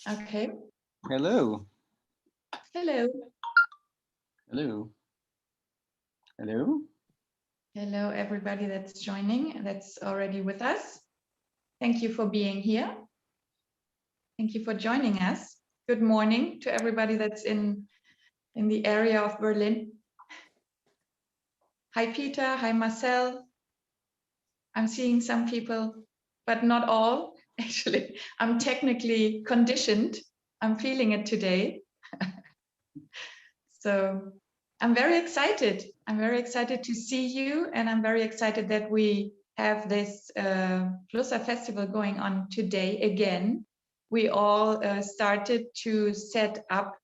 Okay. Hello. Hello. Hello. Hello. Hello, everybody that's joining, that's already with us. Thank you for being here. Thank you for joining us. Good morning to everybody that's in the area of Berlin. Hi, Peter. Hi, Marcel. I'm seeing some people, but not all. Actually, I'm technically conditioned. I'm feeling it today. So I'm very excited. I'm very excited to see you, and I'm very excited that we have this Flusser Festival going on today again. We all started to set up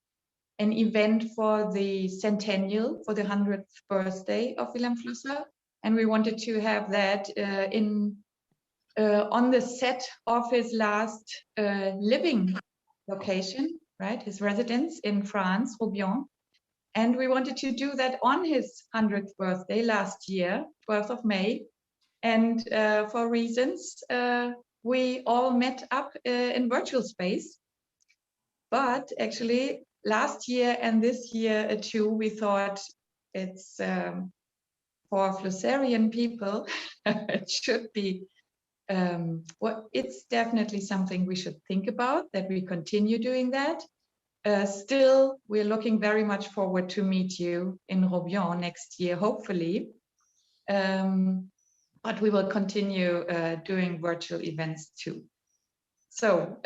an event for the centennial, for the 100th birthday of Vilém Flusser, and we wanted to have that on the set of his last living location, right? His residence in France, Roubion. And we wanted to do that on his 100th birthday last year, 12th of May. And for reasons, we all met up in virtual space. But actually, last year and this year too, we thought it's for Flusserian people, it should be, well, it's definitely something we should think about, that we continue doing that. Still, we're looking very much forward to meet you in Roubion next year, hopefully. But we will continue doing virtual events too. So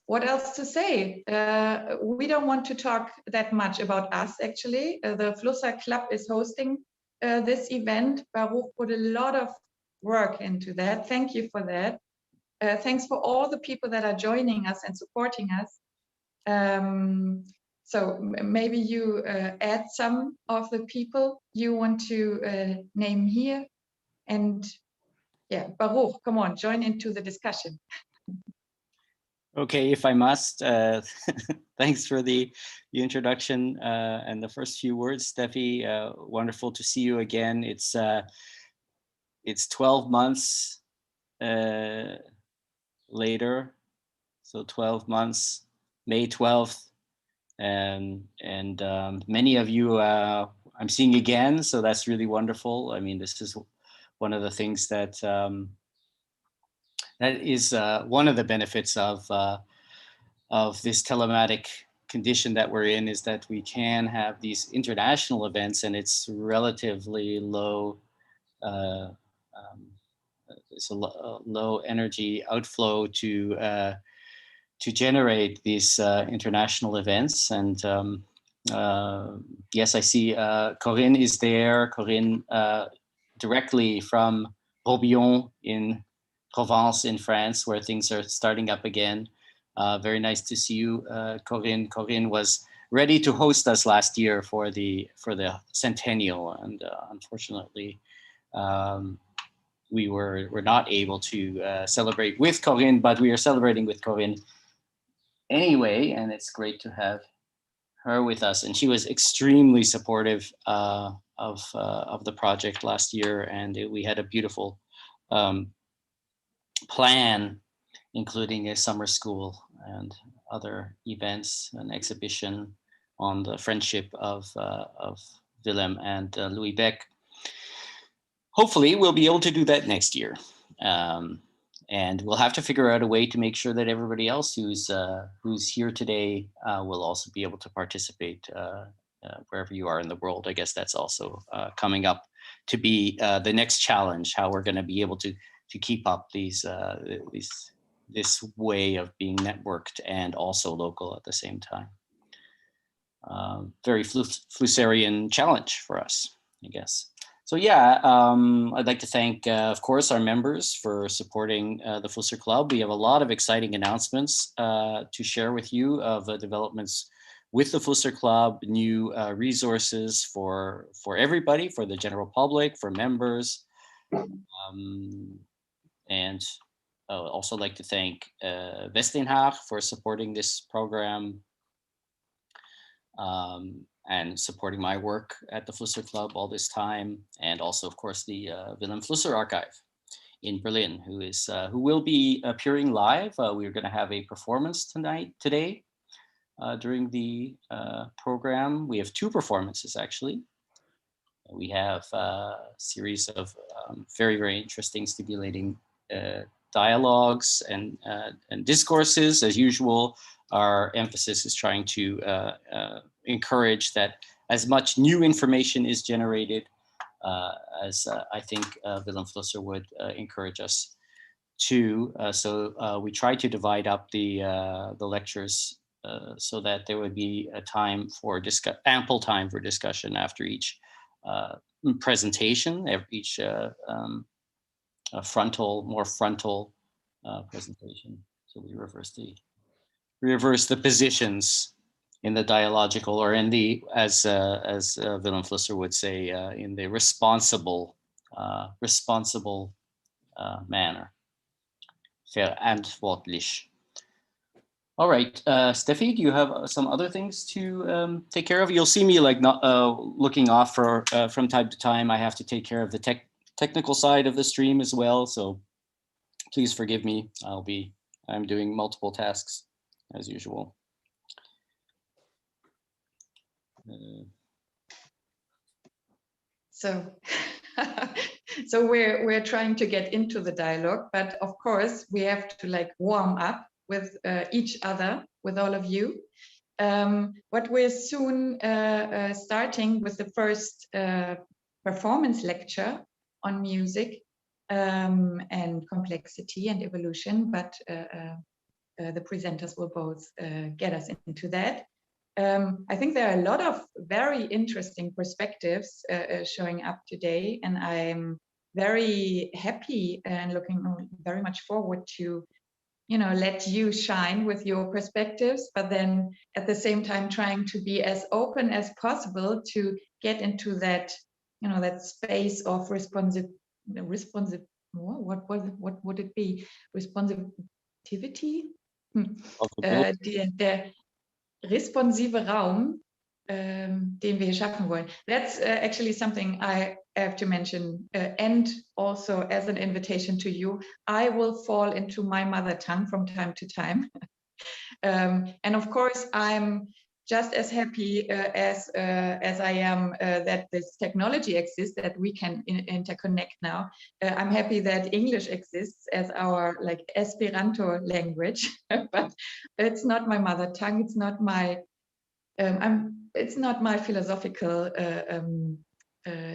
what else to say? We don't want to talk that much about us, actually. The Flusser Club is hosting this event. Baruch put a lot of work into that. Thank you for that. Thanks for all the people that are joining us and supporting us. So maybe you add some of the people you want to name here. And yeah, Baruch, come on, join into the discussion. Okay, if I must, thanks for the introduction and the first few words, Steffi. Wonderful to see you again. It's 12 months later, so 12 months, May 12th, and many of you I'm seeing again, so that's really wonderful. I mean, this is one of the things that that is one of the benefits of this telematic condition that we're in, is that we can have these international events, and it's relatively low. It's a low energy outflow to generate these international events. And yes, I see Corinne is there. Corinne directly from Roubion in Provence in France, where things are starting up again. Very nice to see you, Corinne. Corinne was ready to host us last year for the centennial, and unfortunately, we were not able to celebrate with Corinne, but we are celebrating with Corinne anyway, and it's great to have her with us. And she was extremely supportive of the project last year, and we had a beautiful plan, including a summer school and other events, an exhibition on the friendship of Vilém and Louis Beck. Hopefully, we'll be able to do that next year. And we'll have to figure out a way to make sure that everybody else who's here today will also be able to participate wherever you are in the world. I guess that's also coming up to be the next challenge, how we're going to be able to keep up this way of being networked and also local at the same time. Very Flusserian challenge for us, I guess. So yeah, I'd like to thank, of course, our members for supporting the Flusser Club. We have a lot of exciting announcements to share with you of developments with the Flusser Club, new resources for everybody, for the general public, for members. And I would also like to thank Westinhaag for supporting this program. And supporting my work at the Flusser Club all this time, and also, of course, the Vilém Flusser archive. in Berlin, who will be appearing live. We're going to have a performance today during the program. We have two performances actually. We have a series of very, very interesting, stimulating dialogues and discourses. As usual, our emphasis is trying to encourage that as much new information is generated as I think Vilém Flusser would encourage us to. So we try to divide up the lectures so that there would be a time for ample time for discussion after each presentation, each more frontal presentation. So we reverse the positions in the dialogical, or in the, as Vilém Flusser would say, in the responsible manner. Verantwortlich. All right, Steffi, do you have some other things to take care of? You'll see me like not looking off from time to time. I have to take care of the technical side of the stream as well. So please forgive me. I'm doing multiple tasks as usual. So we're trying to get into the dialogue, but of course we have to like warm up with each other, with all of you. But we're soon starting with the first performance lecture on music and complexity and evolution, but the presenters will both get us into that. I think there are a lot of very interesting perspectives showing up today, and I'm very happy and looking very much forward to let you shine with your perspectives, but then at the same time trying to be as open as possible to get into that, that space of what would it be? Responsivity? Der responsive Raum, den wir hier schaffen wollen. That's actually something I have to mention, and also as an invitation to you, I will fall into my mother tongue from time to time. And of course, I'm just as happy as I am that this technology exists, that we can interconnect now. I'm happy that English exists as our like Esperanto language, but it's not my mother tongue. It's not my it's not my philosophical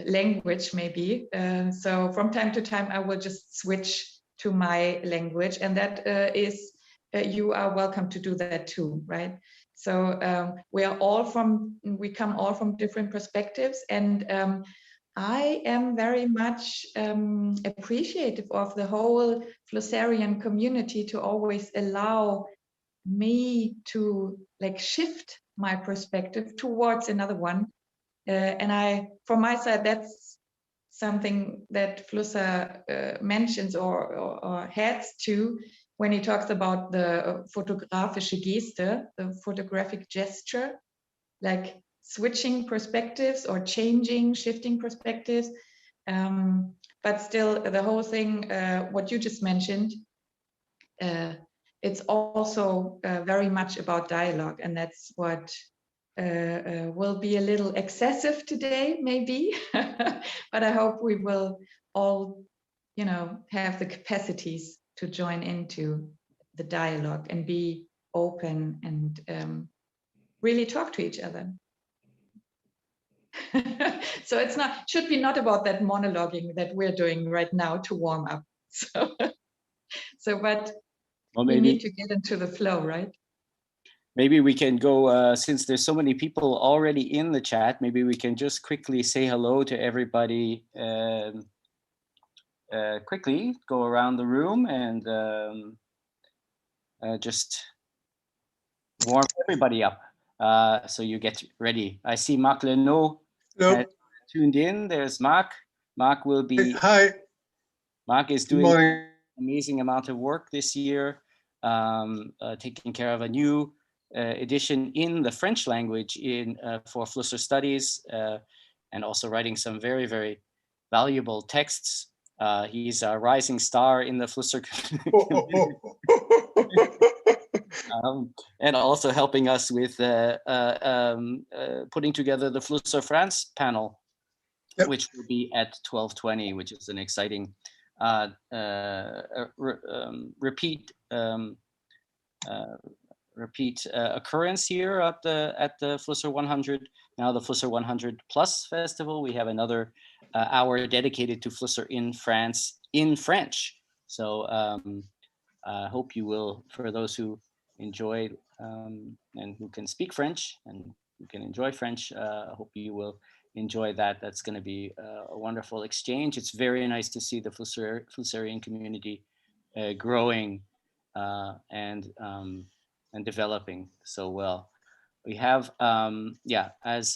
language, maybe. So from time to time, I will just switch to my language, and that is, you are welcome to do that too, right? So we come all from different perspectives, and I am very much appreciative of the whole Flusserian community to always allow me to like shift my perspective towards another one. And from my side, that's something that Flusser mentions or heads to when he talks about the photographische Geste, the photographic gesture, like switching perspectives or shifting perspectives. But still, the whole thing, what you just mentioned, it's also very much about dialogue, and that's what will be a little excessive today, maybe. But I hope we will all, have the capacities to join into the dialogue and be open and really talk to each other. So should be not about that monologuing that we're doing right now to warm up. But well, we need to get into the flow, right? Maybe we can go, since there's so many people already in the chat, maybe we can just quickly say hello to everybody. Quickly go around the room and just warm everybody up so you get ready. I see Marc Lenot tuned in. There's Marc. Marc will be. Hi. Marc is doing an amazing amount of work this year, taking care of a new edition in the French language for Flusser Studies, and also writing some very, very valuable texts He's a rising star in the Flusser community. And also helping us with putting together the Flusser France panel, yep, which will be at 12:20, which is an exciting repeat occurrence here at the Flusser 100. Now the Flusser 100 Plus Festival, we have another hour dedicated to Flusser in France in French. So I hope you will, for those who enjoy and who can speak French and who can enjoy French, I hope you will enjoy that. That's going to be a wonderful exchange. It's very nice to see the Flusserian community growing and developing so well. We have, as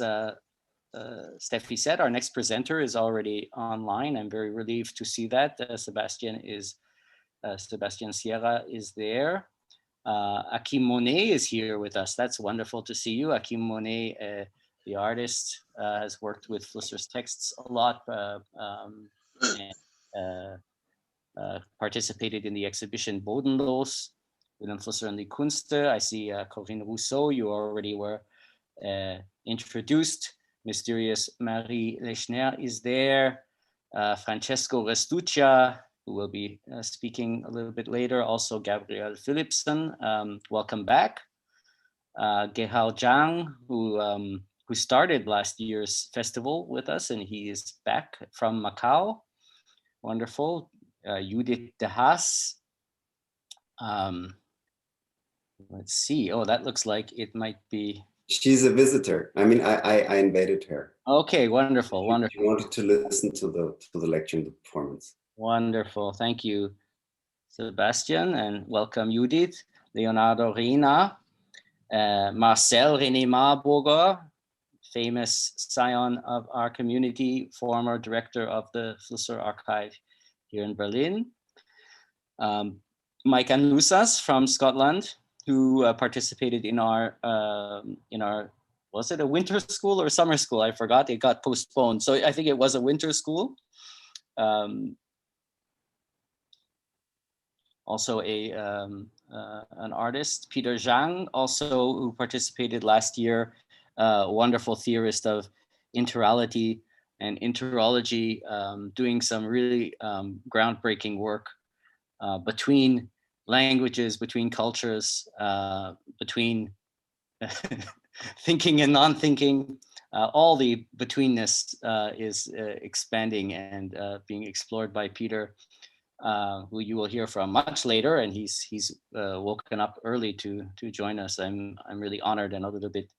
Steffi said, our next presenter is already online. I'm very relieved to see that. Sebastian Sierra is there. Akim Monet is here with us. That's wonderful to see you. Akim Monet, the artist, has worked with Flusser's texts a lot and participated in the exhibition Bodenlos, Vilém Flusser und die Künste. I see Corinne Rousseau, you already were introduced. Mysterious Marie Lechner is there. Francesco Restuccia, who will be speaking a little bit later. Also Gabriel Philipson, welcome back. Gehao Zhang, who started last year's festival with us, and he is back from Macau. Wonderful. Judith de Haas. Let's see. Oh, that looks like it might be. She's a visitor. I mean, I invited her. Okay, wonderful, wonderful. She wanted to listen to the lecture and the performance. Wonderful. Thank you, Sebastian, and welcome Judith, Leonardo, Reyna, Marcel, René Marburger, famous scion of our community, former director of the Flusser archive here in Berlin. Mike Anusas from Scotland, who participated in our, was it a winter school or summer school? I forgot, it got postponed. So I think it was a winter school. Also an artist, Peter Zhang, also who participated last year, a wonderful theorist of interality and interology, doing some really groundbreaking work between languages, between cultures, between thinking and non-thinking. All the betweenness is expanding and being explored by Peter, who you will hear from much later, and he's woken up early to join us. I'm really honored and a little bit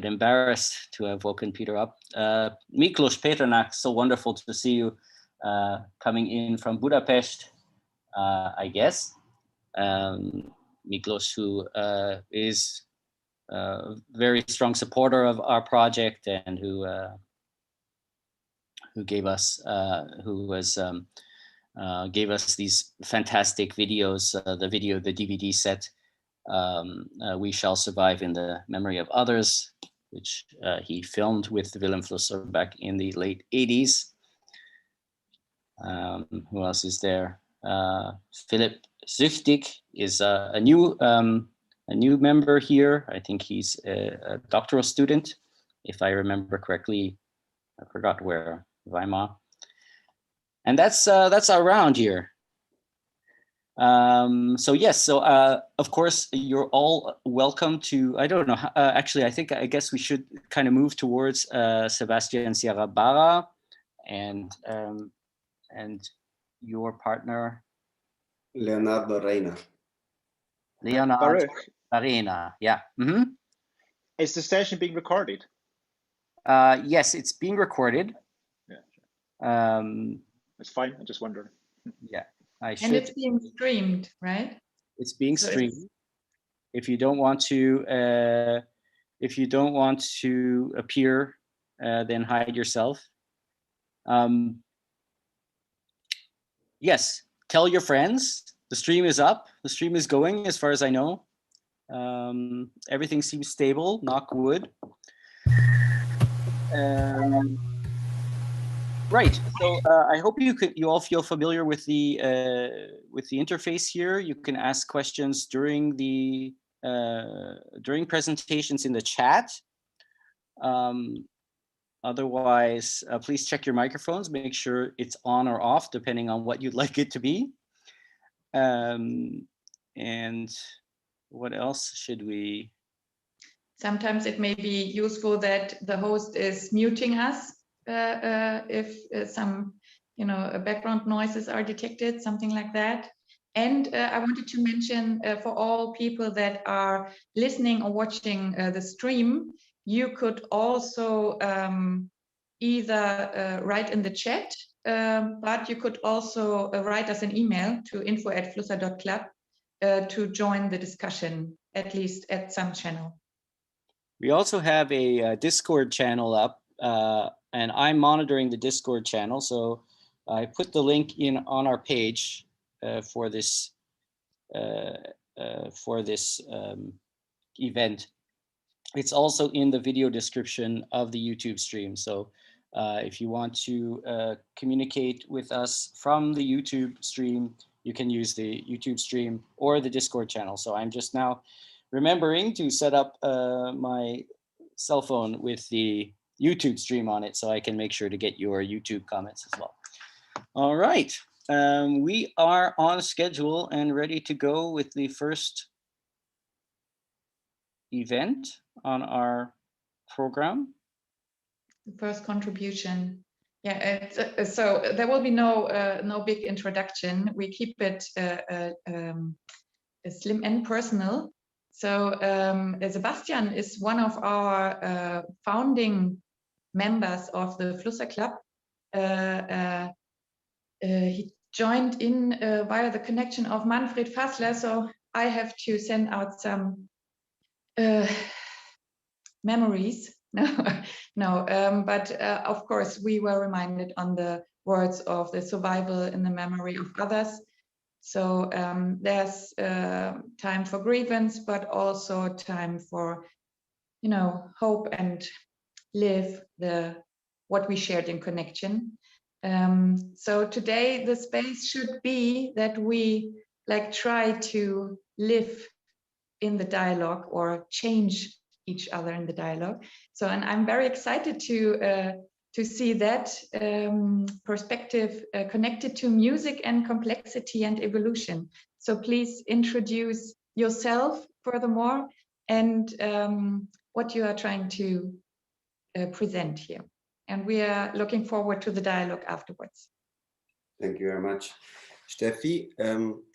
embarrassed to have woken Peter up. Miklos Peternak, so wonderful to see you coming in from Budapest, I guess. Miklos, who is a very strong supporter of our project and who gave us gave us these fantastic videos, the DVD set, We Shall Survive in the Memory of Others, which he filmed with Vilém Flusser back in the late 80s. Who else is there? Philip Süchtig is a new member here. I think he's a doctoral student, if I remember correctly. I forgot where, Weimar. And that's our round here. So yes, of course you're all welcome to, I don't know, actually I guess we should kind of move towards Sebastian Sierra-Bart and your partner Leonardo Reyna. Leonardo Reyna, yeah. Mm-hmm. Is the session being recorded? Yes, it's being recorded. Yeah. It's fine. I'm just wondering. Yeah, and it's being streamed, right? It's being streamed. If you don't want to, appear, then hide yourself. Yes, tell your friends. The stream is up. The stream is going, as far as I know. Everything seems stable. Knock wood. Right. So I hope you all feel familiar with the interface here. You can ask questions during presentations in the chat. Otherwise, please check your microphones. Make sure it's on or off, depending on what you'd like it to be. And what else should we? Sometimes it may be useful that the host is muting us if some, background noises are detected, something like that. And I wanted to mention for all people that are listening or watching the stream, you could also either write in the chat, but you could also write us an email to info@flusser.club to join the discussion, at least at some channel. We also have a Discord channel up, and I'm monitoring the Discord channel. So I put the link on our page for this event. It's also in the video description of the YouTube stream. So if you want to communicate with us from the YouTube stream, you can use the YouTube stream or the Discord channel. So I'm just now remembering to set up my cell phone with the YouTube stream on it so I can make sure to get your YouTube comments as well. All right, we are on schedule and ready to go with the first event on our program. The first contribution. Yeah, so there will be no big introduction. We keep it slim and personal. So Sebastian is one of our founding members of the Flusser Club. He joined in via the connection of Manfred Fassler, so I have to send out some memories. But of course we were reminded on the words of the survival in the memory of others. So there's time for grievance, but also time for, hope and live what we shared in connection. So today the space should be that we try to live in the dialogue or change each other in the dialogue. So, and I'm very excited to see that perspective connected to music and complexity and evolution. So please introduce yourself furthermore and what you are trying to present here. And we are looking forward to the dialogue afterwards. Thank you very much, Steffi.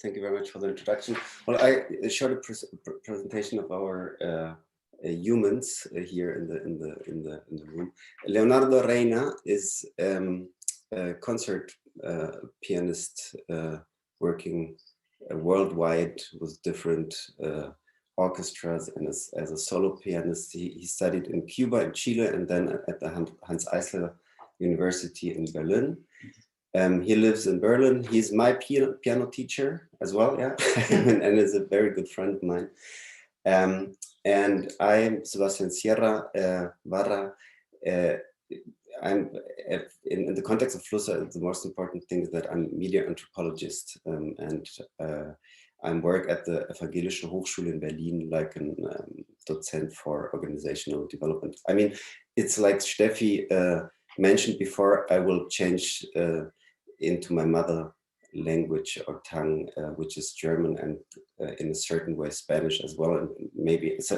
Thank you very much for the introduction. Well, I showed a presentation of our humans here in the room. Leonardo Reyna is a concert pianist working worldwide with different orchestras, and as a solo pianist he studied in Cuba and Chile, and then at the Hans Eisler University in Berlin. He lives in Berlin. He's my piano teacher as well, yeah, and is a very good friend of mine. And I'm Sebastian Sierra-Bart. I'm in the context of Flusser, the most important thing is that I'm a media anthropologist, and I work at the Evangelische Hochschule in Berlin, like a docent for organizational development. I mean, it's like Steffi mentioned before, I will change into my mother language or tongue, which is German, and in a certain way Spanish as well. And maybe it's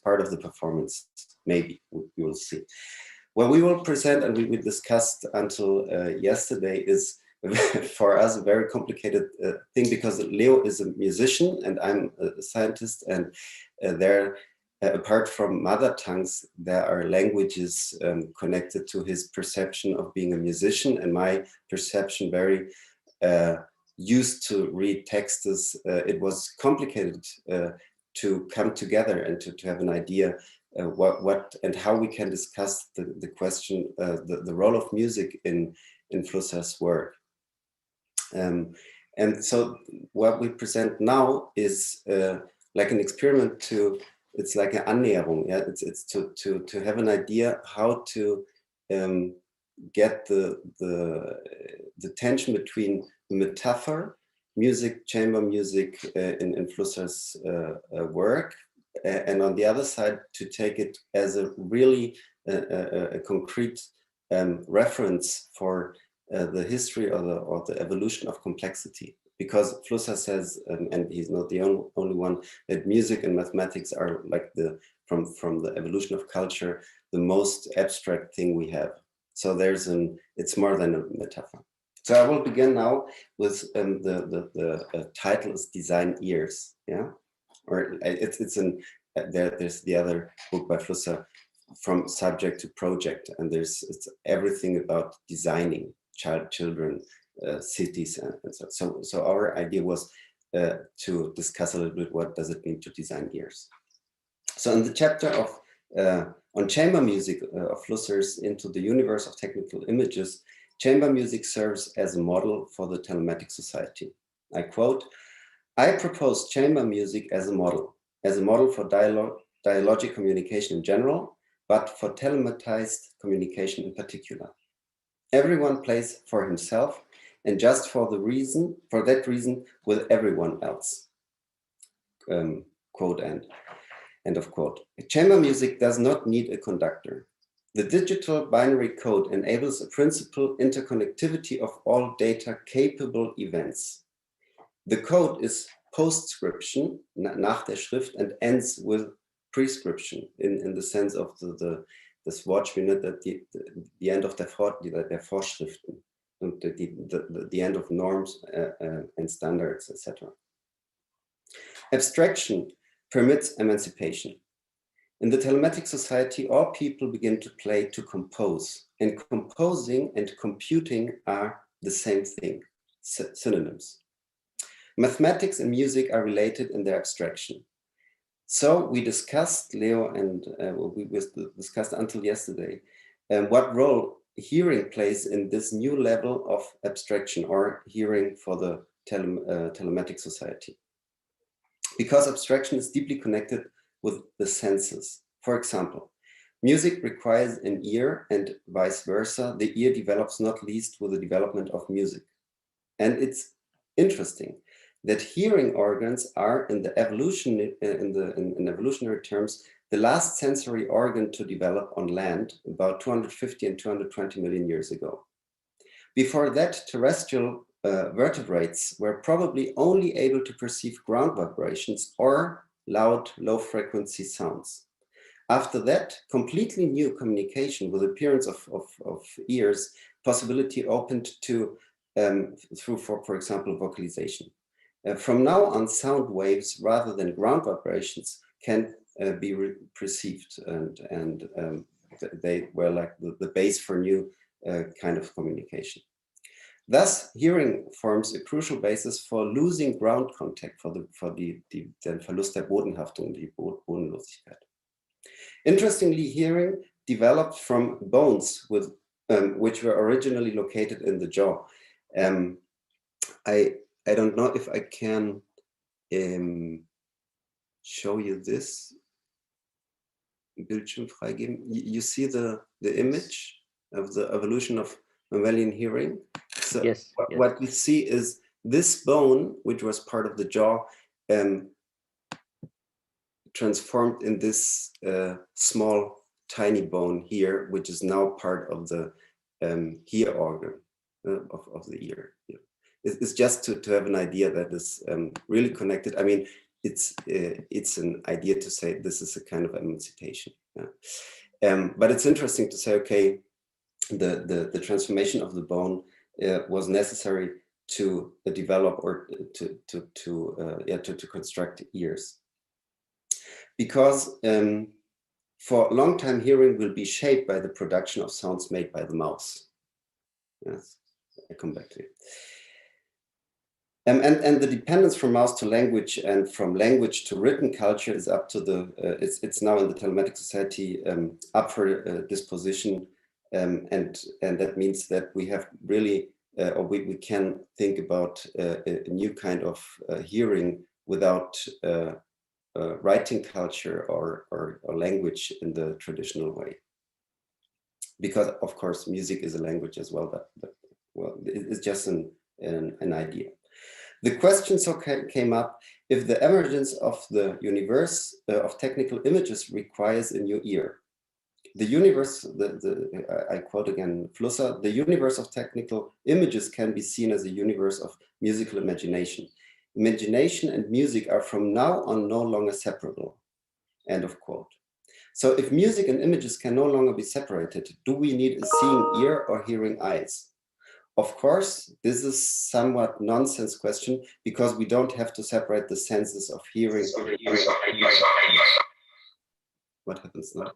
part of the performance. Maybe we will see. What we will present and we discussed until yesterday is for us a very complicated thing, because Leo is a musician and I'm a scientist, and there, apart from mother tongues, there are languages connected to his perception of being a musician, and my perception very used to read texts. It was complicated to come together and to have an idea what and how we can discuss the question, the role of music in Flusser's work. And so what we present now is like an experiment to, it's like an Annäherung, yeah. It's to have an idea how to get the tension between the metaphor, music, chamber music in Flusser's work, and on the other side to take it as a really a concrete reference for the history or the evolution of complexity. Because Flusser says, and he's not the only one, that music and mathematics are like from the evolution of culture, the most abstract thing we have. So it's more than a metaphor. So I will begin now with the title is Design Ears, yeah, or there's the other book by Flusser, From Subject to Project, and it's everything about designing children, cities, and so our idea was to discuss a little bit what does it mean to design ears. So in the chapter of on chamber music of Flusser's Into the Universe of Technical Images, chamber music serves as a model for the telematic society. I quote, "I propose chamber music as a model for dialogic communication in general, but for telematized communication in particular. Everyone plays for himself, and just for that reason with everyone else." Quote end of quote. Chamber music does not need a conductor. The digital binary code enables a principal interconnectivity of all data capable events. The code is postscription, nach der Schrift, and ends with prescription in the sense of das Wortspiel, that the end of der Vorschriften, and the end of norms and standards, etc. Abstraction permits emancipation. In the telematic society, all people begin to play to compose, and composing and computing are the same thing, synonyms. Mathematics and music are related in their abstraction. So we discussed, Leo and we discussed until yesterday, what role hearing plays in this new level of abstraction or hearing for the telematic society. Because abstraction is deeply connected with the senses. For example, music requires an ear and vice versa. The ear develops not least with the development of music. And it's interesting that hearing organs are in evolutionary terms, the last sensory organ to develop on land about 250 and 220 million years ago. Before that, terrestrial vertebrates were probably only able to perceive ground vibrations or loud, low-frequency sounds. After that, completely new communication with appearance of ears, possibility opened to through, for example, vocalization. From now on, sound waves rather than ground vibrations can be perceived, and they were like the base for new kind of communication. Thus, hearing forms a crucial basis for losing ground contact, for den Verlust der Bodenhaftung, die Bodenlosigkeit. Interestingly, hearing developed from bones which were originally located in the jaw. I don't know if I can show you this. Bildschirm freigeben. You see the image of the evolution of mammalian hearing? So yes, what we see is this bone, which was part of the jaw, transformed in this small, tiny bone here, which is now part of the ear organ of the ear. Yeah. It's just to have an idea that is really connected. I mean, it's an idea to say this is a kind of emancipation. Yeah. But it's interesting to say, okay, the transformation of the bone was necessary to develop or to construct ears, because for a long time hearing will be shaped by the production of sounds made by the mouth. Yes, I come back to it. And the dependence from mouth to language and from language to written culture is up to it's now in the telematic society up for disposition, and that means that we have really or we can think about a new kind of hearing without writing culture or language in the traditional way. because of course music is a language as well, but well, it's just an idea. The question came up: if the emergence of the universe of technical images requires a new ear. The universe, I quote again Flusser, the universe of technical images can be seen as a universe of musical imagination. Imagination and music are from now on no longer separable. End of quote. So if music and images can no longer be separated, do we need a seeing ear or hearing eyes? Of course, this is somewhat nonsense question because we don't have to separate the senses of hearing. What happens now?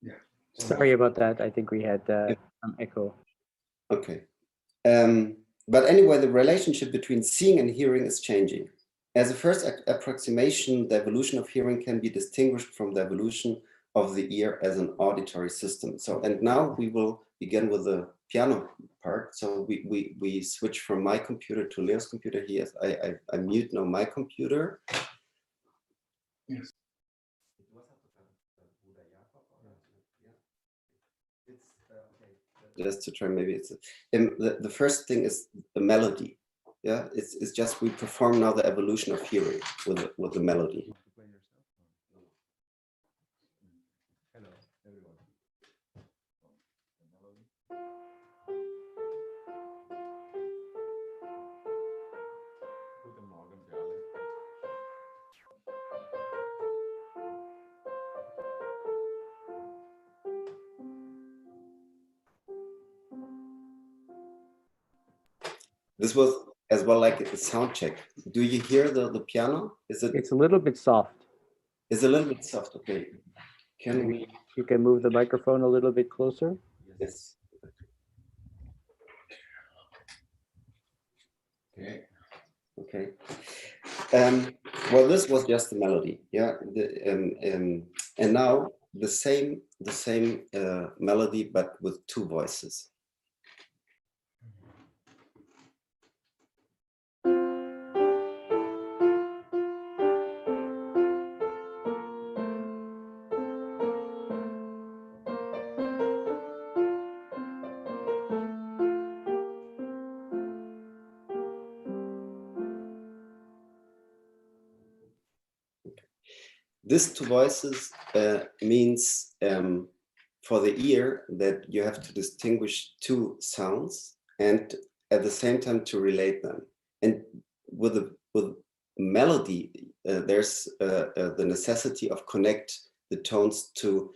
Yeah. Sorry about that. I think we had some echo. Okay. But anyway, the relationship between seeing and hearing is changing. As a first approximation, the evolution of hearing can be distinguished from the evolution of the ear as an auditory system. So, and now we will begin with the piano part. So we switch from my computer to Leo's computer. I mute now my computer. Yes. Just to try, maybe it's the first thing is the melody. Yeah, it's just we perform now the evolution of hearing with the melody. Hello, everyone. Guten Morgen für alle. This was as well like a sound check. Do you hear the piano? Is it? It's a little bit soft. It's a little bit soft. Okay. Can we? You can move the microphone a little bit closer. Yes. Okay. Okay. Well, this was just the melody. Yeah. And now the same melody, but with two voices. These two voices means for the ear that you have to distinguish two sounds and at the same time to relate them. And with melody, there's the necessity of connect the tones to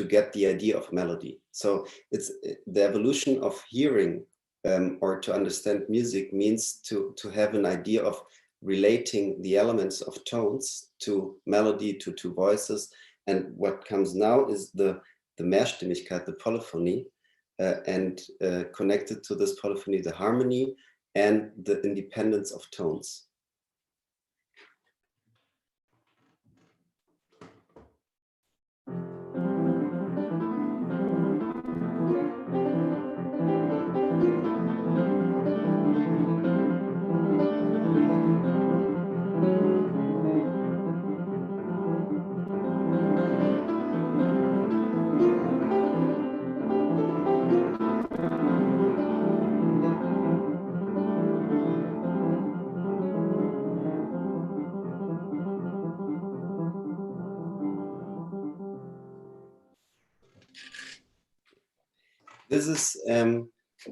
get the idea of melody. So it's the evolution of hearing or to understand music means to have an idea of relating the elements of tones to melody, to two voices. And what comes now is the Mehrstimmigkeit, the polyphony, and connected to this polyphony, the harmony and the independence of tones. This is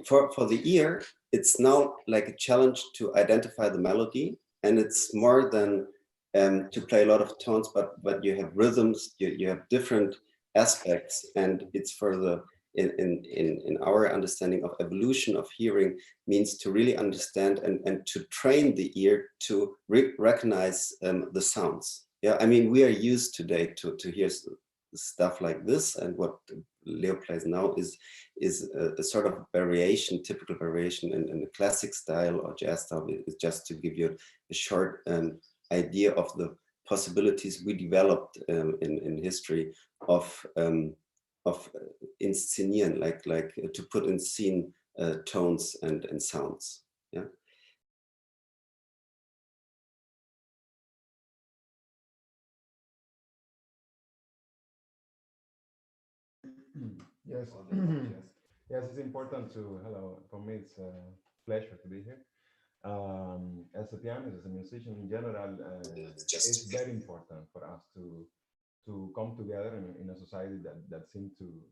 for the ear, it's now like a challenge to identify the melody, and it's more than to play a lot of tones, but you have rhythms, you have different aspects, and it's for the in our understanding of evolution of hearing means to really understand and to train the ear to recognize the sounds. Yeah, I mean we are used today to hear stuff like this, and what Leo plays now is a sort of variation, typical variation in the classic style or jazz style. Is just to give you a short idea of the possibilities we developed in history of inszenieren, like to put in scene tones and sounds. Yeah. Yes. Yes, it's important to, hello, for me it's a pleasure to be here. As a pianist, as a musician in general, it's very important for us to come together in a society that seems to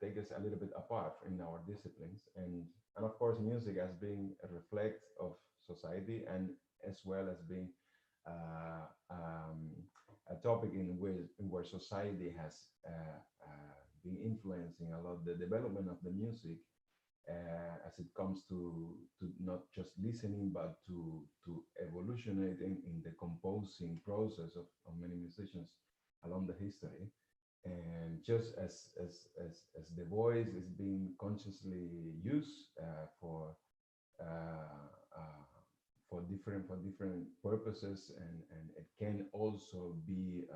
take us a little bit apart in our disciplines, and of course music as being a reflect of society, and as well as being a topic in where society has been influencing a lot the development of the music, as it comes to not just listening but to evolutionating in the composing process of many musicians along the history. And just as the voice is being consciously used for different purposes, and it can also be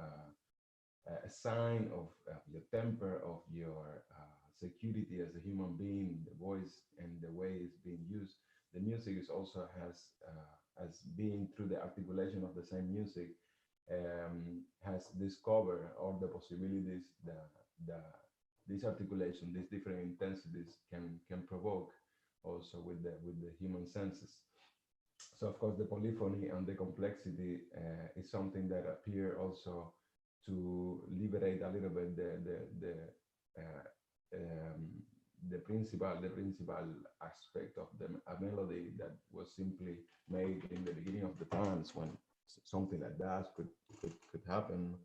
a sign of your temper, of your security as a human being, the voice and the way it's being used. The music is also has been through the articulation of the same music, has discovered all the possibilities that this articulation, these different intensities can provoke also with the human senses. So of course the polyphony and the complexity is something that appear also to liberate a little bit the principal aspect of a melody that was simply made in the beginning of the times, when something like that could happen.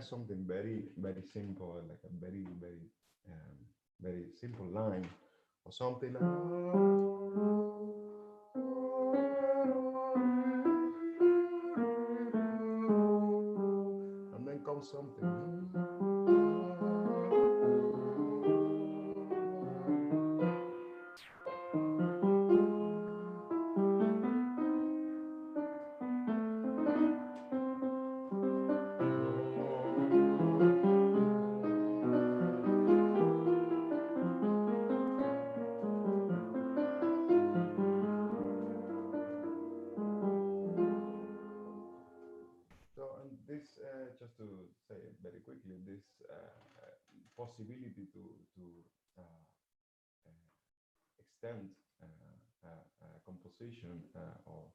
Something very simple, like a very simple line, or something like, and then comes something. Just to say very quickly, this possibility to extend composition or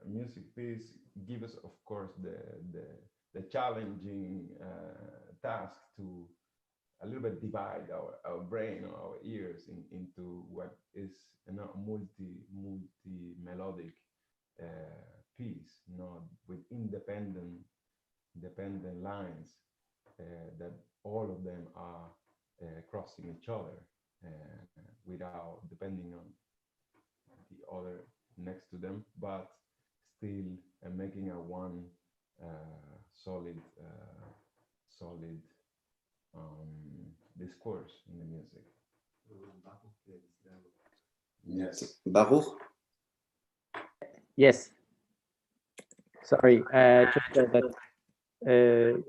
music piece give us, of course, the challenging task to a little bit divide our brain or our ears into what is a multi melodic piece, not with independent lines that all of them are crossing each other without depending on the other next to them, but still making a one solid discourse in the music. Yes, Baruch. Yes. Sorry, just that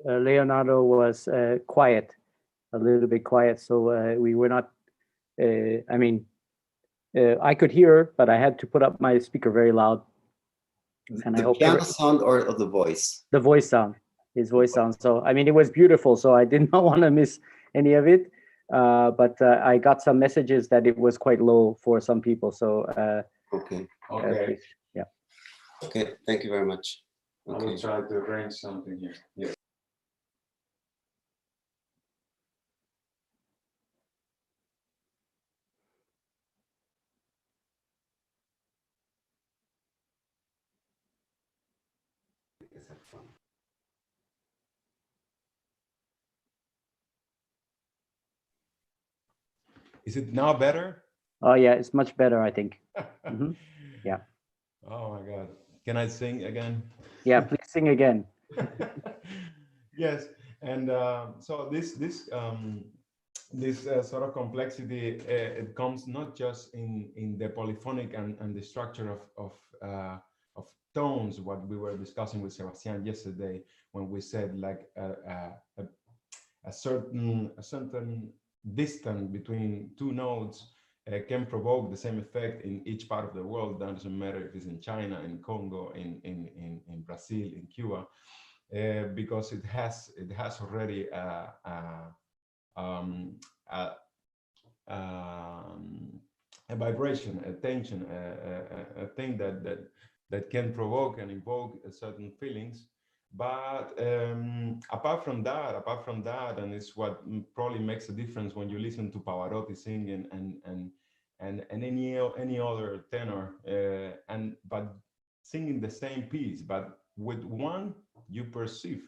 Leonardo was quiet, a little bit quiet, so we were not. I mean, I could hear, but I had to put up my speaker very loud. And The piano sound or the voice? The voice sound, his voice sound. So I mean, it was beautiful. So I did not want to miss any of it. But I got some messages that it was quite low for some people. So okay. Please, yeah. Okay, thank you very much. Okay. I will try to arrange something here. Yes. Is it now better? Oh yeah, it's much better, I think. Mm-hmm. Yeah. Oh my God. Can I sing again? Yeah, please sing again. Yes, and so this sort of complexity, it comes not just in the polyphonic and the structure of tones, what we were discussing with Sebastian yesterday, when we said like a certain distance between two notes can provoke the same effect in each part of the world. Doesn't matter if it's in China, in Congo, in Brazil, in Cuba, because it has already a vibration, a tension, a thing that can provoke and evoke certain feelings. But apart from that, and it's what probably makes a difference when you listen to Pavarotti singing and any other tenor, but singing the same piece, but with one you perceive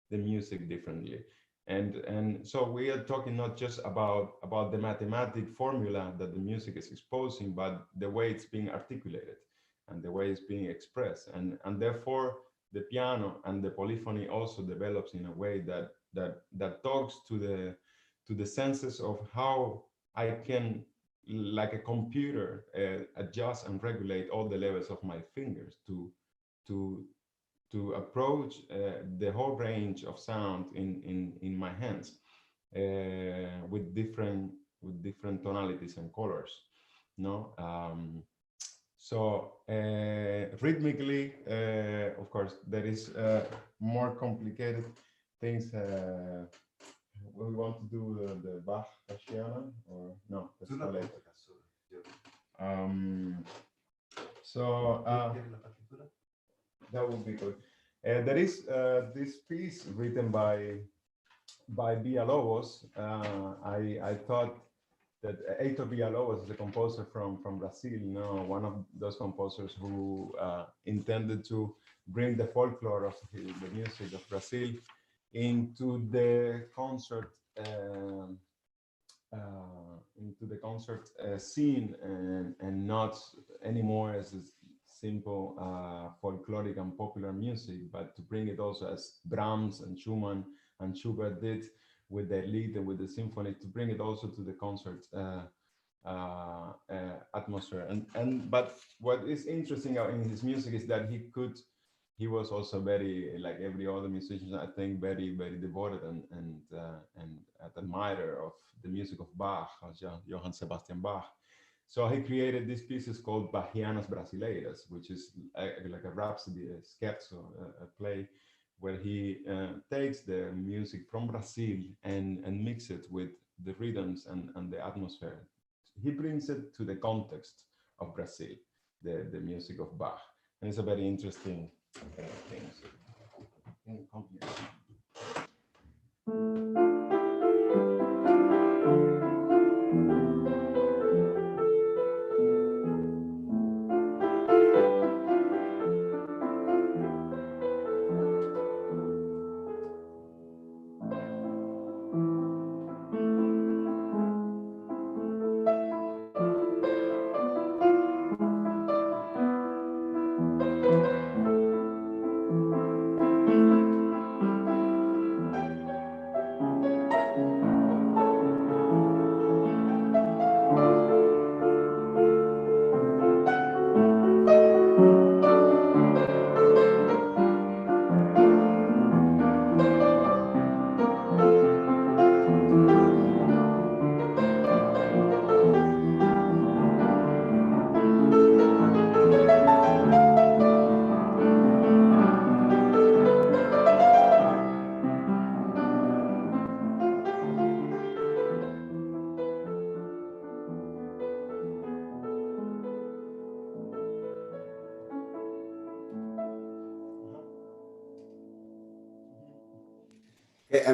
the music differently. And so we are talking not just about the mathematic formula that the music is exposing, but the way it's being articulated and the way it's being expressed. And therefore, the piano and the polyphony also develops in a way that talks to the senses of how I can, like a computer, adjust and regulate all the levels of my fingers to approach the whole range of sound in my hands, with different tonalities and colors. No, so rhythmically, of course, there is more complicated things. We want to do the Bach Fasciana, or no? That's Colette. That would be good. There is this piece written by Villalobos. I thought that Heitor Villalobos is a composer from Brazil, you know, one of those composers who intended to bring the folklore of the music of Brazil into the concert scene, and not anymore as a simple folkloric and popular music, but to bring it also as Brahms and Schumann and Schubert did with the Lied and with the symphony, to bring it also to the concert atmosphere. But what is interesting in his music is that he was also very, like every other musician, I think, very devoted and an admirer of the music of Bach, Johann Sebastian Bach. So he created these pieces called Bahianas Brasileiras, which is like a rhapsody, a scherzo, a play, where he takes the music from Brazil and mix it with the rhythms and the atmosphere. He brings it to the context of Brazil, the music of Bach. And it's a very interesting thing.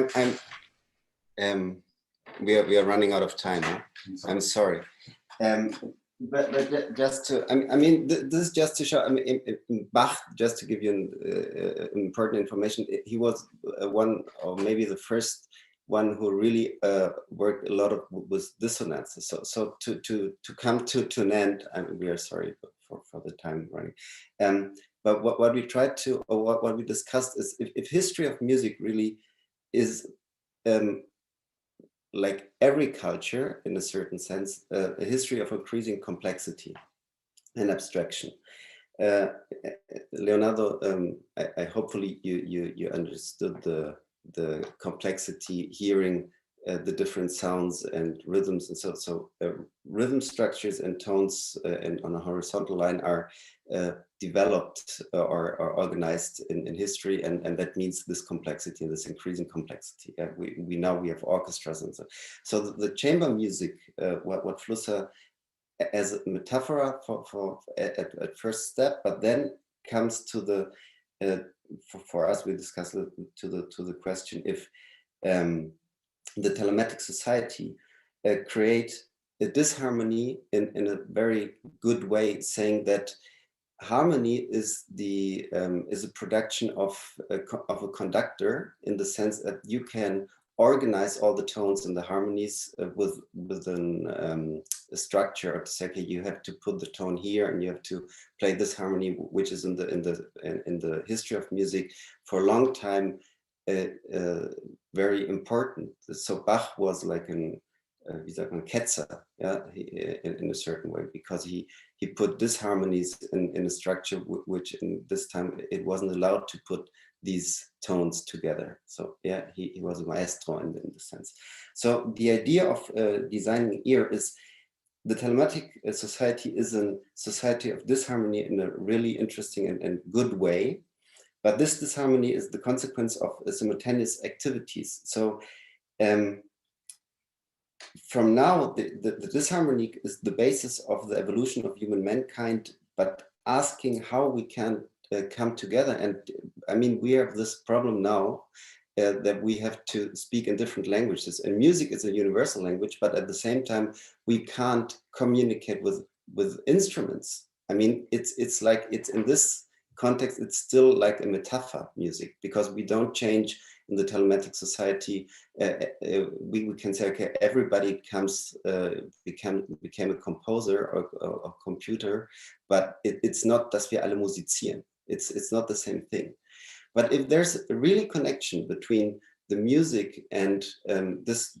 Okay, we are running out of time. Huh? I'm sorry. But just to, I mean, this is just to show. I mean, in Bach, just to give you important information, he was one, or maybe the first one, who really worked a lot with dissonances. So to come to an end, we are sorry for the time running. But what we tried to, or what we discussed is, if history of music really is like every culture, in a certain sense, a history of increasing complexity and abstraction. Leonardo, I hopefully you understood the complexity, hearing the different sounds and rhythms, and so rhythm structures and tones and on a horizontal line are developed or organized in history, and that means this complexity and this increasing complexity. We now we have orchestras and so the chamber music, what Flusser as a metaphor for at first step, but then comes to the for us we discussed to the question if the telematic society create a disharmony in a very good way, saying that harmony is a production of a conductor, in the sense that you can organize all the tones and the harmonies within a structure, or to say, okay, you have to put the tone here and you have to play this harmony, which is in the history of music for a long time very important. So Bach was like an wie sagt man, Ketzer, yeah, in a certain way, because he put disharmonies in a structure which in this time it wasn't allowed to put these tones together. So yeah, he was a maestro in the sense. So the idea of designing ear is the telematic society is a society of disharmony in a really interesting and good way. But this disharmony is the consequence of simultaneous activities. So from now, the disharmony is the basis of the evolution of human mankind, but asking how we can come together. And I mean, we have this problem now that we have to speak in different languages. And music is a universal language, but at the same time, we can't communicate with instruments. I mean, it's like, it's in this context, it's still like a metaphor music, because we don't change in the telematic society. We can say, okay, everybody became a composer or a computer, but it's not, dass wir alle musizieren. It's not the same thing. But if there's a really connection between the music and this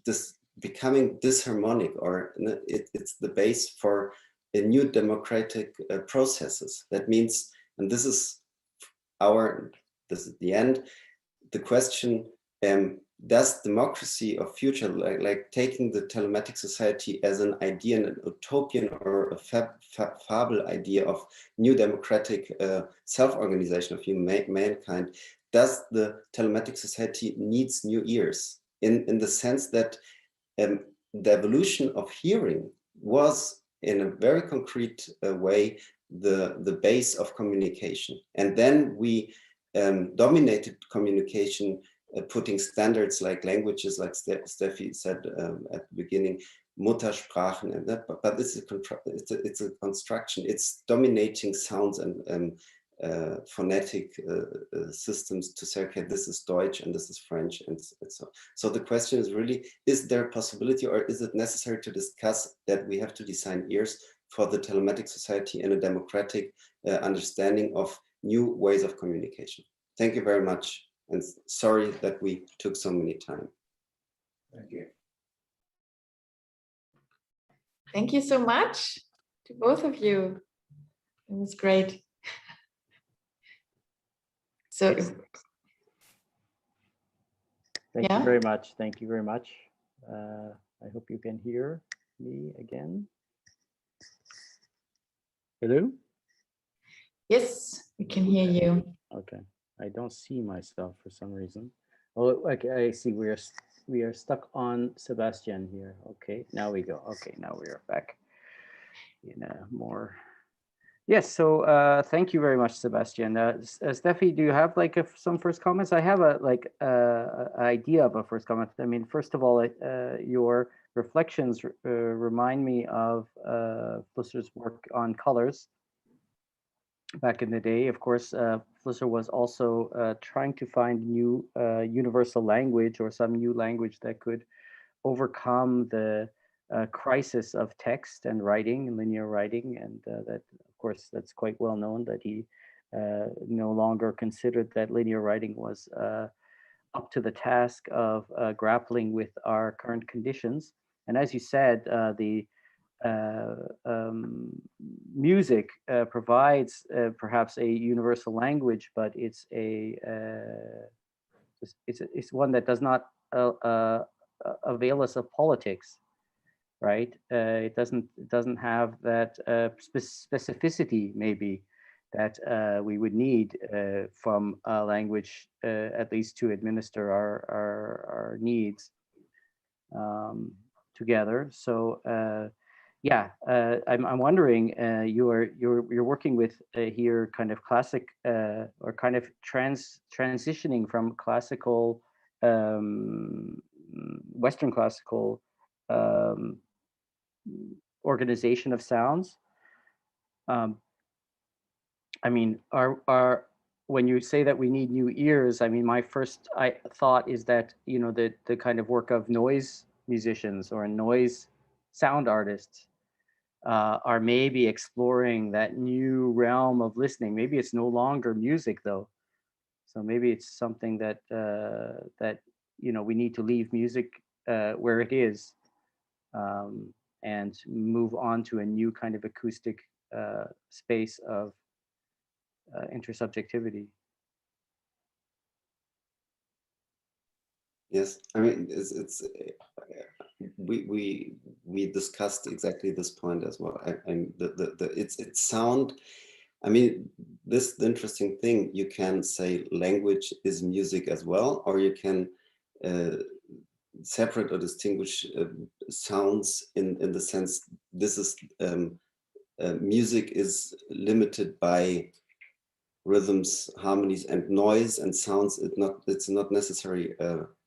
becoming disharmonic, or it's the base for a new democratic processes. That means, and this is the end, the question, does democracy of future, like taking the telematic society as an idea, an utopian or a fable idea of new democratic self-organization of human mankind, does the telematic society needs new ears, in the sense that the evolution of hearing was in a very concrete way the base of communication, and then we dominated communication, putting standards like languages, like Steffi said at the beginning, Muttersprachen, and that. But this is it's a construction. It's dominating sounds and phonetic systems to say, okay, this is Deutsch and this is French, and so. So the question is really: is there a possibility, or is it necessary to discuss that we have to design ears for the telematic society in a democratic understanding of new ways of communication? Thank you very much, and sorry that we took so many time. Thank you. Thank you so much to both of you. It was great. So Thank yeah. you very much. Thank you very much. I hope you can hear me again. Hello? Yes, we can hear you. Okay. I don't see myself for some reason. Oh, okay. I see. We are stuck on Sebastian here. Okay. Now we go. Okay. Now we are back in a more. Yes. So thank you very much, Sebastian. Steffi, do you have like some first comments? I have a idea of a first comment. I mean, first of all, your reflections remind me of Flusser's work on colors back in the day. Of course, Flusser was also trying to find new universal language, or some new language that could overcome the crisis of text and writing, linear writing, and that, of course, that's quite well known that he no longer considered that linear writing was up to the task of grappling with our current conditions. And as you said, the music provides perhaps a universal language, but it's one that does not avail us of politics, right? It doesn't have that specificity maybe that we would need from a language, at least to administer our needs together. So yeah, I'm wondering, you're working with here kind of classic or kind of transitioning from classical, Western classical organization of sounds. I mean, when you say that we need new ears, I mean, my first thought is that, you know, the kind of work of noise musicians or noise sound artists are maybe exploring that new realm of listening. Maybe it's no longer music though. So maybe it's something that, that, you know, we need to leave music where it is and move on to a new kind of acoustic space of intersubjectivity. Yes, I mean we discussed exactly this point as well. It's sound. I mean, the interesting thing, you can say language is music as well, or you can separate or distinguish sounds in the sense this is music is limited by rhythms, harmonies, and noise, and sounds. It's not necessary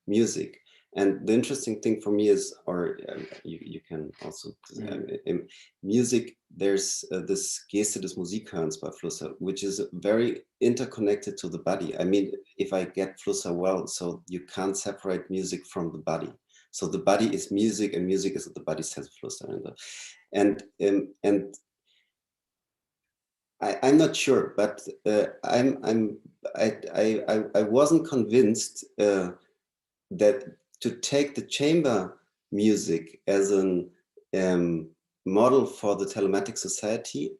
music. And the interesting thing for me is, or you can also in music, there's this Geste des Musikhörens by Flusser, which is very interconnected to the body. I mean, if I get Flusser well, so you can't separate music from the body. So the body is music, and music is the body, says Flusser. And I'm not sure, but I wasn't convinced that to take the chamber music as a model for the telematic society,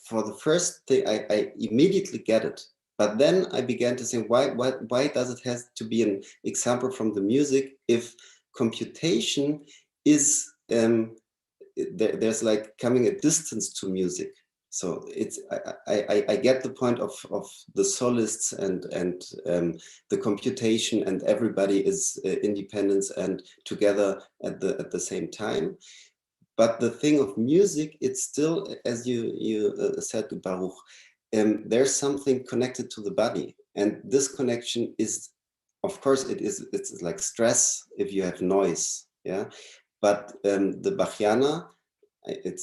for the first thing, I immediately get it. But then I began to think, why does it have to be an example from the music if computation is, there's like coming a distance to music. So it's I get the point of the solists and the computation, and everybody is independent and together at the same time. But the thing of music, it's still, as you said, Baruch, there's something connected to the body, and this connection is, of course, it's like stress if you have noise, yeah. But the Bachiana, it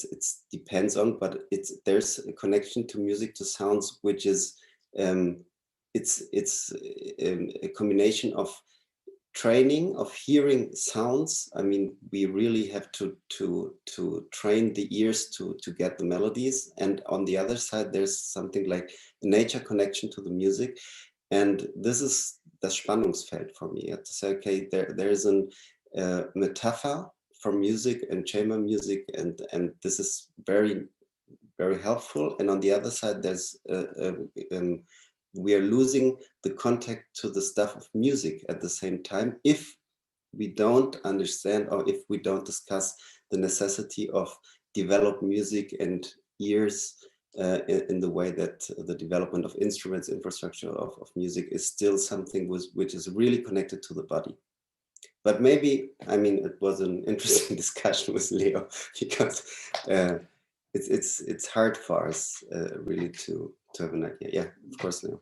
depends on, but there's a connection to music, to sounds, which is it's a combination of training, of hearing sounds. I mean, we really have to train the ears to get the melodies, and on the other side there's something like nature connection to the music, and this is das Spannungsfeld for me. You have to say, okay, there is a metaphor for music and chamber music, and this is very, very helpful. And on the other side, there's we are losing the contact to the stuff of music at the same time if we don't understand, or if we don't discuss the necessity of develop music and ears in the way that the development of instruments, infrastructure of music is still something which is really connected to the body. But maybe, I mean, it was an interesting discussion with Leo, because it's hard for us really to have an idea. Yeah, of course, Leo.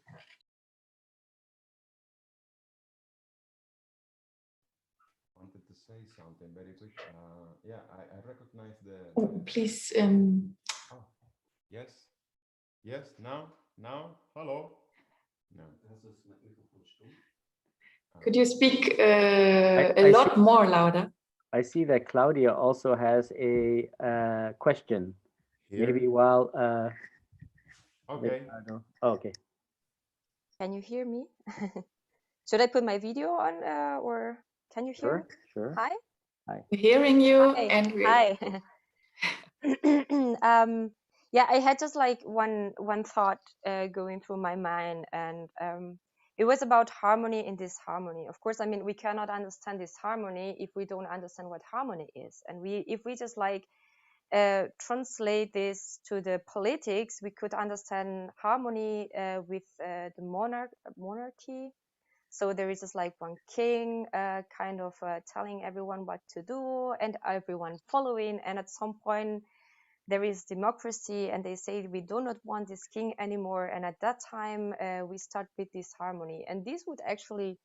Wanted to say something very quick. Yeah, I recognize the. Oh, please. Oh, yes, yes. Now, hello. No. Could you speak a lot more louder? I see that Claudia also has a question. Here? Maybe while. Okay. Okay. Can you hear me? Should I put my video on, or can you hear? Sure. Hi. We're hearing you, Hi. and Hi. Yeah, I had just like one thought going through my mind, and it was about harmony in this harmony. Of course, I mean, we cannot understand this harmony if we don't understand what harmony is. And if we just like translate this to the politics, we could understand harmony with the monarchy. So there is just like one king kind of telling everyone what to do and everyone following. And at some point there is democracy and they say we do not want this king anymore. And at that time we start with this harmony. And this would actually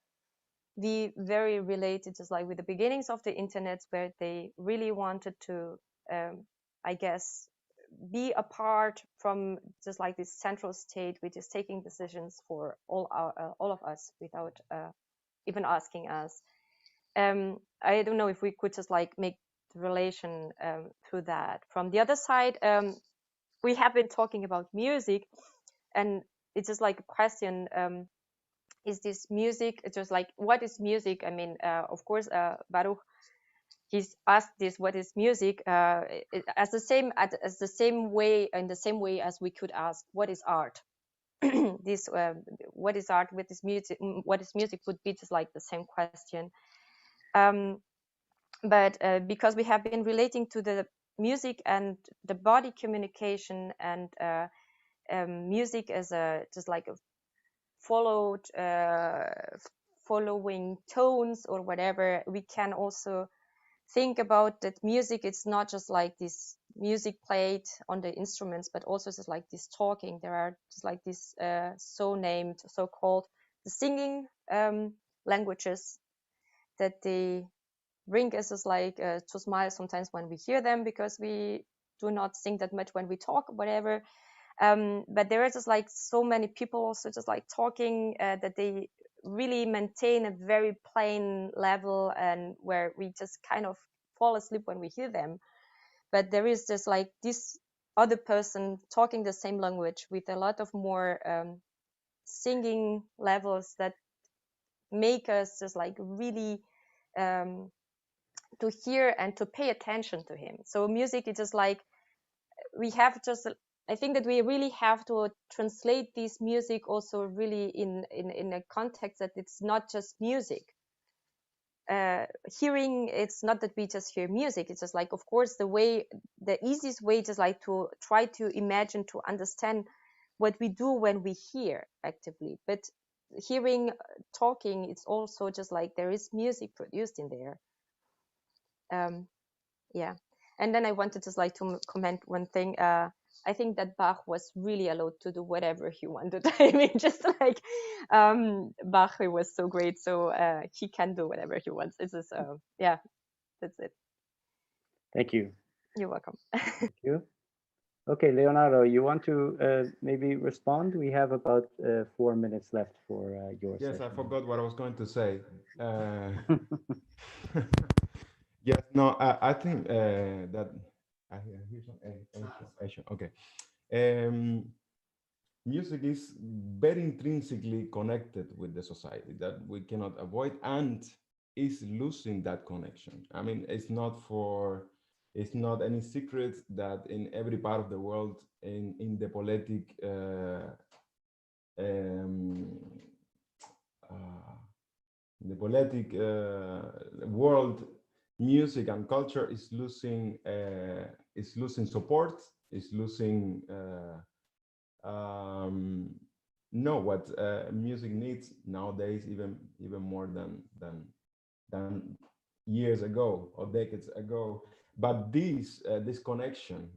be very related just like with the beginnings of the internet, where they really wanted to, I guess, be apart from just like this central state, which is taking decisions for all of us without even asking us. I don't know if we could just like make the relation through that. From the other side, we have been talking about music, and it's just like a question. Is this music? It's just like, what is music? I mean, of course, Baruch, he's asked this, what is music? In the same way as we could ask, what is art? This, what is art? What is music? What is music? Would be just like the same question. But because we have been relating to the music and the body communication and music as just like a following tones or whatever, we can also think about that music. It's not just like this music played on the instruments, but also just like this talking. There are just like this so-called the singing languages that they bring us as like to smile sometimes when we hear them, because we do not sing that much when we talk, whatever. But there are just like so many people also just like talking that they really maintain a very plain level, and where we just kind of fall asleep when we hear them. But there is just like this other person talking the same language with a lot of more singing levels that make us just like really to hear and to pay attention to him. So music is just like, we have just, I think that we really have to translate this music also really in a context that it's not just music. Hearing, it's not that we just hear music. It's just like, of course, the easiest way just like to try to imagine, to understand what we do when we hear actively. But hearing, talking, it's also just like there is music produced in there. Yeah. And then I wanted just like to comment one thing. I think that Bach was really allowed to do whatever he wanted. I mean, just like Bach, he was so great, so he can do whatever he wants. It's just, yeah, that's it. Thank you. You're welcome. Thank you. Okay, Leonardo, you want to maybe respond? We have about 4 minutes left for your Yes, session. I forgot what I was going to say. Yes, no, I think that here's some Asian. Okay. Music is very intrinsically connected with the society that we cannot avoid, and is losing that connection. I mean, it's not any secret that in every part of the world, in the politic world, music and culture is losing support, is losing what music needs nowadays, even more than years ago or decades ago. But this disconnection,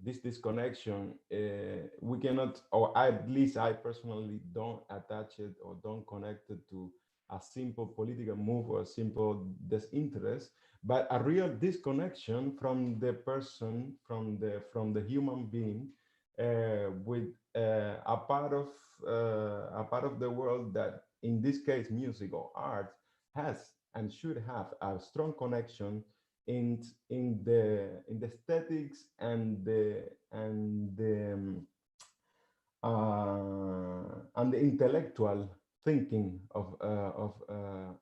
we cannot, or at least I personally don't attach it or don't connect it to a simple political move or a simple disinterest, but a real disconnection from the person, from the human being, with a part of the world that, in this case, music or art, has and should have a strong connection in the aesthetics and the intellectual thinking of a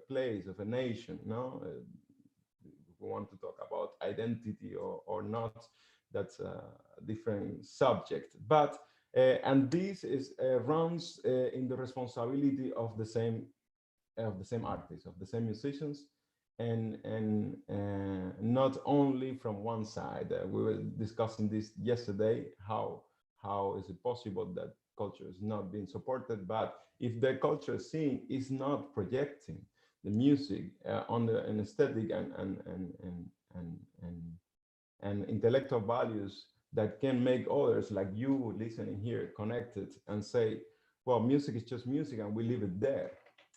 place, of a nation. No, if we want to talk about identity or not, that's a different subject. But And this is runs in the responsibility of the same artists, of the same musicians, and not only from one side. We were discussing this yesterday. How is it possible that culture is not being supported? But if the culture scene is not projecting the music on an aesthetic and intellectual values that can make others like you listening here connected and say, well, music is just music and we leave it there,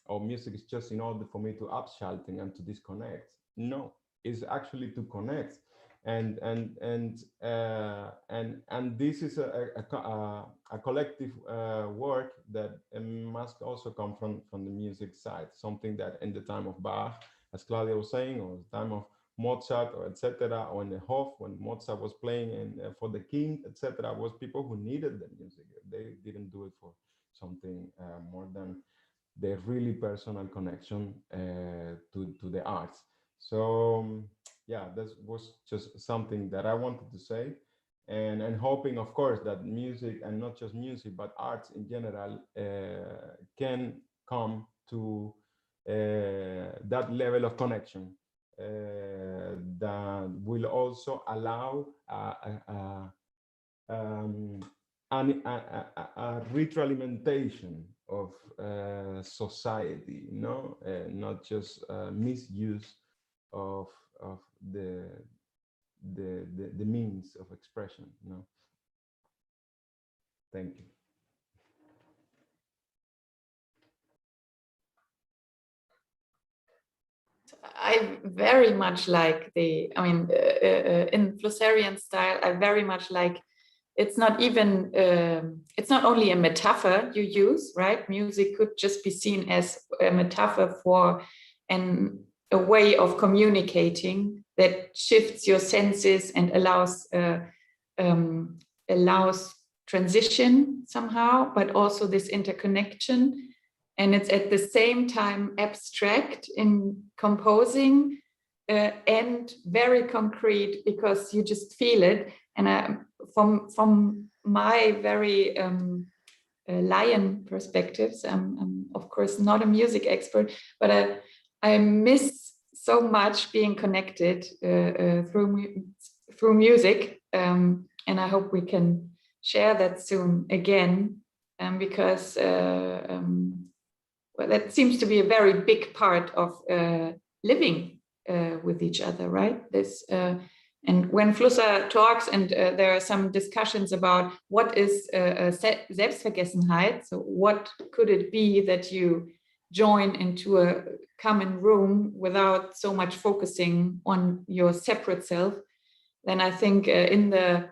or music is just in order for me to upschalting and to disconnect. No, it's actually to connect, and this is a collective work that must also come from the music side. Something that in the time of Bach, as Claudia was saying, or the time of Mozart, or etc., or in the Hof, when Mozart was playing for the king, etc., was people who needed the music. They didn't do it for something more than the really personal connection to the arts. So yeah, that was just something that I wanted to say, and hoping, of course, that music, and not just music, but arts in general, can come to that level of connection that will also allow a retroalimentation of society, not just misuse of the means of expression. Thank you. I very much like in Flusserian style, I very much like, it's not even, it's not only a metaphor you use, right? Music could just be seen as a metaphor for a way of communicating that shifts your senses and allows transition somehow, but also this interconnection. And it's at the same time abstract in composing and very concrete, because you just feel it. And from my very lion perspectives, I'm of course not a music expert, but I miss so much being connected through music, and I hope we can share that soon again, because well, that seems to be a very big part of living with each other, right? This and when Flusser talks, and there are some discussions about what is Selbstvergessenheit, so what could it be that you join into a common room without so much focusing on your separate self, then I think in the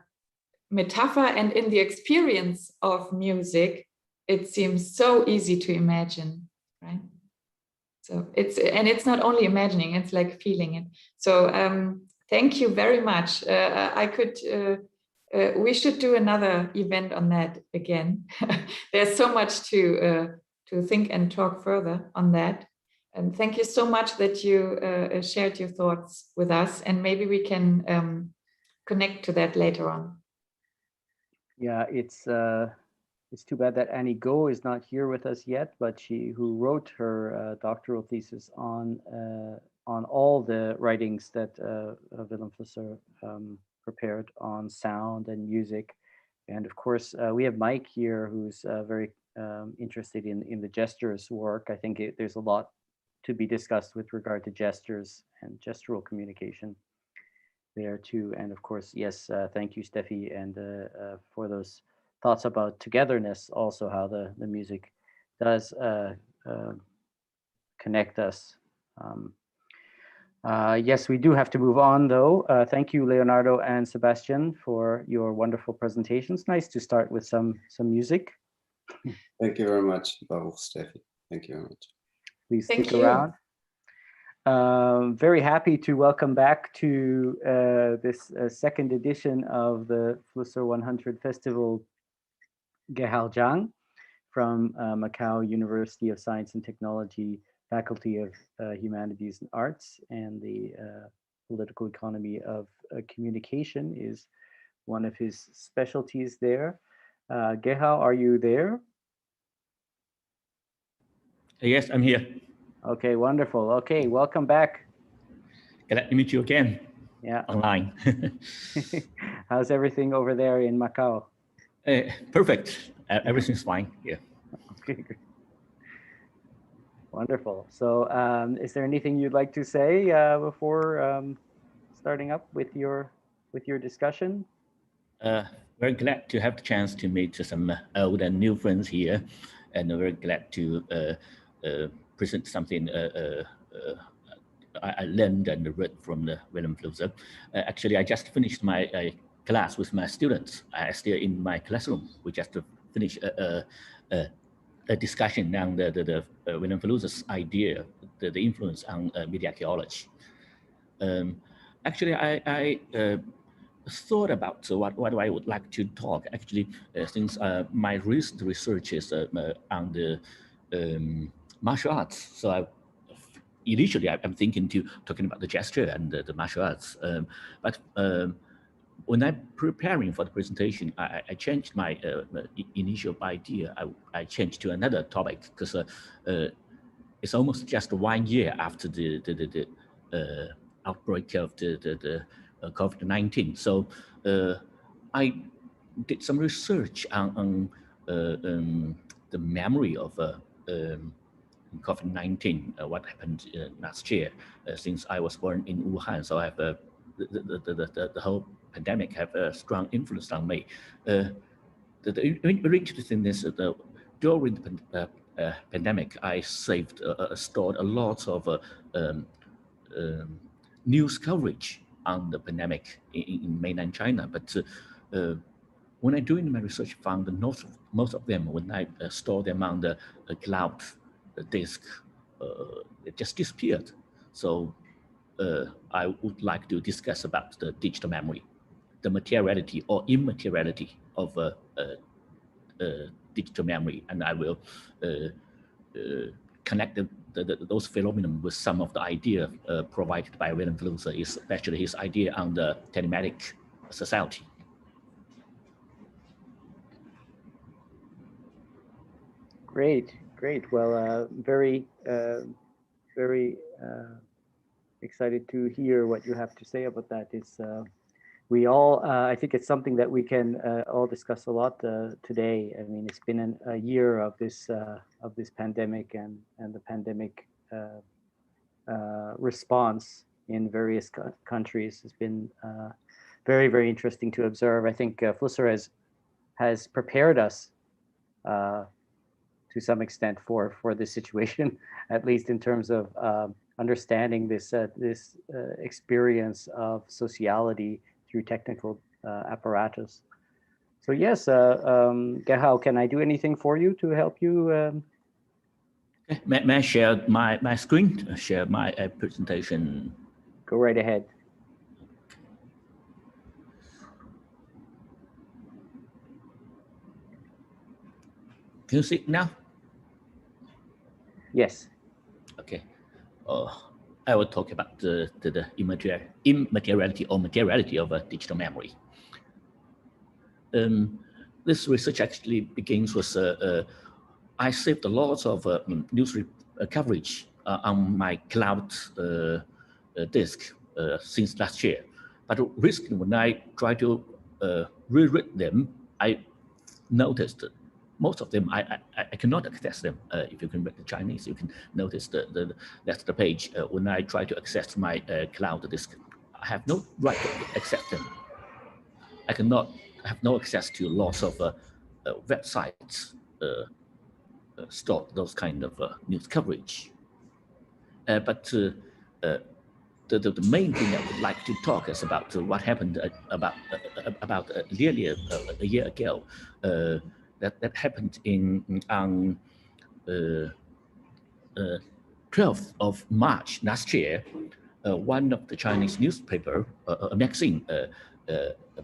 metaphor and in the experience of music, it seems so easy to imagine, right? So it's not only imagining, it's like feeling it. So thank you very much. We should do another event on that again. There's so much to think and talk further on that. And thank you so much that you shared your thoughts with us, and maybe we can connect to that later on. Yeah, it's too bad that Annie Go is not here with us yet, but who wrote her doctoral thesis on all the writings that Vilém Flusser prepared on sound and music. And of course, we have Mike here, who's very interested in the gestures work. I think there's a lot to be discussed with regard to gestures and gestural communication there too. And of course, yes, thank you, Steffi, and for those thoughts about togetherness, also how the music does connect us. Yes, we do have to move on though. Thank you, Leonardo and Sebastian, for your wonderful presentations. Nice to start with some music. Thank you very much, Baruch, Steffi. Thank you very much. Please stick around. Very happy to welcome back to this second edition of the Flusser 100 Festival Gehao Zhang from Macau University of Science and Technology, Faculty of Humanities and Arts, and the political economy of communication is one of his specialties there. Gehao, are you there? Yes, I'm here. Okay, wonderful. Okay, welcome back. Glad to meet you again. Yeah. Online. How's everything over there in Macau? Perfect. Everything's fine. Yeah. Okay, great. Wonderful. So, is there anything you'd like to say before starting up with your discussion? Very glad to have the chance to meet some old and new friends here, and very glad to present something I learned and read from the Vilém Flusser. Actually, I just finished my class with my students. I still in my classroom. We just finished a discussion on the Vilém Flusser's idea, the influence on media archaeology. Actually, I thought about what I would like to talk. Actually, since my recent research is on the martial arts, so initially I'm thinking to talking about the gesture and the martial arts, but when I'm preparing for the presentation, I changed my initial idea. I changed to another topic because it's almost just 1 year after the outbreak of the COVID-19. So I did some research on the memory of COVID-19, what happened last year, since I was born in Wuhan. So I have the whole pandemic have a strong influence on me. The interesting thing is that during the pandemic, I stored a lot of news coverage on the pandemic in mainland China. But when I doing my research, found that most of them, when I store them on the cloud disk, it just disappeared. So I would like to discuss about the digital memory, the materiality or immateriality of digital memory, and I will connect those phenomena with some of the idea provided by Vilém Flusser, especially his idea on the telematic society. Great, great. Well, very excited to hear what you have to say about that. It's we all, I think it's something that we can all discuss a lot today. I mean, it's been a year of this pandemic and the pandemic response in various countries has been very, very interesting to observe. I think Flusser has prepared us to some extent for this situation, at least in terms of understanding this experience of sociality through technical apparatus. So yes, Gehao, can I do anything for you to help you? May I share my screen? Share my presentation. Go right ahead. Can you see it now? Yes. Okay. I will talk about the immateriality or materiality of digital memory. This research actually begins with I saved a lot of news coverage on my cloud disk since last year. But recently, when I try to reread them, I noticed that most of them I cannot access them. If you can read the Chinese, you can notice that's the page. When I try to access my cloud disk, I have no right to access them. I have no access to lots of websites store those kind of news coverage. But the main thing I would like to talk is about what happened about nearly a year ago. That happened on 12th of March last year. One of the Chinese newspaper, a magazine,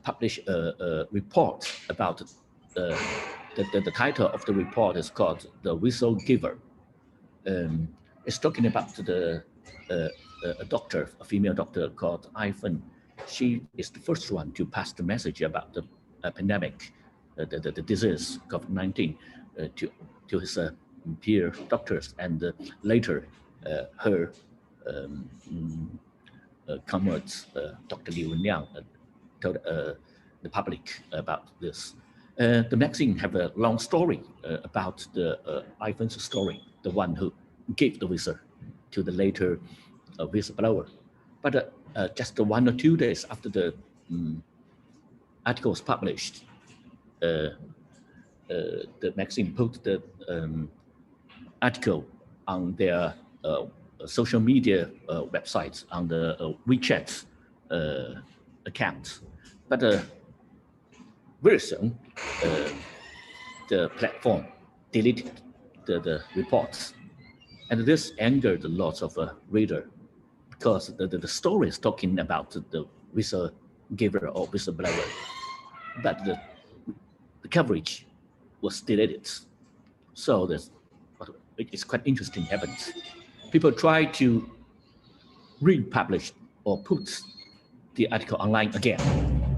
published a report about the title of the report is called "The Whistle Giver." It's talking about a doctor, a female doctor called Ivan. She is the first one to pass the message about the pandemic the disease COVID-19 to his peer doctors, and later her comrades, Dr. Liu and Liang, told the public about this. The magazine have a long story about the Ivan's story, the one who gave the visa to the later whistleblower. But just 1 or 2 days after the article was published, the magazine put the article on their social media websites, on the WeChat account. But very soon, the platform deleted the reports. And this angered lots of readers, because the story is talking about the whistle-giver or whistleblower, but the coverage was deleted. So it's quite interesting happens. People try to republish or put the article online again.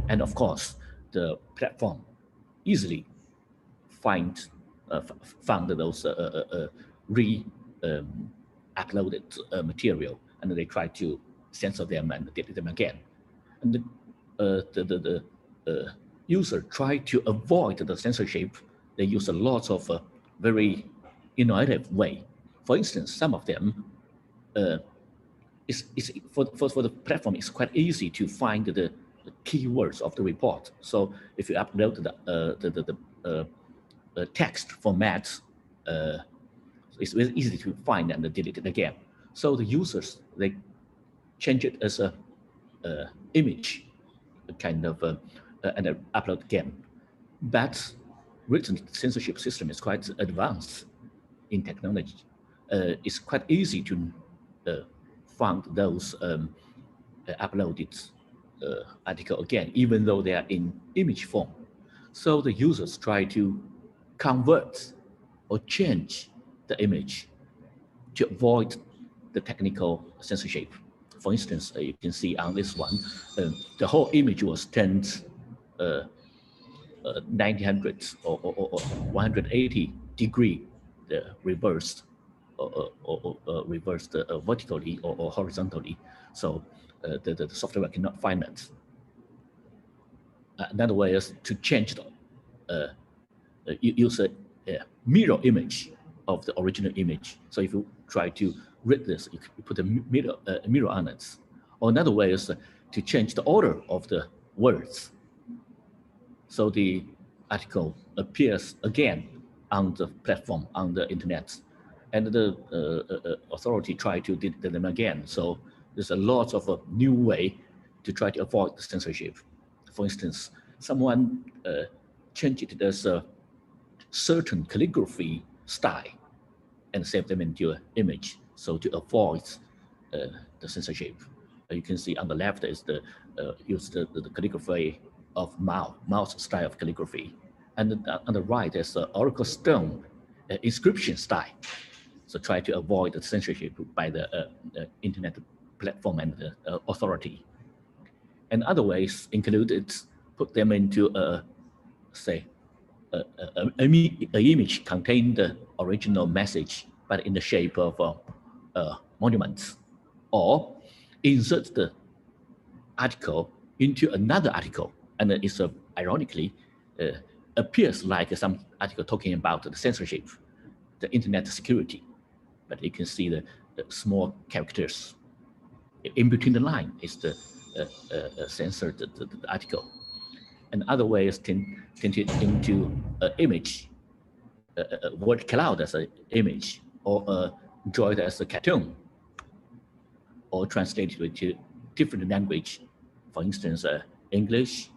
And of course, the platform easily found those uploaded material, and they try to censor them and delete them again. And the user try to avoid the censorship. They use a lot of very innovative way. For instance, some of them, for the platform, it's quite easy to find the keywords of the report. So if you upload the text format, it's very easy to find and delete it again. So the users, they change it as a image, kind of, and upload again. But written censorship system is quite advanced in technology. It's quite easy to find those uploaded article again, even though they are in image form. So the users try to convert or change the image to avoid the technical censorship. For instance, you can see on this one, the whole image was turned 90 or 180 degree reversed, or reversed vertically or horizontally. So the software cannot find it. Another way is to change the use a mirror image of the original image. So if you try to read this, you put a mirror on it. Or another way is to change the order of the words. So the article appears again on the platform, on the internet, and the authority try to delete them again. So there's a lot of a new way to try to avoid the censorship. For instance, someone changed it as a certain calligraphy style and save them into an image, so to avoid the censorship. You can see on the left is the use the calligraphy of Mao's style of calligraphy, and on the right is the oracle stone inscription style. So try to avoid the censorship by the internet platform and the authority. And other ways included put them into say an image contain the original message, but in the shape of monuments, or insert the article into another article, and it's ironically appears like some article talking about the censorship, the internet security, but you can see the small characters in between the line is the censored the article. And other ways turned it into an image, a word cloud as an image, or draw it as a cartoon, or translate it to different language. For instance, English,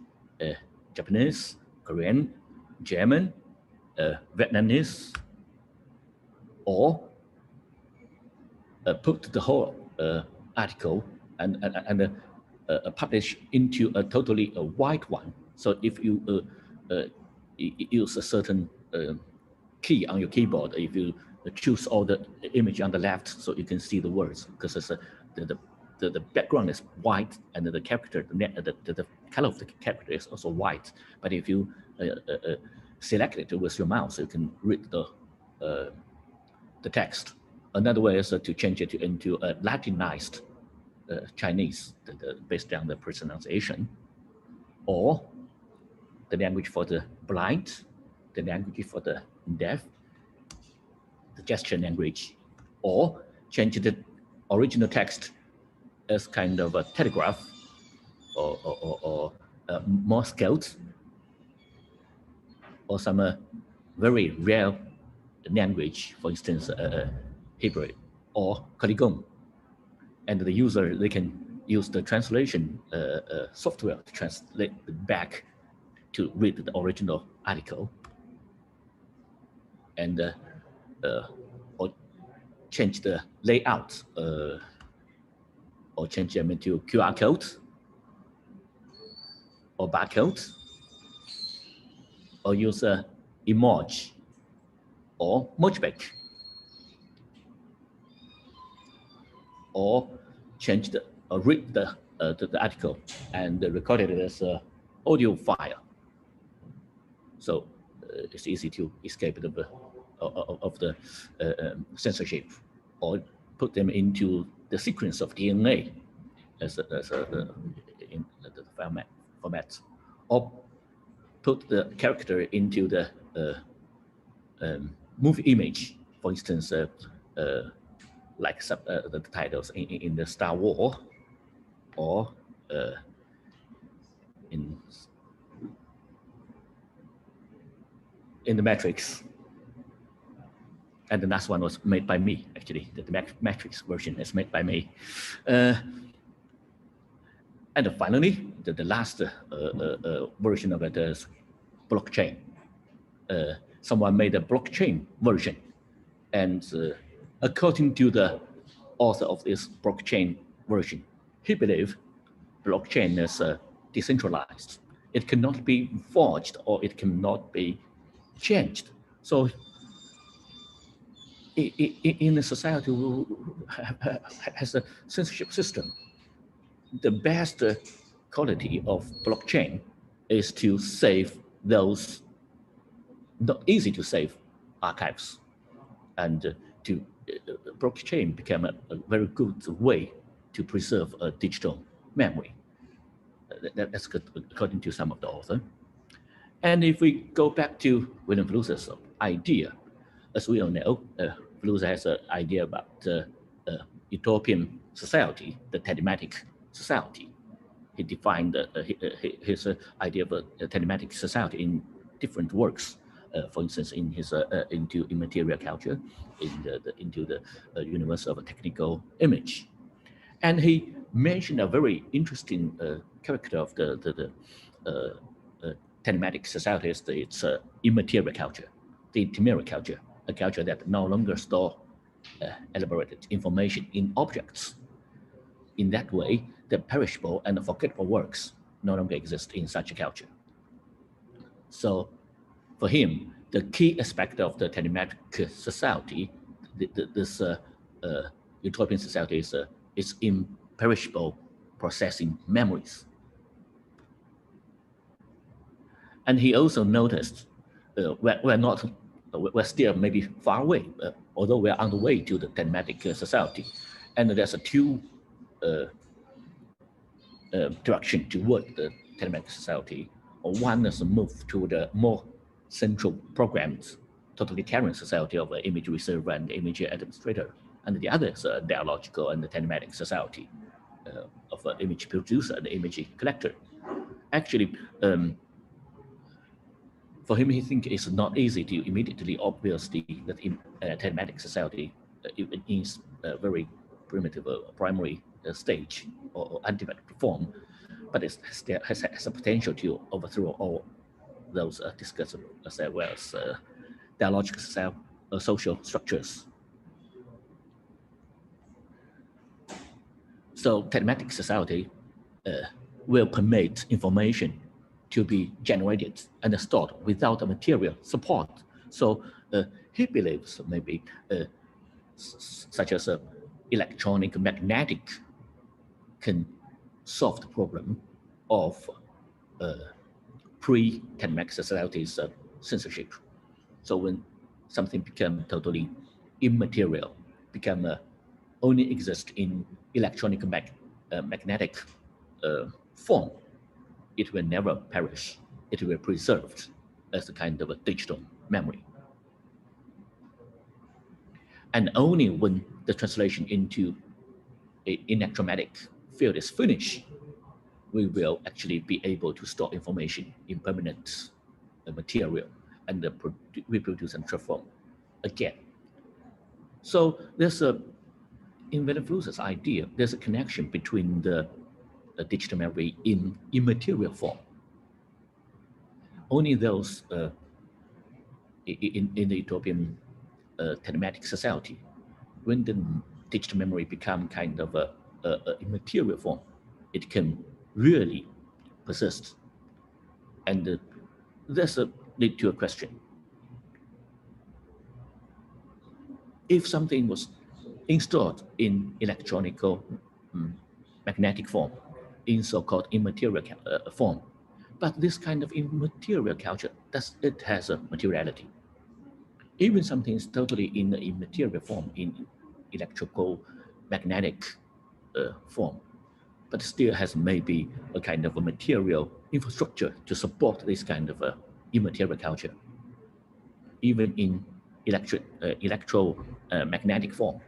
Japanese, Korean, German, Vietnamese, or put the whole article and publish into a totally white one. So if you use a certain key on your keyboard, if you choose all the image on the left, so you can see the words, because it's the background is white and the character, the color of the character is also white. But if you select it with your mouse, so you can read the text. Another way is to change it into a Latinized Chinese, based on the pronunciation, or the language for the blind, the language for the deaf, the gesture language, or change the original text as kind of a telegraph or Morse code, or some very rare language, for instance, Hebrew or Polygon. And the user, they can use the translation software to translate back to read the original article, and or change the layout, or change them into QR code or barcode, or use a emoji or mojiback, or change the read the article and record it as an audio file. So it's easy to escape of the censorship, or put them into the sequence of DNA as in the format, or put the character into the movie image, for instance, like the titles in the Star Wars, or in the Matrix. And the last one was made by me, actually. The Matrix version is made by me. And finally, the last version of it is blockchain. Someone made a blockchain version. And according to the author of this blockchain version, he believes blockchain is decentralized. It cannot be forged, or it cannot be changed. So in a society who has a censorship system, the best quality of blockchain is to save those not easy to save archives, and to blockchain become a very good way to preserve a digital memory. That's good, according to some of the author. And if we go back to Vilém Flusser's idea, as we all know, Flusser has an idea about utopian society, the telematic society. He defined his idea of a telematic society in different works. For instance, in his into immaterial culture, into the universe of a technical image, and he mentioned a very interesting character of the telematic society. It's immaterial culture, the ephemeral culture, a culture that no longer store elaborated information in objects. In that way, the perishable and the forgettable works no longer exist in such a culture. So for him, the key aspect of the telematic society, this utopian society, is imperishable processing memories. And he also noticed we're still maybe far away, although we're on the way to the telematic society. And there's a two direction toward the telematic society. One is a move to the more central programmed totalitarian society of an image reserver and image administrator, and the other is a dialogical and the telematic society of an image producer and image collector. Actually, for him, he thinks it's not easy to immediately obviously that in telematic society is a very primitive primary stage or undeveloped form, but it has a potential to overthrow all those discussed as well as dialogical social structures. So telematic society will permit information to be generated and stored without a material support. So he believes maybe such as electronic magnetic can solve the problem of pre-Tenmax society's censorship. So when something become totally immaterial, become only exist in electronic magnetic form, it will never perish. It will be preserved as a kind of a digital memory. And only when the translation into an electromagnetic field is finished, we will actually be able to store information in permanent material and reproduce and transform again. So there's in Vilém Flusser's idea, there's a connection between the digital memory in immaterial form. Only those in the utopian telematic society, when the digital memory become kind of a immaterial form, it can really persist. And this lead to a question. If something was installed in electronical magnetic form, in so-called immaterial form, but this kind of immaterial culture, it has a materiality. Even something is totally in the immaterial form, in electrical magnetic form, but still has maybe a kind of a material infrastructure to support this kind of immaterial culture. Even in electromagnetic form,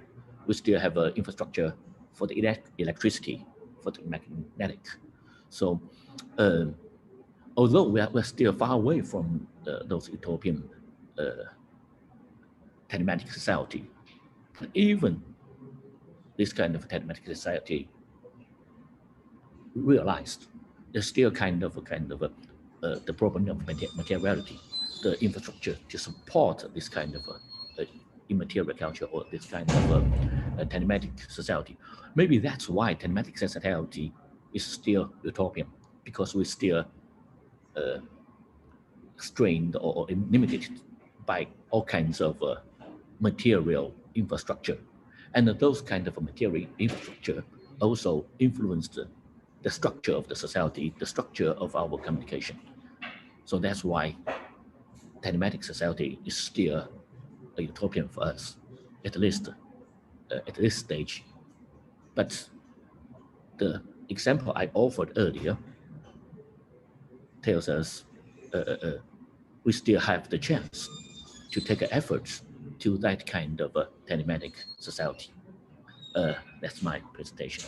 we still have an infrastructure for the electricity, for the magnetic. So although we're still far away from those utopian telematic society, but even this kind of telematic society realized there's still kind of the problem of materiality, the infrastructure to support this kind of immaterial culture or this kind of telematic society. Maybe that's why telematic society is still utopian, because we're still strained or limited by all kinds of material infrastructure. And those kind of material infrastructure also influenced the structure of the society, the structure of our communication. So that's why telematic society is still a utopian for us, at least at this stage. But the example I offered earlier tells us we still have the chance to take an effort to that kind of a telematic society. That's my presentation.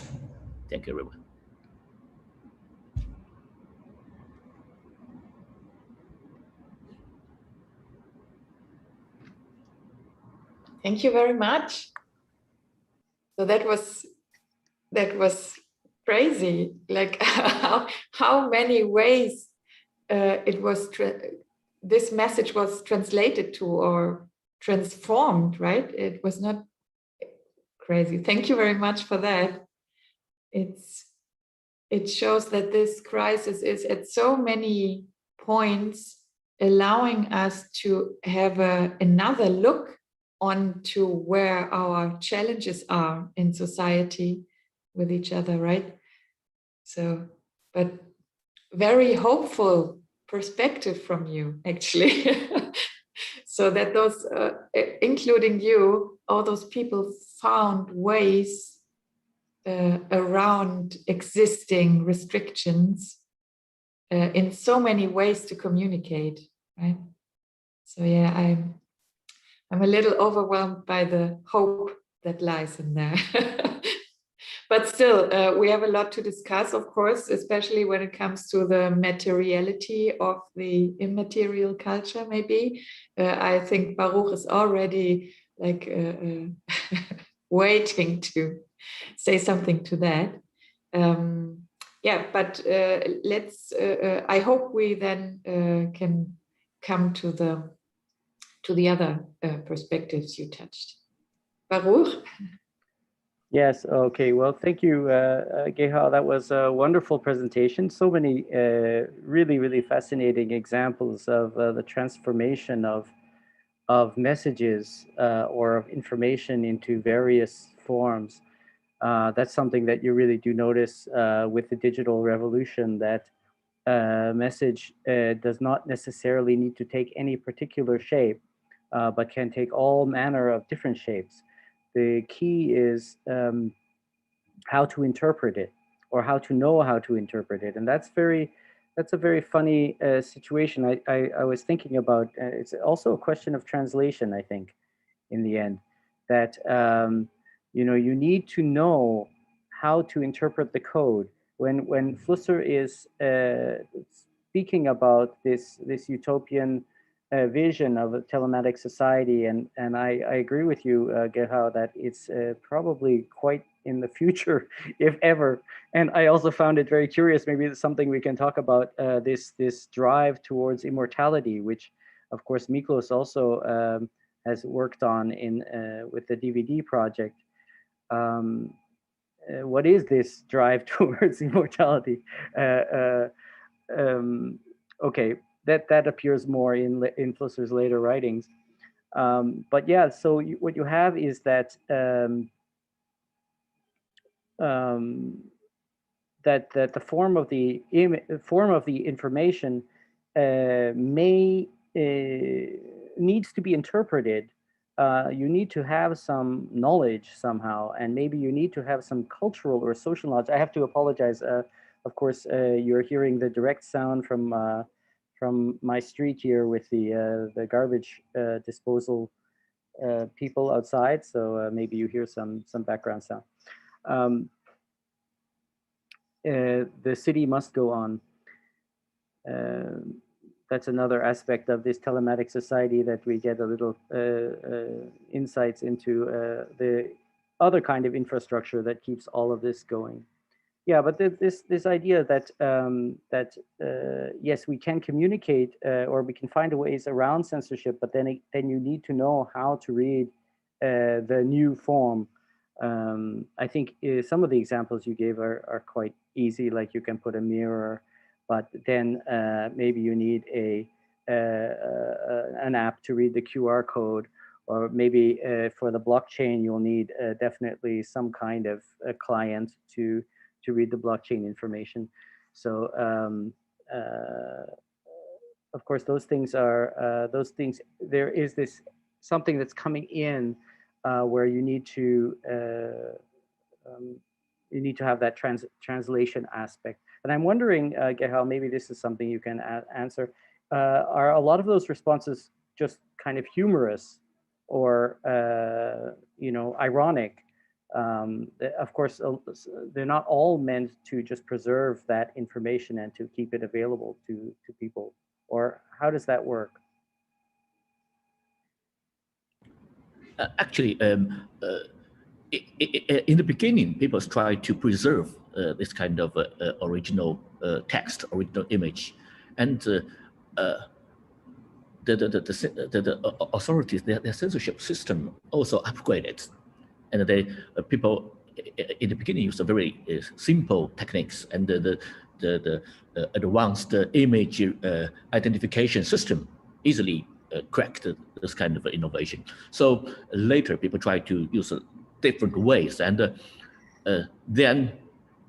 Thank you, everyone. Thank you very much. So that was crazy. Like how many ways this message was translated to or transformed, right? It was not crazy. Thank you very much for that. It shows that this crisis is at so many points allowing us to have another look onto where our challenges are in society with each other, right? So, but very hopeful perspective from you, actually. So that those, including you, all those people found ways around existing restrictions in so many ways to communicate, right? So yeah, I'm a little overwhelmed by the hope that lies in there. But still, we have a lot to discuss, of course, especially when it comes to the materiality of the immaterial culture, maybe. I think Baruch is already like waiting to say something to that. Yeah, but let's, I hope we then can come to the other perspectives you touched. Baruch? Yes, okay. Well, thank you, Gehao. That was a wonderful presentation. So many really, really fascinating examples of the transformation of messages or of information into various forms. That's something that you really do notice with the digital revolution, that message does not necessarily need to take any particular shape, but can take all manner of different shapes. The key is how to interpret it, or how to know how to interpret it. And that's a very funny situation. I was thinking about, it's also a question of translation, I think, in the end, that you know, you need to know how to interpret the code. When Flusser is speaking about this utopian vision of a telematic society, and I agree with you, Gehao, that it's probably quite in the future, if ever. And I also found it very curious. Maybe it's something we can talk about, this drive towards immortality, which, of course, Miklos also has worked on in with the DVD project. What is this drive towards immortality? Okay, that appears more in Flusser's later writings. But yeah, so what you have is that that the form of the information needs to be interpreted. You need to have some knowledge somehow, and maybe you need to have some cultural or social knowledge. I have to apologize. Of course, you're hearing the direct sound from my street here with the garbage disposal people outside. So maybe you hear some background sound. The city must go on. That's another aspect of this telematic society, that we get a little insights into the other kind of infrastructure that keeps all of this going. Yeah, but this idea that yes, we can communicate or we can find ways around censorship, but then you need to know how to read the new form. I think some of the examples you gave are quite easy, like you can put a mirror, but then maybe you need an app to read the QR code, or maybe for the blockchain you'll need definitely some kind of a client to read the blockchain information. So of course those things are there is this something that's coming in where you need to have that translation aspect. And I'm wondering, Gehao, maybe this is something you can answer. Are a lot of those responses just kind of humorous or you know, ironic? Of course, they're not all meant to just preserve that information and to keep it available to people. Or how does that work? Actually, in the beginning, people try to preserve this kind of original text, original image, and the authorities, their censorship system also upgraded, and they people in the beginning used a very simple techniques, and the advanced image identification system easily cracked this kind of innovation. So later, people try to use different ways, and then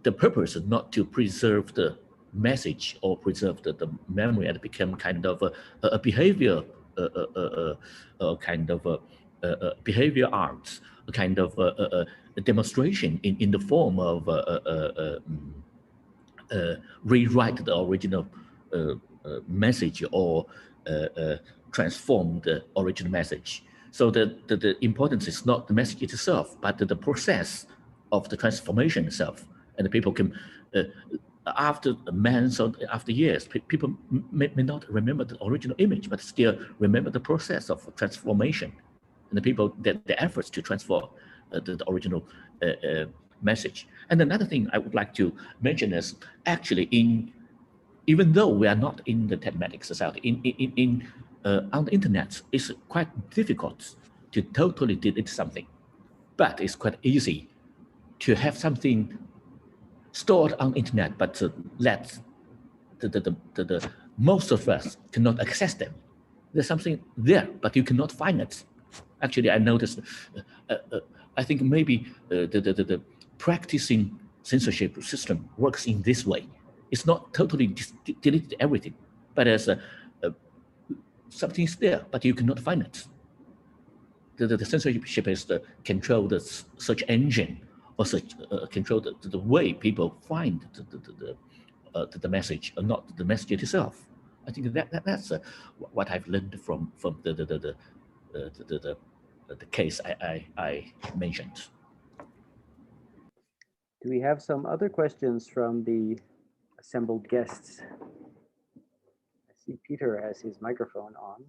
the purpose is not to preserve the message or preserve the memory, and become kind of a behavior kind of behavior arts, a kind of a demonstration in the form of rewrite the original message or transform the original message. So the importance is not the message itself, but the process of the transformation itself. And the people can, after months or after years, people may not remember the original image, but still remember the process of transformation, and the people, the efforts to transform the original message. And another thing I would like to mention is, actually, even though we are not in the telematic society, on the internet, it's quite difficult to totally delete something, but it's quite easy to have something stored on the internet, but let the most of us cannot access them. There's something there, but you cannot find it. Actually, I noticed, I think maybe the practicing censorship system works in this way. It's not totally deleted everything, but as something's there, but you cannot find it. The censorship is to control the search engine, or control the way people find the message, or not the message itself. I think that's what I've learned from the case I mentioned. Do we have some other questions from the assembled guests? I see Peter has his microphone on.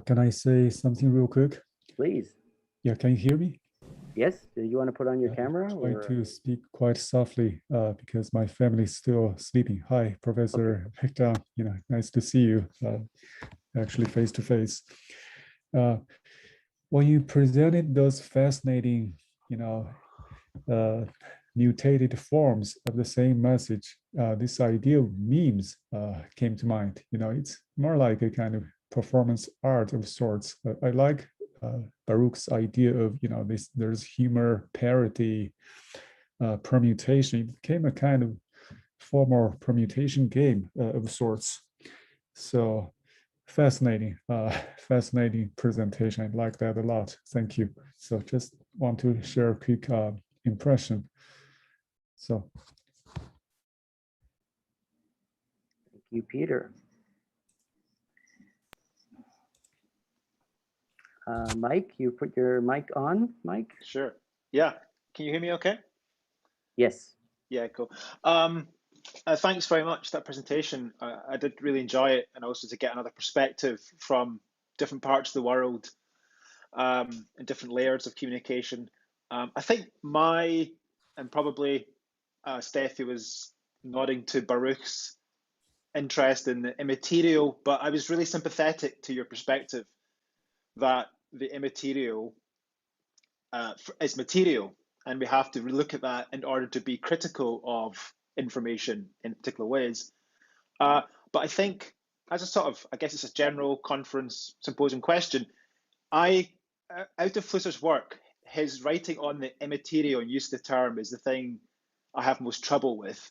Can I say something real quick? Please. Yeah, can you hear me? Yes. Do you want to put on your camera? I try to speak quite softly because my family is still sleeping. Hi, Professor Zhang. Nice to see you actually face to face. When you presented those fascinating, mutated forms of the same message, this idea of memes came to mind. It's more like a kind of performance art of sorts. I like Baruch's idea of there's humor, parody, permutation. It became a kind of formal permutation game of sorts. So fascinating presentation. I like that a lot. Thank you. So just want to share a quick impression. So thank you, Peter. Mike, you put your mic on, Mike? Sure. Yeah. Can you hear me okay? Yes. Yeah, cool. Thanks very much for that presentation. I did really enjoy it, and also to get another perspective from different parts of the world and different layers of communication. I think and probably Steffi was nodding to Baruch's interest in the immaterial, but I was really sympathetic to your perspective that the immaterial is material, and we have to look at that in order to be critical of information in particular ways. But I think, as a sort of, I guess it's a general conference symposium question, out of Flusser's work, his writing on the immaterial and use of the term is the thing I have most trouble with,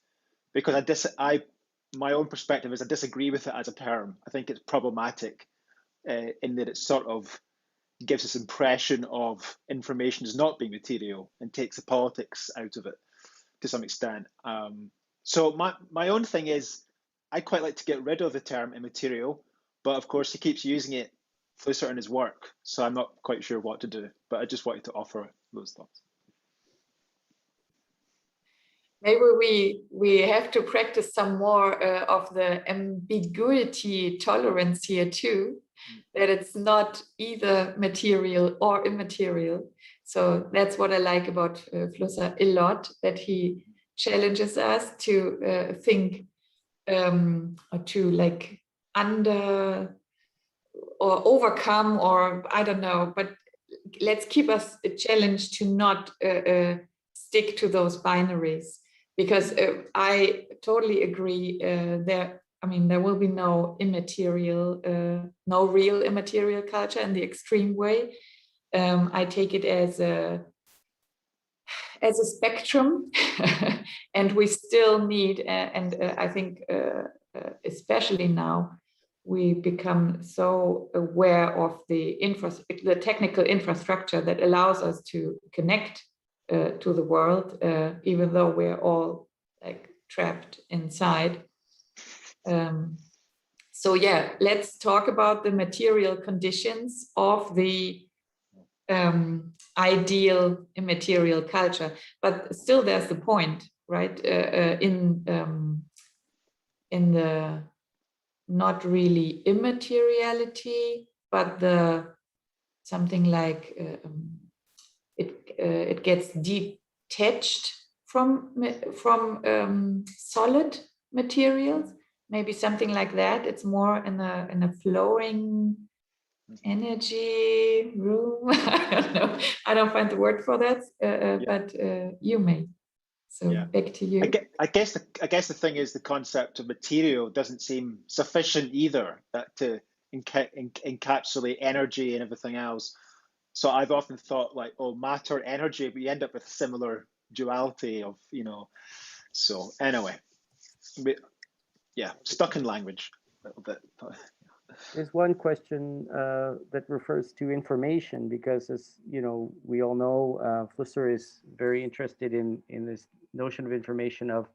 because my own perspective is I disagree with it as a term. I think it's problematic in that it sort of gives this impression of information as not being material and takes the politics out of it to some extent. So my own thing is, I quite like to get rid of the term immaterial, but of course he keeps using it, Flusser, in his work, so I'm not quite sure what to do, but I just wanted to offer those thoughts. Maybe we have to practice some more of the ambiguity tolerance here too, that it's not either material or immaterial. So that's what I like about Flusser a lot, that he challenges us to think or to like under or overcome, or I don't know, but let's keep us a challenge to not stick to those binaries, because I totally agree there will be no immaterial, no real immaterial culture in the extreme way. I take it as a spectrum, and we still need, I think especially now, we become so aware of the technical infrastructure that allows us to connect to the world, even though we're all like trapped inside. So yeah, let's talk about the material conditions of the ideal immaterial culture. But still, there's the point, right? In the not really immateriality, but the something like it gets detached from solid materials, maybe something like that. It's more in a flowing energy room. I don't know. I don't find the word for that, but you may. So yeah. Back to you. I guess the thing is, the concept of material doesn't seem sufficient either, that to encapsulate energy and everything else. So I've often thought like, oh, matter, energy, but you end up with a similar duality of, So anyway, yeah, stuck in language a little bit. There's one question that refers to information, because, as you know, we all know, Flusser is very interested in this notion of information, of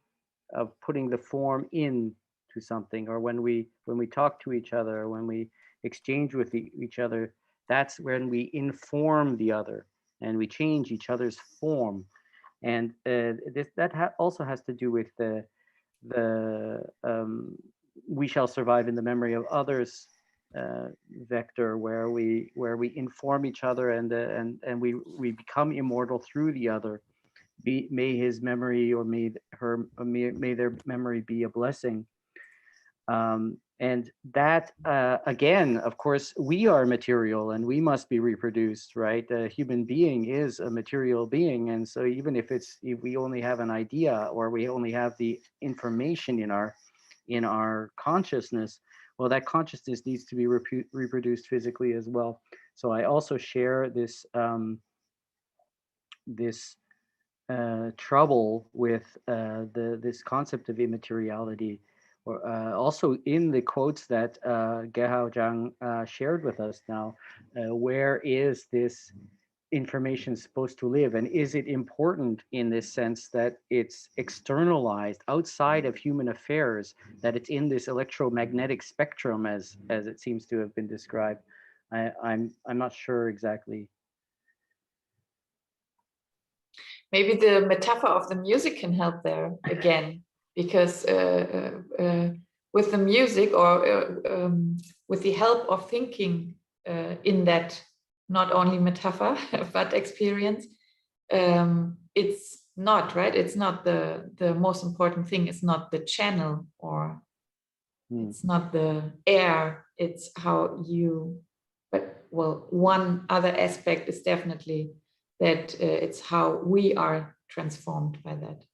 putting the form in to something, or when we talk to each other, when we exchange with each other, that's when we inform the other and we change each other's form. And also has to do with the we shall survive in the memory of others vector, where we inform each other, and we become immortal through the other. May his memory, or may their memory be a blessing. And that again, of course, we are material and we must be reproduced, right? A human being is a material being, and so even if we only have an idea, or we only have the information in our consciousness, well, that consciousness needs to be reproduced physically as well. So I also share this trouble with this concept of immateriality. Or also in the quotes that Gehao Zhang shared with us now, where is this information supposed to live, and is it important in this sense that it's externalized outside of human affairs, that it's in this electromagnetic spectrum as it seems to have been described? I'm not sure exactly. Maybe the metaphor of the music can help there again, because with the music, or with the help of thinking in that not only metaphor but experience, it's not right. It's not the most important thing. It's not the channel, or it's not the air. It's how you. But well, one other aspect is definitely that it's how we are transformed by that.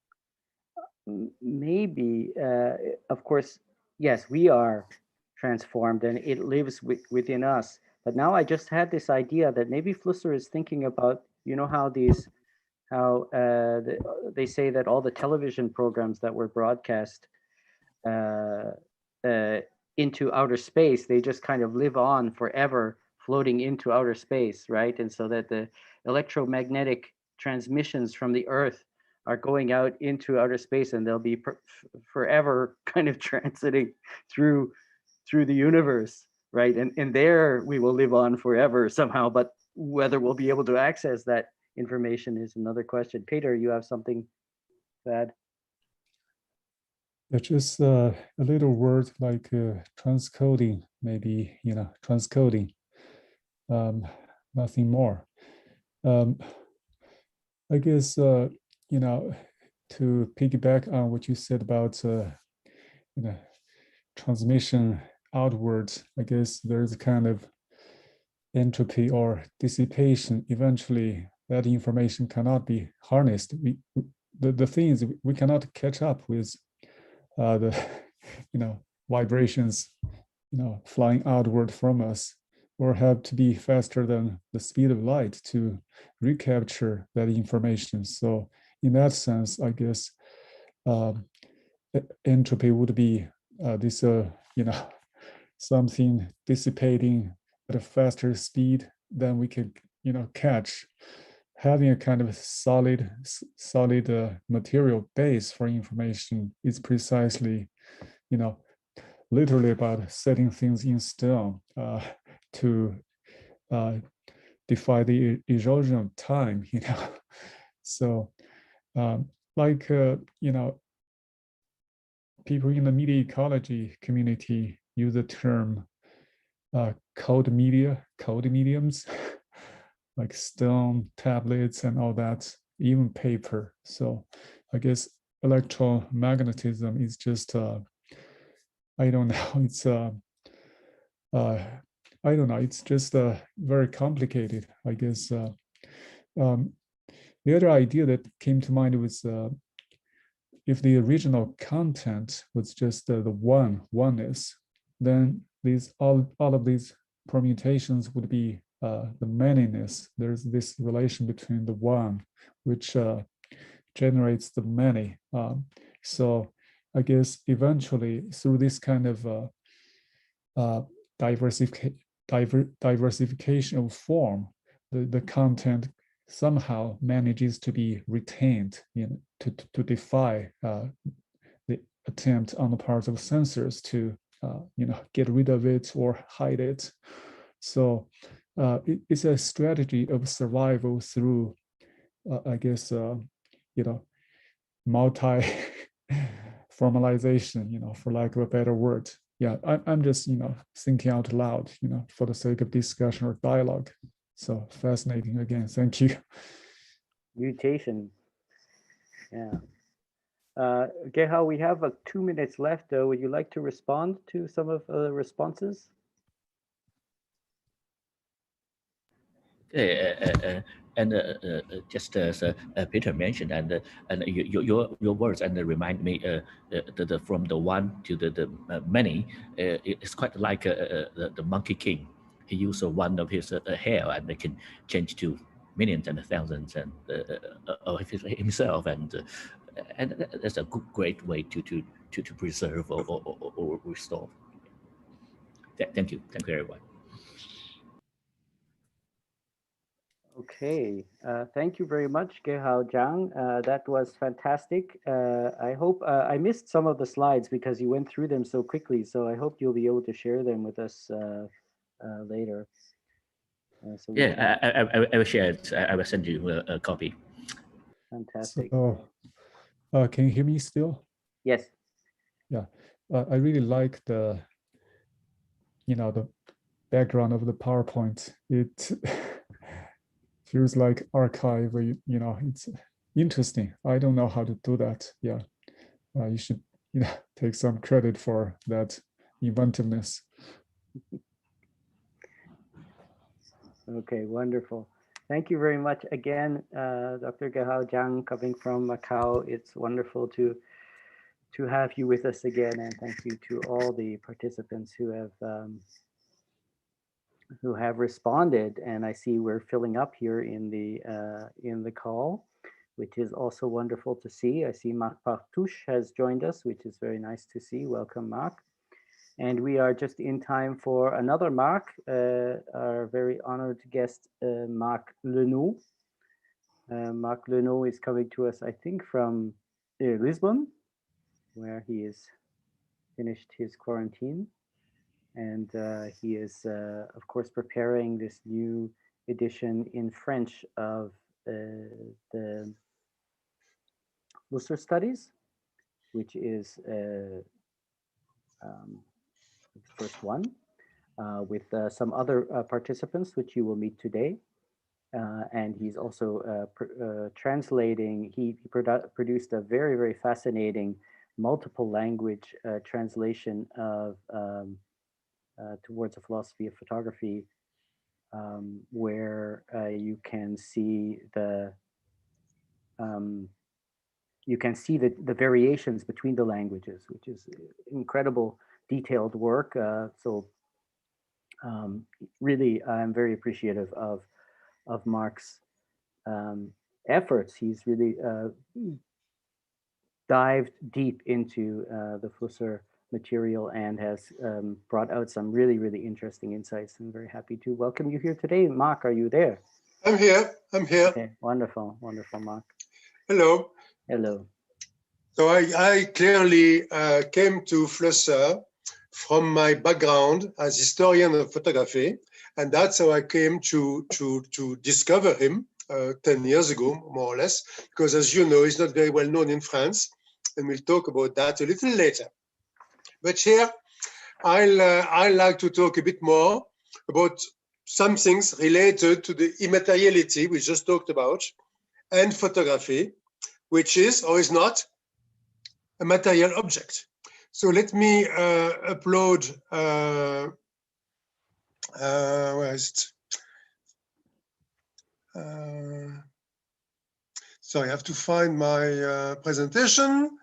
Maybe, of course, yes, we are transformed and it lives within us. But now I just had this idea that maybe Flusser is thinking about, you know, how they say that all the television programs that were broadcast into outer space, they just kind of live on forever, floating into outer space, right? And so that the electromagnetic transmissions from the Earth are going out into outer space, and they'll be forever kind of transiting through the universe, right? And there we will live on forever somehow, but whether we'll be able to access that information is another question. Peter, you have something to add? It's just a little word like transcoding, maybe, you know, transcoding, nothing more. I guess, you know, to piggyback on what you said about, you know, transmission outwards, I guess there's a kind of entropy or dissipation. Eventually, that information cannot be harnessed. The thing is, we cannot catch up with the, you know, vibrations, you know, flying outward from us, or have to be faster than the speed of light to recapture that information. So in that sense, I guess entropy would be this, you know, something dissipating at a faster speed than we can, you know, catch. Having a kind of solid material base for information is precisely, you know, literally about setting things in stone to defy the erosion of time, you know. So like, you know, people in the media ecology community use the term cold mediums, like stone, tablets, and all that, even paper. So I guess electromagnetism is just, I don't know, it's, I don't know, it's just very complicated, I guess. The other idea that came to mind was if the original content was just the oneness, then all of these permutations would be the manyness. There's this relation between the one, which generates the many. So I guess eventually through this kind of diversification of form, the content somehow manages to be retained, to defy the attempt on the part of censors to get rid of it or hide it. So it's a strategy of survival through, I guess, multi formalization, for lack of a better word. Yeah, I'm just, thinking out loud, for the sake of discussion or dialogue. So fascinating again. Thank you. Mutation. Yeah. Gehao, we have 2 minutes left. Would you like to respond to some of the responses? And just as Peter mentioned, and your words and remind me from the one to the many. It's quite like the Monkey King. He used one of his hair, and they can change to millions and thousands and of himself, and that's a great way to preserve or restore. Thank you everyone. Okay, thank you very much, Gehao, Zhang. That was fantastic. I hope I missed some of the slides because you went through them so quickly. So I hope you'll be able to share them with us later. So I will share it. I will send you a copy. Fantastic. So, can you hear me still? Yes. Yeah, I really like the background of the PowerPoint. It feels like archive. It's interesting. I don't know how to do that. Yeah, you should take some credit for that inventiveness. Okay, wonderful. Thank you very much again, Dr. Gehao, Zhang, coming from Macau. It's wonderful to have you with us again, and thank you to all the participants who have responded. And I see we're filling up here in the call, which is also wonderful to see. I see Marc Partouche has joined us, which is very nice to see. Welcome, Marc. And we are just in time for another Marc, our very honored guest, Marc Lenot. Marc Lenot is coming to us, I think, from Lisbon, where he has finished his quarantine. And he is, of course, preparing this new edition in French of the Flusser Studies, which is the first one, with some other participants, which you will meet today. And he's also translating. He produced a very, very fascinating multiple language translation of Towards a Philosophy of Photography, where you can see the variations between the languages, which is incredible detailed work. So really, I'm very appreciative of Marc's efforts. He's really dived deep into the Flusser material and has brought out some really, really interesting insights. I'm very happy to welcome you here today. Marc, are you there? I'm here. Okay, wonderful, wonderful, Marc. Hello. Hello. So I clearly came to Flusser from my background as historian of photography, and that's how I came to discover him 10 years ago, more or less, because as you know, he's not very well known in France, and we'll talk about that a little later. But here, I'd like to talk a bit more about some things related to the immateriality we just talked about, and photography, which is or is not a material object. So let me upload, where is it? Sorry, I have to find my presentation.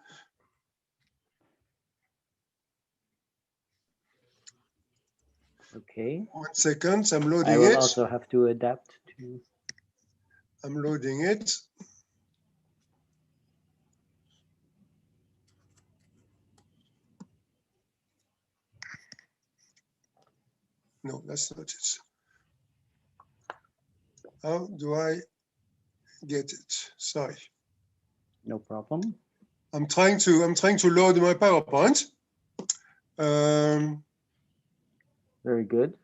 Okay. 1 second, I'm loading it. I will also have to adapt to. I'm loading it. No, that's not it. How do I get it? Sorry. No problem. I'm trying to load my PowerPoint. Very good.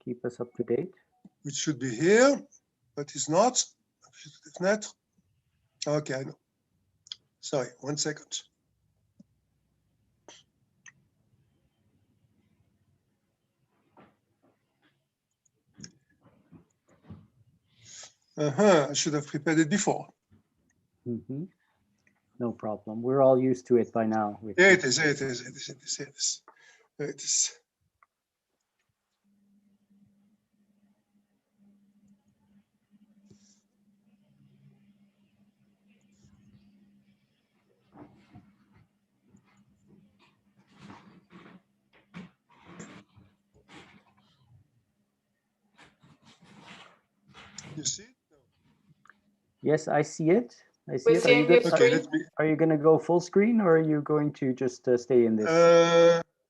Keep us up to date. Which should be here, but it's not. If not, okay, I know. Sorry, 1 second. I should have prepared it before. Mm-hmm. No problem. We're all used to it by now. Here it is, here it is, here it is, here it is, here it is. Here it is. You see it? Yes, I see it. I see We're it. Are you, seeing your good? screen. Are you going to go full screen, or are you going to just stay in this?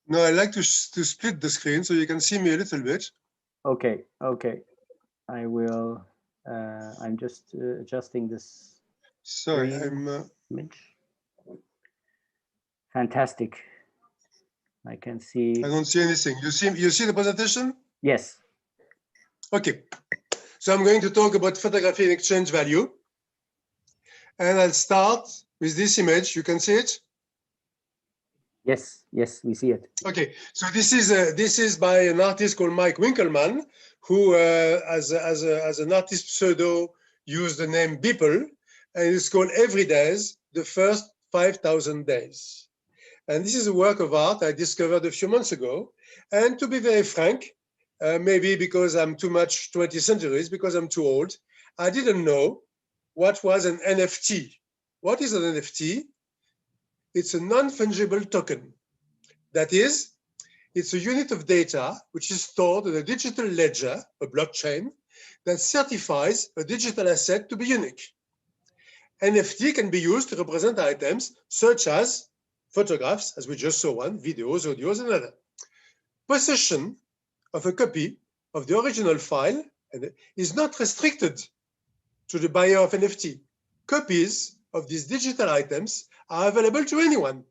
No, I like to split the screen so you can see me a little bit. Okay, okay. I will. I'm just adjusting this. Sorry, image. Fantastic. I can see. I don't see anything. You see the presentation? Yes. Okay. So I'm going to talk about photography and exchange value. And I'll start with this image. You can see it? Yes, yes, we see it. Okay, so this is by an artist called Mike Winkelmann, who, as an artist pseudo, used the name Beeple, and it's called Every Days, the First 5,000 Days. And this is a work of art I discovered a few months ago. And to be very frank, maybe because I'm too much 20th centuries, because I'm too old, I didn't know what was an NFT. What is an NFT? It's a non-fungible token. That is, it's a unit of data which is stored in a digital ledger, a blockchain, that certifies a digital asset to be unique. NFT can be used to represent items such as photographs, as we just saw one, videos, audios, and other. Possession of a copy of the original file is not restricted to the buyer of NFT. Copies of these digital items are available to anyone.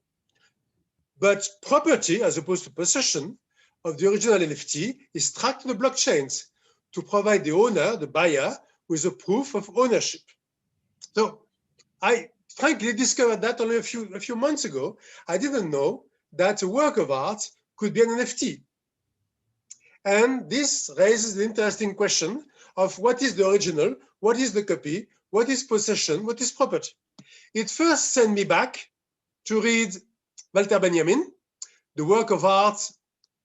But property, as opposed to possession, of the original NFT is tracked on the blockchains to provide the owner, the buyer, with a proof of ownership. So I frankly discovered that only a few months ago. I didn't know that a work of art could be an NFT. And this raises the interesting question of what is the original, what is the copy, what is possession, what is property. It first sent me back to read Walter Benjamin, The Work of Art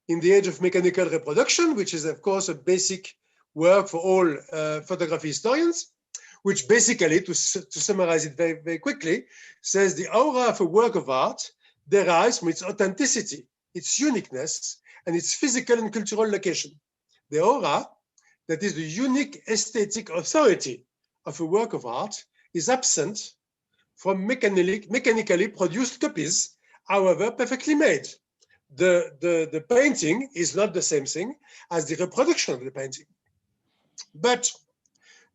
in the Age of Mechanical Reproduction, which is, of course, a basic work for all photography historians, which basically, to summarize it very, very quickly, says the aura of a work of art derives from its authenticity, its uniqueness, and its physical and cultural location. The aura, that is the unique aesthetic authority of a work of art, is absent from mechanically produced copies, however perfectly made. The painting is not the same thing as the reproduction of the painting. But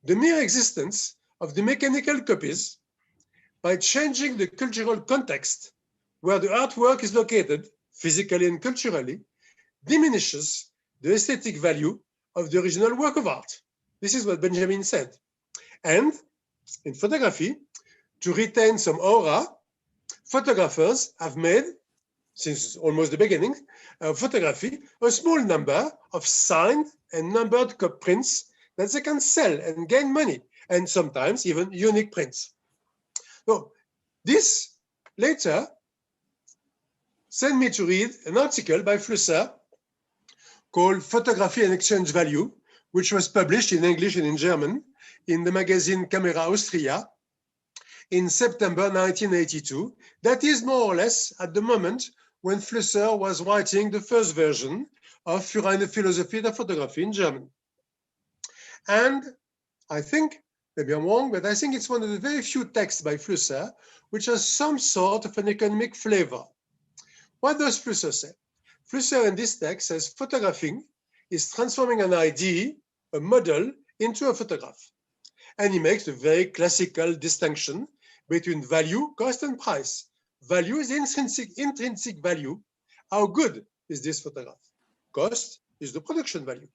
the mere existence of the mechanical copies, by changing the cultural context where the artwork is located, physically and culturally, diminishes the aesthetic value of the original work of art. This is what Benjamin said. And in photography, to retain some aura, photographers have made, since almost the beginning of photography, a small number of signed and numbered prints that they can sell and gain money, and sometimes even unique prints. So this later sent me to read an article by Flusser called Photography and Exchange Value, which was published in English and in German in the magazine Camera Austria in September 1982. That is more or less at the moment when Flusser was writing the first version of Für eine Philosophie der Fotografie in German. And I think, maybe I'm wrong, but I think it's one of the very few texts by Flusser which has some sort of an economic flavor. What does Flusser say? Flusser in this text says photographing is transforming an idea, a model, into a photograph. And he makes a very classical distinction between value, cost, and price. Value is intrinsic value. How good is this photograph? Cost is the production value.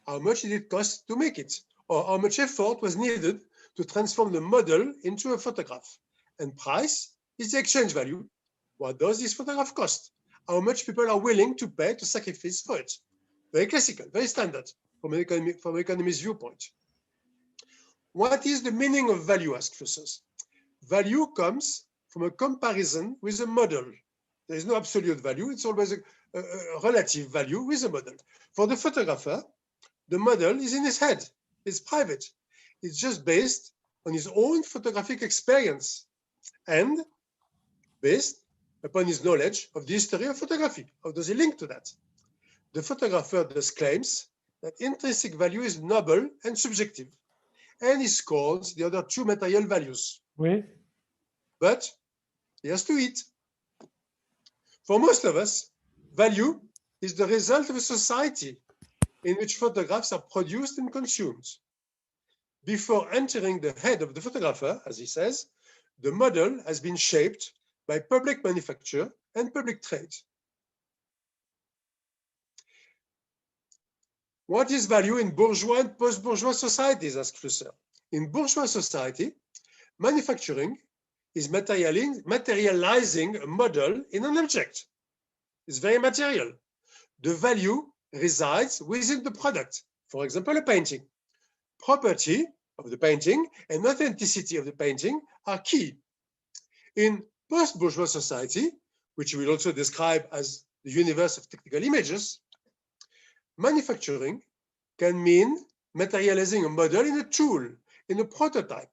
How much did it cost to make it? Or how much effort was needed to transform the model into a photograph? And price is the exchange value. What does this photograph cost? How much people are willing to pay to sacrifice for it? Very classical, very standard from an economist's viewpoint. What is the meaning of value, asks Flusser? Value comes from a comparison with a model. There is no absolute value. It's always a relative value with a model. For the photographer, the model is in his head. It's private. It's just based on his own photographic experience and based upon his knowledge of the history of photography. How does he link to that? The photographer thus claims that intrinsic value is noble and subjective, and he scores the other two material values. Oui. But he has to eat. For most of us, value is the result of a society in which photographs are produced and consumed. Before entering the head of the photographer, as he says, the model has been shaped by public manufacture and public trade. What is value in bourgeois and post-bourgeois societies, asks Flusser. In bourgeois society, manufacturing is materializing a model in an object. It's very material. The value resides within the product. For example, a painting. Property of the painting and authenticity of the painting are key. In post-bourgeois society, which we will also describe as the universe of technical images, manufacturing can mean materializing a model in a tool, in a prototype,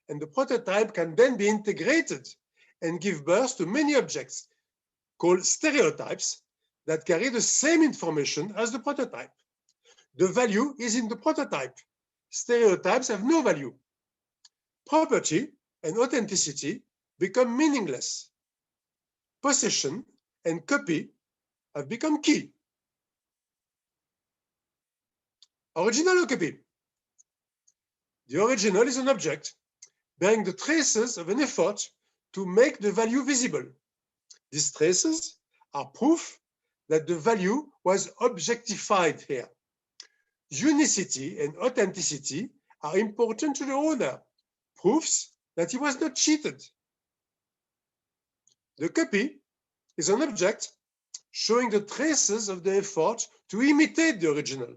and the prototype can then be integrated and give birth to many objects called stereotypes that carry the same information as the prototype. The value is in the prototype. Stereotypes have no value. Property and authenticity become meaningless. Possession and copy have become key. Original or copy? The original is an object bearing the traces of an effort to make the value visible. These traces are proof that the value was objectified here. Unicity and authenticity are important to the owner, proofs that he was not cheated. The copy is an object showing the traces of the effort to imitate the original.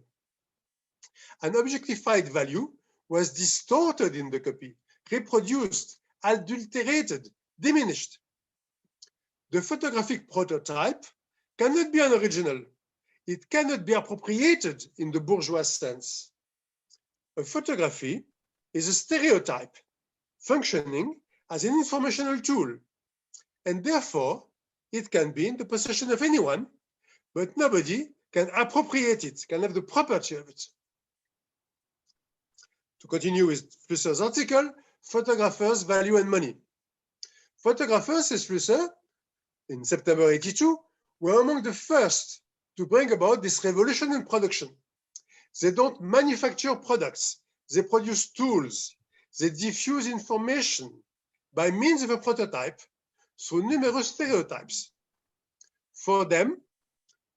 An objectified value was distorted in the copy, reproduced, adulterated, diminished. The photographic prototype cannot be an original. It cannot be appropriated in the bourgeois sense. A photography is a stereotype functioning as an informational tool, and therefore it can be in the possession of anyone, but nobody can appropriate it, can have the property of it. To continue with Flusser's article, photographers, value and money. Photographers, says Flusser, in September '82, were among the first to bring about this revolution in production. They don't manufacture products, they produce tools. They diffuse information by means of a prototype through numerous stereotypes. For them,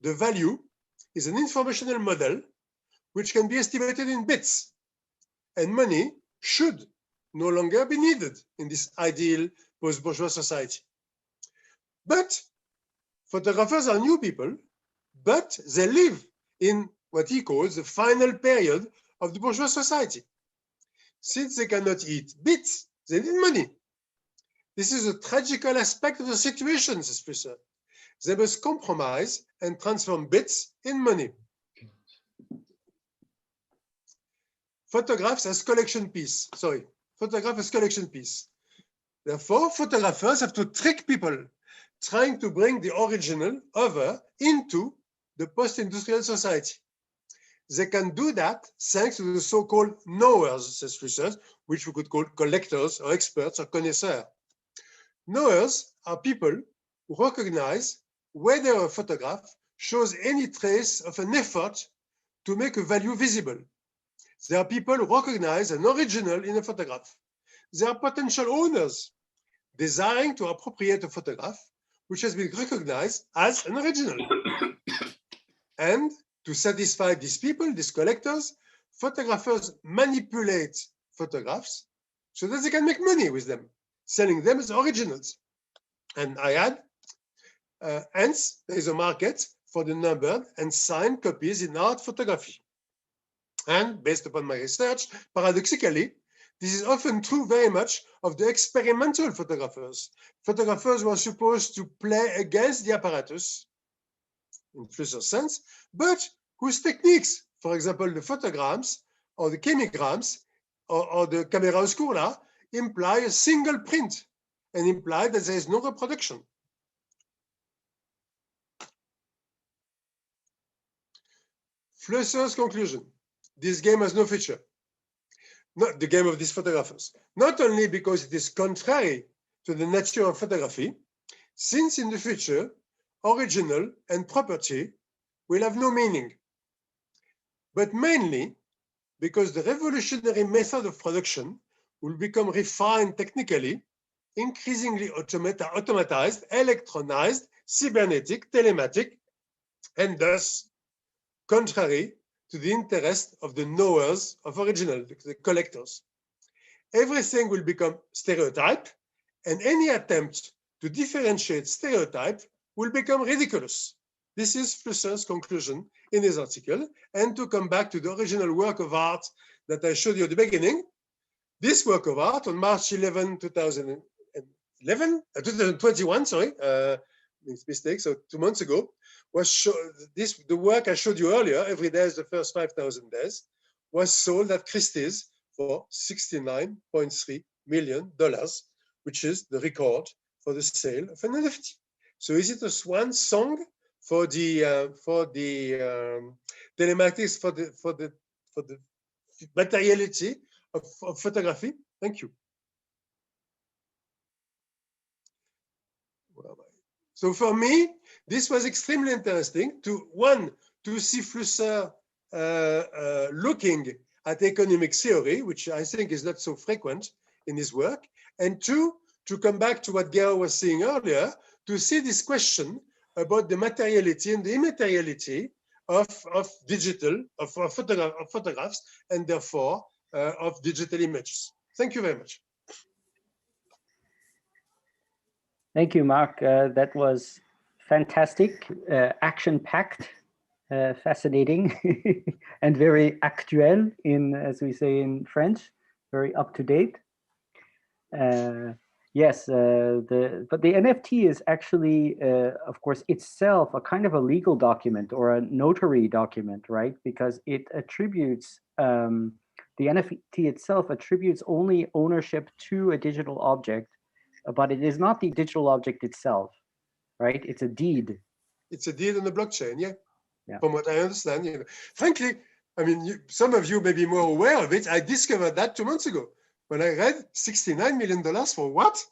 the value is an informational model which can be estimated in bits, and money should no longer be needed in this ideal post-bourgeois society. But photographers are new people, but they live in what he calls the final period of the bourgeois society. Since they cannot eat bits, they need money. This is a tragical aspect of the situation, says Flusser. They must compromise and transform bits in money. Photographs as collection piece. Photograph as collection piece. Therefore, photographers have to trick people, trying to bring the original over into the post-industrial society. They can do that thanks to the so-called knowers, says Flusser, which we could call collectors or experts or connaisseurs. Knowers are people who recognize whether a photograph shows any trace of an effort to make a value visible. There are people who recognize an original in a photograph. There are potential owners desiring to appropriate a photograph which has been recognized as an original. And to satisfy these people, these collectors, photographers manipulate photographs so that they can make money with them, selling them as originals. And I add, hence, there is a market for the numbered and signed copies in art photography. And based upon my research, paradoxically, this is often true very much of the experimental photographers. Photographers who are supposed to play against the apparatus, in Flusser's sense, but whose techniques, for example, the photograms or the chemigrams or the camera oscura, imply a single print and imply that there is no reproduction. Flusser's conclusion: this game has no future. Not the game of these photographers, not only because it is contrary to the nature of photography, since in the future, original and property will have no meaning, but mainly because the revolutionary method of production will become refined technically, increasingly automatized, electronized, cybernetic, telematic, and thus contrary to the interest of the knowers of original, the collectors. Everything will become stereotype, and any attempt to differentiate stereotype will become ridiculous. This is Flusser's conclusion in his article. And to come back to the original work of art that I showed you at the beginning, this work of art on March 11, 2021, sorry, mistake, so 2 months ago, was the work I showed you earlier, every day is the first 5,000 days, was sold at Christie's for $69.3 million, which is the record for the sale of an NFT. So is it a swan song for the telematics, for the materiality of photography? Thank you. So for me, this was extremely interesting to see Flusser looking at economic theory, which I think is not so frequent in his work, and two, to come back to what Gehao was saying earlier, to see this question about the materiality and the immateriality of photographs, and therefore of digital images. Thank you very much. Thank you, Marc. That was fantastic, action-packed, fascinating, and very actuel, as we say in French, very up-to-date. Yes, but the NFT is actually, of course, itself a kind of a legal document or a notary document, right? Because it attributes, the NFT itself attributes only ownership to a digital object, but it is not the digital object itself, right? It's a deed. It's a deed on the blockchain, yeah. From what I understand, you know. Frankly, I mean, some of you may be more aware of it. I discovered that 2 months ago when I read $69 million for what?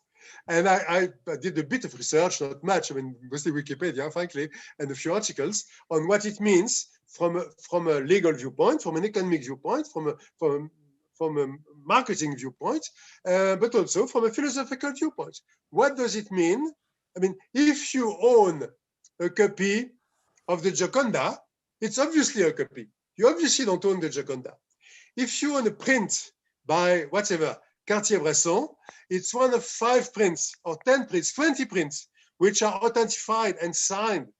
And I did a bit of research, not much, I mean, mostly Wikipedia, frankly, and a few articles on what it means from a legal viewpoint, from an economic viewpoint, from a marketing viewpoint, but also from a philosophical viewpoint. What does it mean? I mean, if you own a copy of the Gioconda, it's obviously a copy. You obviously don't own the Gioconda. If you own a print by whatever, Cartier-Bresson, it's one of 5 prints or 10 prints, 20 prints, which are authentified and signed.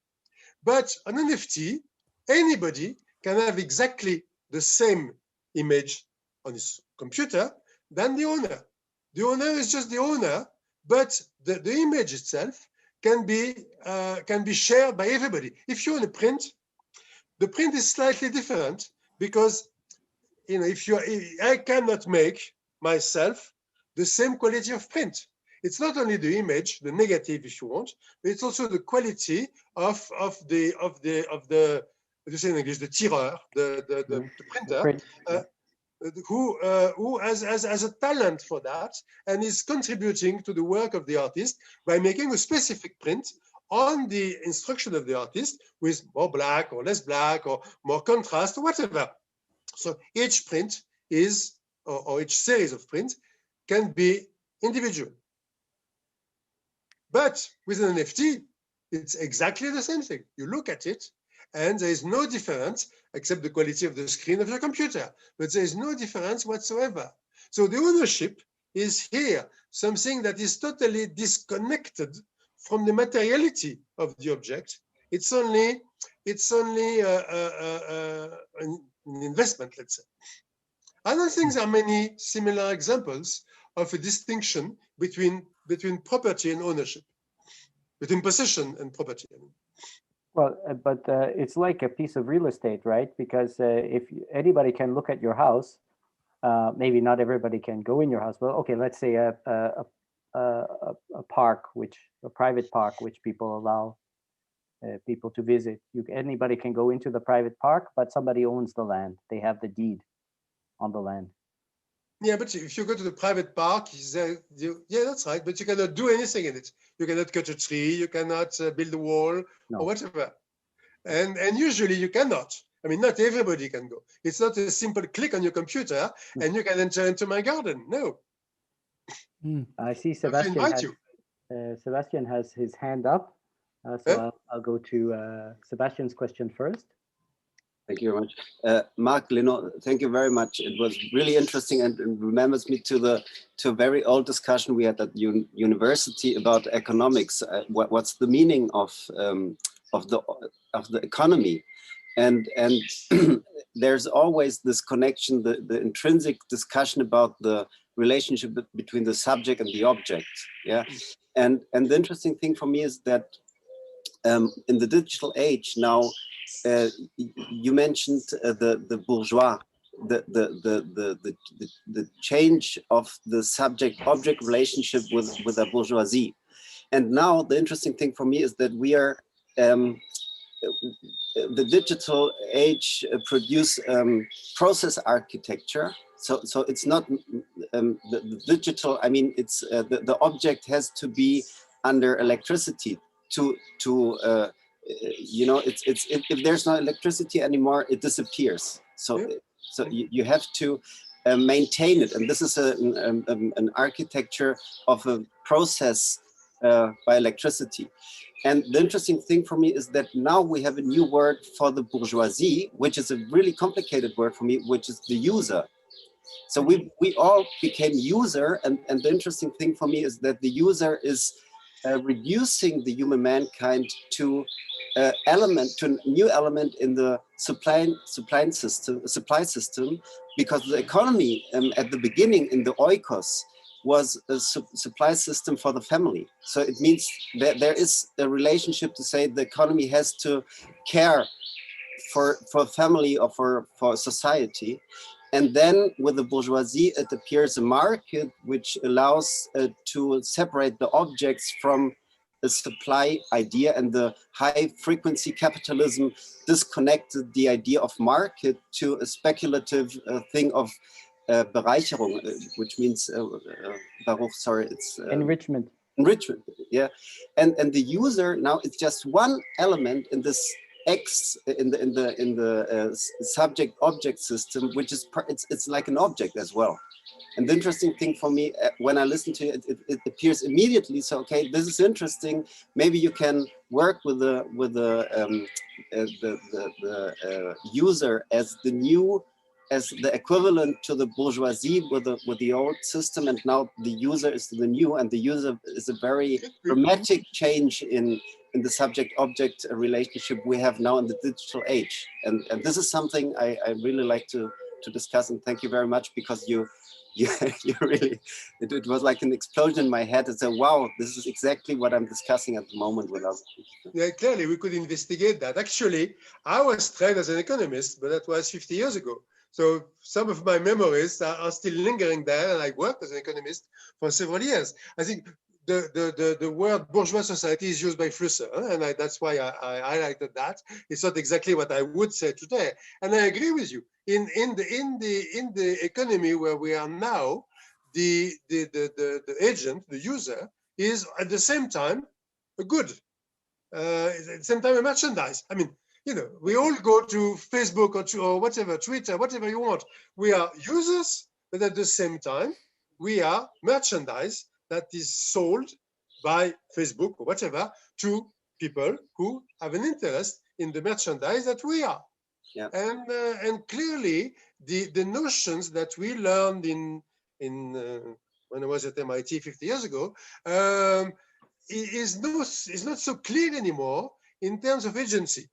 But an NFT, anybody can have exactly the same image on his computer than the owner. The owner is just the owner, but the image itself can be shared by everybody. If you own a print, the print is slightly different because, you know, I cannot make myself the same quality of print. It's not only the image, the negative, if you want, but it's also the quality of the you say in English, the tireur, the printer, who has a talent for that and is contributing to the work of the artist by making a specific print on the instruction of the artist with more black or less black or more contrast or whatever. So each print is, or each series of prints can be individual. But with an NFT, it's exactly the same thing. You look at it and there is no difference except the quality of the screen of your computer, but there is no difference whatsoever. So the ownership is here, something that is totally disconnected from the materiality of the object. It's only an investment, let's say. I don't think there are many similar examples of a distinction between property and ownership, between possession and property. Well, but it's like a piece of real estate, right? Because if anybody can look at your house, maybe not everybody can go in your house. Well, okay, let's say a park, a private park, which people allow people to visit. Anybody can go into the private park, but somebody owns the land. They have the deed on the land. Yeah, but if you go to the private park, yeah, that's right. But you cannot do anything in it. You cannot cut a tree. You cannot build a wall or whatever. And usually you cannot. I mean, not everybody can go. It's not a simple click on your computer and you can enter into my garden. No. I see Sebastian has his hand up. So I'll go to Sebastian's question first. Thank you very much. Marc, Lenot, thank you very much. It was really interesting and remembers me to a very old discussion we had at university about economics. What's the meaning of the economy? And there's always this connection, the intrinsic discussion about the relationship between the subject and the object. Yeah, and the interesting thing for me is that in the digital age now, you mentioned the bourgeois, the change of the subject-object relationship with the bourgeoisie, and now the interesting thing for me is that we are the digital age produce process architecture. So it's not the digital. I mean, it's the object has to be under electricity to you know, if there's no electricity anymore, it disappears. So you have to maintain it, and this is an architecture of a process by electricity. And the interesting thing for me is that now we have a new word for the bourgeoisie, which is a really complicated word for me, which is the user. So we all became user, and the interesting thing for me is that the user is reducing the human mankind to a new element in the supply system, because the economy at the beginning in the oikos was a supply system for the family. So it means that there is a relationship to say the economy has to care for family or for society. And then with the bourgeoisie, it appears a market which allows to separate the objects from the supply idea, and the high frequency capitalism disconnected the idea of market to a speculative thing of Bereicherung, which means Baruch, sorry, it's enrichment. Enrichment, yeah, and the user now it's just one element in this X in the subject object system, which is it's like an object as well. And the interesting thing for me when I listen to it, it appears immediately. So okay, this is interesting. Maybe you can work with the user as the equivalent to the bourgeoisie with the old system, and now the user is the new, and the user is a very dramatic change in the subject-object relationship we have now in the digital age. And this is something I really like to discuss, and thank you very much, because you really, it was like an explosion in my head. It's wow, this is exactly what I'm discussing at the moment with us. Yeah, clearly we could investigate that. Actually, I was trained as an economist, but that was 50 years ago. So some of my memories are still lingering there, and I worked as an economist for several years. I think the word bourgeois society is used by Flusser, and that's why I highlighted that. It's not exactly what I would say today, and I agree with you. In the economy where we are now, the agent, the user, is at the same time a good. at the same time a merchandise. I mean, you know, we all go to Facebook or whatever, Twitter, whatever you want. We are users, but at the same time, we are merchandise that is sold by Facebook or whatever to people who have an interest in the merchandise that we are. Yeah. And clearly, the notions that we learned in when I was at MIT 50 years ago is not so clear anymore in terms of agency.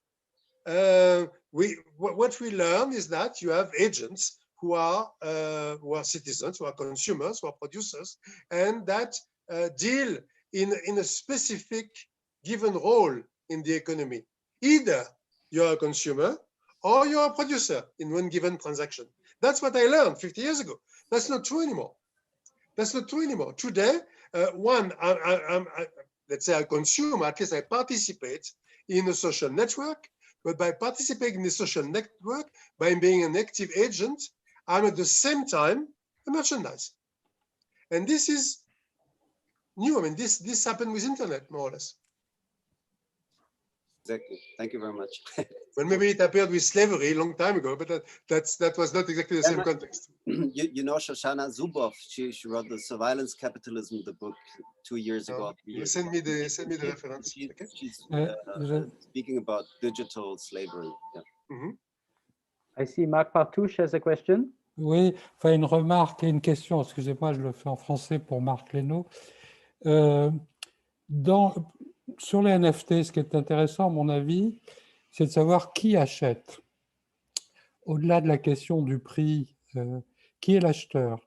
What we learn is that you have agents who are citizens, who are consumers, who are producers, and that deal in a specific given role in the economy. Either you're a consumer or you're a producer in one given transaction. That's what I learned 50 years ago. That's not true anymore. That's not true anymore. Today, let's say I consume, at least I participate in a social network, but by participating in the social network, by being an active agent, I'm at the same time a merchandise. And this is new. I mean, this happened with internet, more or less. Exactly. Thank you very much. Well, maybe it appeared with slavery a long time ago, but that was not exactly the same context. You know Shoshana Zuboff, she wrote the Surveillance Capitalism, the book 2 years ago. You send me the reference. She's speaking about digital slavery. Yeah. Mm-hmm. I see Marc Partouche has a question. Oui, enfin une remarque et une question. Excusez-moi, je le fais en français pour Marc Lenot. Sur les NFT, ce qui est intéressant, à mon avis, c'est de savoir qui achète. Au-delà de la question du prix, qui est l'acheteur?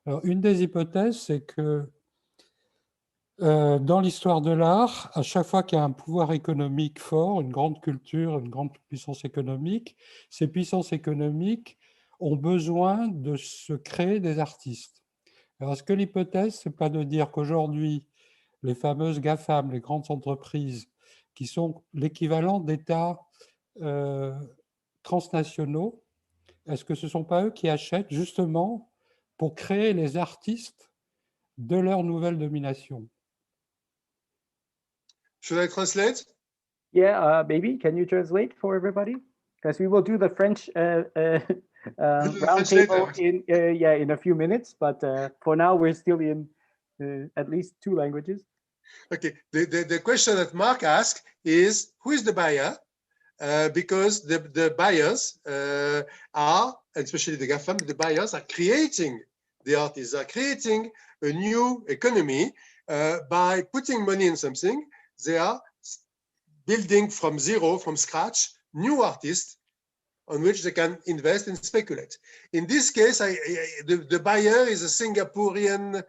Alors, une des hypothèses, c'est que dans l'histoire de l'art, à chaque fois qu'il y a un pouvoir économique fort, une grande culture, une grande puissance économique, ces puissances économiques ont besoin de se créer des artistes. Alors, est-ce que l'hypothèse, c'est pas de dire qu'aujourd'hui, les fameuses GAFAM, les grandes entreprises, qui sont l'équivalent d'États transnationaux, est-ce que ce ne sont pas eux qui achètent justement pour créer les artistes de leur nouvelle domination? Should I translate? Yeah, maybe. Can you translate for everybody? Because we will do the French roundtable in a few minutes, but for now we're still in at least 2 languages. Okay. The question that Marc asked is, who is the buyer? Because the buyers are, especially the GAFAM, the buyers are creating the artists, are creating a new economy by putting money in something. They are building from zero, from scratch, new artists on which they can invest and speculate. In this case, the buyer is a Singaporean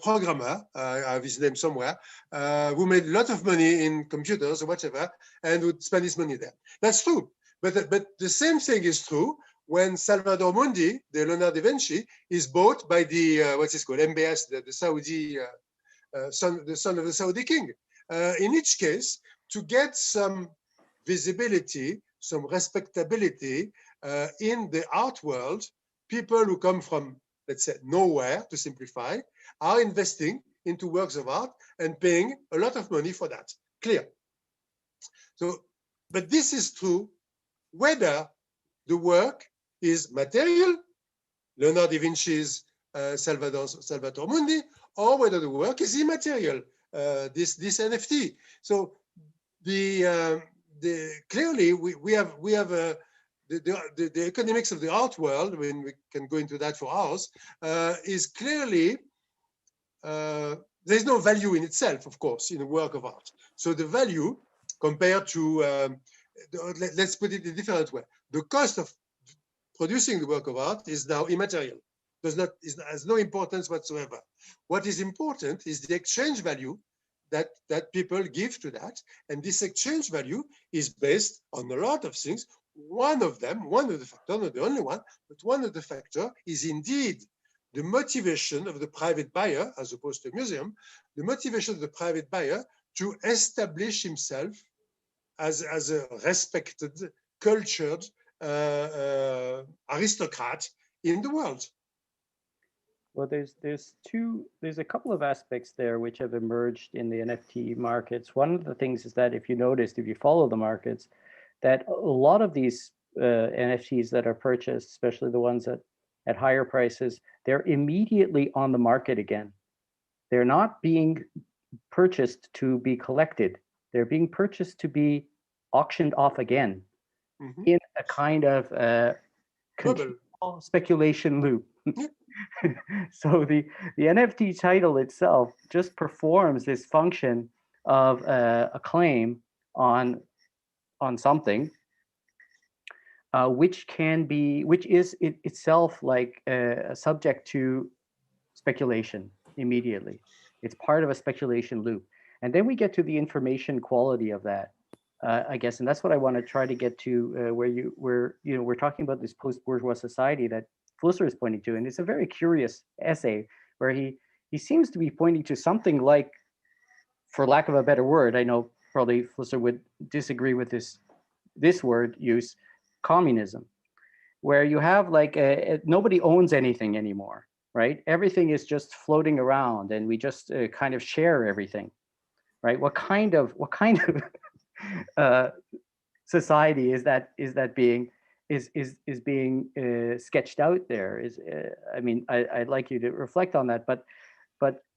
programmer, I have his name somewhere, who made a lot of money in computers or whatever, and would spend his money there. That's true. But the same thing is true when Salvador Mundi, the Leonardo da Vinci, is bought by the, what's it called, MBS, the Saudi, the son of the Saudi king. In each case, to get some visibility, some respectability in the art world, people who come from, let's say, nowhere, to simplify, are investing into works of art and paying a lot of money for that. Clear. So, but this is true whether the work is material, Leonardo da Vinci's Salvator Mundi, or whether the work is immaterial, this NFT. So clearly we have the economics of the art world, when we can go into that for hours, is clearly there's no value in itself, of course, in a work of art. So the value compared to let's put it in a different way. The cost of producing the work of art is now immaterial. Has no importance whatsoever. What is important is the exchange value that people give to that. And this exchange value is based on a lot of things. One of the factors, not the only one, but one of the factors is indeed the motivation of the private buyer, as opposed to a museum, the motivation of the private buyer to establish himself as a respected, cultured aristocrat in the world. Well, there's a couple of aspects there which have emerged in the NFT markets. One of the things is that if you noticed, if you follow the markets, that a lot of these NFTs that are purchased, especially the ones at higher prices, they're immediately on the market again. They're not being purchased to be collected. They're being purchased to be auctioned off again in a kind of continual speculation loop. So the NFT title itself just performs this function of a claim on something, which is itself like subject to speculation immediately. It's part of a speculation loop, and then we get to the information quality of that, I guess, and that's what I want to try to get to, where we're talking about this post-bourgeois society that Flusser is pointing to, and it's a very curious essay where he seems to be pointing to something like, for lack of a better word, I know probably Flusser would disagree with this word use, communism, where you have like nobody owns anything anymore, right? Everything is just floating around, and we just kind of share everything, right? What kind of society is that being sketched out there? I mean, I'd like you to reflect on that, but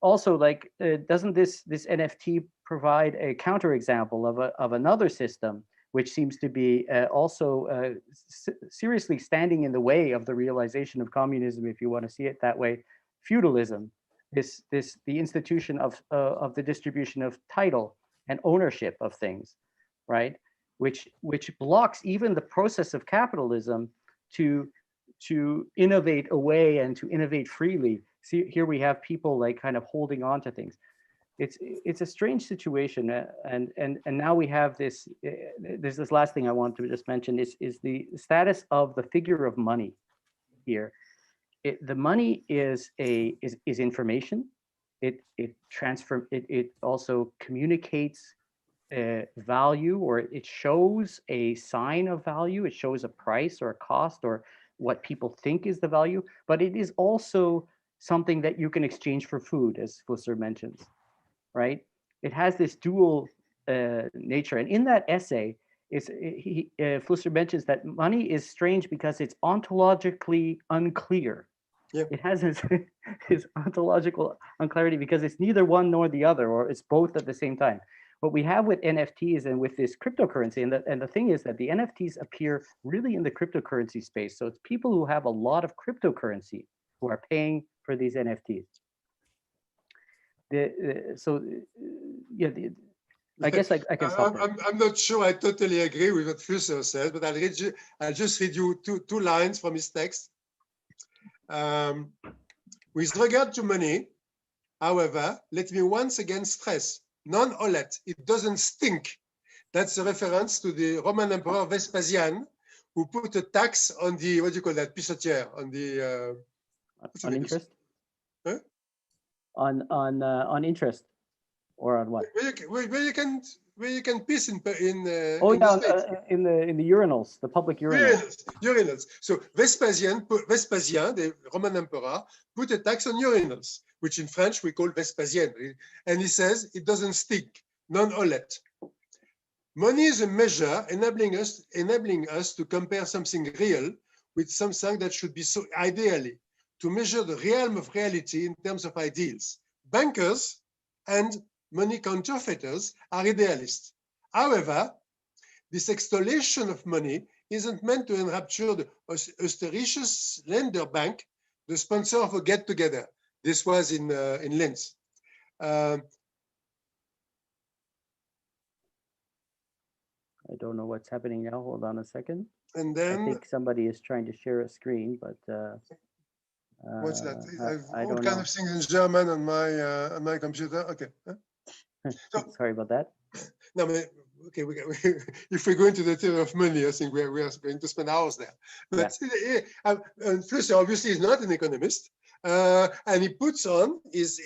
also, like, doesn't this NFT provide a counterexample of another system which seems to be also seriously standing in the way of the realization of communism, if you want to see it that way? Feudalism, the institution of the distribution of title and ownership of things, right? Which blocks even the process of capitalism to innovate away and to innovate freely. See, here we have people like kind of holding on to things. It's a strange situation, and now we have this. There's this last thing I want to just mention is the status of the figure of money here. The money is information. It also communicates value, or it shows a sign of value. It shows a price or a cost or what people think is the value. But it is also something that you can exchange for food, as Flusser mentions. Right? It has this dual nature, and in that essay, Flusser mentions that money is strange because it's ontologically unclear. Yep. It has his ontological unclarity because it's neither one nor the other, or it's both at the same time. What we have with NFTs and with this cryptocurrency, and the thing is that the NFTs appear really in the cryptocurrency space. So it's people who have a lot of cryptocurrency who are paying for these NFTs. I guess I can stop there. I'm not sure I totally agree with what Flusser says, but I'll just read you two lines from his text. With regard to money, however, let me once again stress, non-olet, it doesn't stink. That's a reference to the Roman Emperor Vespasian, who put a tax on the, what do you call that, pissotière, on the... on interest? Huh? On interest, or on what? Where you can piss in in the urinals, the public urinals. Urinals. So Vespasian, the Roman emperor, put a tax on urinals, which in French we call Vespasien, and he says it doesn't stink, non-olet. Money is a measure enabling us to compare something real with something that should be so ideally, to measure the realm of reality in terms of ideals. Bankers and money counterfeiters are idealists. However, this extolation of money isn't meant to enrapture the Österreichische Länderbank, the sponsor of a get-together. This was in Linz. I don't know what's happening now. Hold on a second. And then I think somebody is trying to share a screen, but what's that? I all don't kind know. of things in German on my computer. Okay. So, sorry about that. No, but okay. If we go into the theory of money, I think we are going to spend hours there. But Flusser obviously is not an economist, and he puts on his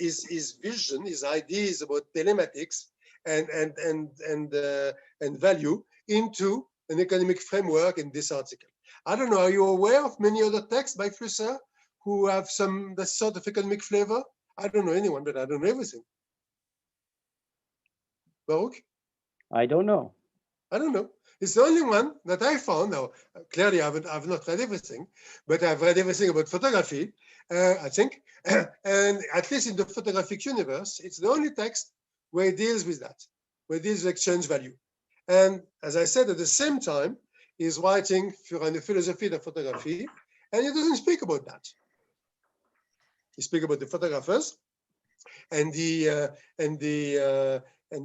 vision, his ideas about telematics and value into an economic framework in this article. I don't know. Are you aware of many other texts by Flusser who have that sort of economic flavor? I don't know anyone, but I don't know everything. Baruch? I don't know. I don't know. It's the only one that I found. Now, clearly, I've not read everything, but I've read everything about photography, I think. And at least in the photographic universe, it's the only text where it deals with that, where it deals with exchange value. And as I said, at the same time, he's writing for eine Philosophie der Fotografie, and he doesn't speak about that. He speaks about the photographers and the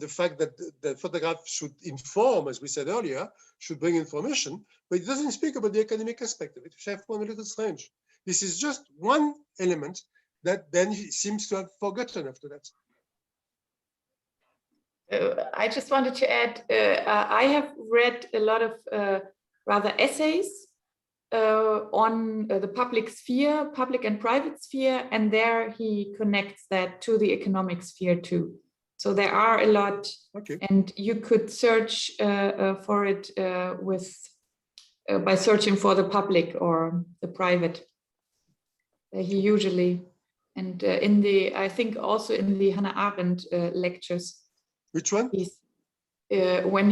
fact that the photograph should inform, as we said earlier, should bring information, but it doesn't speak about the economic aspect of it, which I found a little strange. This is just one element that then he seems to have forgotten after that. I just wanted to add, I have read a lot of rather essays on the public sphere, public and private sphere, and there he connects that to the economic sphere too. So there are a lot, okay. And you could search for it by searching for the public or the private. He usually, and I think also in the Hannah Arendt lectures. Which one? When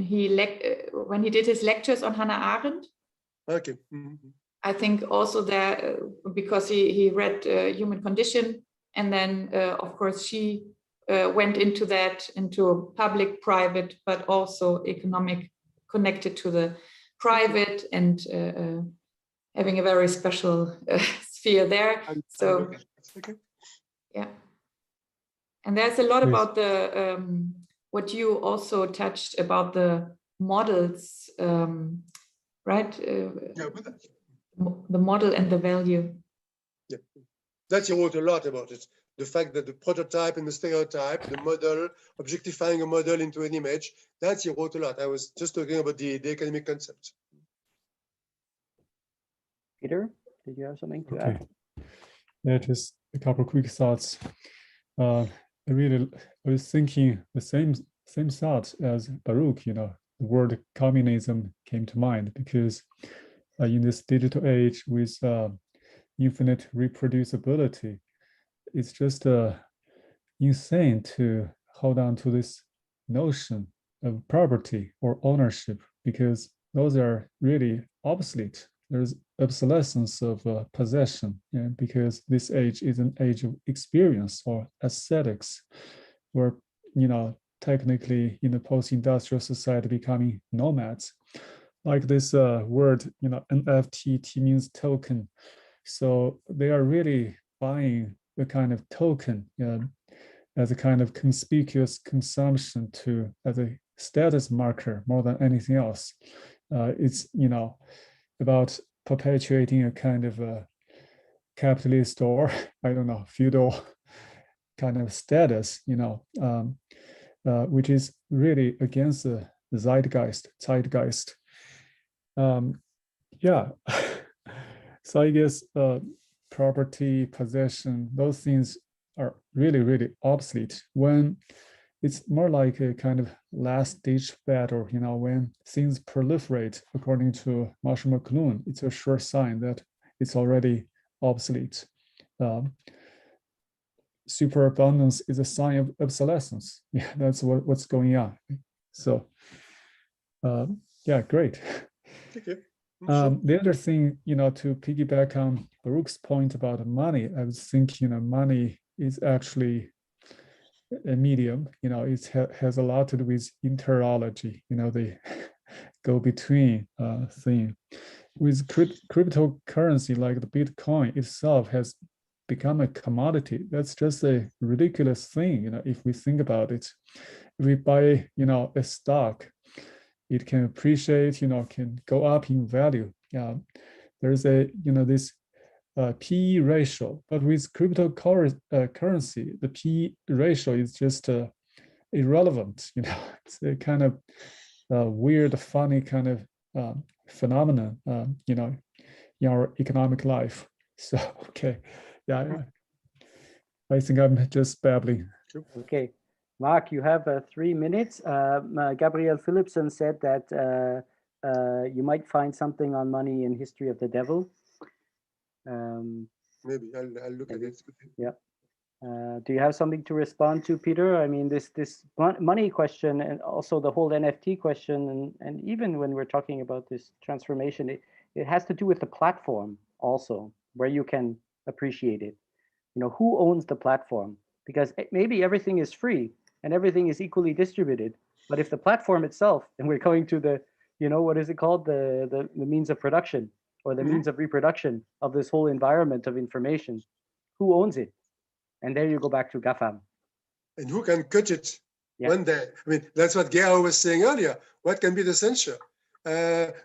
he did his lectures on Hannah Arendt. Okay. Mm-hmm. I think also there because he read Human Condition, and then of course she went into public, private, but also economic, connected to the private, and having a very special sphere there. So okay. Yeah. And there's a lot about the what you also touched about the models, right? Yeah, but the model and the value. Yeah, that he wrote a lot about it. The fact that the prototype and the stereotype, the model, objectifying a model into an image, that he wrote a lot. I was just talking about the economic concept. Peter, did you have something to add? Yeah, just a couple of quick thoughts. I was thinking the same thought as Baruch. The word communism came to mind because in this digital age with infinite reproducibility, it's just insane to hold on to this notion of property or ownership, because those are really obsolete. There's obsolescence of possession, because this age is an age of experience or aesthetics, where technically in the post-industrial society becoming nomads. Like this word, NFT means token. So they are really buying the kind of token as a kind of conspicuous consumption as a status marker more than anything else. It's about perpetuating a kind of a capitalist or I don't know, feudal kind of status, which is really against the zeitgeist. Yeah. So I guess property, possession, those things are really, really obsolete when it's more like a kind of last-ditch battle, when things proliferate, according to Marshall McLuhan, it's a sure sign that it's already obsolete. Superabundance is a sign of obsolescence. Yeah, that's what's going on. So, yeah, great. Thank you. The other thing, to piggyback on Baruch's point about money, I was thinking, money is actually a medium. It has a lot to do with interology. The go-between thing. With cryptocurrency, like the Bitcoin itself has become a commodity. That's just a ridiculous thing. If we think about it, if we buy, a stock, it can appreciate, can go up in value. There's this PE ratio, but with cryptocurrency, the PE ratio is just irrelevant. It's a kind of weird, funny kind of phenomenon, in our economic life. So, okay, yeah, I think I'm just babbling. Okay. Marc, you have 3 minutes. Gabrielle Philipson said that you might find something on money in History of the Devil. Maybe I'll look at it. Yeah. Do you have something to respond to, Peter? I mean, this money question and also the whole NFT question, and even when we're talking about this transformation, it has to do with the platform also, where you can appreciate it. You know, who owns the platform? Because maybe everything is free and everything is equally distributed, but if the platform itself, and we're going to the, you know, what is it called, the means of production or the means of reproduction of this whole environment of information, who owns it? And there you go back to GAFAM. And who can cut it one day? I mean, that's what Gehao was saying earlier. What can be the censure? The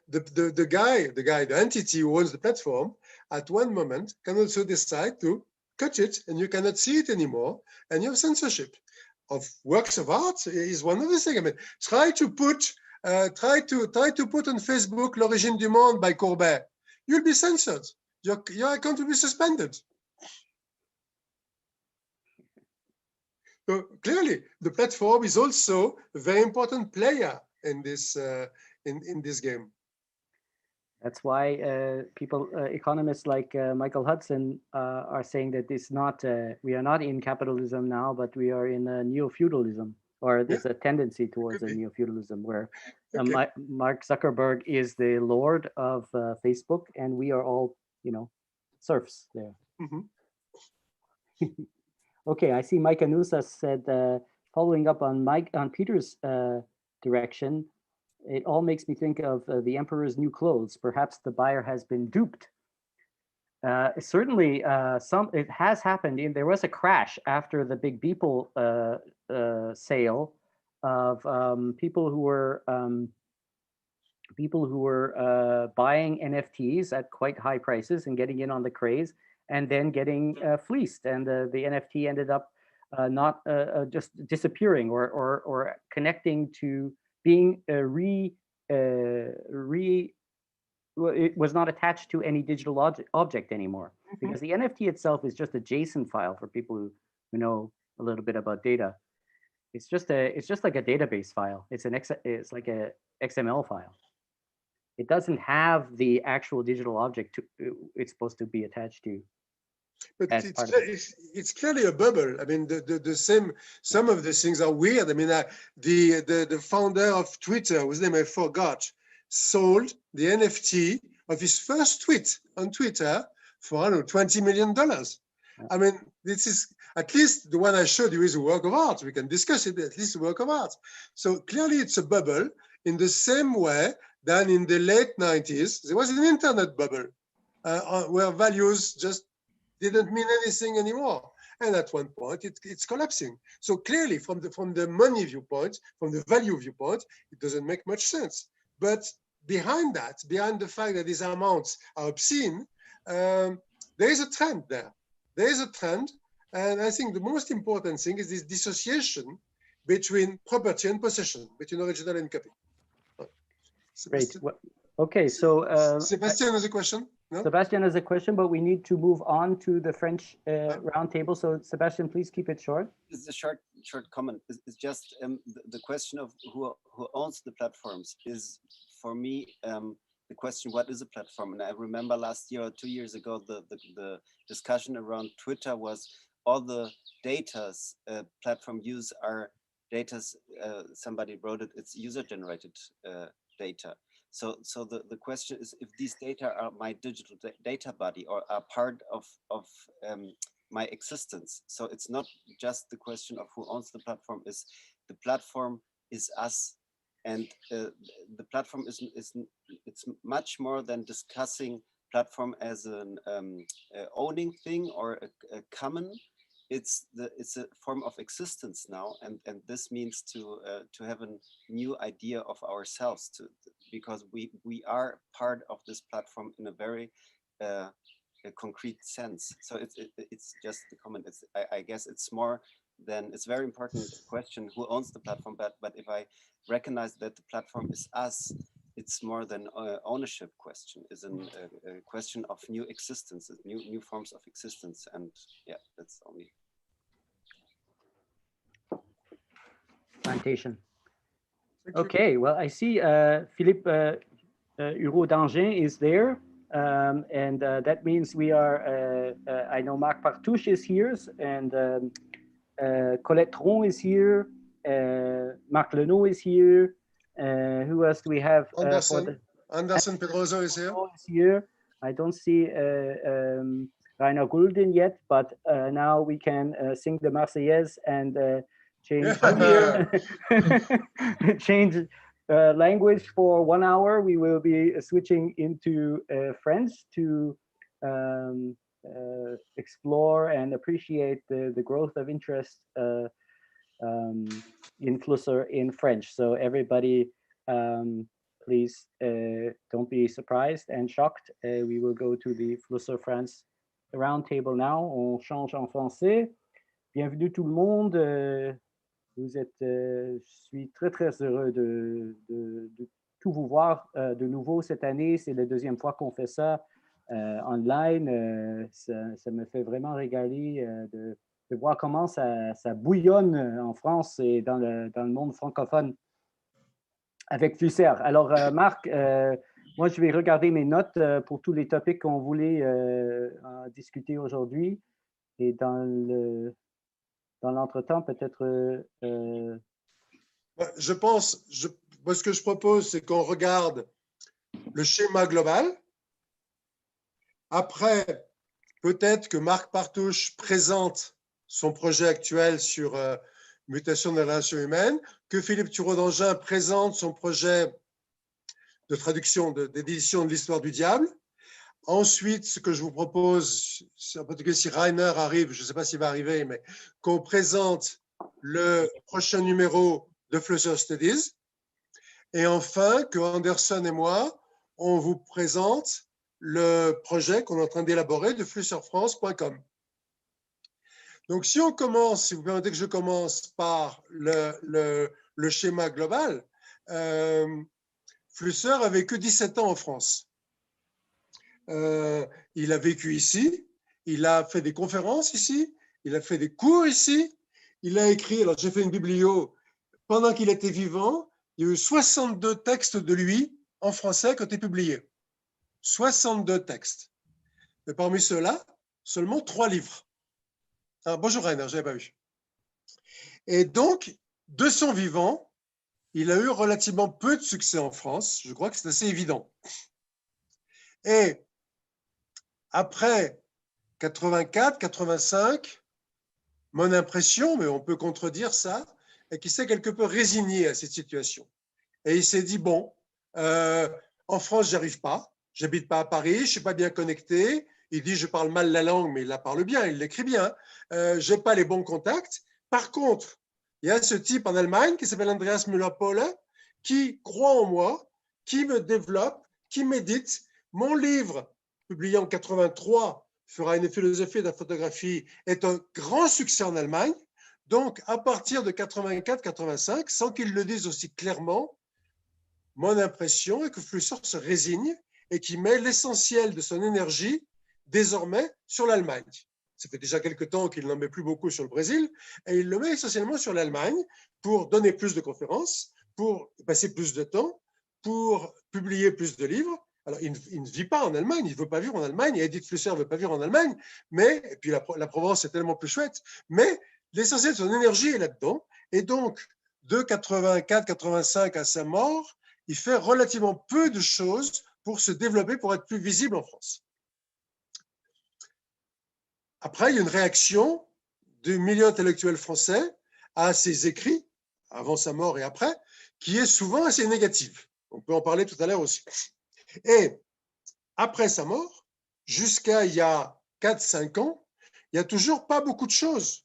entity who owns the platform, at one moment can also decide to cut it, and you cannot see it anymore. And you have censorship of works of art is one other thing. I mean, try to put on Facebook L'Origine du Monde by Courbet. You'll be censored. Your account will be suspended. So clearly, the platform is also a very important player in this in this game. That's why economists like Michael Hudson are saying that it's not we are not in capitalism now, but we are in a neo-feudalism, or there's a tendency towards a neo-feudalism where Mark Zuckerberg is the lord of Facebook, and we are all, you know, serfs there. Okay, I see Mike Anusas said, following up on Peter's direction, it all makes me think of the Emperor's New Clothes. Perhaps the buyer has been duped. Certainly, it has happened. There was a crash after the Big Beeple sale of people who were buying NFTs at quite high prices and getting in on the craze, and then getting fleeced, and the NFT ended up not just disappearing or connecting to being it was not attached to any digital object anymore, because the NFT itself is just a JSON file for people who know a little bit about data. It's just like a database file. It's like a XML file. It doesn't have the actual digital object it's supposed to be attached to. But it's clearly a bubble. I mean, some of the things are weird. I mean, the founder of Twitter, whose name I forgot, sold the NFT of his first tweet on Twitter for, I don't know, $20 million. I mean, this is, at least the one I showed you is a work of art. We can discuss it, at least a work of art. So clearly it's a bubble, in the same way that in the late 90s, there was an internet bubble where values just didn't mean anything anymore. And at one point, it's collapsing. So clearly, from the money viewpoint, from the value viewpoint, it doesn't make much sense. But behind that, behind the fact that these amounts are obscene, there is a trend there. There is a trend. And I think the most important thing is this dissociation between property and possession, between original and copy. Great. Well, okay, so Sebastian has a question. No? Sebastian has a question, but we need to move on to the French roundtable. So Sebastian, please keep it short. It's a short comment. It's just the question of who owns the platforms is, for me, the question, what is a platform? And I remember last year or 2 years ago, the discussion around Twitter was all the datas platform use are datas, somebody wrote it, it's user-generated data. So the question is, if these data are my digital data body or are part of my existence. So it's not just the question of who owns the platform, is the platform is us. And the platform it's much more than discussing platform as an owning thing or a common. It's a form of existence now, and this means to have a new idea of ourselves, because we are part of this platform in a very a concrete sense. So it's just the comment. I guess it's more than, it's very important question who owns the platform, but if I recognize that the platform is us, it's more than ownership question. It's a question of new existence, new forms of existence, and yeah, that's only. Plantation. Okay, well, I see Philippe Hureau d'Angers is there. and that means we are, I know Marc Partouche is here, and Colette Tron is here, Marc Lenot is here. Who else do we have? Anderson Pedroso is here. I don't see Reyna Guldin yet, but now we can sing the Marseillaise and change change language for 1 hour. We will be switching into French to explore and appreciate the growth of interest in Flusser in French. So everybody, please don't be surprised and shocked. We will go to the Flusser France Roundtable now. On change en français. Bienvenue tout le monde. Vous êtes, je suis très très heureux de tout vous voir de nouveau cette année. C'est la deuxième fois qu'on fait ça online. Ça me fait vraiment régaler de voir comment ça bouillonne en France et dans le monde francophone avec Flusser. Alors, Marc, moi, je vais regarder mes notes pour tous les topics qu'on voulait discuter aujourd'hui. Et dans l'entretemps, peut-être... Je pense, moi, ce que je propose, c'est qu'on regarde le schéma global. Après, peut-être que Marc Partouche présente son projet actuel sur mutation des relations humaines, que Philippe Thureau-Dangin présente son projet de traduction, d'édition de l'histoire du diable. Ensuite, ce que je vous propose, en particulier si Reyna arrive, je ne sais pas s'il va arriver, mais qu'on présente le prochain numéro de Flusser Studies. Et enfin, que Anderson et moi, on vous présente le projet qu'on est en train d'élaborer de flusserfrance.com. Donc, si on commence, si vous permettez que je commence par le schéma global, Flusser a vécu 17 ans en France. Il a vécu ici, il a fait des conférences ici, il a fait des cours ici, il a écrit, alors j'ai fait une biblio, pendant qu'il était vivant, il y a eu 62 textes de lui en français qui ont été publiés. 62 textes. Mais parmi ceux-là, seulement 3 livres. Ah, bonjour Reyna, je n'avais pas vu. Et donc, de son vivant, il a eu relativement peu de succès en France. Je crois que c'est assez évident. Et après 84, 85, mon impression, mais on peut contredire ça, est qu'il s'est quelque peu résigné à cette situation. Et il s'est dit, bon, en France, je n'y arrive pas. Je n'habite pas à Paris, je ne suis pas bien connecté. Il dit, je parle mal la langue, mais il la parle bien, il l'écrit bien. Je n'ai pas les bons contacts. Par contre, il y a ce type en Allemagne qui s'appelle Andreas Müller-Pohle, qui croit en moi, qui me développe, qui m'édite. Mon livre, publié en 83, fera une philosophie de la photographie, est un grand succès en Allemagne. Donc, à partir de 84-85, sans qu'il le dise aussi clairement, mon impression est que Flusser se résigne et qu'il met l'essentiel de son énergie désormais sur l'Allemagne. Ça fait déjà quelque temps qu'il n'en met plus beaucoup sur le Brésil, et il le met essentiellement sur l'Allemagne pour donner plus de conférences, pour passer plus de temps, pour publier plus de livres. Alors, il ne vit pas en Allemagne, il ne veut pas vivre en Allemagne, et Edith Flusser ne veut pas vivre en Allemagne, mais, et puis la Provence est tellement plus chouette, mais l'essentiel de son énergie est là-dedans, et donc, de 84-85 à sa mort, il fait relativement peu de choses pour se développer, pour être plus visible en France. Après, il y a une réaction du milieu intellectuel français à ses écrits, avant sa mort et après, qui est souvent assez négative. On peut en parler tout à l'heure aussi. Et après sa mort, jusqu'à il y a 4-5 ans, il n'y a toujours pas beaucoup de choses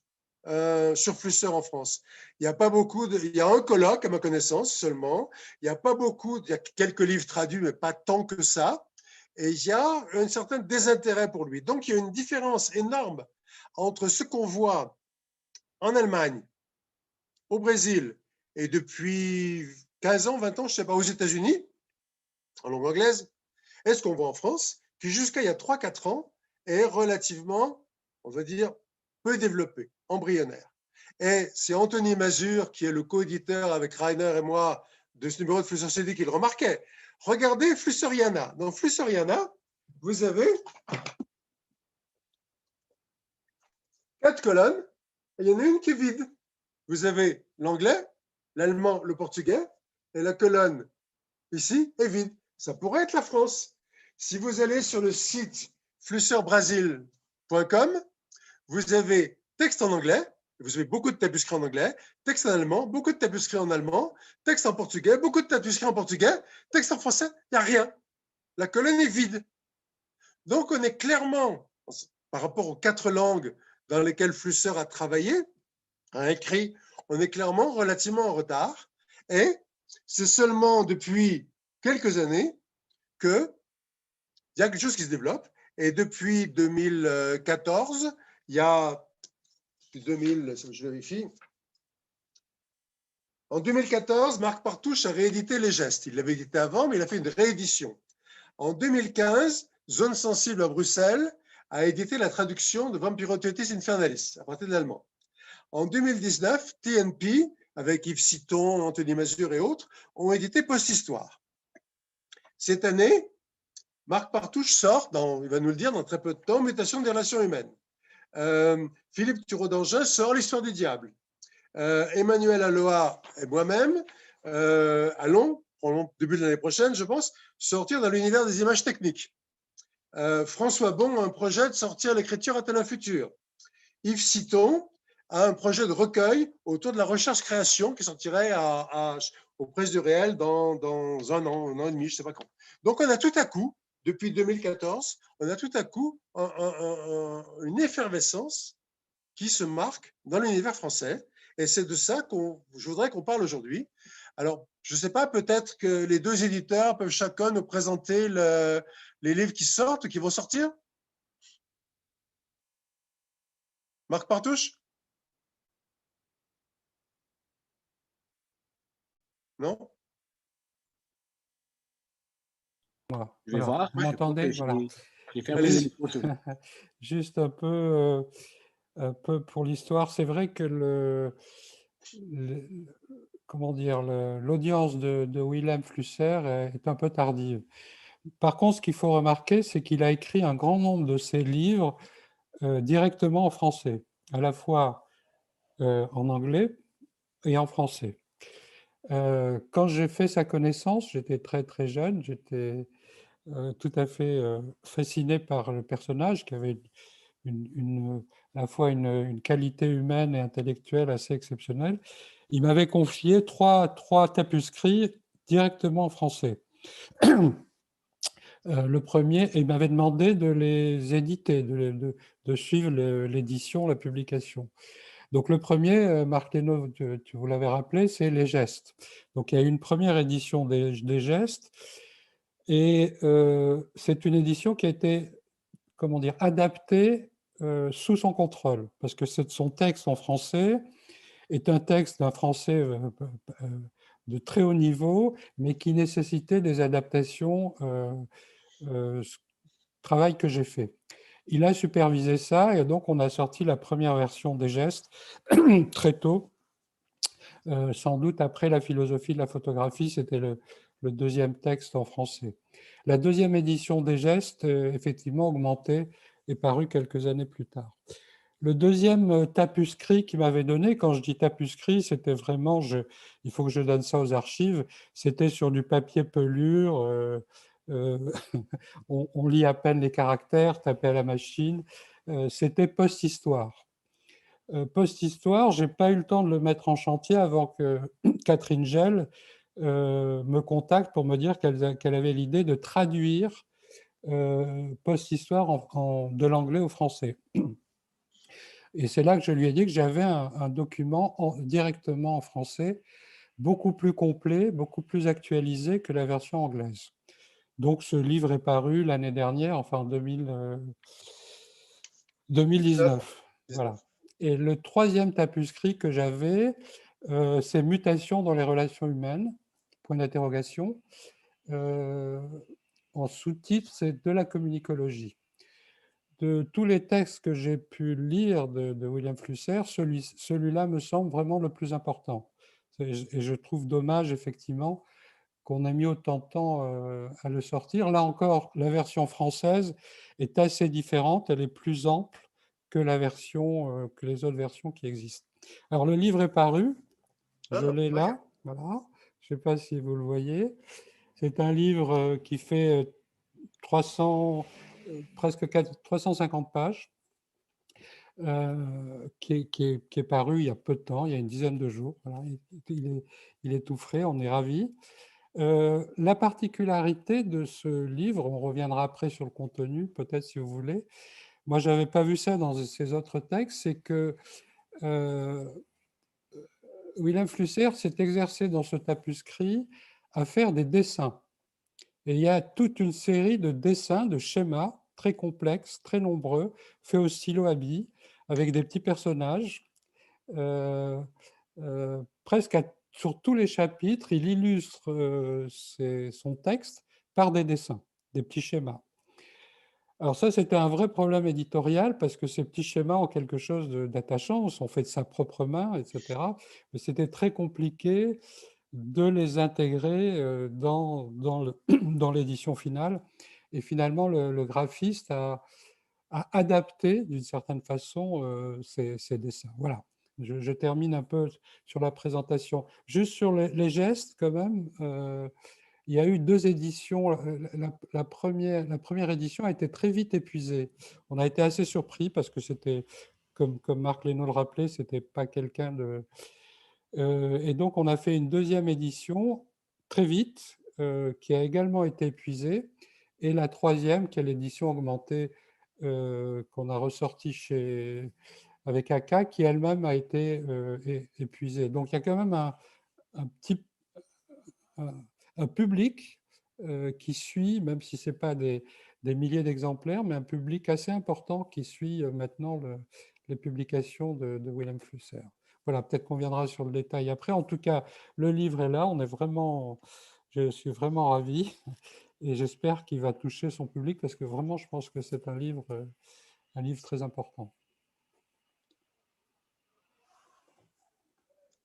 sur Flusser en France. Il y a pas beaucoup il y a un colloque à ma connaissance seulement. Il y a pas beaucoup, il y a quelques livres traduits, mais pas tant que ça. Et il y a un certain désintérêt pour lui. Donc, il y a une différence énorme entre ce qu'on voit en Allemagne, au Brésil, et depuis 15 ans, 20 ans, je ne sais pas, aux États-Unis, en langue anglaise, et ce qu'on voit en France, qui jusqu'à il y a 3-4 ans est relativement, on va dire, peu développé, embryonnaire. Et c'est Anthony Mazur, qui est le co-éditeur avec Reyna et moi de ce numéro de Flusser CD, qui le remarquait. Regardez Flusseriana. Dans Flusseriana, vous avez 4 colonnes, et il y en a une qui est vide. Vous avez l'anglais, l'allemand, le portugais, et la colonne ici est vide. Ça pourrait être la France. Si vous allez sur le site flusserbrasil.com, vous avez texte en anglais, vous avez beaucoup de tapuscrits en anglais, texte en allemand, beaucoup de tapuscrits en allemand, texte en portugais, beaucoup de tapuscrits en portugais, texte en français, il n'y a rien. La colonne est vide. Donc, on est clairement, par rapport aux 4 langues dans lesquelles Flusser a travaillé, a écrit, on est clairement relativement en retard. Et c'est seulement depuis quelques années qu'il y a quelque chose qui se développe. Et depuis 2014, il y a 2000, je vérifie. En 2014, Marc Partouche a réédité Les Gestes. Il l'avait édité avant, mais il a fait une réédition. En 2015, Zone sensible à Bruxelles a édité la traduction de Vampiroteutis Infernalis, à partir de l'allemand. En 2019, TNP, avec Yves Citon, Anthony Mazur et autres, ont édité Post-Histoire. Cette année, Marc Partouche sort, il va nous le dire dans très peu de temps, Mutation des relations humaines. Philippe Thureau-Dangin sort L'Histoire du diable. Emmanuel Aloha et moi-même allons, au début de l'année prochaine, je pense, sortir dans l'univers des images techniques. François Bon a un projet de sortir l'écriture à tel un futur. Yves Citon a un projet de recueil autour de la recherche-création qui sortirait aux presses du réel dans un an et demi, je ne sais pas quand. Donc, on a tout à coup, depuis 2014, on a tout à coup une effervescence qui se marque dans l'univers français. Et c'est de ça que je voudrais qu'on parle aujourd'hui. Alors, je ne sais pas, peut-être que les 2 éditeurs peuvent chacun nous présenter les livres qui sortent ou qui vont sortir. Marc Partouche? Non? Voilà. Je vais voir. Vous m'entendez? Voilà. J'ai fait un peu de photos. Juste un peu pour l'histoire. C'est vrai que comment dire, l'audience de Vilém Flusser est un peu tardive. Par contre, ce qu'il faut remarquer, c'est qu'il a écrit un grand nombre de ses livres directement en français, à la fois en anglais et en français. Quand j'ai fait sa connaissance, j'étais très très jeune, j'étais tout à fait fasciné par le personnage qui avait à la fois une qualité humaine et intellectuelle assez exceptionnelle. Il m'avait confié trois tapuscrits directement en français. Le premier, il m'avait demandé de les éditer, de suivre l'édition, la publication. Donc le premier, Marc Lenot, tu vous l'avez rappelé, c'est Les Gestes. Donc il y a eu une première édition des Gestes, et c'est une édition qui a été, comment dire, adaptée sous son contrôle, parce que son texte en français est un texte d'un français de très haut niveau, mais qui nécessitait des adaptations, travail que j'ai fait. Il a supervisé ça, et donc on a sorti la première version des Gestes très tôt, sans doute après la philosophie de la photographie, c'était le deuxième texte en français. La deuxième édition des Gestes, effectivement augmentée, est parue quelques années plus tard. Le deuxième tapuscrit qu'il m'avait donné, quand je dis tapuscrit, c'était vraiment, il faut que je donne ça aux archives, c'était sur du papier pelure, on lit à peine les caractères, tapé à la machine, c'était post-histoire. Post-histoire, je n'ai pas eu le temps de le mettre en chantier avant que Catherine Gell me contacte pour me dire qu'elle avait l'idée de traduire post-histoire de l'anglais au français. Et c'est là que je lui ai dit que j'avais un document directement en français, beaucoup plus complet, beaucoup plus actualisé que la version anglaise. Donc ce livre est paru l'année dernière, enfin en 2019. Voilà. Et le troisième tapuscrit que j'avais, c'est Mutation dans les relations humaines, point d'interrogation. En sous-titre, c'est de la communicologie. De tous les textes que j'ai pu lire de Vilém Flusser, celui-là me semble vraiment le plus important. Et je trouve dommage, effectivement, qu'on a mis autant de temps à le sortir. Là encore, la version française est assez différente, elle est plus ample que la version, que les autres versions qui existent. Alors le livre est paru, je l'ai là, voilà. Je ne sais pas si vous le voyez. C'est un livre qui fait 300, presque 350 pages, qui est paru il y a peu de temps, il y a une dizaine de jours. Voilà. Il est tout frais, on est ravis. La particularité de ce livre, on reviendra après sur le contenu, peut-être si vous voulez. Moi, je n'avais pas vu ça dans ces autres textes, c'est que Vilém Flusser s'est exercé dans ce tapuscrit à faire des dessins. Et il y a toute une série de dessins, de schémas très complexes, très nombreux, faits au stylo à billes, avec des petits personnages. Presque sur tous les chapitres, il illustre son texte par des dessins, des petits schémas. Alors ça, c'était un vrai problème éditorial parce que ces petits schémas ont quelque chose d'attachant, sont faits de sa propre main, etc. Mais c'était très compliqué de les intégrer dans l'édition finale. Et finalement, le graphiste a adapté d'une certaine façon ces dessins. Voilà, je termine un peu sur la présentation. Juste sur les gestes, quand même, il y a eu 2 éditions. La première édition a été très vite épuisée. On a été assez surpris parce que c'était, comme Marc Lenot le rappelait, ce n'était pas quelqu'un de... et donc, on a fait une 2e édition très vite, qui a également été épuisée. Et la 3e, qui est l'édition augmentée qu'on a ressortie avec AK, qui elle-même a été épuisée. Donc, il y a quand même un public qui suit, même si ce n'est pas des milliers d'exemplaires, mais un public assez important qui suit maintenant les publications de Vilém Flusser. Voilà, peut-être qu'on viendra sur le détail après. En tout cas, le livre est là, je suis vraiment ravi et j'espère qu'il va toucher son public parce que vraiment, je pense que c'est un livre très important.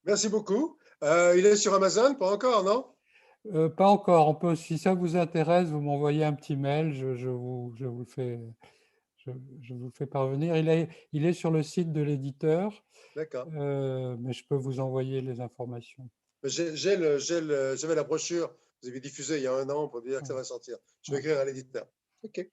Merci beaucoup. Il est sur Amazon, pas encore, non? Pas encore. On peut, si ça vous intéresse, vous m'envoyez un petit mail, je vous le fais. Je vous fais parvenir. Il est sur le site de l'éditeur, mais je peux vous envoyer les informations. J'avais la brochure, vous avez diffusé il y a 1 an pour dire que ça va sortir. Je vais écrire à l'éditeur. OK.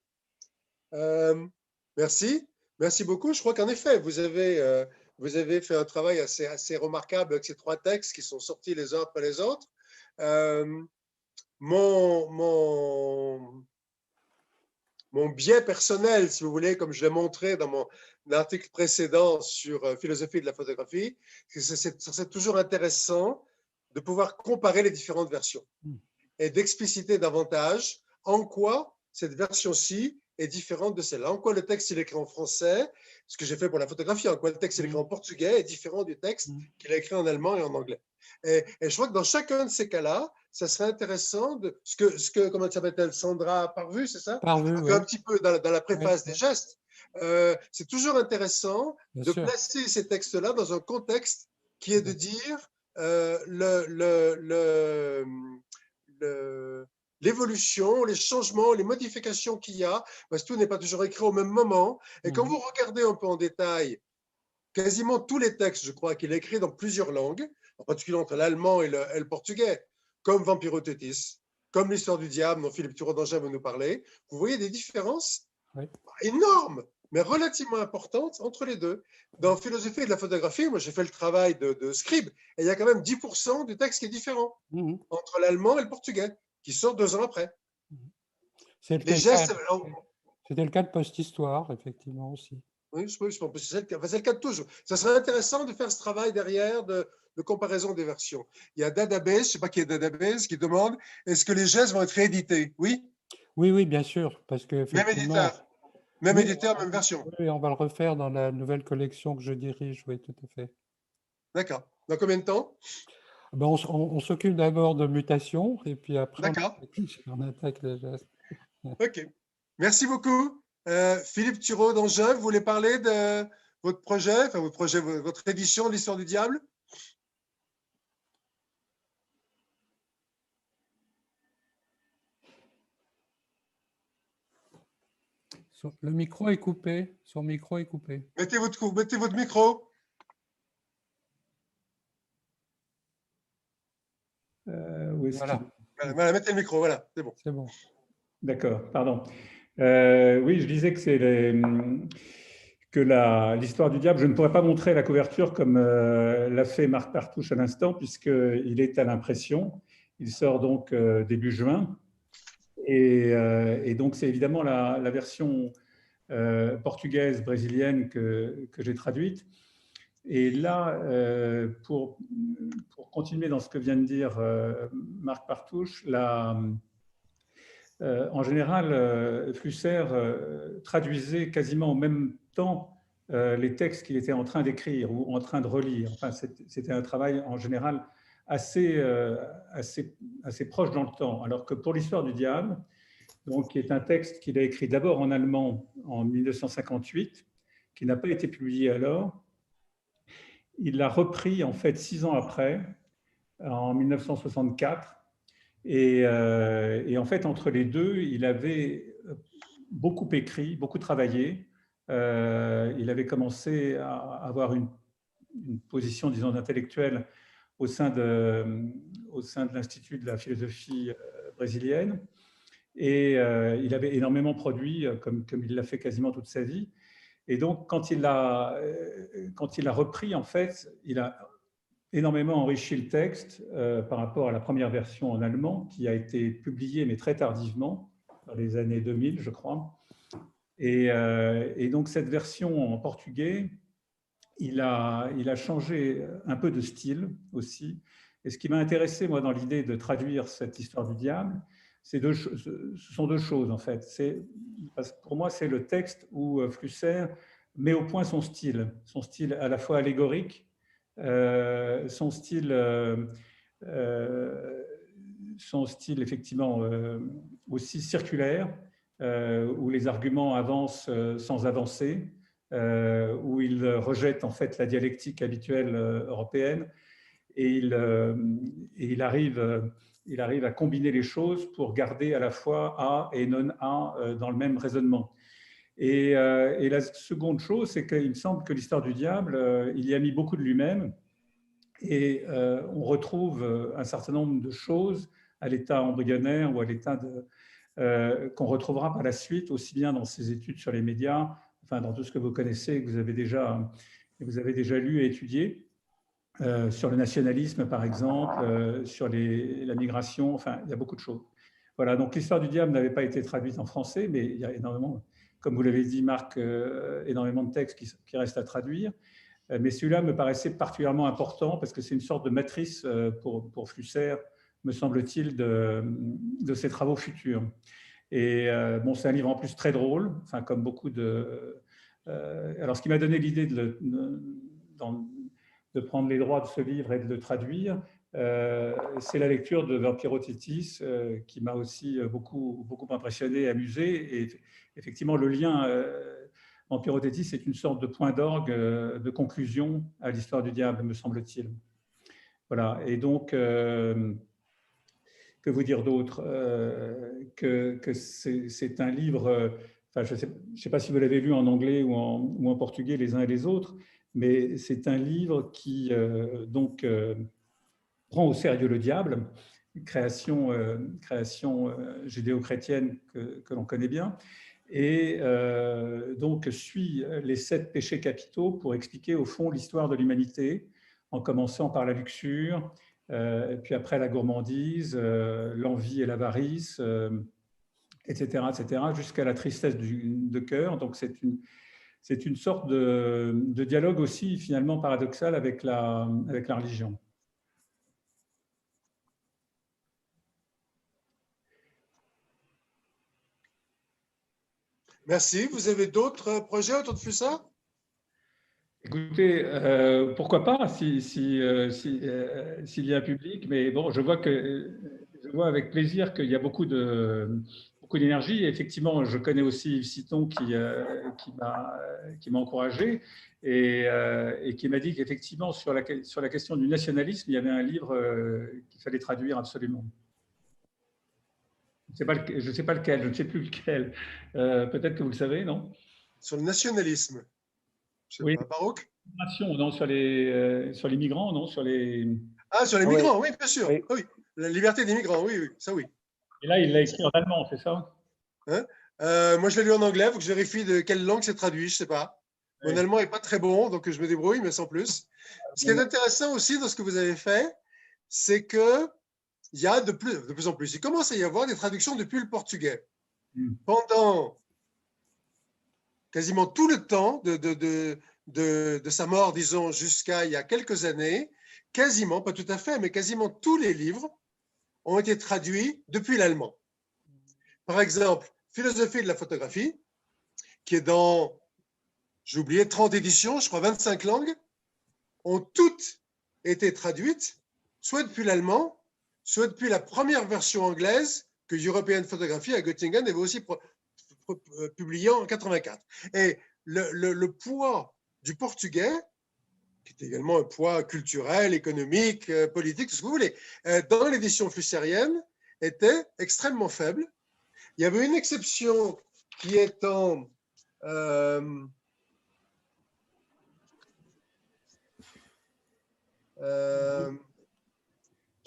Merci. Merci beaucoup. Je crois qu'en effet, vous avez fait un travail assez remarquable avec ces 3 textes qui sont sortis les uns après les autres. Mon biais personnel, si vous voulez, comme je l'ai montré dans mon article précédent sur philosophie de la photographie, c'est toujours intéressant de pouvoir comparer les différentes versions et d'expliciter davantage en quoi cette version-ci est différente de celle-là, en quoi le texte il est écrit en français, ce que j'ai fait pour la photographie, en quoi le texte il est écrit en portugais est différent du texte qu'il a écrit en allemand et en anglais. Et je crois que dans chacun de ces cas-là, ça serait intéressant de ce que comment s'appelle-t-elle, Sandra Parvu, c'est ça? Parvu, oui. Un petit peu dans la préface des gestes. C'est toujours intéressant de placer ces textes-là dans un contexte qui est de dire l'évolution, les changements, les modifications qu'il y a, parce que tout n'est pas toujours écrit au même moment. Et quand vous regardez un peu en détail, quasiment tous les textes, je crois qu'il est écrit dans plusieurs langues, en particulier entre l'allemand et le portugais, comme Vampirotetis, comme l'histoire du diable dont Philippe Thureau d'Angers va nous parler. Vous voyez des différences énormes, mais relativement importantes entre les deux. Dans philosophie de la photographie, moi j'ai fait le travail de scribe, et il y a quand même 10% du texte qui est différent entre l'allemand et le portugais, qui sort 2 ans après. C'était le cas de Post-Histoire, effectivement, aussi. Oui, je pense que c'est le cas de toujours. Ça serait intéressant de faire ce travail derrière de comparaison des versions. Il y a Dadabase, je ne sais pas qui est Dadabase, qui demande est-ce que les gestes vont être réédités? Oui? Oui, bien sûr. Parce que, même éditeur, même version. Oui, on va le refaire dans la nouvelle collection que je dirige, oui, tout à fait. D'accord. Dans combien de temps? Ben, on s'occupe d'abord de mutation et puis après, on attaque les gestes. OK. Merci beaucoup. Philippe Thureau d'Angers, vous voulez parler de votre projet, votre édition de l'Histoire du diable? Le micro est coupé. Son micro est coupé. Mettez votre micro. Voilà. Voilà, mettez le micro, voilà, c'est bon. C'est bon. D'accord, pardon. Oui, je disais que l'histoire du diable, je ne pourrais pas montrer la couverture comme l'a fait Marc Partouche à l'instant, puisqu'il est à l'impression. Il sort donc début juin. Et donc, c'est évidemment la version portugaise, brésilienne que j'ai traduite. Et là, pour continuer dans ce que vient de dire Marc Partouche, en général, Flusser traduisait quasiment en même temps les textes qu'il était en train d'écrire ou en train de relire. Enfin, c'était un travail en général assez proche dans le temps. Alors que pour l'histoire du diable, donc, qui est un texte qu'il a écrit d'abord en allemand en 1958, qui n'a pas été publié alors, il l'a repris en fait 6 ans après, en 1964. Et en fait, entre les deux, il avait beaucoup écrit, beaucoup travaillé. Il avait commencé à avoir une position, disons, d'intellectuel au sein de l'Institut de la philosophie brésilienne. Et il avait énormément produit, comme il l'a fait quasiment toute sa vie. Et donc, quand il l'a repris, en fait, il a énormément enrichi le texte par rapport à la première version en allemand, qui a été publiée, mais très tardivement, dans les années 2000, je crois. Et donc, cette version en portugais, il a changé un peu de style aussi. Et ce qui m'a intéressé, moi, dans l'idée de traduire cette histoire du diable, ce sont deux choses, en fait. Parce que pour moi, c'est le texte où Flusser met au point son style à la fois allégorique, son style effectivement aussi circulaire, où les arguments avancent sans avancer, où il rejette en fait la dialectique habituelle européenne, et il arrive à combiner les choses pour garder à la fois A et non A dans le même raisonnement. Et la seconde chose, c'est qu'il me semble que l'histoire du diable, il y a mis beaucoup de lui-même, et on retrouve un certain nombre de choses à l'état embryonnaire ou à l'état qu'on retrouvera par la suite, aussi bien dans ses études sur les médias, enfin dans tout ce que vous connaissez, que vous avez déjà lu et étudié, sur le nationalisme par exemple, sur la migration, enfin il y a beaucoup de choses. Voilà, donc l'histoire du diable n'avait pas été traduite en français, mais il y a énormément, comme vous l'avez dit Marc, énormément de textes qui restent à traduire. Mais celui-là me paraissait particulièrement important parce que c'est une sorte de matrice pour Flusser, me semble-t-il, de ses travaux futurs. Et bon, c'est un livre en plus très drôle, enfin, comme beaucoup de... alors, ce qui m'a donné l'idée de prendre les droits de ce livre et de le traduire, c'est la lecture de Vampirotétis qui m'a aussi beaucoup impressionné et amusé. Et effectivement, le lien... Vampirotétis, c'est une sorte de point d'orgue, de conclusion à l'histoire du diable, me semble-t-il. Voilà, et donc, que vous dire d'autre, que c'est un livre, enfin, je ne sais pas si vous l'avez lu en anglais ou en portugais les uns et les autres, mais c'est un livre qui prend au sérieux le diable, création judéo-chrétienne que l'on connaît bien, et donc suit les 7 péchés capitaux pour expliquer au fond l'histoire de l'humanité, en commençant par la luxure, puis après la gourmandise, l'envie et l'avarice, etc., jusqu'à la tristesse de cœur. Donc c'est une sorte de dialogue aussi finalement paradoxal avec la religion. Merci. Vous avez d'autres projets autour de Flusser? Écoutez, pourquoi pas s'il y a un public, mais bon, je vois avec plaisir qu'il y a beaucoup d'énergie. Effectivement, je connais aussi Yves Citon qui m'a encouragé et qui m'a dit qu'effectivement sur la question du nationalisme, il y avait un livre qu'il fallait traduire absolument. Je ne sais pas lequel, je ne sais plus lequel. Peut-être que vous le savez, non? Sur le nationalisme. Je sais Oui. pas, Baruch? Non, sur les migrants, non? Sur les... Ah, sur les Oui. migrants, oui, bien sûr. Oui. Oui. La liberté des migrants, oui, oui, ça oui. Et là, il l'a écrit en allemand, c'est ça? Hein? Moi, je l'ai lu en anglais, il faut que je vérifie de quelle langue c'est traduit, je ne sais pas. Mon allemand n'est pas très bon, donc je me débrouille, mais sans plus. Ce qui est intéressant aussi dans ce que vous avez fait, c'est qu'il y a de plus en plus, il commence à y avoir des traductions depuis le portugais. Pendant quasiment tout le temps de sa mort, disons, jusqu'à il y a quelques années, quasiment, pas tout à fait, mais quasiment tous les livres ont été traduits depuis l'allemand. Par exemple, Philosophie de la photographie, qui est dans, j'ai oublié, 30 éditions, je crois 25 langues, ont toutes été traduites, soit depuis l'allemand, soit depuis la première version anglaise que European Photography à Göttingen avait aussi publié en 84. Et le poids du portugais, qui est également un poids culturel, économique, politique, tout ce que vous voulez, dans l'édition flusserienne, était extrêmement faible. Il y avait une exception qui est en...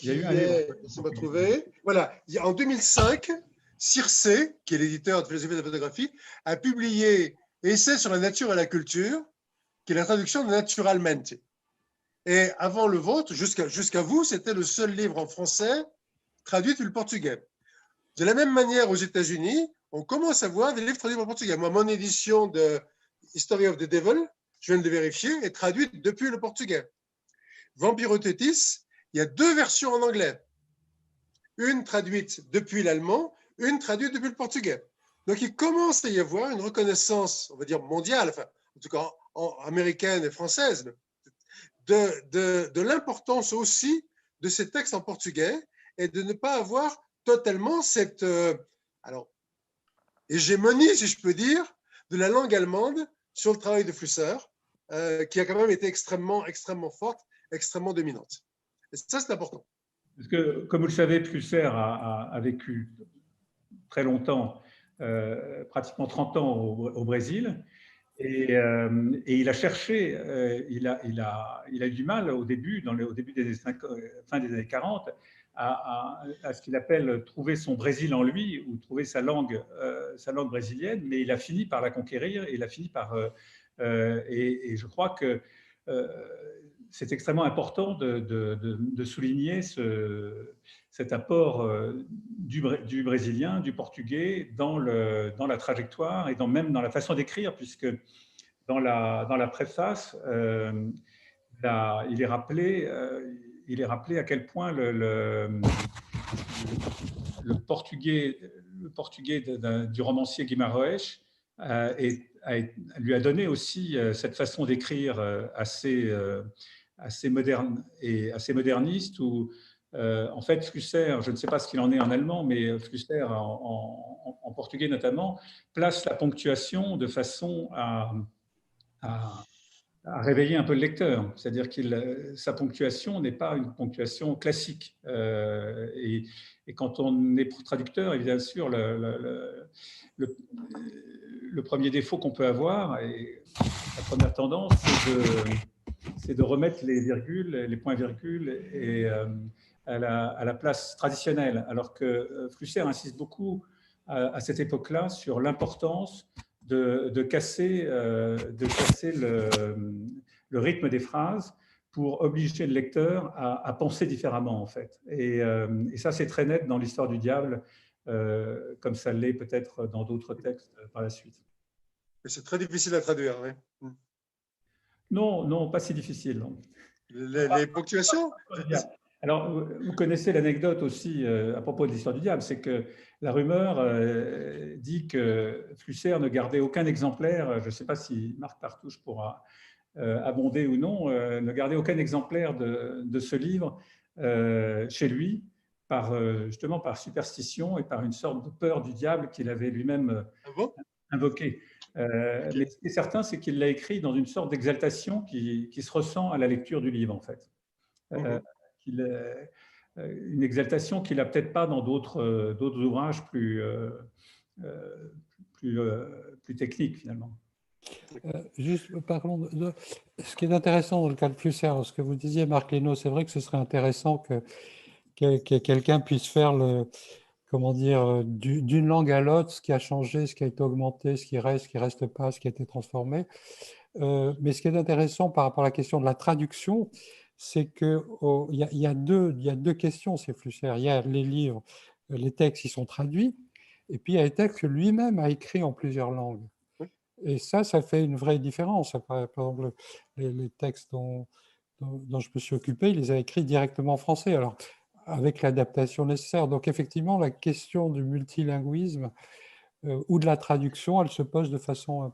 laissez-moi trouver. Voilà, en 2005, Circe, qui est l'éditeur de Philosophie de la photographie, a publié Essai sur la nature et la culture, qui est la traduction de Naturalmente. Et avant le vôtre, jusqu'à vous, c'était le seul livre en français traduit depuis le portugais. De la même manière, aux États-Unis, on commence à voir des livres traduits en portugais. Moi, mon édition de History of the Devil, je viens de le vérifier, est traduite depuis le portugais. Vampirotetis, il y a deux versions en anglais. Une traduite depuis l'allemand, une traduite depuis le portugais. Donc, il commence à y avoir une reconnaissance, on va dire mondiale, enfin, en tout cas américaine et française, de l'importance aussi de ces textes en portugais et de ne pas avoir totalement cette hégémonie, si je peux dire, de la langue allemande sur le travail de Flusser, qui a quand même été extrêmement forte, extrêmement dominante. Et ça, c'est important. Parce que, comme vous le savez, Flusser a vécu très longtemps, pratiquement 30 ans au Brésil, et il a cherché, il a eu du mal au début, au début des fin des années 40, à ce qu'il appelle trouver son Brésil en lui, ou trouver sa langue brésilienne, mais il a fini par la conquérir, et il a fini par... et je crois que c'est extrêmement important de souligner cet apport du brésilien, du portugais dans la trajectoire et même dans la façon d'écrire, puisque dans la préface, il est rappelé à quel point le portugais du romancier Guimarães lui a donné aussi cette façon d'écrire assez moderne et assez moderniste, où en fait Flusser, je ne sais pas ce qu'il en est en allemand, mais Flusser en portugais notamment, place la ponctuation de façon à réveiller un peu le lecteur. C'est-à-dire que sa ponctuation n'est pas une ponctuation classique. Et quand on est traducteur, bien sûr, le premier défaut qu'on peut avoir, et la première tendance, c'est de remettre les virgules, les points-virgules à la place traditionnelle, alors que Flusser insiste beaucoup à cette époque-là sur l'importance de casser le rythme des phrases pour obliger le lecteur à penser différemment, en fait. Et ça, c'est très net dans l'histoire du diable, comme ça l'est peut-être dans d'autres textes par la suite. C'est très difficile à traduire, oui. Non, pas si difficile. Non. Les ponctuations. Alors, vous connaissez l'anecdote aussi à propos de l'histoire du diable, c'est que la rumeur dit que Flusser ne gardait aucun exemplaire, je ne sais pas si Marc Partouche pourra abonder ou non, ne gardait aucun exemplaire de ce livre chez lui, justement par superstition et par une sorte de peur du diable qu'il avait lui-même invoqué. Mais ce qui est certain, c'est qu'il l'a écrit dans une sorte d'exaltation qui se ressent à la lecture du livre, en fait. une exaltation qu'il n'a peut-être pas dans d'autres ouvrages plus techniques finalement. Juste parlons de ce qui est intéressant dans le cas de Flusser, ce que vous disiez, Marc Lenot, c'est vrai que ce serait intéressant que quelqu'un puisse faire comment dire, d'une langue à l'autre, ce qui a changé, ce qui a été augmenté, ce qui reste pas, ce qui a été transformé. Mais ce qui est intéressant par rapport à la question de la traduction, c'est qu'il y a deux questions, c'est Flusser. Il y a les livres, les textes, ils sont traduits, et puis il y a les textes que lui-même a écrits en plusieurs langues. Et ça fait une vraie différence. Par exemple, les textes dont je me suis occupé, il les a écrits directement en français, alors avec l'adaptation nécessaire. Donc effectivement, la question du multilinguisme ou de la traduction, elle se pose de façon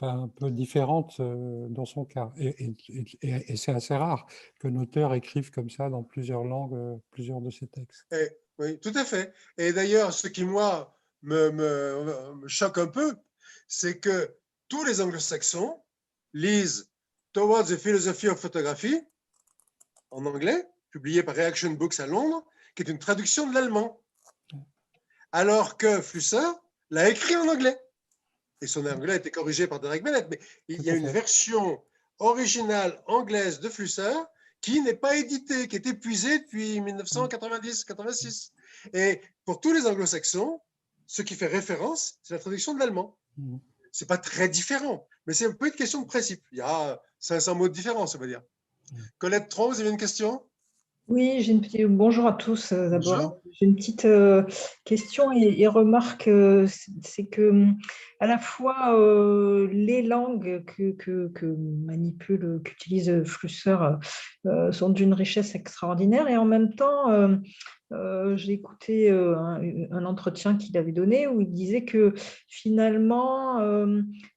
un peu différente dans son cas. Et c'est assez rare qu'un auteur écrive comme ça dans plusieurs langues, plusieurs de ses textes. Oui, tout à fait. Et d'ailleurs, ce qui, moi, me choque un peu, c'est que tous les anglo-saxons lisent Towards the Philosophy of Photography en anglais, publié par Reaction Books à Londres, qui est une traduction de l'allemand. Alors que Flusser l'a écrit en anglais. Et son anglais a été corrigé par Derek Bennett. Mais il y a une version originale anglaise de Flusser qui n'est pas éditée, qui est épuisée depuis 1990-86. Et pour tous les anglo-saxons, ce qui fait référence, c'est la traduction de l'allemand. Ce n'est pas très différent, mais c'est un peu une question de principe. Il y a 500 mots de différence, on va dire. Colette, Tron, vous avez une question? Oui, j'ai une petite... Bonjour à tous d'abord. J'ai une petite question et remarque, c'est que à la fois les langues que manipule, qu'utilise Flusser sont d'une richesse extraordinaire et en même temps, j'ai écouté un entretien qu'il avait donné où il disait que finalement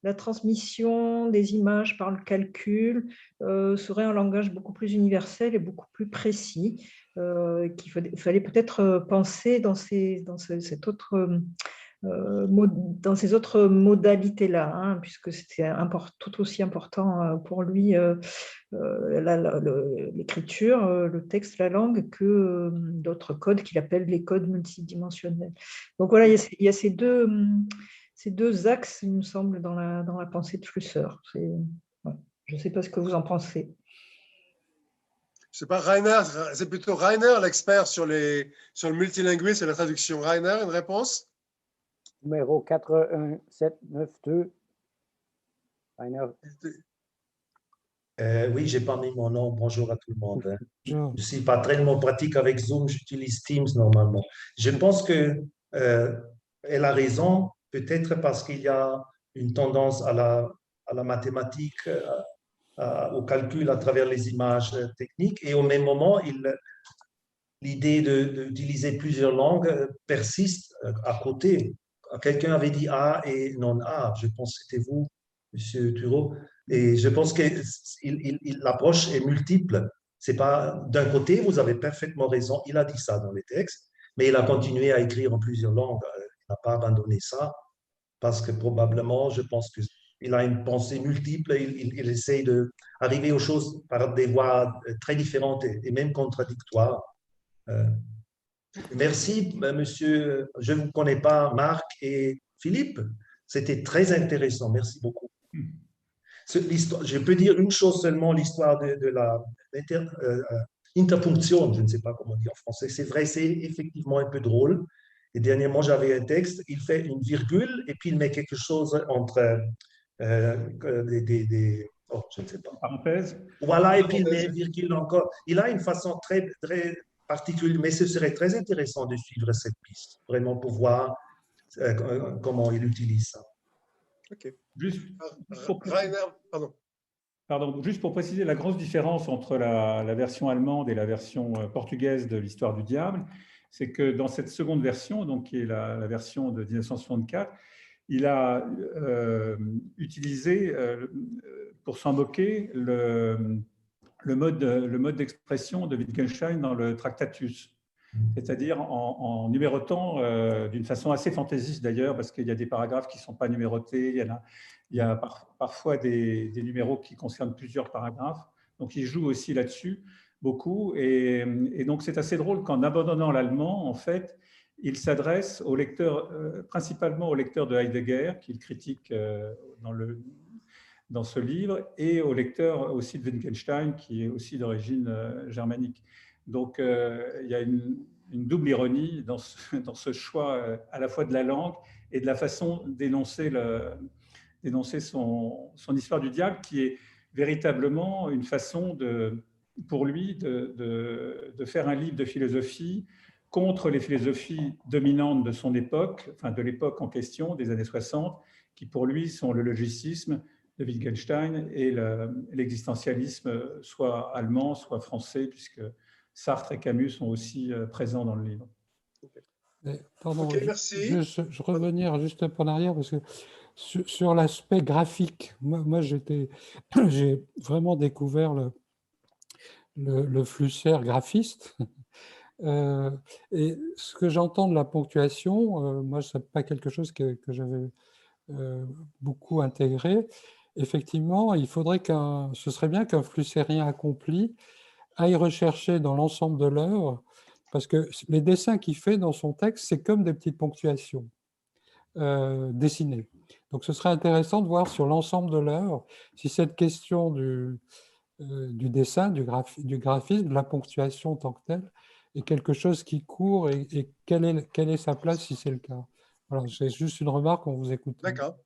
la transmission des images par le calcul serait un langage beaucoup plus universel et beaucoup plus précis, qu'il fallait peut-être penser dans ces autres modalités-là, hein, puisque c'était tout aussi important pour lui l'écriture, le texte, la langue, que d'autres codes qu'il appelle les codes multidimensionnels. Donc voilà, il y a ces deux axes, il me semble, dans la pensée de Flusser. Ouais. Je ne sais pas ce que vous en pensez. C'est pas Reyna, c'est plutôt Reyna, l'expert sur le multilinguisme et la traduction. Reyna, une réponse? Numéro 41792. Reyna. Oui, j'ai pas mis mon nom. Bonjour à tout le monde. Je suis pas tellement pratique avec Zoom, j'utilise Teams normalement. Je pense que elle a raison, peut-être parce qu'il y a une tendance à la mathématique, au calcul à travers les images techniques, et au même moment, l'idée d'utiliser plusieurs langues persiste à côté. Quelqu'un avait dit A et non A, je pense que c'était vous, Monsieur Thureau, et je pense que l'approche est multiple. C'est pas d'un côté, vous avez parfaitement raison, il a dit ça dans les textes, mais il a continué à écrire en plusieurs langues. Il n'a pas abandonné ça parce que probablement, je pense qu'il a une pensée multiple. Il essaye d'arriver aux choses par des voies très différentes et même contradictoires. Merci, monsieur. Je ne vous connais pas, Marc et Philippe. C'était très intéressant. Merci beaucoup. Je peux dire une chose seulement, l'histoire de la interfonction, je ne sais pas comment dire en français. C'est vrai, c'est effectivement un peu drôle. Et dernièrement, j'avais un texte, il fait une virgule et puis il met quelque chose entre oh, je ne sais pas. Parenthèse. Voilà, et puis il met une virgule encore. Il a une façon très, très particulière, mais ce serait très intéressant de suivre cette piste, vraiment pour voir comment il utilise ça. Ok. Juste pour préciser la grosse différence entre la version allemande et la version portugaise de l'Histoire du diable, c'est que dans cette seconde version, donc qui est la version de 1964, il a utilisé, pour s'en moquer, le mode d'expression de Wittgenstein dans le Tractatus, c'est-à-dire en numérotant d'une façon assez fantaisiste d'ailleurs, parce qu'il y a des paragraphes qui ne sont pas numérotés, il y a parfois des numéros qui concernent plusieurs paragraphes, donc il joue aussi là-dessus beaucoup. Et donc, c'est assez drôle qu'en abandonnant l'allemand, en fait, il s'adresse aux lecteurs, principalement aux lecteurs de Heidegger, qu'il critique dans ce livre, et aux lecteurs aussi de Wittgenstein, qui est aussi d'origine germanique. Donc, il y a une double ironie dans ce choix à la fois de la langue et de la façon d'énoncer son histoire du diable, qui est véritablement une façon pour lui de faire un livre de philosophie contre les philosophies dominantes de son époque, enfin de l'époque en question, des années 60, qui pour lui sont le logicisme de Wittgenstein et l'existentialisme soit allemand, soit français, puisque Sartre et Camus sont aussi présents dans le livre. Pardon, okay, merci. Je revenir juste un peu en arrière, parce que sur l'aspect graphique, moi j'ai vraiment découvert le Flusser graphiste. Et ce que j'entends de la ponctuation, moi, ce n'est pas quelque chose que j'avais beaucoup intégré. Effectivement, ce serait bien qu'un flussérien accompli aille rechercher dans l'ensemble de l'œuvre, parce que les dessins qu'il fait dans son texte, c'est comme des petites ponctuations dessinées. Donc, ce serait intéressant de voir sur l'ensemble de l'œuvre si cette question du dessin, du graphisme, de la ponctuation en tant que telle, est quelque chose qui court et quelle est sa place si c'est le cas. Voilà, c'est juste une remarque en vous écoutant. D'accord.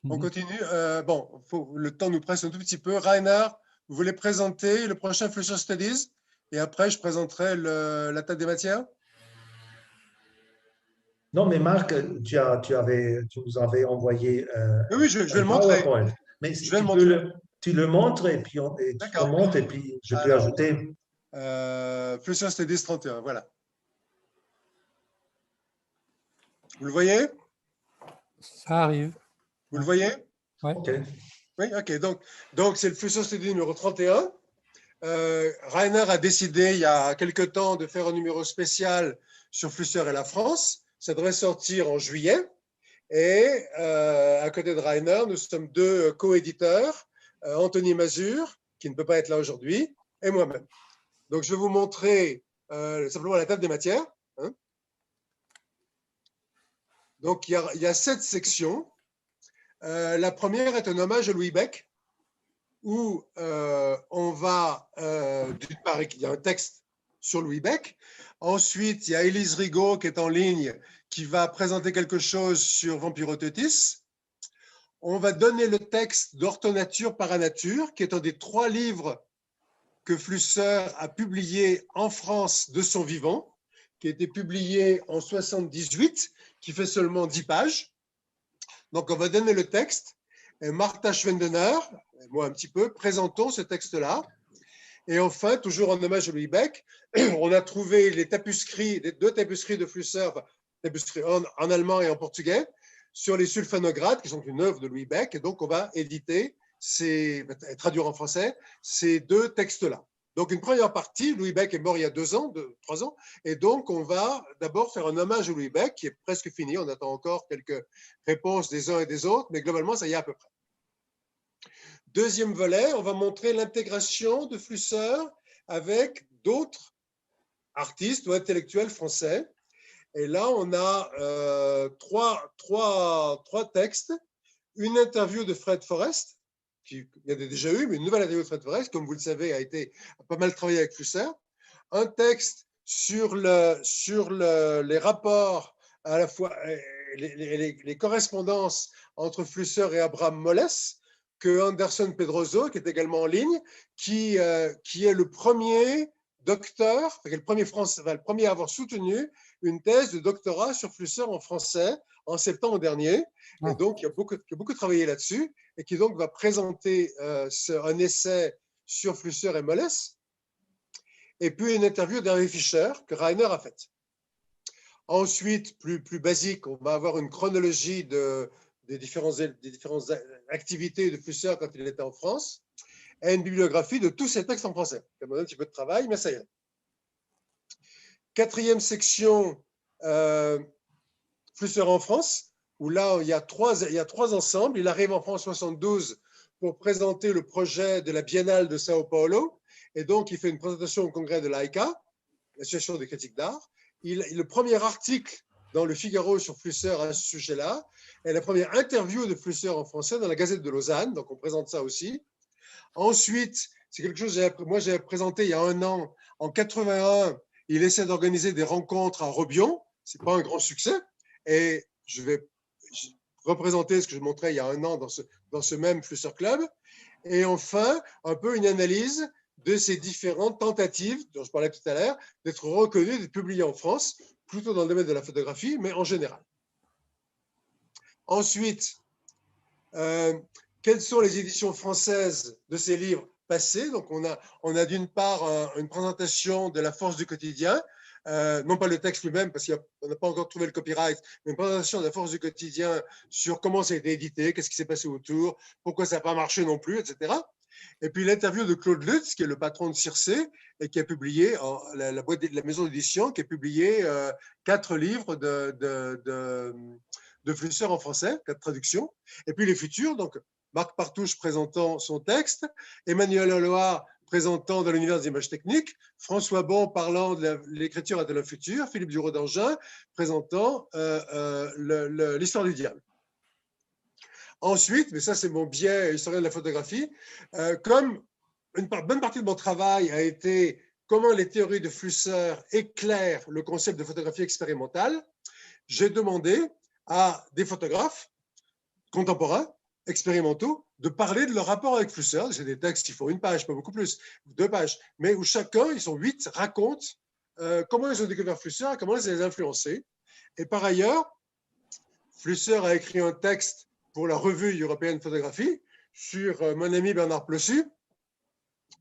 On continue. Bon, le temps nous presse un tout petit peu. Reyna, vous voulez présenter le prochain Flusser Studies et après, je présenterai la table des matières. Non, mais Marc, tu nous avais envoyé oui, je vais le montrer. Mais si tu le montres et puis tu commentes et puis je peux ajouter. Flusser Studies 31, voilà. Vous le voyez? Ça arrive. Vous le voyez? Ouais. OK. Oui, OK. Donc c'est le Flusser Studies numéro 31. Reyna a décidé il y a quelque temps de faire un numéro spécial sur Flusser et la France. Ça devrait sortir en juillet. Et à côté de Reyna, nous sommes deux co-éditeurs, Anthony Mazur, qui ne peut pas être là aujourd'hui, et moi-même. Donc, je vais vous montrer simplement la table des matières. Hein. Donc, il y a 7 sections. La première est un hommage à Louis Beck, où on va, d'une part, il y a un texte sur Louis Beck. Ensuite, il y a Elise Rigot qui est en ligne, qui va présenter quelque chose sur Vampirotetis. On va donner le texte d'Orthonature Paranature, qui est un des 3 livres que Flusser a publié en France de son vivant, qui a été publié en 78, qui fait seulement 10 pages. Donc, on va donner le texte. Et Martha Schwendener, moi un petit peu, présentons ce texte-là. Et enfin, toujours en hommage à Louis Beck, on a trouvé les tapuscrits, les 2 tapuscrits de Flusser, tapuscrits en allemand et en portugais, sur les sulfanogrades, qui sont une œuvre de Louis Beck. Et donc, on va éditer, traduire en français, ces 2 textes-là. Donc, une première partie, Louis Beck est mort il y a 3 ans, et donc on va d'abord faire un hommage à Louis Beck, qui est presque fini. On attend encore quelques réponses des uns et des autres, mais globalement, ça y est à peu près. Deuxième volet, on va montrer l'intégration de Flusser avec d'autres artistes ou intellectuels français. Et là, on a trois textes. Une interview de Fred Forrest, il y a déjà eu, mais une nouvelle interview de Fred Forrest, comme vous le savez, a pas mal travaillé avec Flusser. Un texte sur les rapports, à la fois les correspondances entre Flusser et Abraham Moles, que Anderson Pedroso, qui est également en ligne, qui est le premier docteur, le premier à avoir soutenu une thèse de doctorat sur Flusser en français en septembre dernier, et donc qui a beaucoup travaillé là-dessus, et qui donc va présenter un essai sur Flusser et Moles, et puis une interview d'Hervé Fischer que Reyna a faite. Ensuite, plus basique, on va avoir une chronologie des différentes activités de Flusser quand il était en France, et une bibliographie de tous ces textes en français. Ça me donne un petit peu de travail, mais ça y est. 4e section, Flusser en France, où là, il y a trois ensembles. Il arrive en France en 72 pour présenter le projet de la Biennale de Sao Paulo, Et donc, il fait une présentation au congrès de l'AICA, l'Association des critiques d'art. Le premier article dans le Figaro sur Flusser à ce sujet-là, et la première interview de Flusser en français dans la Gazette de Lausanne. Donc, on présente ça aussi. Ensuite, c'est quelque chose que moi j'avais présenté il y a un an. En 81, il essaie d'organiser des rencontres à Robion. C'est pas un grand succès. Et je vais représenter ce que je montrais il y a un an dans ce même Flusser Club. Et enfin, un peu une analyse de ces différentes tentatives, dont je parlais tout à l'heure, d'être reconnues, d'être publiées en France, plutôt dans le domaine de la photographie, mais en général. Ensuite, quelles sont les éditions françaises de ces livres passés? Donc, on a d'une part une présentation de la force du quotidien, non pas le texte lui-même, parce qu'on n'a pas encore trouvé le copyright, mais une présentation de la force du quotidien sur comment ça a été édité, qu'est-ce qui s'est passé autour, pourquoi ça n'a pas marché non plus, etc. Et puis l'interview de Claude Lutz, qui est le patron de Circé, et qui a publié, la maison d'édition, qui a publié 4 livres de Flusser en français, 4 traductions. Et puis les futurs, donc Marc Partouche présentant son texte, Emmanuel Holloa présentant dans l'univers des images techniques, François Bon parlant de l'écriture à de la future, Philippe Dureau d'Angin présentant l'histoire du diable. Ensuite, mais ça c'est mon biais historien de la photographie, comme une bonne partie de mon travail a été comment les théories de Flusser éclairent le concept de photographie expérimentale, j'ai demandé à des photographes contemporains, expérimentaux, de parler de leur rapport avec Flusser. C'est des textes qui font 1 page, pas beaucoup plus, 2 pages, mais où chacun, ils sont 8, racontent comment ils ont découvert Flusser et comment ça les a influencés. Et par ailleurs, Flusser a écrit un texte pour la revue européenne de photographie sur mon ami Bernard Plessu,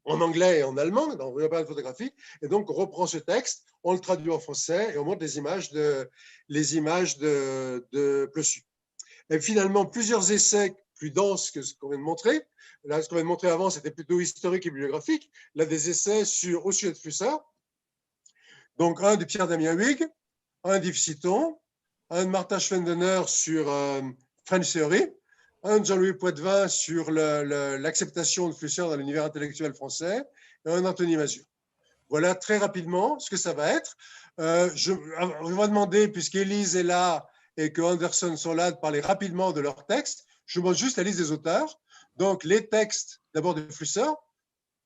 en anglais et en allemand, dans revue européenne de photographie, et donc on reprend ce texte, on le traduit en français et on montre les images de Plessu. Et finalement, plusieurs essais plus denses que ce qu'on vient de montrer. Là, ce qu'on vient de montrer avant, c'était plutôt historique et bibliographique. Là, des essais au sujet de Flusser. Donc, un de Pierre-Damien Huyghe, un d'Yves Citon, un de Martin Schwendener sur French Theory, un de Jean-Louis Poitvin sur l'acceptation de Flusser dans l'univers intellectuel français, et un d'Anthony Mazur. Voilà très rapidement ce que ça va être. Je vais demander, puisqu'Elise est là et que Anderson sont là, de parler rapidement de leurs textes. Je vous montre juste la liste des auteurs. Donc, les textes d'abord de Flusser,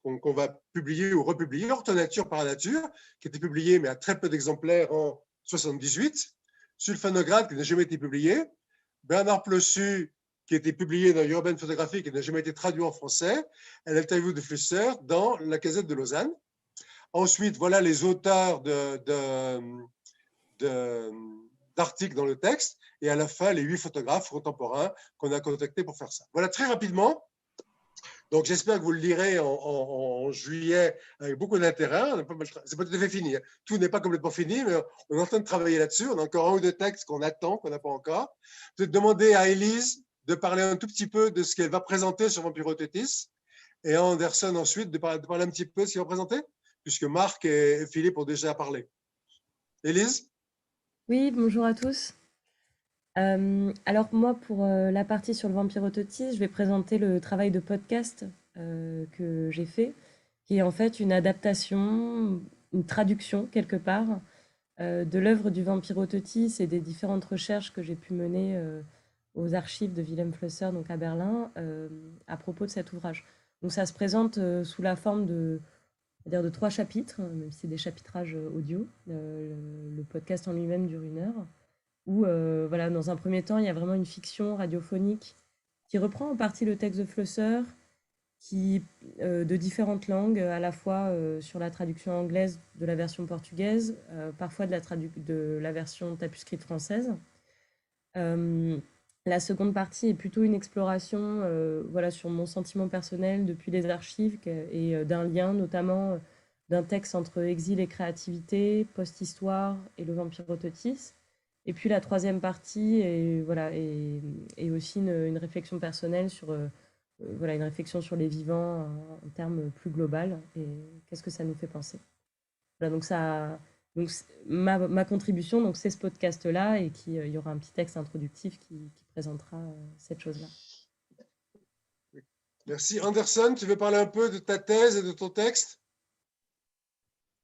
qu'on va publier ou republier, Ortho Nature par nature, qui était publié, mais à très peu d'exemplaires en 78, Sulfanograd, qui n'a jamais été publié, Bernard Plessu, qui a été publié dans Urban Photographie, qui n'a jamais été traduit en français, et l'interview de Flusser dans la Gazette de Lausanne. Ensuite, voilà les auteurs d'articles dans le texte, et à la fin, les 8 photographes contemporains qu'on a contactés pour faire ça. Voilà très rapidement. Donc, j'espère que vous le lirez en juillet avec beaucoup d'intérêt. C'est pas tout à fait fini. Tout n'est pas complètement fini, mais on est en train de travailler là-dessus. On a encore 1 ou 2 textes qu'on attend, qu'on n'a pas encore. Je vais demander à Elise de parler un tout petit peu de ce qu'elle va présenter sur Vampirothétis, et à Anderson ensuite de parler un petit peu de ce qu'il va présenter, puisque Marc et Philippe ont déjà parlé. Elise? Oui, bonjour à tous. Alors moi, pour la partie sur le Vampirothétis, je vais présenter le travail de podcast que j'ai fait, qui est en fait une adaptation, une traduction quelque part de l'œuvre du Vampirothétis et des différentes recherches que j'ai pu mener aux archives de Vilém Flusser, donc à Berlin, à propos de cet ouvrage. Donc ça se présente sous la forme de 3 chapitres, même si c'est des chapitrages audio. Le podcast en lui-même dure 1 heure. Où, voilà, dans un premier temps, il y a vraiment une fiction radiophonique qui reprend en partie le texte de Flusser, de différentes langues, à la fois sur la traduction anglaise de la version portugaise, parfois de la version tapuscrite française. La seconde partie est plutôt une exploration voilà, sur mon sentiment personnel depuis les archives et d'un lien notamment d'un texte entre exil et créativité, post-histoire et le Vampirothétis. Et puis la 3e partie est, voilà, est aussi une réflexion personnelle sur, voilà, une réflexion sur les vivants en termes plus global et qu'est-ce que ça nous fait penser. Voilà, donc ma contribution, c'est ce podcast-là et il y aura un petit texte introductif qui présentera cette chose-là. Merci. Anderson, tu veux parler un peu de ta thèse et de ton texte?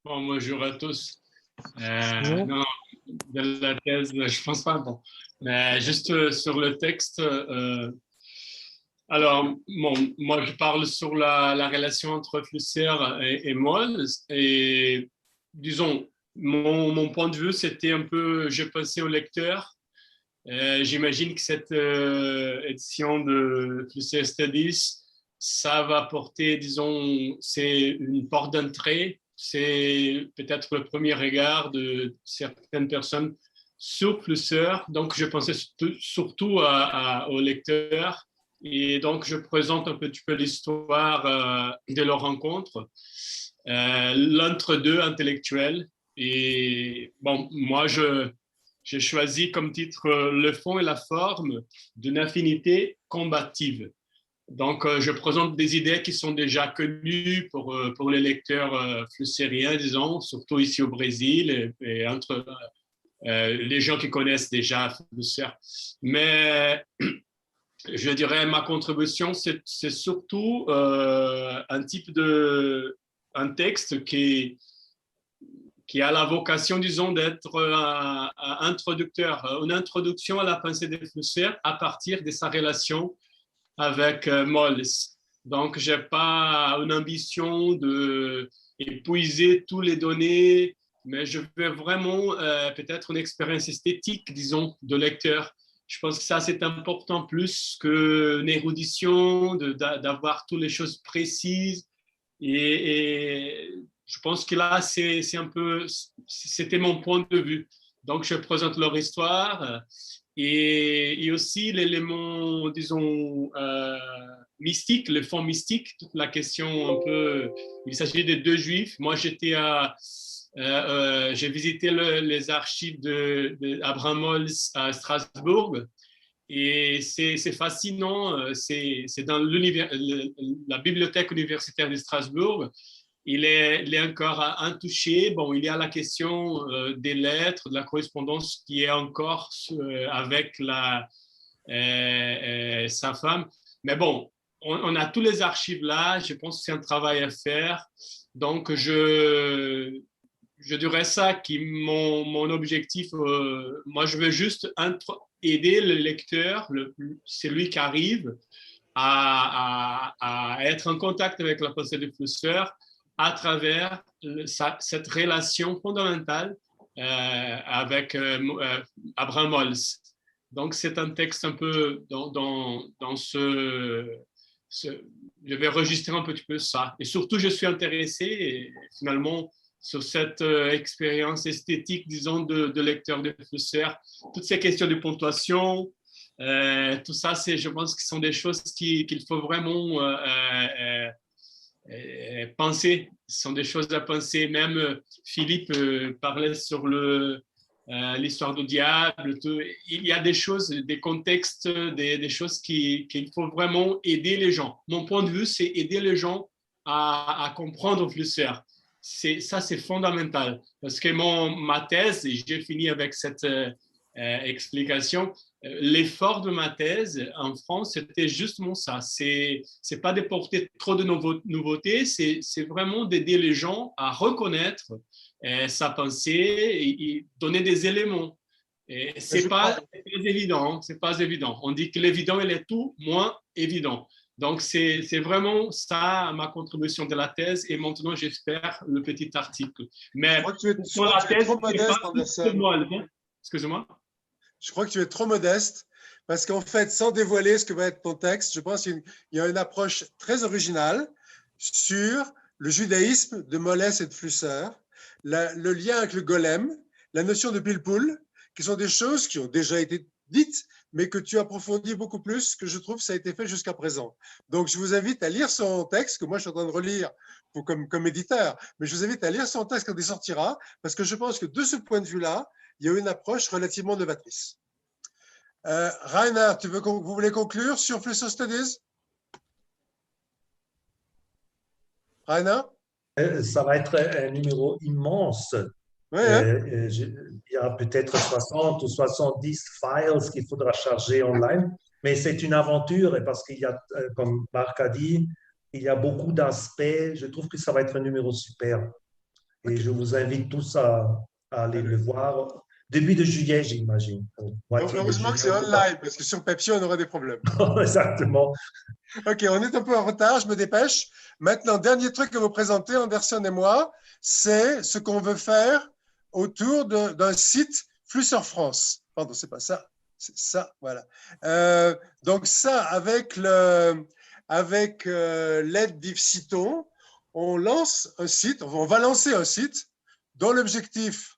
Bon, bonjour à tous. Non, de la thèse, je pense pas. Bon, mais juste sur le texte. Alors, bon, moi, je parle sur la relation entre Flusser et Moll. Et disons, mon point de vue, c'était un peu, je pensais au lecteur. J'imagine que cette édition de Flusser Studies, ça va porter, disons, c'est une porte d'entrée. C'est peut-être le premier regard de certaines personnes sur Flusser. Donc, je pensais surtout au lecteur. Et donc, je présente un petit peu l'histoire de leur rencontre, l'entre-deux intellectuel. Et bon, moi, j'ai choisi comme titre le fond et la forme d'une affinité combative. Donc, je présente des idées qui sont déjà connues pour les lecteurs flussériens, disons, surtout ici au Brésil et entre les gens qui connaissent déjà Flusser. Mais je dirais ma contribution, c'est surtout un texte qui a la vocation, disons, d'être un introducteur, une introduction à la pensée de Flusser à partir de sa relation avec Moll. Donc, je n'ai pas une ambition d'épuiser toutes les données, mais je veux vraiment peut-être une expérience esthétique, disons, de lecteur. Je pense que ça, c'est important plus qu'une érudition, d'avoir toutes les choses précises. Et je pense que là, c'était mon point de vue. Donc, je présente leur histoire et aussi l'élément, disons, mystique, le fond mystique, toute la question un peu. Il s'agit de deux juifs. Moi, j'ai visité les archives d'Abraham Moll à Strasbourg et c'est fascinant. C'est dans la bibliothèque universitaire de Strasbourg. Il est encore intouché. Bon, il y a la question des lettres, de la correspondance qui est encore avec sa femme. Mais bon, on a tous les archives là. Je pense que c'est un travail à faire. Donc, je dirais ça qui mon objectif. Moi, je veux juste aider le lecteur, celui qui arrive à être en contact avec la pensée de Flusser à travers cette relation fondamentale avec Abraham Moll. Donc, c'est un texte un peu dans ce je vais enregistrer un petit peu ça. Et surtout, je suis intéressé finalement sur cette expérience esthétique, disons, de lecteur de Flusser. Toutes ces questions de ponctuation, tout ça, je pense que ce sont des choses qu'il faut vraiment penser. Ce sont des choses à penser. Même Philippe parlait sur l'histoire du diable. Il y a des choses, des contextes, des choses qu'il faut vraiment aider les gens. Mon point de vue, c'est aider les gens à comprendre Flusser. Ça, c'est fondamental. Parce que ma thèse, et j'ai fini avec cette explication, l'effort de ma thèse en France, c'était justement ça. C'est pas d'apporter trop de nouveautés, c'est vraiment d'aider les gens à reconnaître sa pensée et donner des éléments. C'est pas évident, c'est pas évident. On dit que l'évident, il est tout moins évident. Donc, c'est vraiment ça ma contribution de la thèse et maintenant, j'espère, le petit article. Mais pour la thèse, trop modeste, excusez-moi. Je crois que tu es trop modeste parce qu'en fait, sans dévoiler ce que va être ton texte, je pense qu'il y a une approche très originale sur le judaïsme de Moll et de Flusser, le lien avec le golem, la notion de pilpoul, qui sont des choses qui ont déjà été dites, mais que tu approfondis beaucoup plus que je trouve ça a été fait jusqu'à présent. Donc, je vous invite à lire son texte, que moi, je suis en train de relire comme éditeur, mais je vous invite à lire son texte quand il sortira, parce que je pense que de ce point de vue-là, il y a une approche relativement novatrice. Reyna, vous voulez conclure sur Flusser Studies? Reyna? Ça va être un numéro immense. Ouais, hein? Il y a peut-être 60 ou 70 files qu'il faudra charger online, mais c'est une aventure parce qu'il y a, comme Marc a dit, il y a beaucoup d'aspects. Je trouve que ça va être un numéro super. Et je vous invite tous à aller le voir. Début de juillet, j'imagine. Heureusement que c'est online, parce que sur Pepsi, on aurait des problèmes. Exactement. Ok, on est un peu en retard, je me dépêche. Maintenant, dernier truc à vous présenter, Anderson et moi, c'est ce qu'on veut faire autour d'un site Flusser France. Pardon, c'est pas ça, c'est ça, voilà. Donc ça, avec l'aide d'Yves Citon, on lance un site, on va lancer un site dont l'objectif,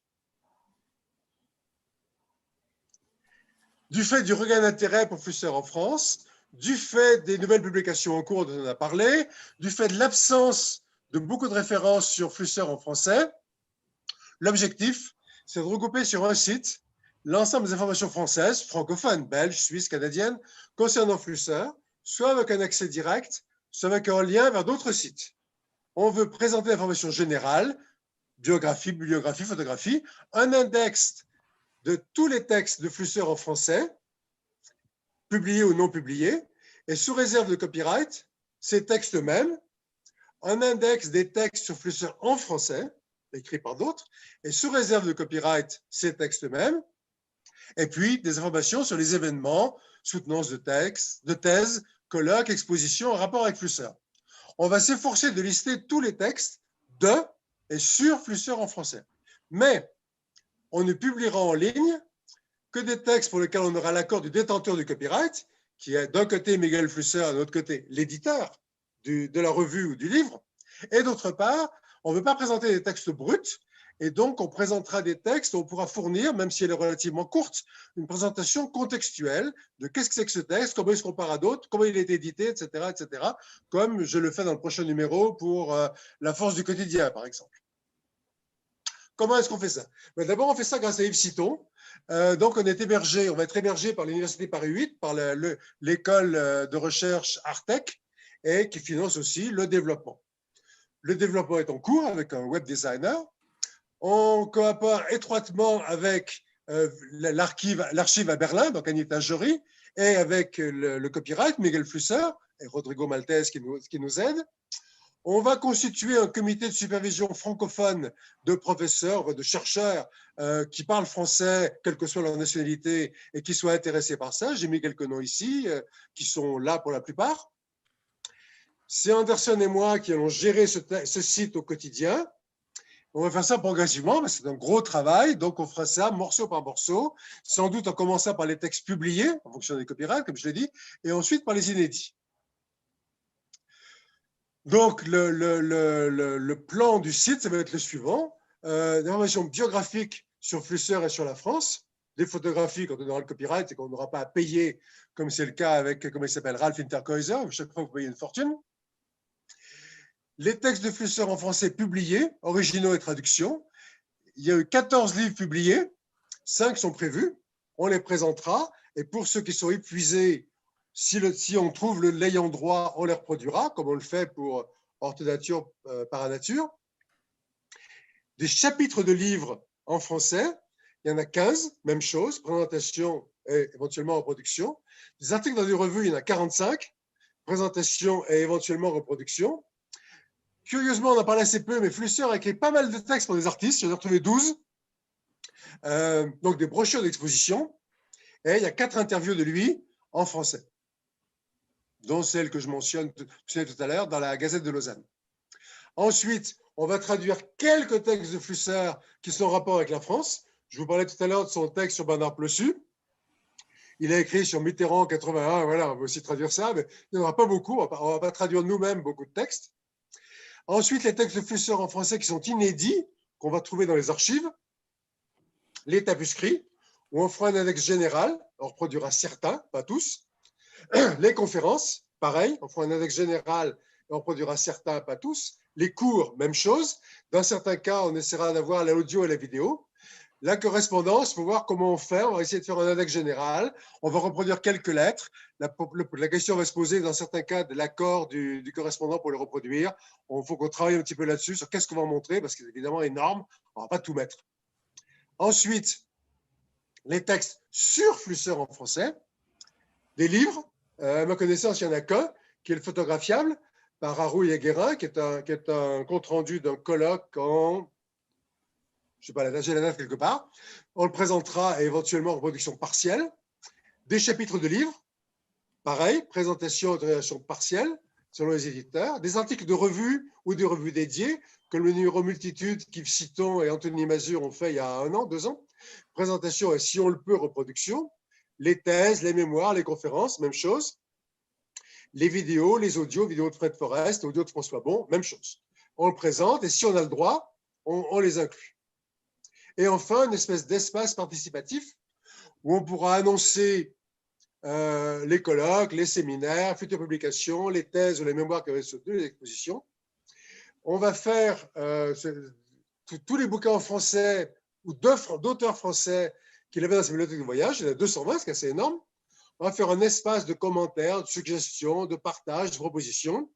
du fait du regain d'intérêt pour Flusser en France, du fait des nouvelles publications en cours dont on a parlé, du fait de l'absence de beaucoup de références sur Flusser en français, l'objectif, c'est de regrouper sur un site l'ensemble des informations françaises, francophones, belges, suisses, canadiennes, concernant Flusser, soit avec un accès direct, soit avec un lien vers d'autres sites. On veut présenter l'information générale, biographie, bibliographie, photographie, un index de tous les textes de Flusser en français, publiés ou non publiés, et sous réserve de copyright, ces textes eux-mêmes, un index des textes sur Flusser en français, écrits par d'autres, et sous réserve de copyright, ces textes eux-mêmes, et puis des informations sur les événements, soutenances de textes, de thèses, colloques, expositions en rapport avec Flusser. On va s'efforcer de lister tous les textes de et sur Flusser en français. Mais on ne publiera en ligne que des textes pour lesquels on aura l'accord du détenteur du copyright, qui est d'un côté Miguel Flusser, de l'autre côté l'éditeur de la revue ou du livre. Et d'autre part, on ne veut pas présenter des textes bruts, et donc on présentera des textes où on pourra fournir, même si elle est relativement courte, une présentation contextuelle de qu'est-ce que c'est que ce texte, comment il se compare à d'autres, comment il est édité, etc., comme je le fais dans le prochain numéro pour La force du quotidien, par exemple. Comment est-ce qu'on fait ça? D'abord, on fait ça grâce à Yves Citon. Donc, on va être hébergé par l'Université Paris 8, par l'école de recherche Artec, et qui finance aussi le développement. Le développement est en cours avec un web designer. On collabore étroitement avec l'archive à Berlin, donc Anita Jory, et avec le copyright, Miguel Flusser et Rodrigo Maltese qui nous aident. On va constituer un comité de supervision francophone de professeurs, de chercheurs qui parlent français, quelle que soit leur nationalité, et qui soient intéressés par ça. J'ai mis quelques noms ici, qui sont là pour la plupart. C'est Anderson et moi qui allons gérer ce site au quotidien. On va faire ça progressivement, mais c'est un gros travail, donc on fera ça morceau par morceau, sans doute en commençant par les textes publiés, en fonction des copyrights, comme je l'ai dit, et ensuite par les inédits. Donc, le plan du site, ça va être le suivant. Des informations biographiques sur Flusser et sur la France, des photographies quand on aura le copyright et qu'on n'aura pas à payer, comme c'est le cas avec, comment il s'appelle, Ralph Interkoiser, chaque fois vous payez une fortune. Les textes de Flusser en français publiés, originaux et traductions. Il y a eu 14 livres publiés, 5 sont prévus, on les présentera, et pour ceux qui sont épuisés, si on trouve l'ayant droit, on les reproduira, comme on le fait pour Horte Nature, Paranature. Des chapitres de livres en français, il y en a 15, même chose, présentation et éventuellement reproduction. Des articles dans des revues, il y en a 45, présentation et éventuellement reproduction. Curieusement, on en parle assez peu, mais Flusser a écrit pas mal de textes pour des artistes, j'en ai retrouvé 12, donc des brochures d'exposition, et il y a 4 interviews de lui en français, dont celle que je mentionne tout à l'heure dans la Gazette de Lausanne. Ensuite, on va traduire quelques textes de Flusser qui sont en rapport avec la France. Je vous parlais tout à l'heure de son texte sur Bernard Plessu. Il a écrit sur Mitterrand en 81, voilà, on va aussi traduire ça, mais il n'y en aura pas beaucoup, on ne va pas traduire nous-mêmes beaucoup de textes. Ensuite, les textes de Flusser en français qui sont inédits, qu'on va trouver dans les archives, les tapuscrits, où on fera un index général, on reproduira certains, pas tous. Les conférences, pareil, on fera un index général et on reproduira certains, pas tous. Les cours, même chose. Dans certains cas, on essaiera d'avoir l'audio et la vidéo. La correspondance, il faut voir comment on fait. On va essayer de faire un index général. On va reproduire quelques lettres. La question va se poser, dans certains cas, de l'accord du correspondant pour les reproduire. Il faut qu'on travaille un petit peu là-dessus, sur qu'est-ce qu'on va montrer, parce que c'est évidemment énorme. On ne va pas tout mettre. Ensuite, les textes sur Flusser en français. Des livres. À ma connaissance, il n'y en a qu'un, qui est le photographiable, par Harouille et Guérin, qui est un compte-rendu d'un colloque en je ne sais pas, j'ai la date quelque part. On le présentera éventuellement en reproduction partielle. Des chapitres de livres, pareil, présentation et autorisation partielle, selon les éditeurs. Des articles de revues ou des revues dédiées, comme le numéro Multitude qu'Yves Citon et Anthony Mazur ont fait il y a 1 an, 2 ans. Présentation et, si on le peut, reproduction. Les thèses, les mémoires, les conférences, même chose. Les vidéos, les audios, vidéos de Fred Forest, audio de François Bon, même chose. On le présente et si on a le droit, on les inclut. Et enfin, une espèce d'espace participatif où on pourra annoncer les colloques, les séminaires, futures publications, les thèses ou les mémoires qui avaient soutenu, les expositions. On va faire tous les bouquins en français ou d'auteurs français qu'il avait dans sa bibliothèque de voyage, il y en a 220, c'est assez énorme. On va faire un espace de commentaires, de suggestions, de partage, de propositions,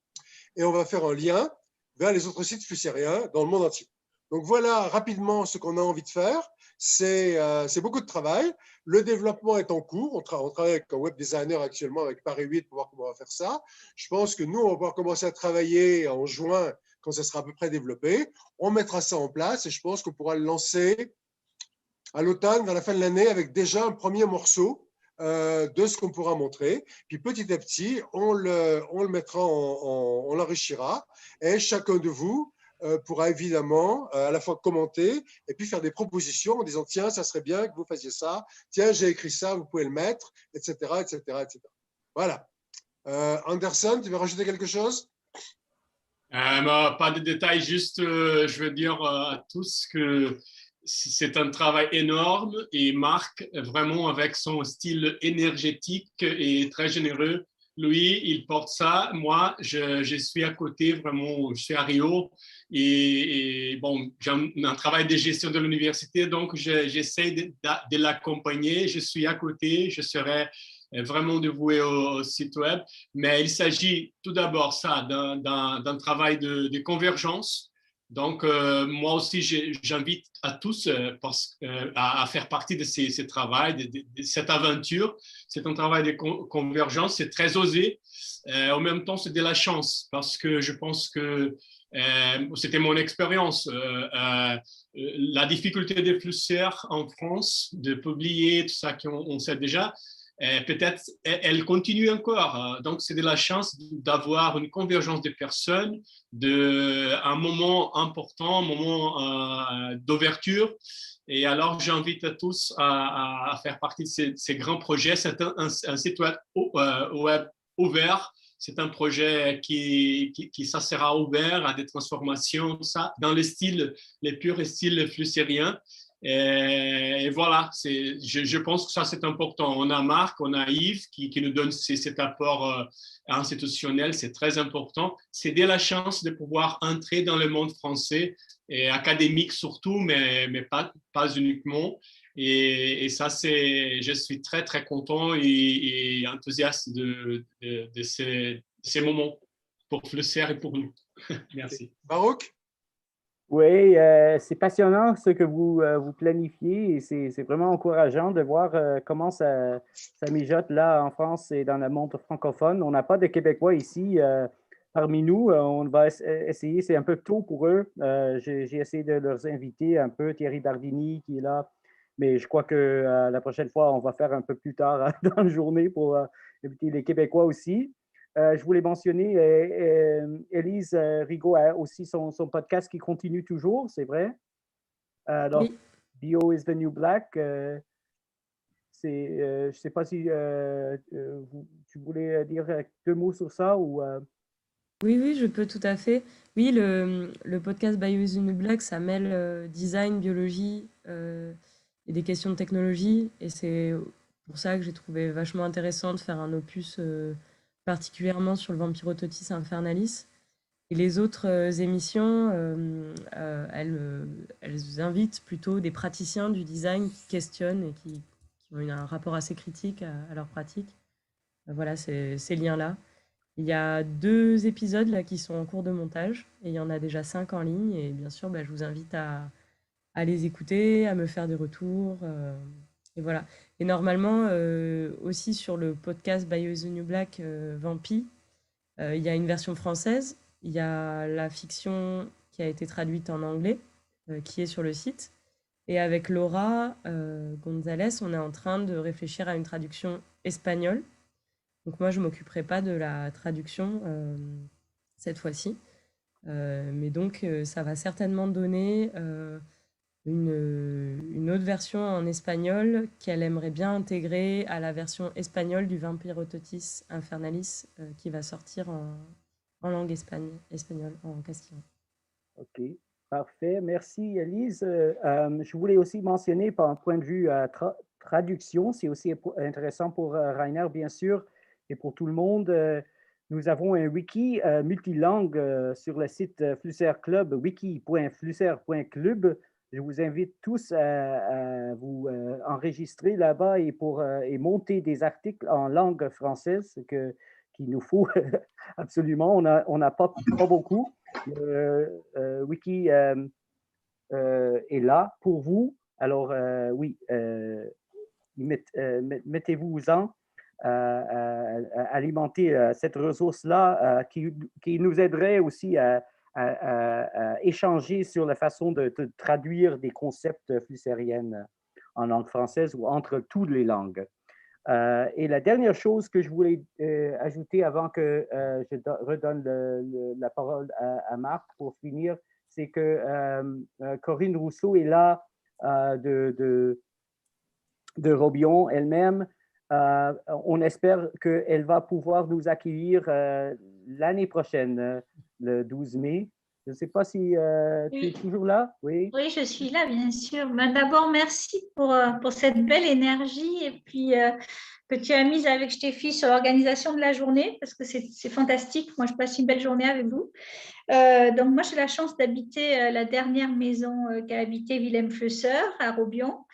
et on va faire un lien vers les autres sites flussériens dans le monde entier. Donc voilà rapidement ce qu'on a envie de faire. C'est beaucoup de travail. Le développement est en cours. On travaille avec un web designer actuellement, avec Paris 8, pour voir comment on va faire ça. Je pense que nous, on va pouvoir commencer à travailler en juin, quand ça sera à peu près développé. On mettra ça en place et je pense qu'on pourra le lancer à l'automne, vers la fin de l'année, avec déjà un premier morceau de ce qu'on pourra montrer. Puis petit à petit, on le mettra, on l'enrichira. Et chacun de vous pourra évidemment à la fois commenter et puis faire des propositions en disant tiens, ça serait bien que vous fassiez ça, tiens, j'ai écrit ça, vous pouvez le mettre, etc. etc., etc. Voilà. Anderson, tu veux rajouter quelque chose? Pas de détails, juste je veux dire à tous que c'est un travail énorme et Marc, vraiment avec son style énergétique et très généreux, lui, il porte ça. Moi, je suis à côté, vraiment, je suis à Rio et bon, j'ai un travail de gestion de l'université, donc j'essaie de l'accompagner. Je suis à côté, je serai vraiment dévoué au site web, mais il s'agit tout d'abord ça d'un travail de convergence. Donc, moi aussi, j'invite à tous à faire partie de ce travail, de cette aventure. C'est un travail de convergence, c'est très osé. En même temps, c'est de la chance parce que je pense que c'était mon expérience. La difficulté des flusseurs en France de publier tout ça qu'on sait déjà, peut-être elle continue encore. Donc, c'est de la chance d'avoir une convergence de personnes, un moment important, un moment d'ouverture. Et alors, j'invite à tous à faire partie de ces grands projets. C'est un site web ouvert. C'est un projet qui ça sera ouvert à des transformations, ça, dans les purs styles flussériens. Et voilà, je pense que ça c'est important. On a Marc, on a Yves qui nous donne cet apport institutionnel, c'est très important. C'est de la chance de pouvoir entrer dans le monde français, et académique surtout, mais pas uniquement. Et ça, je suis très, très content et enthousiaste de ces moments pour Flusser et pour nous. Merci. Baruch? Oui, c'est passionnant ce que vous planifiez et c'est vraiment encourageant de voir comment ça mijote là en France et dans le monde francophone. On n'a pas de Québécois ici parmi nous. On va essayer, c'est un peu tôt pour eux. J'ai essayé de leur inviter un peu Thierry Bardini qui est là, mais je crois que la prochaine fois, on va faire un peu plus tard dans la journée pour inviter les Québécois aussi. Je voulais mentionner, Elise Rigot a aussi son podcast qui continue toujours, c'est vrai. Alors, oui. Bio is the New Black. Je ne sais pas si tu voulais dire 2 mots sur ça ou. Oui, je peux tout à fait. Oui, le podcast Bio is the New Black, ça mêle design, biologie et des questions de technologie. Et c'est pour ça que j'ai trouvé vachement intéressant de faire un opus particulièrement sur le Vampirototis Infernalis. Et les autres émissions, elles invitent plutôt des praticiens du design qui questionnent et qui ont un rapport assez critique à leur pratique. Voilà, ces liens-là. Il y a 2 épisodes là, qui sont en cours de montage et il y en a déjà 5 en ligne. Et bien sûr, je vous invite à les écouter, à me faire des retours. Et voilà. Et normalement, aussi sur le podcast Bio is the New Black, Vampi, il y a une version française. Il y a la fiction qui a été traduite en anglais, qui est sur le site. Et avec Laura Gonzalez, on est en train de réfléchir à une traduction espagnole. Donc moi, je ne m'occuperai pas de la traduction cette fois-ci. Mais donc, ça va certainement donner une autre version en espagnol qu'elle aimerait bien intégrer à la version espagnole du Vampiroteutis Infernalis qui va sortir en langue espagnole, en castillan. OK, parfait. Merci, Elise. Je voulais aussi mentionner, par un point de vue traduction, c'est aussi intéressant pour Reyna, bien sûr, et pour tout le monde. Nous avons un wiki multilangue sur le site Flusser Club, wiki.flusser.club. Je vous invite tous à vous enregistrer là-bas et monter des articles en langue française qu'il nous faut absolument. On n'a pas beaucoup. Wiki est là pour vous. Alors, oui, mettez-vous-en à alimenter cette ressource-là qui nous aiderait aussi à échanger sur la façon de traduire des concepts flusseriennes en langue française ou entre toutes les langues. Et la dernière chose que je voulais ajouter avant que je redonne la parole à Marc pour finir, c'est que Corinne Rousseau est là de Robion elle-même. On espère qu'elle va pouvoir nous accueillir l'année prochaine, le 12 mai. Je ne sais pas si tu es toujours là. Oui. Oui, je suis là, bien sûr. D'abord, merci pour cette belle énergie et puis que tu as mise avec Steffi sur l'organisation de la journée, parce que c'est fantastique. Moi, je passe une belle journée avec vous. Donc, moi, j'ai la chance d'habiter la dernière maison qu'a habité Vilém Flusser à Robion.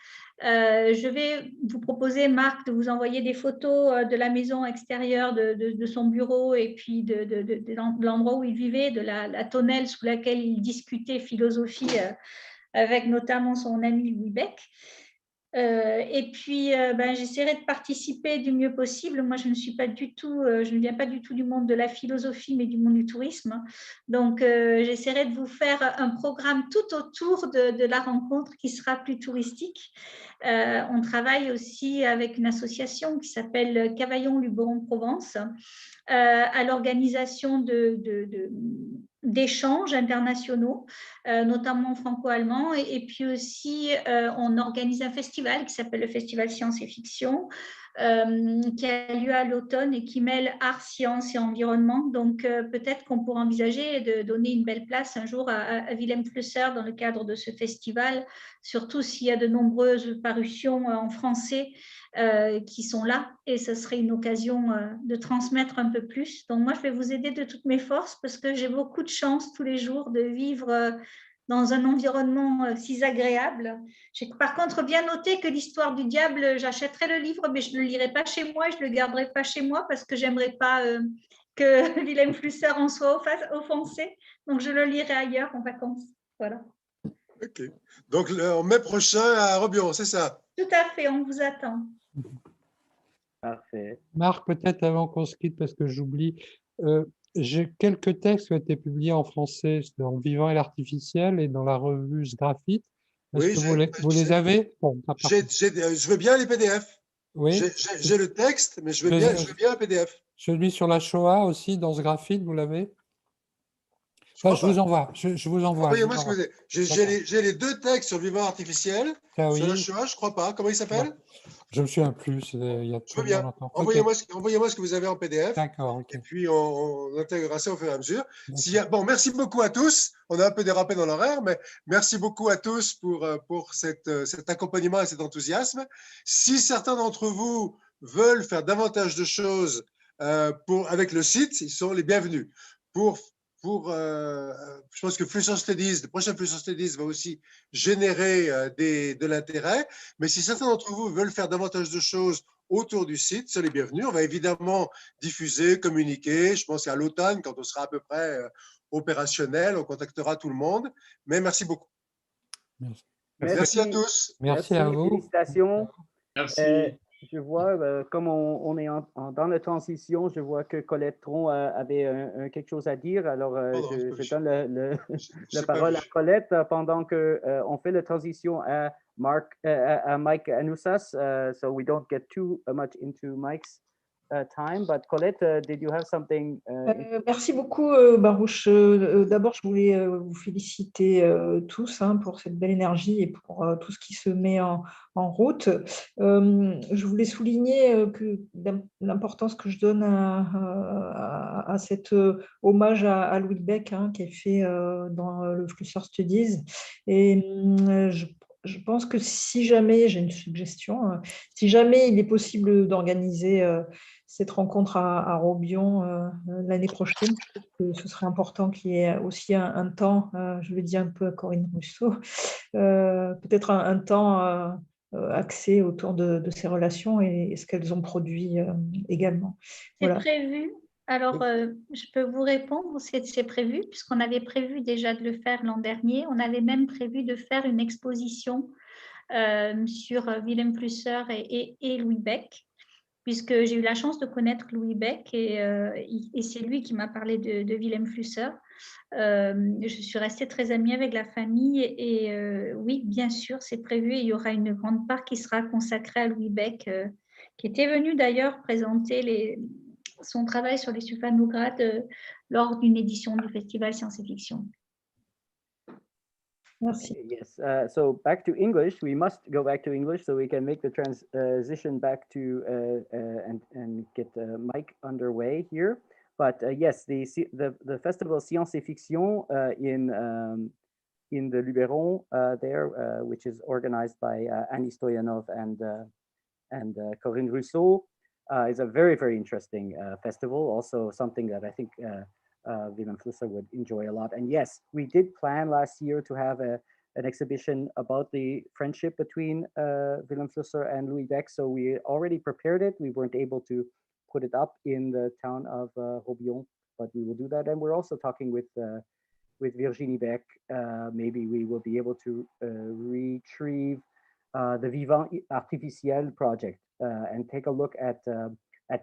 Je vais vous proposer, Marc, de vous envoyer des photos de la maison extérieure, de son bureau et puis de l'endroit où il vivait, de la tonnelle sous laquelle il discutait philosophie avec notamment son ami Louis Beck. Et puis, j'essaierai de participer du mieux possible. Moi, je ne viens pas du tout du monde de la philosophie, mais du monde du tourisme. Donc, j'essaierai de vous faire un programme tout autour de la rencontre qui sera plus touristique. On travaille aussi avec une association qui s'appelle Cavaillon-Luberon-Provence à l'organisation d'échanges internationaux, notamment franco-allemands. Et puis aussi, on organise un festival qui s'appelle le Festival Science et Fiction, qui a lieu à l'automne et qui mêle art, science et environnement. Donc, peut-être qu'on pourra envisager de donner une belle place un jour à Vilém Flusser dans le cadre de ce festival, surtout s'il y a de nombreuses parutions en français qui sont là, et ce serait une occasion de transmettre un peu plus. Donc, moi, je vais vous aider de toutes mes forces parce que j'ai beaucoup de chance tous les jours de vivre dans un environnement si agréable. J'ai par contre bien noté que l'histoire du diable, j'achèterai le livre, mais je ne le lirai pas chez moi et je ne le garderai pas chez moi parce que je n'aimerais pas que Vilém Flusser en soit offensé. Donc, je le lirai ailleurs en vacances. Voilà. OK. Donc, en mai prochain à Robion, c'est ça? Tout à fait, on vous attend. Parfait. Marc, peut-être avant qu'on se quitte, parce que j'oublie, j'ai quelques textes qui ont été publiés en français dans Le Vivant et l'Artificiel et dans la revue Graphite. Est-ce que vous les avez? Bon, je veux bien les PDF. Oui. J'ai le texte, mais je veux bien un PDF. Celui sur la Shoah aussi, dans ce Graphite, vous l'avez? Enfin, je vous envoie. Je vous envoie. Envoyez-moi ce que vous avez. J'ai les deux textes sur Vivant Artificiel. Ah, sur oui. la Shoah, je ne crois pas. Comment il s'appelle? Je me souviens plus. Il y a je veux bien. longtemps. Envoyez-moi ce que vous avez en PDF. D'accord. Okay. Et puis, on intégrera ça au fur et à mesure. Bon, merci beaucoup à tous. On a un peu dérapé dans l'horaire, mais merci beaucoup à tous pour cet accompagnement et cet enthousiasme. Si certains d'entre vous veulent faire davantage de choses avec le site, ils sont les bienvenus. Je pense que Flusser Studies, le prochain Flusser Studies va aussi générer de l'intérêt. Mais si certains d'entre vous veulent faire davantage de choses autour du site, soyez les bienvenus. On va évidemment diffuser, communiquer. Je pense qu'à l'automne, quand on sera à peu près opérationnel, on contactera tout le monde. Mais merci beaucoup. Merci. Merci à tous. Merci à vous. Félicitations. Merci. Je vois, comme on est dans la transition, je vois que Colette Tron avait quelque chose à dire. Alors, je donne la parole à Colette pendant qu'on fait la transition à Marc, à Mike Anusas. So we don't get too much into Mike's time. But Colette, did you have something? Merci beaucoup, Baruch. D'abord, je voulais vous féliciter tous pour cette belle énergie et pour tout ce qui se met en route. Je voulais souligner l'importance que je donne à cet hommage à Louis Beck qui est fait dans le Flusser Studies. Et je pense que si jamais, j'ai une suggestion, si jamais il est possible d'organiser cette rencontre à Robion l'année prochaine, je trouve que ce serait important qu'il y ait aussi un temps, je le dis un peu à Corinne Rousseau, peut-être un temps axé autour de ces relations et ce qu'elles ont produit également. C'est prévu. Alors, je peux vous répondre, c'est prévu, puisqu'on avait prévu déjà de le faire l'an dernier. On avait même prévu de faire une exposition sur Vilém Flusser et Louis Beck, puisque j'ai eu la chance de connaître Louis Beck et c'est lui qui m'a parlé de Vilém Flusser. Je suis restée très amie avec la famille et oui, bien sûr, c'est prévu. Il y aura une grande part qui sera consacrée à Louis Beck, qui était venu d'ailleurs présenter son travail sur les sulfanogrades lors d'une édition du Festival Science et Fiction. Merci. Yes. So back to English. We must go back to English so we can make the transition back to and get Mike underway here. But yes, the festival Science et Fiction in the Luberon there, which is organized by Annie Stoyanov and Corinne Rousseau, is a very, very interesting festival. Also something that I think Vilém Flusser would enjoy a lot. And yes, we did plan last year to have an exhibition about the friendship between Vilém Flusser and Louis Beck. So we already prepared it. We weren't able to put it up in the town of Robion, but we will do that. And we're also talking with Virginie Beck. Maybe we will be able to retrieve the Vivant Artificiel project and take a look at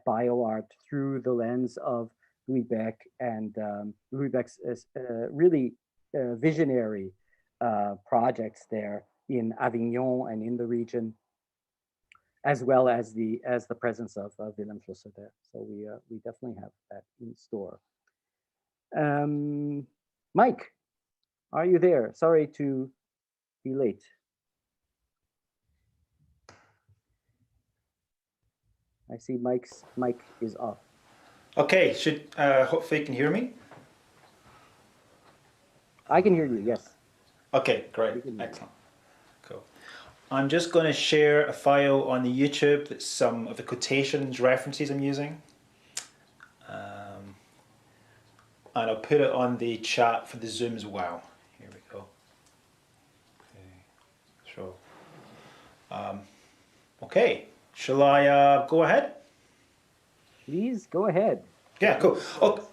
bioart through the lens of Louis Beck and Louis Beck's really visionary projects there in Avignon and in the region, as well as the presence of Vilém Flusser there. So we definitely have that in store. Mike, are you there? Sorry to be late. I see Mike's mic is off. Okay, hopefully you can hear me. I can hear you, yes. Okay, great, excellent, cool. I'm just going to share a file on the YouTube that's some of the quotations, references I'm using. And I'll put it on the chat for the Zoom as well. Here we go. Okay, so, okay, shall I go ahead? Please go ahead. Yeah, cool. Oh,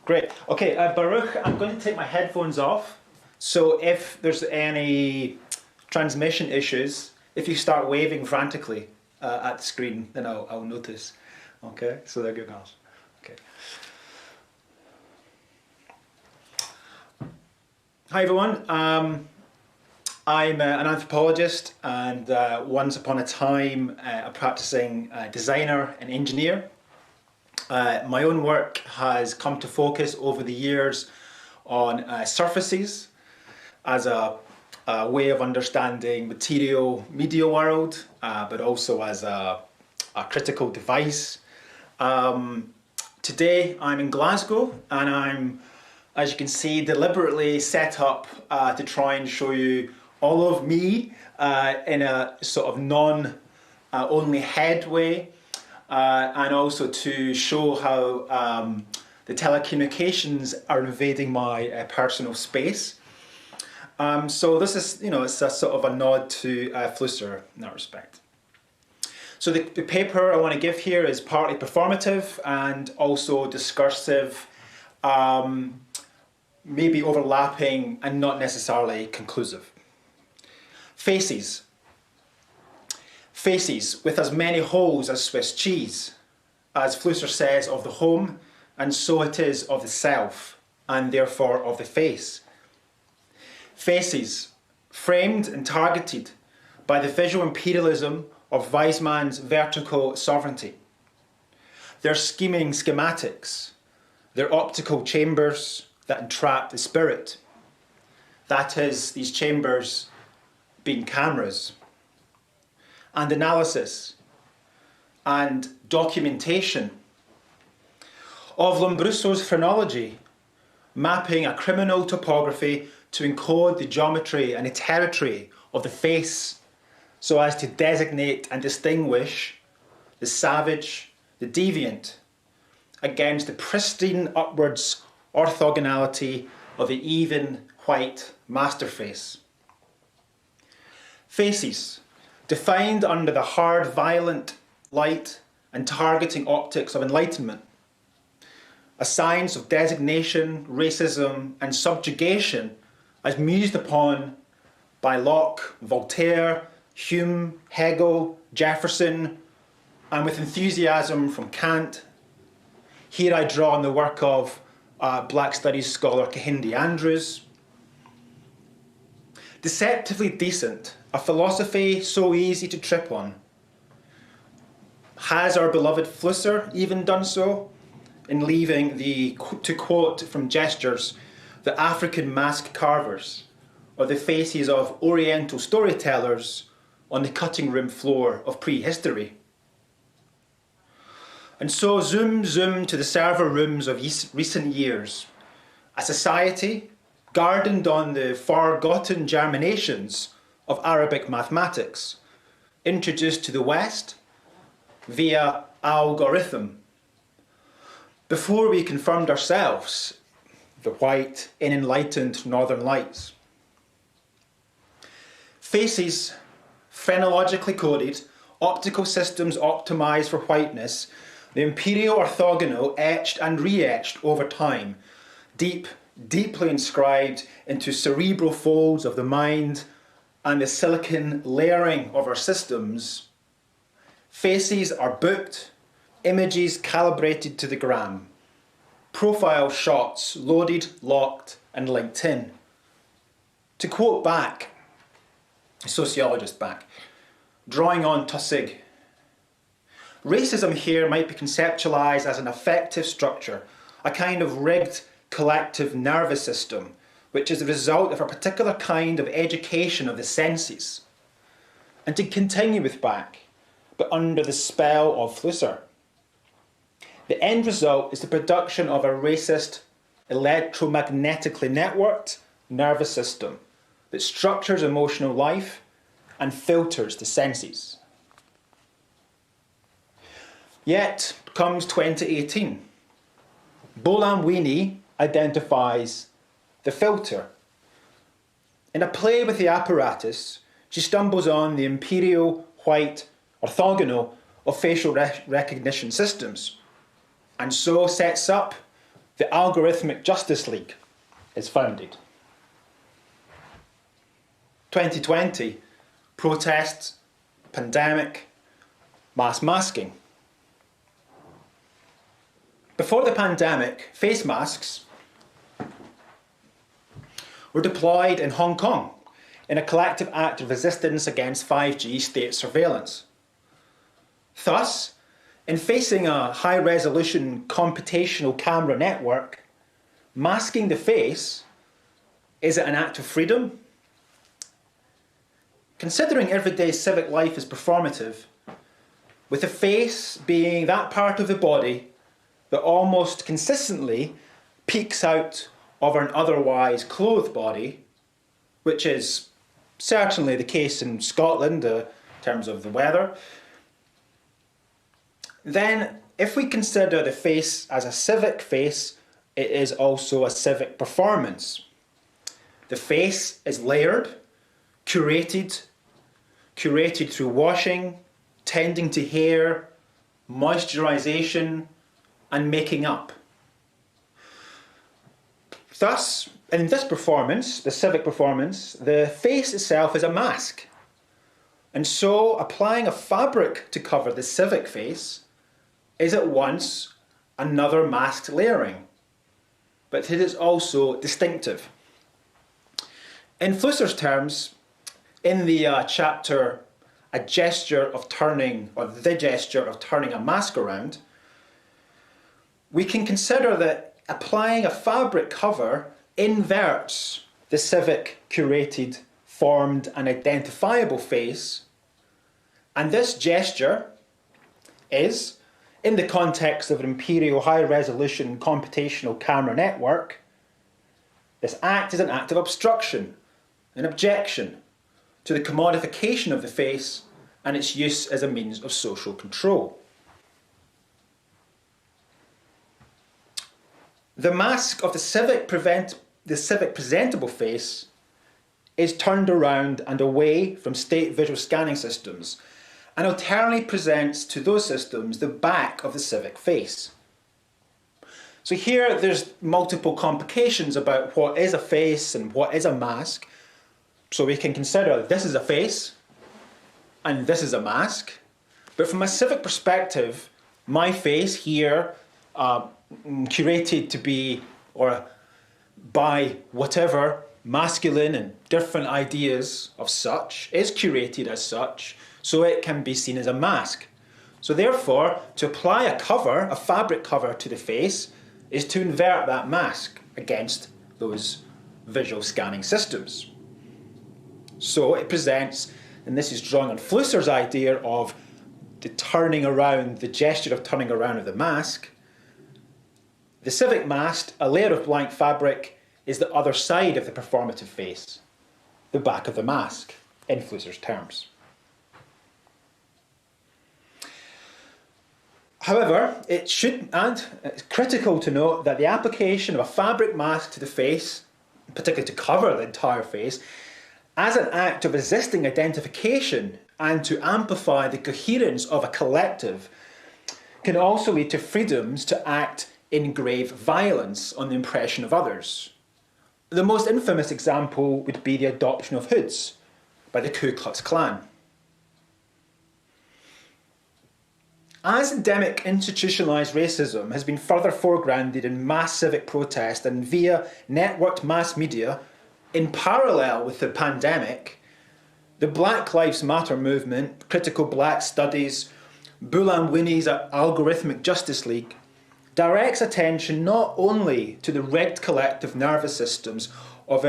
great. Okay, Baruch, I'm going to take my headphones off. So if there's any transmission issues, if you start waving frantically at the screen, then I'll notice. Okay, so there you go. Okay. Hi everyone. I'm an anthropologist and once upon a time a practicing designer and engineer. My own work has come to focus over the years on surfaces as a way of understanding media world, but also as a critical device. Today I'm in Glasgow and I'm, as you can see, deliberately set up to try and show you all of me in a sort of non-only head way. And also to show how the telecommunications are invading my personal space. So this is, it's a sort of a nod to Flusser in that respect. So the paper I want to give here is partly performative and also discursive, maybe overlapping and not necessarily conclusive. Faces. Faces with as many holes as Swiss cheese, as Flusser says of the home, and so it is of the self, and therefore of the face. Faces framed and targeted by the visual imperialism of Weizmann's vertical sovereignty. Their scheming schematics, their optical chambers that entrap the spirit. That is, these chambers being cameras, and analysis, and documentation of Lombroso's phrenology, mapping a criminal topography to encode the geometry and the territory of the face so as to designate and distinguish the savage, the deviant, against the pristine upwards orthogonality of the even white masterface. Faces, defined under the hard, violent light and targeting optics of enlightenment, a science of designation, racism, and subjugation as mused upon by Locke, Voltaire, Hume, Hegel, Jefferson, and with enthusiasm from Kant. Here I draw on the work of Black Studies scholar Kehinde Andrews. Deceptively decent, a philosophy so easy to trip on. Has our beloved Flusser even done so in leaving the, to quote from Gestures, the African mask carvers, or the faces of Oriental storytellers on the cutting room floor of prehistory? And so zoom to the server rooms of recent years, a society gardened on the forgotten germinations of Arabic mathematics, introduced to the West via algorithm. Before we confirmed ourselves, the white in enlightened northern lights. Faces, phrenologically coded, optical systems optimized for whiteness, the imperial orthogonal etched and re-etched over time, deeply inscribed into cerebral folds of the mind and the silicon layering of our systems. Faces are booked, images calibrated to the gram, profile shots loaded, locked, and linked in. To quote back, a sociologist back, drawing on Tussig, racism here might be conceptualized as an affective structure, a kind of rigged collective nervous system, which is the result of a particular kind of education of the senses. And to continue with Bach, but under the spell of Flusser, the end result is the production of a racist, electromagnetically networked nervous system that structures emotional life and filters the senses. Yet comes 2018. Bolam-Wini identifies the filter. In a play with the apparatus, she stumbles on the imperial white orthogonal of facial recognition systems, and so sets up the Algorithmic Justice League is founded. 2020, protests, pandemic, mass masking. Before the pandemic, face masks were deployed in Hong Kong in a collective act of resistance against 5G state surveillance. Thus, in facing a high-resolution computational camera network, masking the face, is it an act of freedom? Considering everyday civic life is performative, with the face being that part of the body that almost consistently peeks out of an otherwise clothed body, which is certainly the case in Scotland in terms of the weather, then if we consider the face as a civic face, it is also a civic performance. The face is layered, curated through washing, tending to hair, moisturization, and making up. Thus, in this performance, the civic performance, the face itself is a mask And so applying a fabric to cover the civic face is at once another masked layering, but it is also distinctive. In Flusser's terms, in the chapter, a gesture of turning, or the gesture of turning a mask around, we can consider that applying a fabric cover inverts the civic, curated, formed and identifiable face, and this gesture is, in the context of an imperial high-resolution computational camera network, this act is an act of obstruction, an objection to the commodification of the face and its use as a means of social control. The mask of the civic presentable face is turned around and away from state visual scanning systems and alternately presents to those systems the back of the civic face. So here there's multiple complications about what is a face and what is a mask. So we can consider this is a face and this is a mask. But from a civic perspective, my face here, curated to be, or by whatever masculine and different ideas of such, is curated as such, so it can be seen as a mask. So therefore, to apply a cover, a fabric cover to the face, is to invert that mask against those visual scanning systems. So it presents, and this is drawing on Flusser's idea of the turning around, the gesture of turning around of the mask. The civic mask, a layer of blank fabric, is the other side of the performative face, the back of the mask, in Flusser's terms. However, it's critical to note that the application of a fabric mask to the face, particularly to cover the entire face, as an act of resisting identification and to amplify the coherence of a collective, can also lead to freedoms to act in grave violence on the impression of others. The most infamous example would be the adoption of hoods by the Ku Klux Klan. As endemic institutionalised racism has been further foregrounded in mass civic protest and via networked mass media, in parallel with the pandemic, the Black Lives Matter movement, Critical Black Studies, Boulan Winnie's Algorithmic Justice League, directs attention not only to the rigged collective nervous systems of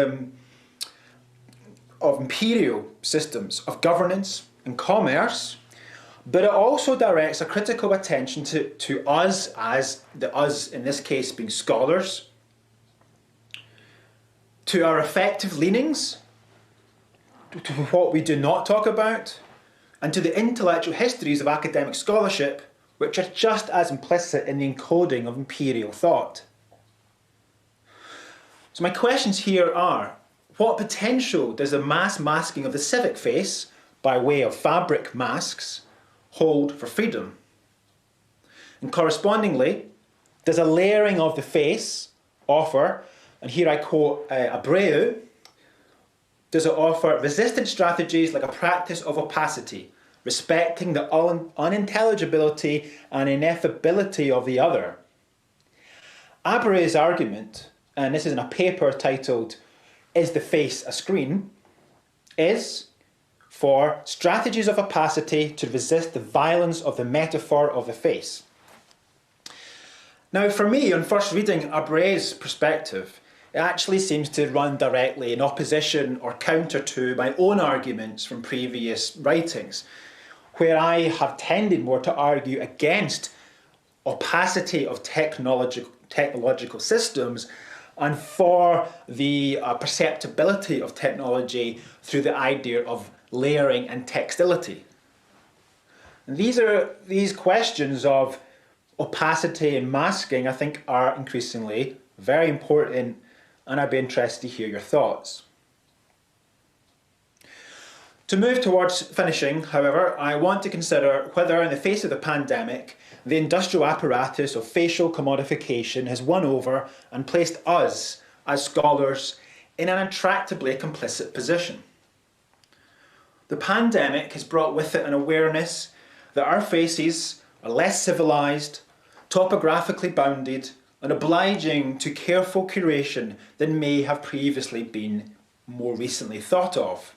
imperial systems of governance and commerce, but it also directs a critical attention to us, as the us in this case being scholars, to our affective leanings, to what we do not talk about, and to the intellectual histories of academic scholarship, which are just as implicit in the encoding of imperial thought. So my questions here are, what potential does the mass masking of the civic face, by way of fabric masks, hold for freedom? And correspondingly, does a layering of the face offer, and here I quote Abreu, does it offer resistance strategies like a practice of opacity, respecting the unintelligibility and ineffability of the other? Abreu's argument, and this is in a paper titled "Is the Face a Screen?", is for strategies of opacity to resist the violence of the metaphor of the face. Now, for me, on first reading Abreu's perspective, it actually seems to run directly in opposition or counter to my own arguments from previous writings, where I have tended more to argue against opacity of technological systems and for the perceptibility of technology through the idea of layering and textility. And these questions of opacity and masking, I think, are increasingly very important, and I'd be interested to hear your thoughts. To move towards finishing, however, I want to consider whether, in the face of the pandemic, the industrial apparatus of facial commodification has won over and placed us, as scholars, in an intractably complicit position. the pandemic has brought with it an awareness that our faces are less civilized, topographically bounded, and obliging to careful curation than may have previously been more recently thought of.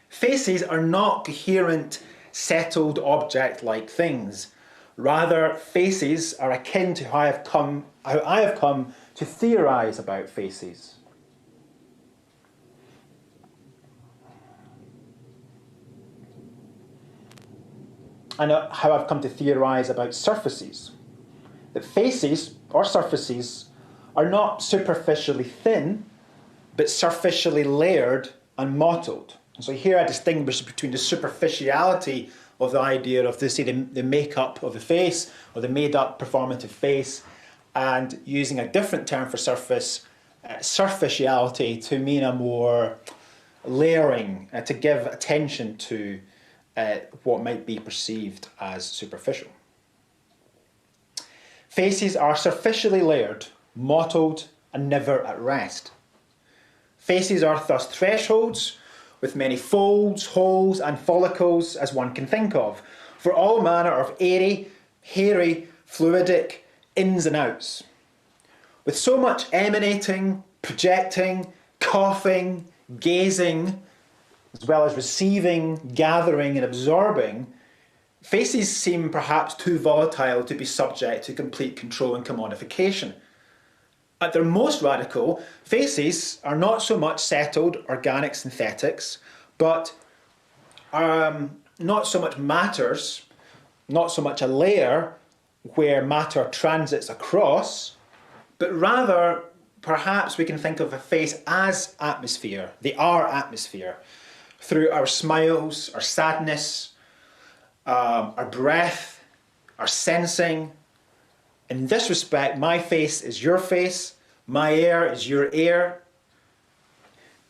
Faces are not coherent, settled object-like things. Rather, faces are akin to how I have come to theorize about faces. And how I've come to theorize about surfaces. That faces, or surfaces, are not superficially thin, but superficially layered and mottled. And so here I distinguish between the superficiality of the idea of the makeup of the face, or the made-up performative face, and using a different term for surface, superficiality, to mean a more layering, to give attention to what might be perceived as superficial. Faces are superficially layered, mottled, and never at rest. Faces are thus thresholds with many folds, holes, and follicles as one can think of, for all manner of airy, hairy, fluidic ins and outs. With so much emanating, projecting, coughing, gazing, as well as receiving, gathering, and absorbing, faces seem perhaps too volatile to be subject to complete control and commodification. At their most radical, faces are not so much settled organic synthetics, but are not so much matters, not so much a layer where matter transits across, but rather perhaps we can think of a face as atmosphere. They are atmosphere. Through our smiles, our sadness, our breath, our sensing. In this respect, my face is your face, my air is your air.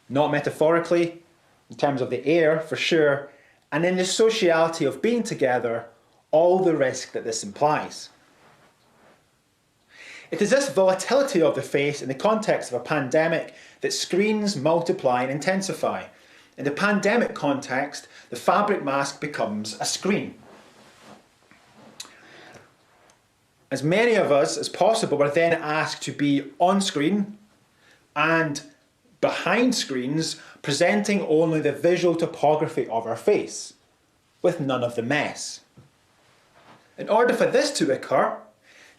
Not metaphorically, in terms of the air, for sure, and in the sociality of being together, all the risk that this implies. It is this volatility of the face in the context of a pandemic that screens multiply and intensify. In the pandemic context, the fabric mask becomes a screen. As many of us as possible are then asked to be on screen and behind screens, presenting only the visual topography of our face, with none of the mess. In order for this to occur,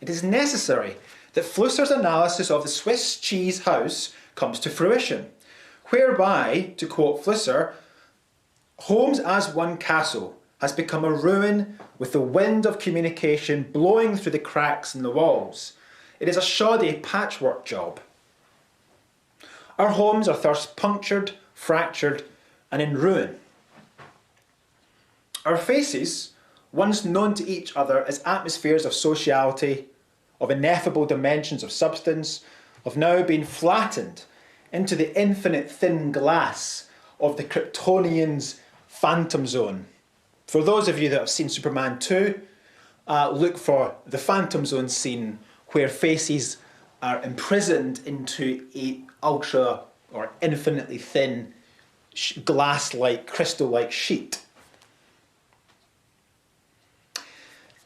it is necessary that Flusser's analysis of the Swiss cheese house comes to fruition, whereby, to quote Flusser, Holmes as one castle has become a ruin with the wind of communication blowing through the cracks in the walls. It is a shoddy patchwork job. Our homes are thus punctured, fractured, and in ruin. Our faces, once known to each other as atmospheres of sociality, of ineffable dimensions of substance, have now been flattened into the infinite thin glass of the Kryptonian's phantom zone. For those of you that have seen Superman 2, look for the phantom zone scene where faces are imprisoned into an ultra or infinitely thin glass-like, crystal-like sheet.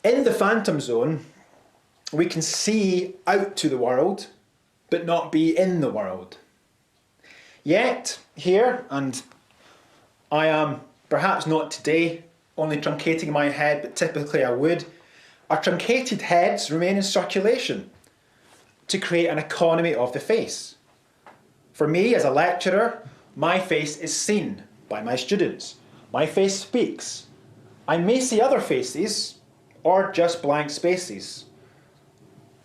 In the phantom zone, we can see out to the world, but not be in the world. Yet, here, and I am perhaps not today only truncating my head, but typically I would, our truncated heads remain in circulation to create an economy of the face. For me, as a lecturer, my face is seen by my students. My face speaks. I may see other faces, or just blank spaces.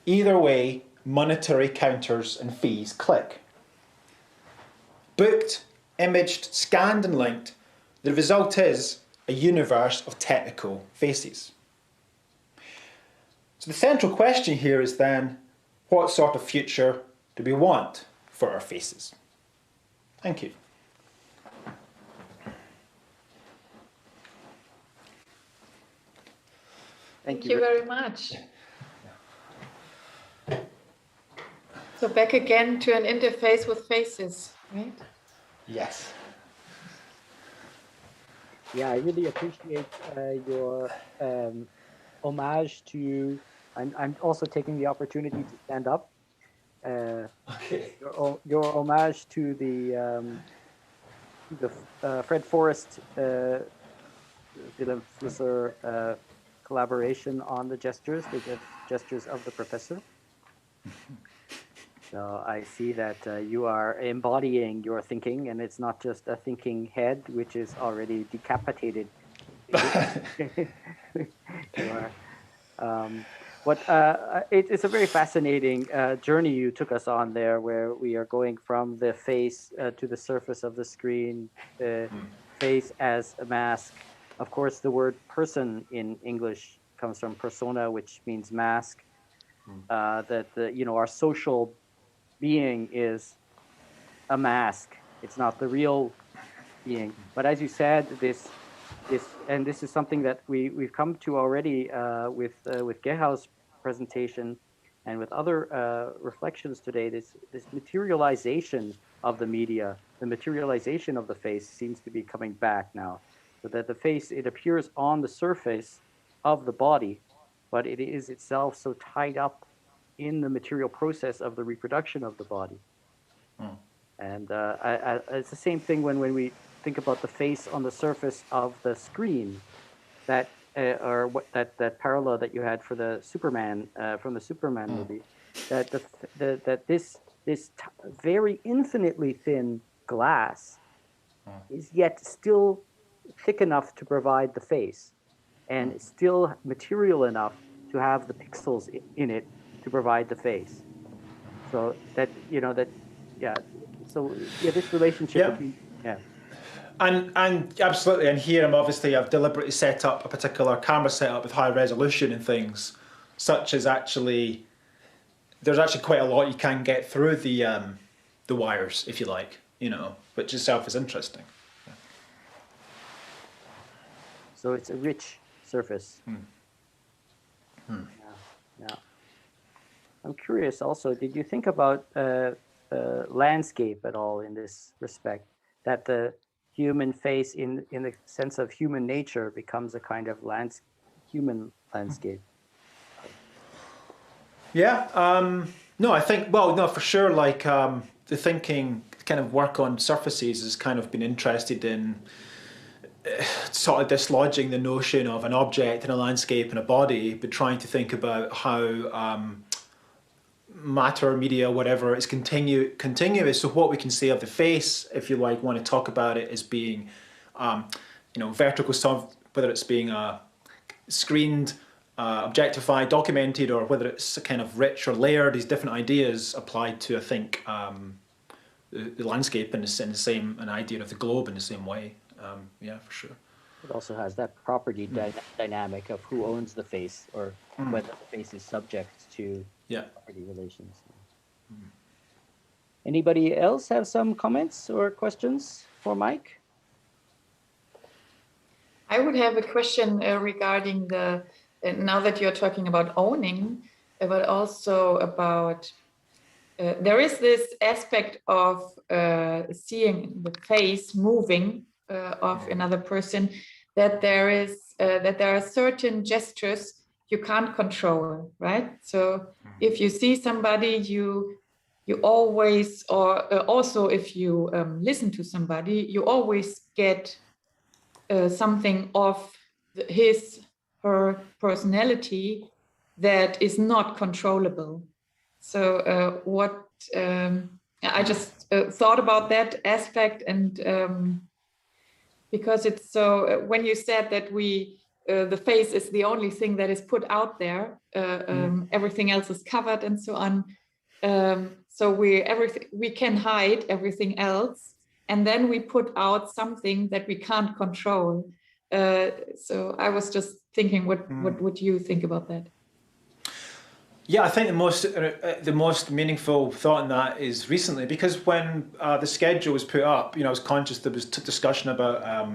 Either way, monetary counters and fees click. Booked, imaged, scanned and linked, the result is a universe of technical faces. So the central question here is then, what sort of future do we want for our faces? Thank you. Thank you very much. So back again to an interface with faces, right? Yes. Yeah, I really appreciate your homage to. I'm also taking the opportunity to stand up. Okay. Your homage to the Fred Forrest Vilém Flusser collaboration on the gestures, gestures of the professor. So I see that you are embodying your thinking, and it's not just a thinking head, which is already decapitated. You are. It's a very fascinating journey you took us on there, where we are going from the face to the surface of the screen, the face as a mask. Of course, the word person in English comes from persona, which means mask. That our social being is a mask. It's not the real being. But as you said, this is something that we've come to already with Gehao's presentation and with other reflections today. This materialization of the media, the materialization of the face seems to be coming back now. So that the face, it appears on the surface of the body, but it is itself so tied up in the material process of the reproduction of the body. And it's the same thing when we think about the face on the surface of the screen, that parallel that you had for the Superman from the Superman movie, that this very infinitely thin glass is yet still thick enough to provide the face, and still material enough to have the pixels in it to provide the face. So that this relationship between And absolutely, and here I've deliberately set up a particular camera setup with high resolution and things, such as there's actually quite a lot you can get through the wires, if you like, which itself is interesting. So it's a rich surface. Yeah. I'm curious also, did you think about landscape at all in this respect? That the human face in the sense of human nature becomes a kind of human landscape? Yeah, no, I think, for sure, the thinking kind of work on surfaces has kind of been interested in sort of dislodging the notion of an object and a landscape and a body, but trying to think about how matter, media, whatever, is continuous. So what we can say of the face, if you want to talk about it as being, vertical, whether it's being screened, objectified, documented, or whether it's kind of rich or layered, these different ideas applied to, I think, the landscape in the same, an idea of the globe in the same way. Yeah, for sure. It also has that property dynamic of who owns the face, or whether the face is subject to property relations. Anybody else have some comments or questions for Mike? I would have a question regarding now that you're talking about owning, but also about, there is this aspect of seeing the face moving of another person, that there are certain gestures you can't control, right? So if you see somebody, you always, or also if you listen to somebody, you always get something of her personality that is not controllable. So I just thought about that aspect, and because it's so, when you said that the face is the only thing that is put out there, everything else is covered and so on. So we can hide everything else, and then we put out something that we can't control. So I was just thinking, what would you think about that? Yeah, I think the most meaningful thought in that is recently, because when the schedule was put up, I was conscious there was discussion about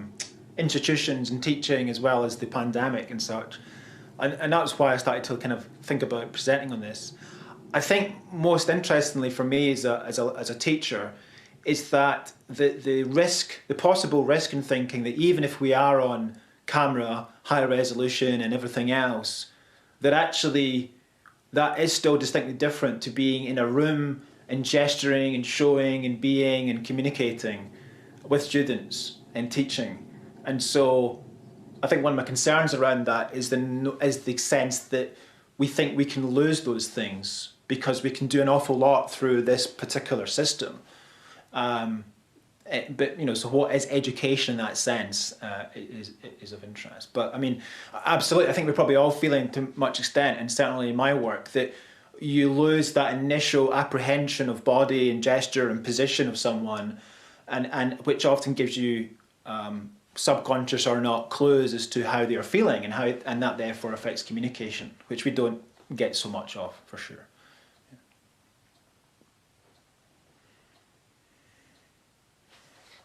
institutions and teaching, as well as the pandemic and such, and that's why I started to kind of think about presenting on this. I think most interestingly for me as a teacher is that the possible risk in thinking that even if we are on camera, high resolution and everything else, that actually that is still distinctly different to being in a room and gesturing and showing and being and communicating with students and teaching. And so I think one of my concerns around that is the sense that we think we can lose those things because we can do an awful lot through this particular system. But, so what is education in that sense is of interest. But I mean, absolutely, I think we're probably all feeling to much extent, and certainly in my work, that you lose that initial apprehension of body and gesture and position of someone, and which often gives you subconscious or not clues as to how they are feeling, and that therefore affects communication, which we don't get so much of, for sure.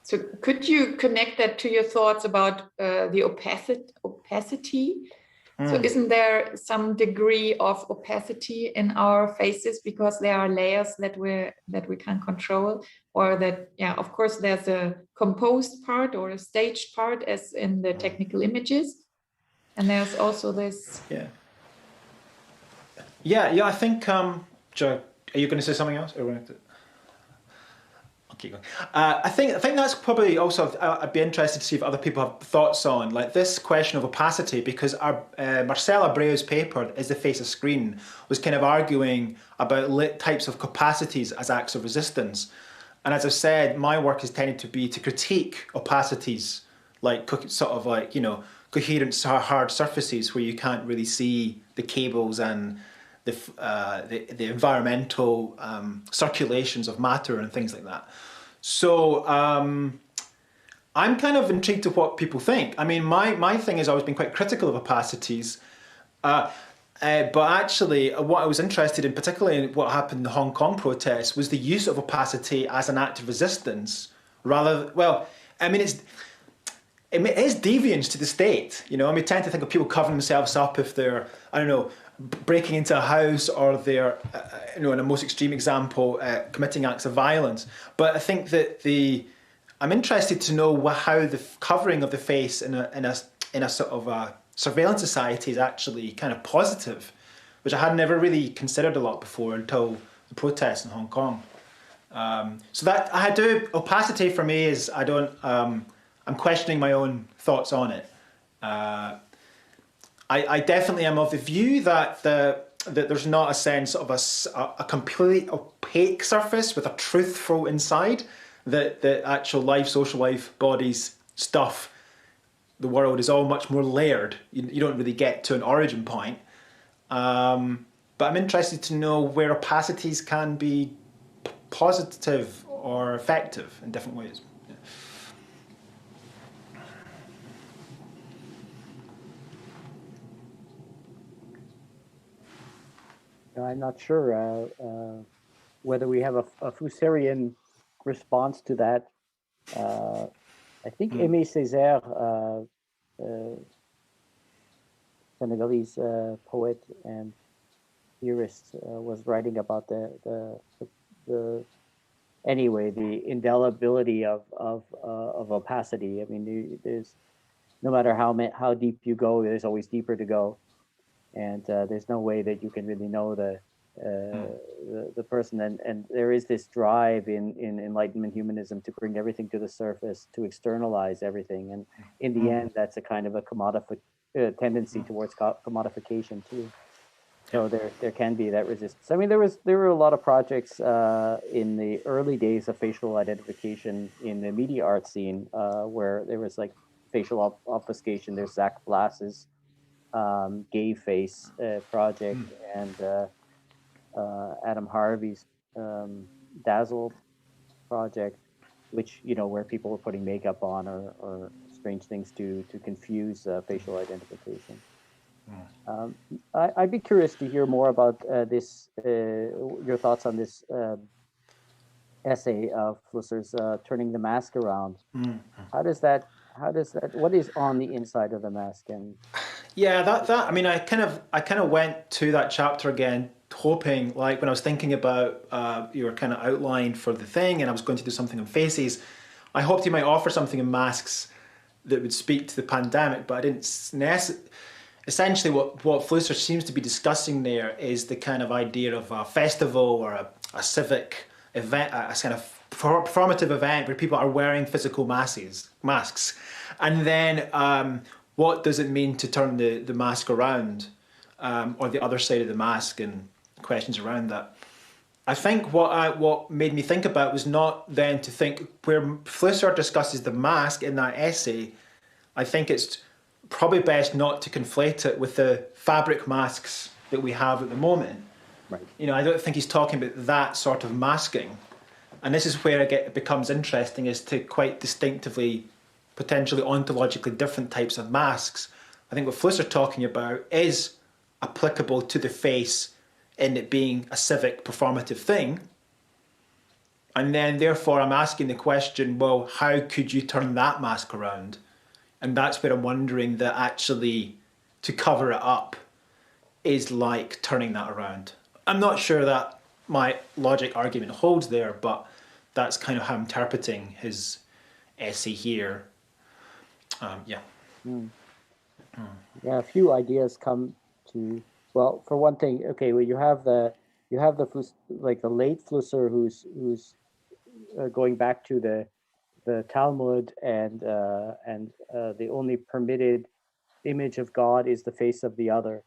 So could you connect that to your thoughts about the opacity? So isn't there some degree of opacity in our faces because there are layers that we can't control, or that, yeah, of course there's a composed part or a staged part as in the technical images, and there's also this. Yeah. I think. Joe, are you going to say something else? Or keep going. I think that's probably also, I'd be interested to see if other people have thoughts on like this question of opacity, because our Marcel Abreu's paper, Is the Face a Screen, was kind of arguing about types of capacities as acts of resistance. And as I've said, my work has tended to be to critique opacities, like sort of like, coherent hard surfaces where you can't really see the cables and the environmental circulations of matter and things like that. So I'm kind of intrigued to what people think. I mean, my thing has always been quite critical of opacities, but actually what I was interested in, particularly in what happened in the Hong Kong protests, was the use of opacity as an act of resistance. It is deviance to the state. We tend to think of people covering themselves up if they're, breaking into a house, or they're, in a most extreme example, committing acts of violence. But I think that I'm interested to know how the covering of the face in a sort of a surveillance society is actually kind of positive, which I had never really considered a lot before until the protests in Hong Kong. So that I do opacity for me is I'm questioning my own thoughts on it. I definitely am of the view that there's not a sense of a completely opaque surface with a truthful inside, that the actual life, social life, bodies, stuff, the world is all much more layered. You don't really get to an origin point. But I'm interested to know where opacities can be positive or effective in different ways. I'm not sure whether we have a Flusserian response to that. I think Aimé Césaire, Senegalese poet and theorist, was writing about the indelibility of opacity. I mean, there's no matter how deep you go, there's always deeper to go. And there's no way that you can really know the person, and there is this drive in Enlightenment humanism to bring everything to the surface, to externalize everything, and in the end, that's a kind of a tendency towards commodification too. So there can be that resistance. I mean, there were a lot of projects in the early days of facial identification in the media art scene where there was like facial obfuscation. There's Zach Blass's Gay Face project, and Adam Harvey's Dazzle project, which where people were putting makeup on or strange things to confuse facial identification. I'd be curious to hear more about this. Your thoughts on this essay of Flusser's turning the mask around. How does that? What is on the inside of the mask? And yeah, that I mean, I kind of went to that chapter again hoping, like when I was thinking about your kind of outline for the thing and I was going to do something on faces, I hoped you might offer something in masks that would speak to the pandemic, but I didn't essentially what Flusser seems to be discussing there is the kind of idea of a festival or a civic event, a kind of performative event where people are wearing physical masks. And then what does it mean to turn the mask around, or the other side of the mask, and questions around that. I think what made me think about was not then to think where Flusser discusses the mask in that essay. I think it's probably best not to conflate it with the fabric masks that we have at the moment. Right. You know, I don't think he's talking about that sort of masking. And this is where it becomes interesting, is to quite distinctively, potentially ontologically different types of masks. I think what Flusser talking about is applicable to the face in it being a civic performative thing. And then therefore I'm asking the question, well, how could you turn that mask around? And that's where I'm wondering that actually to cover it up is like turning that around. I'm not sure that my logic argument holds there, but that's kind of how I'm interpreting his essay here. Yeah. Yeah, a few ideas come to, well, for one thing, okay, well, you have the like the late Flusser who's going back to the Talmud and the only permitted image of God is the face of the other,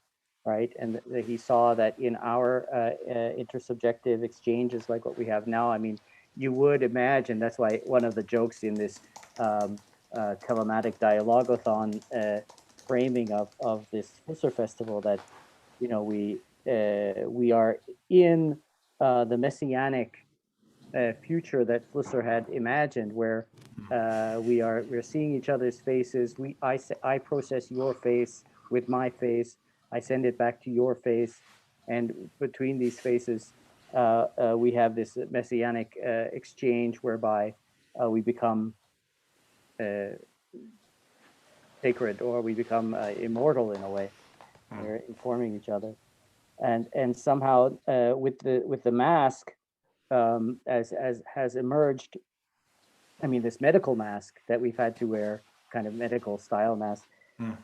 right? And he saw that in our intersubjective exchanges like what we have now, I mean, you would imagine, that's why one of the jokes in this telematic dialogathon framing of this Flusser festival, that, you know, we are in the messianic future that Flusser had imagined, where we're seeing each other's faces. I process your face with my face. I send it back to your face, and between these faces, we have this messianic exchange whereby we become sacred, or we become immortal in a way. We're informing each other, and somehow with the mask, as has emerged, I mean, this medical mask that we've had to wear, kind of medical style mask,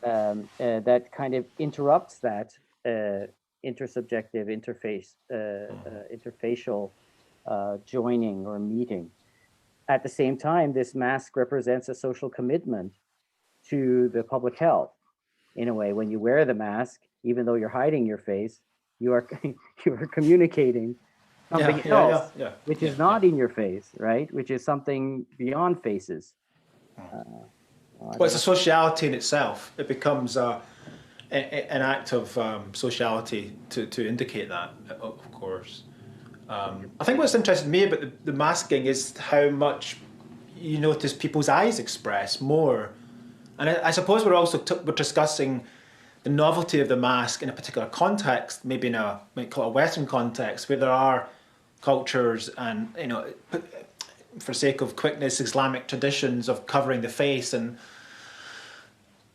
that kind of interrupts that intersubjective interface, interfacial joining or meeting. At the same time, this mask represents a social commitment to the public health. In a way, when you wear the mask, even though you're hiding your face, you are communicating something else, which is not in your face, right? Which is something beyond faces. Well, it's a sociality in itself. It becomes an act of sociality to indicate that, of course. I think what's interested me about the masking is how much you notice people's eyes express more. And I suppose we're also we're discussing the novelty of the mask in a particular context, maybe in a, might call it a Western context, where there are cultures and, you know, for sake of quickness, Islamic traditions of covering the face, and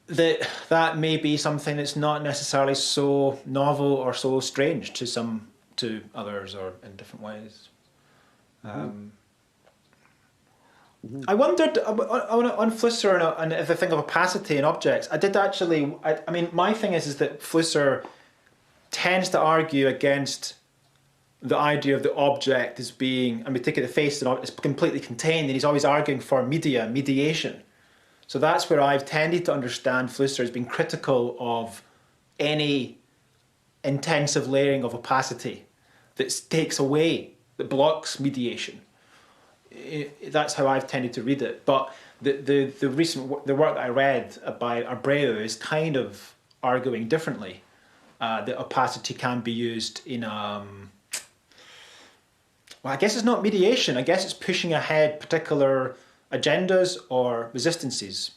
that may be something that's not necessarily so novel or so strange to others, or in different ways. I wondered on Flusser and if I think of opacity in objects, I did actually, I mean, my thing is that Flusser tends to argue against the idea of the object as being, I mean, take the face, it's completely contained, and he's always arguing for mediation. So that's where I've tended to understand Flusser as being critical of any intensive layering of opacity that takes away, that blocks mediation. That's how I've tended to read it. But the work that I read by Abreu is kind of arguing differently. That opacity can be used in well, I guess it's not mediation. I guess it's pushing ahead particular agendas or resistances.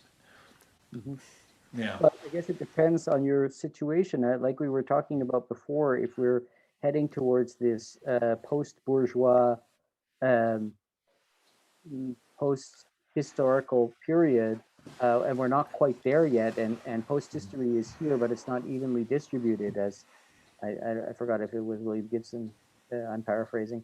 Yeah. But I guess it depends on your situation. Like we were talking about before, if we're heading towards this post-bourgeois, post-historical period, and we're not quite there yet, and post-history is here, but it's not evenly distributed, as I forgot if it was William Gibson, I'm paraphrasing,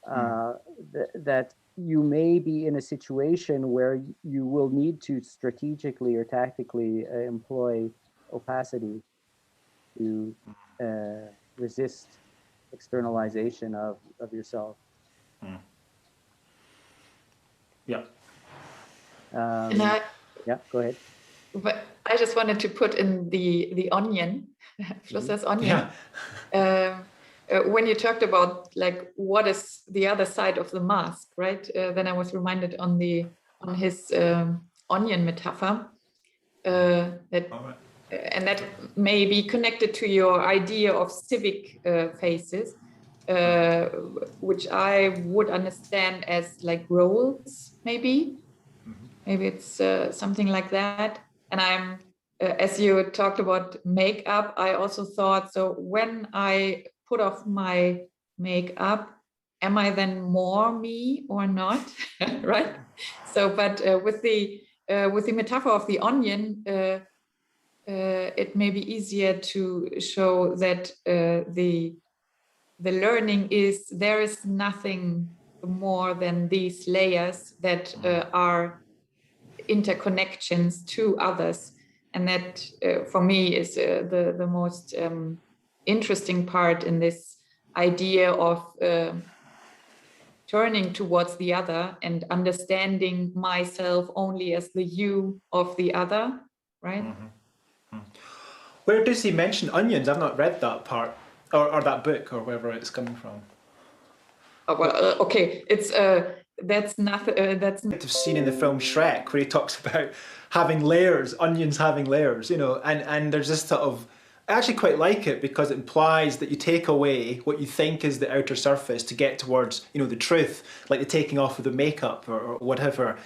that you may be in a situation where you will need to strategically or tactically employ opacity to resist externalization of yourself. Yeah. Yeah, go ahead. But I just wanted to put in the onion, Flusser's onion. Yeah. When you talked about like what is the other side of the mask, right? Then I was reminded on his onion metaphor and that may be connected to your idea of civic phases, which I would understand as like roles, maybe. Maybe it's something like that. And I'm, as you talked about makeup, I also thought, so when I put off my makeup, am I then more me or not? Right? So, but with the metaphor of the onion, it may be easier to show that the learning is there is nothing more than these layers that are interconnections to others, and that for me is the most interesting part in this idea of turning towards the other and understanding myself only as the you of the other, right? Where does he mention onions? I've not read that part or that book or wherever it's coming from. Oh, well, okay, it's that's nothing. That's I've seen in the film Shrek where he talks about having layers, onions having layers, you know, and there's this sort of. I actually quite like it because it implies that you take away what you think is the outer surface to get towards, you know, the truth, like the taking off of the makeup or whatever.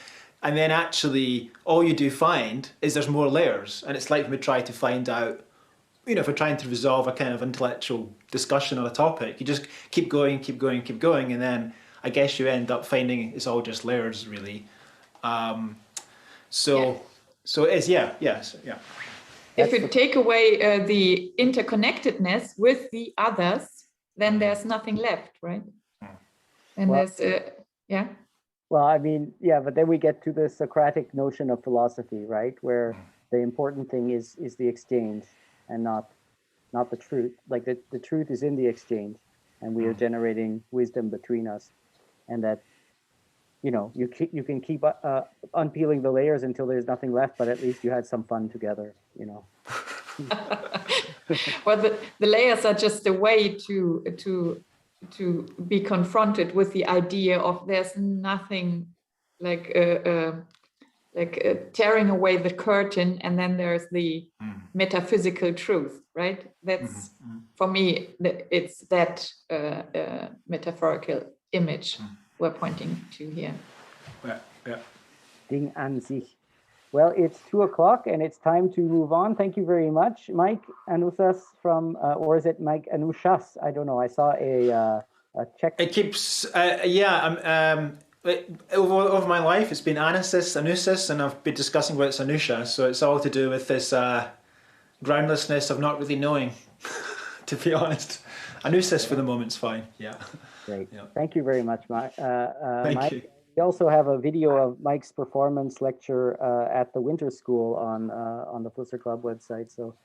And then actually all you do find is there's more layers. And it's like we try to find out, you know, if we're trying to resolve a kind of intellectual discussion on a topic, you just keep going, keep going, keep going. And then I guess you end up finding it's all just layers, really. So it is, yeah. If you take away the interconnectedness with the others, then there's nothing left, right? And well, there's, yeah. Well, I mean, yeah, but then we get to the Socratic notion of philosophy, right? Where the important thing is the exchange and not the truth. Like the truth is in the exchange, and we are generating wisdom between us, and that, you know, you can keep unpeeling the layers until there's nothing left, but at least you had some fun together, you know. Well, the layers are just a way to be confronted with the idea of there's nothing like tearing away the curtain, and then there's the metaphysical truth, right? That's for me, it's that metaphorical image we're pointing to here. Yeah. Ding an sich. Well, it's 2 o'clock and it's time to move on. Thank you very much, Mike Anusas from, or is it Mike Anusas? I don't know. I saw a check. It keeps, over my life, it's been Anusas, and I've been discussing whether it's Anusha. So it's all to do with this groundlessness of not really knowing, to be honest. Anusas for the moment's fine. Yeah. Great. Yeah. Thank you very much, Mike. Thank you. We also have a video of Mike's performance lecture at the winter school on the Flusser Club website, so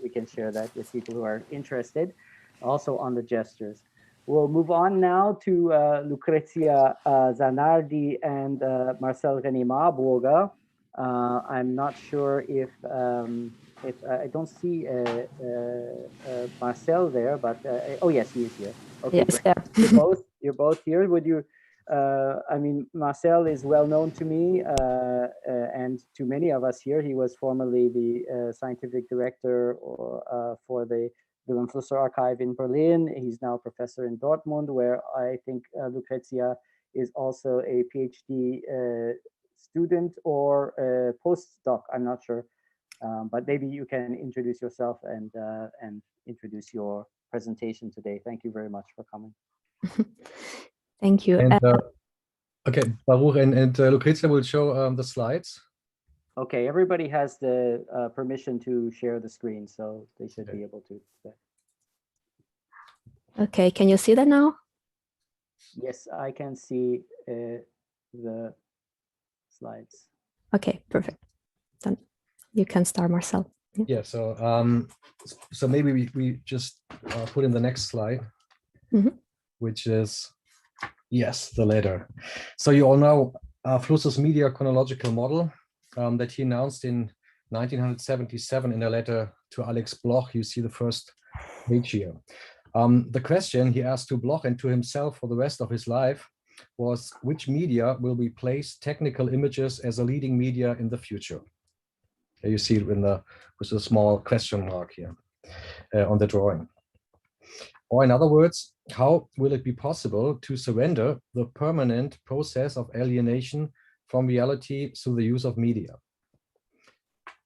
we can share that with people who are interested. Also on the gestures. We'll move on now to Lucrezia Zanardi and Marcel René Marburger. I'm not sure if I don't see Marcel there, but oh yes, he is here. Okay, yes, you're both here. Would you? I mean, Marcel is well known to me and to many of us here. He was formerly the scientific director for the Vilém Flusser archive in Berlin. He's now a professor in Dortmund, where I think Lucrezia is also a PhD student or a postdoc. I'm not sure, but maybe you can introduce yourself and introduce your presentation today. Thank you very much for coming. Thank you. And, okay, Baruch and Lucrezia will show the slides. Okay, everybody has the permission to share the screen, so they should be able to. Okay, can you see that now? Yes, I can see the slides. Okay, perfect. Then you can start, Marcel. Yeah, so maybe we just put in the next slide, which is, yes, the letter. So you all know Flusser's media chronological model that he announced in 1977 in a letter to Alex Bloch. You see the first page here. The question he asked to Bloch and to himself for the rest of his life was, which media will replace technical images as a leading media in the future? Here you see it with a small question mark here on the drawing. Or in other words, how will it be possible to surrender the permanent process of alienation from reality through the use of media?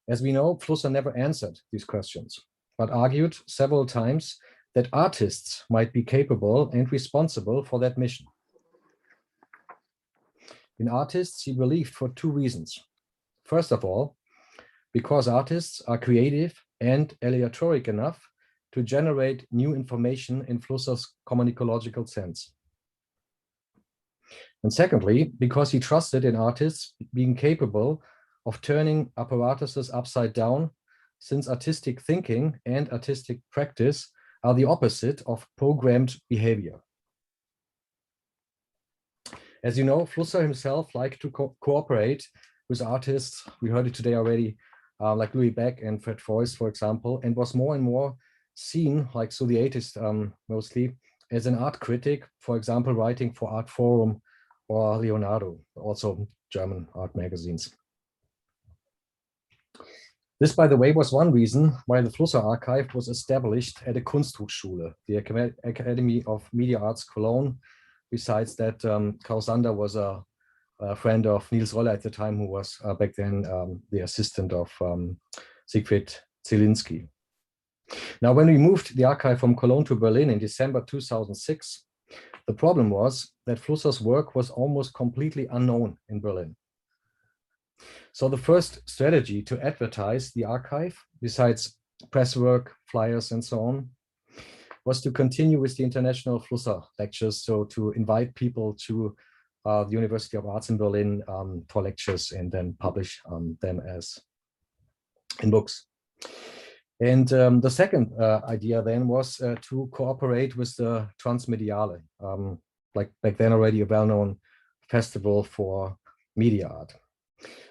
As we know, Flusser never answered these questions, but argued several times that artists might be capable and responsible for that mission. In artists, he believed for two reasons. First of all, because artists are creative and aleatoric enough to generate new information in Flusser's communicological sense. And secondly, because he trusted in artists being capable of turning apparatuses upside down, since artistic thinking and artistic practice are the opposite of programmed behavior. As you know, Flusser himself liked to cooperate with artists, we heard it today already, like Louis Beck and Fred Froist, for example, and was more and more seen, like through the 80s mostly, as an art critic, for example, writing for Art Forum or Leonardo, also German art magazines. This, by the way, was one reason why the Flusser archive was established at a Kunsthochschule, the Academy of Media Arts Cologne. Besides that, Klaus Sander was a friend of Niels Roller at the time, who was back then the assistant of Siegfried Zielinski. Now, when we moved the archive from Cologne to Berlin in December 2006, the problem was that Flusser's work was almost completely unknown in Berlin. So the first strategy to advertise the archive, besides press work, flyers, and so on, was to continue with the International Flusser lectures, so to invite people to the University of Arts in Berlin for lectures and then publish them as in books. And the second idea then was to cooperate with the Transmediale, like back then already a well-known festival for media art.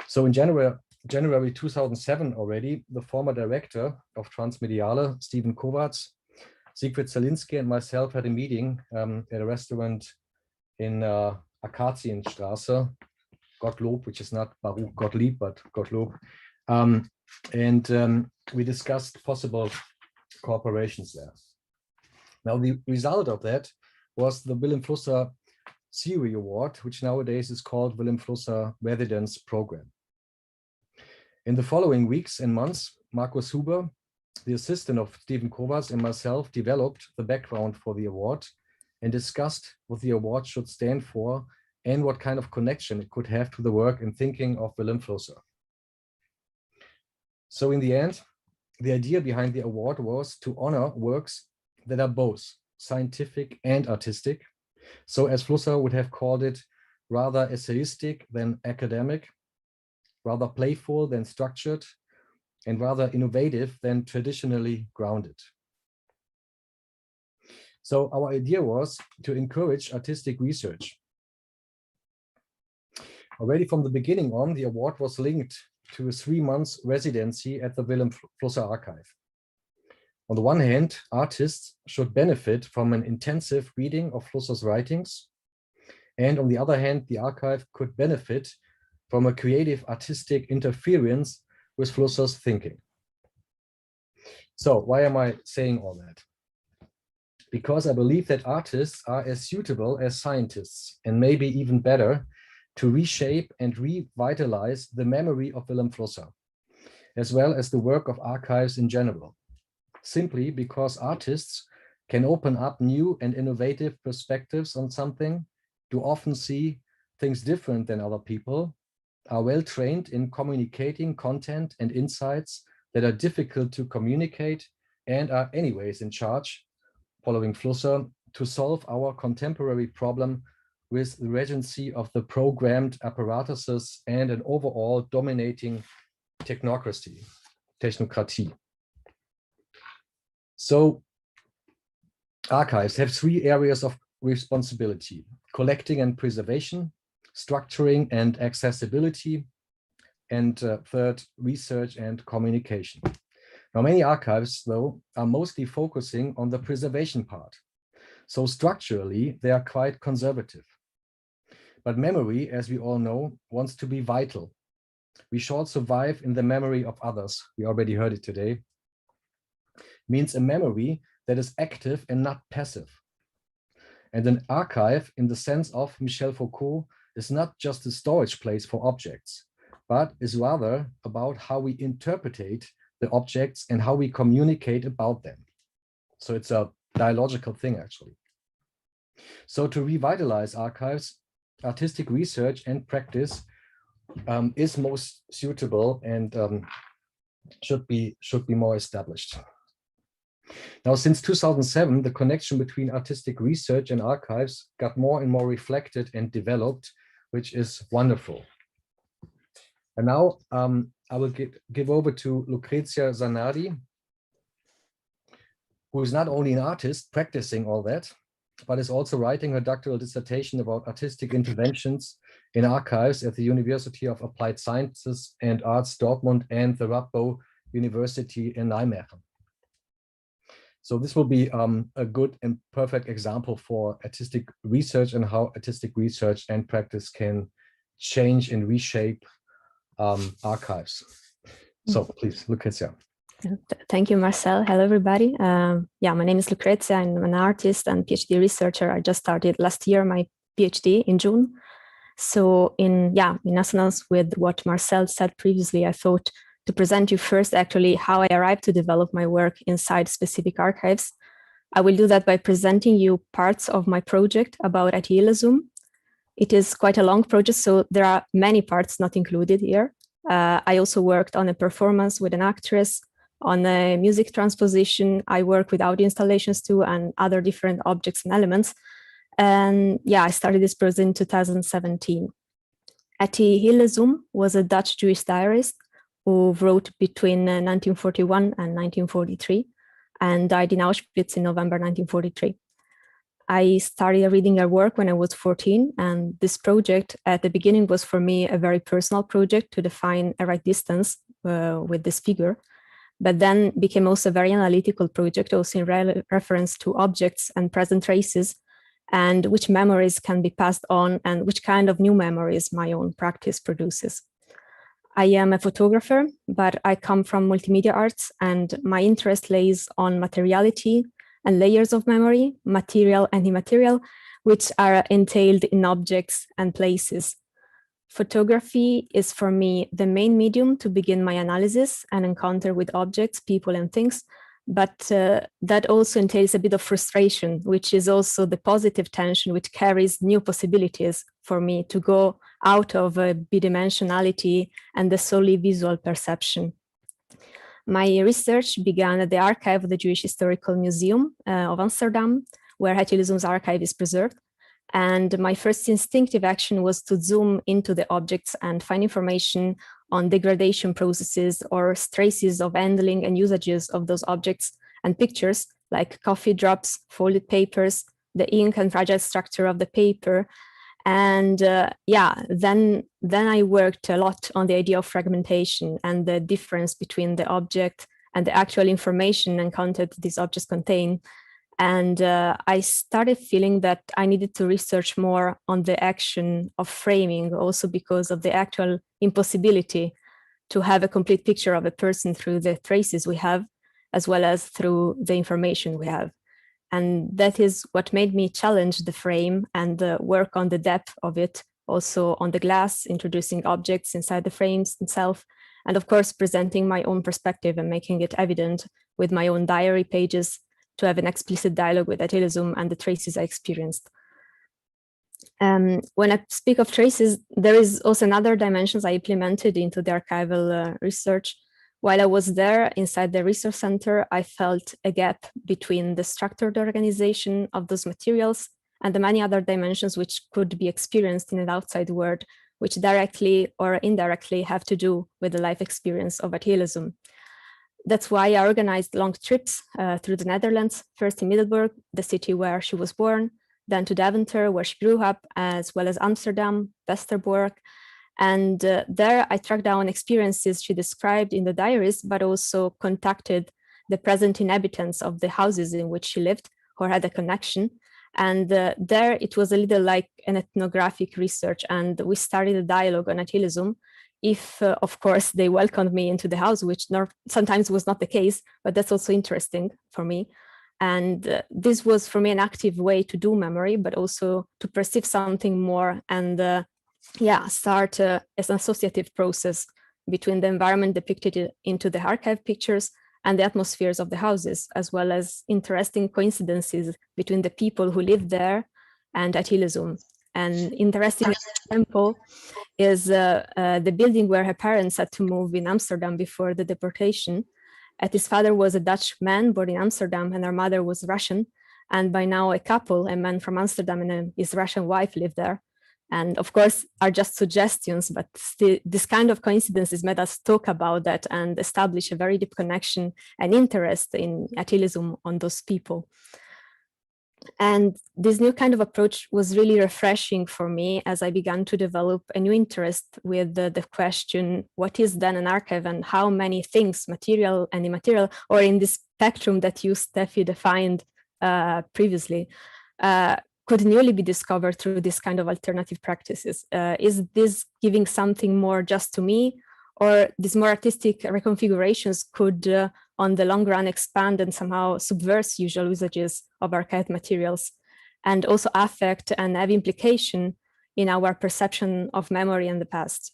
So in January 2007 already, the former director of Transmediale, Steven Kovacs, Siegfried Zielinski and myself had a meeting at a restaurant in Akazienstraße, Gottlob, which is not Baruch Gottlieb, but Gottlob. And we discussed possible cooperations there. Now, the result of that was the Vilém Flusser Series Award, which nowadays is called Vilém Flusser Residence Program. In the following weeks and months, Markus Huber, the assistant of Steven Kovacs, and myself developed the background for the award and discussed what the award should stand for and what kind of connection it could have to the work and thinking of Vilém Flusser. So in the end, the idea behind the award was to honor works that are both scientific and artistic. So as Flusser would have called it, rather essayistic than academic, rather playful than structured, and rather innovative than traditionally grounded. So our idea was to encourage artistic research. Already from the beginning on, the award was linked to a 3-month residency at the Vilém Flusser archive. On the one hand, artists should benefit from an intensive reading of Flusser's writings, and on the other hand, the archive could benefit from a creative artistic interference with Flusser's thinking. So why am I saying all that? Because I believe that artists are as suitable as scientists, and maybe even better, to reshape and revitalize the memory of Vilém Flusser, as well as the work of archives in general, simply because artists can open up new and innovative perspectives on something, do often see things different than other people, are well trained in communicating content and insights that are difficult to communicate, and are anyways in charge following Flusser, to solve our contemporary problem with the regency of the programmed apparatuses and an overall dominating technocracy, technocratie. So archives have three areas of responsibility: collecting and preservation, structuring and accessibility, and third, research and communication. Now, many archives, though, are mostly focusing on the preservation part. So structurally, they are quite conservative. But memory, as we all know, wants to be vital. We shall survive in the memory of others. We already heard it today. Means a memory that is active and not passive. And an archive, in the sense of Michel Foucault, is not just a storage place for objects, but is rather about how we interpretate the objects and how we communicate about them. So it's a dialogical thing, actually. So to revitalize archives, artistic research and practice is most suitable and should be more established. Now, since 2007, the connection between artistic research and archives got more and more reflected and developed, which is wonderful. And now I will give over to Lucrezia Zanardi, who is not only an artist practicing all that, but is also writing her doctoral dissertation about artistic interventions in archives at the University of Applied Sciences and Arts Dortmund and the Radboud University in Nijmegen. So this will be a good and perfect example for artistic research and how artistic research and practice can change and reshape archives. So please, Lucrezia. Thank you, Marcel. Hello, everybody. Yeah, my name is Lucrezia. I'm an artist and PhD researcher. I just started last year my PhD in June. So in assonance with what Marcel said previously, I thought to present you first actually how I arrived to develop my work inside specific archives. I will do that by presenting you parts of my project about Atielezum. It is quite a long project, so there are many parts not included here. I also worked on a performance with an actress, on a music transposition. I work with audio installations too, and other different objects and elements. And yeah, I started this project in 2017. Atielezum was a Dutch Jewish diarist who wrote between 1941 and 1943 and died in Auschwitz in November 1943. I started reading her work when I was 14, and this project at the beginning was for me a very personal project to define a right distance with this figure, but then became also a very analytical project, also in reference to objects and present traces, and which memories can be passed on and which kind of new memories my own practice produces. I am a photographer, but I come from multimedia arts, and my interest lays on materiality and layers of memory, material and immaterial, which are entailed in objects and places. Photography is for me the main medium to begin my analysis and encounter with objects, people and things, but that also entails a bit of frustration, which is also the positive tension which carries new possibilities for me to go out of bidimensionality and the solely visual perception. My research began at the archive of the Jewish Historical Museum of Amsterdam, where Atielezum's archive is preserved. And my first instinctive action was to zoom into the objects and find information on degradation processes or traces of handling and usages of those objects and pictures, like coffee drops, folded papers, the ink and fragile structure of the paper. And then I worked a lot on the idea of fragmentation and the difference between the object and the actual information and content these objects contain. And I started feeling that I needed to research more on the action of framing, also because of the actual impossibility to have a complete picture of a person through the traces we have, as well as through the information we have. And that is what made me challenge the frame and work on the depth of it, also on the glass, introducing objects inside the frames itself, and of course, presenting my own perspective and making it evident with my own diary pages to have an explicit dialogue with Atielezum and the traces I experienced. When I speak of traces, there is also another dimensions I implemented into the archival research, While I was there inside the research center, I felt a gap between the structured organization of those materials and the many other dimensions which could be experienced in an outside world, which directly or indirectly have to do with the life experience of Achilleism. That's why I organized long trips through the Netherlands, first in Middelburg, the city where she was born, then to Deventer, where she grew up, as well as Amsterdam, Westerbork. And there I tracked down experiences she described in the diaries, but also contacted the present inhabitants of the houses in which she lived or had a connection. And there it was a little like an ethnographic research, and we started a dialogue on Achilleism. If, of course, they welcomed me into the house, which sometimes was not the case, but that's also interesting for me. And this was for me an active way to do memory, but also to perceive something more and start as an associative process between the environment depicted into the archive pictures and the atmospheres of the houses, as well as interesting coincidences between the people who lived there and Achilleism. An interesting example is the building where her parents had to move in Amsterdam before the deportation. His father was a Dutch man born in Amsterdam, and her mother was Russian. And by now a couple, a man from Amsterdam and his Russian wife, lived there. And of course, are just suggestions, but still, this kind of coincidences made us talk about that and establish a very deep connection and interest in Achilleism on those people. And this new kind of approach was really refreshing for me as I began to develop a new interest with the question, what is then an archive and how many things, material and immaterial, or in this spectrum that you, Steffi, defined previously, could newly be discovered through this kind of alternative practices? Is this giving something more just to me, or these more artistic reconfigurations could on the long run expand and somehow subvert usual usages of archived materials and also affect and have implication in our perception of memory and the past?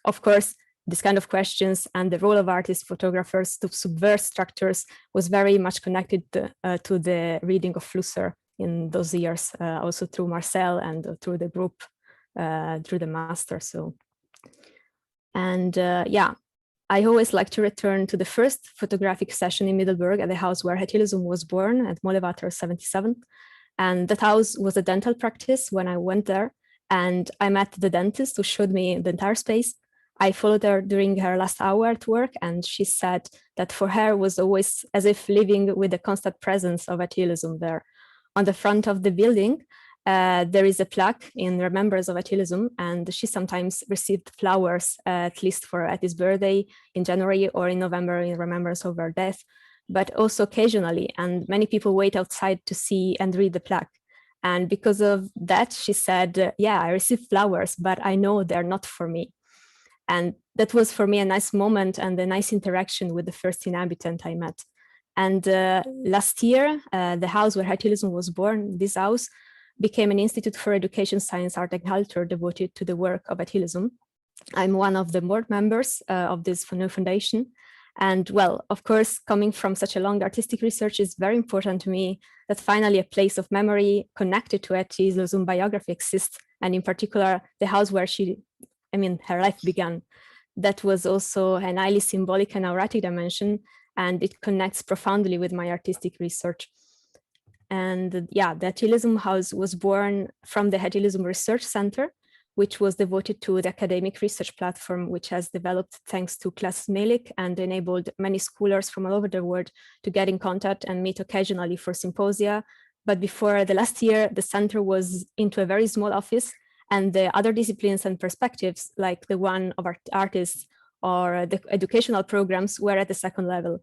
Of course, this kind of questions and the role of artists, photographers to subvert structures was very much connected to the reading of Flusser in those years, also through Marcel and through the group, through the master. So, and I always like to return to the first photographic session in Middelburg at the house where Achilleism was born at Molewater 77. And that house was a dental practice when I went there, and I met the dentist who showed me the entire space. I followed her during her last hour at work, and she said that for her was always as if living with the constant presence of Achilleism there. On the front of the building, there is a plaque in remembrance of Achilleism, and she sometimes received flowers, at least at his birthday in January or in November in remembrance of her death, but also occasionally, and many people wait outside to see and read the plaque. And because of that, she said, yeah, I received flowers, but I know they're not for me. And that was for me a nice moment and a nice interaction with the first inhabitant I met. And last year, the house where Achilleism was born, this house, became an Institute for Education, Science, Art and Culture devoted to the work of Achilleism. I'm one of the board members of this new foundation. And well, of course, coming from such a long artistic research is very important to me that finally a place of memory connected to Achilleism biography exists. And in particular, the house where her life began. That was also an highly symbolic and auratic dimension, and it connects profoundly with my artistic research. And the Achilleism house was born from the Achilleism Research Center, which was devoted to the academic research platform, which has developed thanks to Klaas Melik and enabled many scholars from all over the world to get in contact and meet occasionally for symposia. But before the last year, the center was into a very small office, and the other disciplines and perspectives, like the one of artists or the educational programs, were at the second level.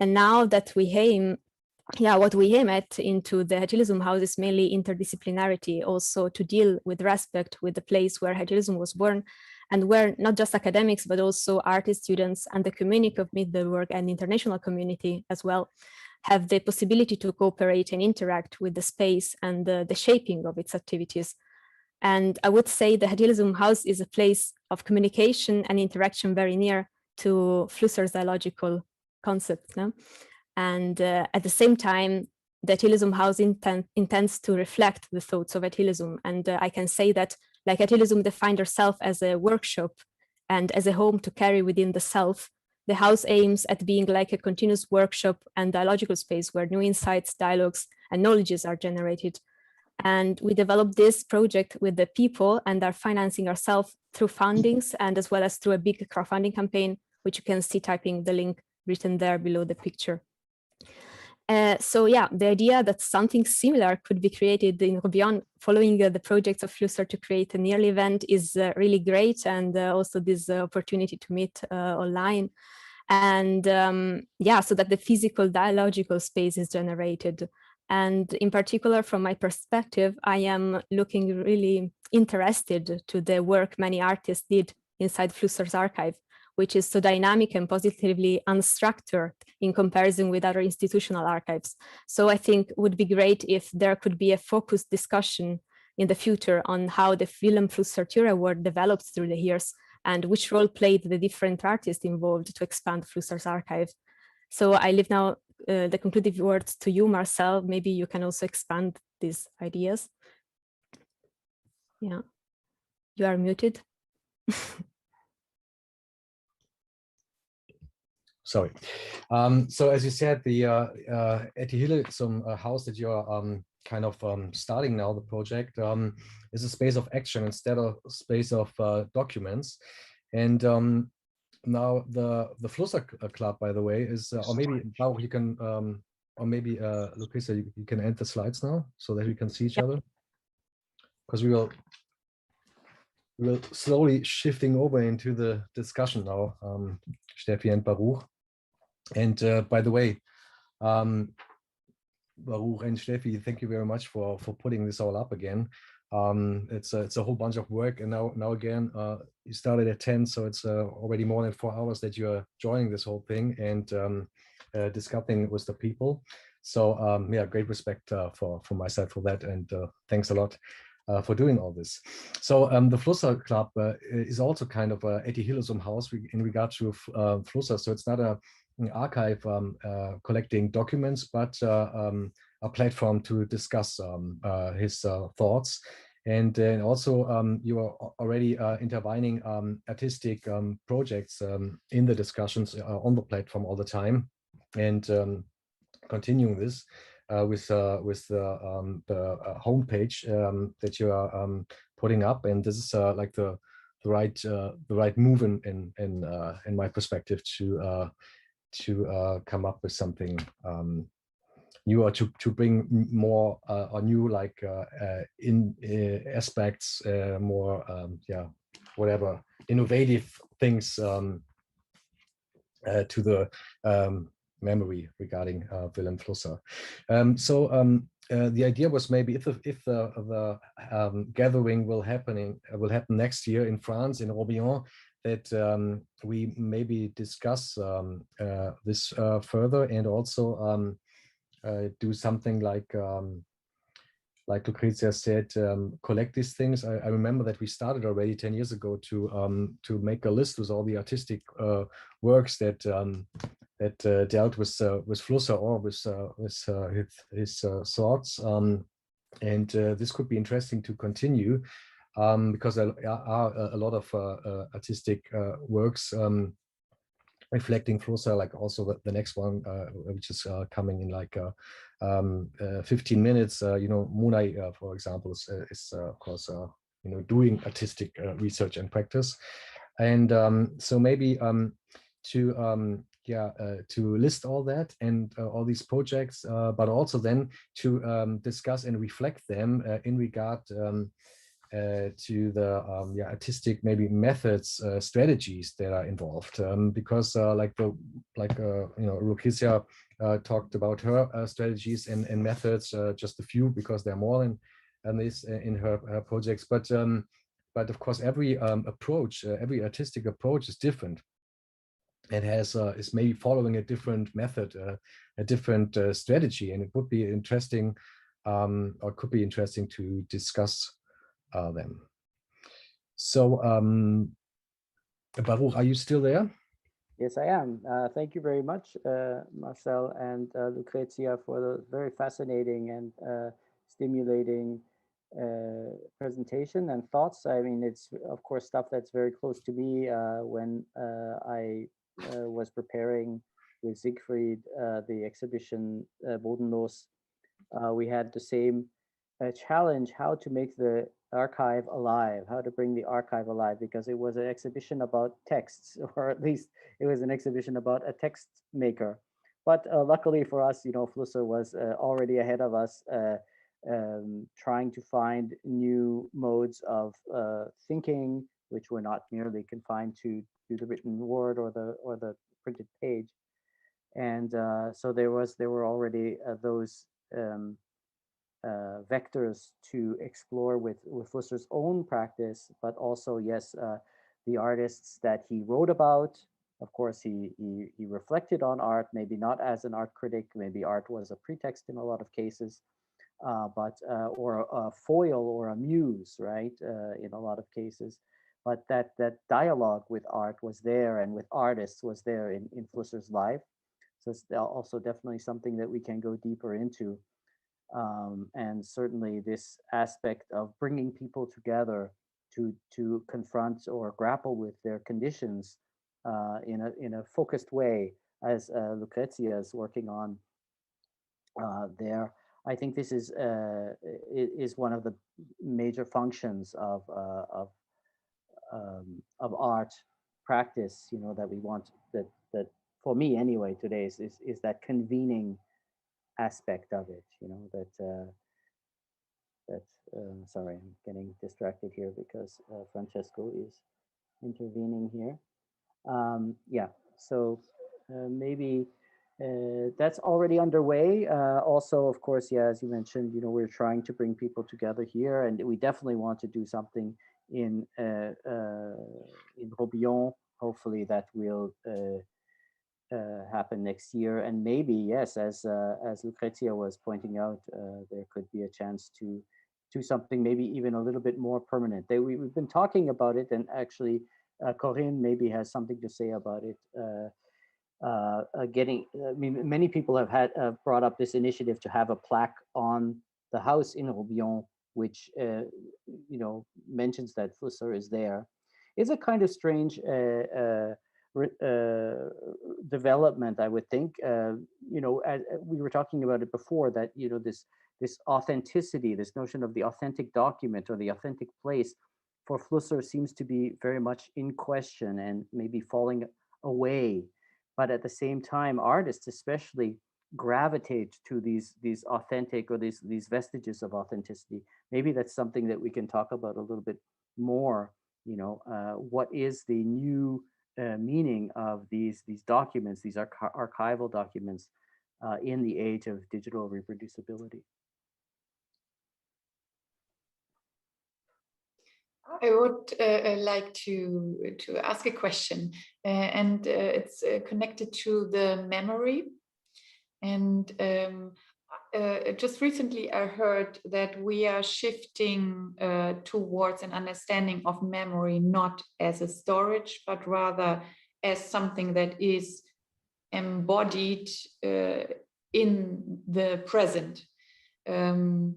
And now that what we aim at into the Achilleism house is mainly interdisciplinarity, also to deal with respect with the place where Achilleism was born, and where not just academics, but also artists, students, and the community of Middelburg and international community as well have the possibility to cooperate and interact with the space and the shaping of its activities. And I would say the Achilleism house is a place of communication and interaction very near to Flusser's dialogical concept. No? And at the same time, the Achilleism house intends to reflect the thoughts of Achilleism. And I can say that, like Achilleism defined herself as a workshop and as a home to carry within the self, the house aims at being like a continuous workshop and dialogical space where new insights, dialogues, and knowledges are generated. And we developed this project with the people and are financing ourselves through fundings and as well as through a big crowdfunding campaign, which you can see typing the link written there below the picture. So yeah, the idea that something similar could be created in Roubion following the projects of Flusser to create a yearly event is really great, and also this opportunity to meet online. And yeah, so that the physical dialogical space is generated. And in particular, from my perspective, I am looking really interested to the work many artists did inside Flusser's archive, which is so dynamic and positively unstructured in comparison with other institutional archives. So I think it would be great if there could be a focused discussion in the future on how the Vilém Flusser work developed through the years and which role played the different artists involved to expand Flusser's archive. So I leave now the conclusive words to you, Marcel. Maybe you can also expand these ideas. Yeah, you are muted. Sorry. So as you said, the Etty Hillesum house that you're kind of starting now, the project, is a space of action instead of a space of documents. And now the Flusser Club, by the way, is, or maybe Baruch, you can, or maybe Lucrezia, you can end the slides now so that we can see each other. Because we're slowly shifting over into the discussion now, Steffi and Baruch. And by the way, Baruch and Steffi, thank you very much for putting this all up again. It's a whole bunch of work, and now again, you started at 10, so it's already more than 4 hours that you are joining this whole thing and discussing with the people. So yeah, great respect for myself for that, and thanks a lot for doing all this. So the Flusser Club is also kind of a Etty Hillesum house in regard to Flusser. So it's not an archive collecting documents, but a platform to discuss his thoughts. And also you are already intertwining artistic projects in the discussions on the platform all the time, and continuing this with the homepage that you are putting up. And this is like the right move in my perspective to come up with something new, or to bring more or new like aspects, more yeah, whatever innovative things to the memory regarding Vilém Flusser. So the idea was maybe if the gathering will happen next year in France, in Roubion, that we maybe discuss this further, and also do something like Lucrezia said, collect these things. I remember that we started already 10 years ago to make a list with all the artistic works that dealt with Flusser or with his thoughts, and this could be interesting to continue, because there are a lot of artistic works reflecting Flusser, like also the next one, which is coming in like 15 minutes. You know, Munay, for example, is of course you know, doing artistic research and practice, and so maybe to list all that and all these projects, but also then to discuss and reflect them in regard to the artistic maybe methods, strategies that are involved, because you know, Lucrezia talked about her strategies and methods, just a few, because there are more than this in her projects, but of course every approach, every artistic approach is different. It has is maybe following a different method, a different strategy, and it would be interesting, or could be interesting to discuss them. So Baruch, are you still there? Yes, I am. Thank you very much, Marcel and Lucrezia, for the very fascinating and stimulating presentation and thoughts. I mean, it's of course stuff that's very close to me when I was preparing with Siegfried the exhibition Bodenlos, we had the same challenge: how to make the archive alive, how to bring the archive alive, because it was an exhibition about texts, or at least it was an exhibition about a text maker. But luckily for us, Flusser was already ahead of us, trying to find new modes of thinking, which were not merely confined to the written word or the printed page. And so there were already those vectors to explore with Flusser's own practice, but also, yes, the artists that he wrote about. Of course, he reflected on art, maybe not as an art critic, maybe art was a pretext in a lot of cases, or a foil or a muse, right, in a lot of cases. But that dialogue with art was there, and with artists was there in Flusser's life. So it's also definitely something that we can go deeper into. And certainly this aspect of bringing people together to confront or grapple with their conditions in a focused way, as Lucrezia is working on there. I think this is one of the major functions of art practice, that we want, that for me anyway today is that convening aspect of it, sorry, I'm getting distracted here because Francesco is intervening here. Yeah, so maybe that's already underway. Also, of course, yeah, as you mentioned, we're trying to bring people together here, and we definitely want to do something in Roubion. Hopefully that will happen next year, and maybe, yes, as Lucrezia was pointing out, there could be a chance to do something maybe even a little bit more permanent. We've been talking about it, and actually Corinne maybe has something to say about it. Many people have brought up this initiative to have a plaque on the house in Roubion, which mentions that Flusser is there. It's a kind of strange development, I would think. As we were talking about it before, that this authenticity, this notion of the authentic document or the authentic place for Flusser seems to be very much in question and maybe falling away. But at the same time, artists especially gravitate to these authentic, or these vestiges of authenticity. Maybe that's something that we can talk about a little bit more. What is the new meaning of these documents, these archival documents in the age of digital reproducibility? I would like to ask a question, and it's connected to the memory. And just recently I heard that we are shifting towards an understanding of memory, not as a storage, but rather as something that is embodied in the present. And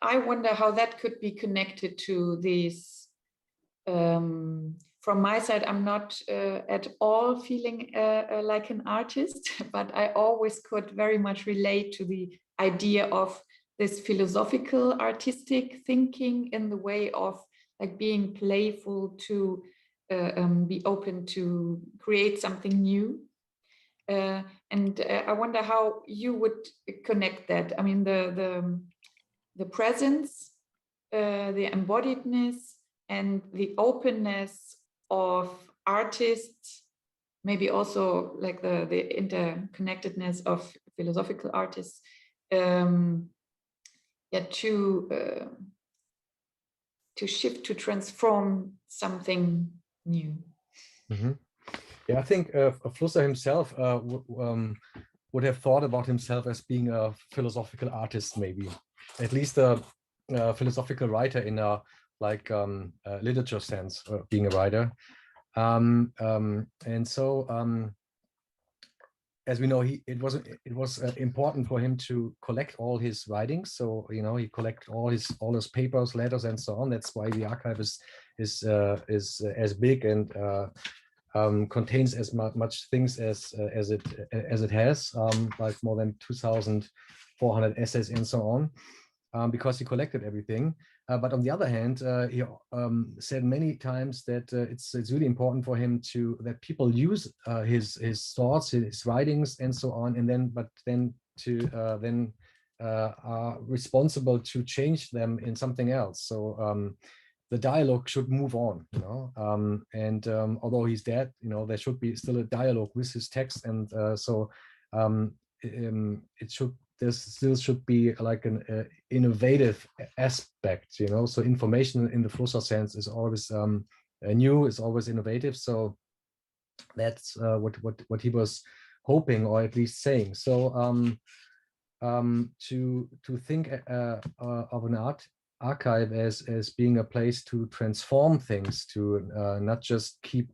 I wonder how that could be connected to these. From my side, I'm not at all feeling like an artist, but I always could very much relate to the idea of this philosophical artistic thinking, in the way of like being playful, to be open to create something new. And I wonder how you would connect that. I mean, the presence, the embodiedness, and the openness of artists, maybe also like the interconnectedness of philosophical artists, to shift, to transform something new. Mm-hmm. Yeah, I think Flusser himself would have thought about himself as being a philosophical artist, maybe at least a philosophical writer in a literature sense, being a writer. And so as we know, it was important for him to collect all his writings. So he collected all his papers, letters, and so on. That's why the archive is as big and contains as much things as it has, like more than 2,400 essays and so on, because he collected everything. But on the other hand, he said many times that it's really important for him that people use his thoughts, his writings, and so on, and then are responsible to change them in something else. So the dialogue should move on, and although he's dead, there should be still a dialogue with his text, and there still should be like an innovative aspect, so information in the Flusser sense is always new, is always innovative. So that's what he was hoping, or at least saying. So to think of an archive as being a place to transform things, to not just keep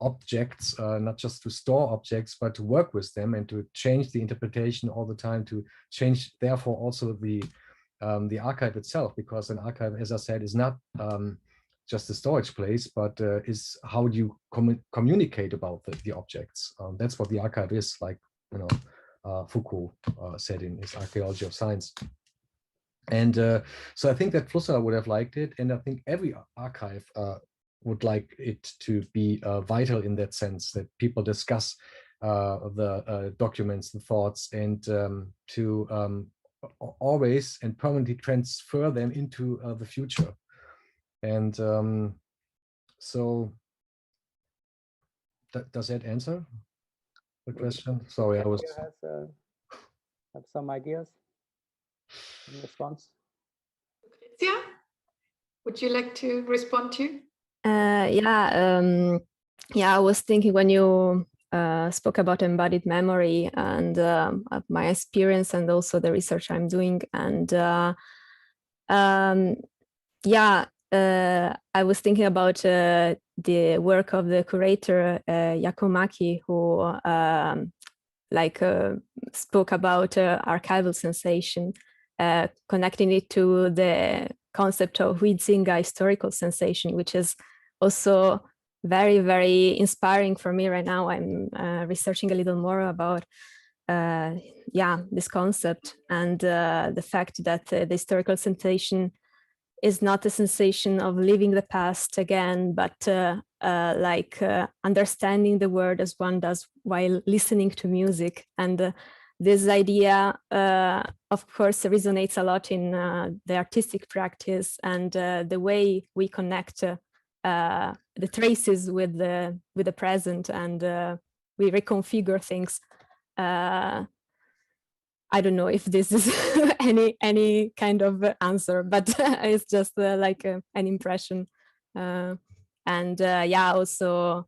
objects, not just to store objects, but to work with them and to change the interpretation all the time, to change therefore also the archive itself, because an archive, as I said, is not just a storage place, but is how do you communicate about the objects. That's what the archive is, like Foucault said in his Archaeology of Science. And so I think that Flusser would have liked it, and I think every archive would like it to be vital in that sense, that people discuss the documents, the thoughts, and to always and permanently transfer them into the future. And so does that answer the question? Sorry, I was... Have some ideas in response? Lucrezia, would you like to respond to? I was thinking when you spoke about embodied memory and my experience and also the research I'm doing, and I was thinking about the work of the curator Yakomaki, who spoke about archival sensation, connecting it to the concept of Huizinga historical sensation, which is also very, very inspiring for me right now. I'm researching a little more about this concept, and the fact that the historical sensation is not a sensation of living the past again, but understanding the world as one does while listening to music. And this idea, of course, resonates a lot in the artistic practice and the way we connect the traces with the present, and we reconfigure things. I don't know if this is any kind of answer, but it's just like an impression. Also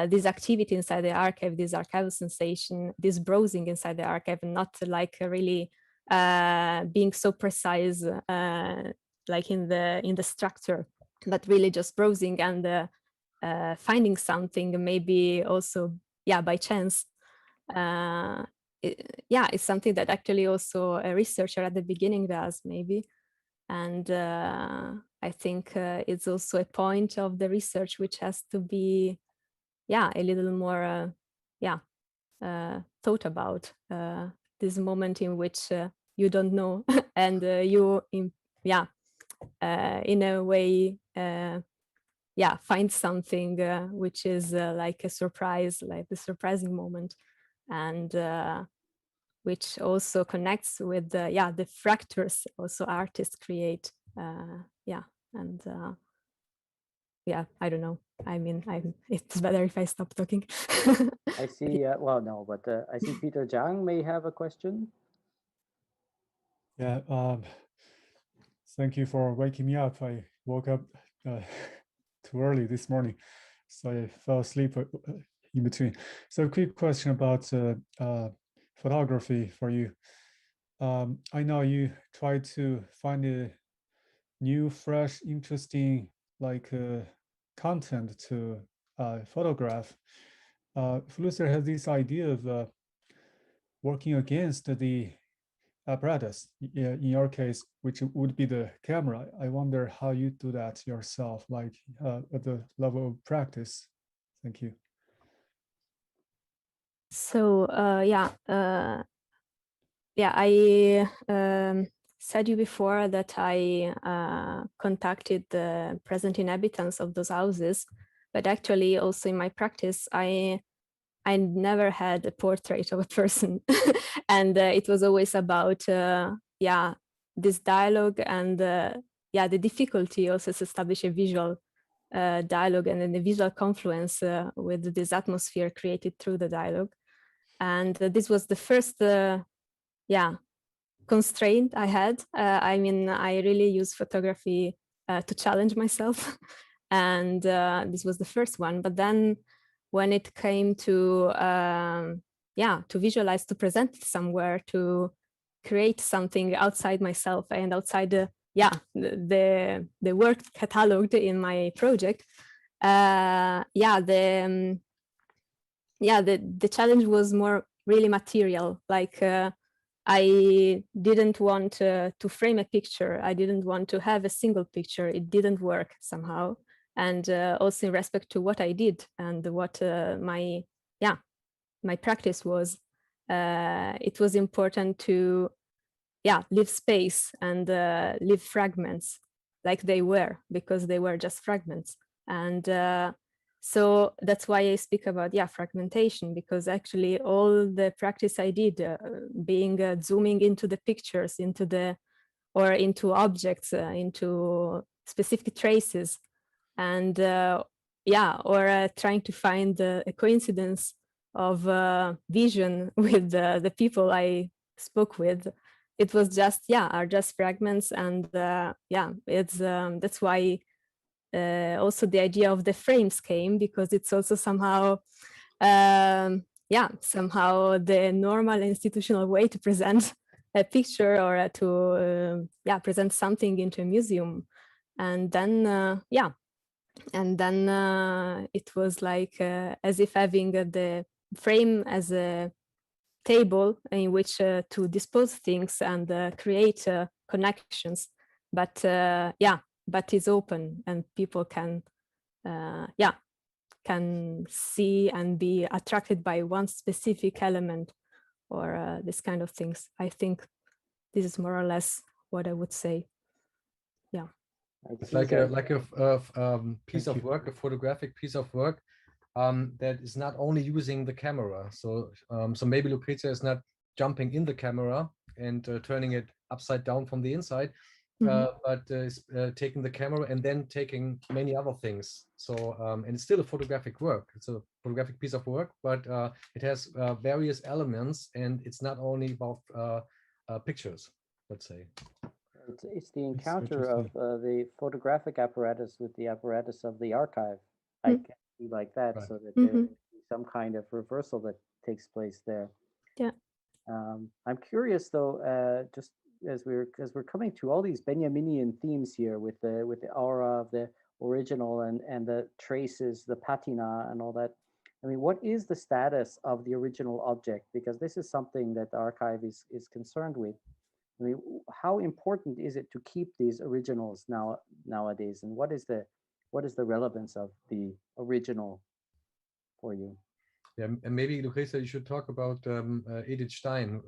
this activity inside the archive, this archival sensation, this browsing inside the archive, not like really being so precise like in the structure, but really just browsing and finding something, maybe also by chance. It's something that actually also a researcher at the beginning does, maybe. And I think it's also a point of the research which has to be a little more thought about, this moment in which you don't know and you in a way find something which is like a surprise, like the surprising moment, and which also connects with the fractures also artists create. I don't know. I mean, it's better if I stop talking. I see. I see Peter Zhang may have a question. Yeah. Thank you for waking me up. I woke up too early this morning, so I fell asleep in between. So a quick question about photography for you. I know you try to find a new, fresh, interesting content to photograph. Flusser has this idea of working against the apparatus, in your case, which would be the camera. I wonder how you do that yourself, like at the level of practice. Thank you. So I said you before that I contacted the present inhabitants of those houses, but actually also in my practice, I never had a portrait of a person, and it was always about this dialogue and the difficulty also to establish a visual dialogue and then the visual confluence with this atmosphere created through the dialogue. And this was the first constraint I had. I mean, I really use photography to challenge myself, and this was the first one. But then when it came to visualize, to present it somewhere, to create something outside myself and outside the work cataloged in my project, the challenge was more really material. Like I didn't want to frame a picture. I didn't want to have a single picture. It didn't work somehow. And also in respect to what I did and what my practice was, it was important to leave space and leave fragments like they were, because they were just fragments. And so that's why I speak about fragmentation, because actually all the practice I did, being zooming into the pictures, into objects, into specific traces, and trying to find a coincidence of vision with the people I spoke with. It was just are just fragments, and it's that's why also the idea of the frames came, because it's also somehow somehow the normal institutional way to present a picture or to present something into a museum. And then it was like as if having the frame as a table in which to dispose things and create connections, but is open, and people can see and be attracted by one specific element or this kind of things. I think this is more or less what I would say. Yeah. It's like a piece of work, a photographic piece of work that is not only using the camera. So maybe Lucrezia is not jumping in the camera and turning it upside down from the inside, but is taking the camera and then taking many other things. So and it's still a photographic work. It's a photographic piece of work, but it has various elements, and it's not only about pictures, let's say. It's the encounter of the photographic apparatus with the apparatus of the archive. I can see like that, right. So that there's some kind of reversal that takes place there. Yeah. I'm curious though, just as we're coming to all these Benjaminian themes here with the aura of the original and the traces, the patina and all that. I mean, what is the status of the original object? Because this is something that the archive is concerned with. I mean, how important is it to keep these originals nowadays, and what is the relevance of the original for you? Yeah, and maybe Lucrezia, you should talk about Edith Stein,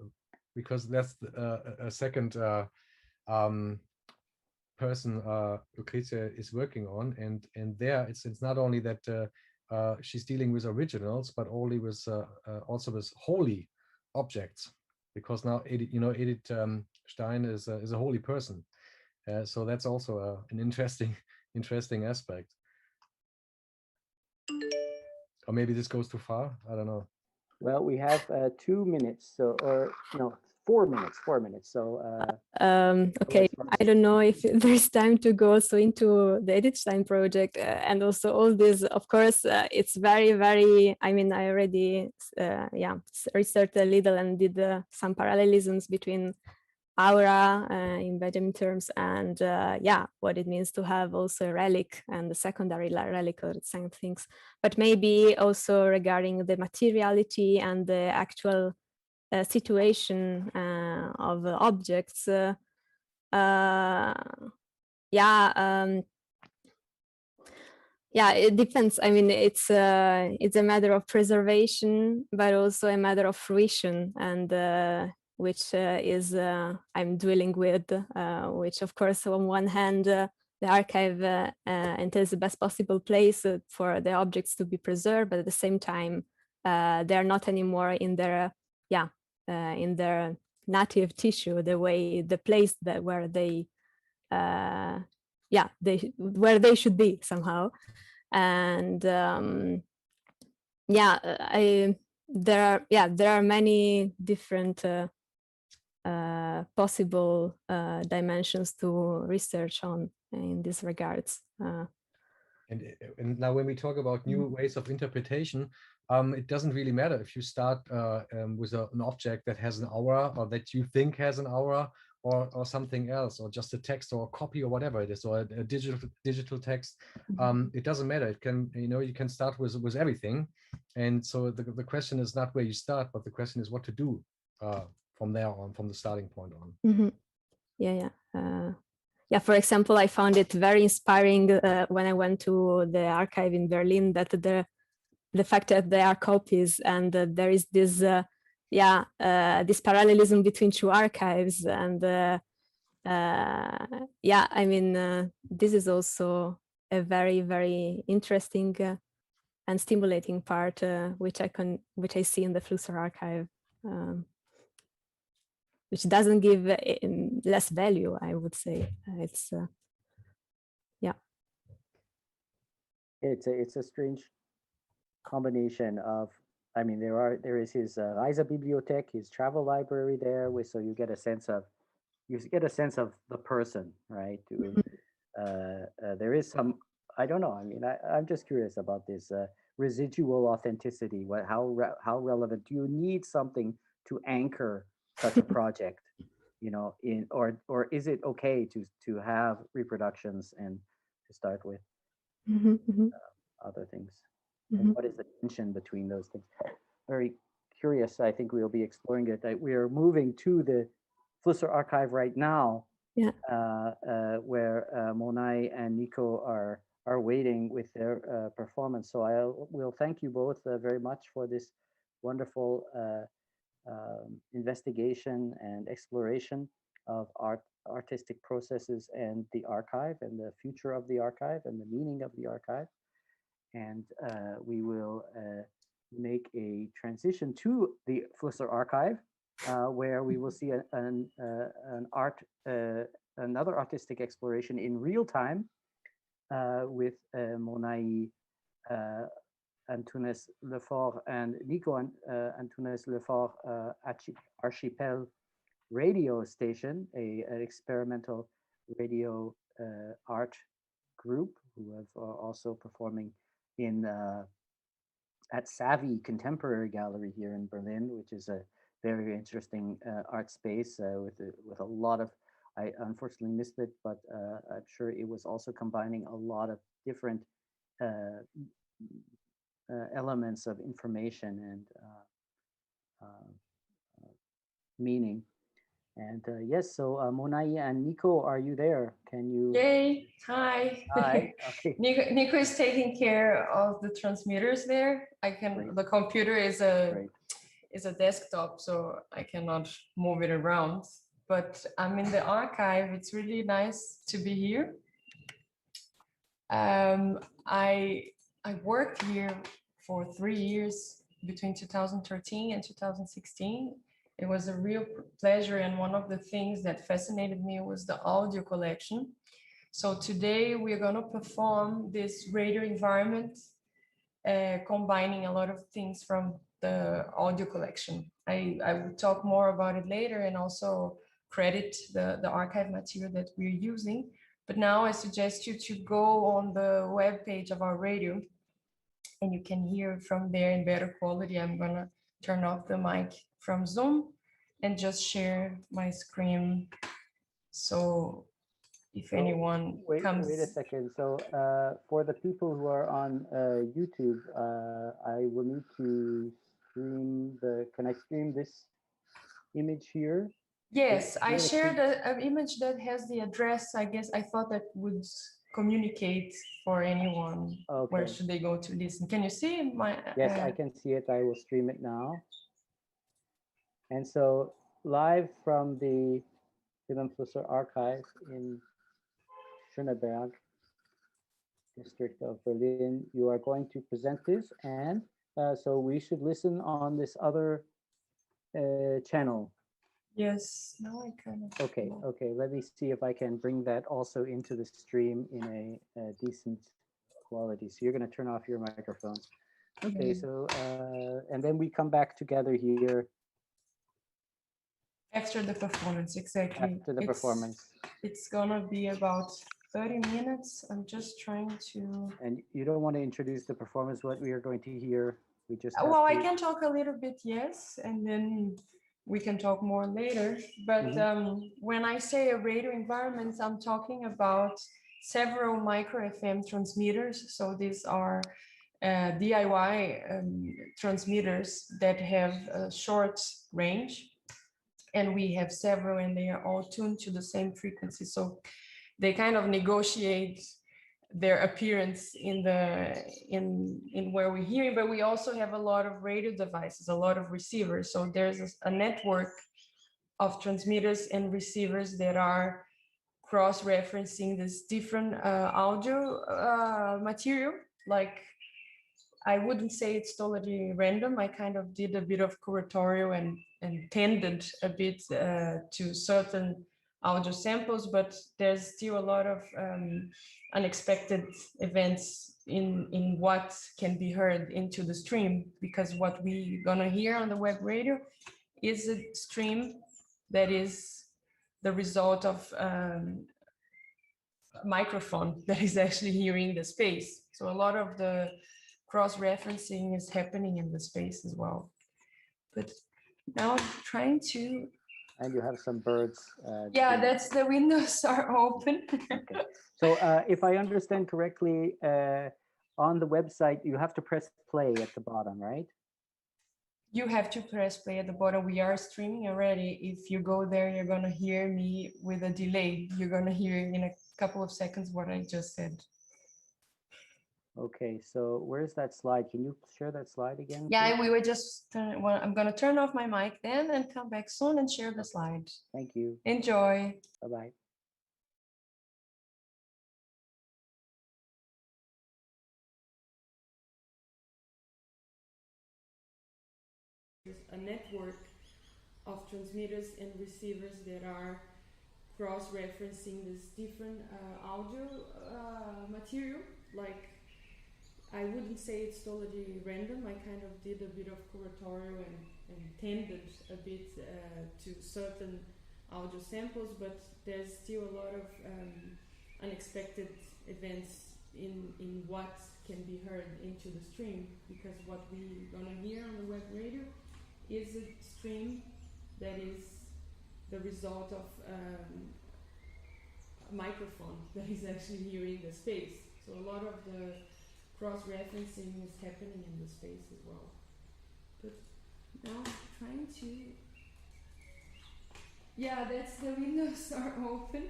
because that's a second person Lucrezia is working on, and there it's not only that she's dealing with originals, but only with also with holy objects. Because now Edith Stein is a holy person, so that's also an interesting aspect. Or maybe this goes too far. I don't know. Well, we have 2 minutes, so 4 minutes. So okay, I don't know if there's time to go also into the Edith Stein project and also all this. Of course, it's very, very. I mean, I already researched a little and did some parallelisms between aura in Benjamin terms, and yeah, what it means to have also a relic and the secondary relic or the same things, but maybe also regarding the materiality and the actual situation of objects. Yeah, it depends. I mean, it's a matter of preservation, but also a matter of fruition, and which is I'm dealing with, which of course, on one hand, the archive entails the best possible place for the objects to be preserved, but at the same time, they are not anymore in their in their native tissue, the place that where they where they should be somehow. And there are many different possible dimensions to research on in these regards. And now when we talk about new ways of interpretation, it doesn't really matter if you start with an object that has an aura, or that you think has an aura, or something else, or just a text or a copy or whatever it is, or a digital text. It doesn't matter. It can, you can start with everything. And so the question is not where you start, but the question is what to do from there on, from the starting point on. Yeah, for example, I found it very inspiring when I went to the archive in Berlin, that the fact that there are copies and there is this this parallelism between two archives, and I mean, this is also a very, very interesting and stimulating part, which I see in the Flusser archive, which doesn't give less value, I would say. It's a strange combination of, I mean, there is his Reisebibliothek, his travel library there, so you get a sense of the person, right? There is some, I don't know. I mean, I'm just curious about this residual authenticity. How relevant do you need something to anchor such a project? Or is it okay to have reproductions and to start with other things? And what is the tension between those things? Very curious. I think we'll be exploring it. We are moving to the Flusser archive right now, where Monai and Nico are waiting with their performance. So I will thank you both very much for this wonderful investigation and exploration of artistic processes and the archive and the future of the archive and the meaning of the archive. And we will make a transition to the Flusser archive, where we will see another artistic exploration in real time with Monai Antunes Lefort and Nico Antunes Lefort Archipel radio station, an experimental radio art group who have also performing at Savvy Contemporary Gallery here in Berlin, which is a very interesting art space with a lot of, I unfortunately missed it, but I'm sure it was also combining a lot of different elements of information and meaning. And yes, so Monai and Nico, are you there? Can you? Yay! Hi. Hi. Okay. Nico is taking care of the transmitters there. Great. The computer is a desktop, so I cannot move it around. But I'm in the archive. It's really nice to be here. I worked here for 3 years between 2013 and 2016. It was a real pleasure, and one of the things that fascinated me was the audio collection. So today we're going to perform this radio environment, combining a lot of things from the audio collection. I will talk more about it later and also credit the archive material that we're using. But now I suggest you to go on the webpage of our radio, and you can hear from there in better quality. I'm going to turn off the mic from Zoom. and just share my screen. So if anyone comes. Wait a second. So for the people who are on YouTube, I will need to stream can I stream this image here? Yes, I shared an image that has the address. I guess I thought that would communicate for anyone. Okay. Where should they go to listen? Can you see my? Yes, I can see it. I will stream it now. And so live from the Vilém Flusser archive in Schöneberg, district of Berlin, you are going to present this, and so we should listen on this other channel. Yes, now I kind of. Okay, let me see if I can bring that also into the stream in a decent quality. So you're going to turn off your microphones. Okay, so and then we come back together here. After the performance, exactly. After the performance. It's gonna be about 30 minutes. I'm just trying to. And you don't want to introduce the performance, what we are going to hear? We just. Well, I can talk a little bit, yes, and then we can talk more later. But when I say a radio environment, I'm talking about several micro FM transmitters. So these are DIY transmitters that have a short range. And we have several, and they are all tuned to the same frequency. So they kind of negotiate their appearance in where we're hearing, but we also have a lot of radio devices, a lot of receivers. So there's a network of transmitters and receivers that are cross-referencing this different audio material. Like, I wouldn't say it's totally random. I kind of did a bit of curatorial and tended a bit to certain audio samples, but there's still a lot of unexpected events in what can be heard into the stream, because what we're gonna hear on the web radio is a stream that is the result of a microphone that is actually hearing the space. So a lot of the cross-referencing is happening in the space as well. But now I'm trying to. And you have some birds. Yeah, that's the windows are open. Okay. So if I understand correctly, on the website, you have to press play at the bottom, right? You have to press play at the bottom. We are streaming already. If you go there, you're going to hear me with a delay. You're going to hear in a couple of seconds what I just said. Okay, so where's that slide? Can you share that slide again? Yeah, we were just, I'm going to turn off my mic then and come back soon and share the slide. Thank you. Enjoy. Bye-bye. A network of transmitters and receivers that are cross-referencing this different audio material. Like, I wouldn't say it's totally random. I kind of did a bit of curatorial and tended a bit to certain audio samples, but there's still a lot of unexpected events in what can be heard into the stream, because what we're gonna hear on the web radio is a stream that is the result of a microphone that is actually hearing the space. So a lot of the cross-referencing is happening in the space as well. But now I'm trying to... Yeah, that's the windows are open.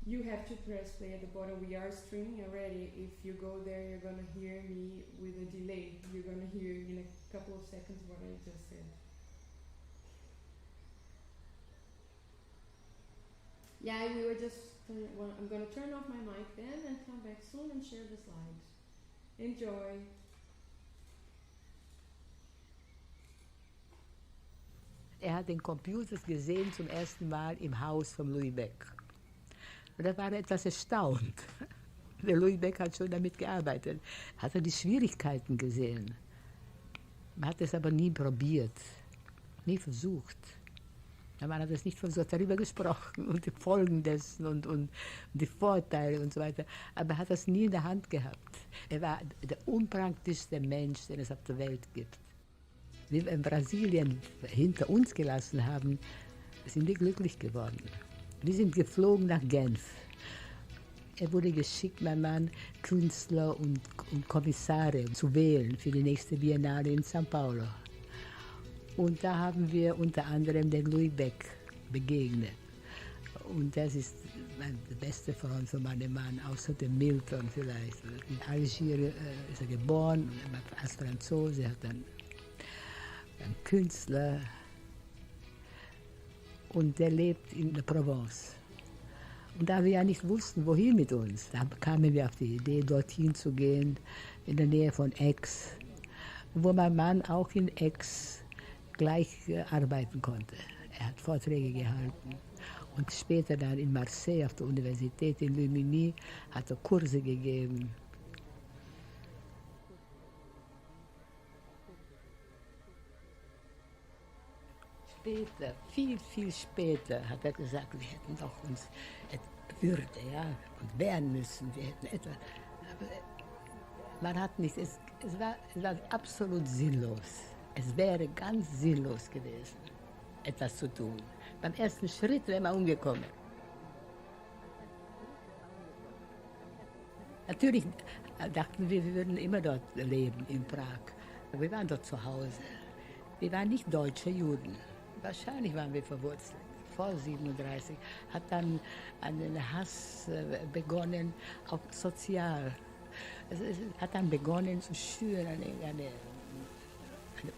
You have to press play at the bottom. We are streaming already. If you go there, you're going to hear me with a delay. You're going to hear in a couple of seconds what I just said. Yeah, we were just, well, I'm going to turn off my mic then and come back soon and share the slide. Enjoy. Hat den Computer gesehen zum ersten Mal im Haus von Louis Beck. Und da war er etwas erstaunt. Der Louis Beck hat schon damit gearbeitet. Hat er die Schwierigkeiten gesehen. Man hat es aber nie probiert, nie versucht. Der Mann hat es nicht versucht, darüber gesprochen und die Folgen dessen und die Vorteile und so weiter. Aber er hat das nie in der Hand gehabt. Er war der unpraktischste Mensch, den es auf der Welt gibt. Wie wir in Brasilien hinter uns gelassen haben, sind wir glücklich geworden. Wir sind geflogen nach Genf. Er wurde geschickt, mein Mann, Künstler und Kommissare zu wählen für die nächste Biennale in São Paulo. Und da haben wir unter anderem den Louis Beck begegnet. Und das ist der beste Freund von meinem Mann, außer dem Milton vielleicht. In Algier ist er geboren, als Franzose, er hat dann ein Künstler. Und der lebt in der Provence. Und da wir ja nicht wussten, wohin mit uns, da kamen wir auf die Idee, dorthin zu gehen, in der Nähe von Aix, wo mein Mann auch in Aix gleich arbeiten konnte. Er hat Vorträge gehalten und später dann in Marseille auf der Universität in Lumini hat er Kurse gegeben. Später, viel später hat er gesagt, wir hätten doch uns Würde, ja, und wehren müssen. Wir hätten etwa, aber man hat nicht, es war absolut sinnlos. Es wäre ganz sinnlos gewesen, etwas zu tun. Beim ersten Schritt wäre man umgekommen. Natürlich dachten wir, wir würden immer dort leben, in Prag. Wir waren dort zu Hause. Wir waren nicht deutsche Juden. Wahrscheinlich waren wir verwurzelt. Vor 1937 hat dann ein Hass begonnen, auch sozial. Es hat dann begonnen zu schüren, eine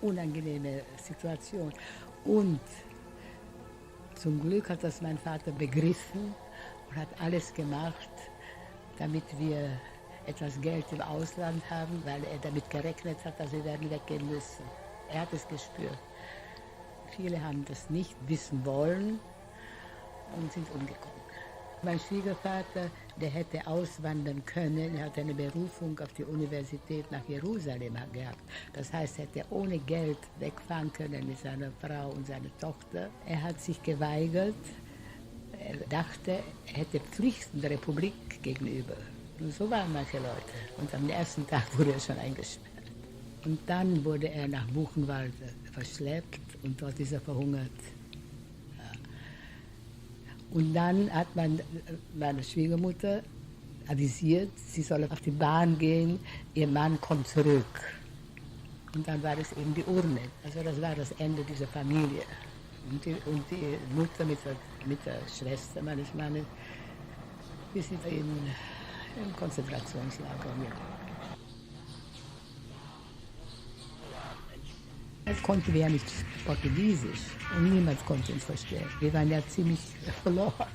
unangenehme Situation. Und zum Glück hat das mein Vater begriffen und hat alles gemacht, damit wir etwas Geld im Ausland haben, weil er damit gerechnet hat, dass wir werden weggehen müssen. Er hat es gespürt. Viele haben das nicht wissen wollen und sind umgekommen. Mein Schwiegervater, der hätte auswandern können, er hat eine Berufung auf die Universität nach Jerusalem gehabt. Das heißt, er hätte ohne Geld wegfahren können mit seiner Frau und seiner Tochter. Er hat sich geweigert. Er dachte, er hätte Pflichten der Republik gegenüber. Und so waren manche Leute. Und am ersten Tag wurde er schon eingesperrt. Und dann wurde er nach Buchenwald verschleppt und dort ist er verhungert. Ja. Und dann hat meine Schwiegermutter avisiert, sie solle auf die Bahn gehen, ihr Mann kommt zurück. Und dann war es eben die Urne. Also das war das Ende dieser Familie. Und die Mutter mit der Schwester meines Mannes, wir sind im Konzentrationslager umgekommen. Jetzt konnten wir ja nicht Portugiesisch und niemand konnte uns verstehen. Wir waren ja ziemlich verloren.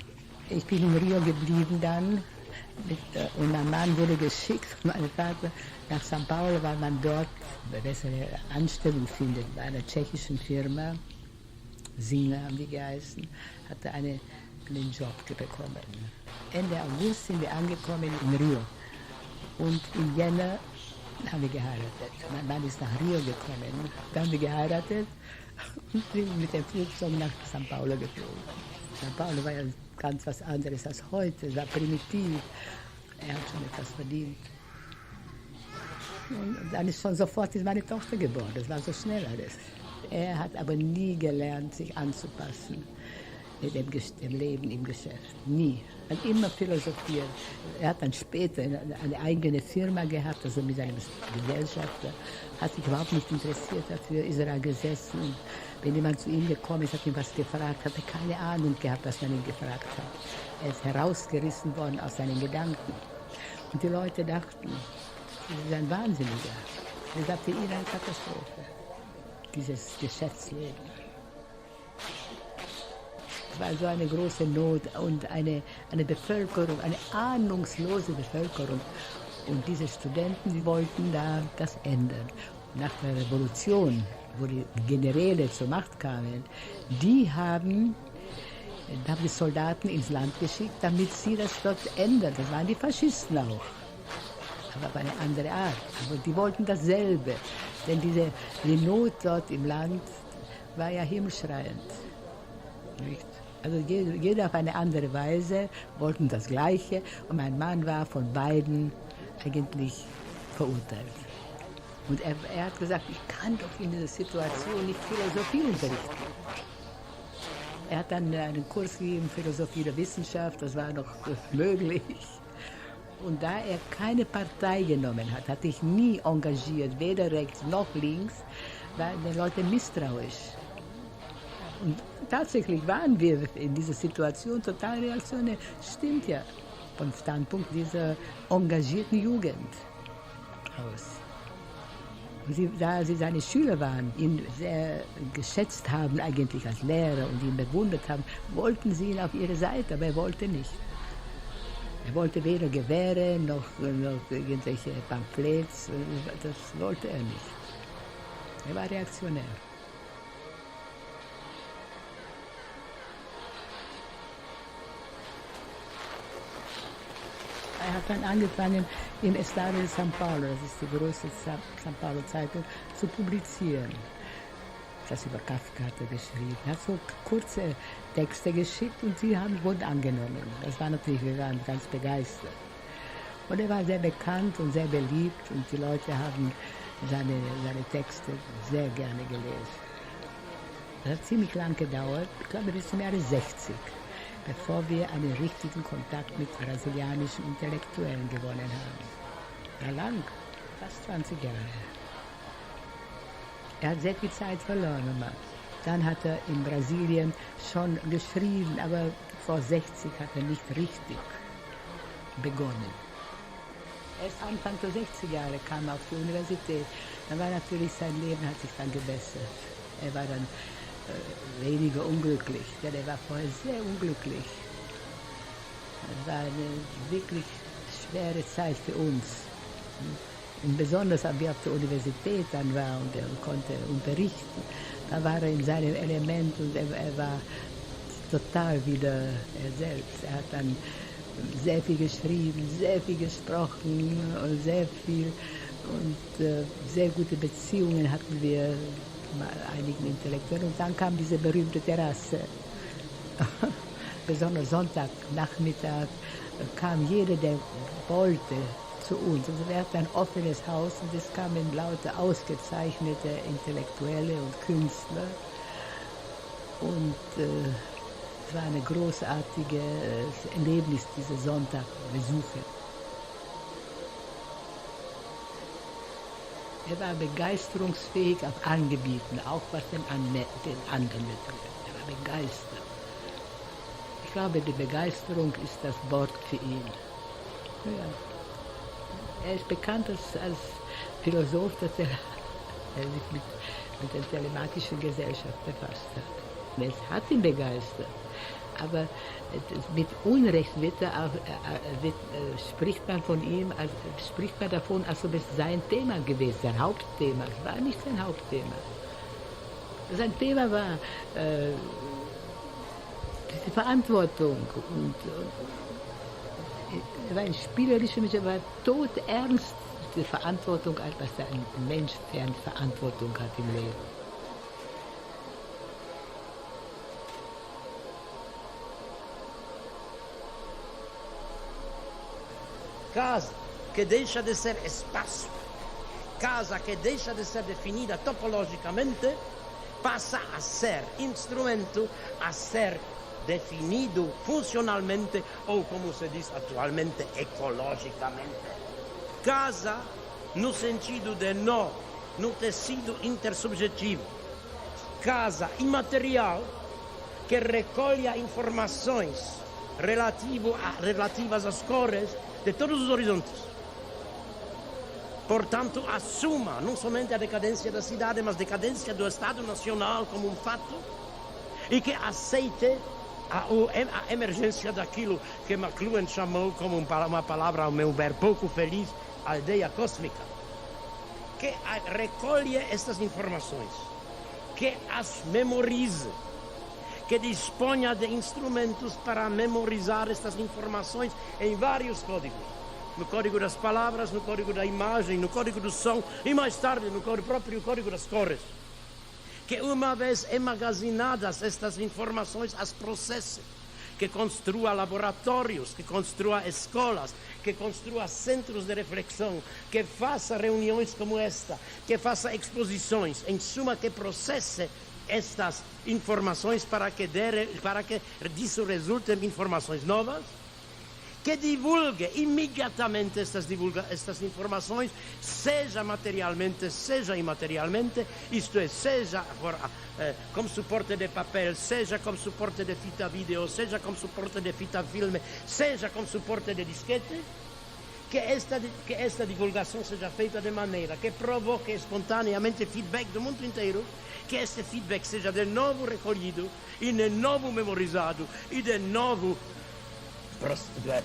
Ich bin in Rio geblieben dann und mein Mann wurde geschickt von meinem Vater nach São Paulo, weil man dort eine bessere Anstellung findet bei einer tschechischen Firma. Singer haben die geheißen, hatte einen Job bekommen. Ende August sind wir angekommen in Rio und im Jänner haben wir geheiratet. Mein Mann ist nach Rio gekommen, dann haben wir geheiratet und sind mit dem Flugzeug nach São Paulo geflogen. São Paulo war ja ganz was anderes als heute, es war primitiv. Er hat schon etwas verdient. Und dann ist schon sofort meine Tochter geboren, das war so schnell alles. Er hat aber nie gelernt, sich anzupassen mit dem Leben im Geschäft. Nie. Er hat immer philosophiert. Er hat dann später eine eigene Firma gehabt, also mit einem Gesellschafter. Hat sich überhaupt nicht interessiert dafür, ist er gesessen. Und wenn jemand zu ihm gekommen ist, hat ihn was gefragt, hat er keine Ahnung gehabt, was man ihn gefragt hat. Er ist herausgerissen worden aus seinen Gedanken. Und die Leute dachten, das ist ein Wahnsinniger. Das war für ihn eine Katastrophe, dieses Geschäftsleben. Es war so eine große Not und eine Bevölkerung, eine ahnungslose Bevölkerung. Und diese Studenten, die wollten da das ändern. Nach der Revolution, wo die Generäle zur Macht kamen, die haben die Soldaten ins Land geschickt, damit sie das dort ändern. Das waren die Faschisten auch, aber auf eine andere Art. Aber die wollten dasselbe, denn diese Lenot dort im Land war ja himmelschreiend. Nicht? Also jeder auf eine andere Weise wollten das Gleiche und mein Mann war von beiden eigentlich verurteilt. Und er hat gesagt, ich kann doch in dieser Situation nicht Philosophie unterrichten. Er hat dann einen Kurs gegeben, Philosophie der Wissenschaft, das war noch möglich. Und da er keine Partei genommen hat, hatte ich nie engagiert, weder rechts noch links, waren die Leute misstrauisch. Und tatsächlich waren wir in dieser Situation total reaktionär. Stimmt ja, vom Standpunkt dieser engagierten Jugend aus. Und da sie seine Schüler waren, ihn sehr geschätzt haben eigentlich als Lehrer und ihn bewundert haben, wollten sie ihn auf ihre Seite, aber er wollte nicht. Er wollte weder Gewehre noch irgendwelche Pamphlets, das wollte er nicht. Er war reaktionär. Er hat dann angefangen, im Estado de São Paulo, das ist die größte São Paulo Zeitung, zu publizieren. Das über Kafka hat er geschrieben. Er hat so kurze Texte geschickt und sie wurden angenommen. Das war natürlich, wir waren ganz begeistert. Und er war sehr bekannt und sehr beliebt und die Leute haben seine Texte sehr gerne gelesen. Das hat ziemlich lang gedauert, ich glaube bis zum Jahre 60. Bevor wir einen richtigen Kontakt mit brasilianischen Intellektuellen gewonnen haben. Ja, lang, fast 20 Jahre. Er hat sehr viel Zeit verloren. Dann hat er in Brasilien schon geschrieben, aber vor 60 hat er nicht richtig begonnen. Erst Anfang der 60er Jahre kam er auf die Universität. Dann war natürlich sein Leben hat sich dann gebessert. Er war dann weniger unglücklich, denn er war vorher sehr unglücklich. Es war eine wirklich schwere Zeit für uns. Und besonders, als wir auf der Universität dann waren und er konnte unterrichten, da war er in seinem Element und er war total wieder er selbst. Er hat dann sehr viel geschrieben, sehr viel gesprochen und sehr viel und sehr gute Beziehungen hatten wir einigen Intellektuellen. Und dann kam diese berühmte Terrasse. Besonders Sonntagnachmittag kam jeder, der wollte, zu uns. Also wir hatten ein offenes Haus und es kamen lauter ausgezeichnete Intellektuelle und Künstler. Und es war eine großartige Erlebnis, diese Sonntagbesuche. Er war begeisterungsfähig auf allen Gebieten, auch was den anderen betrifft. Er war begeistert. Ich glaube, die Begeisterung ist das Wort für ihn. Ja. Er ist bekannt als Philosoph, dass er sich mit der telematischen Gesellschaft befasst hat. Es hat ihn begeistert. Aber mit Unrecht spricht man von ihm, spricht man davon, als ob es sein Thema gewesen, sein Hauptthema. Es war nicht sein Hauptthema. Sein Thema war die Verantwortung. Und er war ein spielerischer Mensch, er war todernst die Verantwortung, als was ein Mensch für eine Verantwortung hat im Leben. Casa che deixa de ser espaço, casa que deixa de ser definida topologicamente, passa a ser instrumento a ser definido funcionalmente ou, como se diz atualmente, ecologicamente. Casa no sentido de nó, no tecido intersubjetivo. Casa imaterial que recolhe informações relativas às cores de todos os horizontes. Portanto, assuma não somente a decadência da cidade, mas a decadência do Estado Nacional como um fato e que aceite a emergência daquilo que McLuhan chamou como uma palavra, ao meu ver, pouco feliz, a ideia cósmica, que recolhe estas informações, que as memorize, que disponha de instrumentos para memorizar estas informações em vários códigos. No código das palavras, no código da imagem, no código do som e mais tarde no próprio código das cores. que uma vez emagazinadas estas informações as processe, que construa laboratórios, que construa escolas, que construa centros de reflexão, que faça reuniões como esta, que faça exposições, em suma, que processe estas informações para que disso resultem informações novas, que divulgue imediatamente estas informações, seja materialmente, seja imaterialmente, isto é, seja como suporte de papel, seja como suporte de fita vídeo, seja como suporte de fita filme, seja como suporte de disquete, que esta divulgação seja feita de maneira que provoque espontaneamente feedback do mundo inteiro, que este feedback seja de novo recolhido e de novo memorizado e de novo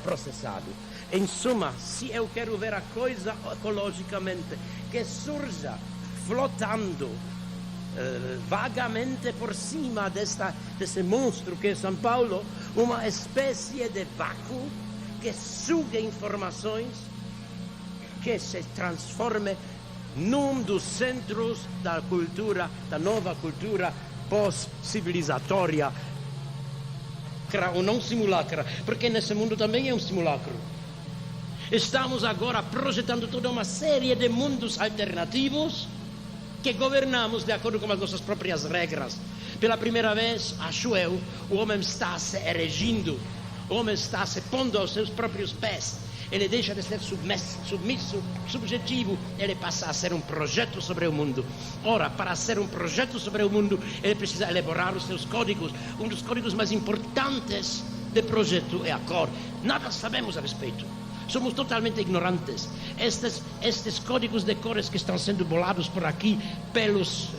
processado. Em suma, se eu quero ver a coisa ecologicamente que surja flotando vagamente por cima desse monstro que é São Paulo, uma espécie de vácuo que suga informações, que se transforme num dos centros da cultura, da nova cultura pós-civilizatória, ou não simulacra, porque nesse mundo também é um simulacro. Estamos agora projetando toda uma série de mundos alternativos que governamos de acordo com as nossas próprias regras. Pela primeira vez, acho eu, o homem está se erigindo, o homem está se pondo aos seus próprios pés. Ele deixa de ser submisso, subjetivo, ele passa a ser um projeto sobre o mundo. Ora, para ser um projeto sobre o mundo, ele precisa elaborar os seus códigos. Um dos códigos mais importantes de projeto é a cor. Nada sabemos a respeito. Somos totalmente ignorantes. Estes códigos de cores que estão sendo bolados por aqui pelos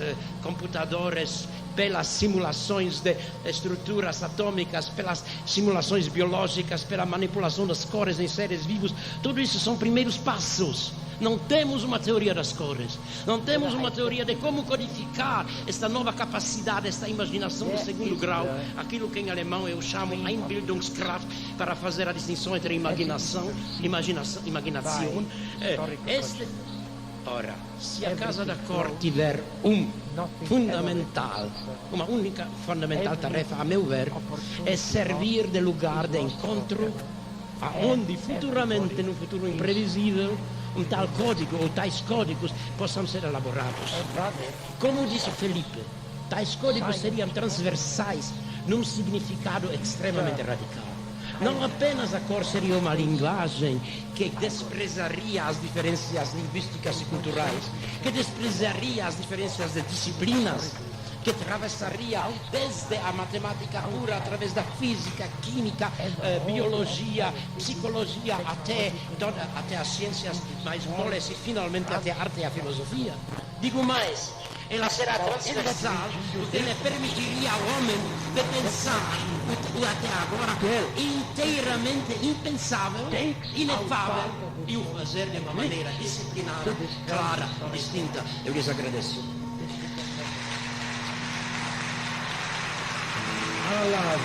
computadores, pelas simulações de estruturas atômicas, pelas simulações biológicas, pela manipulação das cores em seres vivos, tudo isso são primeiros passos. Não temos uma teoria das cores, não temos uma teoria de como codificar esta nova capacidade, esta imaginação do segundo grau, aquilo que em alemão eu chamo Einbildungskraft, para fazer a distinção entre imaginação. Ora, se a Casa da Cor tiver uma única fundamental tarefa, a meu ver, é servir de lugar de encontro aonde futuramente, num futuro imprevisível, um tal código ou tais códigos possam ser elaborados. Como disse Felipe, tais códigos seriam transversais num significado extremamente radical. Não apenas a cor seria uma linguagem que desprezaria as diferenças linguísticas e culturais, que desprezaria as diferenças de disciplinas, que atravessaria desde a matemática pura, através da física, química, biologia, psicologia, até as ciências mais moles e finalmente até a arte e a filosofia. Digo mais, ela será transversal, porque lhe permitiria ao homem de pensar o até agora inteiramente impensável, inefável, e o fazer de uma maneira disciplinada, clara, distinta. Eu lhes agradeço. Our love,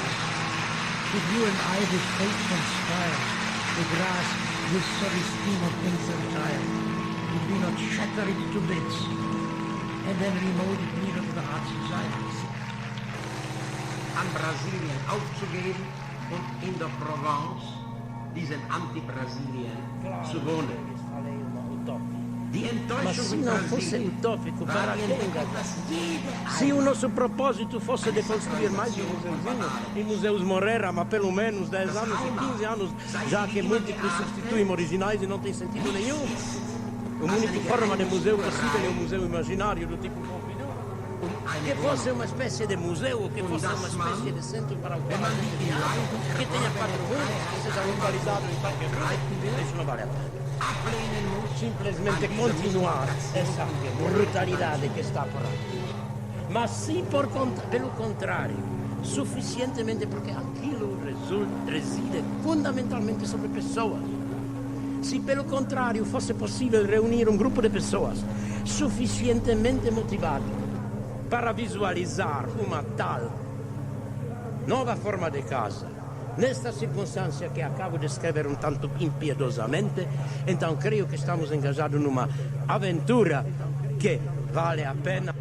should you and I with faith conspire to grasp this sorry scheme of infant child, did we not shatter it to bits, and then remold it nearer to the heart's desires? An Brasilien aufzugeben und in der Provence diesen Anti-Brasilien zu wohnen. Ma se non fosse utopico, para quem? Se o nosso propósito fosse de construir mais um museuzinho, e museus morreram, mas pelo menos 10 anos e 15 anos, já que múltiplos substituem originais e não tem sentido nenhum. A única forma de museu possível é um museu imaginário do tipo Pompidou. Que fosse uma espécie de museu, que fosse uma espécie de centro para o parlamento, que tenha 4 mundos, que seja localizado em qualquer lugar, isso não vale a pena. Simplesmente continuar essa brutalidade que está por aqui. Mas se pelo contrário, suficientemente, porque aquilo reside fundamentalmente sobre pessoas. Se pelo contrário fosse possível reunir um grupo de pessoas suficientemente motivado para visualizar uma tal nova forma de casa, nesta circunstância que acabo de escrever um tanto impiedosamente, então creio que estamos engajados numa aventura que vale a pena.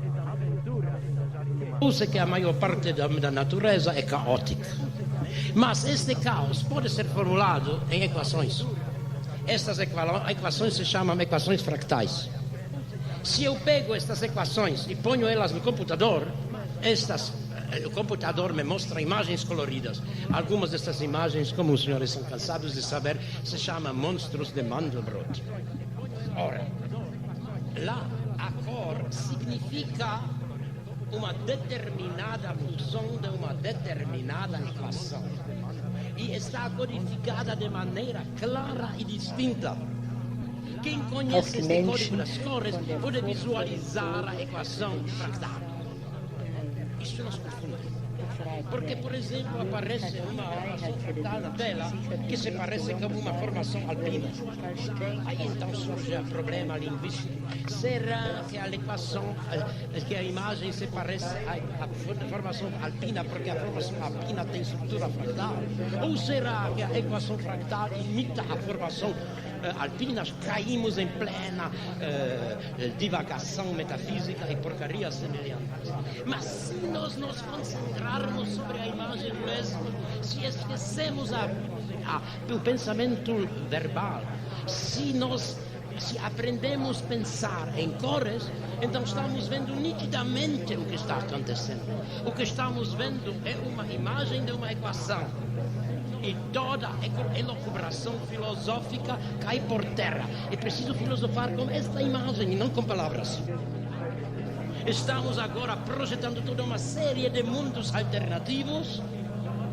Eu sei que a maior parte da natureza é caótica. Mas este caos pode ser formulado em equações. Estas equações se chamam equações fractais. Se eu pego estas equações e ponho elas no computador, o computador me mostra imagens coloridas. Algumas destas imagens, como os senhores são cansados de saber, se chamam monstros de Mandelbrot. Ora, lá a cor significa uma determinada função de uma determinada equação. E está codificada de maneira clara e distinta. Quem conhece este código das cores pode visualizar a equação fractal. Isso não se confunde. Porque, por exemplo, aparece uma formação fractal na tela que se parece com uma formação alpina. Aí então surge o problema linguístico. Será que a equação, que a imagem se parece à formação alpina porque a formação alpina tem estrutura fractal? Ou será que a equação fractal imita a formação alpina? Caímos em plena divagação metafísica e porcarias semelhantes. Mas se nós nos concentrarmos sobre a imagem mesmo, se esquecemos o pensamento verbal, se aprendemos a pensar em cores, então estamos vendo nitidamente o que está acontecendo. O que estamos vendo é uma imagem de uma equação. E toda a elucubração filosófica cai por terra. É preciso filosofar com esta imagem e não com palavras. Estamos agora projetando toda uma série de mundos alternativos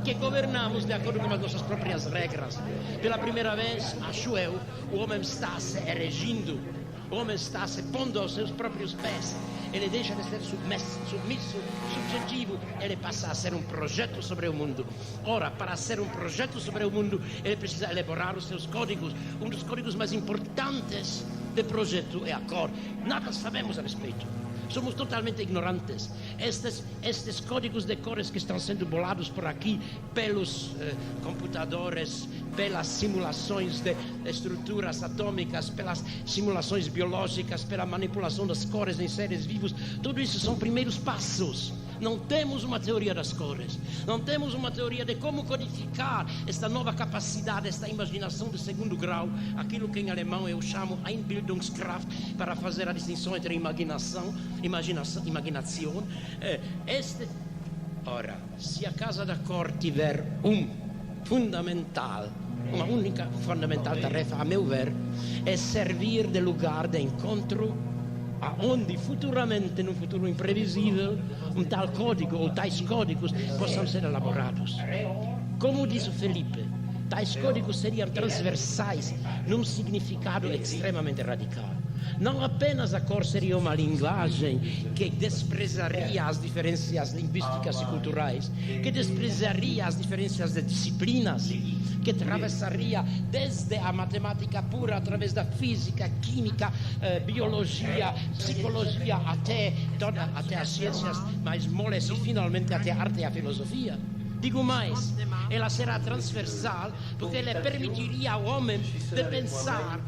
que governamos de acordo com as nossas próprias regras. Pela primeira vez, acho eu, o homem está se erigindo, o homem está se pondo aos seus próprios pés. Ele deixa de ser submisso, subjetivo, ele passa a ser um projeto sobre o mundo. Ora, para ser um projeto sobre o mundo, ele precisa elaborar os seus códigos. Um dos códigos mais importantes do projeto é a cor. Nada sabemos a respeito. Somos totalmente ignorantes. Estes códigos de cores que estão sendo bolados por aqui pelos computadores, pelas simulações de estruturas atômicas, pelas simulações biológicas, pela manipulação das cores em seres vivos, tudo isso são primeiros passos. Não temos uma teoria das cores, não temos uma teoria de como codificar esta nova capacidade, esta imaginação de segundo grau, aquilo que em alemão eu chamo Einbildungskraft, para fazer a distinção entre imaginação. Ora, se a casa da cor tiver uma única fundamental tarefa, a meu ver, é servir de lugar de encontro aonde futuramente, num futuro imprevisível, um tal código ou tais códigos possam ser elaborados. Como diz o Felipe, tais códigos seriam transversais num significado extremamente radical. Não apenas a cor seria uma linguagem que desprezaria as diferenças linguísticas e culturais, que desprezaria as diferenças de disciplinas, que atravessaria desde a matemática pura, através da física, química, biologia, psicologia, até as ciências mais moles e finalmente até a arte e a filosofia. Digo mais, ela será transversal porque ela permitiria ao homem de pensar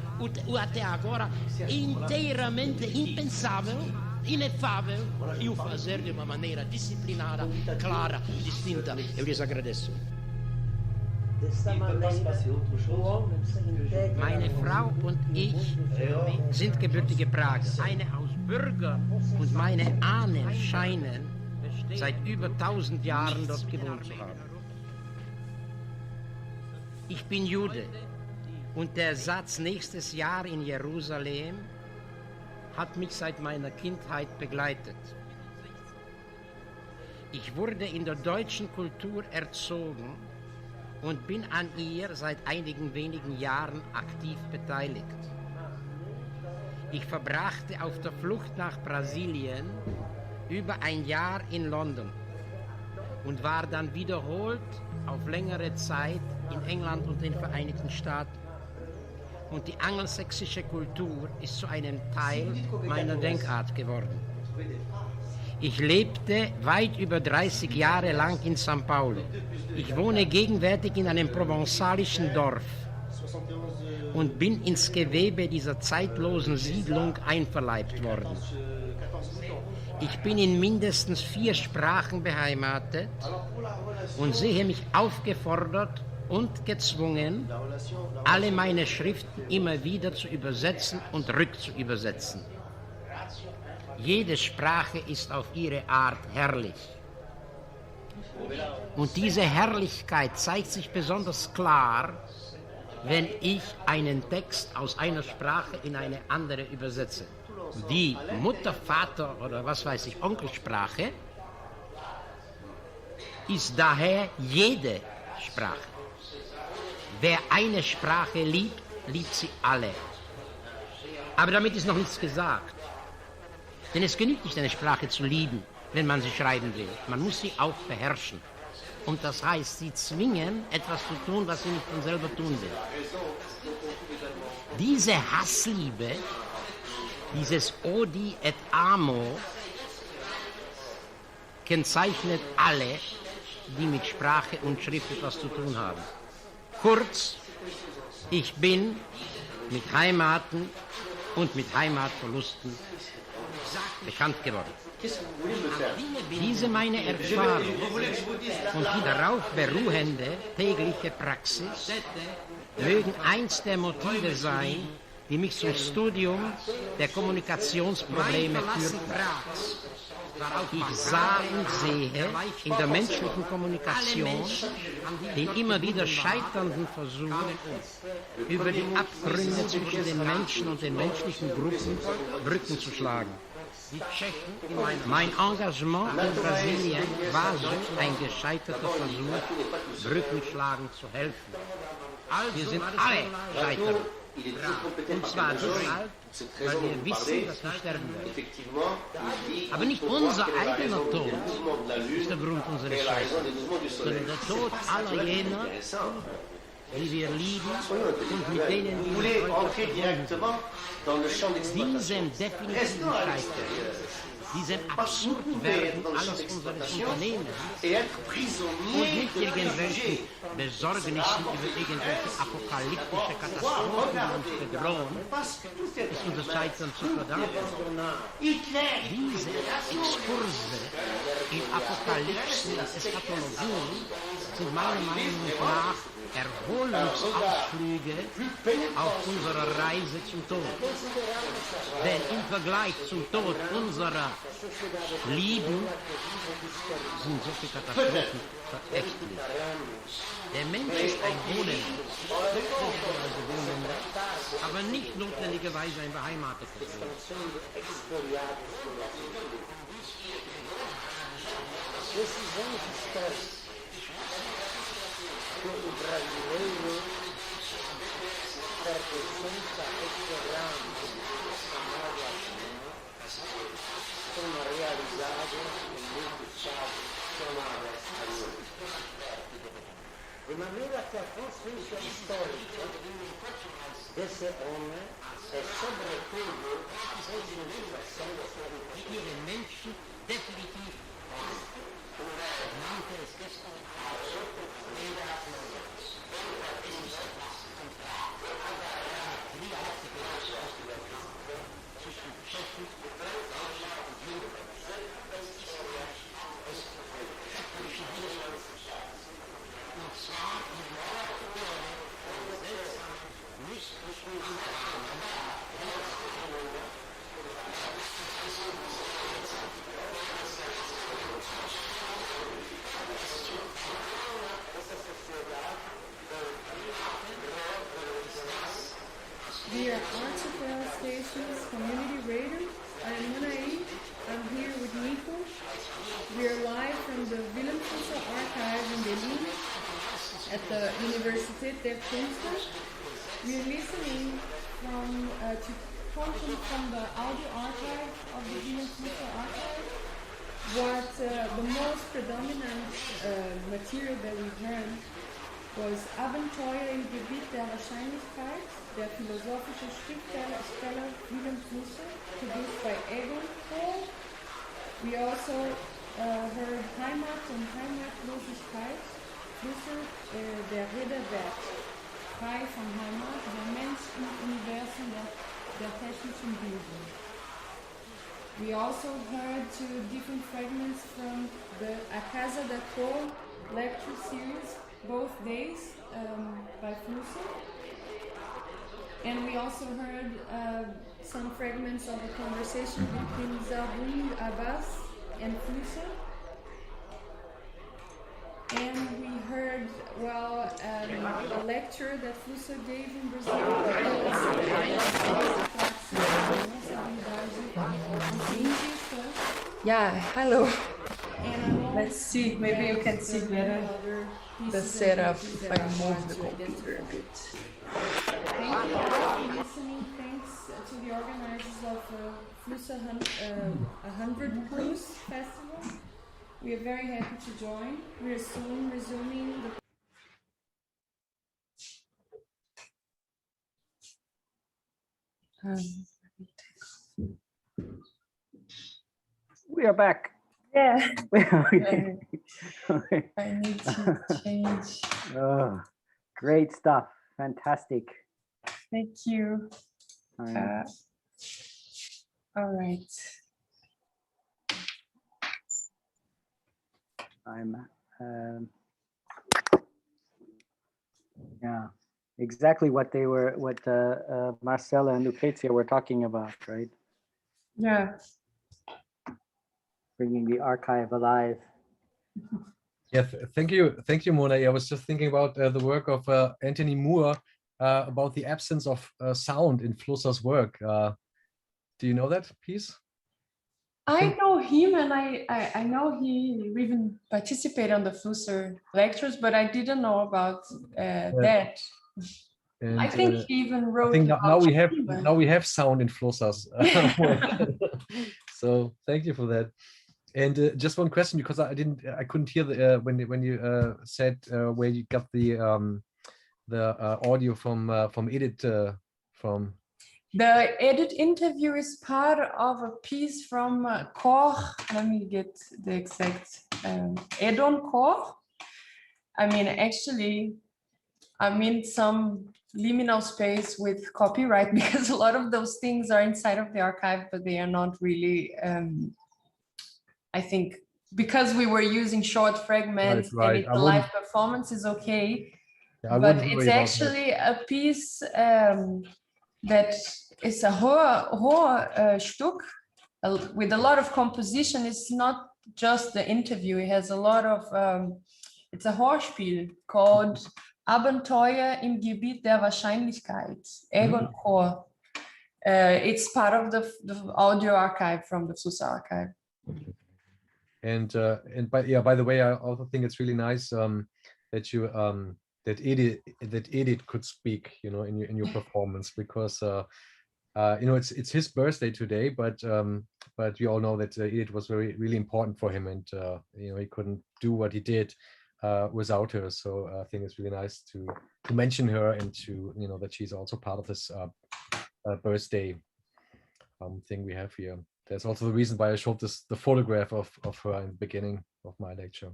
o até agora inteiramente impensável, inefável, e o fazer de uma maneira disciplinada, clara e distinta. Eu lhes agradeço. Meine Frau und ich sind gebürtige Prager. Eine aus Bürger und meine Ahnen scheinen seit über 1000 Jahren dort gewohnt zu haben. Ich bin Jude und der Satz nächstes Jahr in Jerusalem hat mich seit meiner Kindheit begleitet. Ich wurde in der deutschen Kultur erzogen und bin an ihr seit einigen wenigen Jahren aktiv beteiligt. Ich verbrachte auf der Flucht nach Brasilien über ein Jahr in London und war dann wiederholt auf längere Zeit in England und den Vereinigten Staaten. Und die angelsächsische Kultur ist zu einem Teil meiner Denkart geworden. Ich lebte weit über 30 Jahre lang in São Paulo. Ich wohne gegenwärtig in einem provenzalischen Dorf und bin ins Gewebe dieser zeitlosen Siedlung einverleibt worden. Ich bin in mindestens 4 Sprachen beheimatet und sehe mich aufgefordert und gezwungen, alle meine Schriften immer wieder zu übersetzen und rückzuübersetzen. Jede Sprache ist auf ihre Art herrlich. Und diese Herrlichkeit zeigt sich besonders klar, wenn ich einen Text aus einer Sprache in eine andere übersetze. Die Mutter, Vater oder was weiß ich, Onkelsprache ist daher jede Sprache. Wer eine Sprache liebt, liebt sie alle. Aber damit ist noch nichts gesagt. Denn es genügt nicht, eine Sprache zu lieben, wenn man sie schreiben will. Man muss sie auch beherrschen. Und das heißt, sie zwingen, etwas zu tun, was sie nicht von selber tun will. Diese Hassliebe, dieses Odi et Amo, kennzeichnet alle, die mit Sprache und Schrift etwas zu tun haben. Kurz, ich bin mit Heimaten und mit Heimatverlusten bekannt geworden. Diese meine Erfahrung und die darauf beruhende tägliche Praxis mögen eins der Motive sein, die mich zum Studium der Kommunikationsprobleme führten. Ich sah und sehe in der menschlichen Kommunikation den immer wieder scheiternden Versuch, über die Abgründe zwischen den Menschen und den menschlichen Gruppen Brücken zu schlagen. Mein Engagement in Brasilien war so ein gescheiterter Versuch, Brückenschlagen zu helfen. Wir sind alle Scheiter. Und zwar deshalb, weil wir wissen, dass wir sterben werden. Aber nicht unser eigener Tod ist der Grund unseres Scheiterns, sondern der Tod aller jener, die wir lieben und mit denen wir heute verbunden sind. Diesem definitiven Scheitern, diesem Absurdwerden alles unseres Unternehmens und nicht irgendwelchen Besorgnissen über irgendwelche apokalyptische Katastrophen, die uns bedrohen, ist unser Scheitern zu verdanken. Diese Exkurse in Apokalypsen und Eschatologien sind meiner Meinung nach Erholungsausflüge auf unserer Reise zum Tod. Denn im Vergleich zum Tod unserer Lieben sind solche Katastrophen verächtlich. Der Mensch ist ein Wohnender, aber nicht notwendigerweise ein beheimateter. O brasileiro pertencente a este ramo chamado assim, como realizado em muito estado chamado espanhol. De maneira que a consciência histórica desse homem é sobretudo a sensibilização da sua vida. Definitivo. Não esqueça We are archival stations, community raiders. I am René. I'm here with Nico. We are live from the Vilém Flusser archive in Berlin at the Universität der Künste. We are listening to content from the audio archive of the Vilém Flusser archive. What the most predominant material that we heard was Abenteuer im Gebiet der Wahrscheinlichkeit, der philosophische Schriftsteller Vilém Flusser, produced by Egon. We also heard Heimat und Heimatlosigkeit, Flusser, der Redewert, frei von Heimat, der Mensch im Universum der technischen Bildung. We also heard two different fragments from the A Casa da Cor lecture series, both days, by Flusser. And we also heard some fragments of a conversation between Zahoui Abbas and Flusser. And we heard, well, a lecture that Flusser gave in Brazil. Yeah, hello. Let's see, maybe you can see better the setup if I move the computer a bit. Thank you for listening. Thanks to the organizers of Flusser 100 Cruise Festival. We are very happy to join. We are soon resuming the We are back. Yeah. Okay. Okay. I need to change. Oh, great stuff. Fantastic. Thank you. All right. Yeah, exactly what Marcel and Lucrezia were talking about, right? Yeah. Bringing the archive alive. Yeah, thank you, Mona. I was just thinking about the work of Anthony Moore about the absence of sound in Flusser's work. Do you know that piece? I know him, and I know he even participated on the Flusser lectures, but I didn't know about that. And, I think he even wrote. I think now about we have sound in Flusser's work. So thank you for that. And just one question, because I couldn't hear when you said where you got the audio from Edith from. The Edit interview is part of a piece from Koch. Let me get the exact Edon Koch. I mean, actually, I'm in some liminal space with copyright because a lot of those things are inside of the archive, but they are not really. I think because we were using short fragments right. and it's a live performance is okay, yeah, but it's actually a piece that is a Hörstück with a lot of composition. It's not just the interview. It has a lot of, it's a Hörspiel called Abenteuer im Gebiet der Wahrscheinlichkeit, Egon Chor. It's part of the audio archive from the Flusser archive. And by the way, I also think it's really nice that you that Edith could speak, in your performance, because it's his birthday today, but we all know that Edith was really important for him, and he couldn't do what he did without her. So I think it's really nice to mention her, and to that she's also part of this birthday thing we have here. That's also the reason why I showed the photograph of her in the beginning of my lecture.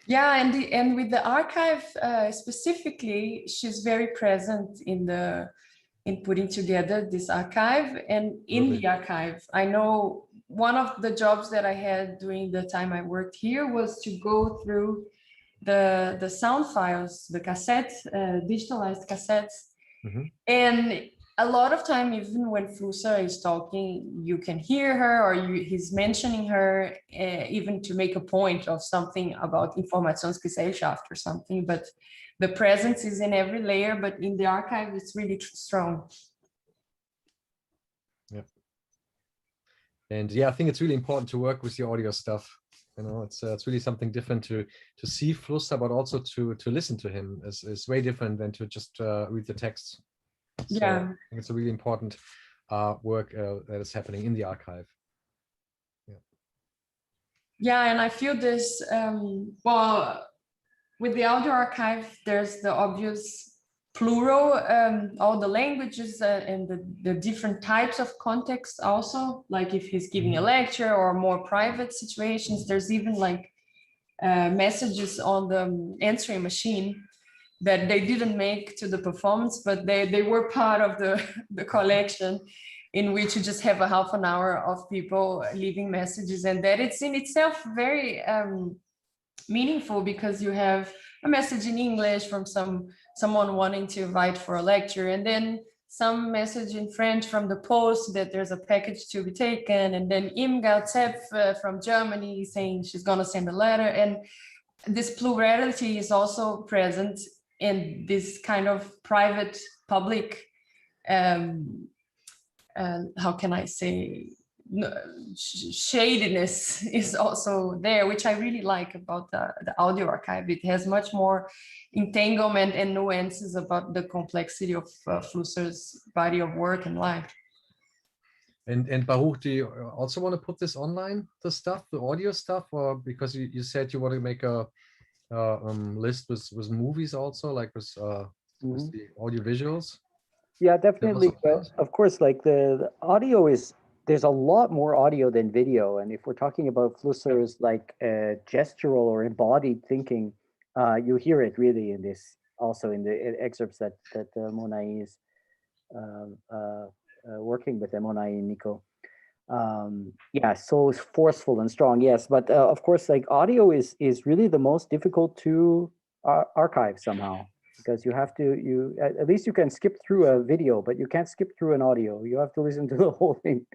Yeah, and with the archive specifically, she's very present in putting together this archive. And in the archive, I know one of the jobs that I had during the time I worked here was to go through the sound files, the cassettes, digitalized cassettes, and a lot of time, even when Flusser is talking, you can hear her, or he's mentioning her, even to make a point of something about Informationsgesellschaft or something. But the presence is in every layer, but in the archive, it's really strong. Yeah. And yeah, I think it's really important to work with the audio stuff. It's really something different to see Flusser, but also to listen to him. Is way different than to just read the texts. So yeah, I think it's a really important work that is happening in the archive. Yeah, and I feel this, well, with the audio archive, there's the obvious plural, all the languages and the different types of context also, like if he's giving a lecture or more private situations, there's even like messages on the answering machine that they didn't make to the performance, but they were part of the collection. in which you just have a half an hour of people leaving messages, and that it's in itself very meaningful, because you have a message in English from someone wanting to invite for a lecture, and then some message in French from the post that there's a package to be taken, and then Imga Zepf from Germany saying she's going to send a letter. And this plurality is also present in this kind of private public, how can I say, shadiness is also there, which I really like about the audio archive. It has much more entanglement and nuances about the complexity of Flusser's body of work and life. And Baruch, do you also want to put this online, the stuff, the audio stuff, or because you said you want to make a list with movies also, like with the audio visuals? Yeah, definitely. Of course, like the audio is, there's a lot more audio than video. And if we're talking about Flusser's like gestural or embodied thinking, you hear it really in this, also in the excerpts that Monai is working with, Monai and Nico. Yeah, so forceful and strong, yes. But of course, like audio is really the most difficult to archive somehow, because you have to, at least you can skip through a video, but you can't skip through an audio. You have to listen to the whole thing.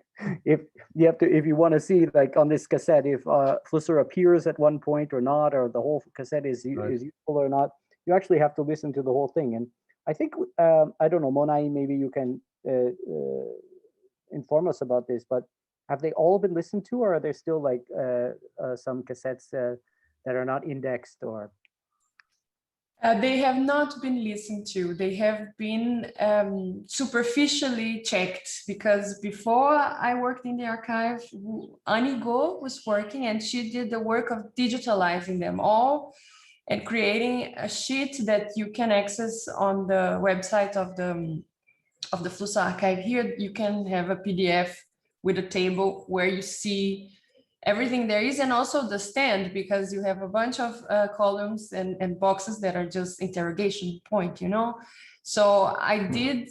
If you want to see, like on this cassette, if Flusser appears at one point or not, or the whole cassette is useful or not, you actually have to listen to the whole thing. And I think, I don't know, Monai, maybe you can inform us about this, but have they all been listened to, or are there still like some cassettes that are not indexed, or? They have not been listened to. They have been superficially checked, because before I worked in the archive, Anigo was working, and she did the work of digitalizing them all and creating a sheet that you can access on the website of the Flusser archive. Here you can have a PDF with a table where you see everything there is, and also the stand, because you have a bunch of columns and boxes that are just interrogation point, you know. So I did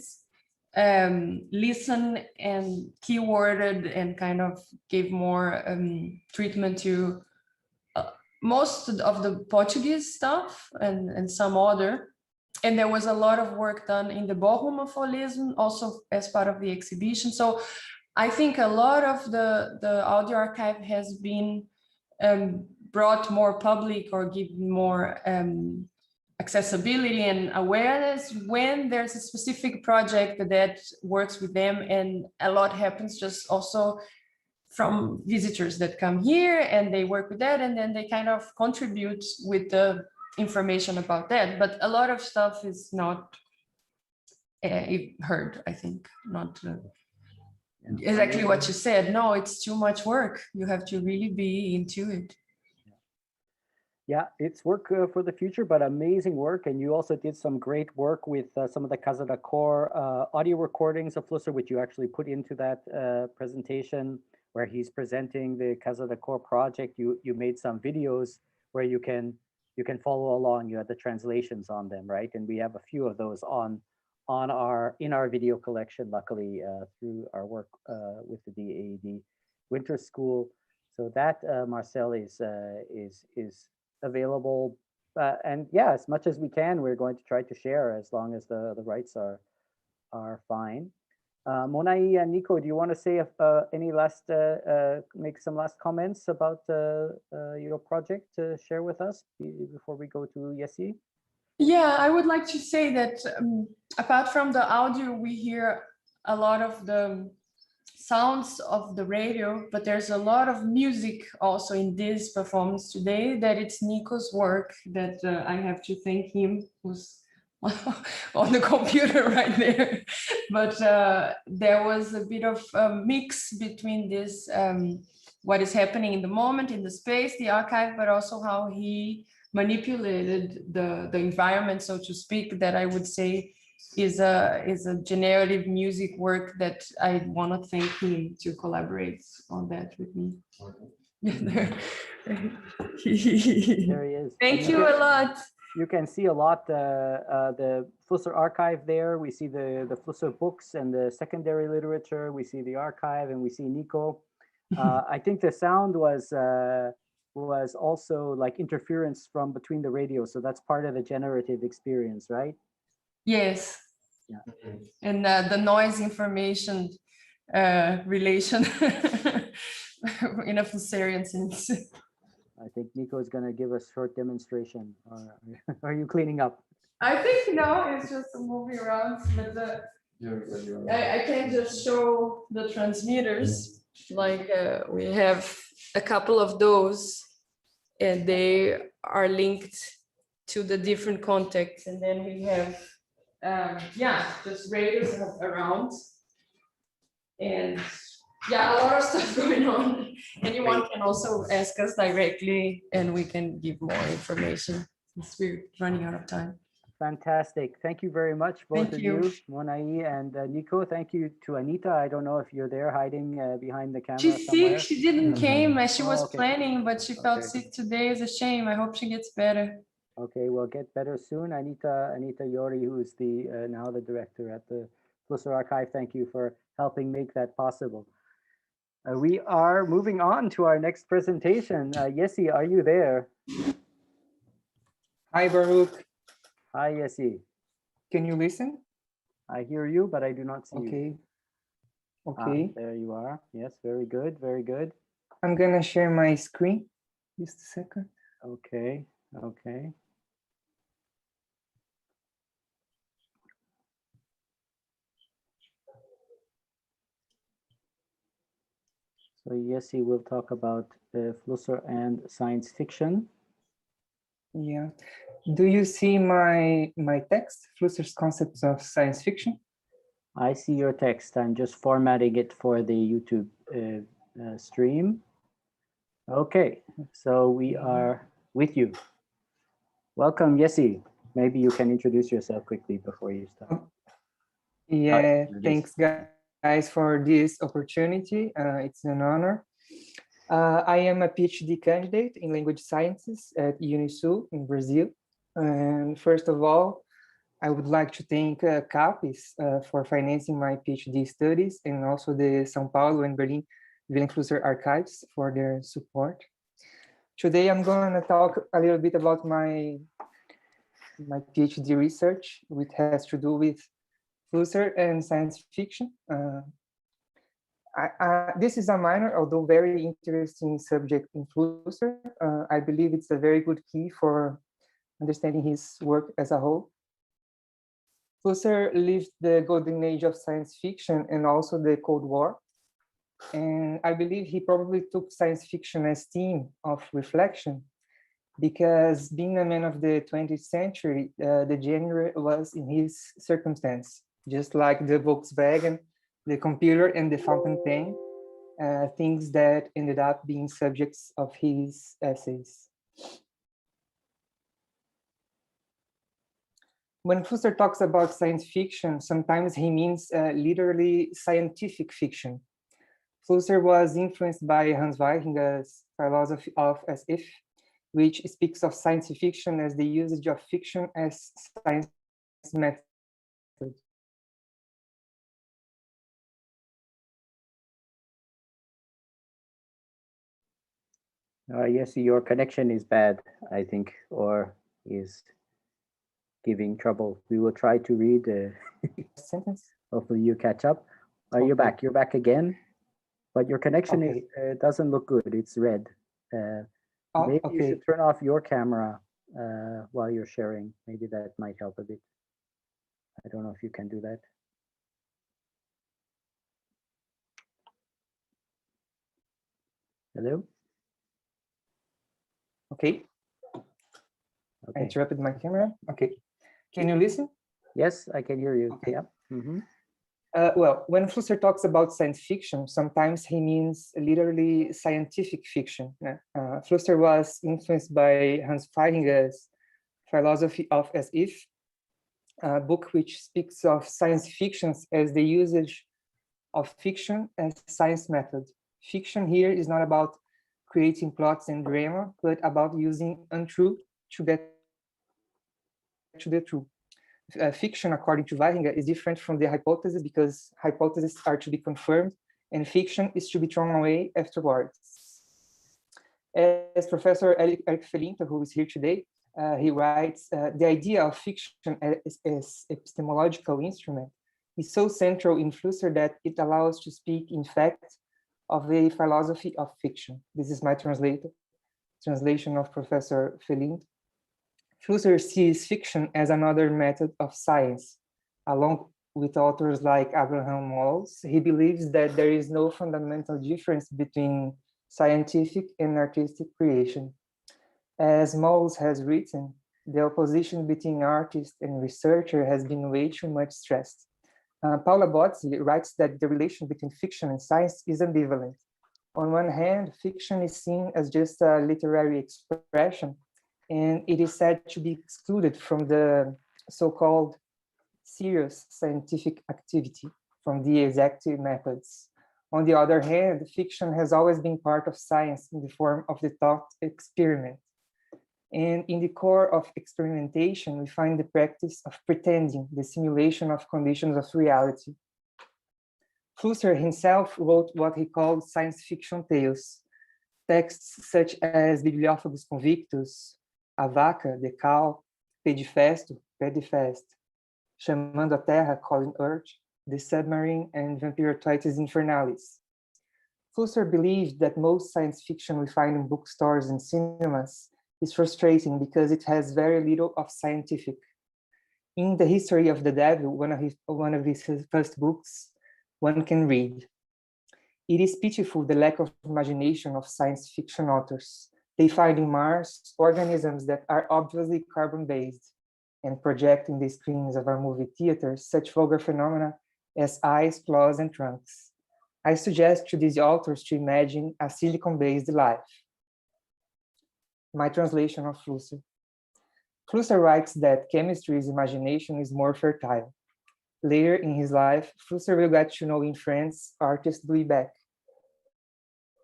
listen and keyworded and kind of gave more treatment to most of the Portuguese stuff and some other. And there was a lot of work done in the ballroom of Holism, also as part of the exhibition. So I think a lot of the audio archive has been brought more public, or given more accessibility and awareness when there's a specific project that works with them. And a lot happens just also from visitors that come here and they work with that, and then they kind of contribute with the information about that. But a lot of stuff is not heard, I think, not exactly what you said. No, it's too much work. You have to really be into it. Yeah, it's work for the future, but amazing work. And you also did some great work with some of the Casa da Cor audio recordings of Flusser, which you actually put into that presentation where he's presenting the Casa da Cor project. You made some videos where you can follow along. You had the translations on them, right? And we have a few of those in our video collection, luckily, through our work with the DAAD Winter School. So that, Marcel, is available. And yeah, as much as we can, we're going to try to share, as long as the rights are fine. Monai and Nico, do you want to say any last, make some last comments about your project to share with us before we go to Yessi? Yeah, I would like to say that apart from the audio, we hear a lot of the sounds of the radio, but there's a lot of music also in this performance today, that it's Nico's work, that I have to thank him, who's on the computer right there. But there was a bit of a mix between this, what is happening in the moment, in the space, the archive, but also how he manipulated the environment, so to speak, that I would say is a generative music work that I want to thank him to collaborate on that with me. There he is. Thank you a lot. you can see a lot the Flusser archive there. We see the Flusser books and the secondary literature. We see the archive and we see Nico. I think the sound was also like interference from between the radios. So that's part of the generative experience, right? Yes. Yeah. And the noise information relation in a Flusserian sense. I think Nico is going to give us a short demonstration. Are you cleaning up? I think no, it's just moving around. But I can just show the transmitters. Like we have a couple of those, and they are linked to the different contacts. And then we have, just radios around. And yeah, a lot of stuff going on. Anyone can also ask us directly and we can give more information since we're running out of time. Fantastic. Thank you very much, both of you, Monai and Nico. Thank you to Anita. I don't know if you're there hiding behind the camera She's somewhere. sick. She didn't came as she was okay. planning, but she felt sick today. It's a shame. I hope she gets better. Okay, well, get better soon. Anita Yori, who is now the director at the Flusser Archive. Thank you for helping make that possible. We are moving on to our next presentation. Yessi, are you there? Hi, Baruch. Hi, Yessi. Can you listen? I hear you, but I do not see you. Okay. There you are. Yes, very good, very good. I'm gonna share my screen. Just a second. Okay, okay. So Yessi will talk about Flusser and science fiction. Yeah. Do you see my text, Flusser's Concepts of Science Fiction? I see your text. I'm just formatting it for the YouTube stream. Okay, so we are with you. Welcome, Yessi. Maybe you can introduce yourself quickly before you start. Yeah, thanks guys for this opportunity. It's an honor. I am a PhD candidate in language sciences at Unisul in Brazil. And first of all, I would like to thank CAPES for financing my PhD studies, and also the São Paulo and Berlin Vilém Flusser archives for their support. Today, I'm going to talk a little bit about my PhD research, which has to do with Flusser and science fiction. This is a minor, although very interesting subject in Flusser. I believe it's a very good key for understanding his work as a whole. Flusser lived the golden age of science fiction and also the Cold War. And I believe he probably took science fiction as theme of reflection, because being a man of the 20th century, the genre was in his circumstance, just like the Volkswagen, the computer, and the fountain pen, things that ended up being subjects of his essays. When Flusser talks about science fiction, sometimes he means literally scientific fiction. Flusser was influenced by Hans Weiringer's philosophy of as if, which speaks of science fiction as the usage of fiction as science method. Yes, your connection is bad, I think, or is giving trouble. We will try to read sentence. Hopefully you catch up. You're back. You're back again, but your connection is doesn't look good. It's red. Maybe you should turn off your camera while you're sharing. Maybe that might help a bit. I don't know if you can do that. Hello? Okay. I interrupted my camera. Okay. Can you listen? Yes, I can hear you. Okay. Yeah. Mm-hmm. Well, when Flusser talks about science fiction, sometimes he means literally scientific fiction. Flusser was influenced by Hans Weiringer's philosophy of as if, a book which speaks of science fictions as the usage of fiction as science method. Fiction here is not about creating plots and drama, but about using untruth to get to the truth. Fiction, according to Weihinger, is different from the hypothesis because hypotheses are to be confirmed and fiction is to be thrown away afterwards. As Professor Eric Felinto, who is here today, he writes, the idea of fiction as epistemological instrument is so central in Flusser that it allows to speak, in fact, of a philosophy of fiction. This is my translation of Professor Felinto. Flusser sees fiction as another method of science. Along with authors like Abraham Malls, he believes that there is no fundamental difference between scientific and artistic creation. As Malls has written, the opposition between artist and researcher has been way too much stressed. Paula Bozzi writes that the relation between fiction and science is ambivalent. On one hand, fiction is seen as just a literary expression, and it is said to be excluded from the so-called serious scientific activity, from the exactive methods. On the other hand, fiction has always been part of science in the form of the thought experiment. And in the core of experimentation, we find the practice of pretending, the simulation of conditions of reality. Flusser himself wrote what he called science fiction tales, texts such as Bibliófagos Convictus, A Vaca, The Cow, Pedifesto, Pedifest, Chamando a Terra, Calling Earth, The Submarine, and Vampiroclitis Infernalis. Flusser believed that most science fiction we find in bookstores and cinemas is frustrating because it has very little of scientific. In The History of the Devil, one of his first books, one can read, "It is pitiful the lack of imagination of science fiction authors. They find in Mars organisms that are obviously carbon-based and project in the screens of our movie theaters such vulgar phenomena as eyes, claws, and trunks. I suggest to these authors to imagine a silicon-based life." My translation of Flusser. Flusser writes that chemistry's imagination is more fertile. Later in his life, Flusser will get to know in France artist Louis Beck,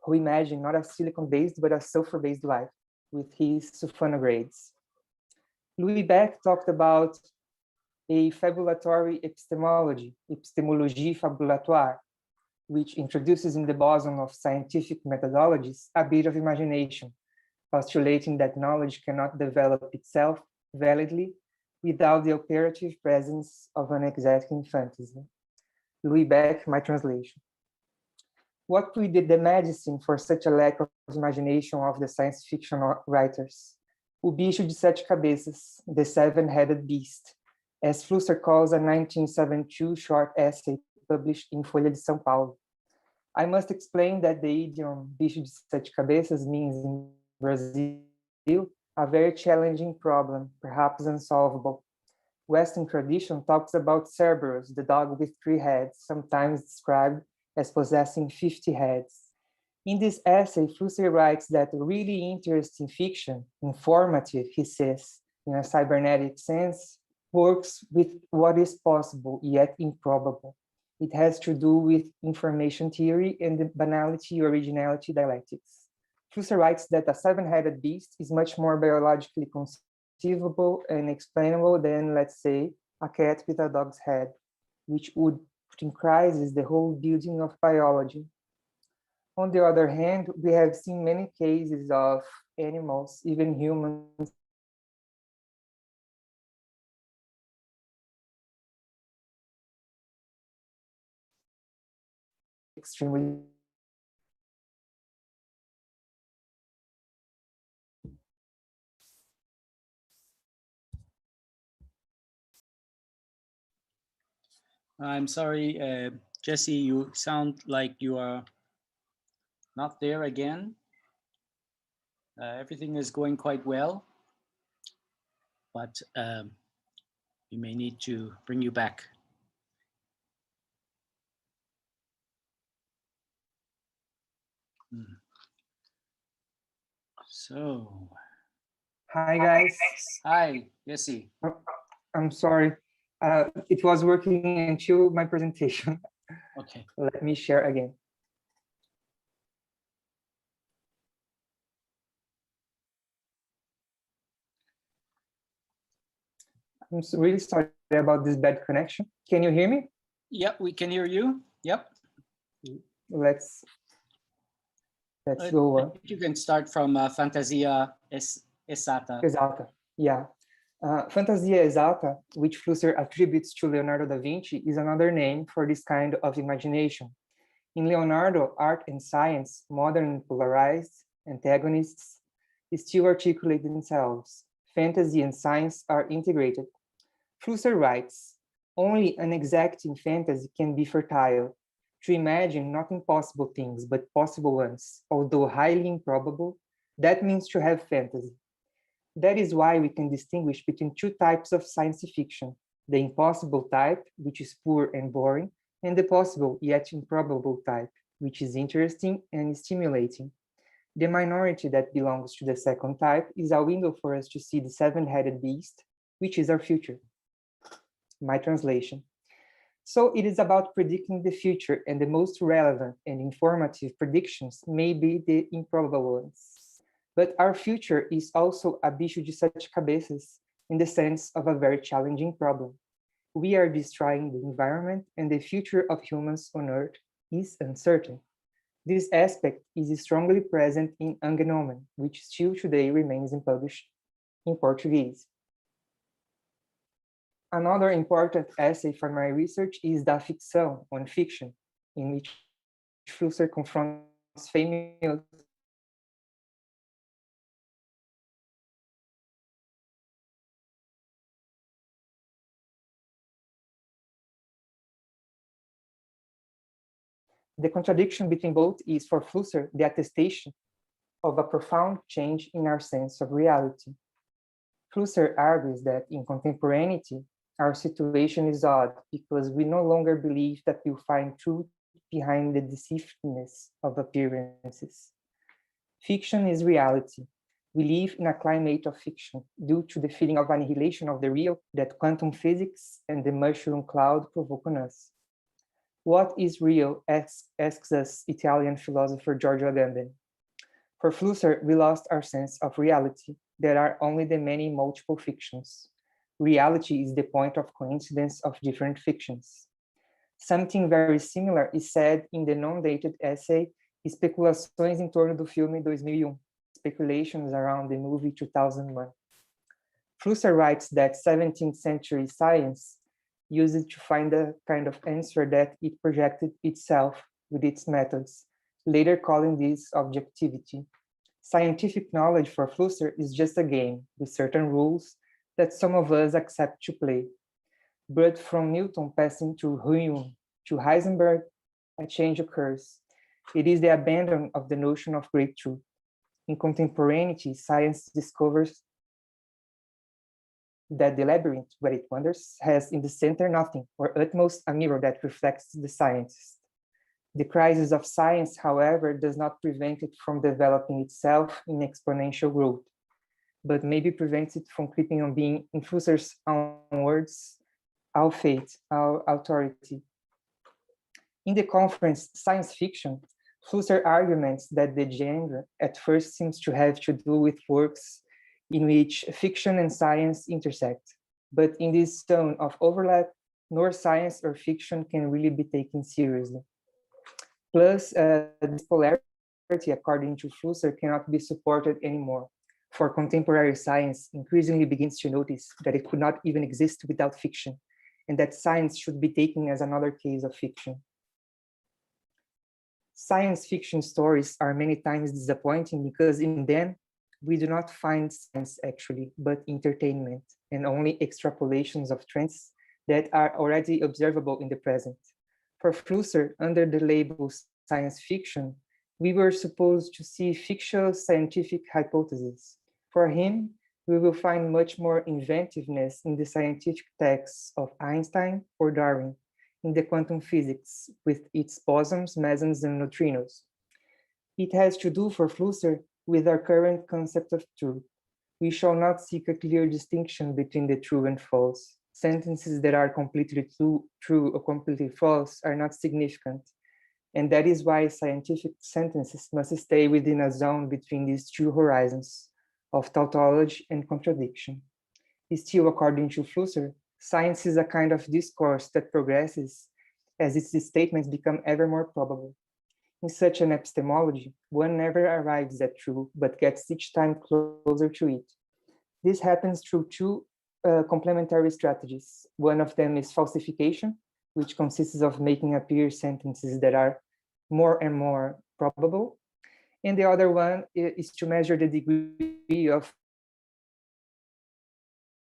who imagined not a silicon-based but a sulfur-based life with his sulfonogrades. Louis Beck talked about a fabulatory epistemology, epistemologie fabulatoire, which introduces in the boson of scientific methodologies a bit of imagination, postulating that knowledge cannot develop itself validly without the operative presence of an exacting fantasy. Louis Beck, my translation. What would be the medicine for such a lack of imagination of the science fiction writers? O bicho de sete cabeças, the seven-headed beast, as Flusser calls a 1972 short essay published in Folha de São Paulo. I must explain that the idiom bicho de sete cabeças means in Brazil a very challenging problem, perhaps unsolvable. Western tradition talks about Cerberus, the dog with 3 heads, sometimes described as possessing 50 heads. In this essay, Flusser writes that really interesting fiction, informative, he says, in a cybernetic sense, works with what is possible yet improbable. It has to do with information theory and the banality, originality dialectics. Flusser writes that a 7-headed beast is much more biologically conceivable and explainable than, let's say, a cat with a dog's head, which would put in crisis the whole building of biology. On the other hand, we have seen many cases of animals, even humans, extremely I'm sorry, Jesse, you sound like you are not there again. Everything is going quite well, but we may need to bring you back. So. Hi, guys. Hi, Jesse. I'm sorry. It was working until my presentation. Okay. Let me share again. I'm really sorry about this bad connection. Can you hear me? Yep, we can hear you. Yep. Let's go on. You can start from Fantasia Esata. Exata, yeah. Fantasia Esata, which Flusser attributes to Leonardo da Vinci, is another name for this kind of imagination. In Leonardo, art and science, modern and polarized antagonists, still articulate themselves. Fantasy and science are integrated. Flusser writes, only an exacting fantasy can be fertile, to imagine not impossible things, but possible ones, although highly improbable. That means to have fantasy. That is why we can distinguish between two types of science fiction, the impossible type, which is poor and boring, and the possible yet improbable type, which is interesting and stimulating. The minority that belongs to the second type is a window for us to see the seven-headed beast, which is our future. My translation. So it is about predicting the future, and the most relevant and informative predictions may be the improbable ones. But our future is also a bicho de sete cabeças in the sense of a very challenging problem. We are destroying the environment, and the future of humans on Earth is uncertain. This aspect is strongly present in Angenomen, which still today remains published in Portuguese. Another important essay for my research is Da Ficção, on fiction, in which Flusser confronts famous The contradiction between both is, for Flusser, the attestation of a profound change in our sense of reality. Flusser argues that in contemporaneity, our situation is odd because we no longer believe that we'll find truth behind the deceitfulness of appearances. Fiction is reality. We live in a climate of fiction due to the feeling of annihilation of the real that quantum physics and the mushroom cloud provoke on us. What is real, asks us Italian philosopher Giorgio Agamben. For Flusser, we lost our sense of reality. There are only the many multiple fictions. Reality is the point of coincidence of different fictions. Something very similar is said in the non-dated essay Especulações em torno do filme 2001, Speculations around the movie 2001. Flusser writes that 17th century science used it to find a kind of answer that it projected itself with its methods, later calling this objectivity. Scientific knowledge for Flusser is just a game with certain rules that some of us accept to play. But from Newton passing to Hume to Heisenberg, a change occurs. It is the abandon of the notion of great truth. In contemporaneity, science discovers that the labyrinth where it wanders has in the center nothing, or at most a mirror that reflects the scientist. The crisis of science, however, does not prevent it from developing itself in exponential growth, but maybe prevents it from keeping on being, in Flusser's own words, our fate, our authority. In the conference Science Fiction, Flusser arguments that the genre at first seems to have to do with works in which fiction and science intersect. But in this zone of overlap, nor science or fiction can really be taken seriously. Plus, this polarity, according to Flusser, cannot be supported anymore, for contemporary science increasingly begins to notice that it could not even exist without fiction, and that science should be taken as another case of fiction. Science fiction stories are many times disappointing because in them, we do not find science actually, but entertainment, and only extrapolations of trends that are already observable in the present. For Flusser, under the label science fiction, we were supposed to see fictional scientific hypotheses. For him, we will find much more inventiveness in the scientific texts of Einstein or Darwin, in the quantum physics with its bosons, mesons, and neutrinos. It has to do for Flusser with our current concept of truth. We shall not seek a clear distinction between the true and false. Sentences that are completely true or completely false are not significant. And that is why scientific sentences must stay within a zone between these two horizons of tautology and contradiction. Still, according to Flusser, science is a kind of discourse that progresses as its statements become ever more probable. In such an epistemology, one never arrives at truth, but gets each time closer to it. This happens through two complementary strategies. One of them is falsification, which consists of making appear sentences that are more and more probable. And the other one is to measure the degree of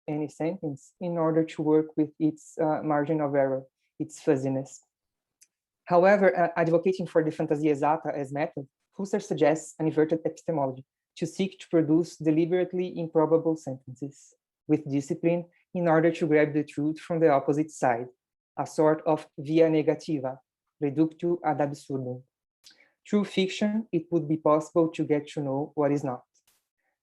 any sentence in order to work with its margin of error, its fuzziness. However, advocating for the fantasia exata as method, Flusser suggests an inverted epistemology to seek to produce deliberately improbable sentences with discipline in order to grab the truth from the opposite side, a sort of via negativa, reductio ad absurdum. Through fiction, it would be possible to get to know what is not.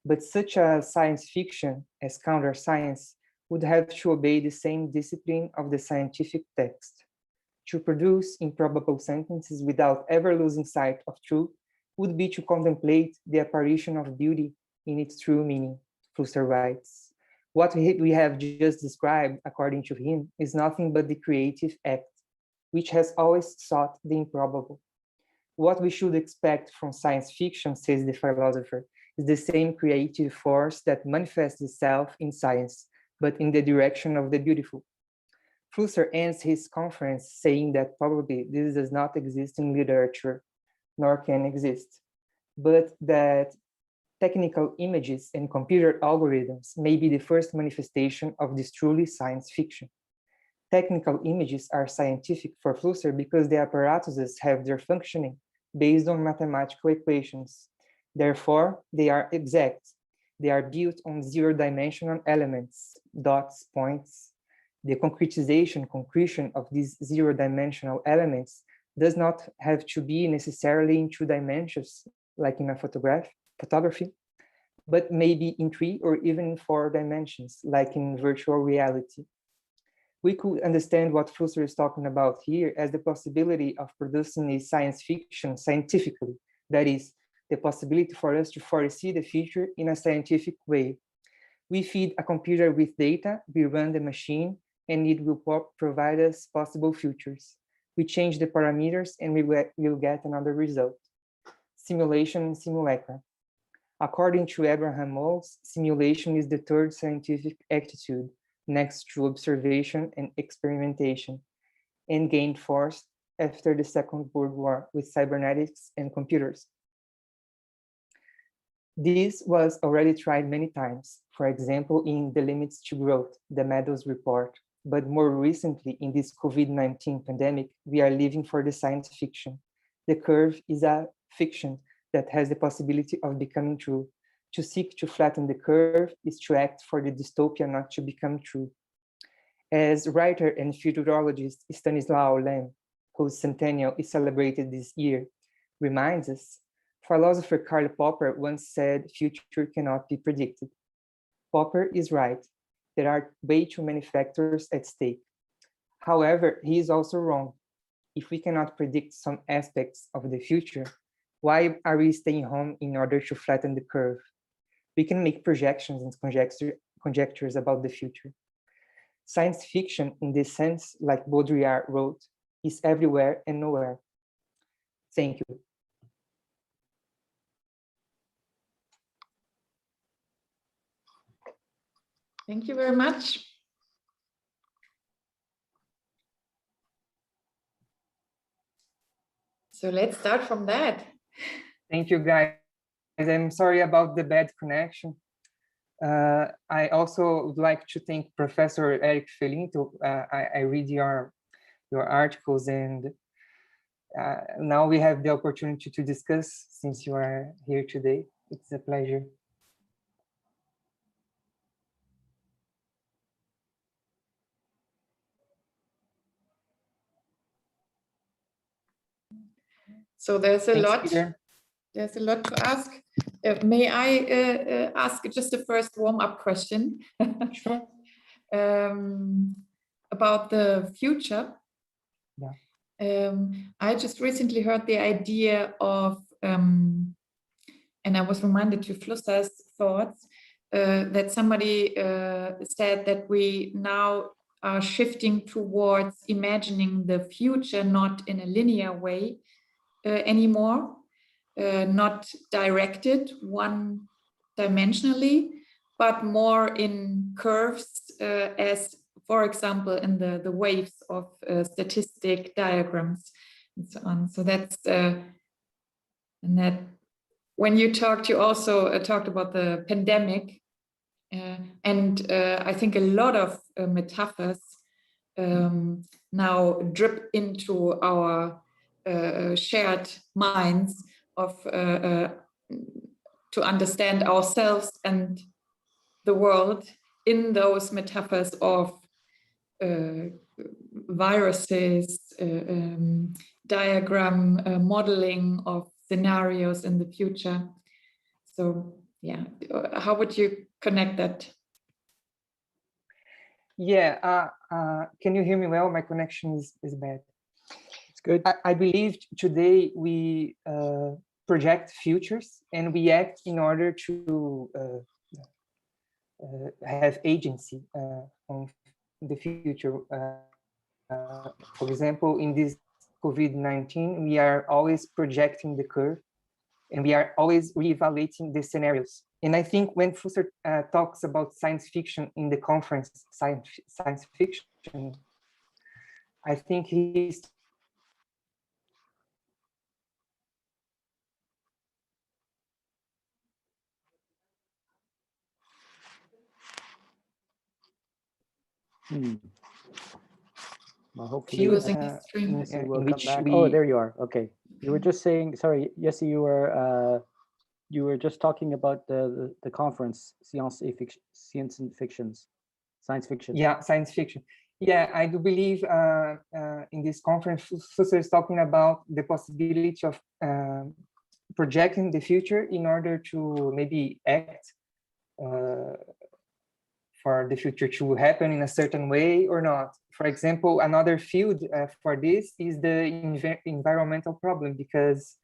But such a science fiction as counter science would have to obey the same discipline of the scientific text. To produce improbable sentences without ever losing sight of truth would be to contemplate the apparition of beauty in its true meaning, Flusser writes. What we have just described, according to him, is nothing but the creative act, which has always sought the improbable. What we should expect from science fiction, says the philosopher, is the same creative force that manifests itself in science, but in the direction of the beautiful. Flusser ends his conference saying that probably this does not exist in literature, nor can exist, but that technical images and computer algorithms may be the first manifestation of this truly science fiction. Technical images are scientific for Flusser because the apparatuses have their functioning based on mathematical equations. Therefore, they are exact. They are built on zero-dimensional elements, dots, points. The concretion of these zero-dimensional elements does not have to be necessarily in 2 dimensions, like in a photography, but maybe in 3 or even in 4 dimensions, like in virtual reality. We could understand what Flusser is talking about here as the possibility of producing a science fiction scientifically, that is, the possibility for us to foresee the future in a scientific way. We feed a computer with data, we run the machine, and it will provide us possible futures. We change the parameters and we will get another result. Simulation and simulacra. According to Abraham Moles, simulation is the third scientific attitude next to observation and experimentation, and gained force after the Second World War with cybernetics and computers. This was already tried many times, for example, in The Limits to Growth, the Meadows Report, but more recently in this COVID-19 pandemic, we are living for the science fiction. The curve is a fiction that has the possibility of becoming true. To seek to flatten the curve is to act for the dystopia not to become true. As writer and futurologist Stanislaw Lem, whose centennial is celebrated this year, reminds us, philosopher Karl Popper once said, future cannot be predicted. Popper is right. There are way too many factors at stake. However, he is also wrong. If we cannot predict some aspects of the future, why are we staying home in order to flatten the curve? We can make projections and conjectures about the future. Science fiction, in this sense, like Baudrillard wrote, is everywhere and nowhere. Thank you. Thank you very much. So let's start from that. Thank you, guys. I'm sorry about the bad connection. I also would like to thank Professor Eric Felinto. I read your articles, and now we have the opportunity to discuss since you are here today. It's a pleasure. So there's a Thanks, lot. Peter. There's a lot to ask. May I ask just the first warm-up question? Sure. About the future. Yeah. I just recently heard the idea of, and I was reminded to Flusser's thoughts, that somebody said that we now are shifting towards imagining the future not in a linear way anymore, not directed one-dimensionally, but more in curves, as, for example, in the waves of statistic diagrams and so on. So that's, and that when you talked, you also talked about the pandemic. And I think a lot of metaphors now drip into our shared minds of to understand ourselves and the world in those metaphors of viruses, diagram modeling of scenarios in the future. So yeah, how would you connect that? Yeah, can you hear me well? My connection is bad. It's good. I believe today we project futures and we act in order to have agency on the future. For example, in this COVID-19, we are always projecting the curve and we are always reevaluating the scenarios. And I think when Flusser talks about science fiction in the conference, science fiction, I think he's Well, hopefully, we'll come back. Oh, there you are. Okay, you were just saying. Sorry, Yessi, you were just talking about the conference, science fiction. Yeah, science fiction. Yeah, I do believe in this conference, Flusser is talking about the possibility of projecting the future in order to maybe act for the future to happen in a certain way or not. For example, another field for this is the environmental problem, because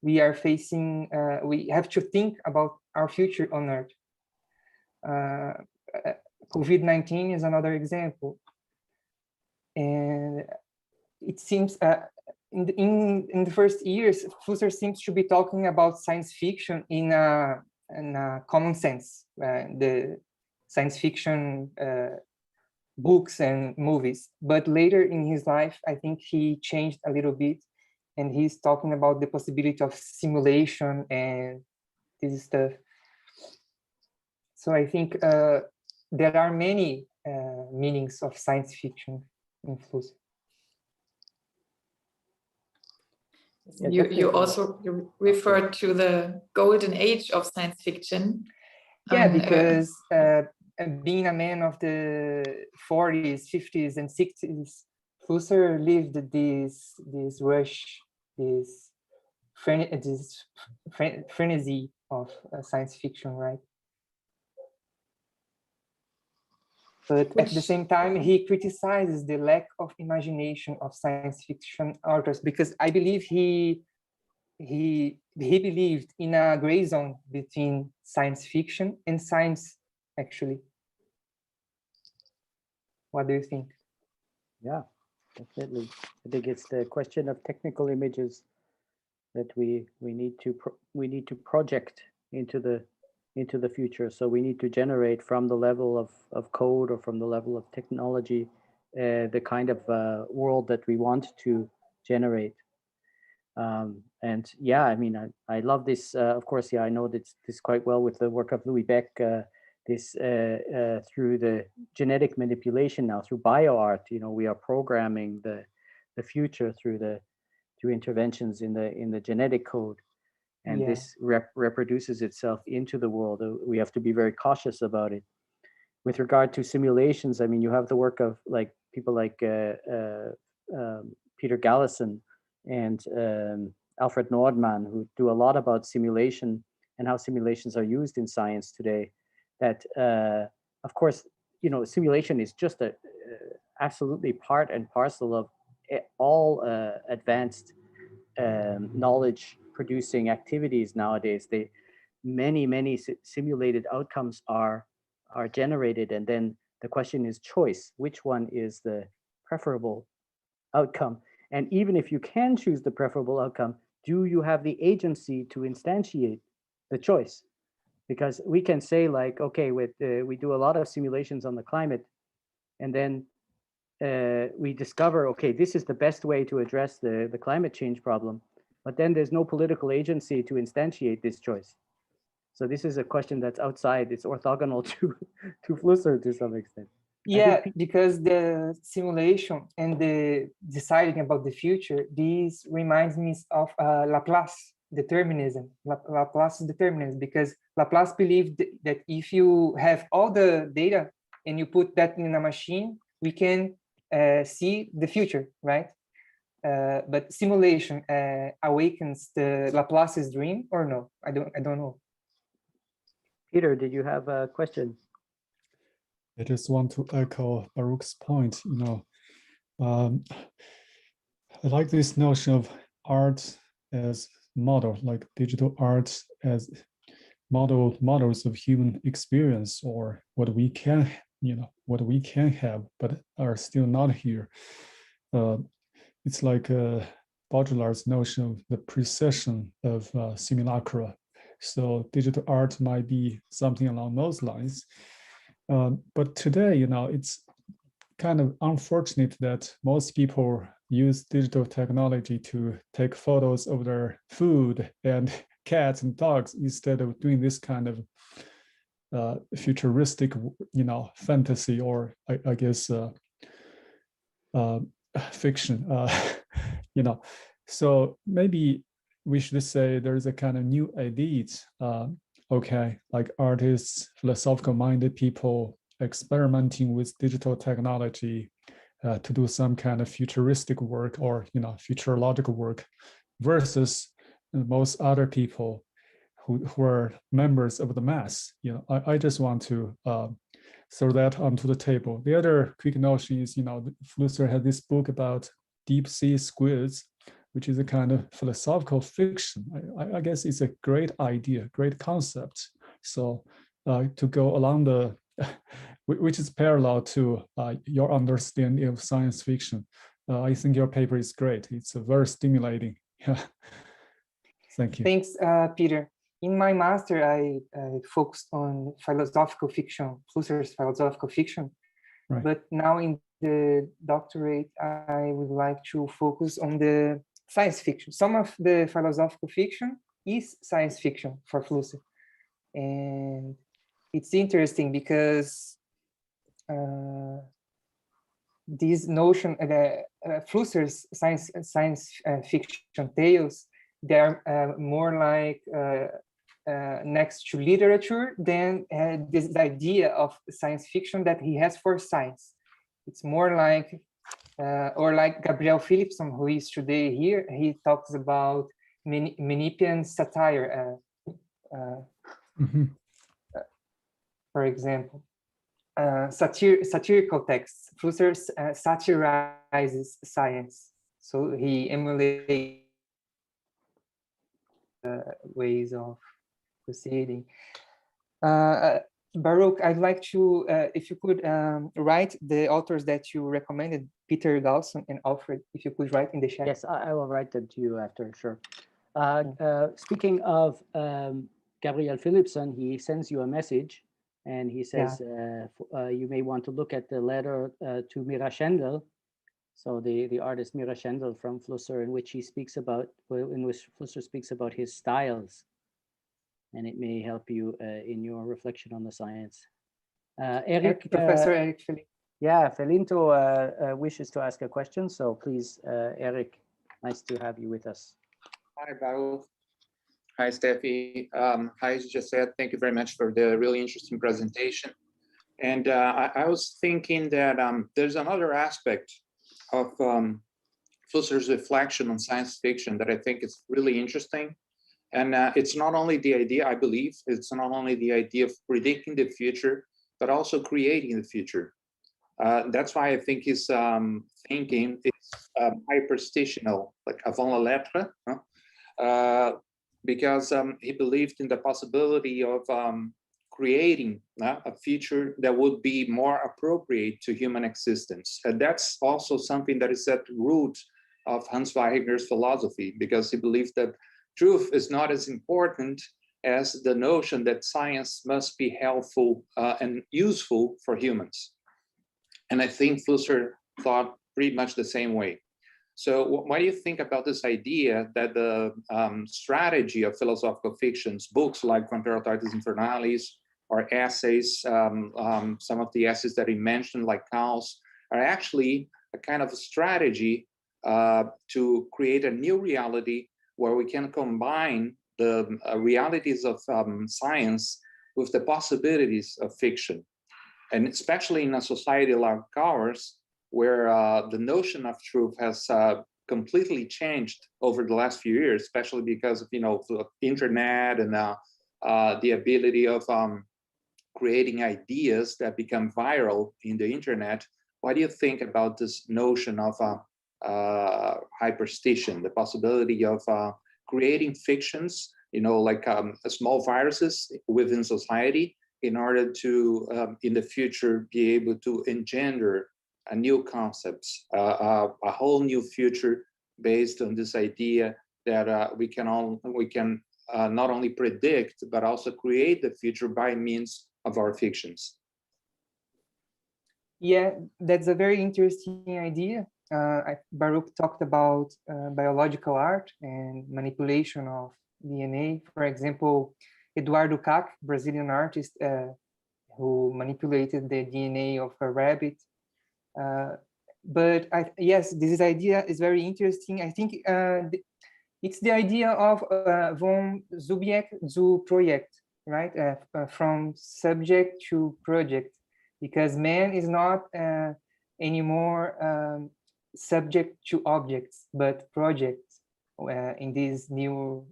we are facing, we have to think about our future on Earth. COVID-19 is another example. And it seems in the first years, Flusser seems to be talking about science fiction in a common sense. The science fiction books and movies. But later in his life, I think he changed a little bit, and he's talking about the possibility of simulation and this stuff. So I think there are many meanings of science fiction in Flusser. You also referred to the golden age of science fiction. Yeah, because being a man of the 40s, 50s, and 60s, Flusser lived this rush, this frenzy of science fiction, right? But at the same time, he criticizes the lack of imagination of science fiction authors, because I believe he believed in a gray zone between science fiction and science, actually. What do you think? Yeah, definitely. I think it's the question of technical images that we need to project into the future. So we need to generate from the level of code or from the level of technology the kind of world that we want to generate. And yeah, I mean, I love this. Of course, yeah, I know this quite well with the work of Louis Beck. This through the genetic manipulation now, through bioart, you know, we are programming the future through interventions in the genetic code, and Yeah. this reproduces itself into the world. We have to be very cautious about it. With regard to simulations, I mean, you have the work of like people like Peter Gallison and Alfred Nordman, who do a lot about simulation and how simulations are used in science today. That, of course, you know, simulation is just absolutely part and parcel of all advanced knowledge producing activities nowadays. many simulated outcomes are generated, and then the question is choice. Which one is the preferable outcome? And even if you can choose the preferable outcome, do you have the agency to instantiate the choice? Because we can say like, okay, we do a lot of simulations on the climate, and then we discover, okay, this is the best way to address the climate change problem, but then there's no political agency to instantiate this choice. So this is a question that's outside, it's orthogonal to Flusser to some extent. Yeah, because the simulation and the deciding about the future, this reminds me of Laplace determinism, Laplace's determinism, because Laplace believed that if you have all the data and you put that in a machine, we can see the future, right? But simulation awakens the Laplace's dream or no? I don't know. Peter, did you have a question? I just want to echo Baruch's point. I like this notion of art as model, like digital art as models of human experience, or what we can, what we can have, but are still not here. It's like Baudelaire's notion of the precession of simulacra. So digital art might be something along those lines. But today, it's kind of unfortunate that most people use digital technology to take photos of their food and cats and dogs instead of doing this kind of futuristic, fantasy, or I guess fiction. So maybe we should say there's a kind of new elite. Okay, like artists, philosophical-minded people experimenting with digital technology to do some kind of futuristic work or futurological work, versus most other people who are members of the mass. I just want to throw that onto the table. The other quick notion is, Flusser had this book about deep sea squids, which is a kind of philosophical fiction. I guess it's a great idea, great concept. So to go along the, which is parallel to your understanding of science fiction. I think your paper is great. It's very stimulating. Yeah. Thank you. Thanks, Peter. In my master, I focused on philosophical fiction, Flusser's philosophical fiction. Right. But now in the doctorate, I would like to focus on the science fiction. Some of the philosophical fiction is science fiction for Flusser. And it's interesting because this notion, Flusser's science fiction tales, they're more like next to literature than this idea of science fiction that he has for science. It's more like, or like Gabriel Philipson, who is today here, he talks about Menippean satire, for example. Satirical texts. Flusser satirizes science, so he emulates ways of proceeding. Baruch, I'd like to, if you could write the authors that you recommended, Peter Galson and Alfred, if you could write in the chat. Yes, I will write them to you after, sure. Speaking of Gabriel Philipson, he sends you a message and he says, you may want to look at the letter to Mira Schendel. So the artist Mira Schendel from Flusser, in which he speaks about, in which Flusser speaks about his styles. And it may help you in your reflection on the science. Eric, Professor Eric Felinto. Yeah, Felinto wishes to ask a question. So please, Eric, nice to have you with us. Hi, Baruch. Hi, Steffi. Hi, as you just said, thank you very much for the really interesting presentation. And I was thinking that there's another aspect of Flusser's reflection on science fiction that I think is really interesting. And it's not only the idea, I believe, it's not only the idea of predicting the future, but also creating the future. That's why I think his thinking is hyperstitional, like avant la lettre. because he believed in the possibility of creating a future that would be more appropriate to human existence. And that's also something that is at the root of Hans Wegener's philosophy, because he believed that truth is not as important as the notion that science must be helpful and useful for humans. And I think Flusser thought pretty much the same way. So what do you think about this idea that the strategy of philosophical fictions, books like Contrariotatis Infernalis, or essays, some of the essays that he mentioned, like Chaos, are actually a kind of a strategy to create a new reality where we can combine the realities of science with the possibilities of fiction. And especially in a society like ours, where the notion of truth has completely changed over the last few years, especially because of the internet and the ability of creating ideas that become viral in the internet. What do you think about this notion of hyperstition, the possibility of creating fictions, like small viruses within society, in order to, in the future, be able to engender a new concepts, a whole new future based on this idea that we can not only predict, but also create the future by means of our fictions? Yeah, that's a very interesting idea. Baruch talked about biological art and manipulation of DNA. For example, Eduardo Cac, Brazilian artist, who manipulated the DNA of a rabbit. But yes, this idea is very interesting. I think it's the idea of vom Subjekt zu Projekt, right? From subject to project, because man is not anymore subject to objects, but projects in this new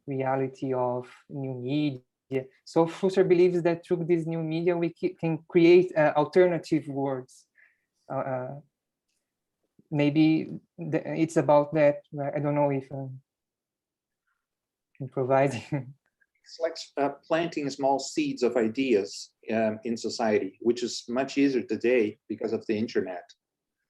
reality of new media. So Flusser believes that through this new media, we can create alternative worlds. Maybe it's about that. I don't know if I'm improvising. It's like planting small seeds of ideas in society, which is much easier today because of the internet.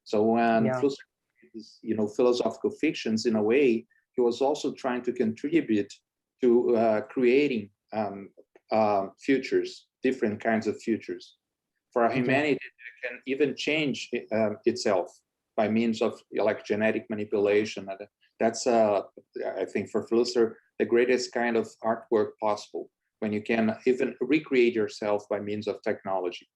So when Flusser, philosophical fictions, in a way, he was also trying to contribute to creating futures, different kinds of futures for humanity that can even change itself by means of like genetic manipulation. That's, I think, for Flusser, the greatest kind of artwork possible, when you can even recreate yourself by means of technology.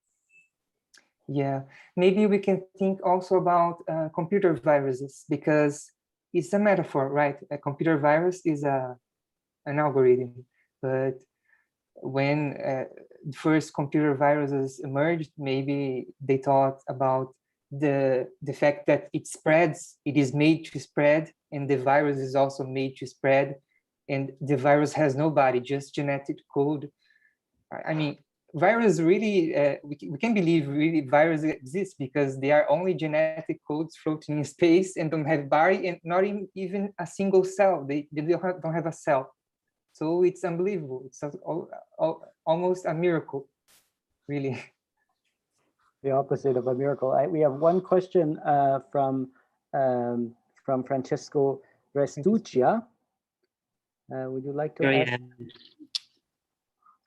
Yeah, maybe we can think also about computer viruses, because it's a metaphor, right? A computer virus is an algorithm, but when the first computer viruses emerged, maybe they thought about the fact that it spreads, it is made to spread, and the virus is also made to spread, and the virus has no body, just genetic code. I mean, virus really, we can believe really viruses exist because they are only genetic codes floating in space and don't have body and not even a single cell. They don't have a cell. So it's unbelievable. It's almost a miracle, really. The opposite of a miracle. We have one question from Francesco Restuccia. Would you like to ask?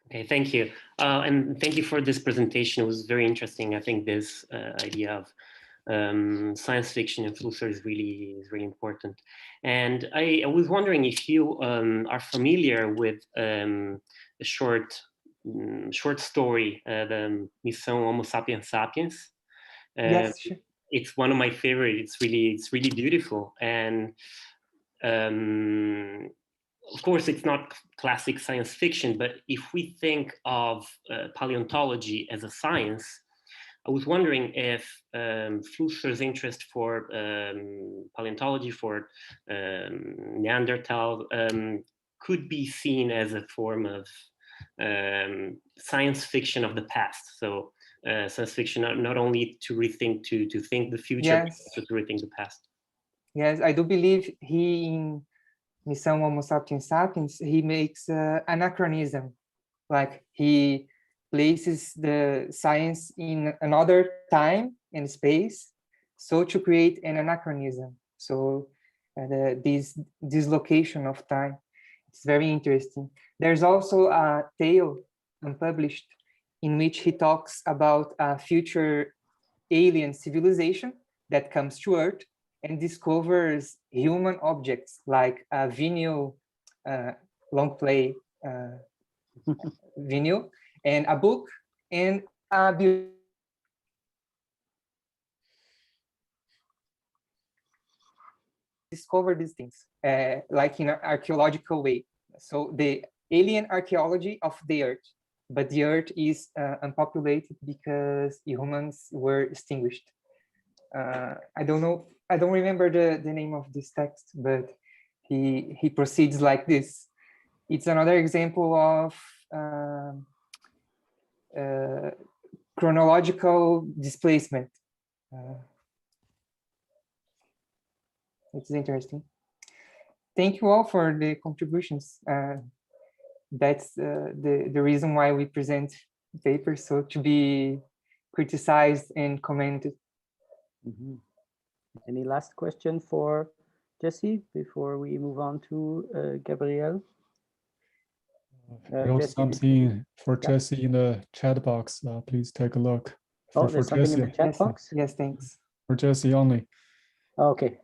Okay, thank you. And thank you for this presentation. It was very interesting. I think this idea of science fiction and Flusser is really important. And I was wondering if you are familiar with a short story, the Missão Homo Sapiens Sapiens. Yes, sure. It's one of my favorites. It's really beautiful. And of course, it's not classic science fiction, but if we think of paleontology as a science, I was wondering if Flusser's interest for paleontology, for Neanderthal, could be seen as a form of science fiction of the past. So science fiction not only to rethink, to think the future, Yes. but to rethink the past. Yes, I do believe he Missão Homo Sapiens Sapiens, he makes anachronism, like he places the science in another time and space, so to create an anachronism. So this dislocation of time, it's very interesting. There's also a tale unpublished in which he talks about a future alien civilization that comes to Earth and discovers human objects like a vinyl long play vinyl and a book and a discover these things like in an archaeological way. So the alien archaeology of the Earth, but the Earth is unpopulated because humans were extinguished. I don't remember the name of this text, but he proceeds like this. It's another example of chronological displacement. It's interesting. Thank you all for the contributions. That's the reason why we present papers, so to be criticized and commented. Mm-hmm. Any last question for Jesse before we move on to Gabriel? There's something for Jesse in the chat box. Please take a look. Oh, there's something in the chat box? Yes, thanks. For Jesse only. Okay.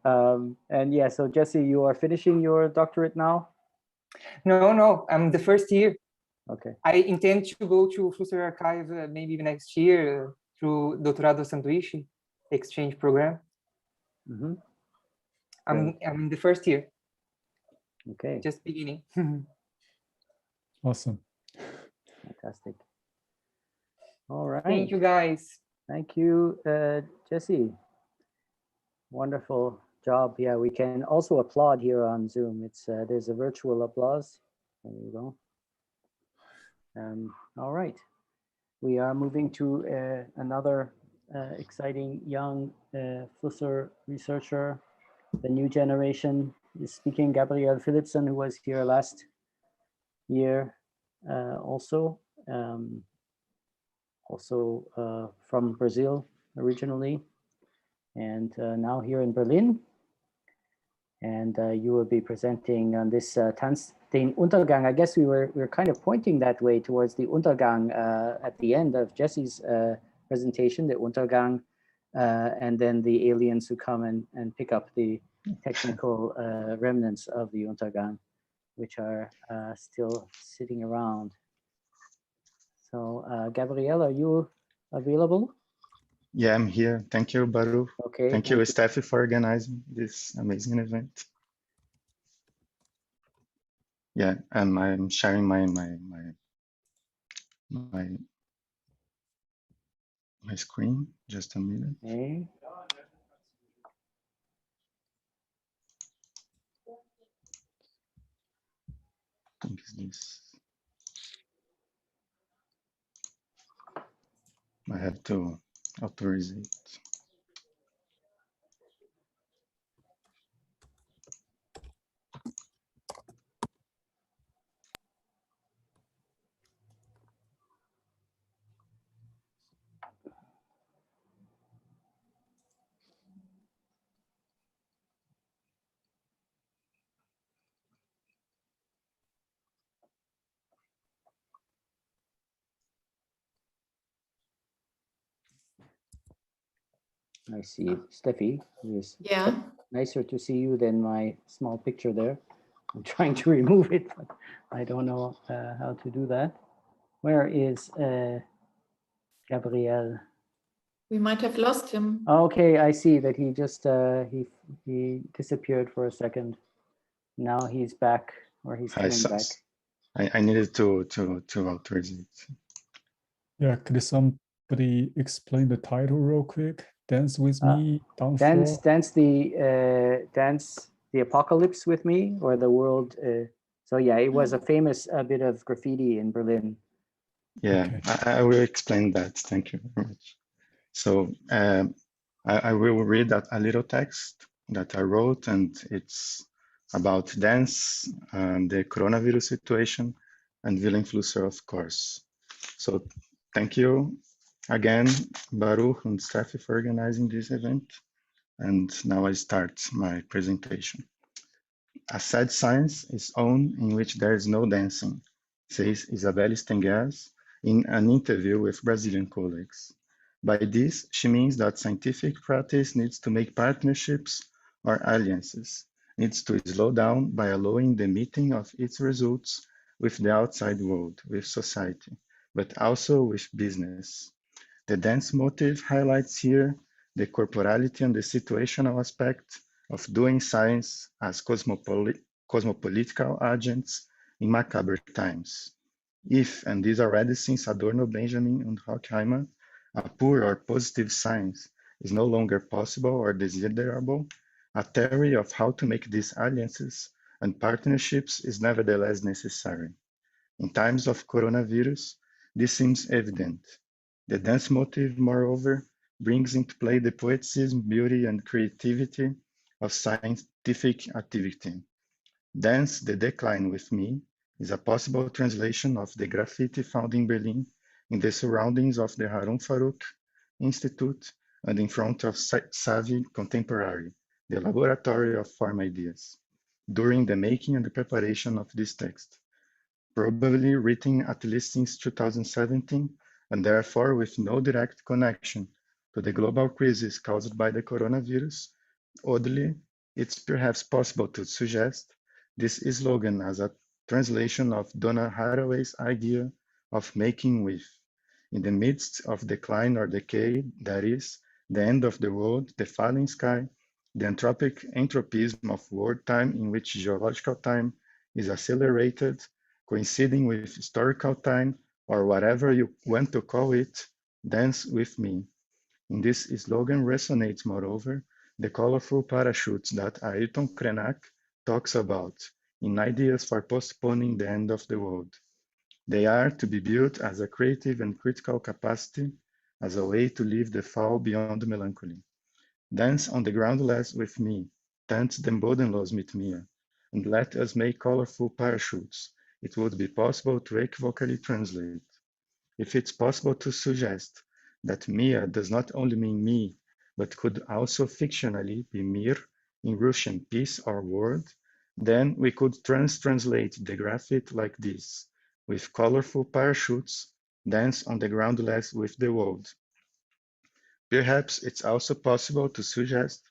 And yeah, so Jesse, you are finishing your doctorate now? No, I'm the first year. Okay. I intend to go to Flusser Archive maybe next year through Doutorado Sanduíche exchange program. Mm-hmm. I'm in the first year. Okay. Just beginning. Awesome. Fantastic. All right. Thank you, guys. Thank you, Jesse. Wonderful job. Yeah, we can also applaud here on Zoom. It's there's a virtual applause. There you go. All right. We are moving to another exciting young Flusser researcher. The new generation is speaking, Gabriel Philipson, who was here last year also. From Brazil originally, and now here in Berlin. And you will be presenting on this Tanz den Untergang. I guess we were kind of pointing that way towards the Untergang at the end of Jesse's presentation, the Untergang, and then the aliens who come and pick up the technical remnants of the Untergang, which are still sitting around. So, Gabriel, are you available? Yeah, I'm here. Thank you, Baruch. Okay. Thank you, Steffi, for organizing this amazing event. Yeah, I'm sharing my screen. Just a minute. Okay. I think it's this. I have to authorize it. I see Steffi. It's Yeah. nicer to see you than my small picture there. I'm trying to remove it, but I don't know how to do that. Where is Gabriel? We might have lost him. Okay, I see that he just he disappeared for a second. Now he's back, or he's coming back. I needed to authorize it. Yeah, could somebody explain the title real quick? Dance with me, dance the apocalypse with me, or the world. So yeah, it was a famous bit of graffiti in Berlin. Yeah, okay. I will explain that. Thank you very much. So I will read a little text that I wrote, and it's about dance and the coronavirus situation and Vilém Flusser, of course. So thank you again, Baruch and Steffi, for organizing this event. And now I start my presentation. A sad science is one in which there is no dancing, says Isabelle Stenguers in an interview with Brazilian colleagues. By this, she means that scientific practice needs to make partnerships or alliances, needs to slow down by allowing the meeting of its results with the outside world, with society, but also with business. The dance motive highlights here the corporality and the situational aspect of doing science as cosmopolitical agents in macabre times. If, and this already since Adorno, Benjamin, and Horkheimer, a poor or positive science is no longer possible or desirable, a theory of how to make these alliances and partnerships is nevertheless necessary. In times of coronavirus, this seems evident. The dance motive, moreover, brings into play the poeticism, beauty, and creativity of scientific activity. Dance, the Decline with Me, is a possible translation of the graffiti found in Berlin in the surroundings of the Harun Farouk Institute and in front of Savi Contemporary, the laboratory of form ideas, during the making and the preparation of this text, probably written at least since 2017, and therefore with no direct connection to the global crisis caused by the coronavirus. Oddly, it's perhaps possible to suggest this slogan as a translation of Donna Haraway's idea of making with. In the midst of decline or decay, that is, the end of the world, the falling sky, the entropism of world time in which geological time is accelerated, coinciding with historical time, or whatever you want to call it, dance with me. In this slogan resonates, moreover, the colorful parachutes that Ayrton Krenak talks about in Ideas for Postponing the End of the World. They are to be built as a creative and critical capacity, as a way to leave the fall beyond melancholy. Dance on the groundless with me, tant den bodenlos mit mir, and let us make colorful parachutes. It would be possible to equivocally translate. If it's possible to suggest that mir does not only mean me, but could also fictionally be mir in Russian peace or world, then we could translate the graphite like this, with colorful parachutes, dance on the groundless with the world. Perhaps it's also possible to suggest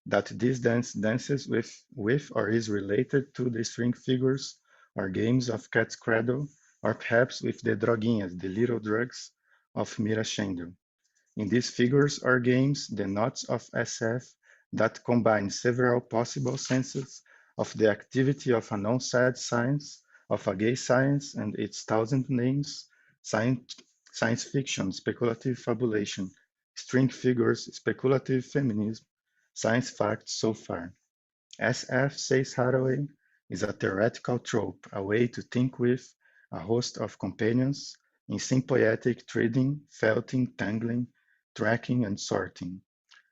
that this dance dances with or is related to the string figures or games of cat's cradle, or perhaps with the droguinhas, the little drugs of Mira Schendel. In these figures or games, the knots of SF that combine several possible senses of the activity of a non-sad science, of a gay science and its thousand names, science fiction, speculative fabulation, string figures, speculative feminism, science facts so far. SF, says Haraway, is a theoretical trope, a way to think with a host of companions in symbiotic trading, felting, tangling, tracking, and sorting.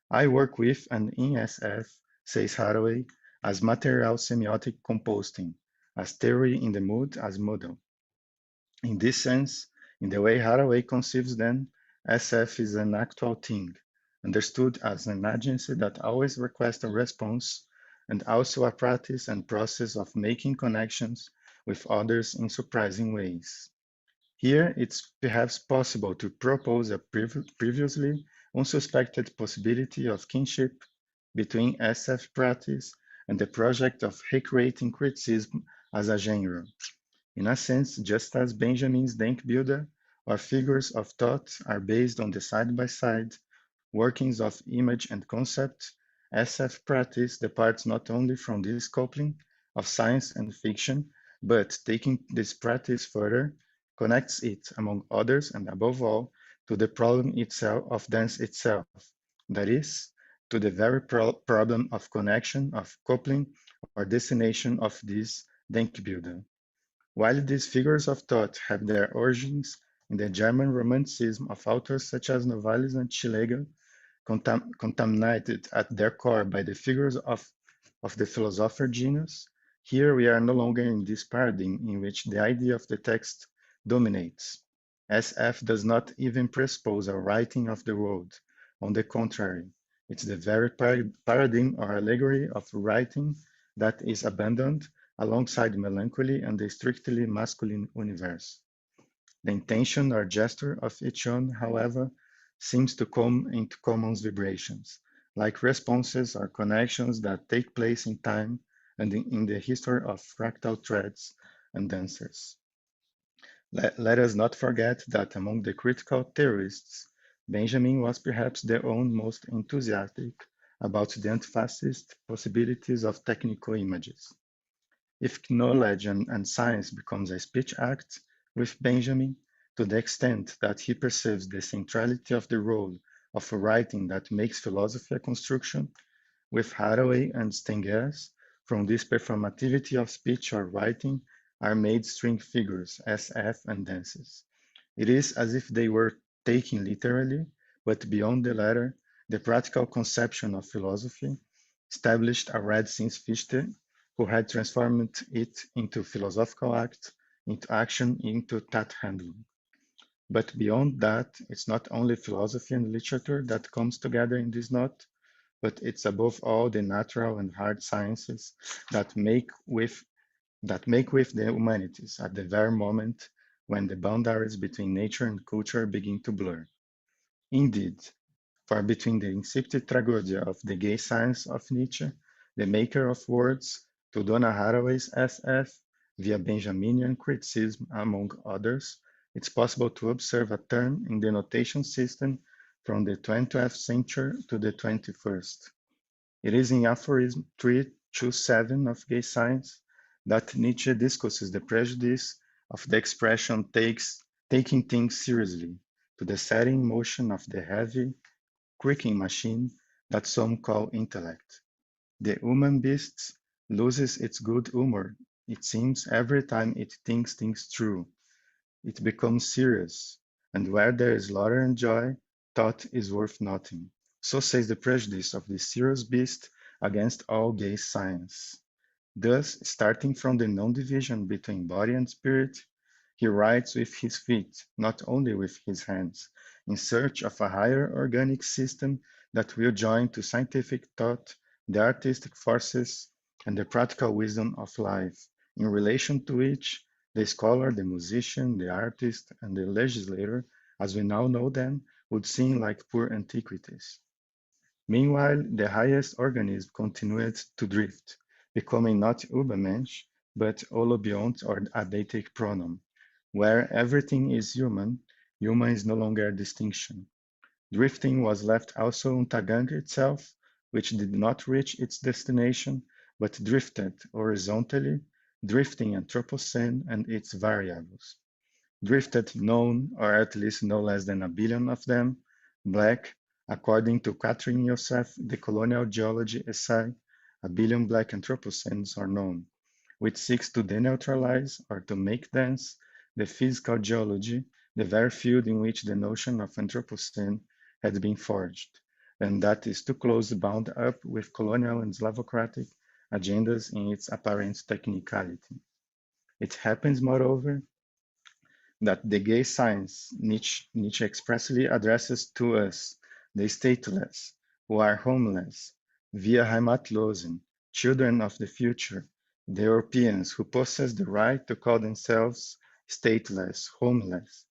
I work with and in SF, says Haraway, as material semiotic composting, as theory in the mood as model. In this sense, in the way Haraway conceives them, SF is an actual thing, understood as an agency that always requests a response, and also a practice and process of making connections with others in surprising ways. Here, it's perhaps possible to propose a previously unsuspected possibility of kinship between SF practice and the project of recreating criticism as a genre. In a sense, just as Benjamin's Denkbilder or figures of thought are based on the side-by-side workings of image and concept, SF practice departs not only from this coupling of science and fiction, but taking this practice further, connects it, among others, and above all, to the problem itself of dance itself, that is, to the very problem of connection, of coupling, or destination of this Denkbilder. While these figures of thought have their origins in the German Romanticism of authors such as Novalis and Schlegel, contaminated at their core by the figures of the philosopher genius, here we are no longer in this paradigm in which the idea of the text dominates. SF does not even presuppose a writing of the world. On the contrary, it's the very paradigm or allegory of writing that is abandoned alongside melancholy and the strictly masculine universe. The intention or gesture of each one, however, seems to come into common vibrations, like responses or connections that take place in time and in the history of fractal threads and dancers. Let us not forget that among the critical theorists, Benjamin was perhaps the one most enthusiastic about the anti-fascist possibilities of technical images. If knowledge and science becomes a speech act with Benjamin, to the extent that he perceives the centrality of the role of a writing that makes philosophy a construction, with Haraway and Stengers, from this performativity of speech or writing are made string figures, SF and dances. It is as if they were taken literally, but beyond the latter, the practical conception of philosophy established a read since Fichte, who had transformed it into philosophical act, into action, into tat handling. But beyond that, it's not only philosophy and literature that comes together in this knot, but it's above all the natural and hard sciences that make with the humanities at the very moment when the boundaries between nature and culture begin to blur. Indeed, for between the incipient tragedy of the gay science of Nietzsche, the maker of words, to Donna Haraway's SF, via Benjaminian criticism, among others, it's possible to observe a turn in the notation system from the 20th century to the 21st. It is in aphorism 327 of Gay Science that Nietzsche discusses the prejudice of the expression taking things seriously to the setting motion of the heavy, creaking machine that some call intellect. The human beast loses its good humor, it seems, every time it thinks things through. It becomes serious, and where there is laughter and joy, thought is worth nothing. So says the prejudice of the serious beast against all gay science. Thus, starting from the non-division between body and spirit, he writes with his feet, not only with his hands, in search of a higher organic system that will join to scientific thought the artistic forces and the practical wisdom of life, in relation to which the scholar, the musician, the artist, and the legislator, as we now know them, would seem like poor antiquities. Meanwhile, the highest organism continued to drift, becoming not Übermensch, but Holobiont or a deictic pronoun. Where everything is human, human is no longer a distinction. Drifting was left also on Tagang itself, which did not reach its destination, but drifted horizontally, drifting Anthropocene and its variables. Drifted known, or at least no less than 1 billion of them, black, according to Catherine Youssef, the colonial geology essay, 1 billion black Anthropocenes are known, which seeks to deneutralize or to make dense the physical geology, the very field in which the notion of Anthropocene had been forged, and that is too closely bound up with colonial and Slavocratic agendas in its apparent technicality. It happens, moreover, that the gay science Nietzsche expressly addresses to us, the stateless, who are homeless, via Heimatlosen, children of the future, the Europeans who possess the right to call themselves stateless, homeless,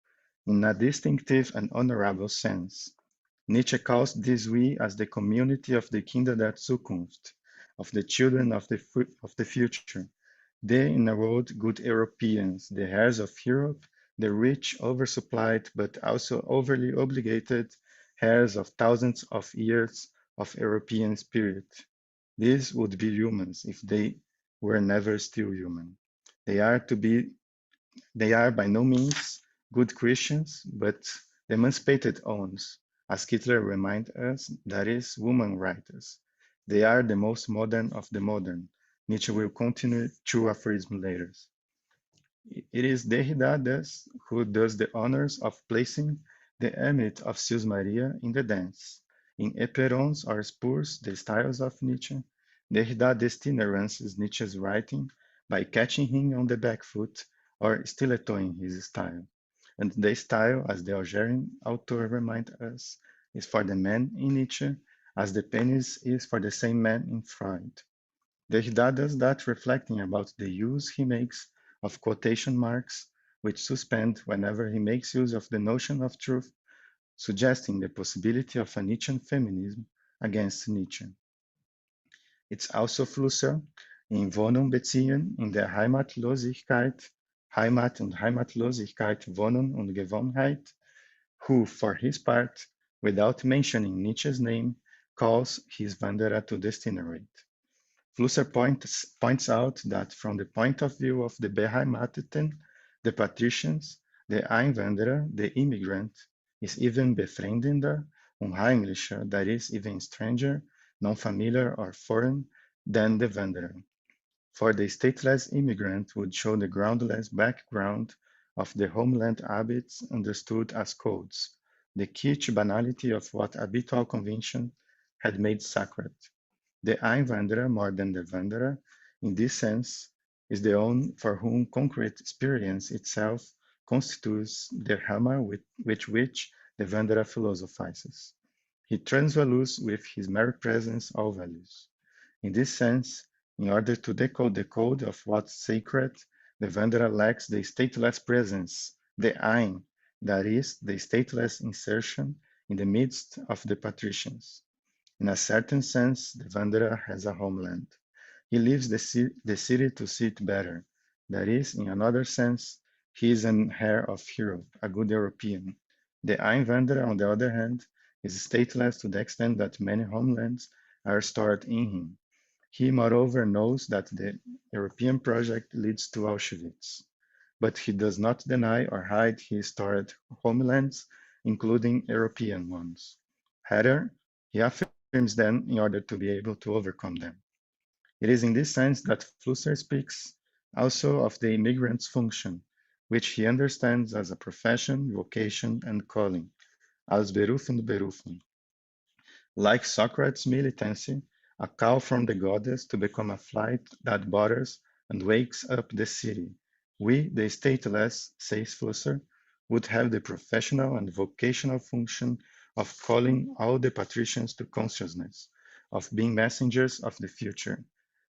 in a distinctive and honorable sense. Nietzsche calls this we as the community of the Kinder der Zukunft, of the children of the future. They, in a word, good Europeans, the heirs of Europe, the rich, oversupplied, but also overly obligated heirs of thousands of years of European spirit. These would be humans if they were never still human. They are by no means good Christians, but the emancipated ones, as Hitler reminds us, that is, woman writers. They are the most modern of the modern. Nietzsche will continue through aphorism later. It is Derrida thus who does the honors of placing the Emmet of Sius Maria in the dance, In éperons or spurs, the styles of Nietzsche, Derrida destinerances Nietzsche's writing by catching him on the back foot or stilettoing his style. And the style, as the Algerian author reminds us, is for the man in Nietzsche as the penis is for the same man in Freud. Derrida does that reflecting about the use he makes of quotation marks, which suspend whenever he makes use of the notion of truth, suggesting the possibility of a Nietzschean feminism against Nietzsche. It's also Flusser in Wohnung beziehen in der Heimatlosigkeit, Heimat und Heimatlosigkeit, Wohnung und Gewohnheit, who, for his part, without mentioning Nietzsche's name, calls his Wanderer to destinerate. Flusser points out that from the point of view of the Beheimateten, the patricians, the Einwanderer, the immigrant, is even befremdender, unheimlicher, that is, even stranger, non-familiar or foreign, than the Wanderer. For the stateless immigrant would show the groundless background of the homeland habits understood as codes, the kitsch banality of what habitual convention had made sacred. The Einwanderer, more than the Wanderer, in this sense, is the one for whom concrete experience itself constitutes the hammer with which the Wanderer philosophizes. He transvalues with his mere presence all values. In this sense, in order to decode the code of what's sacred, the Wanderer lacks the stateless presence, the Ein, that is, the stateless insertion in the midst of the patricians. In a certain sense, the Wanderer has a homeland. He leaves the city to see it better. That is, in another sense, he is an heir of Europe, a good European. The Einwanderer, on the other hand, is stateless to the extent that many homelands are stored in him. He, moreover, knows that the European project leads to Auschwitz, but he does not deny or hide his stored homelands, including European ones. Rather, he affirms them in order to be able to overcome them. It is in this sense that Flusser speaks also of the immigrant's function, which he understands as a profession, vocation, and calling, als Beruf und Berufung. Like Socrates' militancy, a call from the goddess to become a flight that bothers and wakes up the city. We, the stateless, says Flusser, would have the professional and vocational function of calling all the patricians to consciousness, of being messengers of the future.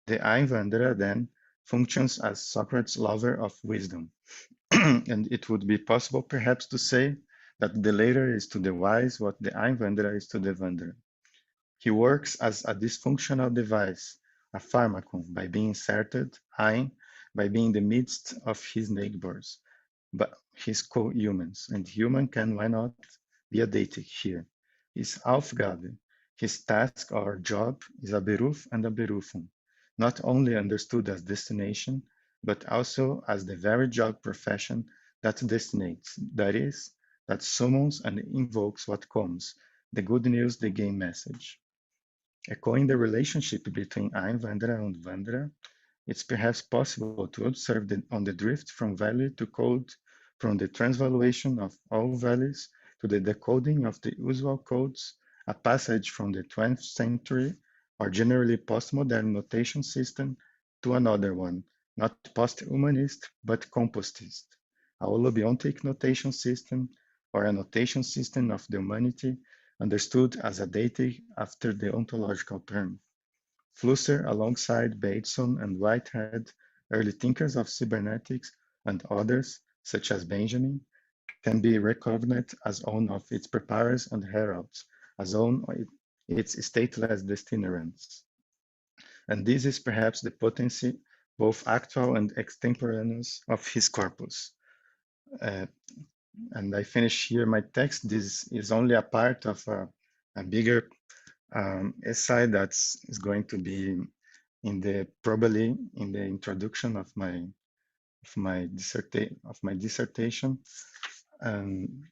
The Einwanderer then functions as Socrates' lover of wisdom. And it would be possible perhaps to say that the latter is to the wise what the Einwanderer is to the wanderer. He works as a dysfunctional device, a pharmacon, by being inserted, Ein, by being in the midst of his neighbors, but his co-humans, and human can, why not, be a deity here. His Aufgabe, his task or job, is a Beruf and a Berufung, not only understood as destination, but also as the very job profession that destinates, that is, that summons and invokes what comes, the good news, the game message. Echoing the relationship between Einwanderer and Wanderer, it's perhaps possible to observe that on the drift from value to code, from the transvaluation of all values to the decoding of the usual codes, a passage from the 20th century or generally postmodern notation system to another one, not post-humanist but compostist, a holobiontic notation system or a notation system of the humanity understood as a deity after the ontological term. Flusser, alongside Bateson and Whitehead, early thinkers of cybernetics, and others, such as Benjamin, can be recognized as one of its preparers and heralds, as one of its stateless destinerants. And this is perhaps the potency, both actual and extemporaneous, of his corpus. And I finish here my text. This is only a part of a bigger essay that is going to be probably in the introduction of my dissertation.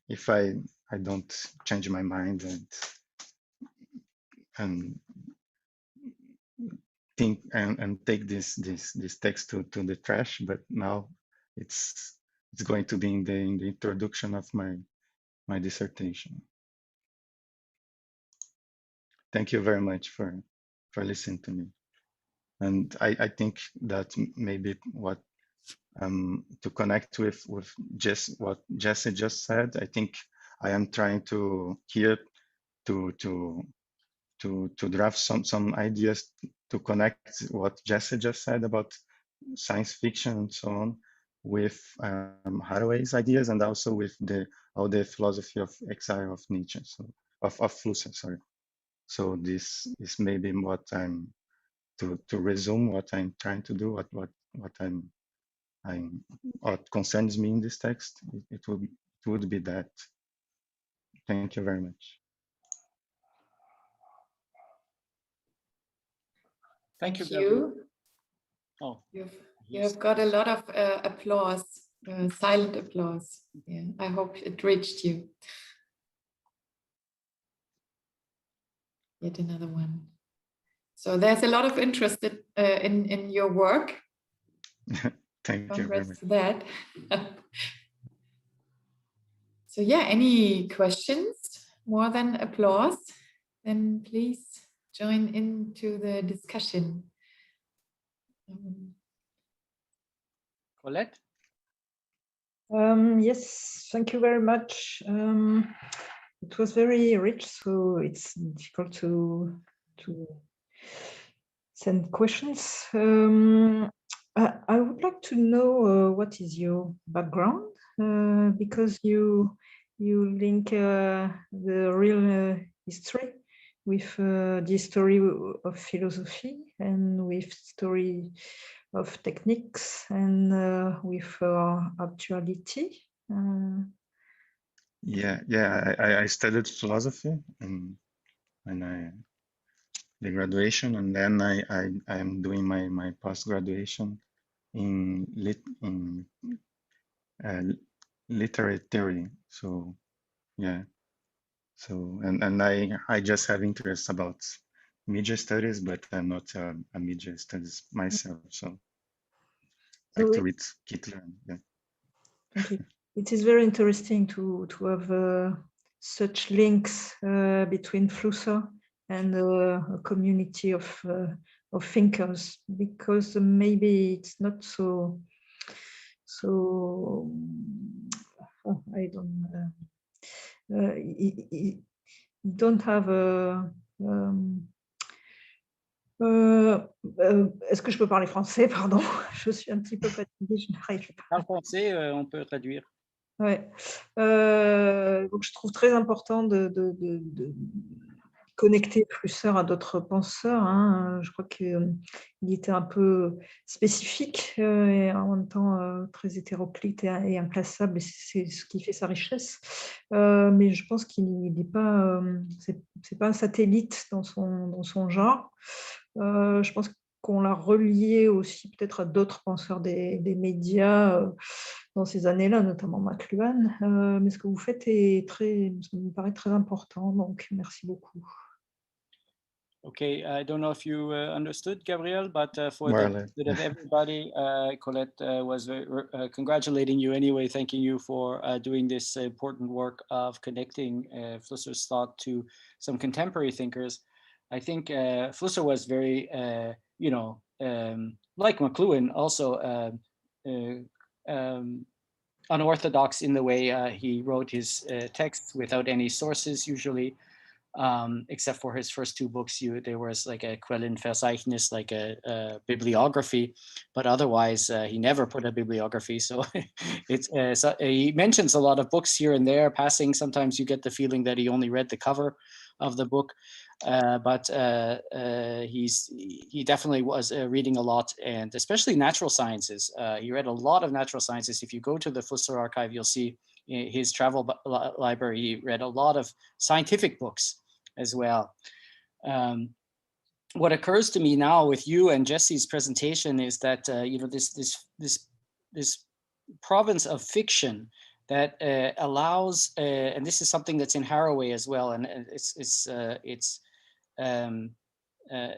If I don't change my mind and think and take this text to the trash, but now it's going to be in the introduction of my dissertation. thank you very much for listening to me. And I think that maybe what to connect with what Jesse just said, I think I am trying to here to draft some ideas to connect what Jesse just said about science fiction and so on with Haraway's ideas, and also with all the philosophy of exile of Nietzsche, so of Flusser, sorry. So this is maybe what I'm to resume what I'm trying to do, what concerns me in this text. It would be that. Thank you very much. Thank you. You. Oh, you've got a lot of applause, silent applause. Yeah, I hope it reached you. Yet another one. So there's a lot of interest in your work. Thank you very much. For that. So yeah, any questions more than applause? Then please join into the discussion. Colette? Yes, thank you very much. It was very rich, so it's difficult to send questions. I would like to know what is your background, because you link the real history with the history of philosophy and with story of techniques and with actuality. I studied philosophy and the graduation, and then I am doing my post graduation in literary theory. So yeah, so and I just have interest about media studies, but I'm not a media studies myself. So I like to read Hitler. Yeah. Thank you. It is very interesting to have such links between Flusser and a community of thinkers, because maybe it's not so I don't have a est-ce que je peux parler français? Pardon, je suis un petit peu fatiguée, je n'arrive pas. En français, on peut traduire. Ouais. Donc je trouve très important de connecter Flusser à d'autres penseurs. Hein. Je crois qu'il était un peu spécifique et en même temps très hétéroclite et inclassable, et c'est ce qui fait sa richesse. Mais je pense qu'il n'est pas, c'est pas un satellite dans son genre. Je pense qu'on l'a relié aussi peut-être à d'autres penseurs des médias dans ces années-là, notamment McLuhan. Mais ce que vous faites ça me paraît très important, donc merci beaucoup. Okay, I don't know if you understood, Gabriel, but for Well, the benefit of everybody, Colette was congratulating you anyway, thanking you for doing this important work of connecting Flusser's thought to some contemporary thinkers. I think Flusser was very, like McLuhan, also unorthodox in the way he wrote his texts without any sources usually. Except for his first two books, there was like a Quellenverzeichnis, like a bibliography, but otherwise he never put a bibliography. So so he mentions a lot of books here and there, passing. Sometimes you get the feeling that he only read the cover of the book, but he definitely was reading a lot, and especially natural sciences. He read a lot of natural sciences. If you go to the Flusser archive, you'll see his travel library. He read a lot of scientific books as well. What occurs to me now with you and Jesse's presentation is that this province of fiction that allows, and this is something that's in Haraway as well, and it's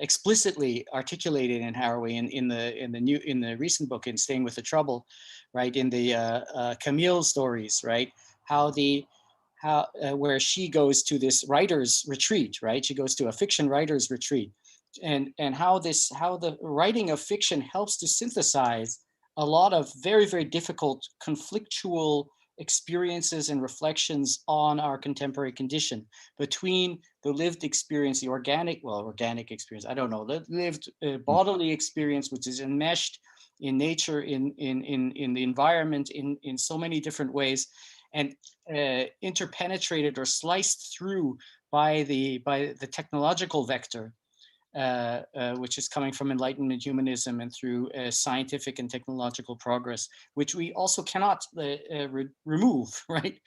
explicitly articulated in Haraway in the recent book in Staying with the Trouble, right? In the Camille stories, right? How how where she goes to this writer's retreat, right? She goes to a fiction writer's retreat, and how the writing of fiction helps to synthesize a lot of very, very difficult conflictual experiences and reflections on our contemporary condition, between the lived experience, the organic experience, I don't know, the lived bodily experience, which is enmeshed in nature, in the environment, in so many different ways, and interpenetrated or sliced through by the technological vector, which is coming from Enlightenment humanism and through scientific and technological progress, which we also cannot remove, right?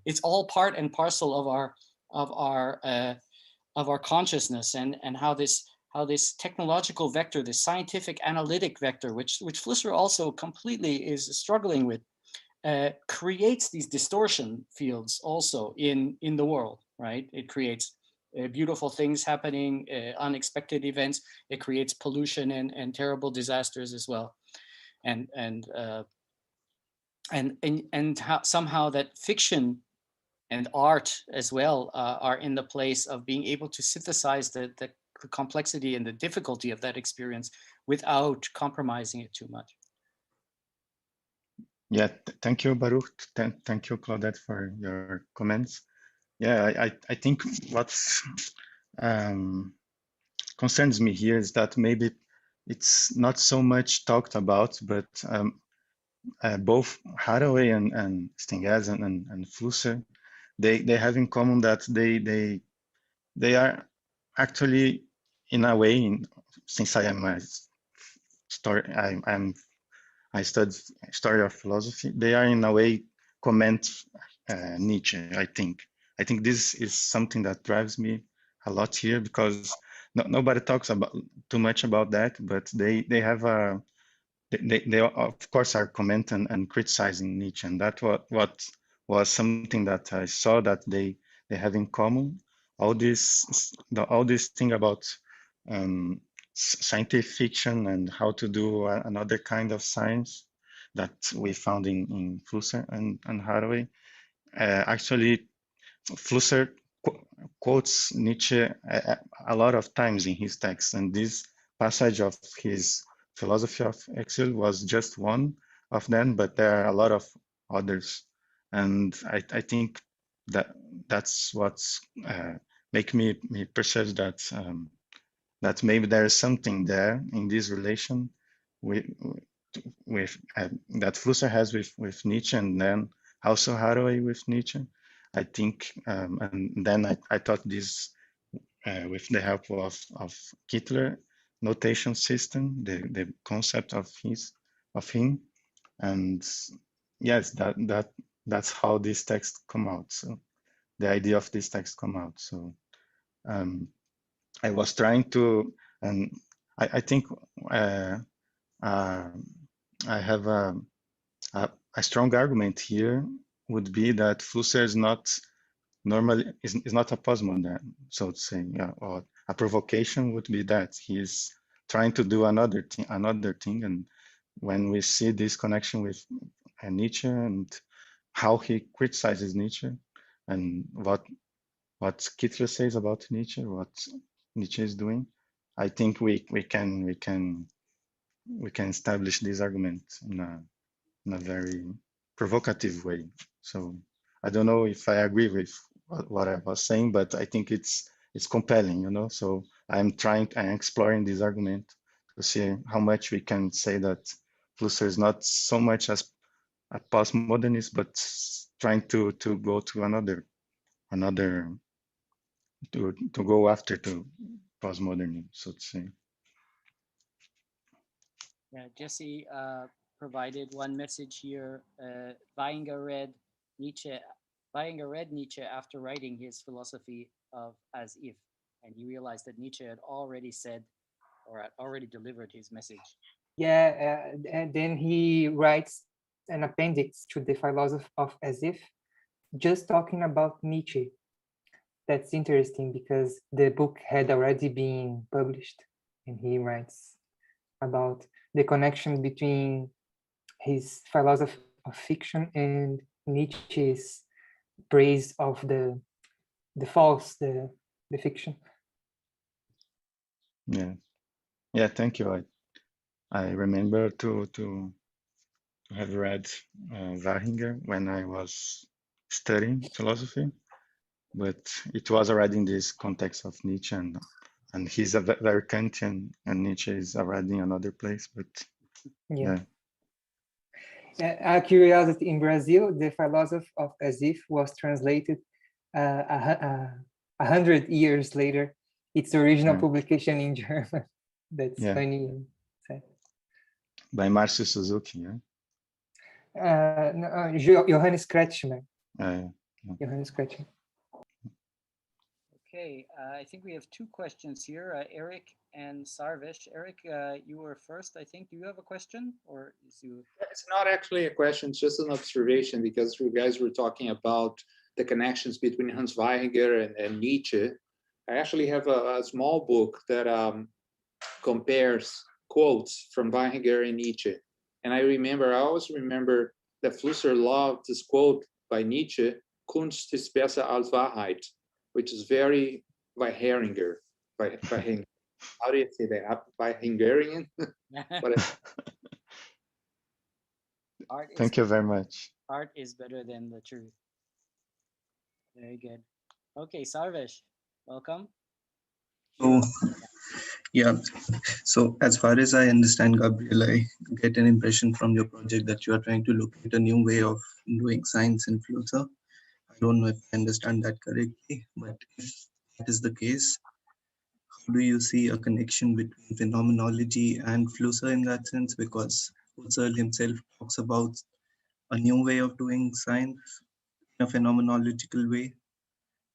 It's all part and parcel of our consciousness, and how this technological vector, this scientific analytic vector, which Flusser also completely is struggling with, creates these distortion fields also in the world, right? It creates beautiful things happening, unexpected events. It creates pollution and terrible disasters as well, and how somehow that fiction and art as well are in the place of being able to synthesize the complexity and the difficulty of that experience without compromising it too much. Yeah, thank you, Baruch. Thank you, Claudette, for your comments. Yeah, I think what concerns me here is that maybe it's not so much talked about, but both Haraway and Stingaz and Flusser, they have in common that they are actually, in a way, since I am a I studied story of philosophy, they are in a way comment Nietzsche, I think. I think this is something that drives me a lot here, because nobody talks about too much about that, but they have a, they of course are commenting and criticizing Nietzsche, and that what was something that I saw that they have in common. All this thing about scientific fiction and how to do another kind of science that we found in Flusser and Haraway. Actually, Flusser quotes Nietzsche a lot of times in his texts, and this passage of his philosophy of exile was just one of them, but there are a lot of others, and I think that's what's make me perceive that that maybe there is something there in this relation with that Flusser has with Nietzsche, and then also Haraway with Nietzsche. I think, and then I thought this with the help of Kittler notation system, the concept of him, and yes, that's how this text come out. So the idea of this text come out. So I was trying to, and I think I have a strong argument here would be that Flusser is not normally is not a postmodern, so to say. Yeah, or a provocation would be that he is trying to do another thing, and when we see this connection with Nietzsche and how he criticizes Nietzsche and what Kittler says about Nietzsche, what Nietzsche is doing, I think we can establish this argument in a very provocative way. So I don't know if I agree with what I was saying, but I think it's compelling, you know. So I'm exploring this argument to see how much we can say that Flusser is not so much as a postmodernist, but trying to go to another to go after to postmodernism, so to say. Yeah, Jesse provided one message here. Weinger read Nietzsche after writing his philosophy of as if, and he realized that Nietzsche had already said or had already delivered his message. Yeah, and then he writes an appendix to the philosophy of as if, just talking about Nietzsche. That's interesting because the book had already been published, and he writes about the connection between his philosophy of fiction and Nietzsche's praise of the false, the fiction. Yeah, thank you. I remember to have read Wahinger when I was studying philosophy, but it was already in this context of Nietzsche, and he's a very Kantian, and Nietzsche is already in another place. But yeah. Out of curiosity, in Brazil, the philosophy of as if was translated 100 years later. Its original publication in German. That's funny. By Márcio Suzuki, no, Johannes Kretschmer. Johannes Kretschmer. Okay, I think we have two questions here, Eric and Sarvesh. Eric, you were first, I think. Do you have a question, or is you? It's not actually a question; it's just an observation, because you guys were talking about the connections between Hans Wahinger and Nietzsche. I actually have a small book that compares quotes from Wahinger and Nietzsche, and I always remember that Flusser loved this quote by Nietzsche: "Kunst ist besser als Wahrheit," which is very Waheringer. How do you say that? Wahingerian? Thank you very much. Art is better than the truth. Very good. Okay, Sarvesh, welcome. Oh, yeah. So as far as I understand, Gabriel, I get an impression from your project that you are trying to look at a new way of doing science in Flusser. I don't know if I understand that correctly, but if that is the case, how do you see a connection between phenomenology and Flusser in that sense? Because Flusser himself talks about a new way of doing science in a phenomenological way.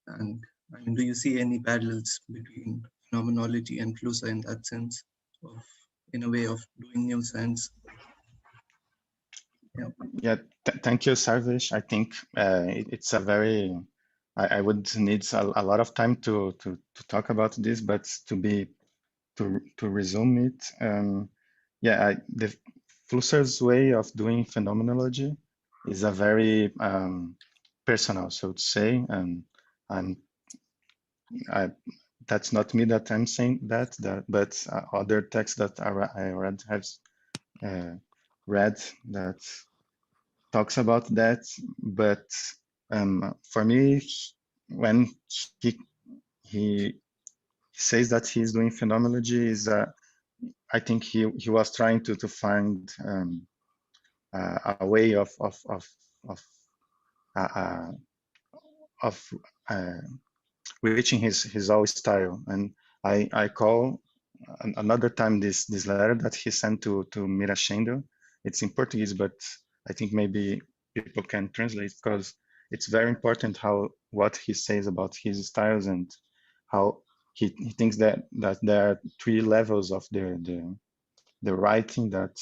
And I mean, do you see any parallels between phenomenology and Flusser in that sense, in a way of doing new science? Yeah, thank you, Sarvesh. I think it's a very, I would need a lot of time to talk about this, but to resume it, the Flusser's way of doing phenomenology is a very personal, so to say, and that's not me that I'm saying that but other texts that I read have read that talks about that. But for me, when he says that he's doing phenomenology, is I think he was trying to find a way of reaching his own style. And I call another time this letter that he sent to Mirachendo. It's in Portuguese, but I think maybe people can translate, because it's very important what he says about his styles, and how he thinks that there are three levels of the writing that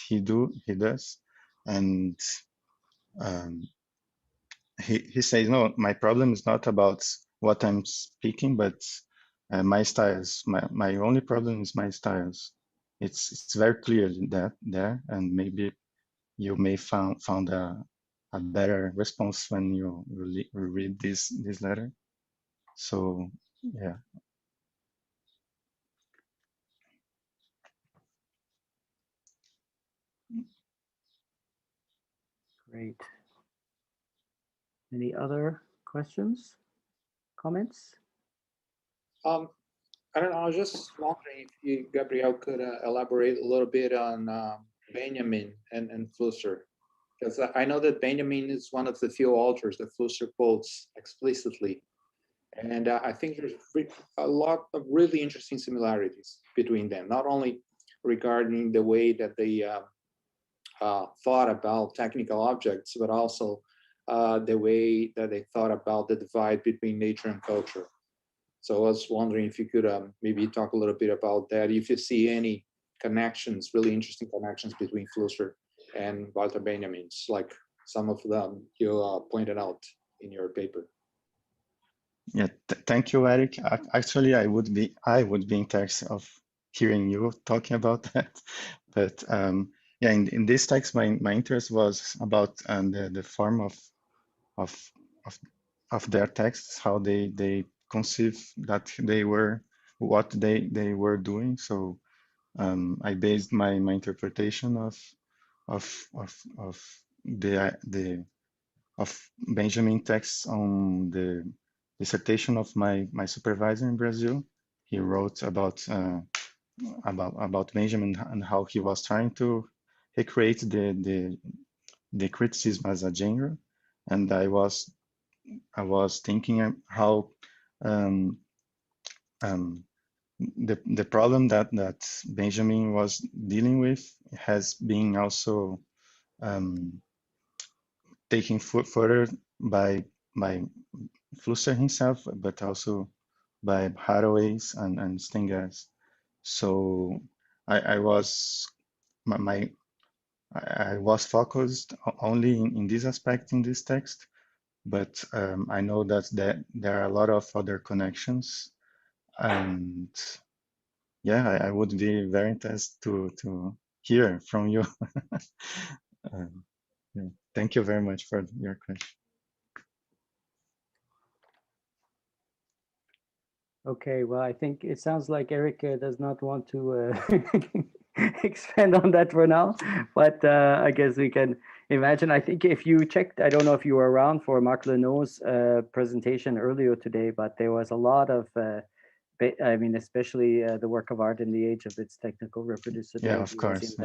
he does. And he says, no, my problem is not about what I'm speaking, but my styles. My only problem is my styles. It's very clear that there, and maybe you may found a better response when you read this letter. So yeah. Great. Any other questions, comments? I don't know. I was just wondering if you, Gabriel, could elaborate a little bit on Benjamin and Flusser, because I know that Benjamin is one of the few authors that Flusser quotes explicitly, and I think there's a lot of really interesting similarities between them, not only regarding the way that they thought about technical objects, but also the way that they thought about the divide between nature and culture. So I was wondering if you could maybe talk a little bit about that, if you see any connections, really interesting connections between Flusser and Walter Benjamin's, like some of them you pointed out in your paper. Yeah, thank you, Eric. Actually, I would be interested of hearing you talking about that. But yeah, in this text, my interest was about the form of of their texts, how they conceive that they were what they were doing. So I based my interpretation of Benjamin texts on the dissertation of my supervisor in Brazil. He wrote about Benjamin and how he was trying to recreate the criticism as a genre, and I was thinking how the problem that Benjamin was dealing with has been also taken further by Flusser himself, but also by Haraway's and Stengers. So I was focused only in this aspect in this text, but I know that there are a lot of other connections, and yeah, I would be very interested to hear from you. Yeah. Thank you very much for your question. Okay, well, I think it sounds like Eric does not want to expand on that for now, but I guess we can imagine. I think if you checked, I don't know if you were around for Marc Lenot's presentation earlier today, but there was a lot of, I mean, especially the work of art in the age of its technical reproducibility. Yeah, of course.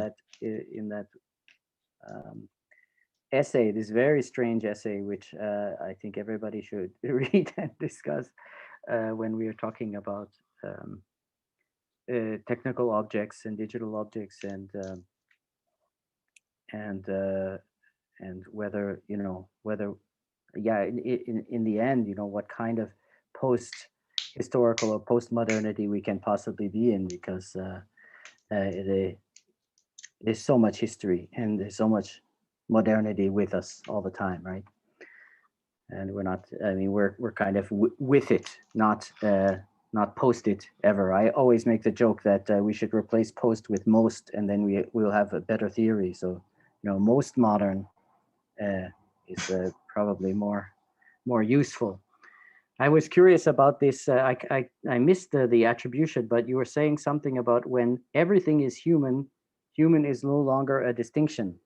In that essay, this very strange essay, which I think everybody should read and discuss when we are talking about technical objects and digital objects, and whether in the end, what kind of post-historical or post-modernity we can possibly be in, because there's so much history and there's so much modernity with us all the time, right? And we're not, I mean, we're kind of with it, not post it ever. I always make the joke that we should replace post with most, and then we'll have a better theory. So, most modern is probably more useful. I was curious about this. I missed the attribution, but you were saying something about when everything is human is no longer a distinction.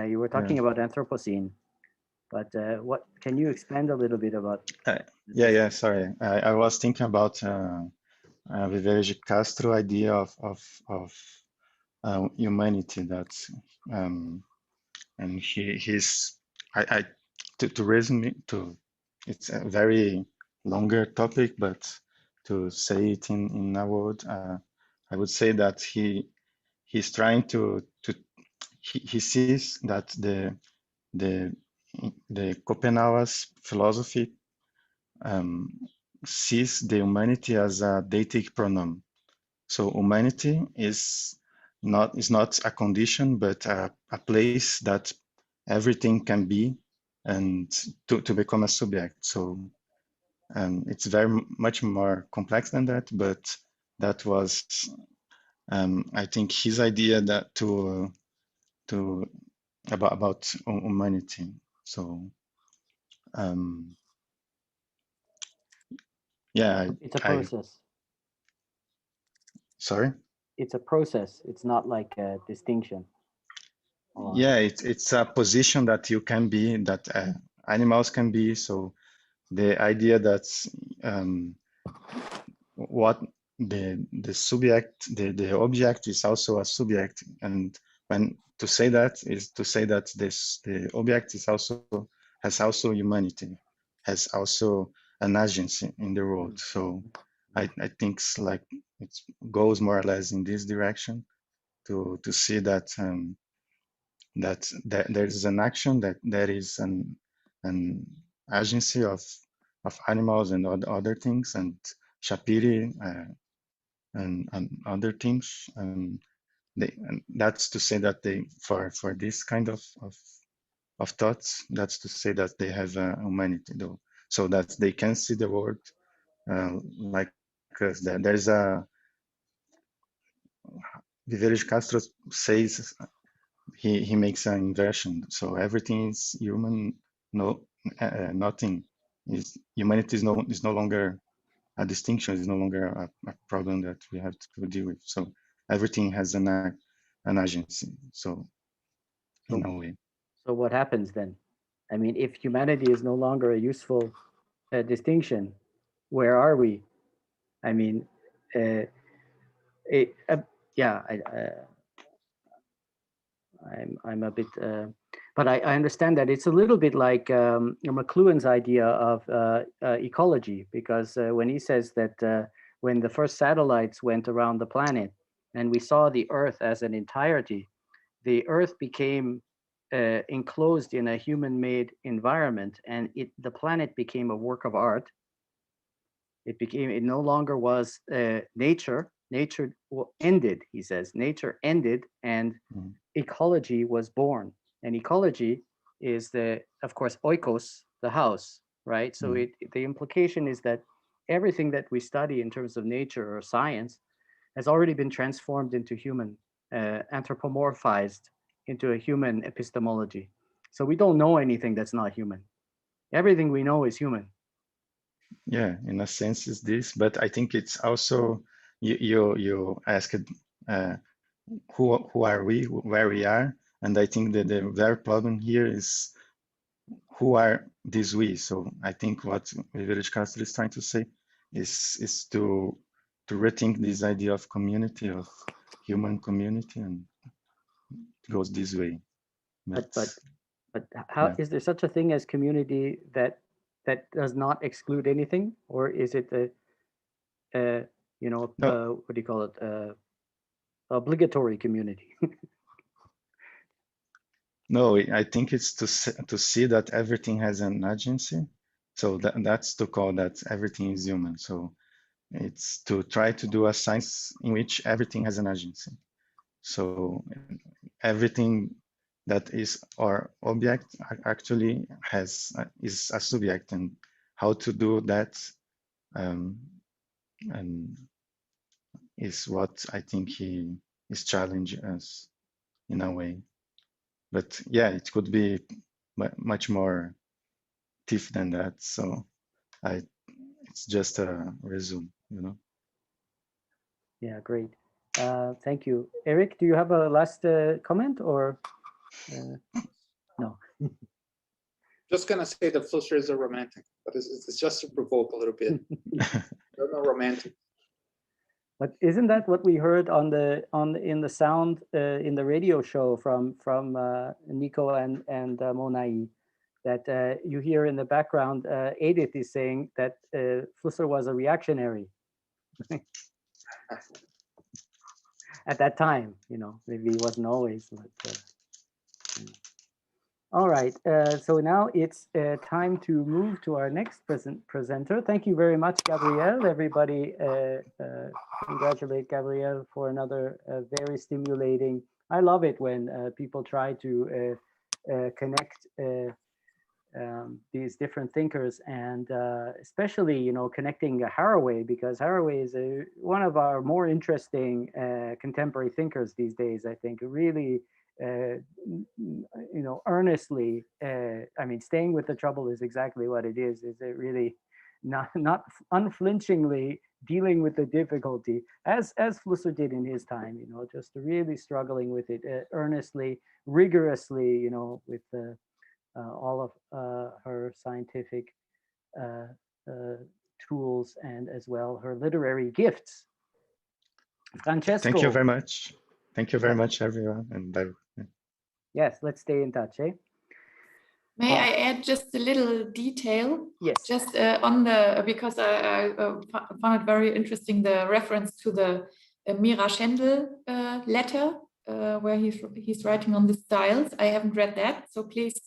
You were talking about Anthropocene. But what can you expand a little bit about? Yeah. Sorry, I was thinking about Viveres Castro idea of humanity. That and he's to resume to. It's a very longer topic, but to say it in a word, I would say that he's trying to he sees that the Schopenhauer's philosophy sees the humanity as a deictic pronoun. So humanity is not a condition, but a place that everything can be, and to become a subject. So it's very much more complex than that, but that was I think his idea that about humanity. So yeah, it's a process. Sorry? It's a process. It's not like a distinction. Yeah, it's a position that you can be, that animals can be. So the idea that what the subject, the object is also a subject, and when to say that is to say that the object is has also humanity, has also an agency in the world. So I think it goes more or less in this direction to see that that there is an action, that there is an agency of animals and other things, and Shapiri and other things, and that's to say that they for this kind of thoughts, that's to say that they have a humanity, though, so that they can see the world like us. There's a Viveres Castro says he makes an inversion, so everything is human nothing. Humanity is no longer a distinction, is no longer a problem that we have to deal with. So everything has an agency. So in a way. So what happens then? I mean, if humanity is no longer a useful distinction, where are we? I mean, I'm a bit, but I understand that it's a little bit like McLuhan's idea of ecology, because when he says that when the first satellites went around the planet and we saw the Earth as an entirety, the Earth became enclosed in a human-made environment, and the planet became a work of art. It no longer was nature. Nature ended, he says. Nature ended, and ecology was born. And ecology is of course, oikos, the house, right? So the implication is that everything that we study in terms of nature or science has already been transformed into human, anthropomorphized into a human epistemology. So we don't know anything that's not human. Everything we know is human. Yeah, in a sense is this, but I think it's also, you asked who are we, where we are, and I think that the very problem here is who are these we. So I think what Village Castle is trying to say is to rethink this idea of community, of human community, and it goes this way. But how is there such a thing as community that does not exclude anything, or is it what do you call it, obligatory community? No, I think it's to see that everything has an agency. So that's to call that everything is human. So it's to try to do a science in which everything has an agency. So everything that is our object actually is a subject, and how to do that and is what I think he is challenging us in a way. But yeah, it could be much more tough than that. So it's just a resume, Yeah, great. Thank you. Eric, do you have a last comment or no? Just gonna say that Flusser is a romantic, but it's just to provoke a little bit. They're not romantic. But isn't that what we heard in the sound in the radio show from Nico and Monai, that you hear in the background? Edith is saying that Flusser was a reactionary at that time. Maybe he wasn't always. But, all right, so now it's time to move to our next presenter. Thank you very much, Gabrielle. Everybody congratulate Gabrielle for another very stimulating. I love it when people try to connect these different thinkers, and especially, connecting Haraway, because Haraway is one of our more interesting contemporary thinkers these days, I think. Really, earnestly, I mean, staying with the trouble is exactly what it is it really not unflinchingly dealing with the difficulty as Flusser did in his time, just really struggling with it earnestly, rigorously, with all of her scientific tools, and as well her literary gifts. Francesco. Thank you very much. Thank you very much, everyone. And yes, let's stay in touch, eh? May I add just a little detail? Yes. Just because I found it very interesting, the reference to the Mira Schendel letter, where he's writing on the styles. I haven't read that, so please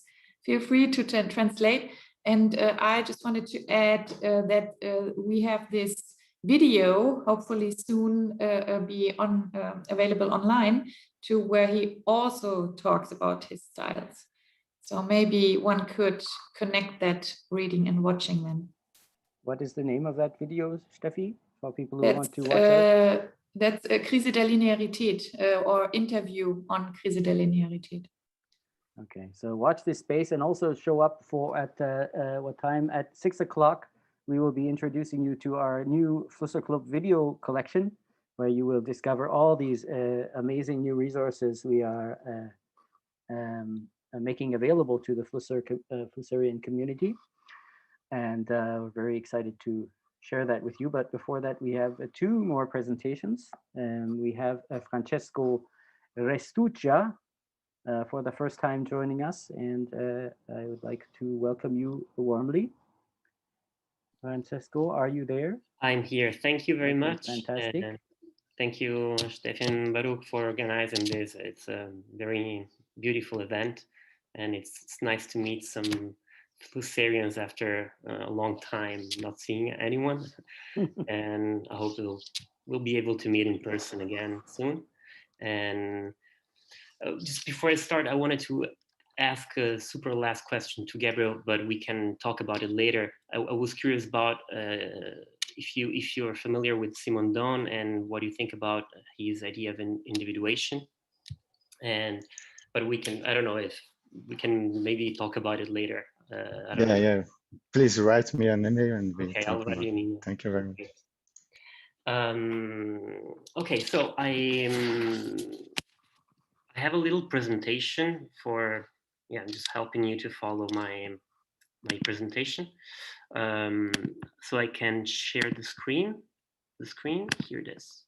feel free to translate. And I just wanted to add that we have this video, hopefully soon be available online, to where he also talks about his styles. So maybe one could connect that reading and watching them. What is the name of that video, Steffi, for people who want to watch it? That's Krise der Linearität, or interview on Krise der Linearität. Okay, so watch this space and also show up for at what time? At 6 o'clock, we will be introducing you to our new Flusser Club video collection, where you will discover all these amazing new resources we are making available to the Flusserian community. And we're very excited to share that with you. But before that, we have two more presentations. We have Francesco Restuccia for the first time joining us, and I would like to welcome you warmly. Francesco, are you there? I'm here. Thank you very much. Fantastic. Thank you, Steffi and Baruch, for organizing this. It's a very beautiful event, and it's nice to meet some Flusserians after a long time not seeing anyone. And I hope we'll be able to meet in person again soon. And just before I start, I wanted to ask a super last question to Gabriel, but we can talk about it later. I was curious about if you're familiar with Simondon and what you think about his idea of individuation. But we can, I don't know if we can maybe talk about it later. I don't know. Yeah. Please write me an email and we Okay, talk I'll write about you an email. Thank you very much. Okay, so I have a little presentation for, I'm just helping you to follow my presentation. So I can share the screen. Here it is.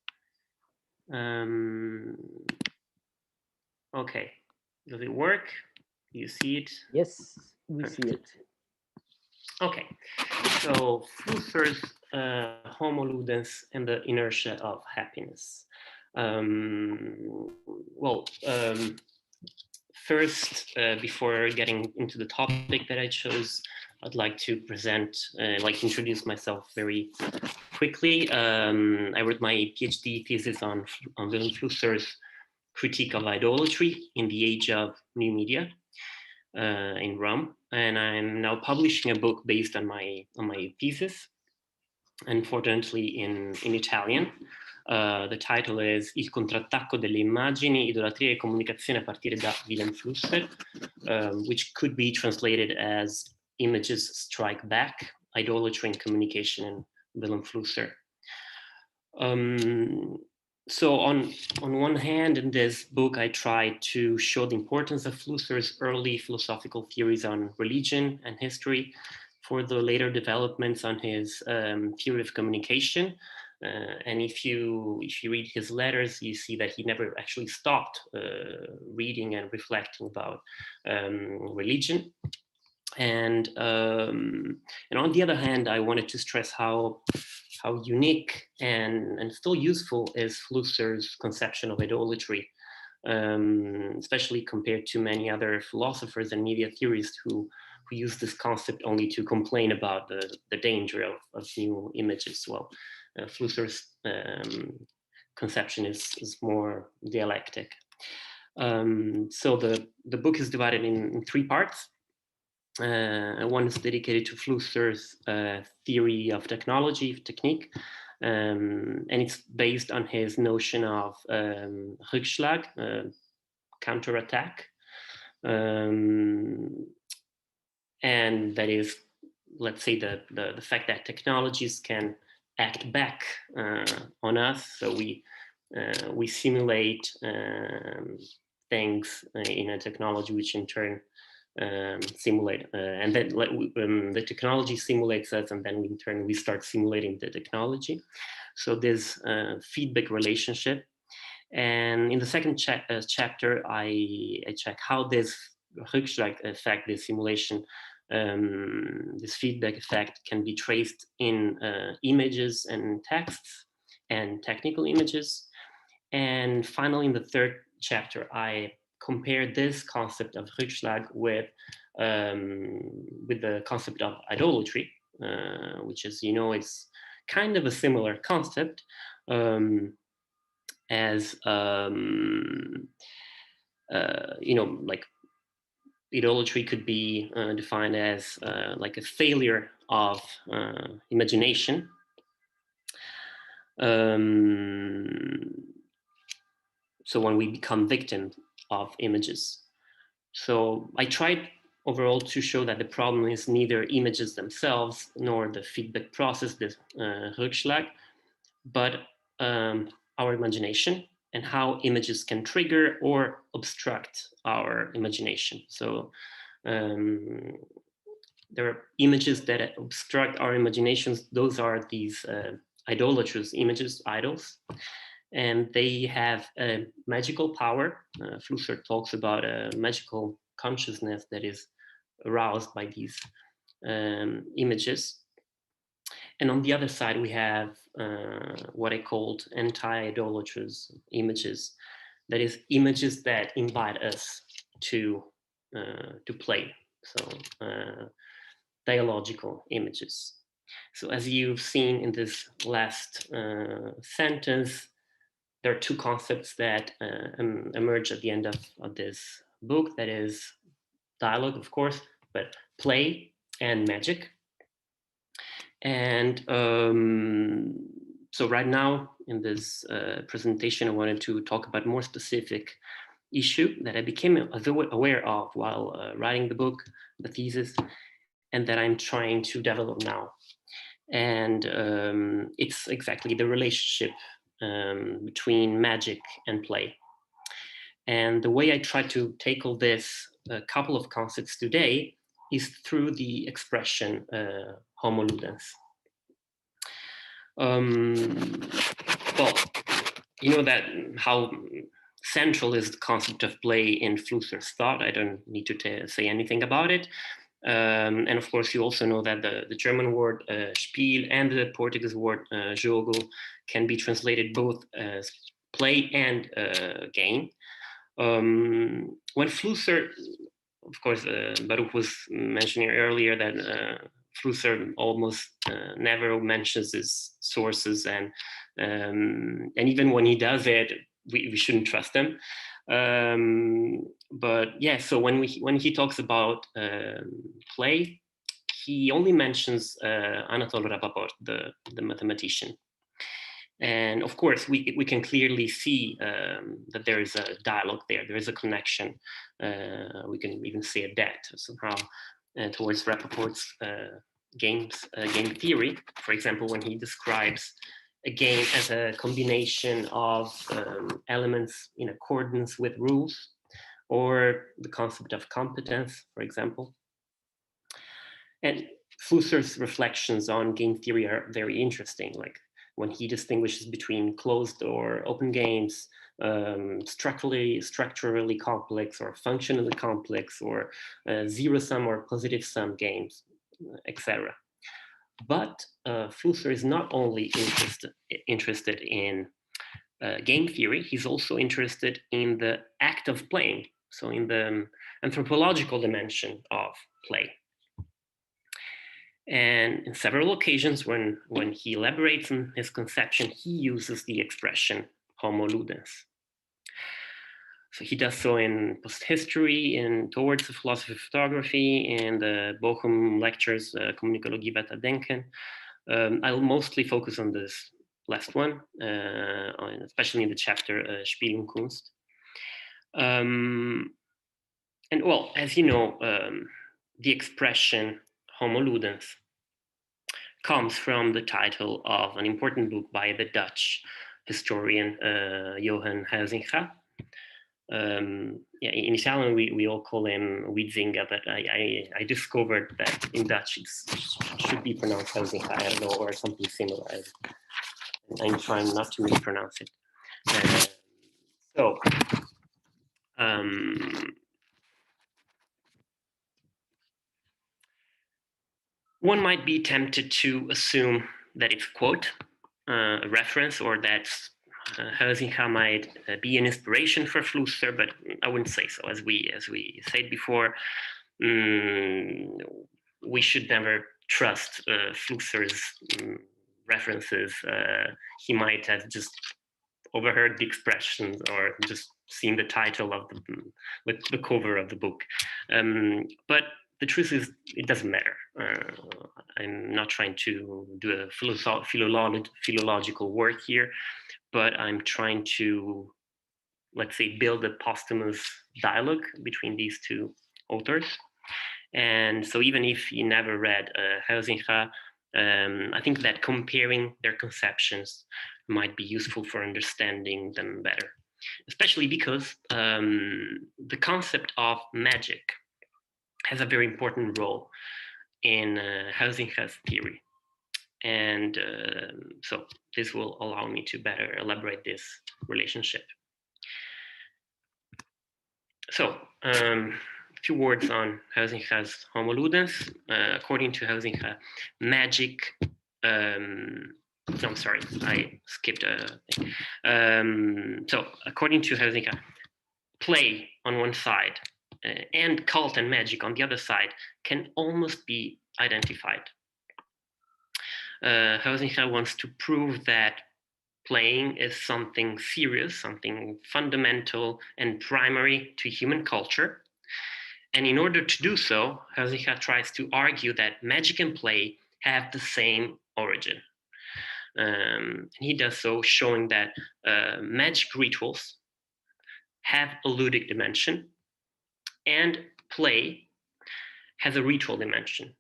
Okay, does it work? Do you see it? Yes, we see it. Okay, so Flusser's Homo Ludens and the Inertia of Happiness. First, before getting into the topic that I chose, I'd like to introduce myself very quickly. I wrote my PhD thesis on Vilém Flusser's critique of idolatry in the age of new media in Rome, and I'm now publishing a book based on my thesis, unfortunately in Italian. The title is Il contrattacco delle immagini, idolatria e comunicazione a partire da Vilém Flusser, which could be translated as Images Strike Back, Idolatry and Communication in Vilém Flusser. So on one hand, in this book, I try to show the importance of Flusser's early philosophical theories on religion and history for the later developments on his theory of communication. And if you read his letters, you see that he never actually stopped reading and reflecting about religion. And on the other hand, I wanted to stress how unique and still useful is Flusser's conception of idolatry, especially compared to many other philosophers and media theorists who use this concept only to complain about the danger of new images. Well, Flusser's conception is more dialectic. So the book is divided in three parts. One is dedicated to Flusser's theory of technique, and it's based on his notion of Rückschlag, counterattack, and that is, let's say, the fact that technologies can act back on us. So we simulate things in a technology which in turn simulate, and then the technology simulates us, and then in turn we start simulating the technology. So there's feedback relationship. And in the second chapter, I check how this Rückschlag effect, this simulation, this feedback effect can be traced in images and texts and technical images. And finally, in the third chapter, I compare this concept of Rückschlag with the concept of idolatry, which is, it's kind of a similar concept, as like idolatry could be defined as like a failure of imagination. So when we become victims of images, So I tried overall to show that the problem is neither images themselves nor the feedback process, the Rückschlag, but our imagination and how images can trigger or obstruct our imagination. So there are images that obstruct our imaginations. Those are these idolatrous images, idols, and they have a magical power. Flusser talks about a magical consciousness that is aroused by these images. And on the other side, we have what I called anti-idolatrous images. That is, images that invite us to play. So dialogical images. So as you've seen in this last sentence, there are two concepts that emerge at the end of this book. That is dialogue, of course, but play and magic. And so right now in this presentation, I wanted to talk about a more specific issue that I became aware of while writing the book, the thesis, and that I'm trying to develop now. And it's exactly the relationship between magic and play. And the way I try to tackle this couple of concepts today is through the expression homo ludens. Well, you know that how central is the concept of play in Flusser's thought. I don't need to say anything about it. And of course, you also know that the German word Spiel and the Portuguese word jogo can be translated both as play and game. When Flusser, of course, Baruch was mentioning earlier that Flusser almost never mentions his sources, and even when he does it, we shouldn't trust him. But yeah, so when he talks about play, he only mentions Anatol Rapoport, the mathematician. And of course, we can clearly see that there is a dialogue there. There is a connection. We can even say a debt somehow towards Rapoport's game theory. For example, when he describes a game as a combination of elements in accordance with rules, or the concept of competence, for example. And Flusser's reflections on game theory are very interesting, like when he distinguishes between closed or open games, structurally complex or functionally complex, or zero-sum or positive-sum games, etc. But Flusser is not only interested in game theory, he's also interested in the act of playing, so in the anthropological dimension of play. And in several occasions when he elaborates on his conception, he uses the expression homo ludens. So he does so in post-history, in Towards the Philosophy of Photography, in the Bochum lectures, Kommunikologie weiter denken. I'll mostly focus on this last one, especially in the chapter Spiel und Kunst. And well, as you know, the expression homo ludens comes from the title of an important book by the Dutch historian Johan Huizinga. Yeah, in Italian we all call him Huizinga, but I discovered that in Dutch it should be pronounced Huizinga, I don't know, or something similar. I'm trying not to mispronounce it. One might be tempted to assume that it's, quote, a reference, or that Huizinga might be an inspiration for Flusser, but I wouldn't say so. As we said before, we should never trust Flusser's references. He might have just overheard the expressions or just seen the title of the cover of the book. But the truth is, it doesn't matter. I'm not trying to do a philological work here, but I'm trying to, let's say, build a posthumous dialogue between these two authors. And so even if you never read Huizinga, I think that comparing their conceptions might be useful for understanding them better, especially because the concept of magic has a very important role in Huizinga's theory. And so this will allow me to better elaborate this relationship. So a few words on Huizinga's Homo Ludens. According to Huizinga, magic, no, I'm sorry, I skipped a thing. So according to Huizinga, play on one side and cult and magic on the other side can almost be identified. Huizinga wants to prove that playing is something serious, something fundamental and primary to human culture. And in order to do so, Huizinga tries to argue that magic and play have the same origin. And he does so showing that magic rituals have a ludic dimension and play has a ritual dimension.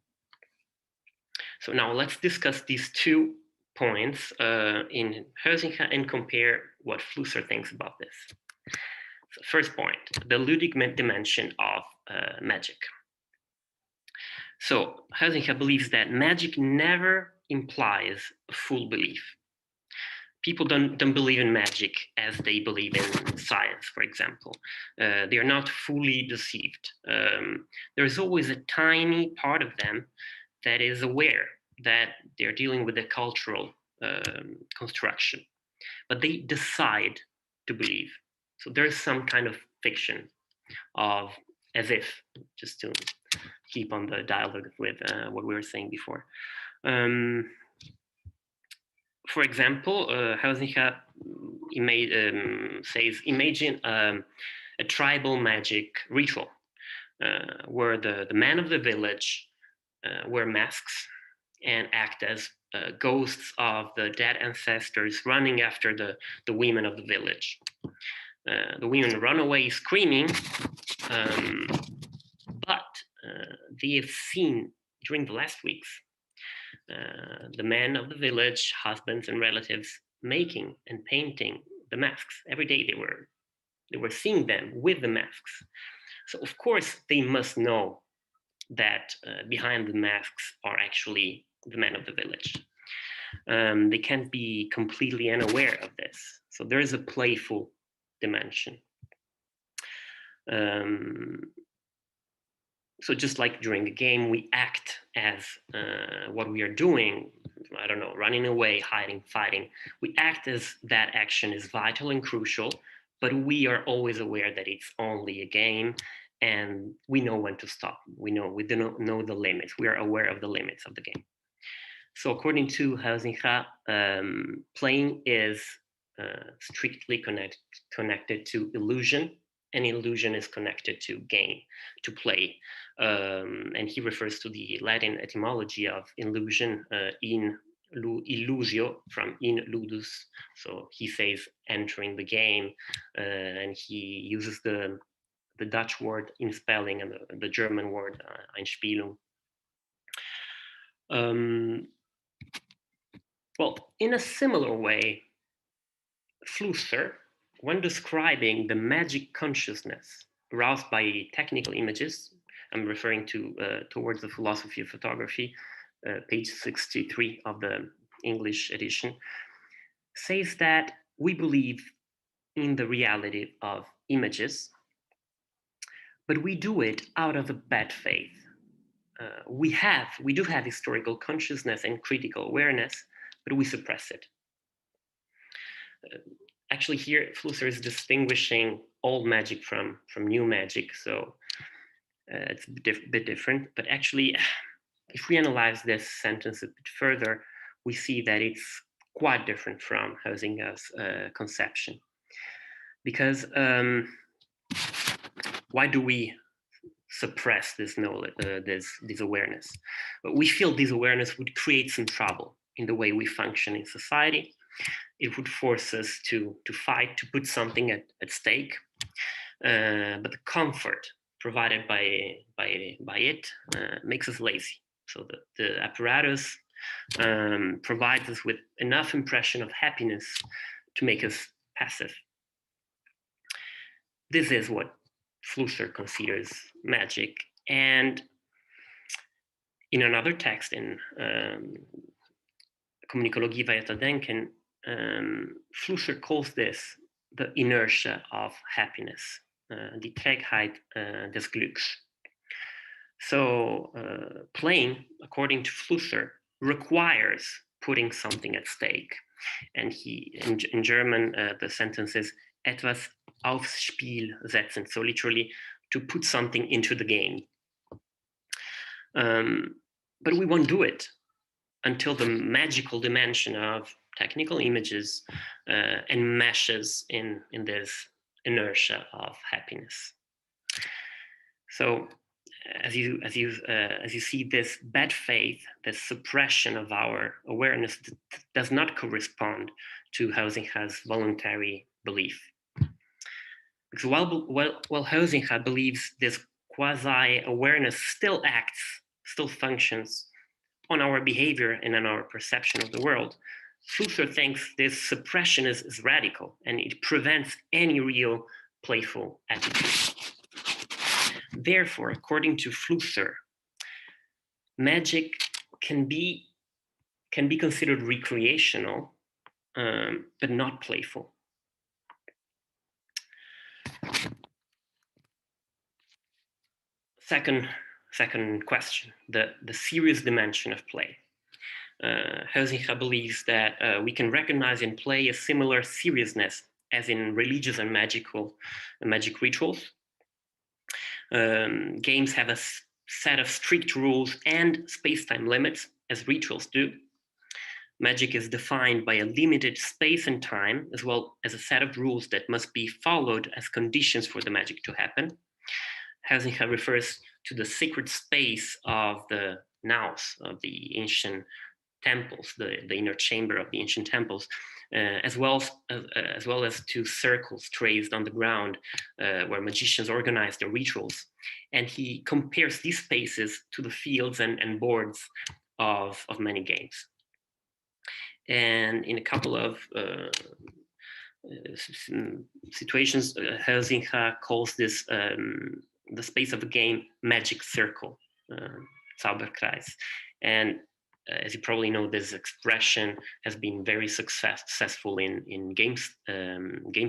So now let's discuss these 2 points in Huizinga and compare what Flusser thinks about this. So first point, the ludic dimension of magic. So Huizinga believes that magic never implies a full belief. People don't believe in magic as they believe in science, for example. They are not fully deceived. There is always a tiny part of them that is aware that they're dealing with a cultural construction, but they decide to believe. So there's some kind of fiction of as if, just to keep on the dialogue with what we were saying before. For example, Huizinga says, imagine a tribal magic ritual where the men of the village wear masks and act as ghosts of the dead ancestors running after the women of the village. The women run away screaming, but they have seen during the last weeks the men of the village, husbands and relatives, making and painting the masks. Every day they were seeing them with the masks. So of course they must know that behind the masks are actually the men of the village. They can't be completely unaware of this. So there is a playful dimension. So just like during a game, we act as what we are doing, I don't know, running away, hiding, fighting. We act as that action is vital and crucial, but we are always aware that it's only a game and we know when to stop. We do know the limits. We are aware of the limits of the game. So according to Huizinga, playing is strictly connected to illusion, and illusion is connected to game, to play. And he refers to the Latin etymology of illusion, in illusio, from in ludus. So he says entering the game, and he uses the Dutch word in spelling and the German word Einspielung. Well, in a similar way, Flusser, when describing the magic consciousness aroused by technical images, I'm referring to Towards the Philosophy of Photography, page 63 of the English edition, says that we believe in the reality of images, but we do it out of a bad faith. We do have historical consciousness and critical awareness, but we suppress it. Actually, here Flusser is distinguishing old magic from new magic, so it's a bit different. But actually, if we analyze this sentence a bit further, we see that it's quite different from Huizinga's conception. Because why do we suppress this knowledge, this awareness? But we feel this awareness would create some trouble in the way we function in society. It would force us to fight, to put something at stake. but the comfort provided by it makes us lazy. So the apparatus provides us with enough impression of happiness to make us passive. This is what Flusser considers magic. And in another text, in Kommunikologie weiterdenken, Flusser calls this the inertia of happiness, die Trägheit des Glücks. So playing, according to Flusser, requires putting something at stake. And in German, the sentence is etwas aufs Spiel setzen, so literally to put something into the game. But we won't do it until the magical dimension of technical images enmeshes in this inertia of happiness. So as you see, this bad faith, this suppression of our awareness does not correspond to Huizinga's voluntary belief. Because while Huizinga believes this quasi-awareness still acts, still functions on our behavior and on our perception of the world, Flusser thinks this suppression is radical and it prevents any real playful attitude. Therefore, according to Flusser, magic can be considered recreational, but not playful. Second question, the serious dimension of play. Huizinga believes that we can recognize in play a similar seriousness as in religious and magic rituals. Games have a set of strict rules and space-time limits, as rituals do. Magic is defined by a limited space and time, as well as a set of rules that must be followed as conditions for the magic to happen. Huizinga refers to the sacred space of the naos, of the ancient temples, the inner chamber of the ancient temples, as well as to circles traced on the ground where magicians organize their rituals. And he compares these spaces to the fields and boards of many games. And in a couple of situations, Huizinga calls this the space of a game magic circle, Zauberkreis. And as you probably know, this expression has been very successful in game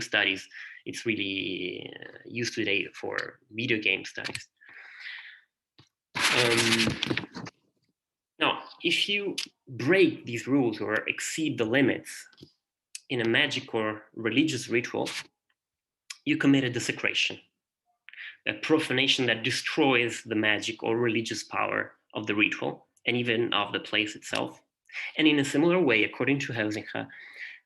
studies. It's really used today for video game studies. Now, if you break these rules or exceed the limits in a magic or religious ritual, you commit a desecration, a profanation that destroys the magic or religious power of the ritual and even of the place itself. And in a similar way, according to Huizinga,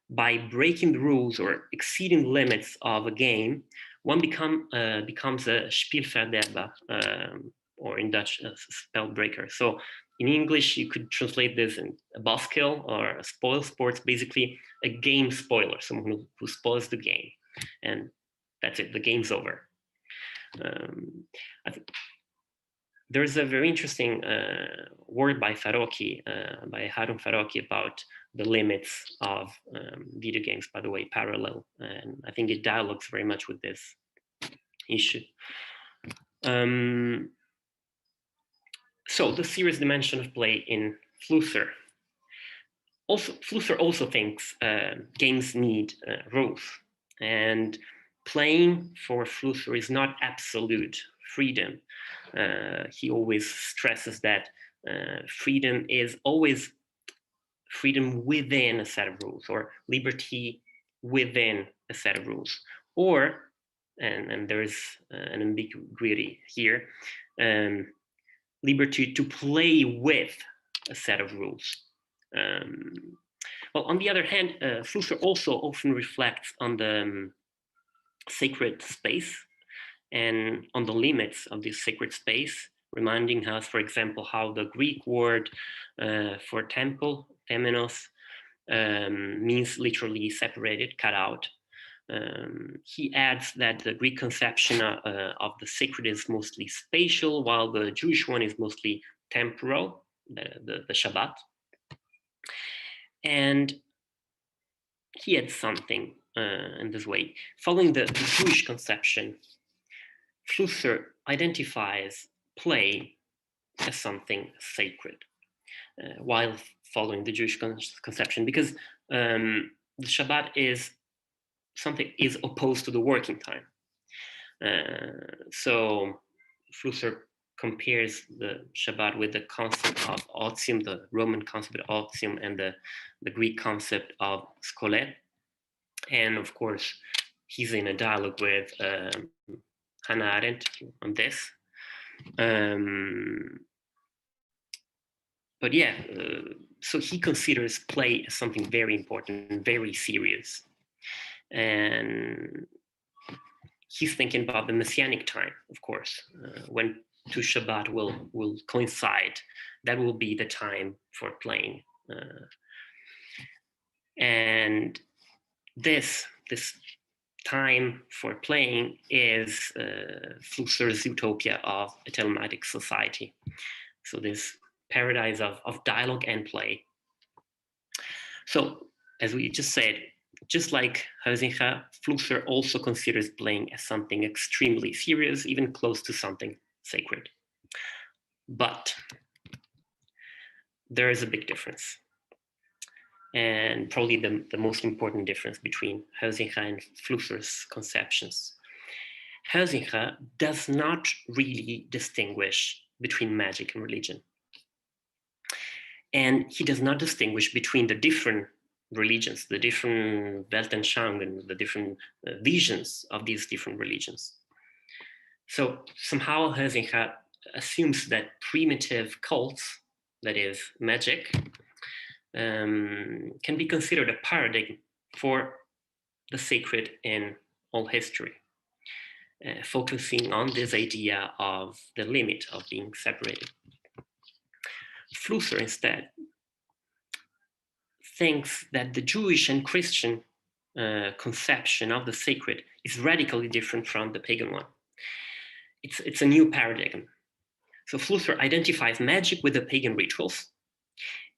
by breaking the rules or exceeding the limits of a game, one becomes a Spielverderber, or in Dutch, a spell breaker. So in English, you could translate this in a buzzkill or a spoil sports, basically a game spoiler, someone who spoils the game. And that's it, the game's over. I think there's a very interesting work by Harun Farocki about the limits of video games, by the way, Parallel. And I think it dialogues very much with this issue. So the serious dimension of play in Flusser. Flusser also thinks games need rules. And playing for Flusser is not absolute freedom. He always stresses that freedom is always freedom within a set of rules, or liberty within a set of rules, or, and there is an ambiguity here, liberty to play with a set of rules. Well, on the other hand, Flusser also often reflects on the sacred space and on the limits of this sacred space, reminding us, for example, how the Greek word for temple, temenos, means literally separated, cut out. He adds that the Greek conception of the sacred is mostly spatial, while the Jewish one is mostly temporal, the Shabbat. And he adds something in this way. Following the Jewish conception, Flusser identifies play as something sacred, while following the Jewish conception, because the Shabbat is opposed to the working time. So Flusser compares the Shabbat with the concept of otium, the Roman concept of otium, and the Greek concept of skolé. And of course, he's in a dialogue with Hannah Arendt on this. But yeah, so he considers play as something very important, very serious. And he's thinking about the Messianic time, of course, when two Shabbat will coincide. That will be the time for playing. And this time for playing is Flusser's utopia of a telematic society. So this paradise of dialogue and play. So as we just said, just like Huizinga, Flusser also considers playing as something extremely serious, even close to something sacred. But there is a big difference. And probably the most important difference between Huizinga and Flusser's conceptions. Huizinga does not really distinguish between magic and religion. And he does not distinguish between the different religions, the different Weltanschauungen, the different visions of these different religions. So somehow Huizinga assumes that primitive cults, that is magic, can be considered a paradigm for the sacred in all history, focusing on this idea of the limit of being separated. Flusser instead thinks that the Jewish and Christian conception of the sacred is radically different from the pagan one. It's a new paradigm. So Flusser identifies magic with the pagan rituals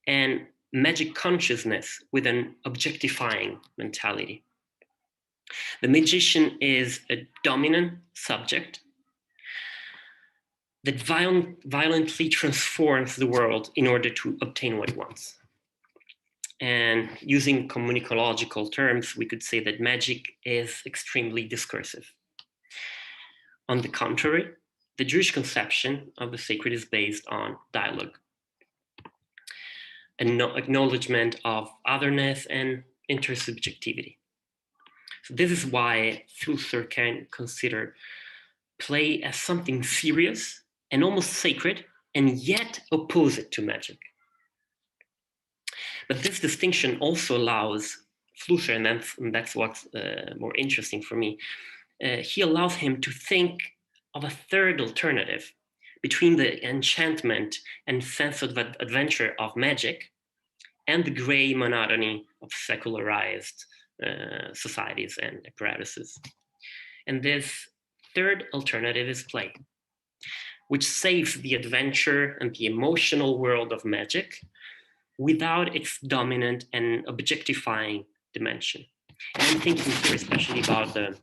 and magic consciousness with an objectifying mentality. The magician is a dominant subject that violently transforms the world in order to obtain what he wants. And using communicological terms, we could say that magic is extremely discursive. On the contrary, the Jewish conception of the sacred is based on dialogue, an acknowledgement of otherness and intersubjectivity. So this is why Flusser can consider play as something serious and almost sacred, and yet opposite to magic. But this distinction also allows Flusser, and that's what's more interesting for me, he allows him to think of a third alternative between the enchantment and sense of adventure of magic and the gray monotony of secularized societies and apparatuses. And this third alternative is play, which saves the adventure and the emotional world of magic without its dominant and objectifying dimension. And I'm thinking here especially about the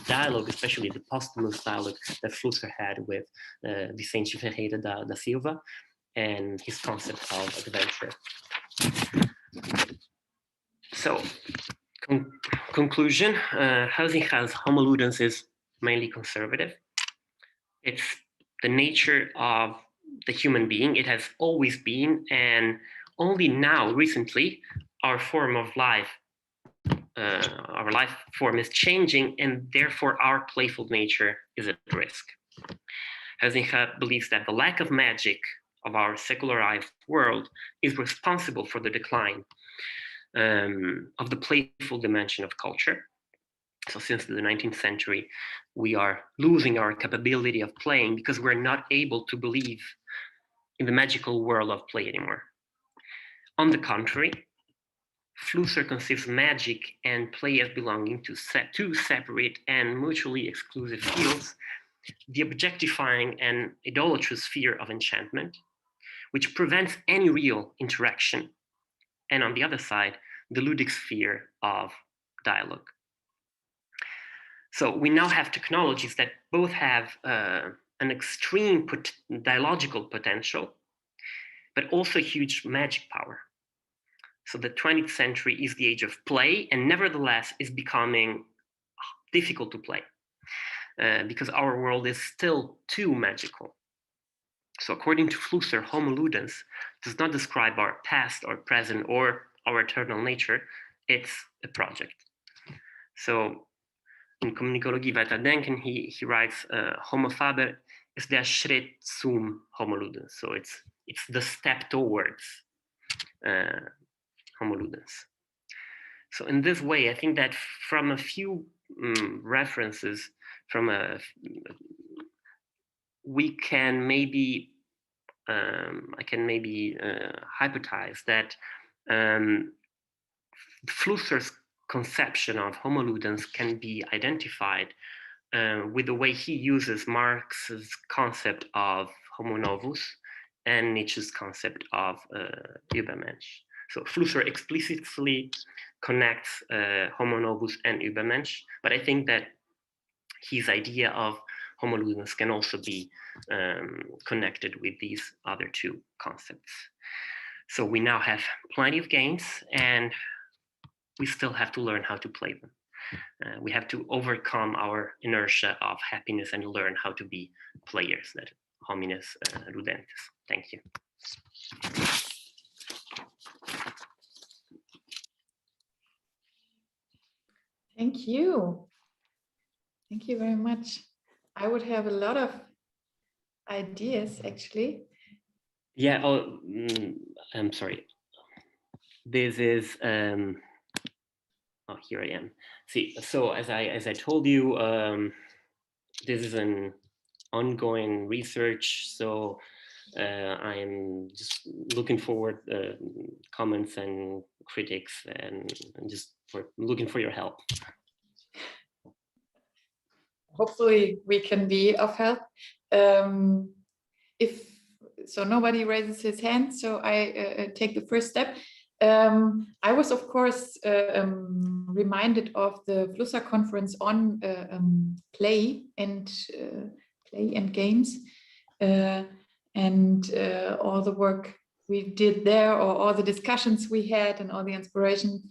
dialogue, especially the posthumous dialogue that Flusser had with Vicente Ferreira da Silva and his concept of adventure. So, conclusion, Huizinga's Homo Ludens is mainly conservative. It's the nature of the human being. It has always been, and only now, recently, our form of life, our life form is changing, and therefore our playful nature is at risk. Huizinga believes that the lack of magic of our secularized world is responsible for the decline of the playful dimension of culture. So since the 19th century, we are losing our capability of playing because we're not able to believe in the magical world of play anymore. On the contrary, Flusser conceives magic and play as belonging to two separate and mutually exclusive fields, the objectifying and idolatrous sphere of enchantment, which prevents any real interaction, and on the other side, the ludic sphere of dialogue. So we now have technologies that both have an extreme dialogical potential, but also huge magic power. So the 20th century is the age of play, and nevertheless is becoming difficult to play because our world is still too magical. So according to Flusser, homo ludens does not describe our past or present or our eternal nature, it's a project. So in Kommunikologie weiterdenken, he writes, Homo faber is der Schritt zum homo ludens. So it's the step towards homo ludens. So in this way, I think that from a few references, we can maybe, I can maybe hypothesize that Flusser's conception of homo ludens can be identified with the way he uses Marx's concept of homo novus and Nietzsche's concept of Übermensch. So Flusser explicitly connects homo novus and Übermensch, but I think that his idea of homo ludens can also be connected with these other two concepts. So we now have plenty of games, and we still have to learn how to play them. We have to overcome our inertia of happiness and learn how to be players, that homines ludentes. Thank you. Thank you. Thank you very much. I would have a lot of ideas, actually. Yeah, I'm sorry. This is, oh, here I am. See, so as I told you, this is an ongoing research, so I am just looking forward comments and critics, and just looking for your help. Hopefully we can be of help. If so, nobody raises his hand, so I take the first step. I was, of course, reminded of the Flusser conference on play and games, and all the work we did there, or all the discussions we had, and all the inspiration.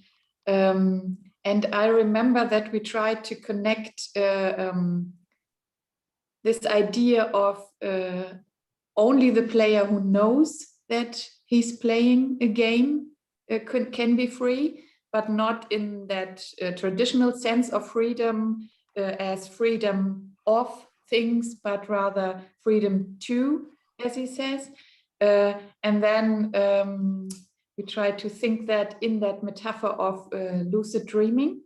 And I remember that we tried to connect this idea of only the player who knows that he's playing a game can be free, but not in that traditional sense of freedom as freedom of things, but rather freedom to, as he says. And then we try to think that in that metaphor of lucid dreaming.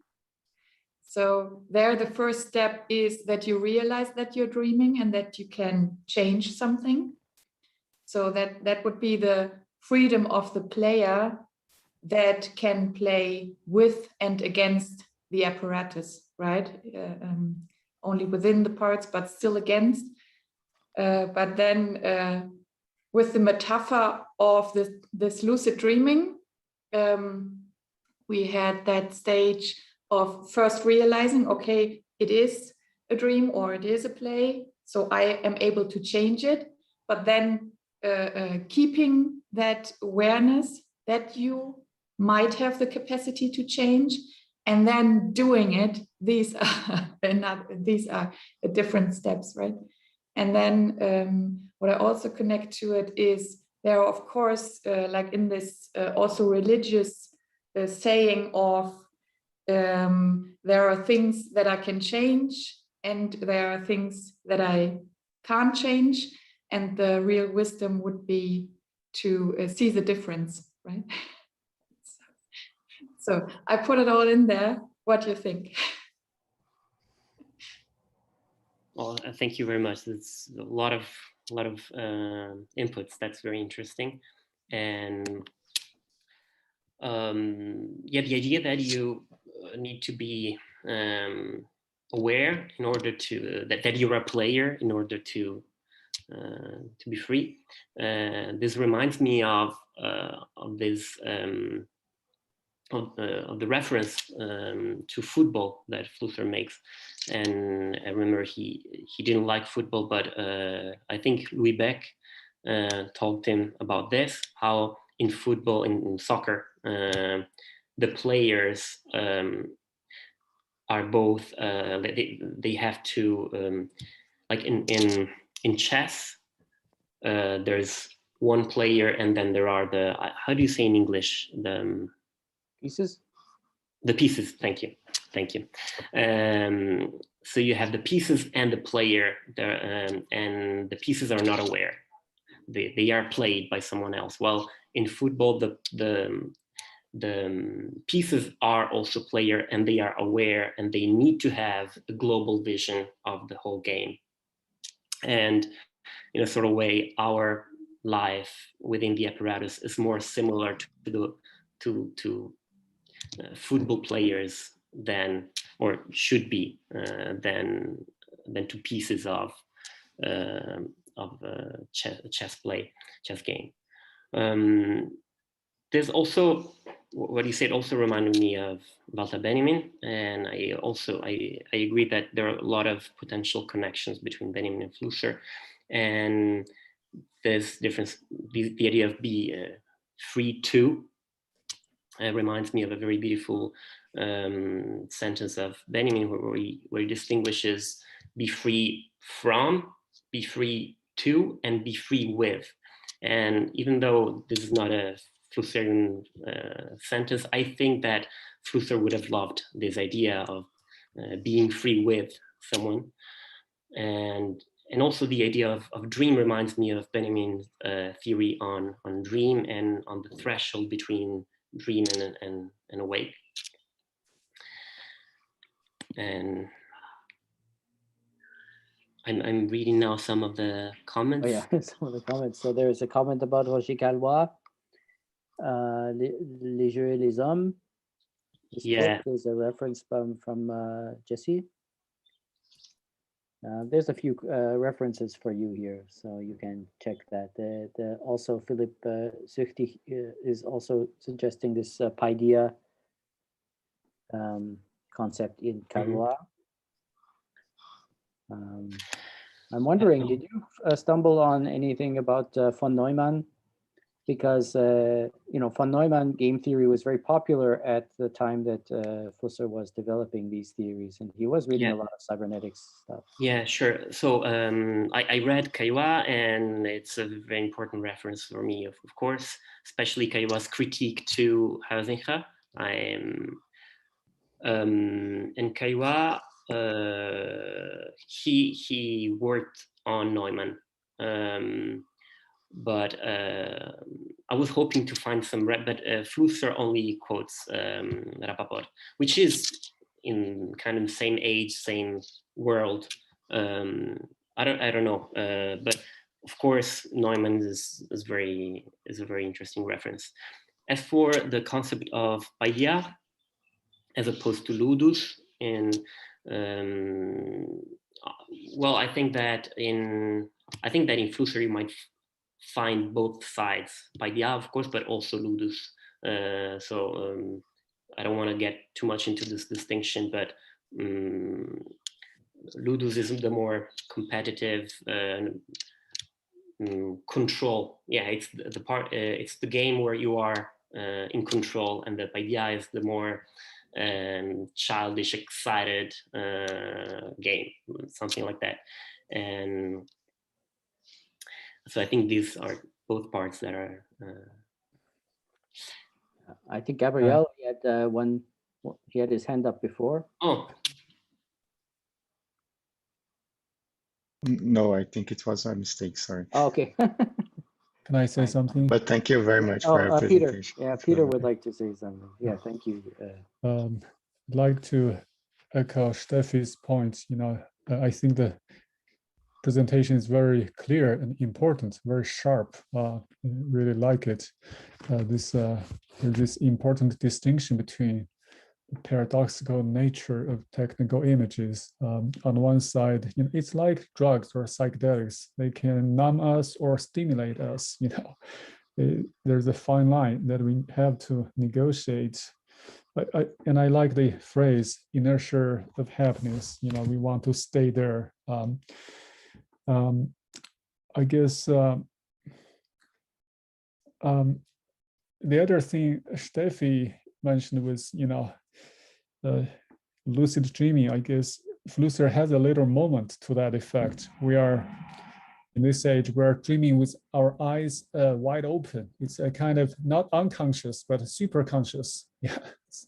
So there, the first step is that you realize that you're dreaming and that you can change something. So that would be the freedom of the player that can play with and against the apparatus, right? Only within the parts, but still against. But then with the metaphor of this lucid dreaming, we had that stage of first realizing, okay, it is a dream or it is a play, so I am able to change it, but then keeping that awareness that you might have the capacity to change, and then doing it. These are different steps, right? And then what I also connect to it is there are, of course, like in this also religious saying of there are things that I can change and there are things that I can't change, and the real wisdom would be to see the difference, right? So I put it all in there. What do you think? Well, thank you very much. It's a lot of inputs. That's very interesting. And yeah, the idea that you need to be aware in order to that you're a player in order to be free. This reminds me of this of the reference to football that Flusser makes, and I remember he didn't like football, but I think Louis Beck talked to him about this, how in football, in soccer, the players are both they have to like in chess there's one player and then there are the how do you say in English the pieces? The pieces, thank you. So you have the pieces and the player there, and the pieces are not aware. They are played by someone else. Well, in football, the pieces are also player and they are aware and they need to have a global vision of the whole game. And in a sort of way, our life within the apparatus is more similar to football players than, or should be, than to pieces of chess game. There's also what you said also reminded me of Walter Benjamin, and I agree that there are a lot of potential connections between Benjamin and Flusser, and there's difference. The idea of be free to reminds me of a very beautiful sentence of Benjamin where he distinguishes be free from, be free to, and be free with. And even though this is not a Flusserian sentence, I think that Flusser would have loved this idea of being free with someone. And also the idea of dream reminds me of Benjamin's theory on dream and on the threshold between dream and awake. And I'm reading now some of the comments. Oh yeah, some of the comments. So there's a comment about Roger Calois, Les Jeux et les Hommes. Yeah. There's a reference from Jesse. There's a few references for you here, so you can check that. Also, Philip Zuchtig is also suggesting this paideia concept in Calois. I'm wondering, did you stumble on anything about von Neumann? Because von Neumann game theory was very popular at the time that Flusser was developing these theories, and he was reading a lot of cybernetics stuff. Yeah, sure. So I read Calois, and it's a very important reference for me, of course, especially Calois' critique to Huizinga. And Calois, he worked on Neumann. But I was hoping to find some, but Flusser only quotes Rapaport, which is in kind of the same age, same world. I don't know, but of course Neumann is a very interesting reference. As for the concept of paideia as opposed to ludus, and well, I think that in Flusser you might find both sides, paideia of course, but also ludus. So I don't want to get too much into this distinction, but ludus is the more competitive control. Yeah, it's the part. It's the game where you are in control, and the paideia is the more childish, excited game, something like that. And so I think these are both parts that are. I think Gabriel, he had his hand up before. Oh. No, I think it was a mistake. Sorry. Oh, okay. Can I say something? But thank you very much for your Peter. presentation. Yeah, Peter would like to say something. Yeah, thank you. I'd like to echo Steffi's point. I think the presentation is very clear and important, very sharp. Really like it. This there's this important distinction between the paradoxical nature of technical images. On one side, it's like drugs or psychedelics. They can numb us or stimulate us. There's a fine line that we have to negotiate. And I like the phrase "inertia of happiness." We want to stay there. I guess the other thing Steffi mentioned was, lucid dreaming. I guess Flusser has a little moment to that effect. We are in this age, we're dreaming with our eyes wide open. It's a kind of not unconscious, but super conscious. Yeah, it's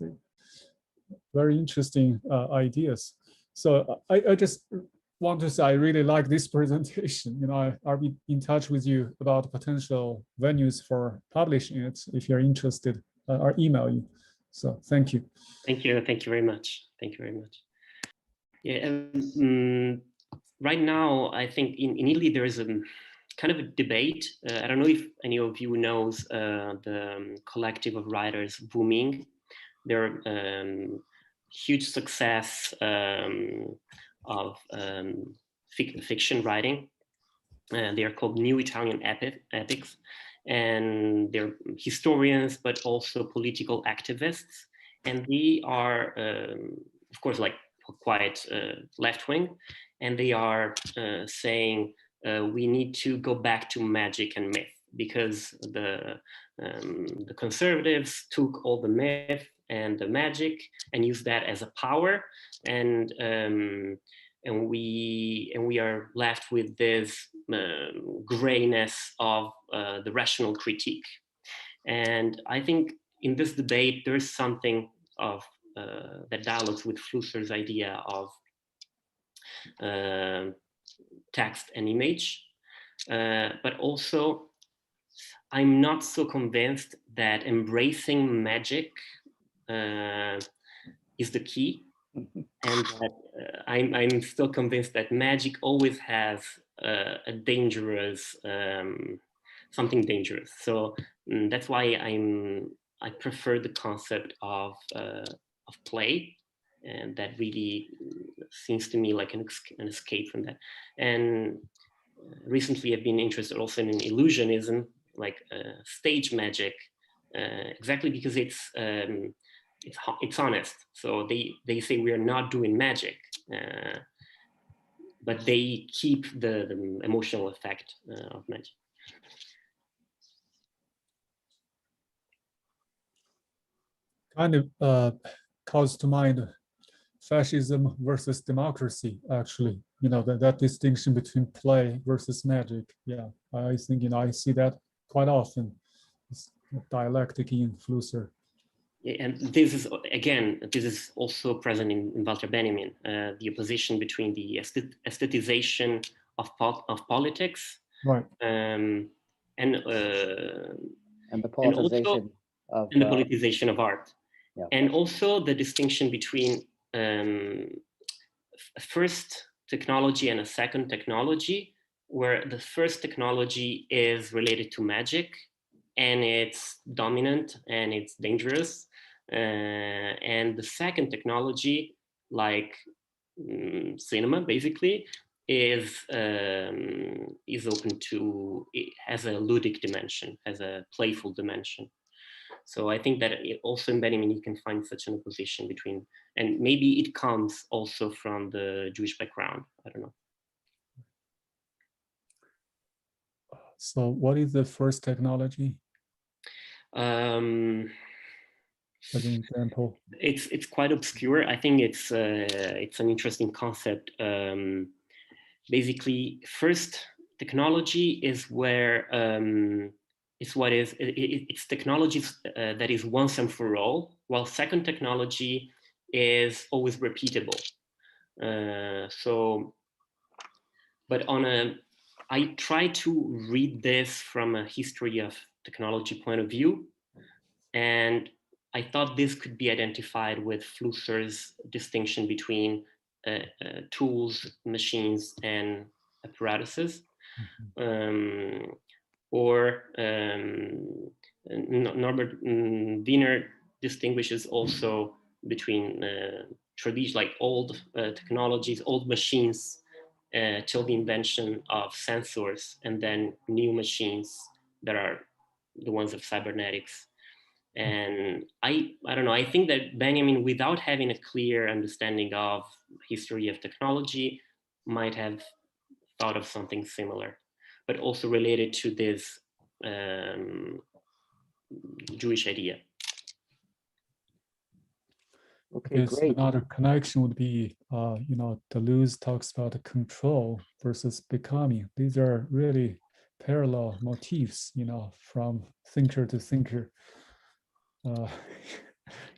very interesting ideas. So I just want to say I really like this presentation. I'll be in touch with you about potential venues for publishing it. If you're interested, I'll email you. So thank you. Thank you very much. Thank you very much. Yeah, right now I think in Italy there is a kind of a debate. I don't know if any of you knows the collective of writers Booming. They're huge success of fiction writing. They are called New Italian Epics, and they're historians, but also political activists. And they are, of course, like quite left-wing, and they are saying we need to go back to magic and myth, because the conservatives took all the myth and the magic and used that as a power, and we are left with this grayness of the rational critique. And I think in this debate there is something of that dialogues with Flusser's idea of text and image, but also I'm not so convinced that embracing magic is the key, and that I'm still convinced that magic always has a dangerous, something dangerous. So that's why I prefer the concept of play, and that really seems to me like an escape from that. And recently I've been interested also in illusionism, like stage magic, exactly because it's honest. So they say we are not doing magic, but they keep the emotional effect of magic. Kind of calls to mind fascism versus democracy, actually. That distinction between play versus magic. Yeah, I think I see that quite often. It's dialectic in Flusser. Yeah, and this is also present in Walter Benjamin, the opposition between the aesthetization of politics, right, and the politicization and the politicization of art, yeah. And also the distinction between first technology and a second technology, where the first technology is related to magic and it's dominant and it's dangerous, and the second technology, like cinema, basically, is open to, it has a ludic dimension, has a playful dimension. So I think that also in Benjamin you can find such an opposition between, and maybe it comes also from the Jewish background, I don't know. So what is the first technology? As an example. It's quite obscure. I think it's an interesting concept. Basically, first technology is where it's technology that is once and for all, while second technology is always repeatable. But I try to read this from a history of technology point of view, and I thought this could be identified with Flusser's distinction between tools, machines, and apparatuses, or Norbert Wiener distinguishes also between tradition, like old technologies, old machines till the invention of sensors, and then new machines that are the ones of cybernetics. And I don't know, I think that Benjamin, without having a clear understanding of history of technology, might have thought of something similar, but also related to this Jewish idea. Okay, great. Another connection would be, you know, Deleuze talks about control versus becoming. These are really parallel motifs, you know, from thinker to thinker.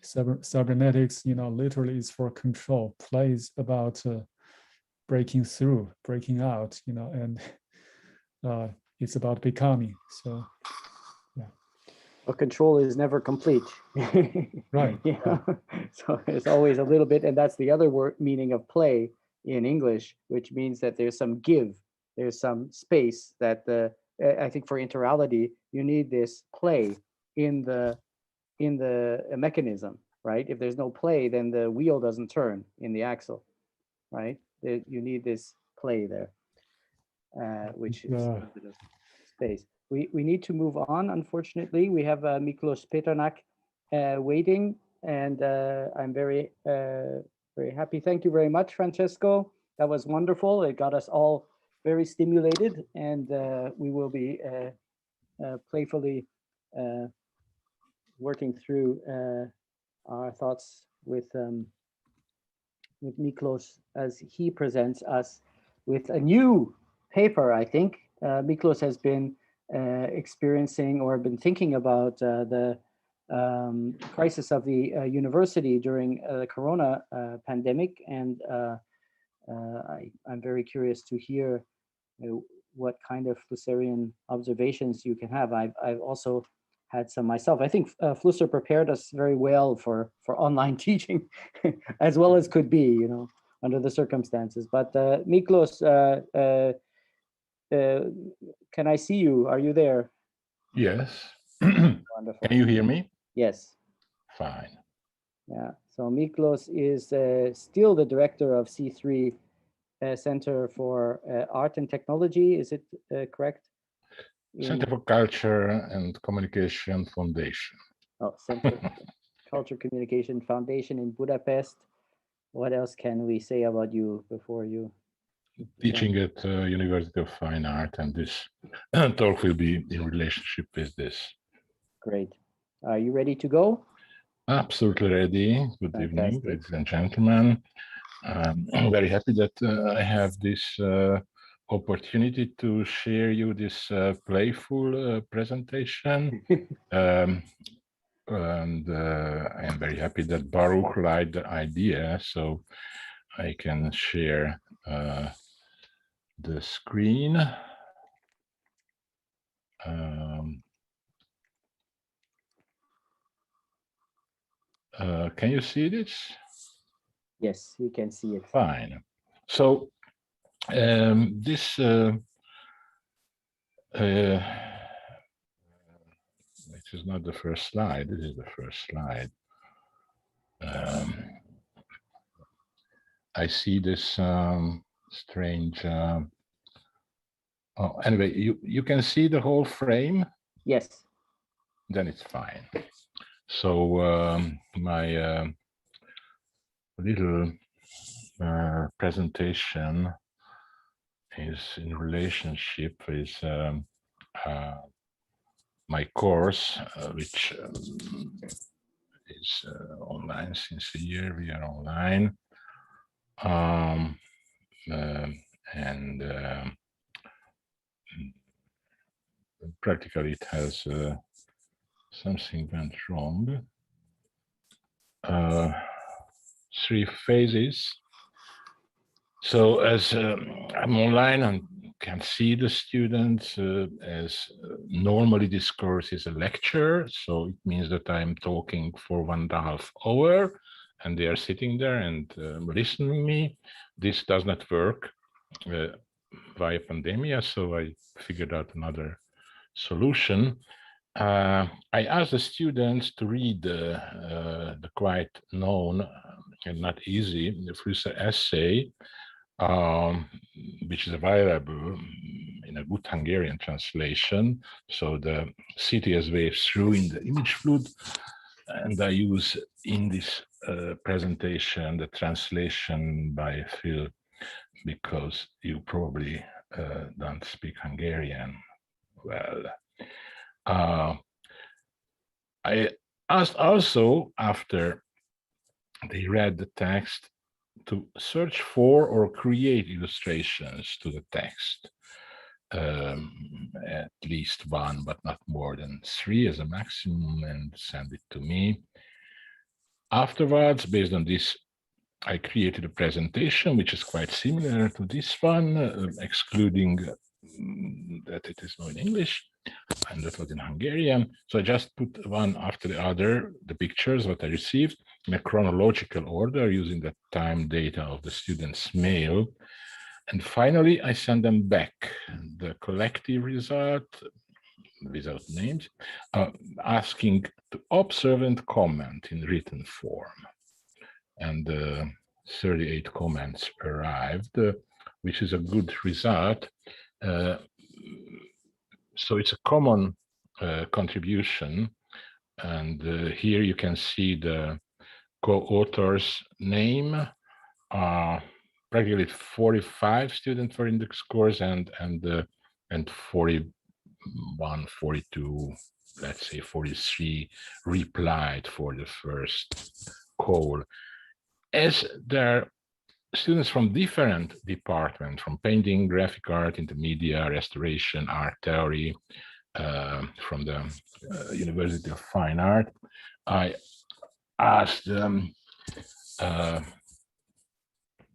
Cybernetics, you know, literally is for control. Play is about breaking through, breaking out, you know, and it's about becoming. So, yeah. Well, control is never complete. Right. Yeah. So it's always a little bit, and that's the other word meaning of play in English, which means that there's some give, there's some space that I think for interality, you need this play in the mechanism, right? If there's no play, then the wheel doesn't turn in the axle, right? You need this play there, which is a bit of space. We need to move on, unfortunately. We have Miklos Peternak waiting, and I'm very, very happy. Thank you very much, Francesco. That was wonderful. It got us all very stimulated, and we will be playfully working through our thoughts with Miklos as he presents us with a new paper, I think. Miklos has been experiencing or been thinking about the crisis of the university during the corona pandemic, and I'm very curious to hear what kind of Flusserian observations you can have. I've also had some myself. I think Flusser prepared us very well for online teaching, as well as could be, you know, under the circumstances. But Miklos, can I see you? Are you there? Yes. Wonderful. Can you hear me? Yes. Fine. Yeah. So Miklos is still the director of C3 Center for Art and Technology. Is it correct? Center for Culture and Communication Foundation. Oh, Center for Culture Communication Foundation in Budapest. What else can we say about you before you? Teaching at University of Fine Art, and this talk will be in relationship with this. Great. Are you ready to go? Absolutely ready. Good evening, ladies and gentlemen. I'm very happy that I have this opportunity to share you this playful presentation. And I am very happy that Baruch liked the idea, so I can share the screen. Can you see this? Yes, you can see it. Fine. So this which is not the first slide. This is the first slide. I see this strange. Oh, anyway, you can see the whole frame. Yes. Then it's fine. So my little presentation is in relationship with my course, which is online since a year. We are online, and practically it has something went wrong. 3 phases. So as I'm online and can see the students, as normally this course is a lecture, so it means that I'm talking for 1.5 hours and they are sitting there and listening to me. This does not work via pandemia, so I figured out another solution. I asked the students to read the quite known and not easy the Flusser essay, which is available in a good Hungarian translation. So the city as waves through in the image flood, and I use in this presentation the translation by Phil, because you probably don't speak Hungarian well. I asked also, after they read the text, to search for or create illustrations to the text. At least one, but not more than 3 as a maximum, and send it to me. Afterwards, based on this, I created a presentation which is quite similar to this one, excluding that it is not in English, and that was in Hungarian. So I just put one after the other, the pictures, what I received, in a chronological order using the time data of the student's mail. And finally, I send them back the collective result, without names, asking to observe and comment in written form. And 38 comments arrived, which is a good result. So it's a common contribution. And here you can see the co-author's name. Practically 45 students were in the scores, and 41, 42, let's say 43 replied for the first call. As there are students from different departments, from painting, graphic art, intermedia, restoration, art theory, from the University of Fine Art, I asked them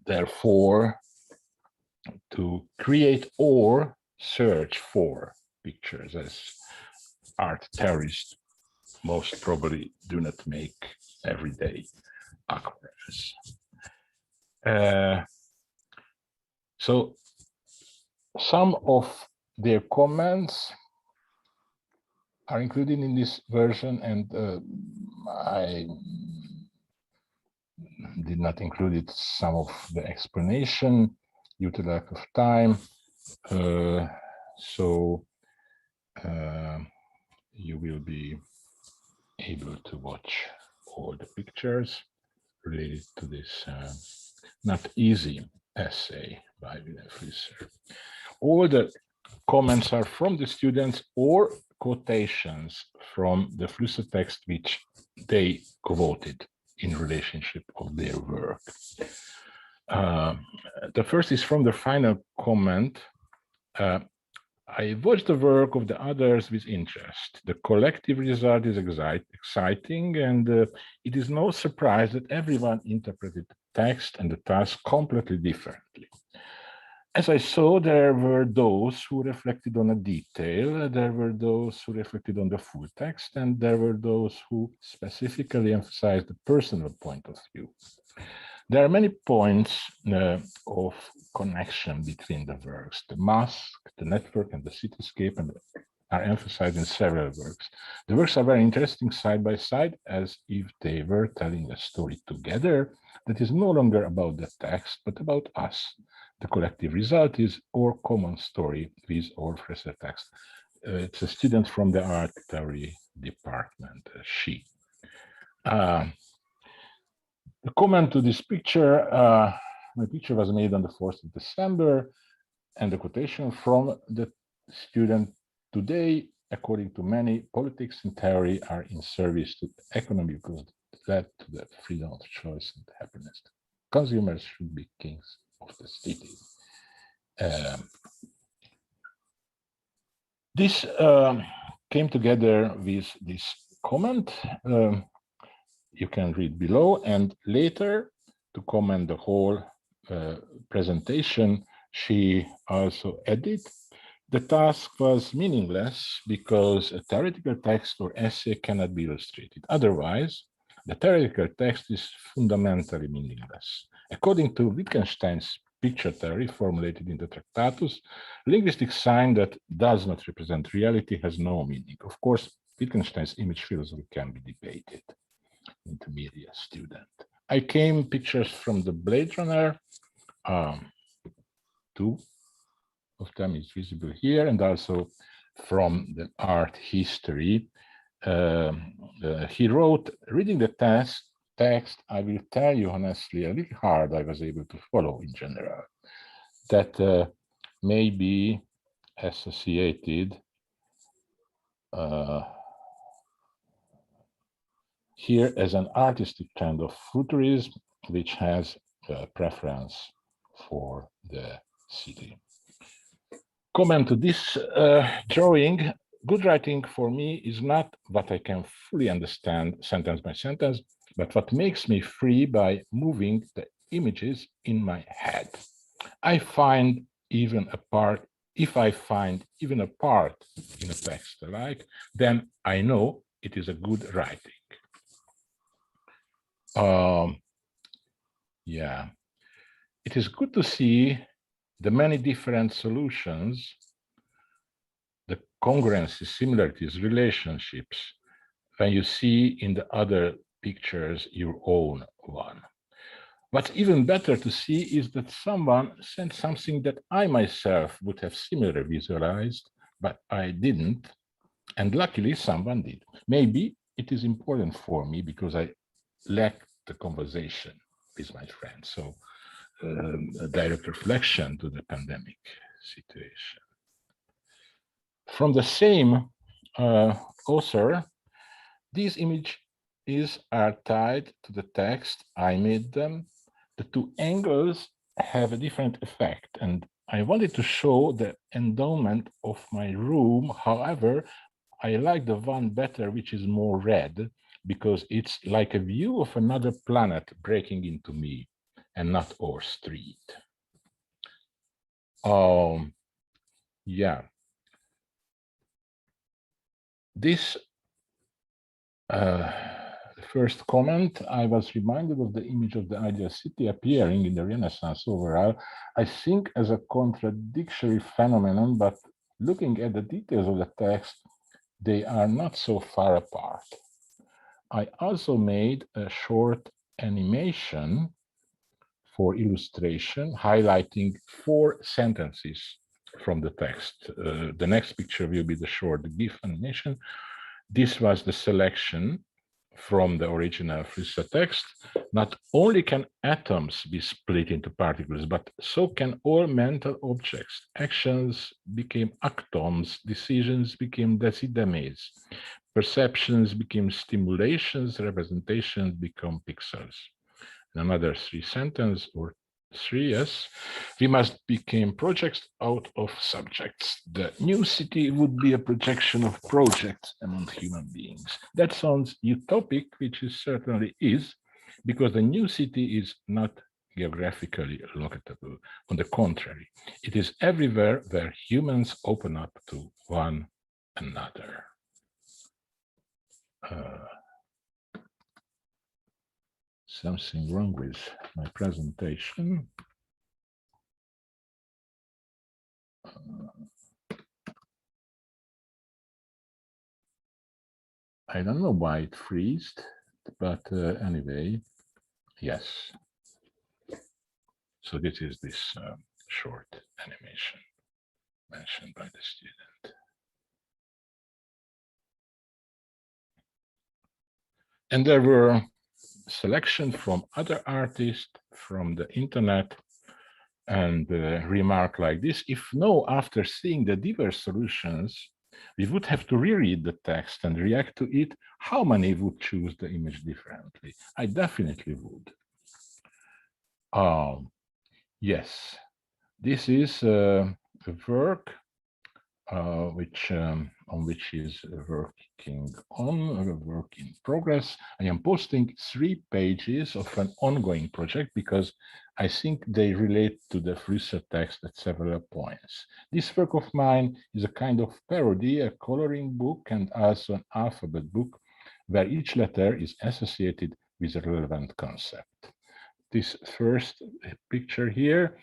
therefore to create or search for pictures, as art theorists most probably do not make everyday aquarels. So some of their comments are included in this version, and I did not include some of the explanation due to lack of time. So you will be able to watch all the pictures related to this not easy essay by Vilém Flusser. All the comments are from the students or quotations from the Flusser text which they quoted in relationship of their work. The first is from the final comment. I watched the work of the others with interest. The collective result is exciting, and it is no surprise that everyone interpreted the text and the task completely differently. As I saw, there were those who reflected on a detail, there were those who reflected on the full text, and there were those who specifically emphasized the personal point of view. There are many points of connection between the works. The mask, the network, and the cityscape are emphasized in several works. The works are very interesting side by side, as if they were telling a story together that is no longer about the text, but about us. The collective result is our common story with our Flusser text. It's a student from the art theory department, she. The comment to this picture, my picture was made on the 4th of December, and the quotation from the student: today, according to many, politics and theory are in service to the economy because it led to the freedom of choice and happiness. Consumers should be kings of the city. This came together with this comment. You can read below, and later, to comment the whole presentation, she also added, the task was meaningless because a theoretical text or essay cannot be illustrated. Otherwise, the theoretical text is fundamentally meaningless. According to Wittgenstein's picture theory formulated in the Tractatus, linguistic sign that does not represent reality has no meaning. Of course, Wittgenstein's image philosophy can be debated. Intermediate student. I came pictures from the Blade Runner. Two of them is visible here, and also from the art history. He wrote, reading the text, I will tell you honestly, a little hard I was able to follow in general. That may be associated here as an artistic kind of futurism, which has a preference for the city. Comment to this drawing. Good writing for me is not what I can fully understand sentence by sentence, but what makes me free by moving the images in my head. I find even a part, if I find even a part in a text I like, then I know it is a good writing. Yeah, it is good to see the many different solutions, the congruencies, similarities, relationships, when you see in the other pictures your own one. What's even better to see is that someone sent something that I myself would have similarly visualized, but I didn't, and luckily someone did. Maybe it is important for me because I lack the conversation with my friends. So a direct reflection to the pandemic situation. From the same author, these images are tied to the text. I made them. The two angles have a different effect, and I wanted to show the endowment of my room. However, I like the one better, which is more red, because it's like a view of another planet breaking into me, and not our street. Yeah. This first comment, I was reminded of the image of the ideal city appearing in the Renaissance overall, I think as a contradictory phenomenon, but looking at the details of the text, they are not so far apart. I also made a short animation for illustration, highlighting 4 sentences from the text. The next picture will be the short GIF animation. This was the selection from the original Flusser text. Not only can atoms be split into particles, but so can all mental objects. Actions became actons, decisions became decidemes, perceptions became stimulations, representations become pixels. Another 3 sentences or 3, yes. We must become projects out of subjects. The new city would be a projection of projects among human beings. That sounds utopic, which it certainly is, because the new city is not geographically locatable. On the contrary, it is everywhere where humans open up to one another. Something wrong with my presentation. I don't know why it freezed, but anyway, yes. So this is this short animation mentioned by the student. And there were selection from other artists from the internet, and remark like this: if no, after seeing the diverse solutions, we would have to reread the text and react to it, how many would choose the image differently? I definitely would. Yes, this is a work on which is working on, a work in progress. I am posting 3 pages of an ongoing project because I think they relate to the Flusser text at several points. This work of mine is a kind of parody, a coloring book, and also an alphabet book, where each letter is associated with a relevant concept. this first picture here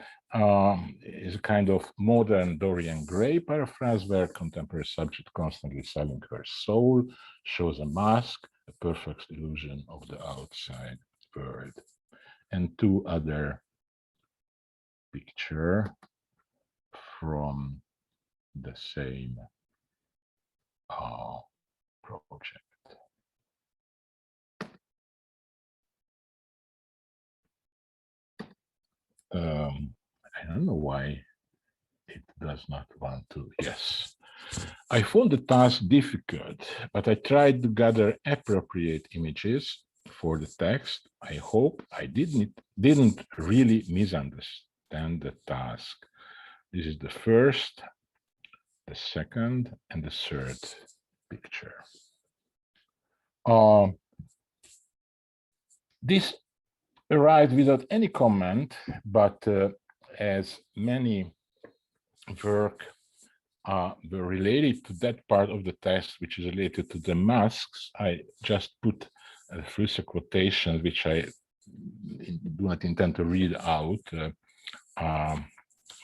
is a kind of modern Dorian Gray paraphrase where contemporary subject constantly selling her soul shows a mask, a perfect illusion of the outside world. And two other picture from the same project. I don't know why it does not want to. Yes, I found the task difficult, but I tried to gather appropriate images for the text. I hope I didn't really misunderstand the task. This is the first, the second, and the third picture. This arrived without any comment, but as many work were related to that part of the text which is related to the masks, I just put Flusser quotations, which I do not intend to read out.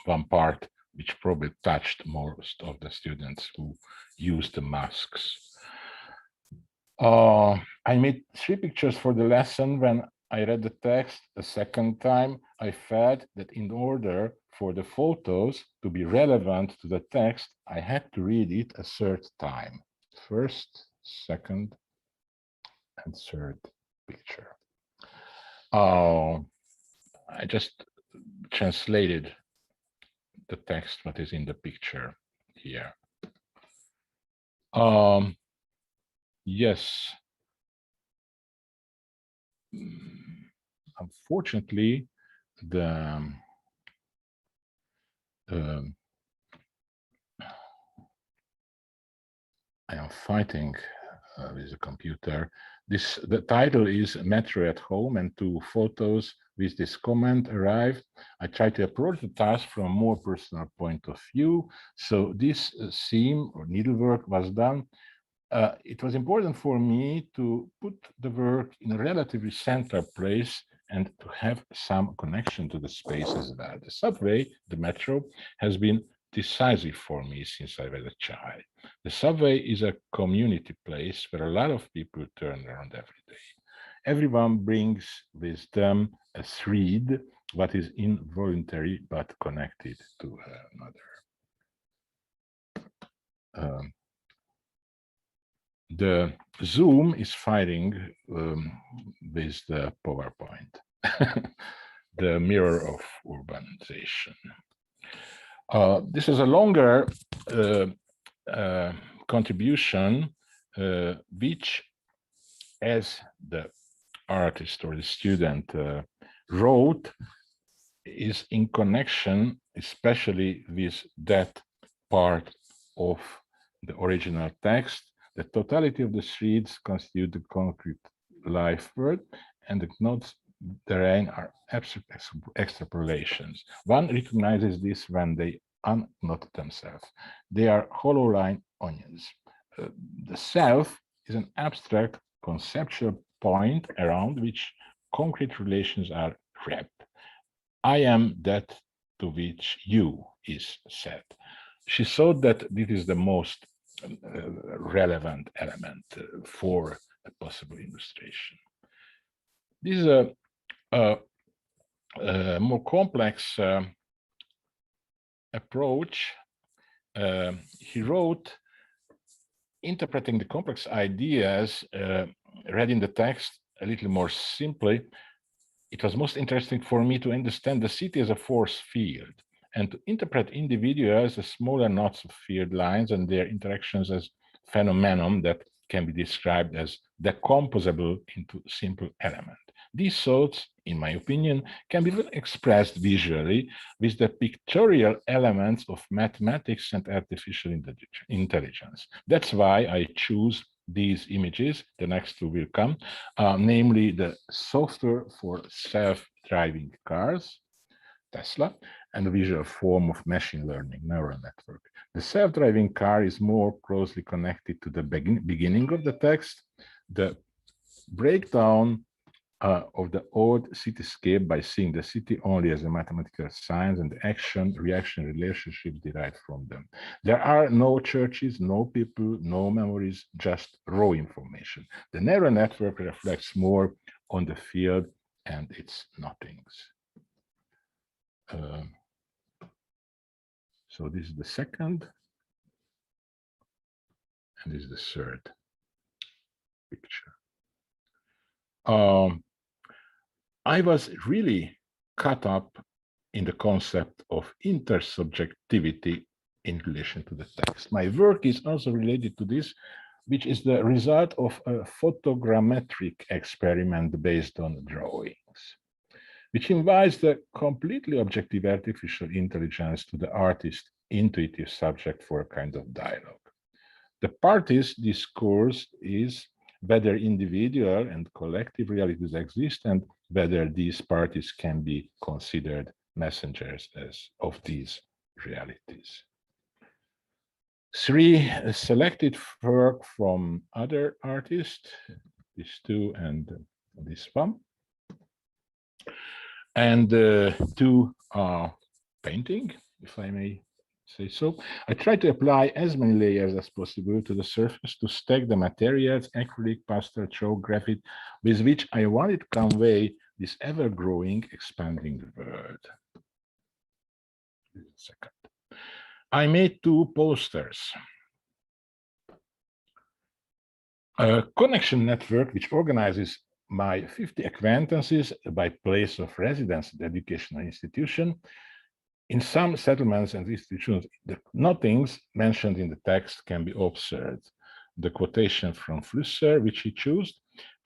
One part which probably touched most of the students who used the masks. I made 3 pictures for the lesson. When I read the text a second time, I felt that in order for the photos to be relevant to the text, I had to read it a third time. First, second, and third picture. I just translated the text what is in the picture here. Yes. Unfortunately, I am fighting with the computer. The title is Metro at Home, and 2 photos with this comment arrived. I tried to approach the task from a more personal point of view. So this seam or needlework was done. It was important for me to put the work in a relatively central place and to have some connection to the space as well. The subway, the metro, has been decisive for me since I was a child. The subway is a community place where a lot of people turn around every day. Everyone brings with them a thread, what is involuntary but connected to another. The Zoom is fighting with the PowerPoint, the mirror of urbanization. This is a longer contribution, which, as the artist or the student wrote, is in connection, especially with that part of the original text. The totality of the threads constitute the concrete life word, and the notes therein are abstract extrapolations. One recognizes this when they unknot themselves. They are hollow line onions. The self is an abstract conceptual point around which concrete relations are wrapped. I am that to which you is said. She thought that this is the most relevant element for a possible illustration. This is a more complex approach. He wrote, interpreting the complex ideas read in the text a little more simply. It was most interesting for me to understand the city as a force field and to interpret individuals as smaller knots of field lines and their interactions as phenomenon that can be described as decomposable into simple elements. These thoughts, in my opinion, can be expressed visually with the pictorial elements of mathematics and artificial intelligence. That's why I choose these images. The next two will come, namely the software for self-driving cars, Tesla, and the visual form of machine learning, neural network. The self-driving car is more closely connected to the beginning of the text. The breakdown of the old cityscape by seeing the city only as a mathematical science and the action, reaction, relationship derived from them. There are no churches, no people, no memories, just raw information. The neural network reflects more on the field and its nothings. So this is the second, and this is the third picture. I was really caught up in the concept of intersubjectivity in relation to the text. My work is also related to this, which is the result of a photogrammetric experiment based on drawings, which invites the completely objective artificial intelligence to the artist's intuitive subject for a kind of dialogue. The party's discourse is whether individual and collective realities exist and whether these parties can be considered messengers of these realities. Three selected work from other artists, these two and this one, and two are painting, if I may say so. I try to apply as many layers as possible to the surface to stack the materials, acrylic, pastel, chalk, graphite, with which I wanted to convey this ever-growing, expanding world. Second, I made two posters. A connection network which organizes my 50 acquaintances by place of residence at the educational institution. In some settlements and institutions, the nothings mentioned in the text can be observed. The quotation from Flusser, which he chose,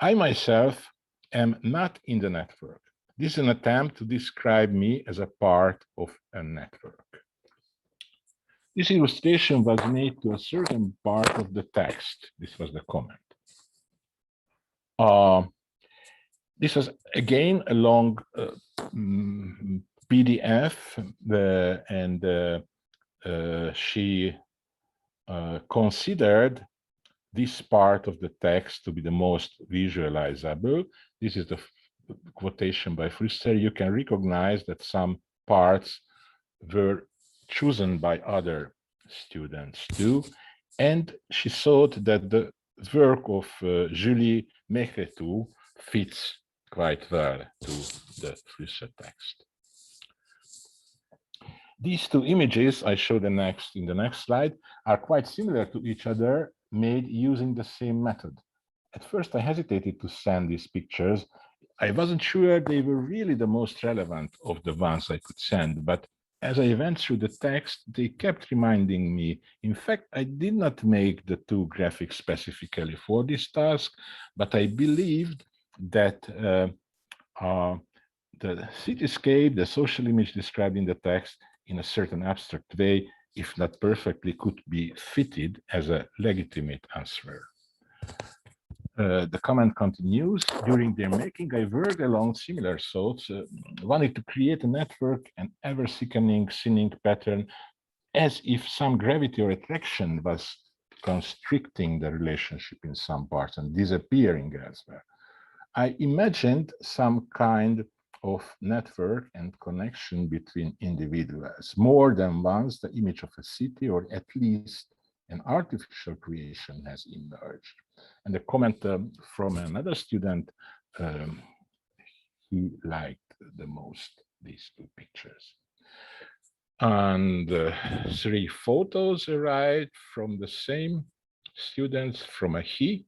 I myself am not in the network. This is an attempt to describe me as a part of a network. This illustration was made to a certain part of the text. This was the comment. This was again a long PDF, and she considered this part of the text to be the most visualizable. This is the quotation by Flusser. You can recognize that some parts were chosen by other students too, and she thought that the work of Julie Mechretou fits quite well to the Flusser text. These two images I show in the next slide are quite similar to each other, made using the same method. At first I hesitated to send these pictures. I wasn't sure they were really the most relevant of the ones I could send, but as I went through the text, they kept reminding me. In fact, I did not make the two graphics specifically for this task, but I believed that the cityscape, the social image described in the text in a certain abstract way, if not perfectly, could be fitted as a legitimate answer. The comment continues, during their making, I worked along similar thoughts, wanted to create a network, an ever-thickening, thinning pattern, as if some gravity or attraction was constricting the relationship in some parts and disappearing elsewhere. I imagined some kind of network and connection between individuals, more than once the image of a city or at least an artificial creation has emerged. And a comment from another student, he liked the most these two pictures. And three photos arrived from the same students, from a he,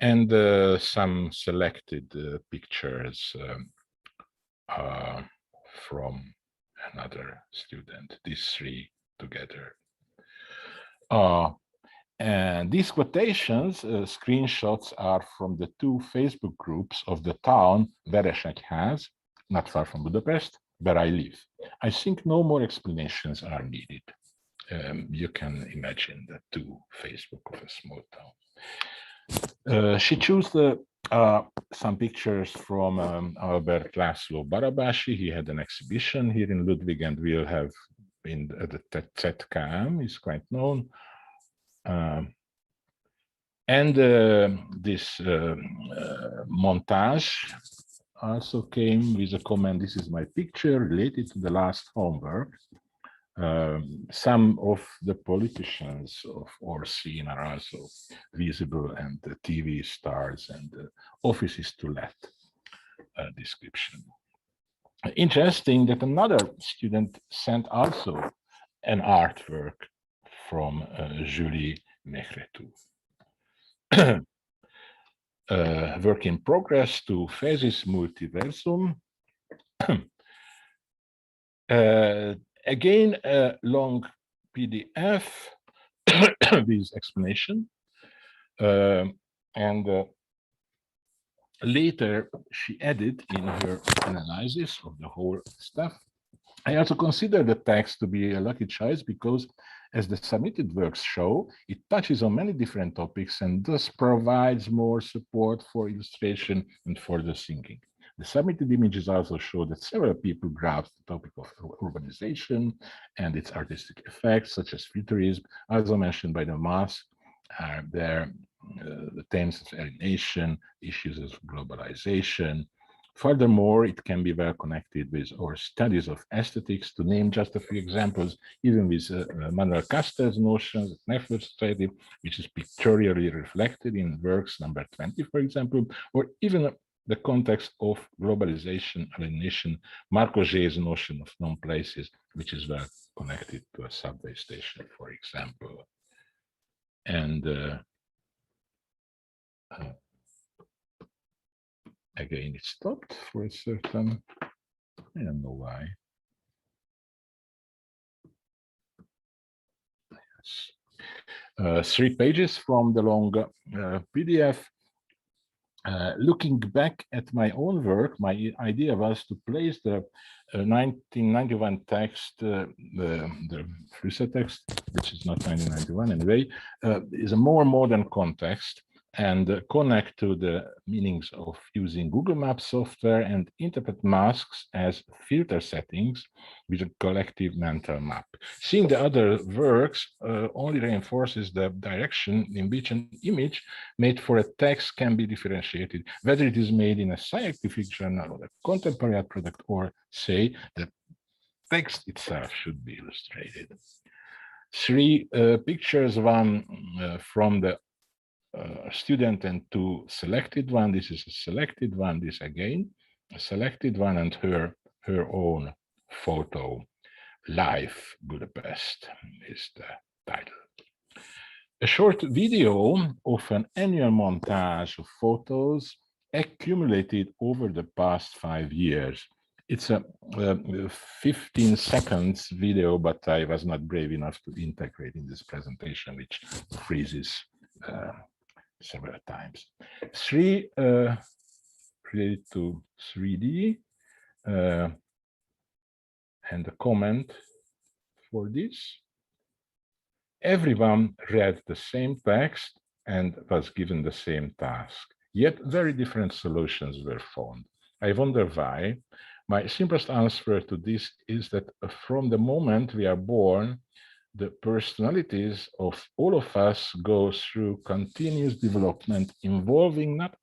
and some selected pictures from another student, these three together. And these quotations, screenshots, are from the two Facebook groups of the town Veresegyház, not far from Budapest, where I live. I think no more explanations are needed. You can imagine the two Facebook of a small town. She chose some pictures from Albert László Barabási. He had an exhibition here in Ludwig, and we'll have in the ZKM, is quite known. And this montage also came with a comment. This is my picture related to the last homework. Some of the politicians of our scene are also visible, and the TV stars and the offices to let description. Interesting that another student sent also an artwork from Julie Mechretou. Work in progress to Phasis Multiversum. Again, a long PDF with explanation. And later she added in her analysis of the whole stuff. I also consider the text to be a lucky choice because, as the submitted works show, it touches on many different topics and thus provides more support for illustration and further thinking. The submitted images also show that several people grasped the topic of urbanization and its artistic effects, such as futurism, also mentioned by the Marc, the themes of alienation, issues of globalization. Furthermore, it can be well connected with our studies of aesthetics, to name just a few examples, even with Manuel Castell's notions of network society, which is pictorially reflected in works number 20, for example, or even the context of globalization, alienation, Marc Augé's notion of non-places, which is well connected to a subway station, for example. And again, it stopped for a certain, I don't know why. Yes. 3 pages from the long PDF. Looking back at my own work, my idea was to place the 1991 text, the Flusser text, which is not 1991 anyway, is a more modern context, and connect to the meanings of using Google Maps software and interpret masks as filter settings with a collective mental map. Seeing the other works only reinforces the direction in which an image made for a text can be differentiated, whether it is made in a scientific journal or a contemporary art product, or say the text itself should be illustrated. 3 pictures, one from the student and 2 selected one. This is a selected one, this again, a selected one, and her own photo. Life Budapest is the title. A short video of an annual montage of photos accumulated over the past 5 years. It's a 15 seconds video, but I was not brave enough to integrate in this presentation, which freezes several times. 3 related to 3D, and a comment for this. Everyone read the same text and was given the same task, yet very different solutions were found. I wonder why. My simplest answer to this is that from the moment we are born, the personalities of all of us go through continuous development involving not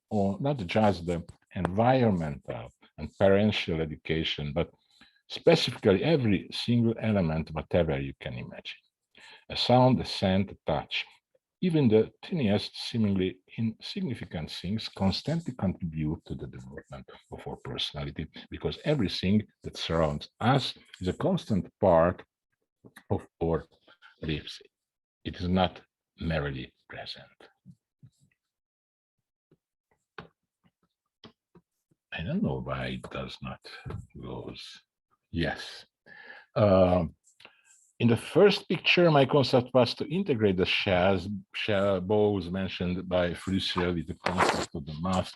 just the environmental and parental education, but specifically every single element, whatever you can imagine. A sound, a scent, a touch, even the tiniest, seemingly insignificant things constantly contribute to the development of our personality, because everything that surrounds us is a constant part of our lives. It is not merely present. I don't know why it does not goes. Yes. In the first picture, my concept was to integrate the bows mentioned by Flusser with the concept of the mask.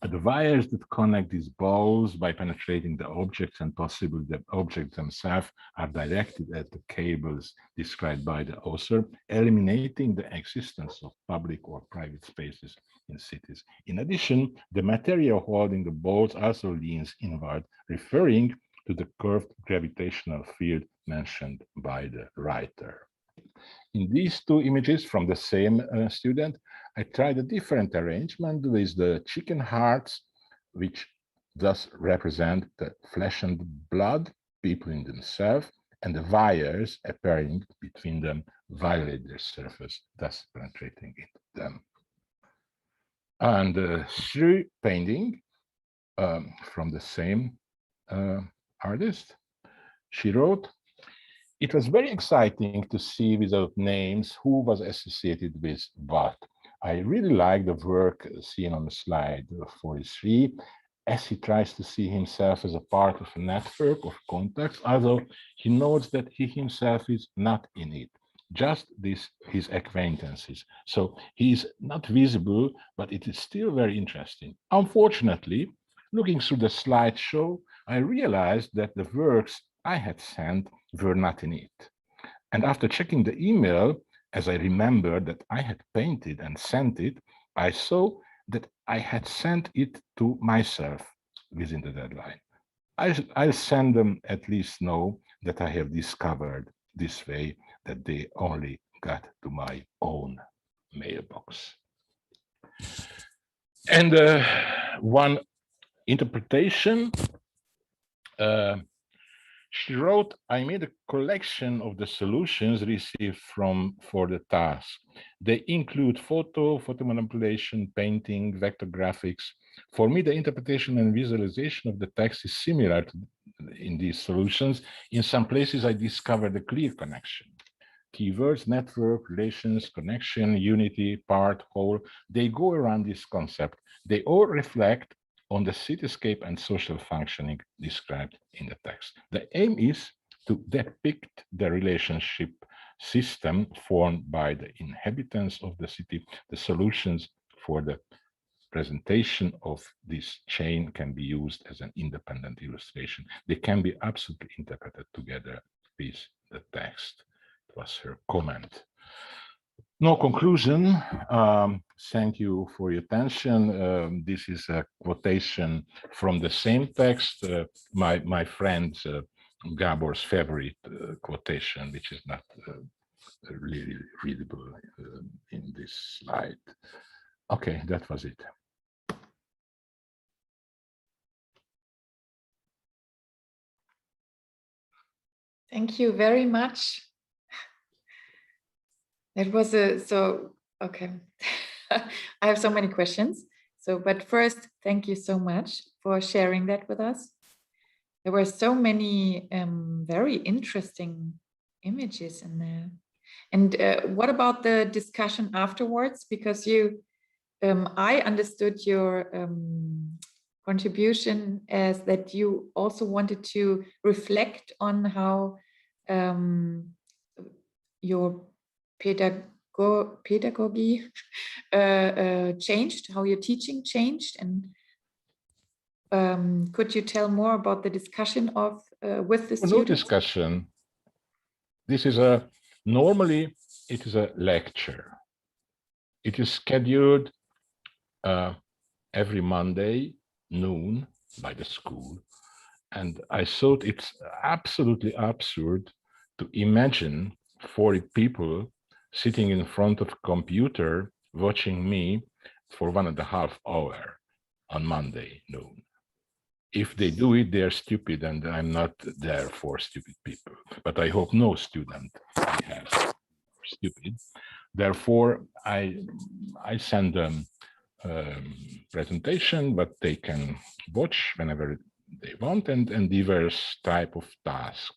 The wires that connect these bows by penetrating the objects, and possibly the objects themselves, are directed at the cables described by the author, eliminating the existence of public or private spaces in cities. In addition, the material holding the bows also leans inward, referring to the curved gravitational field mentioned by the writer. In these 2 images from the same student, I tried a different arrangement with the chicken hearts, which thus represent the flesh and blood, people in themselves, and the wires appearing between them violate their surface, thus penetrating into them. And through painting from the same artist, she wrote, "It was very exciting to see without names who was associated with what. I really like the work seen on the slide 43, as he tries to see himself as a part of a network of contacts, although he knows that he himself is not in it, just his acquaintances. So he is not visible, but it is still very interesting. Unfortunately, looking through the slideshow, I realized that the works I had sent were not in it. And after checking the email, as I remembered that I had painted and sent it, I saw that I had sent it to myself within the deadline. I'll send them at least know that I have discovered this way that they only got to my own mailbox." And one interpretation, she wrote, "I made a collection of the solutions received for the task. They include photo manipulation, painting, vector graphics. For me, the interpretation and visualization of the text is similar in these solutions. In some places, I discovered a clear connection. Keywords, network, relations, connection, unity, part, whole, they go around this concept. They all reflect on the cityscape and social functioning described in the text. The aim is to depict the relationship system formed by the inhabitants of the city. The solutions for the presentation of this chain can be used as an independent illustration. They can be absolutely interpreted together with the text." It was her comment. No conclusion. Thank you for your attention. This is a quotation from the same text, my friend Gabor's favorite quotation, which is not really readable in this slide. Okay, that was it. Thank you very much. It was okay. I have so many questions. But first, thank you so much for sharing that with us. There were so many very interesting images in there. And what about the discussion afterwards? Because I understood your contribution as that you also wanted to reflect on how your pedagogy changed, how your teaching changed, and could you tell more about the discussion of with the students? No discussion. This is normally it is a lecture. It is scheduled every Monday noon by the school, and I thought it's absolutely absurd to imagine 40 people sitting in front of a computer watching me for 1.5 hours on Monday noon. If they do it, they're stupid, and I'm not there for stupid people. But I hope no student has stupid. Therefore, I send them presentation, but they can watch whenever they want, and diverse type of task.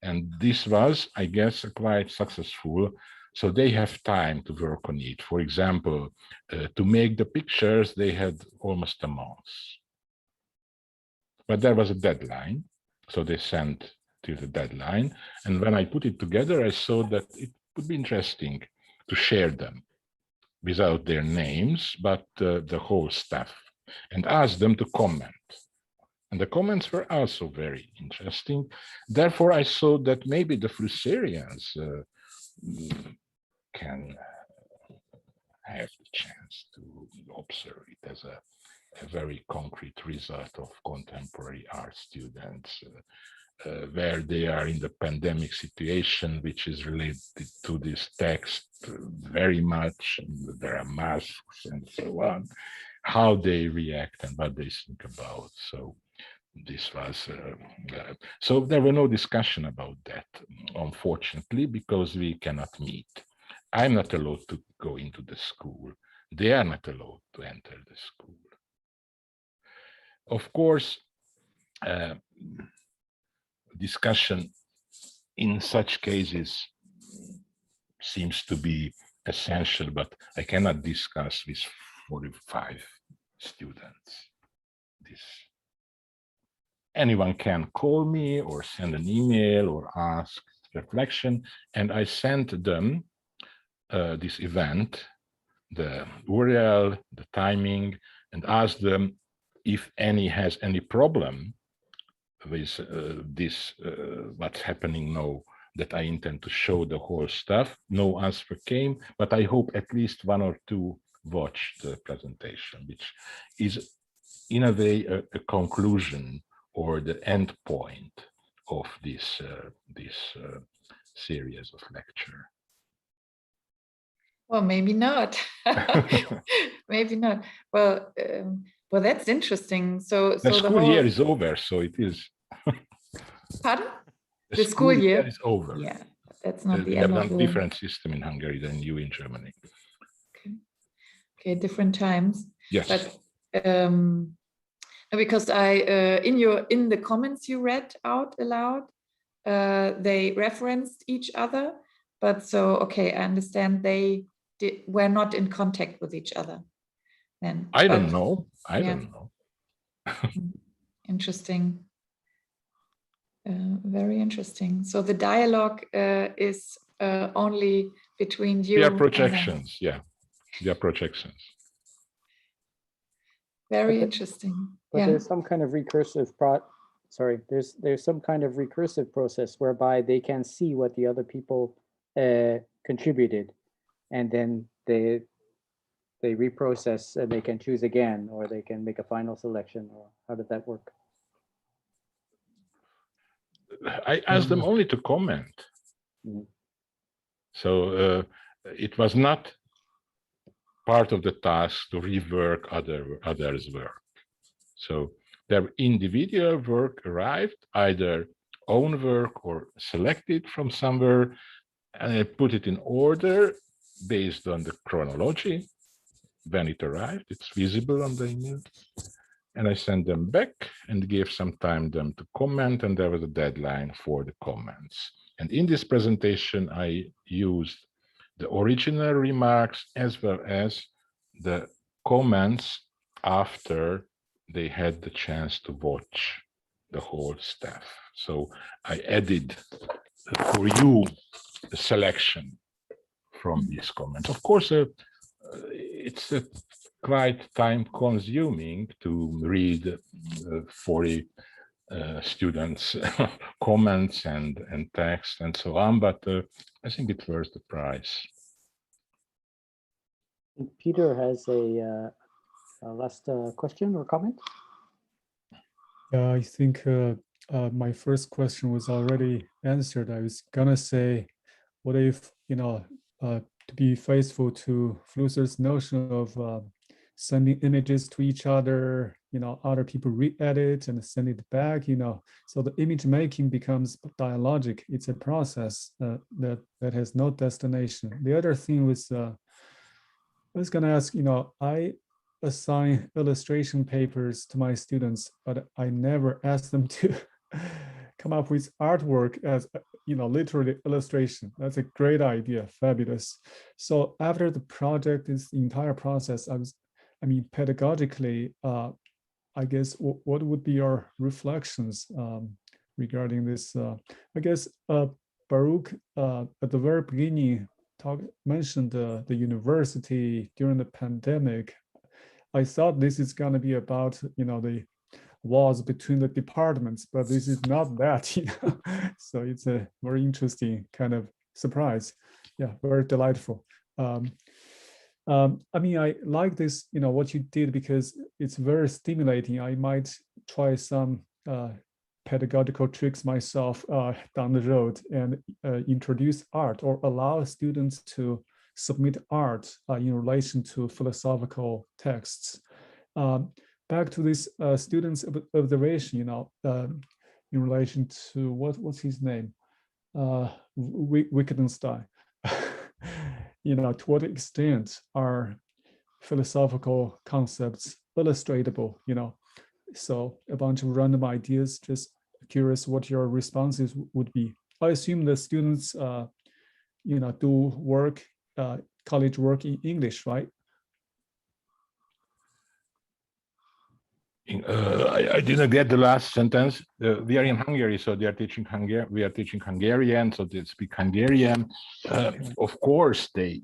And this was, I guess, quite successful. So they have time to work on it. For example, to make the pictures, they had almost a month. But there was a deadline, so they sent till the deadline. And when I put it together, I saw that it would be interesting to share them without their names, but the whole staff, and ask them to comment. And the comments were also very interesting. Therefore, I saw that maybe the Flusserians can have the chance to observe it as a very concrete result of contemporary art students where they are in the pandemic situation, which is related to this text very much, and there are masks and so on, how they react and what they think about. So this was, so there were no discussion about that, unfortunately, because we cannot meet. I'm not allowed to go into the school. They are not allowed to enter the school. Of course, discussion in such cases seems to be essential, but I cannot discuss with 45 students. This. Anyone can call me or send an email or ask reflection, and I sent them this event, the URL, the timing, and asked them if any has any problem with this, what's happening now, that I intend to show the whole stuff. No answer came, but I hope at least one or two watched the presentation, which is in a way a conclusion or the end point of this series of lecture. Well, maybe not. Maybe not. Well, well, that's interesting. So the so school the whole year is over, so it is. Pardon? The school year is over. Yeah, that's not the We end have of a the different system in Hungary than you in Germany. Okay, different times. Yes. But because in the comments you read out aloud, they referenced each other, but so okay, I understand they were not in contact with each other then. I don't know. I don't know. Interesting. Very interesting. So the dialogue is only between you. They are projections, yeah. They are projections. Very interesting. But there's some kind of recursive there's some kind of recursive process whereby they can see what the other people contributed, and then they reprocess and they can choose again, or they can make a final selection, or how did that work? I asked them only to comment. So it was not part of the task to rework others' work. So their individual work arrived, either own work or selected from somewhere, and I put it in order based on the chronology. When it arrived, it's visible on the email. And I sent them back and gave some time them to comment, and there was a deadline for the comments. And in this presentation, I used the original remarks as well as the comments after they had the chance to watch the whole stuff. So I added for you the selection from these comments. Of course, it's quite time-consuming to read 40 students' comments and text and so on, but I think it's worth the price. Peter has a last question or comment. Yeah, I think my first question was already answered. I was gonna say, what if, to be faithful to Flusser's notion of sending images to each other, other people re-edit and send it back, so the image making becomes dialogic. It's a process that has no destination. The other thing was, I was gonna ask, I assign illustration papers to my students, but I never ask them to come up with artwork as, literally illustration. That's a great idea, fabulous. So after the project, this entire process, pedagogically, I guess, what would be your reflections regarding this? I guess Baruch at the very beginning mentioned the university during the pandemic. I thought this is going to be about, the walls between the departments, but this is not that. So it's a very interesting kind of surprise. Yeah, very delightful. I like this, what you did, because it's very stimulating. I might try some pedagogical tricks myself down the road and introduce art or allow students to submit art in relation to philosophical texts. Back to this student's observation, in relation to what's his name, Wittgenstein. To what extent are philosophical concepts illustratable? So a bunch of random ideas. Just curious what your responses would be. I assume the students, do work, college work in English, right? I didn't get the last sentence. We are in Hungary, so they are teaching Hungarian. We are teaching Hungarian, so they speak Hungarian. Of course, they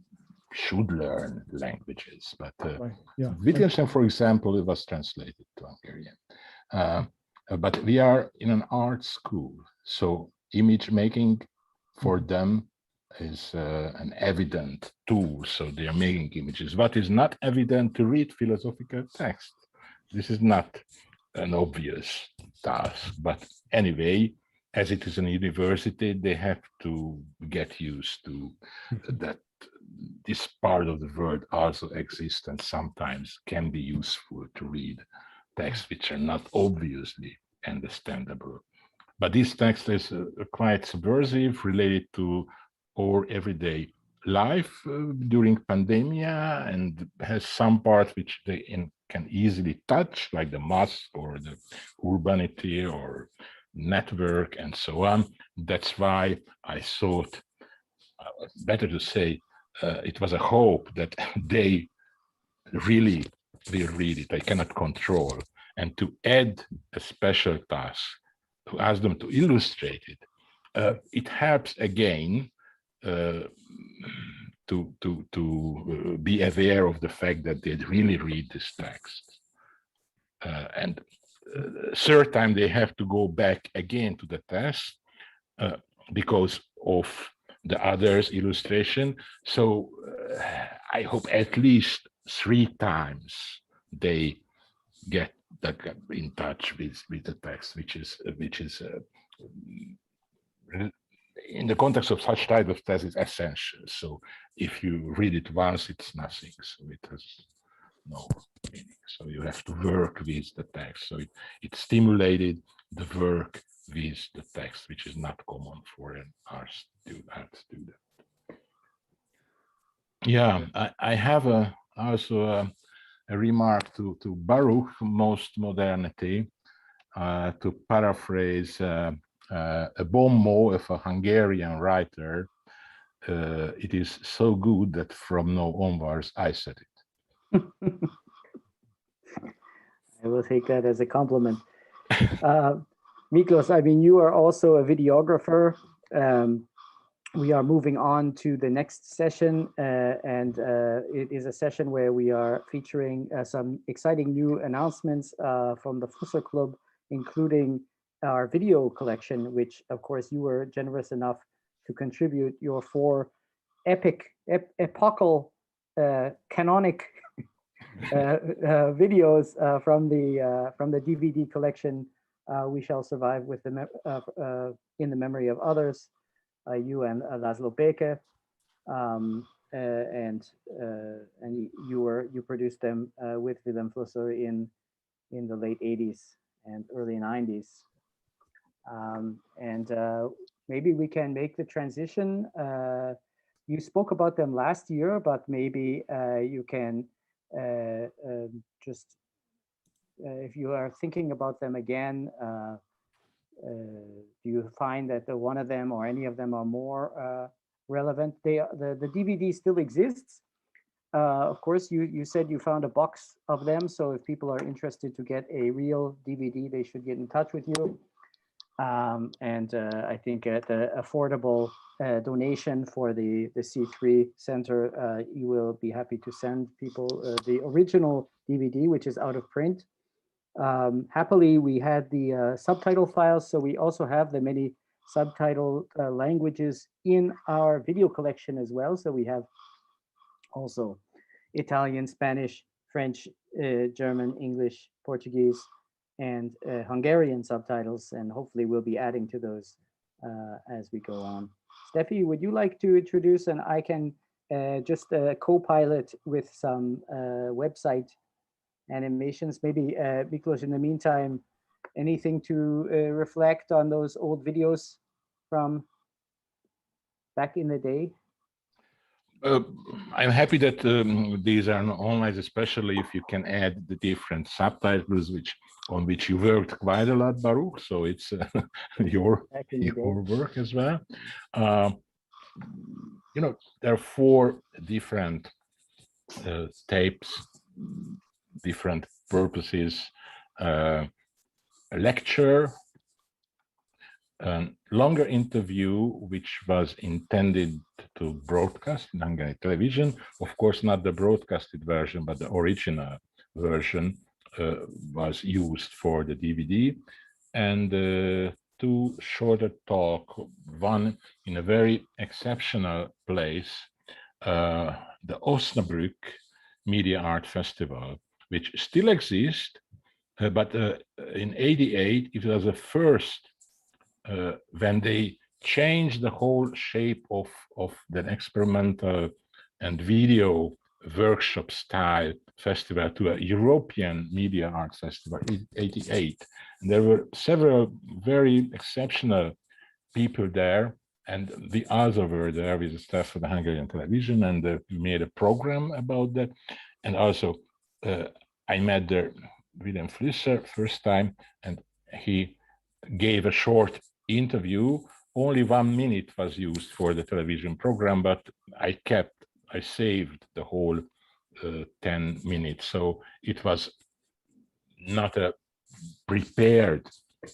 should learn languages, but Wittgenstein, for example, it was translated to Hungarian. But we are in an art school, so image making for them is an evident tool. So they are making images. What is not evident to read philosophical text? This is not an obvious task, but anyway, as it is a university, they have to get used to that this part of the world also exists and sometimes can be useful to read texts which are not obviously understandable. But this text is quite subversive, related to our everyday life during pandemic, and has some parts which they can easily touch, like the mosque or the urbanity or network and so on. That's why I thought, better to say, it was a hope that they really will read it. I cannot control. And to add a special task, to ask them to illustrate it, it helps again to be aware of the fact that they really read this text. And third time they have to go back again to the text because of the others' illustration. So I hope at least 3 times they get in touch with the text, which is in the context of such type of text is essential. So if you read it once, it's nothing. So it has no meaning. So you have to work with the text. So it stimulated the work with the text, which is not common for an art student. Yeah, I have also a remark to Baruch, most modernity, to paraphrase a bon mot of a Hungarian writer. It is so good that from now onwards I said it. I will take that as a compliment. Miklos, I mean, you are also a videographer. We are moving on to the next session, and it is a session where we are featuring some exciting new announcements from the Flusser Club, including our video collection, which of course you were generous enough to contribute your 4 epochal canonic videos from the DVD collection. We Shall Survive with in the Memory of Others. You and Laszlo Beke, and you produced them with Vilém Flusser in the late 80s and early 90s. Maybe we can make the transition. You spoke about them last year, but maybe you can just, if you are thinking about them again, do you find that one of them or any of them are more relevant? The DVD still exists. Of course, you said you found a box of them, so if people are interested to get a real DVD, they should get in touch with you. I think at the affordable donation for the C3 Center, you will be happy to send people the original DVD, which is out of print. Happily, we had the subtitle files, so we also have the many subtitle languages in our video collection as well. So we have also Italian, Spanish, French, German, English, Portuguese, and Hungarian subtitles, and hopefully we'll be adding to those as we go on. Steffi, would you like to introduce, and I can just co-pilot with some website animations, maybe Miklos, in the meantime, anything to reflect on those old videos from back in the day? I'm happy that these are online, especially if you can add the different subtitles on which you worked quite a lot, Baruch. So it's your work as well. You know, there are 4 different tapes, different purposes: a lecture, a longer interview, which was intended to broadcast in Hungarian television. Of course, not the broadcasted version, but the original version was used for the DVD. And 2 shorter talk, one in a very exceptional place, the Osnabrück Media Art Festival, which still exists, but in '88, it was the first when they changed the whole shape of the experimental and video workshop style festival to a European media art festival in '88. And there were several very exceptional people there, and the others were there with the staff of the Hungarian television, and we made a program about that. And also I met the Vilém Flusser first time, and he gave a short interview. Only 1 minute was used for the television program, but I saved the whole 10 minutes. So it was not a prepared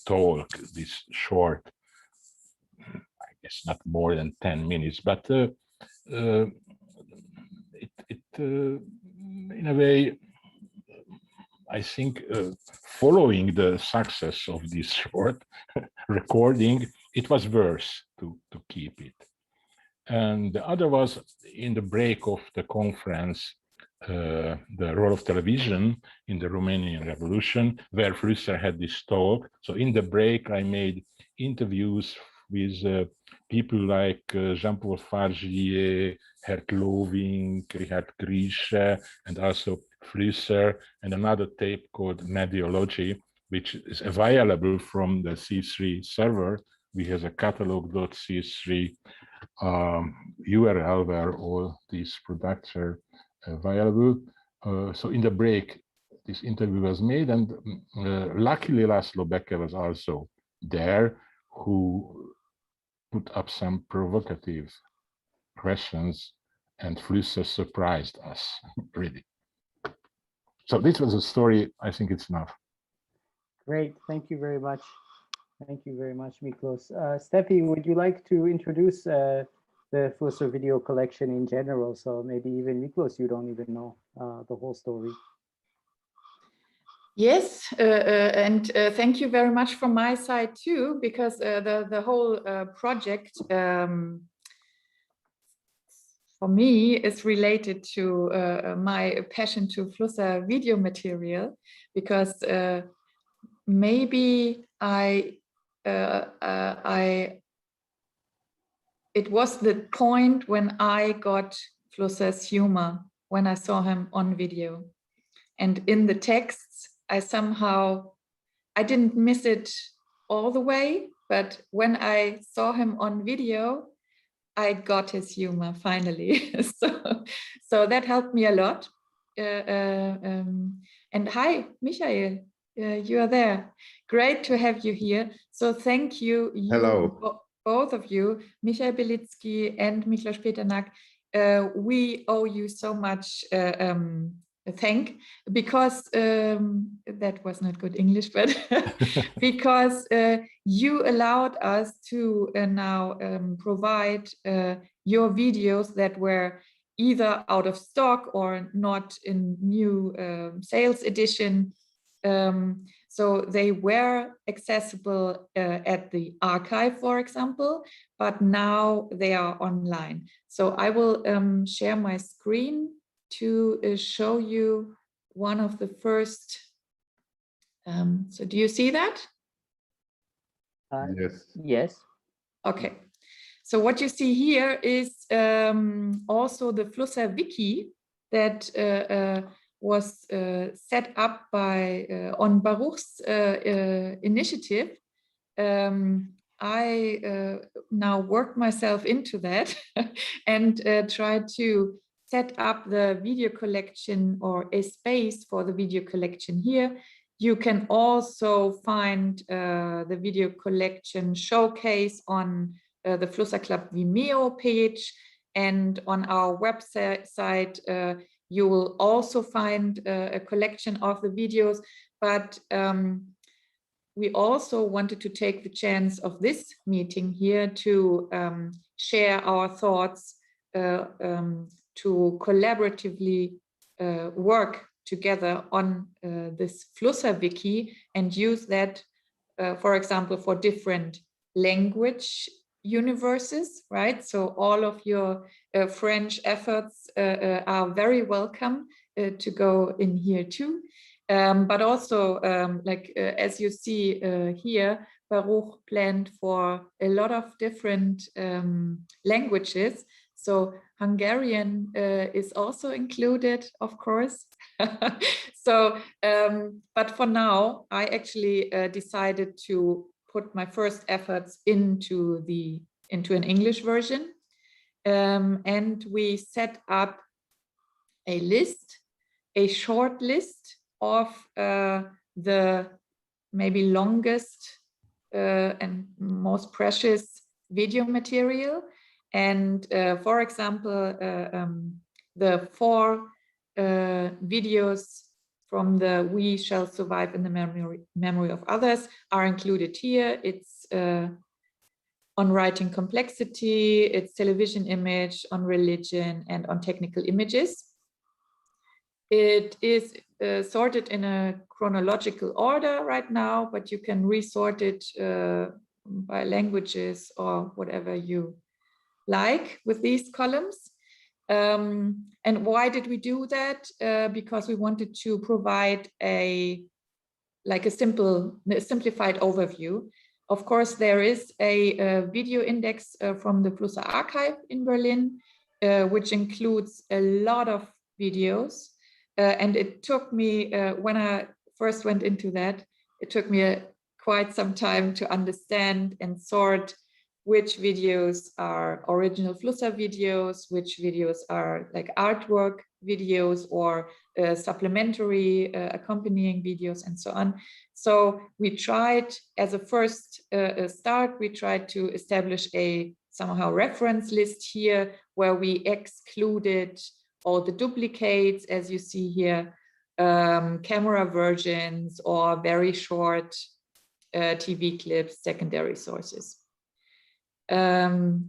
talk, this short, I guess not more than 10 minutes, but in a way, I think following the success of this short recording, it was worth to keep it. And the other was in the break of the conference, the role of television in the Romanian Revolution, where Flusser had this talk. So in the break, I made interviews with people like Jean-Paul Fargier, Hert Loving, Richard Grische, and also Flusser, and another tape called Mediology, which is available from the C3 server. We have a catalog.c3 URL where all these products are available. So in the break, this interview was made, and luckily Laszlo Becker was also there, who put up some provocative questions, and Flusser surprised us, really. So this was a story. I think it's enough. Great, thank you very much. Thank you very much, Miklos. Steffi, would you like to introduce the Flusser video collection in general? So maybe even Miklos, you don't even know the whole story. Yes, and thank you very much from my side too, because the whole project for me is related to my passion to Flusser video material, because maybe it was the point when I got Flusser's humor, when I saw him on video. And in the texts, I didn't miss it all the way, but when I saw him on video, I got his humor finally. so that helped me a lot. And hi, Michael, you are there. Great to have you here. So thank you. Hello. Both of you, Michael Belitsky and Miklos Peternak. We owe you so much thank, because that was not good English, but because you allowed us to now provide your videos that were either out of stock or not in new sales edition. So they were accessible at the archive, for example, but now they are online. So I will share my screen to show you one of the first So do you see that? Yes. Yes. Okay. So what you see here is also the Flusser wiki that was set up by on Baruch's initiative. I now worked myself into that and tried to set up the video collection or a space for the video collection here. You can also find the video collection showcase on the Flusser Club Vimeo page, and on our website you will also find a collection of the videos, but we also wanted to take the chance of this meeting here to share our thoughts, to collaboratively work together on this Flusser wiki and use that, for example, for different language universes, right? So all of your French efforts are very welcome to go in here too. But also, as you see here, Baruch planned for a lot of different languages. So Hungarian is also included, of course. So, but for now, I actually decided to put my first efforts into an English version, and we set up a list, a short list of the maybe longest and most precious video material. And for example, the 4 videos from the We Shall Survive in the Memory of Others are included here. It's on writing complexity, it's television image, on religion, and on technical images. It is sorted in a chronological order right now, but you can resort it by languages or whatever you like with these columns. And why did we do that? Because we wanted to provide a simplified overview. Of course, there is a video index from the Flusser archive in Berlin, which includes a lot of videos. And it took me, when I first went into that, it took me quite some time to understand and sort which videos are original Flusser videos, which videos are like artwork videos or supplementary accompanying videos and so on. So we tried, as a first start, we tried to establish a somehow reference list here where we excluded all the duplicates, as you see here, camera versions or very short TV clips, secondary sources. Michael,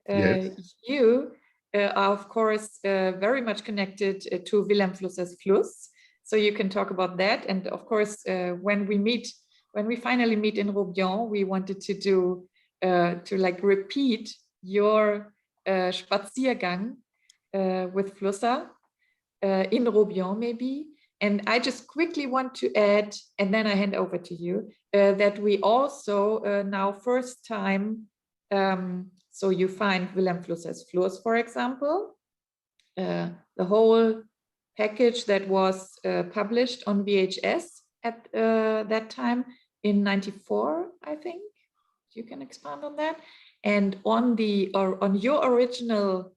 Yes. you are of course very much connected to Vilém Flusser's Fluss, so you can talk about that. And of course, when we finally meet in Roubion, we wanted to do to like repeat your Spaziergang with Flusser in Roubion maybe. And I just quickly want to add, and then I hand over to you, that we also now first time, so you find Vilém Flusser's Fluss, for example, the whole package that was published on VHS at that time in '94, I think. You can expand on that. And on your original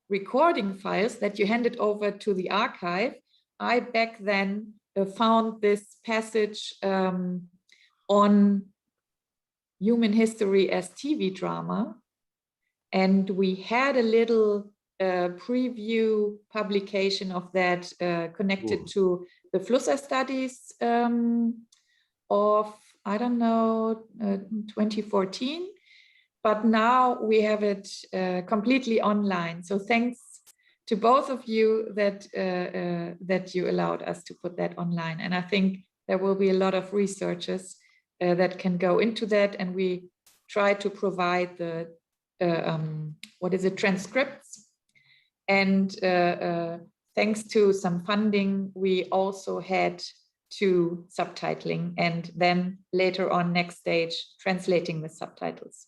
recording files that you handed over to the archive, I back then found this passage on human history as TV drama. And we had a little preview publication of that connected to the Flusser studies of, I don't know, 2014. But now we have it completely online. So thanks to both of you that that you allowed us to put that online. And I think there will be a lot of researchers that can go into that, and we try to provide the transcripts. And thanks to some funding, we also had to subtitling and then later on next stage, translating the subtitles.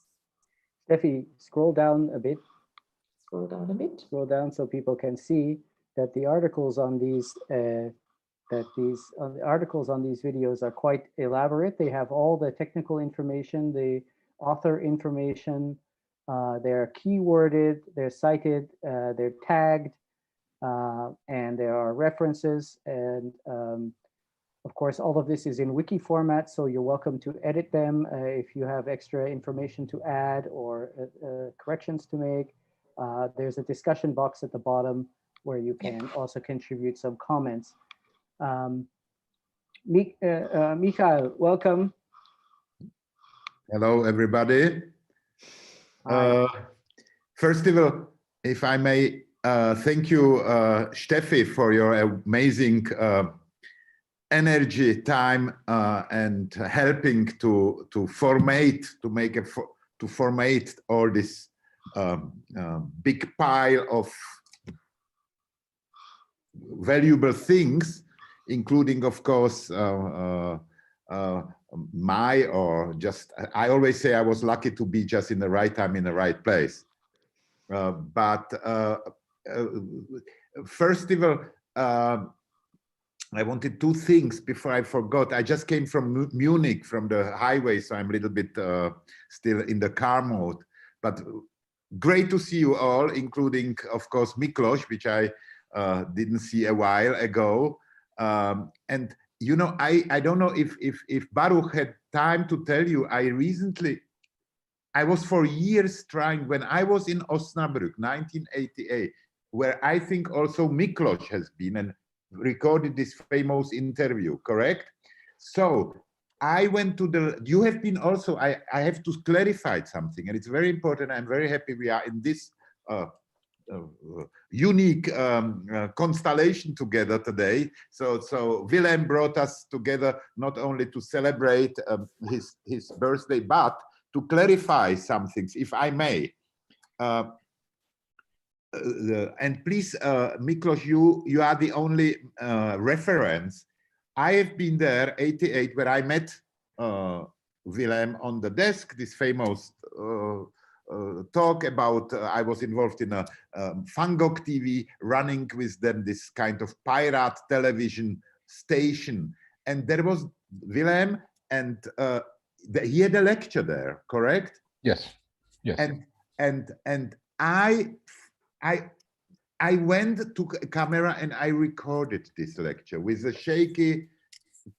Steffi, scroll down a bit. Scroll down a bit. Scroll down so people can see that the articles on these articles on these videos are quite elaborate. They have all the technical information, the author information. They're keyworded, they're cited, they're tagged, and there are references. And of course, all of this is in wiki format, so you're welcome to edit them if you have extra information to add or corrections to make. There's a discussion box at the bottom where you can also contribute some comments. Michael, welcome. Hello, everybody. First of all, if I may, thank you, Steffi, for your amazing energy, time, and helping to formate all this big pile of valuable things, including, of course, I always say I was lucky to be just in the right time in the right place. First of all, I wanted two things before I forgot. I just came from Munich, from the highway, so I'm a little bit still in the car mode. But great to see you all, including, of course, Miklos, which I didn't see a while ago. And you know, I don't know if Baruch had time to tell you, I was for years trying, when I was in Osnabrück, 1988, where I think also Miklos has been and recorded this famous interview, correct? So I went to you have been also, I have to clarify something, and it's very important. I'm very happy we are in this unique constellation together today. So Vilém brought us together not only to celebrate his birthday, but to clarify some things, if I may. And please, Miklos, you are the only reference. I have been there, 88, where I met Vilém on the desk, this famous talk about, I was involved in a Fangok TV, running with them this kind of pirate television station. And there was Vilém, and he had a lecture there, correct? Yes, yes. And I went to a camera and I recorded this lecture with a shaky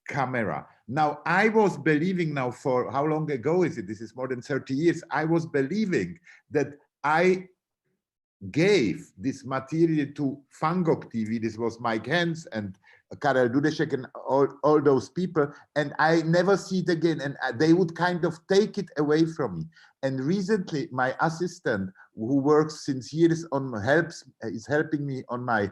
camera. Now, I was believing now, for how long ago is it? This is more than 30 years. I was believing that I gave this material to Fangok TV. This was Mike Hens and Karel Dudešek and all those people. And I never see it again. And they would kind of take it away from me. And recently, my assistant, who works since years on is helping me on my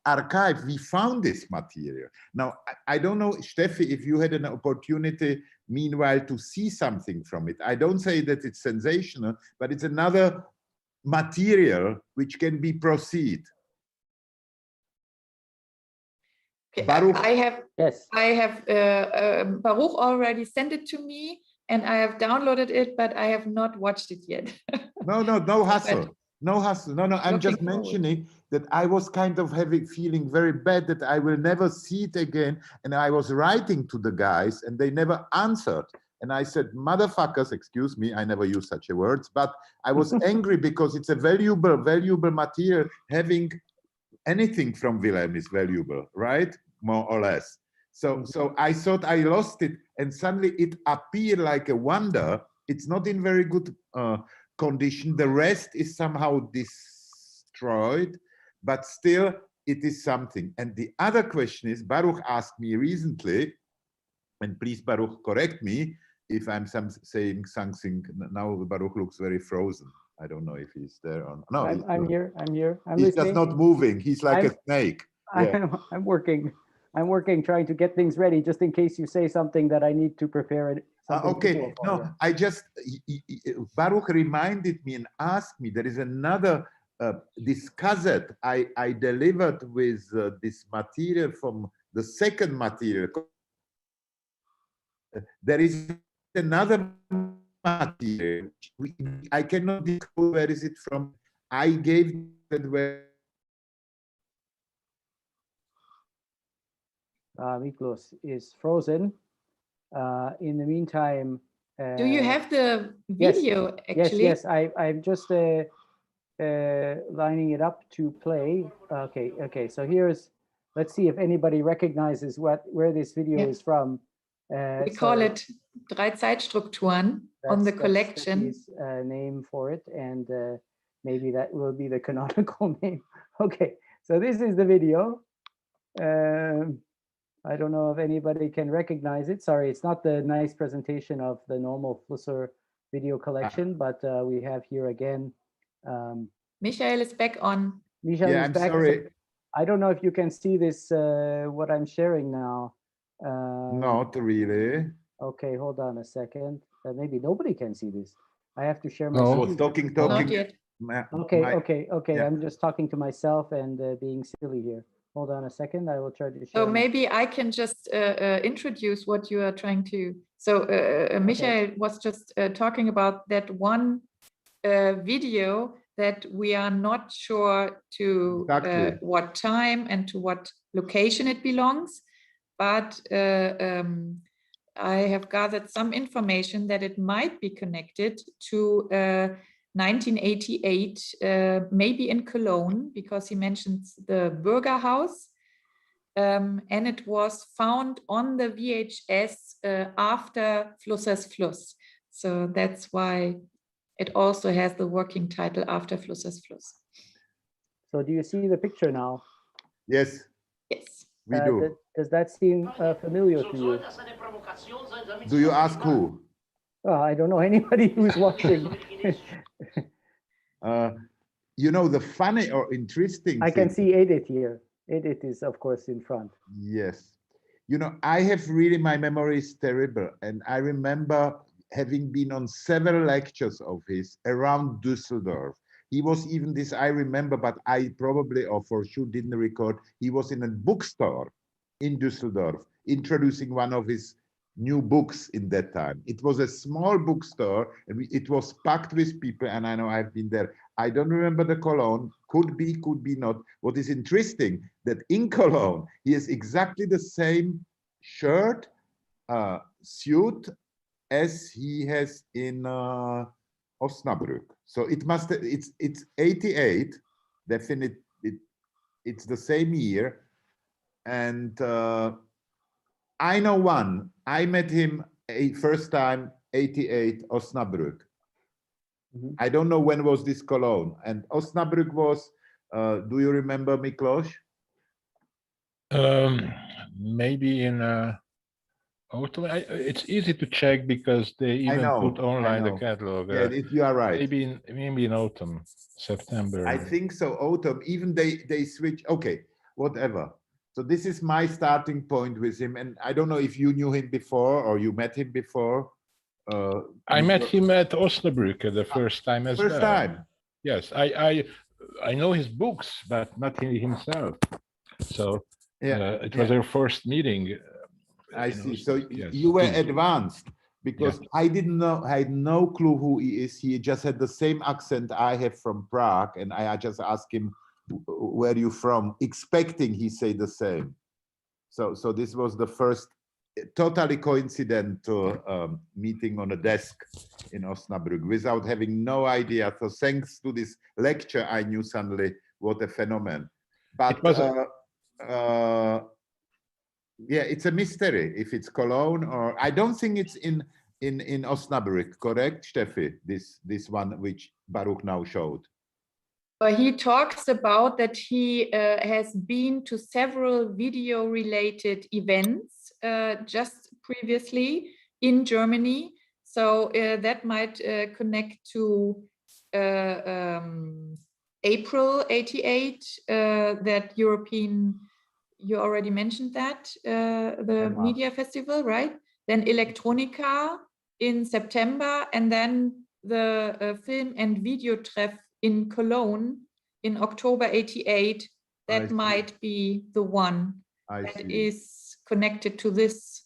archive, we found this material. Now, I don't know, Steffi, if you had an opportunity meanwhile to see something from it. I don't say that it's sensational, but it's another material which can be proceed. Okay, Baruch, I have Baruch already sent it to me, and I have downloaded it, but I have not watched it yet. No hassle. No hassle. No, I'm just mentioning that I was kind of feeling very bad that I will never see it again. And I was writing to the guys and they never answered. And I said, motherfuckers, excuse me, I never use such a words, but I was angry because it's a valuable material. Having anything from Vilém is valuable, right? More or less. So I thought I lost it, and suddenly it appeared like a wonder. It's not in very good condition. The rest is somehow destroyed, but still it is something. And the other question is, Baruch asked me recently, and please, Baruch, correct me if I'm saying something. Now Baruch looks very frozen. I don't know if he's there or no. I'm here. He's just not moving. He's like a snake. Yeah. I'm working, trying to get things ready, just in case you say something that I need to prepare it. Okay, no, I just, Baruch reminded me and asked me, there is another this cassette I delivered with this material from the second material. There is another material. I cannot disclose where is it from. I gave it where. Miklos is frozen. In the meantime, do you have the video? Yes, actually? yes. I'm just lining it up to play. Okay. So here's. Let's see if anybody recognizes where this video is from. We call it Drei Zeitstrukturen on the collection. That's name for it, and maybe that will be the canonical name. Okay, so this is the video. I don't know if anybody can recognize it. Sorry, it's not the nice presentation of the normal Flusser video collection, but we have here again. Michael is back on. Michael is I'm back. sorry. So I don't know if you can see this, what I'm sharing now. Not really. Okay, hold on a second. Maybe nobody can see this. I have to share my I screen. was talking. Not yet. Okay. Yeah. I'm just talking to myself and being silly here. Hold on a second. I will try to share. So maybe I can just introduce what you are trying to. So Michael was just talking about that one video that we are not sure to what time and to what location it belongs, but I have gathered some information that it might be connected to 1988, maybe in Cologne, because he mentions the Burger House, and it was found on the VHS after Flusser's Fluss. So that's why it also has the working title After Flusser's Fluss. So do you see the picture now? Yes. Yes. We do. Does that seem familiar to you? Do you ask who? Oh, I don't know anybody who's watching. You know, the funny or interesting I can thing, see Edith here. Edith is, of course, in front. yes. You know, I have really, my memory is terrible. And I remember having been on several lectures of his around Düsseldorf. He was even this, I remember, but I probably, or for sure didn't record, he was in a bookstore in Düsseldorf, introducing one of his new books in that time. It was a small bookstore, and it was packed with people, and I know I've been there. I don't remember the Cologne, could be not. What is interesting, that in Cologne, he has exactly the same shirt, suit, as he has in Osnabrück. So it must, it's 88, definitely, it's the same year. And I know one, I met him first time, 88, Osnabrück. I don't know when was this Cologne. And Osnabrück was, do you remember, Miklos? Maybe in autumn. It's easy to check because they even put online the catalog. Yeah, you are right. Maybe in autumn, September. I think so, autumn. Even they switch. Okay, whatever. So this is my starting point with him, and I don't know if you knew him before or you met him before. I met him at Osnabrück the first time as well. First time. Yes, I know his books, but not himself. So it was our first meeting. I see. So you were advanced because I didn't know. I had no clue who he is. He just had the same accent I have from Prague, and I just asked him, "Where are you from?" Expecting he say the same. So this was the first totally coincidental meeting on a desk in Osnabrück without having no idea. So thanks to this lecture, I knew suddenly what a phenomenon. But yeah, it's a mystery if it's Cologne or I don't think it's in Osnabrück, correct, Steffi? This one which Baruch now showed. He talks about that he has been to several video-related events just previously in Germany. So that might connect to April 88, that European, you already mentioned that, the media festival, right? Then Electronica in September, and then the Film and Video Treff in Cologne in October 88, that might be the one that is connected to this.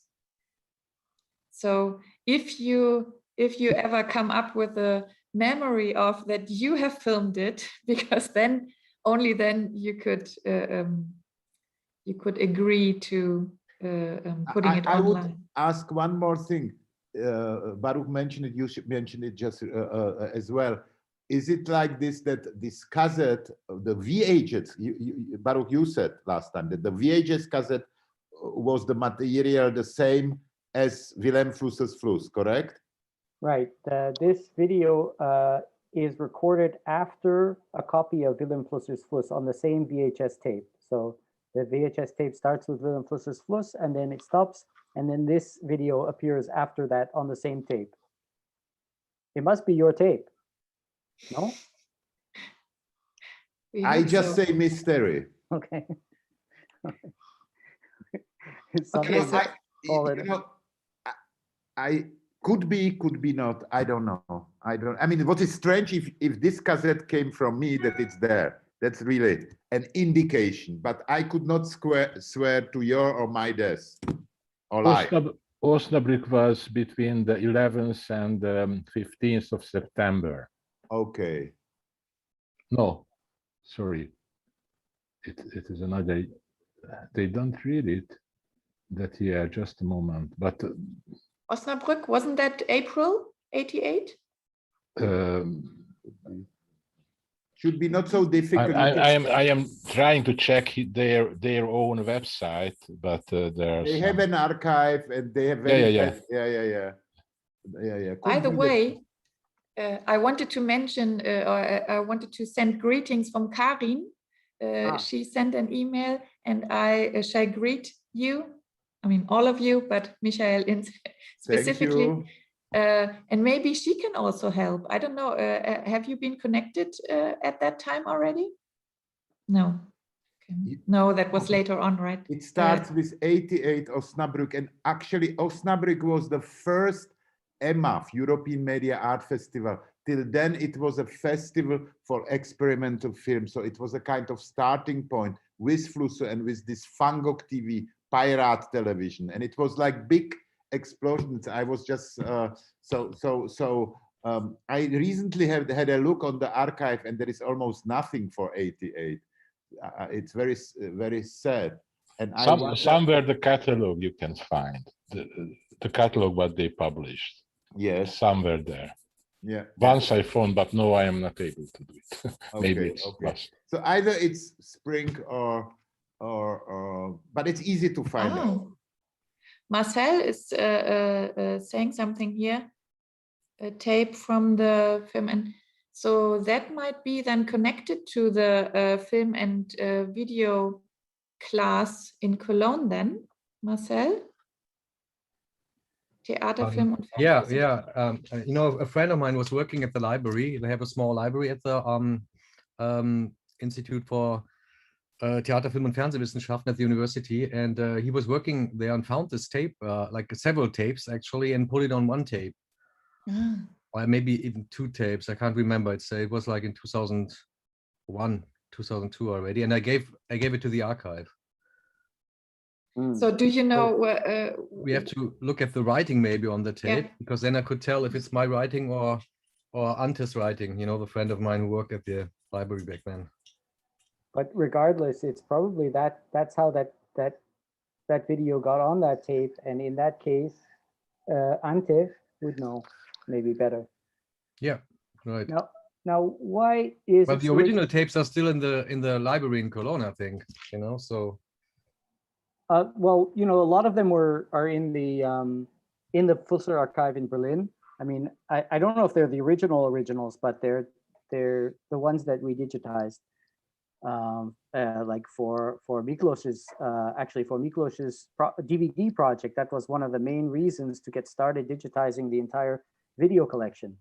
So if you ever come up with a memory of that you have filmed it, because then only then you could agree to putting it I online. would ask one more thing. Baruch mentioned it, you should mention it just as well. Is it like this, that this cassette, the VHS, Baruch, you said last time that the VHS cassette was the material the same as Vilém Flusser's Fluss, correct? Right. This video is recorded after a copy of Vilém Flusser's Fluss on the same VHS tape. So the VHS tape starts with Vilém Flusser's Fluss and then it stops, and then this video appears after that on the same tape. It must be your tape, no? I just say mystery. Okay. Okay, I could be, could be not. I don't know. I mean, what is strange if this cassette came from me, that it's there. That's really an indication. But I could not swear to your or my death or lie. Osnabrück was between the 11th and 15th of September. Okay. No, sorry. It is another. They don't read it that year. Just a moment, but. Osnabrück, wasn't that April 88? Should be not so difficult. I am trying to check their own website, but they have an archive and they have yeah. By the way, I wanted to mention, I wanted to send greetings from Karin. She sent an email, and I shall greet you. I mean, all of you, but Michael specifically. And maybe she can also help. I don't know. Have you been connected at that time already? No. Okay. No, that was later on, right? It starts with 88 Osnabrück, and actually Osnabrück was the first EMAF, European Media Art Festival. Till then, it was a festival for experimental film. So it was a kind of starting point with Flusser and with this Fangok TV, pirate television. And it was like big explosions. I was just, I recently had a look on the archive and there is almost nothing for 88. It's very, very sad. And somewhere the catalog you can find, the catalog what they published. Yes. Somewhere there. Yeah. Once I found, but no, I am not able to do it. Okay, Maybe it's lost. So either it's spring or but it's easy to find out. Marcel is saying something here. A tape from the film, and so that might be then connected to the film and video class in Cologne. Then, Marcel. Theaterfilm und Fernsehen. You know, a friend of mine was working at the library. They have a small library at the Institute for Theaterfilm und Fernsehwissenschaften at the university, and he was working there and found this tape, like several tapes actually, and put it on one tape, or maybe even two tapes. I can't remember. It was like in 2001, 2002 already, and I gave it to the archive. So do you know we have to look at the writing maybe on the tape, because then I could tell if it's my writing or Ante's writing, you know, the friend of mine who worked at the library back then. But regardless, it's probably that's how that video got on that tape, and in that case, Ante would know maybe better. Yeah, right. Now why is? But the original tapes are still in the library in Cologne, I think. You know, so. Well, you know, a lot of them are in the Flusser archive in Berlin. I mean, I don't know if they're the originals, but they're the ones that we digitized. Like for Miklós's DVD project, that was one of the main reasons to get started digitizing the entire video collection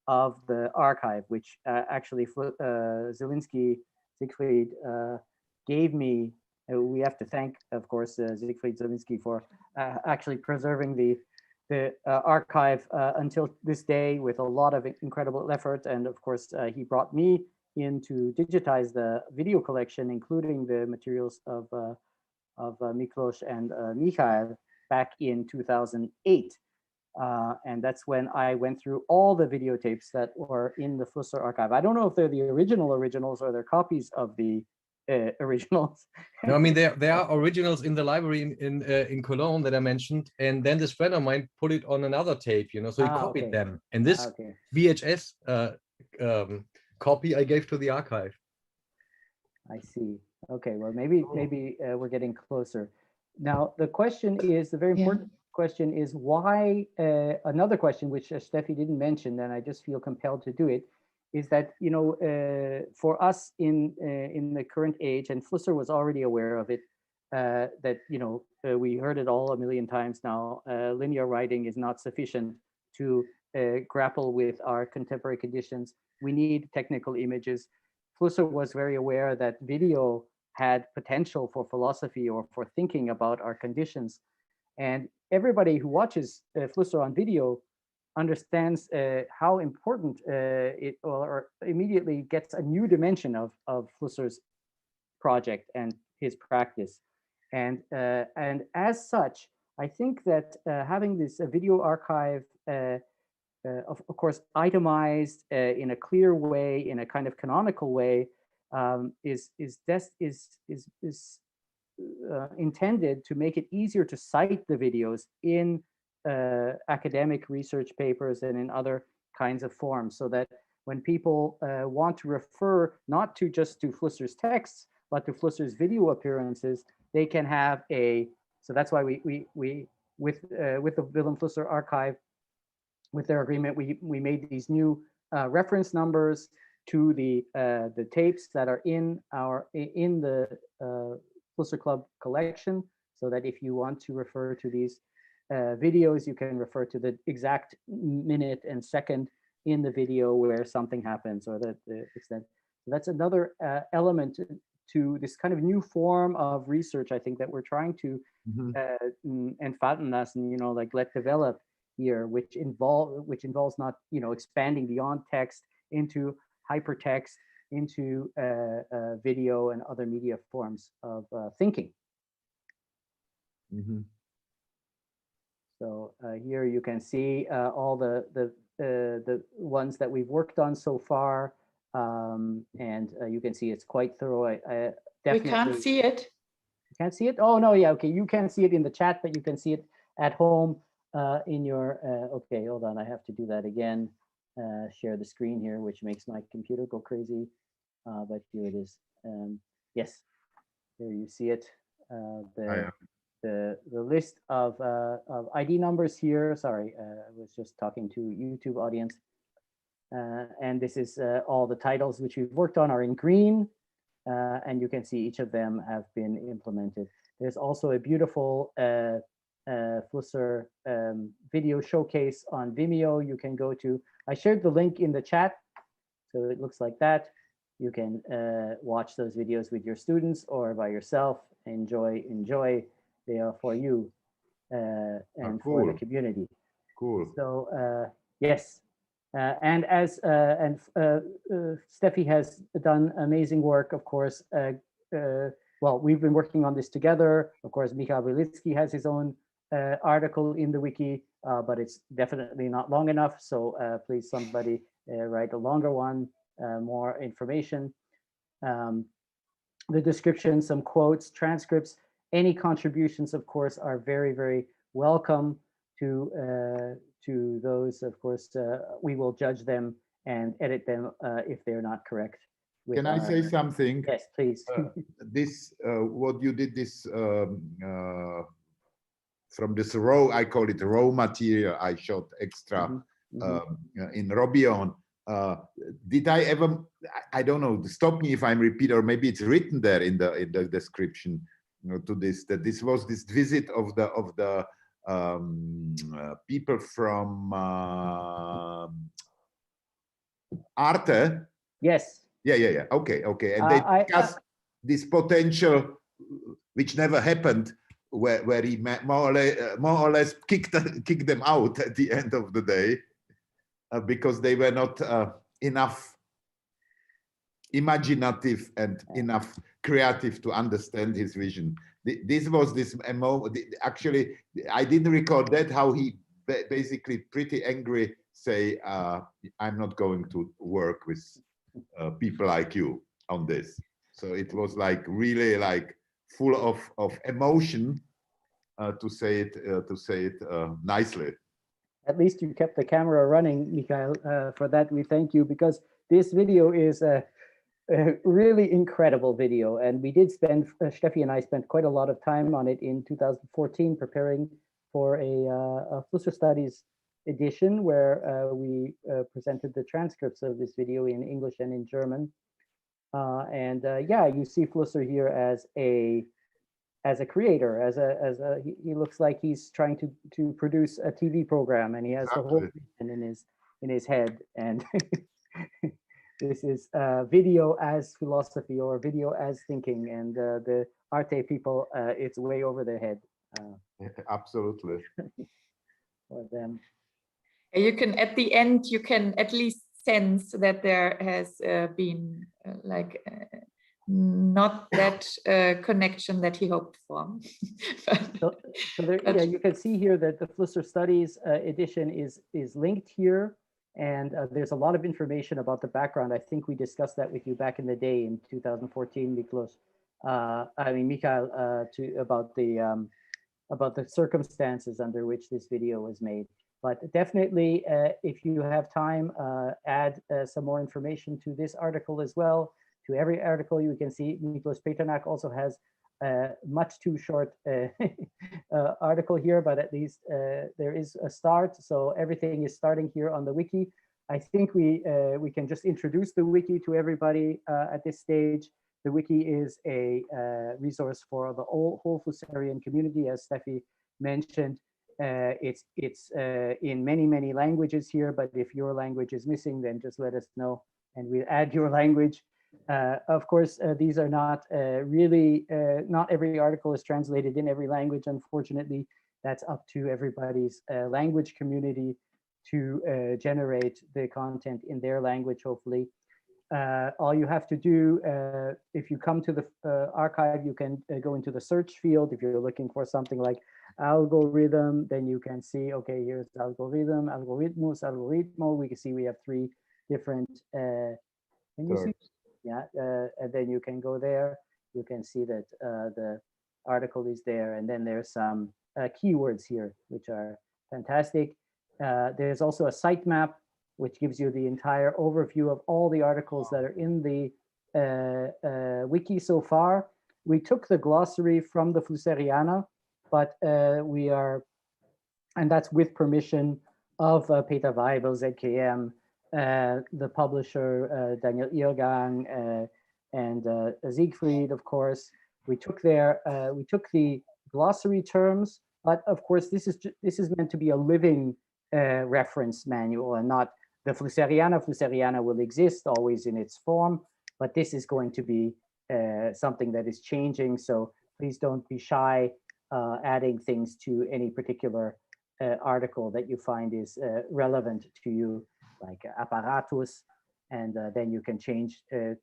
of the archive, which actually Siegfried gave me. We have to thank, of course, Siegfried Zielinski for actually preserving the archive until this day with a lot of incredible effort. And of course, he brought me in to digitize the video collection, including the materials of Miklos and Michael back in 2008. And that's when I went through all the videotapes that were in the Flusser archive. I don't know if they're the originals or they're copies of the originals. No, I mean, there are originals in the library in Cologne that I mentioned, and then this friend of mine put it on another tape, you know, so he copied them. And this VHS copy I gave to the archive. I see. Okay, well, maybe we're getting closer. Now, the question is, the very important question is why, another question which Steffi didn't mention, and I just feel compelled to do it, is that, you know, for us in the current age, and Flusser was already aware of it, that, you know, we heard it all a million times now, linear writing is not sufficient to grapple with our contemporary conditions. We need technical images. Flusser was very aware that video had potential for philosophy or for thinking about our conditions. And everybody who watches Flusser on video understands how important it, or immediately gets a new dimension of Flusser's project and his practice. And as such, I think that having this video archive, of course, itemized in a clear way, in a kind of canonical way, is intended to make it easier to cite the videos in academic research papers and in other kinds of forms, so that when people want to refer not to just to Flusser's texts, but to Flusser's video appearances, they can have a, so that's why we with the Vilém Flusser archive, with their agreement, we made these new reference numbers to the tapes that are in the Flusser Club collection, so that if you want to refer to these videos, you can refer to the exact minute and second in the video where something happens, or the extent. So that's another element to this kind of new form of research, I think, that we're trying to entfalten us and, you know, like let develop here, which involves not, you know, expanding beyond text into hypertext, into video and other media forms of thinking. So here you can see all the ones that we've worked on so far, and you can see it's quite thorough. Definitely, we can't see it. You can't see it? Oh no, yeah, okay. You can see it in the chat, but you can see it at home in your. Okay, hold on. I have to do that again. Share the screen here, which makes my computer go crazy. But here it is. Yes, here you see it. The list of ID numbers here. Sorry, I was just talking to YouTube audience. And this is all the titles which we've worked on are in green, and you can see each of them have been implemented. There's also a beautiful Flusser video showcase on Vimeo you can go to. I shared the link in the chat, so it looks like that. You can watch those videos with your students or by yourself. Enjoy. They are for you and for the community. Cool. So yes, and as Steffi has done amazing work, of course. Well, we've been working on this together. Of course, Michal Belitsky has his own article in the wiki, but it's definitely not long enough. So please, somebody write a longer one, more information. The description, some quotes, transcripts. Any contributions, of course, are very, very welcome to those. Of course, we will judge them and edit them if they're not correct. Can I say something? Yes, please. This, what you did, this from this raw, I call it raw material, I shot extra in Robion. Did I ever, I don't know, stop me if I'm repeating, or maybe it's written there in the description, you know, to this, that this was this visit of the people from Arte. Yes. Yeah. Okay. And they discussed this potential, which never happened, where he more or less kicked them out at the end of the day, because they were not enough imaginative and enough creative to understand his vision. This was this moment. Actually, I didn't record that, how he basically pretty angry say, I'm not going to work with people like you on this. So it was like really like full of emotion, to say it nicely. At least you kept the camera running, Mikhail. For that, we thank you, because this video is a really incredible video. And we did spend, Steffi and I spent quite a lot of time on it in 2014, preparing for a Flusser Studies edition, where we presented the transcripts of this video in English and in German. Yeah, you see Flusser here as a creator, he looks like he's trying to produce a TV program, and he has the whole vision in his head. And this is video as philosophy, or video as thinking, and the Arte people, it's way over their head. Absolutely. For them. You can, at the end, you can at least sense that there has been not that connection that he hoped for. So there, yeah, you can see here that the Flusser Studies edition is linked here, and there's a lot of information about the background. I think we discussed that with you back in the day in 2014, Miklos. Mikhail, about the circumstances under which this video was made. But definitely, if you have time, add some more information to this article as well. To every article, you can see Miklos Peternak also has a much too short article here, but at least there is a start. So everything is starting here on the wiki. I think we can just introduce the wiki to everybody at this stage. The wiki is a resource for the whole Flusserian community, as Steffi mentioned. It's in many languages here, but if your language is missing, then just let us know and we'll add your language. Of course, these are not really, not every article is translated in every language, unfortunately. That's up to everybody's language community to generate the content in their language, hopefully. All you have to do, if you come to the archive, you can go into the search field. If you're looking for something like algorithm, then you can see, okay, here's algorithm, algorithmus, algoritmo. We can see we have 3 different, can you see? Yeah, and then you can go there. You can see that the article is there, and then there's some keywords here, which are fantastic. There's also a sitemap, which gives you the entire overview of all the articles that are in the wiki so far. We took the glossary from the Flusseriana, but we are, and that's with permission of Peter Weibel, ZKM, the publisher, Daniel Irgang, and Siegfried, of course. We took the glossary terms, but of course this is meant to be a living reference manual and not the Flusseriana. Flusseriana will exist always in its form, but this is going to be something that is changing. So please don't be shy adding things to any particular article that you find is relevant to you, like apparatus, and then you can change to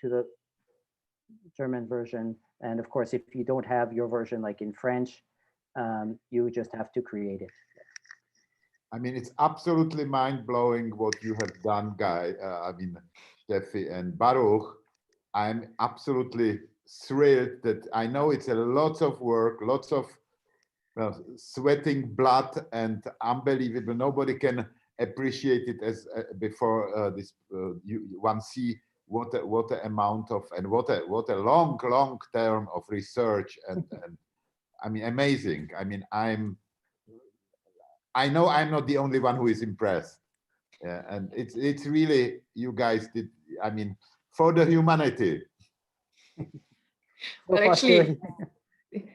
the German version. And of course, if you don't have your version like in French, you just have to create it. I mean, it's absolutely mind-blowing what you have done, Steffi and Baruch. I'm absolutely thrilled that I know it's a lot of work, lots of sweating blood, and unbelievable. Nobody can appreciate it as before this. One see what a amount of, and what a long term of research, and I mean, amazing. I mean, I know I'm not the only one who is impressed. Yeah, and it's really, you guys did, I mean, for the humanity. Well, actually,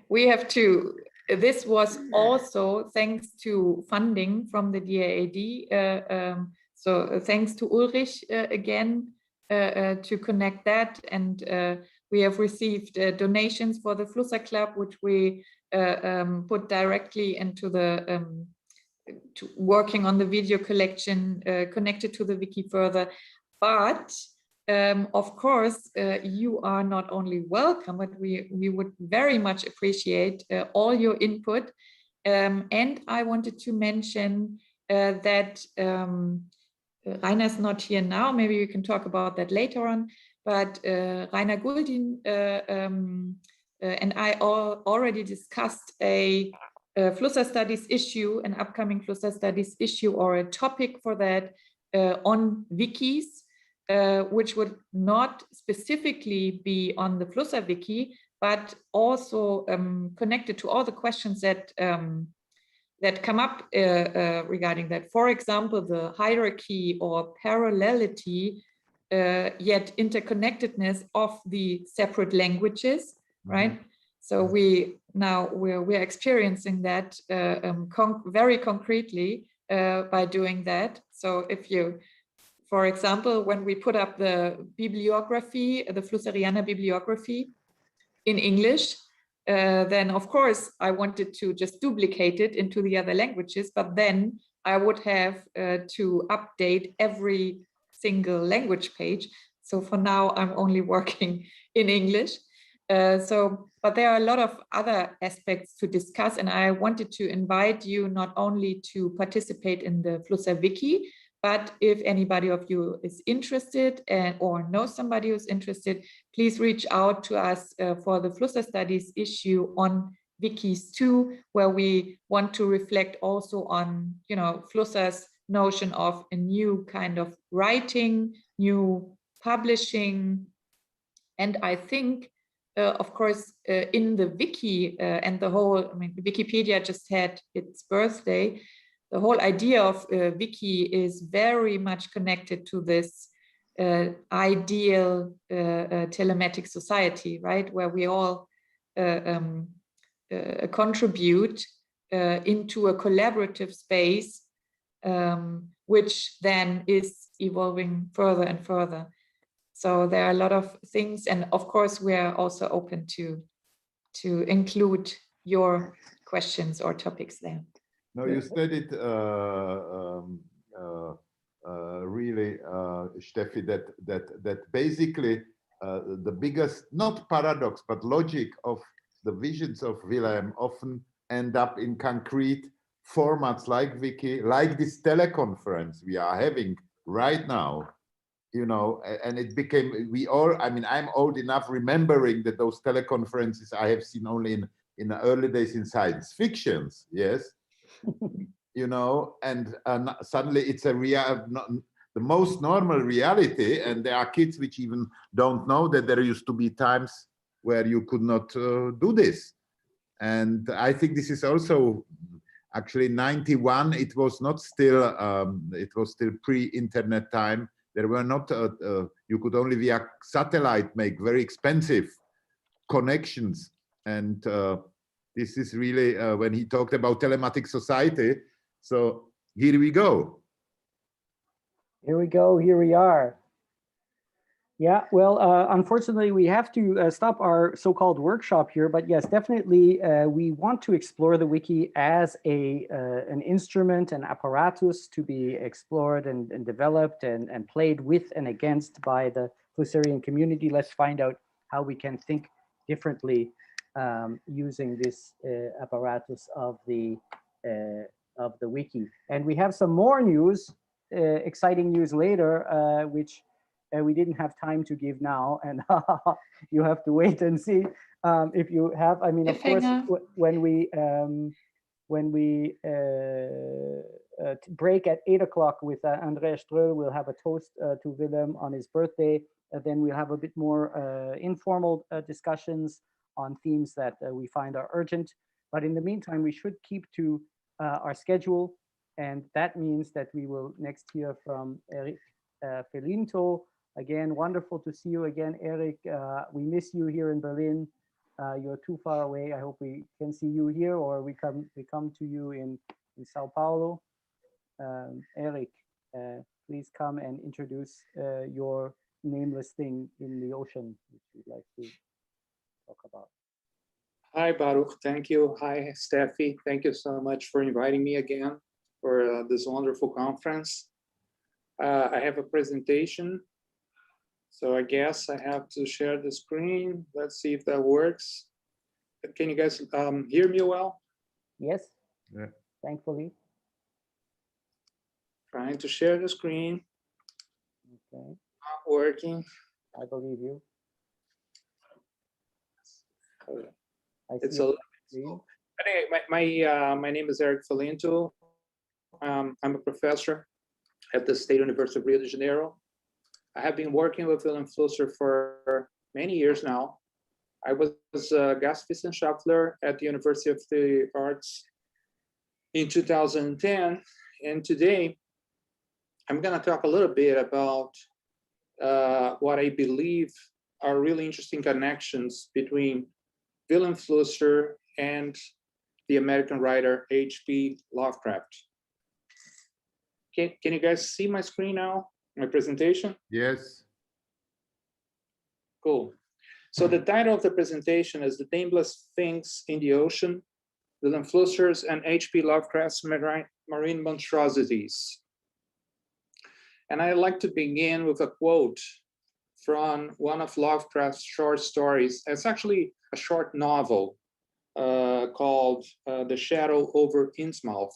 we have to, this was also thanks to funding from the DAAD. So thanks to Ulrich again to connect that. And we have received donations for the Flusser Club, which we put directly into the to working on the video collection connected to the wiki further. But of course, you are not only welcome, but we would very much appreciate all your input. And I wanted to mention that Reyna is not here now. Maybe we can talk about that later on. But Reyna Guldin and I already discussed a Flusser Studies issue, an upcoming Flusser Studies issue or a topic for that on wikis, which would not specifically be on the Flusser wiki, but also connected to all the questions that that come up regarding that. For example, the hierarchy or parallelity, yet interconnectedness of the separate languages, right? So we're experiencing that very concretely by doing that. So if you, for example, when we put up the bibliography, the Flusseriana bibliography in English, then of course I wanted to just duplicate it into the other languages, but then I would have to update every single language page. So for now, I'm only working in English. But there are a lot of other aspects to discuss, and I wanted to invite you not only to participate in the Flusser Wiki, but if anybody of you is interested or knows somebody who's interested, please reach out to us for the Flusser Studies issue on Wikis 2, where we want to reflect also on, you know, Flusser's notion of a new kind of writing, new publishing. And I think, of course, in the wiki and the whole, I mean, Wikipedia just had its birthday. The whole idea of wiki is very much connected to this ideal telematic society, right? Where we all contribute into a collaborative space, which then is evolving further and further. So there are a lot of things, and of course we are also open to include your questions or topics there. No, you said it really, Steffi, that basically the biggest, not paradox, but logic of the visions of Vilém often end up in concrete formats like Wiki, like this teleconference we are having right now, you know, and it became, we all, I mean, I'm old enough remembering that those teleconferences I have seen only in the early days in science fictions, yes, you know, and suddenly it's a the most normal reality, and there are kids which even don't know that there used to be times where you could not do this. And I think this is also actually 91, it was not still, it was still pre-internet time. There were not, you could only via satellite make very expensive connections. And this is really when he talked about telematic society. So here we go. Here we go, here we are. Yeah, well, unfortunately, we have to stop our so-called workshop here, but yes, definitely, we want to explore the wiki as an instrument, an apparatus to be explored and developed and played with and against by the Flusserian community. Let's find out how we can think differently using this apparatus of the wiki. And we have some more news, exciting news later, which we didn't have time to give now, and you have to wait and see if you have. I mean, of course, when we break at 8 o'clock with Andreas Ströll, we'll have a toast to Vilém on his birthday. Then we'll have a bit more informal discussions on themes that we find are urgent. But in the meantime, we should keep to our schedule, and that means that we will next hear from Eric Felinto. Again, wonderful to see you again, Eric. We miss you here in Berlin. You're too far away. I hope we can see you here, or we come to you in Sao Paulo. Eric, please come and introduce your nameless thing in the ocean, which we'd like to talk about. Hi, Baruch. Thank you. Hi, Steffi. Thank you so much for inviting me again for this wonderful conference. I have a presentation So I guess I have to share the screen. Let's see if that works. Can you guys hear me well? Yes. Yeah. Thankfully. Trying to share the screen. Okay. Not working. I believe you. It's a little but anyway, my name is Eric Falinto. I'm a professor at the State University of Rio de Janeiro. I have been working with Vilém Flusser for many years now. I was a Gastwissenschaftler at the University of the Arts in 2010, and today I'm going to talk a little bit about what I believe are really interesting connections between Vilém Flusser and the American writer H.P. Lovecraft. Can you guys see my screen now, my presentation? Yes. Cool. So the title of the presentation is The Nameless Things in the Ocean, Vilém Flusser's and H.P. Lovecraft's Marine Monstrosities. And I'd like to begin with a quote from one of Lovecraft's short stories. It's actually a short novel called The Shadow over Innsmouth.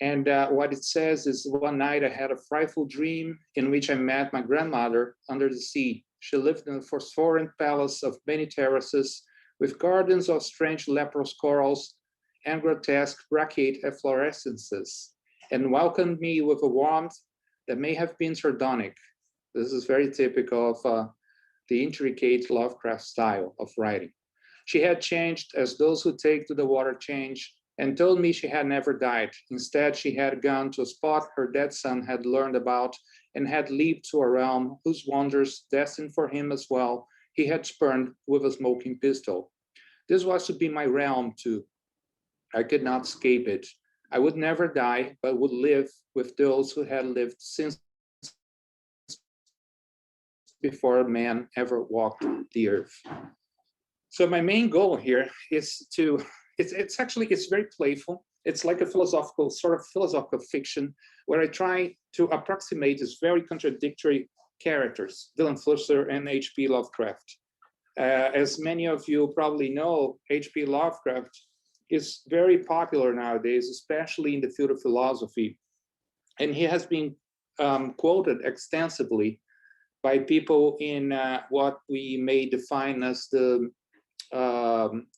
And what it says is, one night I had a frightful dream in which I met my grandmother under the sea. She lived in a phosphorescent palace of many terraces with gardens of strange leprous corals and grotesque brachiate efflorescences, and welcomed me with a warmth that may have been sardonic. This is very typical of the intricate Lovecraft style of writing. She had changed as those who take to the water change, and told me she had never died. Instead, she had gone to a spot her dead son had learned about and had leaped to a realm whose wonders, destined for him as well, he had spurned with a smoking pistol. This was to be my realm too. I could not escape it. I would never die, but would live with those who had lived since before man ever walked the earth. So my main goal here is to, it's very playful. It's like a philosophical, sort of philosophical fiction, where I try to approximate these very contradictory characters, Vilém Flusser and H.P. Lovecraft. As many of you probably know, H.P. Lovecraft is very popular nowadays, especially in the field of philosophy. And he has been quoted extensively by people in what we may define as the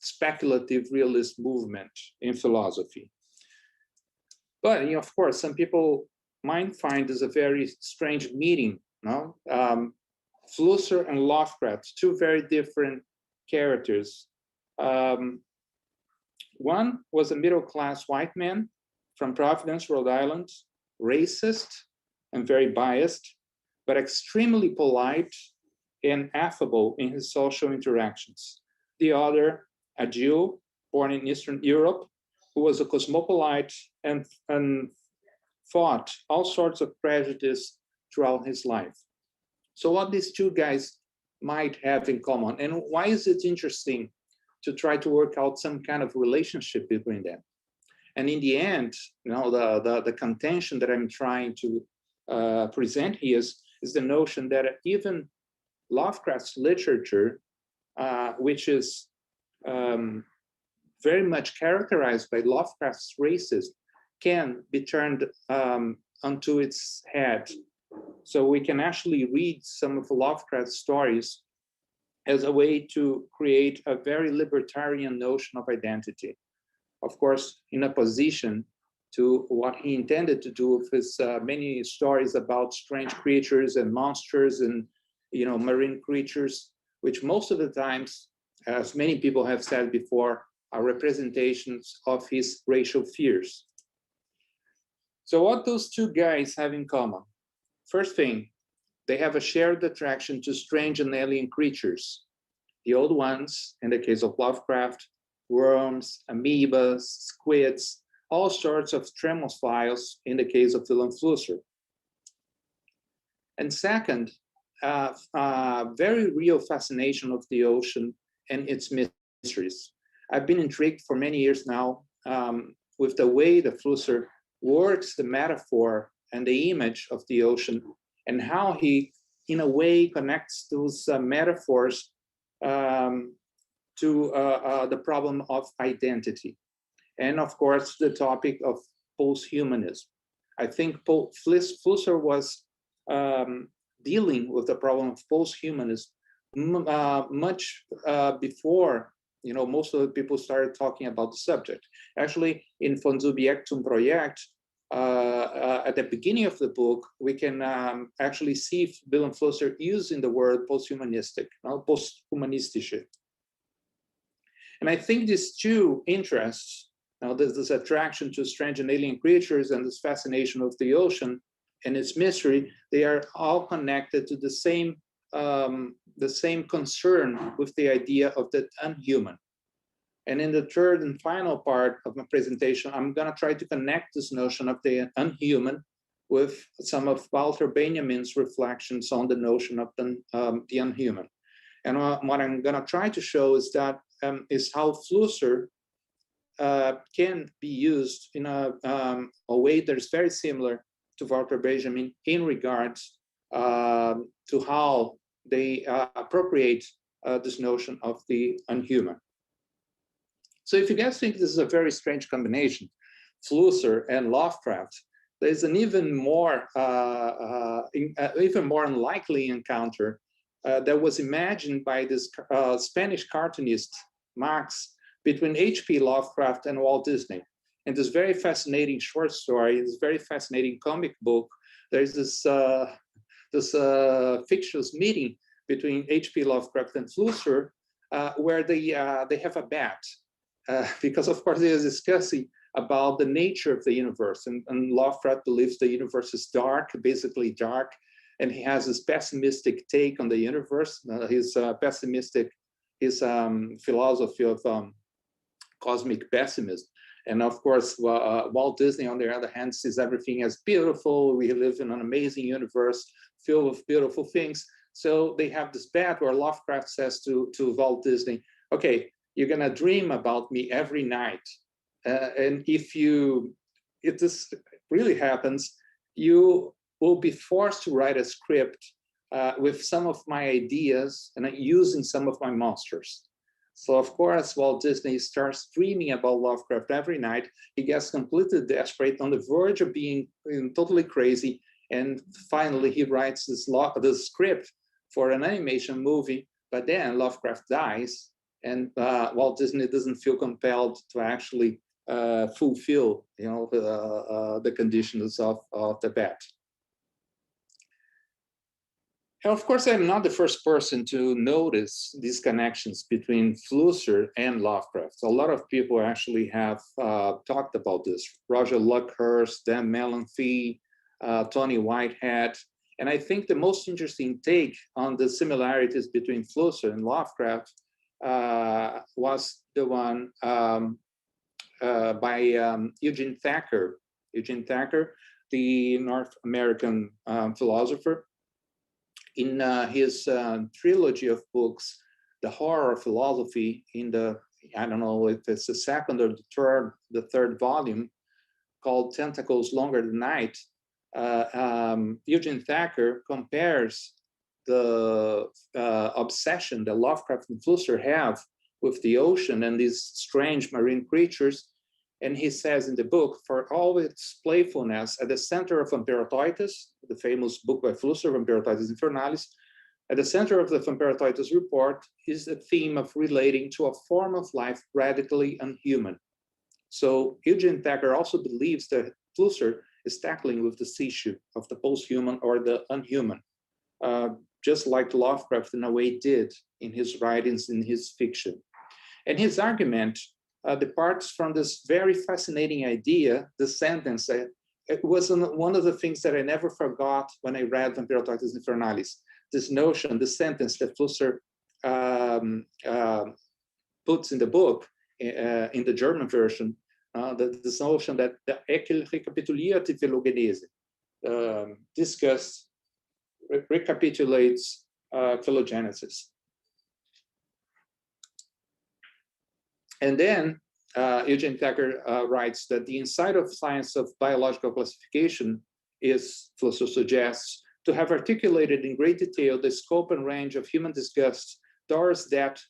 speculative realist movement in philosophy. But of course, some people might find this a very strange meeting. No, Flusser and Lovecraft, two very different characters. One was a middle-class white man from Providence, Rhode Island, racist and very biased, but extremely polite and affable in his social interactions. The other, a Jew born in Eastern Europe, who was a cosmopolite and fought all sorts of prejudice throughout his life. So what these two guys might have in common, and why is it interesting to try to work out some kind of relationship between them? And in the end, the contention that I'm trying to present here is the notion that even Lovecraft's literature, which is very much characterized by Lovecraft's racism, can be turned onto its head. So we can actually read some of Lovecraft's stories as a way to create a very libertarian notion of identity. Of course, in opposition to what he intended to do with his many stories about strange creatures and monsters and marine creatures, which most of the times, as many people have said before, are representations of his racial fears. So what those two guys have in common? First thing, they have a shared attraction to strange and alien creatures. The old ones, in the case of Lovecraft, worms, amoebas, squids, all sorts of tremophiles in the case of Vilém Flusser. And second, very real fascination of the ocean and its mysteries. I've been intrigued for many years now with the way the Flusser works the metaphor and the image of the ocean, and how he in a way connects those metaphors to the problem of identity. And of course, the topic of post-humanism. I think Flusser was dealing with the problem of post-humanism much before, you know, most of the people started talking about the subject. Actually, in Von Subjektum Projekt, at the beginning of the book, we can actually see Vilém Flusser using the word post-humanistic, post-humanistische. And I think these two interests, now this attraction to strange and alien creatures and this fascination of the ocean and its mystery, they are all connected to the same concern with the idea of the unhuman. And in the third and final part of my presentation, I'm going to try to connect this notion of the unhuman with some of Walter Benjamin's reflections on the notion of the unhuman. And what I'm going to try to show is that is how Flusser can be used in a way that is very similar to Walter Benjamin in regards to how they appropriate this notion of the unhuman. So if you guys think this is a very strange combination, Flusser and Lovecraft, there's an even more unlikely encounter that was imagined by this Spanish cartoonist, Marc, between H.P. Lovecraft and Walt Disney. In this very fascinating short story, this very fascinating comic book, there's this fictitious meeting between H.P. Lovecraft and Flusser, where they have a bet, because of course they are discussing about the nature of the universe, and Lovecraft believes the universe is dark, basically dark, and he has this pessimistic take on the universe. His philosophy of cosmic pessimism. And of course, Walt Disney, on the other hand, sees everything as beautiful. We live in an amazing universe filled with beautiful things. So they have this bet where Lovecraft says to Walt Disney, okay, you're gonna dream about me every night. And if this really happens, you will be forced to write a script with some of my ideas and using some of my monsters. So of course, Walt Disney starts dreaming about Lovecraft every night. He gets completely desperate, on the verge of being totally crazy. And finally, he writes this script for an animation movie, but then Lovecraft dies, and Walt Disney doesn't feel compelled to actually fulfill, the conditions of the bet. And of course, I'm not the first person to notice these connections between Flusser and Lovecraft. A lot of people actually have talked about this. Roger Luckhurst, Dan Mellon-Fee, Tony Whitehead. And I think the most interesting take on the similarities between Flusser and Lovecraft was the one by Eugene Thacker. Eugene Thacker, the North American philosopher. In his trilogy of books, The Horror of Philosophy, in the, I don't know if it's the second or the third volume, called Tentacles Longer Than Night, Eugene Thacker compares the obsession that Lovecraft and Flusser have with the ocean and these strange marine creatures. And he says in the book, for all its playfulness, at the center of Vampirotoitus, the famous book by Flusser, Vampirotoitus Infernalis, at the center of the Vampirotoitus report is the theme of relating to a form of life radically unhuman. So Eugene Thacker also believes that Flusser is tackling with this issue of the post-human or the unhuman, just like Lovecraft in a way did in his writings, in his fiction. And his argument departs from this very fascinating idea, the sentence. It was one of the things that I never forgot when I read Vampirotoitus Infernalis. This notion, the sentence that Flusser puts in the book, in the German version, this notion that the Ekel recapitulierte Phylogenese recapitulates phylogenesis. And then Eugene Thacker writes that the inside of science of biological classification is, Flusser suggests, to have articulated in great detail the scope and range of human disgust towards that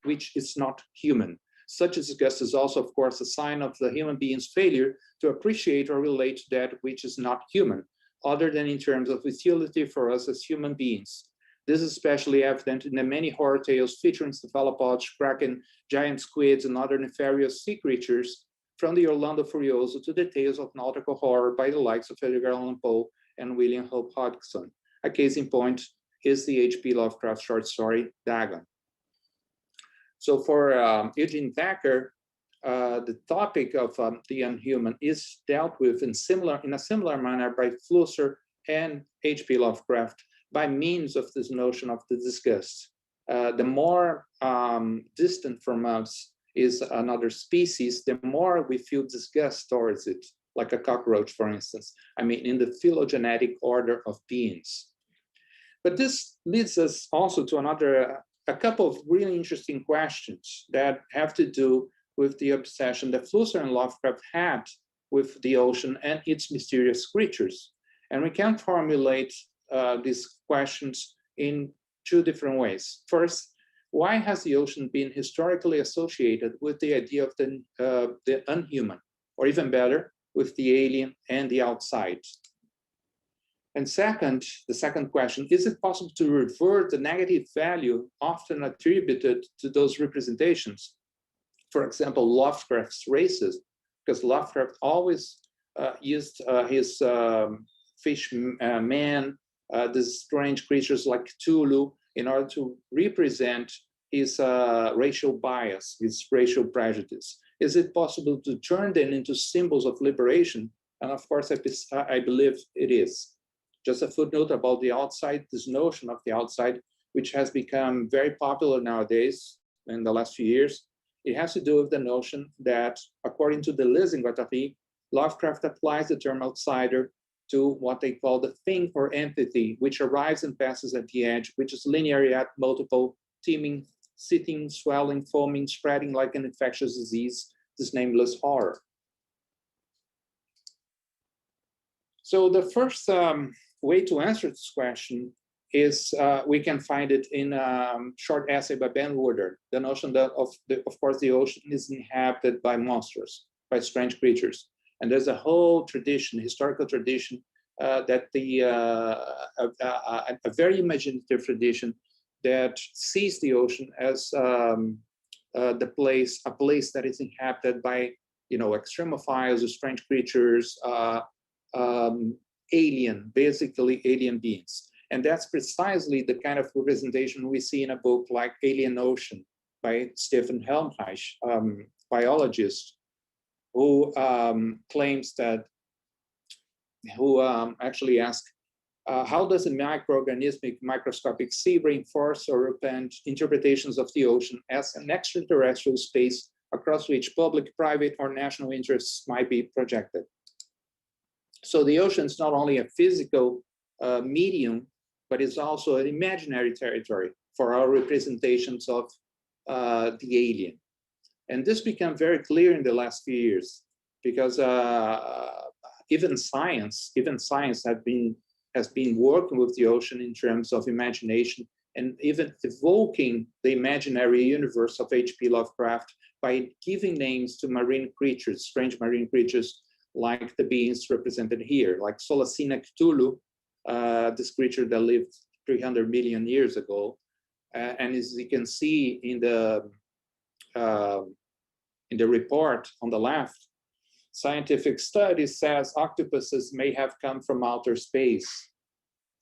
which is not human. Such disgust is also, of course, a sign of the human being's failure to appreciate or relate to that which is not human, other than in terms of utility for us as human beings. This is especially evident in the many horror tales featuring cephalopods, kraken, giant squids, and other nefarious sea creatures, from the Orlando Furioso to the tales of nautical horror by the likes of Edgar Allan Poe and William Hope Hodgson. A case in point is the H.P. Lovecraft short story, Dagon. So for Eugene Thacker, the topic of the unhuman is dealt with in a similar manner by Flusser and H.P. Lovecraft by means of this notion of the disgust. The more distant from us is another species, the more we feel disgust towards it, like a cockroach, for instance. I mean, in the phylogenetic order of beings. But this leads us also to a couple of really interesting questions that have to do with the obsession that Flusser and Lovecraft had with the ocean and its mysterious creatures. And we can formulate these questions in two different ways. First, why has the ocean been historically associated with the idea of the unhuman, or even better, with the alien and the outside? And second, the second question, is it possible to revert the negative value often attributed to those representations? For example, Lovecraft's races, because Lovecraft always used his fish man, these strange creatures like Cthulhu, in order to represent his racial bias, his racial prejudice. Is it possible to turn them into symbols of liberation? And of course, I believe it is. Just a footnote about the outside, this notion of the outside, which has become very popular nowadays in the last few years. It has to do with the notion that, according to Deleuze and Guattari, Lovecraft applies the term outsider to what they call the thing or entity, which arrives and passes at the edge, which is linear yet multiple, teeming, sitting, swelling, foaming, spreading like an infectious disease, this nameless horror. So the first way to answer this question is we can find it in a short essay by Ben Wooder, the notion that, of course, the ocean is inhabited by monsters, by strange creatures. And there's a whole tradition, historical tradition, that a very imaginative tradition that sees the ocean as a place that is inhabited by, extremophiles or strange creatures, basically alien beings. And that's precisely the kind of representation we see in a book like Alien Ocean by Stephen Helmreich, biologist, who claims that, actually asked, how does a microorganismic microscopic sea reinforce or repent interpretations of the ocean as an extraterrestrial space across which public, private, or national interests might be projected? So the ocean is not only a physical medium, but it's also an imaginary territory for our representations of the alien. And this became very clear in the last few years, because even science has been working with the ocean in terms of imagination, and even evoking the imaginary universe of H.P. Lovecraft by giving names to marine creatures, strange marine creatures, like the beings represented here, like Solacina Cthulhu, this creature that lived 300 million years ago. And as you can see in the report on the left, scientific studies says octopuses may have come from outer space.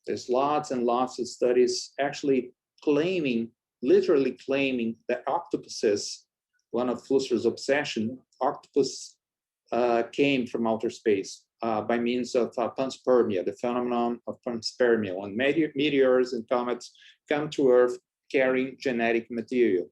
There's lots and lots of studies actually literally claiming that octopuses, one of Flusser's obsession, octopus came from outer space by means of panspermia, the phenomenon of panspermia, when meteors and comets come to Earth carrying genetic material.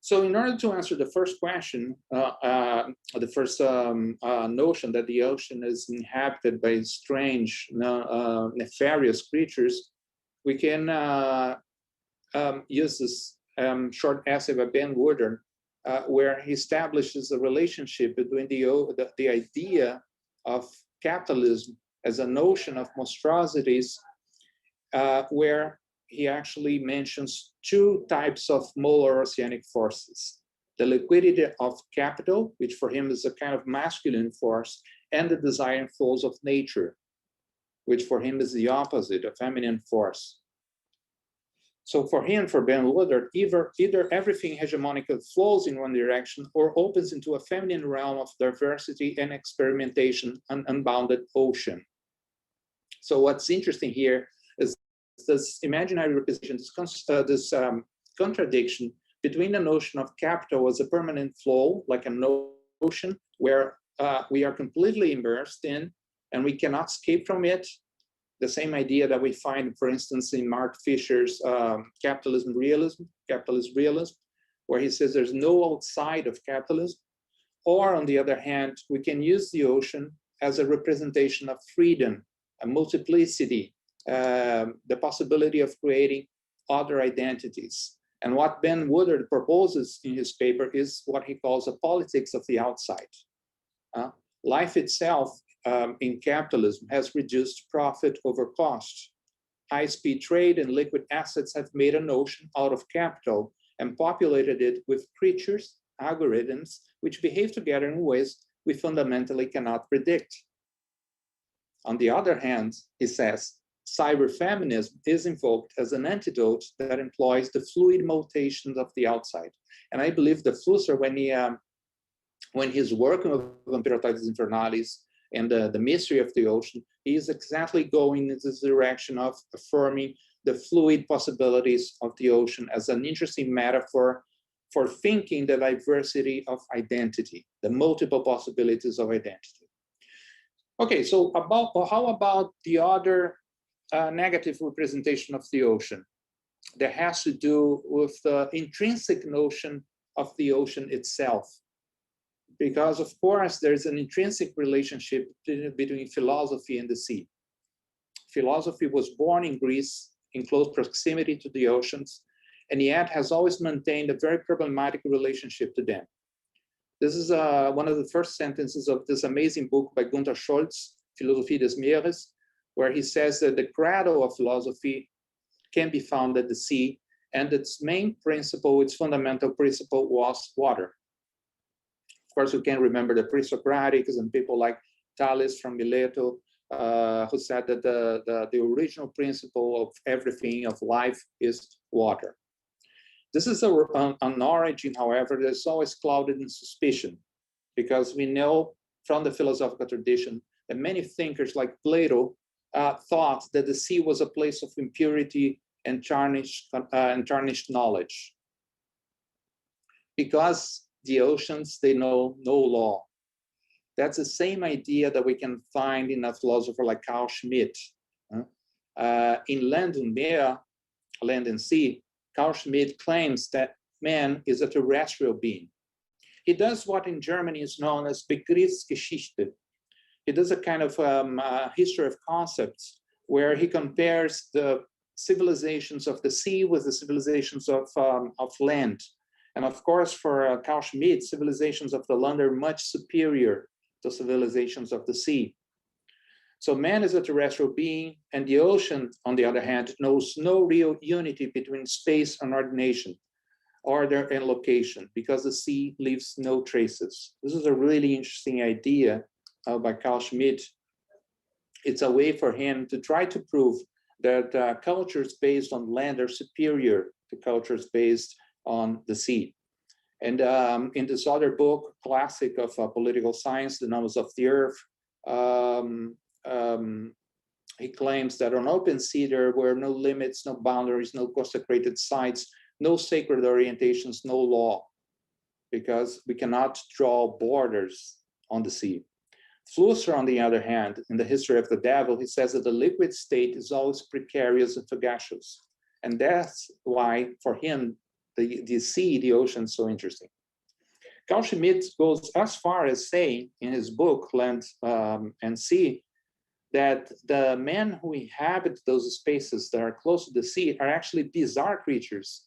So in order to answer the first question, the first notion that the ocean is inhabited by strange, nefarious creatures, we can use this short essay by Ben Wooder, where he establishes a relationship between the idea of capitalism as a notion of monstrosities, where he actually mentions two types of molar oceanic forces: the liquidity of capital, which for him is a kind of masculine force, and the desiring flows of nature, which for him is the opposite, a feminine force. So for him, for Ben Woodard, either everything hegemonically flows in one direction or opens into a feminine realm of diversity and experimentation, an unbounded ocean. So what's interesting here is this imaginary representation, this contradiction between the notion of capital as a permanent flow, like an ocean where we are completely immersed in and we cannot escape from it. The same idea that we find, for instance, in Mark Fisher's capitalist realism, where he says there's no outside of capitalism. Or on the other hand, we can use the ocean as a representation of freedom, a multiplicity, the possibility of creating other identities. And what Ben Woodard proposes in his paper is what he calls a politics of the outside. Life itself in capitalism has reduced profit over cost. High-speed trade and liquid assets have made an ocean out of capital and populated it with creatures, algorithms, which behave together in ways we fundamentally cannot predict. On the other hand, he says, cyberfeminism is invoked as an antidote that employs the fluid mutations of the outside. And I believe that Flusser, when he's working with Vampirotaides Infernalis and the mystery of the ocean, he is exactly going in this direction of affirming the fluid possibilities of the ocean as an interesting metaphor for thinking the diversity of identity, the multiple possibilities of identity. Okay, so how about the other negative representation of the ocean that has to do with the intrinsic notion of the ocean itself? Because of course, there's an intrinsic relationship between philosophy and the sea. Philosophy was born in Greece in close proximity to the oceans, and yet has always maintained a very problematic relationship to them. This is one of the first sentences of this amazing book by Gunther Scholz, Philosophie des Meeres, where he says that the cradle of philosophy can be found at the sea, and its main principle, its fundamental principle was water. Of course, we can remember the pre-Socratics and people like Thales from Mileto, who said that the original principle of everything, of life, is water. This is an origin, however, that's always clouded in suspicion, because we know from the philosophical tradition that many thinkers like Plato thought that the sea was a place of impurity and tarnished knowledge. Because the oceans, they know no law. That's the same idea that we can find in a philosopher like Carl Schmitt. In Land und Meer, Land and Sea, Carl Schmitt claims that man is a terrestrial being. He does what in Germany is known as Begriffsgeschichte. He does a kind of history of concepts where he compares the civilizations of the sea with the civilizations of land. And of course, for Carl Schmitt, civilizations of the land are much superior to civilizations of the sea. So man is a terrestrial being, and the ocean, on the other hand, knows no real unity between space and ordination, order and location, because the sea leaves no traces. This is a really interesting idea by Carl Schmitt. It's a way for him to try to prove that cultures based on land are superior to cultures based on the sea. And in this other book, classic of political science, The Numbers of the Earth, he claims that on open sea there were no limits, no boundaries, no consecrated sites, no sacred orientations, no law, because we cannot draw borders on the sea. Flusser, on the other hand, in The History of the Devil, he says that the liquid state is always precarious and fugacious. And that's why, for him, the sea, the ocean, is so interesting. Carl Schmitt goes as far as saying in his book, Land and Sea, that the men who inhabit those spaces that are close to the sea are actually bizarre creatures,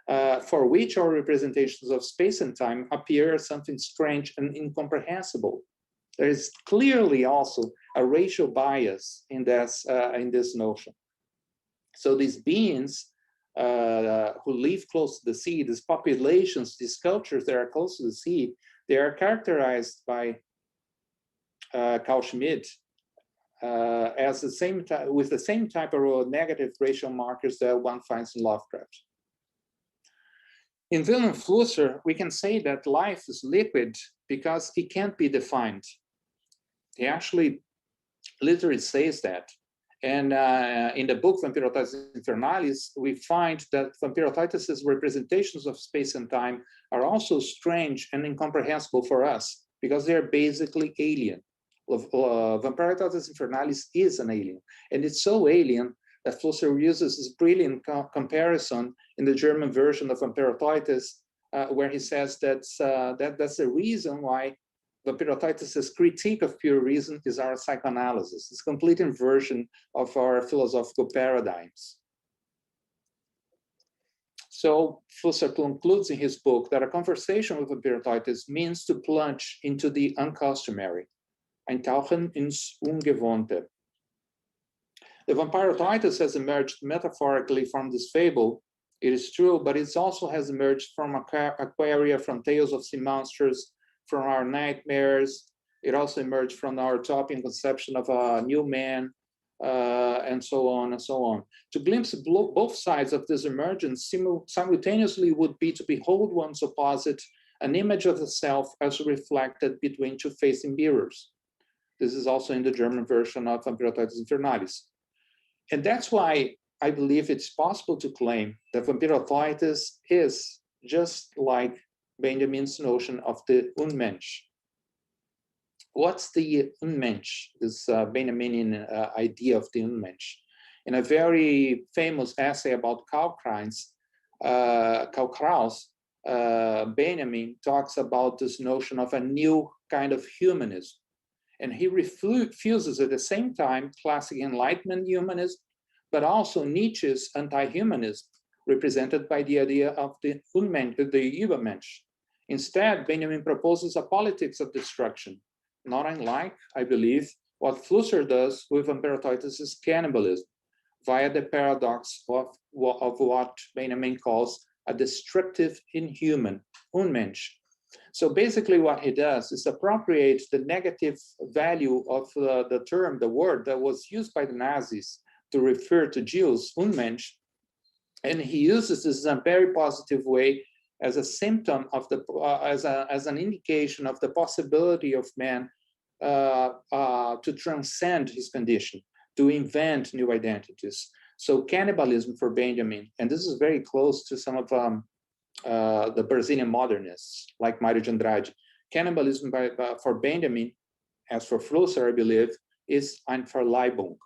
for which our representations of space and time appear as something strange and incomprehensible. There is clearly also a racial bias in this notion. So these beings who live close to the sea, these populations, these cultures that are close to the sea, they are characterized by Carl Schmitt as with the same type of negative racial markers that one finds in Lovecraft. In Vilém Flusser, we can say that life is liquid because it can't be defined. He actually literally says that. And in the book Vampirothetes Infernalis, we find that Vampirothetes' representations of space and time are also strange and incomprehensible for us because they're basically alien. Vampirothetes Infernalis is an alien, and it's so alien that Flusser uses this brilliant comparison in the German version of Vampirothetes, where he says that's the reason why Vampirothetes' critique of pure reason is our psychoanalysis. It's a complete inversion of our philosophical paradigms. So Flusser concludes in his book that a conversation with Vampirothetes means to plunge into the uncustomary, eintauchen ins Ungewohnte. The Vampirothetes has emerged metaphorically from this fable. It is true, but it also has emerged from Aquaria, from tales of sea monsters, from our nightmares. It also emerged from our utopian conception of a new man, and so on and so on. To glimpse both sides of this emergence simultaneously would be to behold one's opposite, an image of the self as reflected between two facing mirrors. This is also in the German version of Vampirothetes Infernalis. And that's why I believe it's possible to claim that Vampirothetes is just like Benjamin's notion of the Unmensch. What's the Unmensch, this Benjaminian idea of the Unmensch? In a very famous essay about Kalkreins, Benjamin talks about this notion of a new kind of humanism. And he refuses at the same time classic Enlightenment humanism, but also Nietzsche's anti-humanism, represented by the idea of the Unmensch, the Übermensch. Instead, Benjamin proposes a politics of destruction, not unlike, I believe, what Flusser does with Vampirothetes' cannibalism, via the paradox of what Benjamin calls a destructive inhuman, Unmensch. So basically what he does is appropriate the negative value of the term, the word that was used by the Nazis to refer to Jews, Unmensch, and he uses this in a very positive way as a symptom of the, as an indication of the possibility of man to transcend his condition, to invent new identities. So cannibalism for Benjamin, and this is very close to some of the Brazilian modernists, like Mário de Andrade. Cannibalism for Benjamin, as for Flusser, I believe, is Einverleibung,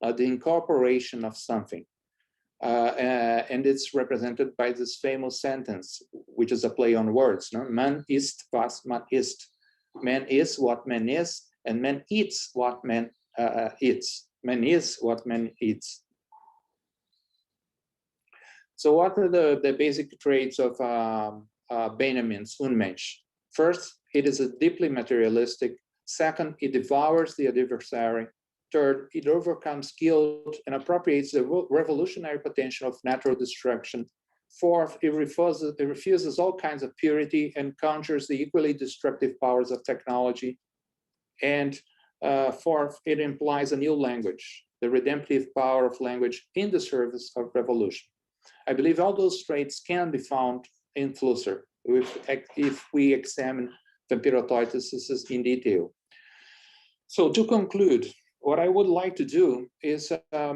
the incorporation of something. And it's represented by this famous sentence, which is a play on words. No? Man ist, was man ist. Man is what man is, and man eats what man eats. Man is what man eats. So what are the basic traits of Benjamin's Unmensch? First, it is a deeply materialistic. Second, it devours the adversary. Third, it overcomes guilt and appropriates the revolutionary potential of natural destruction. Fourth, it refuses all kinds of purity and conjures the equally destructive powers of technology. And fourth, it implies a new language, the redemptive power of language in the service of revolution. I believe all those traits can be found in Flusser if we examine Vampirothetes in detail. So to conclude, what I would like to do is a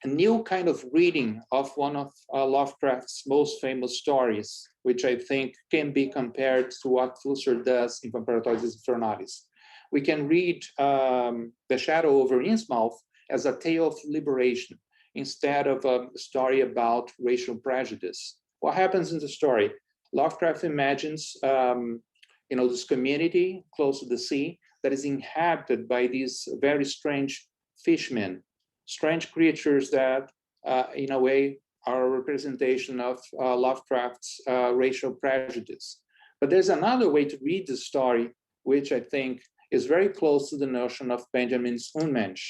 new kind of reading of one of Lovecraft's most famous stories, which I think can be compared to what Flusser does in Vampirothetes Infernalis. We can read The Shadow over Innsmouth as a tale of liberation, instead of a story about racial prejudice. What happens in the story? Lovecraft imagines, this community close to the sea that is inhabited by these very strange fishmen, strange creatures that, in a way, are a representation of Lovecraft's racial prejudice. But there's another way to read the story, which I think is very close to the notion of Benjamin's Unmensch.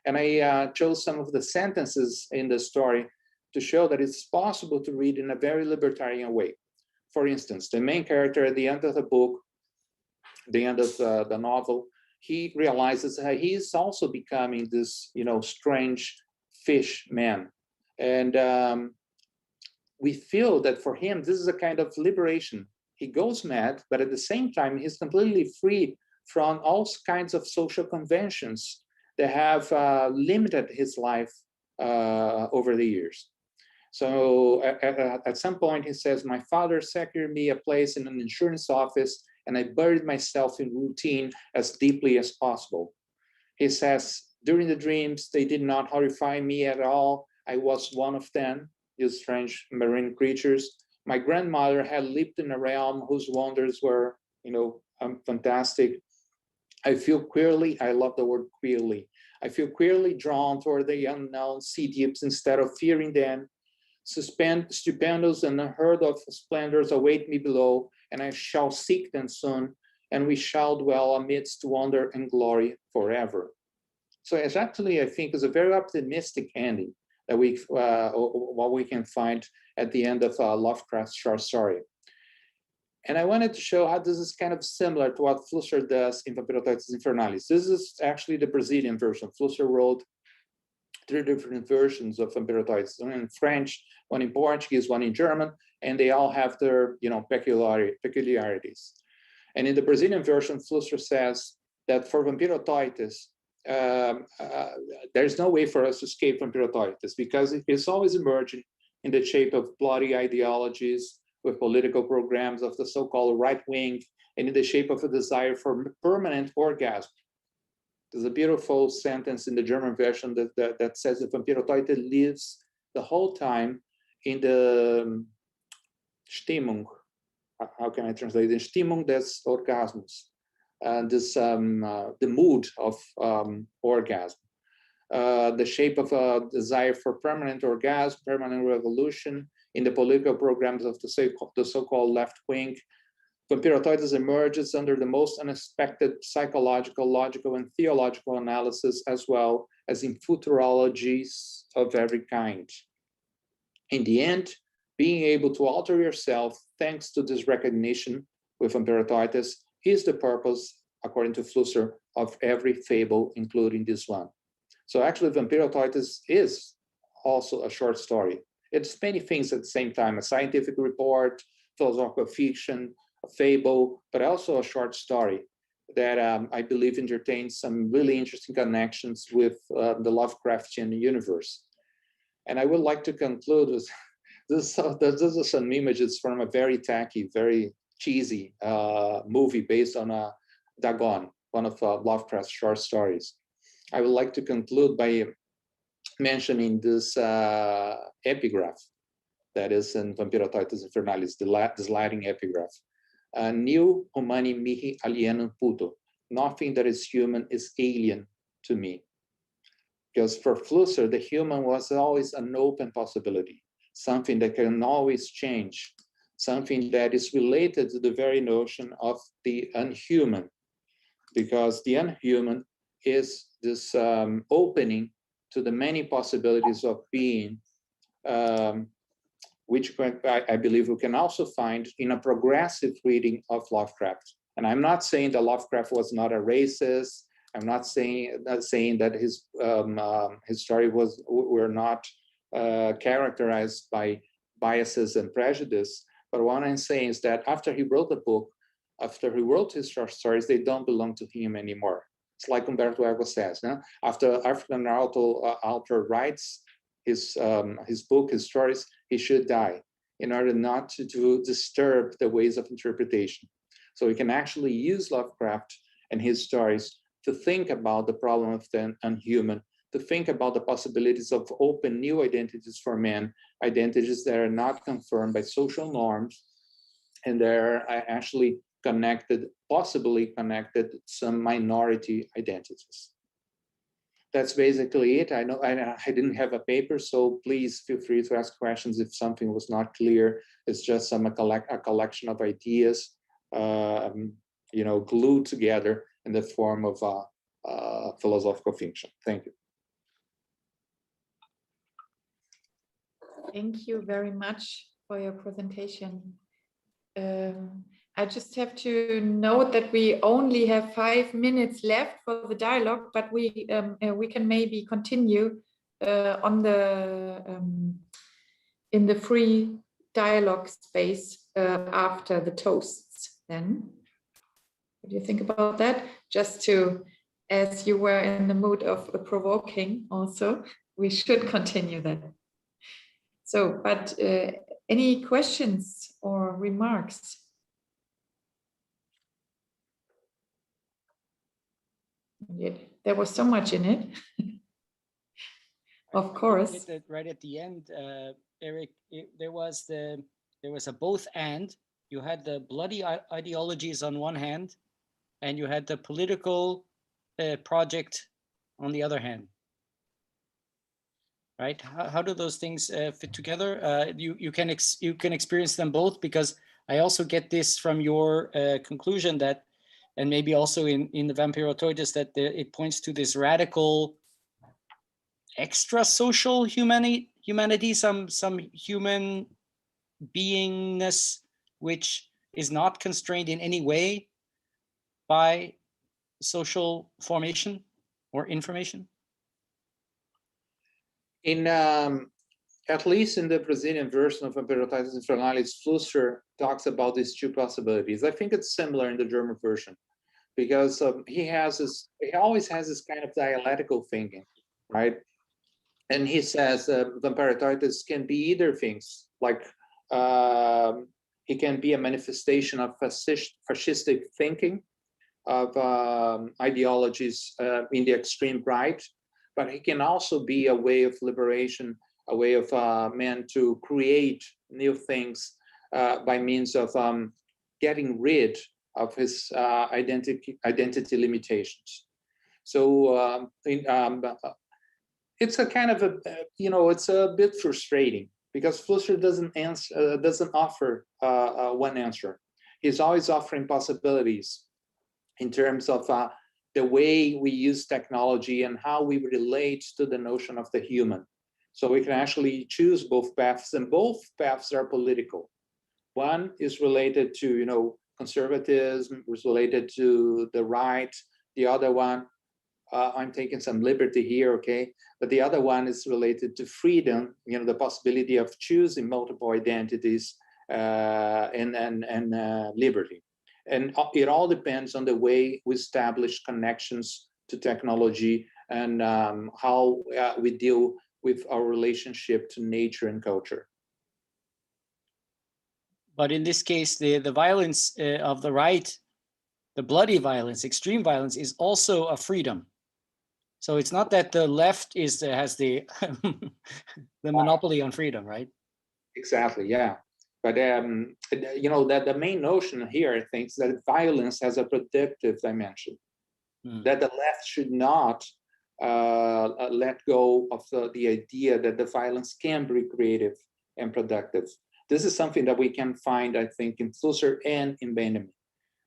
And I chose some of the sentences in the story to show that it's possible to read in a very libertarian way. For instance, the main character at the end of the book, the end of the novel, he realizes that he is also becoming this, strange fish man. And we feel that for him, this is a kind of liberation. He goes mad, but at the same time, he's completely free from all kinds of social conventions that have limited his life over the years. So at some point he says, my father secured me a place in an insurance office and I buried myself in routine as deeply as possible. He says, during the dreams, they did not horrify me at all. I was one of them, these strange marine creatures. My grandmother had lived in a realm whose wonders were, fantastic. I feel queerly, I love the word queerly. I feel queerly drawn toward the unknown sea deeps instead of fearing them. Stupendous and unheard of splendors await me below, and I shall seek them soon, and we shall dwell amidst wonder and glory forever. So it's actually, I think, is a very optimistic ending that what we can find at the end of Lovecraft's short story. And I wanted to show how this is kind of similar to what Flusser does in Vampiroteuthis Infernalis. This is actually the Brazilian version. Flusser wrote 3 different versions of Vampiroteuthis, one in French, one in Portuguese, one in German, and they all have their peculiarities. And in the Brazilian version, Flusser says that for Vampiroteuthis, there's no way for us to escape Vampiroteuthis because it's always emerging in the shape of bloody ideologies with political programs of the so-called right wing and in the shape of a desire for permanent orgasm. There's a beautiful sentence in the German version that says that Vampiroteuthis lives the whole time in the Stimmung. How can I translate it? Stimmung des Orgasmus. The mood of orgasm. The shape of a desire for permanent orgasm, permanent revolution in the political programs of the so-called left wing. Vampiroteuthis emerges under the most unexpected psychological, logical, and theological analysis, as well as in futurologies of every kind. In the end, being able to alter yourself thanks to this recognition with Vampiroteuthis is the purpose, according to Flusser, of every fable, including this one. So actually, Vampiroteuthis is also a short story. It's many things at the same time, a scientific report, philosophical fiction, a fable, but also a short story that I believe entertains some really interesting connections with the Lovecraftian universe. And I would like to conclude with this are some images from a very tacky, very cheesy movie based on a Dagon, one of Lovecraft's short stories. I would like to conclude by mentioning this epigraph that is in Vampiroteuthis Infernalis, this Latin epigraph. Nil humani mihi alienum puto. Nothing that is human is alien to me. Because for Flusser, the human was always an open possibility, something that can always change, something that is related to the very notion of the unhuman, because the unhuman is this opening to the many possibilities of being, which I believe we can also find in a progressive reading of Lovecraft. And I'm not saying that Lovecraft was not a racist. I'm not saying that his story were not characterized by biases and prejudice. But what I'm saying is that after he wrote the book, after he wrote his short stories, they don't belong to him anymore. It's like Humberto Eco says, no? After an author writes his book, his stories, he should die in order not to disturb the ways of interpretation. So we can actually use Lovecraft and his stories to think about the problem of the unhuman, to think about the possibilities of open new identities for men, identities that are not confirmed by social norms, and they're actually connected, possibly connected to some minority identities. That's basically it. I know I didn't have a paper, so please feel free to ask questions if something was not clear. It's just a collection of ideas, glued together in the form of philosophical fiction. Thank you. Thank you very much for your presentation. I just have to note that we only have 5 minutes left for the dialogue, but we can maybe continue on the in the free dialogue space after the toasts. Then, what do you think about that? Just to, as you were in the mood of provoking, also we should continue that. So, but any questions or remarks? There was so much in it. Of course. Right at the end, Eric, there was a both and. You had the bloody ideologies on one hand, and you had the political project on the other hand. Right? How do those things fit together? You can experience them both, because I also get this from your conclusion that, and maybe also in the Vampiratoides, that it points to this radical extra social humanity, some human beingness which is not constrained in any way by social formation or information. In at least in the Brazilian version of Vampiratoides Infernales, Flusser talks about these two possibilities. I think it's similar in the German version, because he always has this kind of dialectical thinking, right? And he says Vampiratoides can be either things, like he can be a manifestation of fascistic thinking, of ideologies in the extreme right, but he can also be a way of liberation, a way of man to create new things by means of getting rid of his identity limitations. So it's a kind of it's a bit frustrating, because Flusser doesn't offer one answer. He's always offering possibilities in terms of the way we use technology and how we relate to the notion of the human. So we can actually choose both paths, and both paths are political. One is related to, conservatism, is related to the right. The other one, I'm taking some liberty here, okay? But the other one is related to freedom, the possibility of choosing multiple identities and liberty. And it all depends on the way we establish connections to technology and how we deal with our relationship to nature and culture. But in this case, the violence of the right, the bloody violence, extreme violence, is also a freedom. So it's not that the left has the the monopoly on freedom, right? Exactly, yeah. But that the main notion here, I think, is that violence has a productive dimension. That the left should not let go of the idea that the violence can be creative and productive. This is something that we can find, I think, in Flusser and in Benjamin.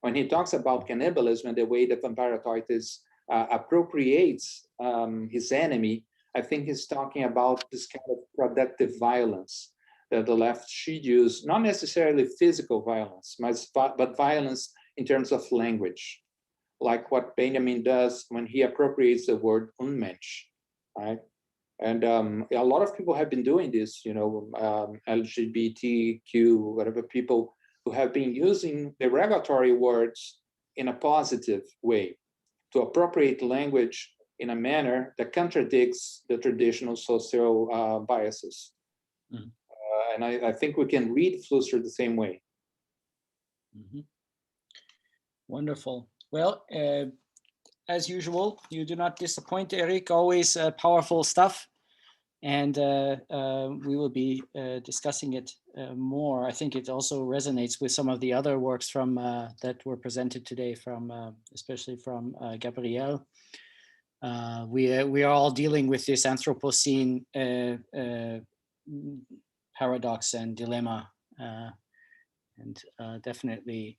When he talks about cannibalism and the way that Vampiratoides appropriates his enemy, I think he's talking about this kind of productive violence that the left should use, not necessarily physical violence, but violence in terms of language, like what Benjamin does when he appropriates the word Unmensch, right? And a lot of people have been doing this, LGBTQ, whatever, people who have been using derogatory words in a positive way to appropriate language in a manner that contradicts the traditional social biases. And I think we can read Flusser the same way. Wonderful. Well, as usual, you do not disappoint, Eric. Always powerful stuff. And we will be discussing it more. I think it also resonates with some of the other works from that were presented today, from especially from Gabrielle. We are all dealing with this Anthropocene paradox and dilemma, and definitely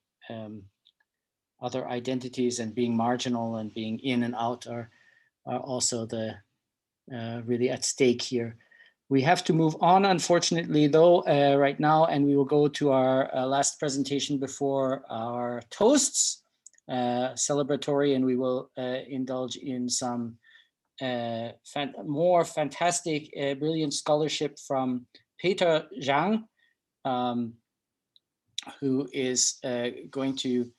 other identities, and being marginal and being in and out are also the really at stake here. We have to move on, unfortunately, though, right now, and we will go to our last presentation before our toasts, celebratory, and we will indulge in some more fantastic, brilliant scholarship from Peter Zhang, who is going to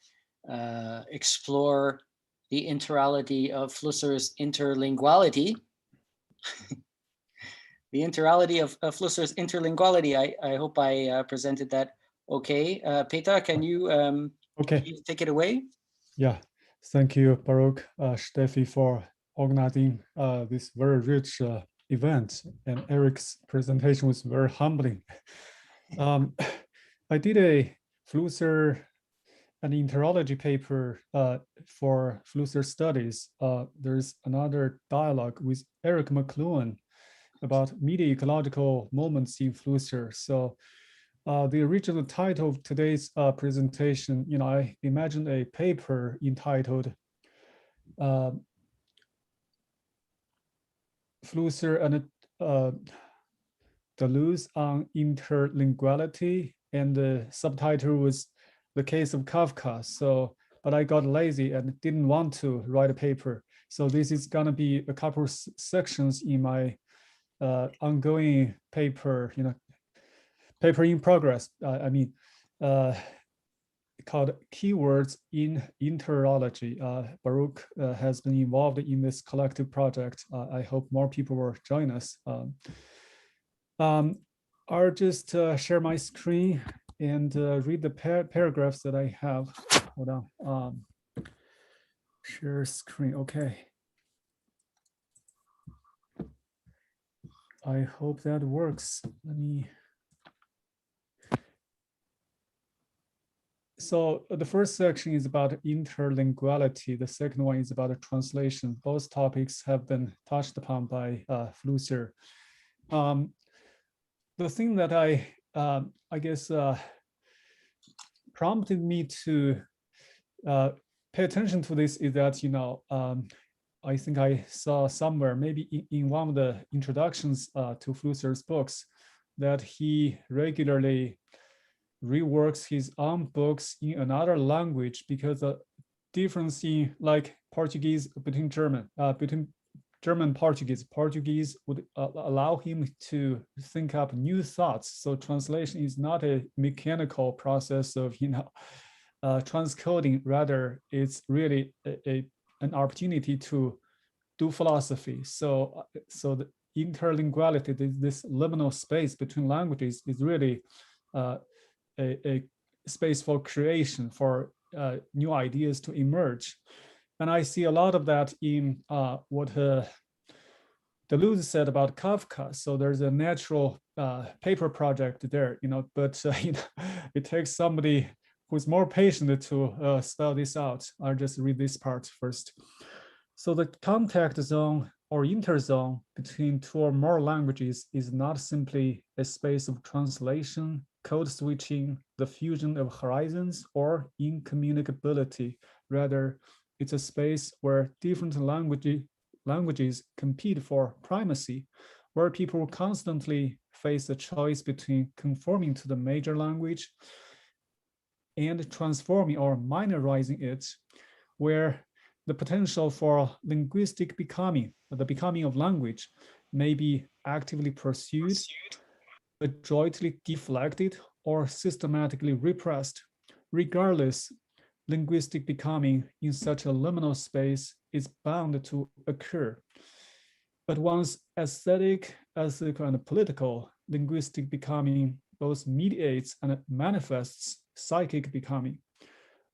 explore the interality of Flusser's interlinguality. The interality of Flusser's interlinguality. I hope I presented that okay. Peter, can you take it away? Yeah, thank you, Baruch, Steffi, for organizing this very rich event. And Eric's presentation was very humbling. I did a Flusser an interology paper for Flusser studies. There's another dialogue with Eric McLuhan about media ecological moments in Flusser. So the original title of today's presentation, I imagined a paper entitled Flusser and Deleuze on Interlinguality, and the subtitle was The Case of Kafka. So, but I got lazy and didn't want to write a paper. So this is gonna be a couple of sections in my ongoing paper, paper in progress. Called Keywords in Interology. Baruch has been involved in this collective project. I hope more people will join us. I'll just share my screen and read the paragraphs that I have. Hold on. Share screen. Okay. I hope that works. Let me. So the first section is about interlinguality. The second one is about a translation. Both topics have been touched upon by Flusser. The thing that I guess prompted me to pay attention to this is that, I think I saw somewhere, maybe in one of the introductions to Flusser's books, that he regularly reworks his own books in another language because the difference in like Portuguese between German Portuguese would allow him to think up new thoughts. So translation is not a mechanical process of transcoding. Rather, it's really an opportunity to do philosophy. So the interlinguality, this liminal space between languages, is really a space for creation, for new ideas to emerge. And I see a lot of that in what Deleuze said about Kafka. So there's a natural paper project there, but it takes somebody who's more patient to spell this out. I'll just read this part first. So the contact zone or interzone between two or more languages is not simply a space of translation, code switching, the fusion of horizons, or incommunicability. Rather, it's a space where different languages compete for primacy, where people constantly face a choice between conforming to the major language and transforming or minorizing it, where the potential for linguistic becoming, the becoming of language, may be actively pursued, adroitly deflected, or systematically repressed. Regardless, linguistic becoming in such a liminal space is bound to occur. But once aesthetic, ethical, and political, linguistic becoming both mediates and manifests psychic becoming.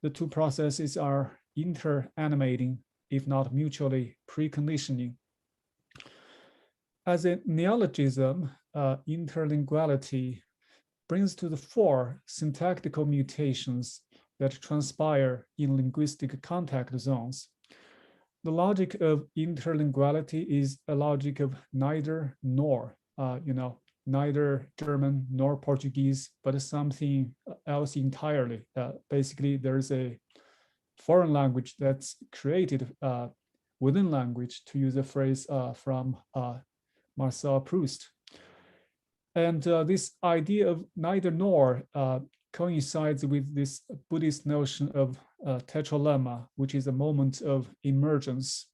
The two processes are inter-animating, if not mutually preconditioning. As a neologism, interlinguality brings to the fore syntactical mutations that transpire in linguistic contact zones. The logic of interlinguality is a logic of neither nor, neither German nor Portuguese, but something else entirely. Basically, there's a foreign language that's created within language, to use a phrase from Marcel Proust. And this idea of neither nor coincides with this Buddhist notion of tetralemma, which is a moment of emergence.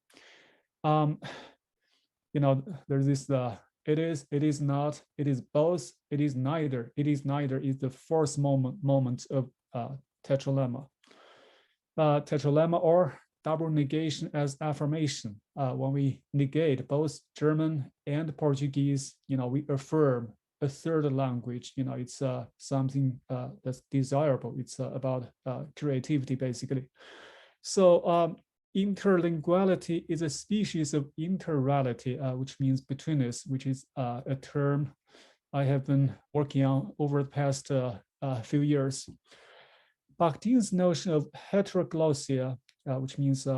You know, there's this it is not, it is both, it is neither is the fourth moment of tetralemma. Tetralemma, or double negation as affirmation. When we negate both German and Portuguese, you know, we affirm a third language. You know, it's something that's desirable. It's about creativity, basically. So interlinguality is a species of interreality, which means betweenness, which is a term I have been working on over the past few years. Bakhtin's notion of heteroglossia, which means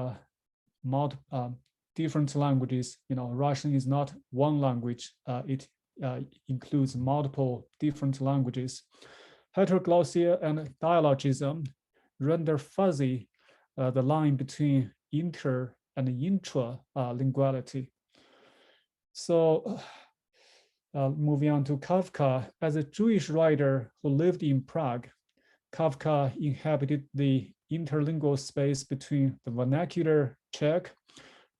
different languages. You know, Russian is not one language. It includes multiple different languages. Heteroglossia and dialogism render fuzzy the line between inter and intra linguality. So moving on to Kafka, as a Jewish writer who lived in Prague, Kafka inhabited the interlingual space between the vernacular Czech,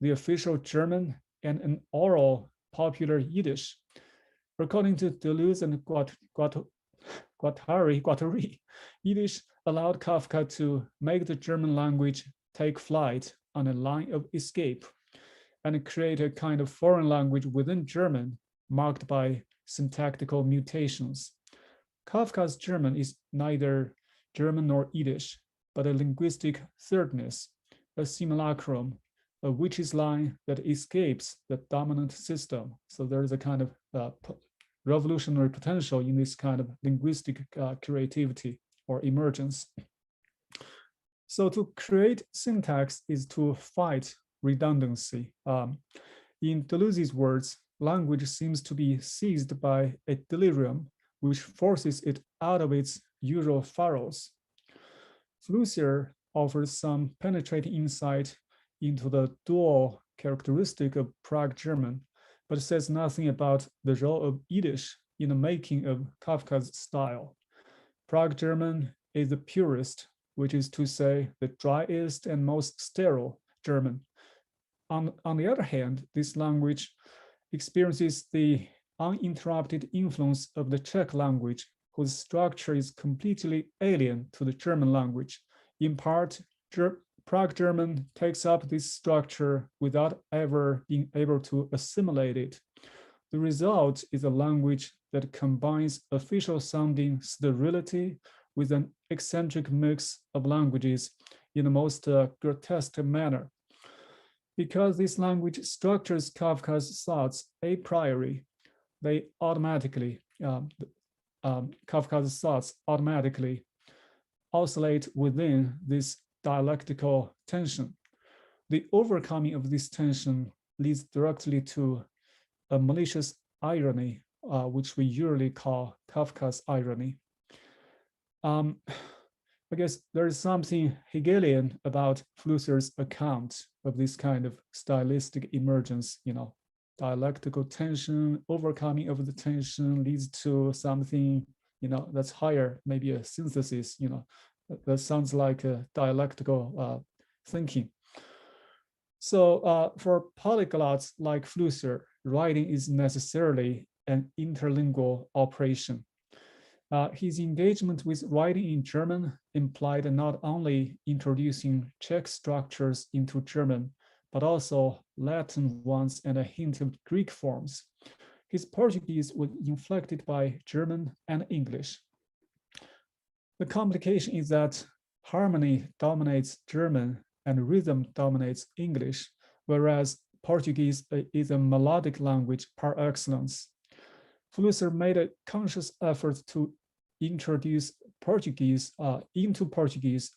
the official German, and an oral popular Yiddish. According to Deleuze and Guattari, Yiddish allowed Kafka to make the German language take flight on a line of escape and create a kind of foreign language within German marked by syntactical mutations. Kafka's German is neither German nor Yiddish, but a linguistic thirdness, a simulacrum, a witch's line that escapes the dominant system. So there is a kind of revolutionary potential in this kind of linguistic creativity or emergence. So to create syntax is to fight redundancy. In Deleuze's words, language seems to be seized by a delirium which forces it out of its usual furrows. Flusser offers some penetrating insight into the dual characteristic of Prague German, but says nothing about the role of Yiddish in the making of Kafka's style. Prague German is the purest, which is to say the driest and most sterile German. On the other hand, this language experiences the uninterrupted influence of the Czech language, whose structure is completely alien to the German language. In part, Prague German takes up this structure without ever being able to assimilate it. The result is a language that combines official sounding sterility with an eccentric mix of languages in the most grotesque manner. Because this language structures Kafka's thoughts a priori, they automatically, Kafka's thoughts automatically oscillate within this dialectical tension. The overcoming of this tension leads directly to a malicious irony, which we usually call Kafka's irony. I guess there is something Hegelian about Flusser's account of this kind of stylistic emergence, you know, dialectical tension, overcoming of the tension leads to something, you know, that's higher, maybe a synthesis, you know, that sounds like a dialectical thinking. So for polyglots like Flusser, writing is necessarily an interlingual operation. His engagement with writing in German implied not only introducing Czech structures into German, but also Latin ones and a hint of Greek forms. His Portuguese was inflected by German and English. The complication is that harmony dominates German and rhythm dominates English, whereas Portuguese is a melodic language par excellence. Flusser made a conscious effort to introduce Portuguese into Portuguese,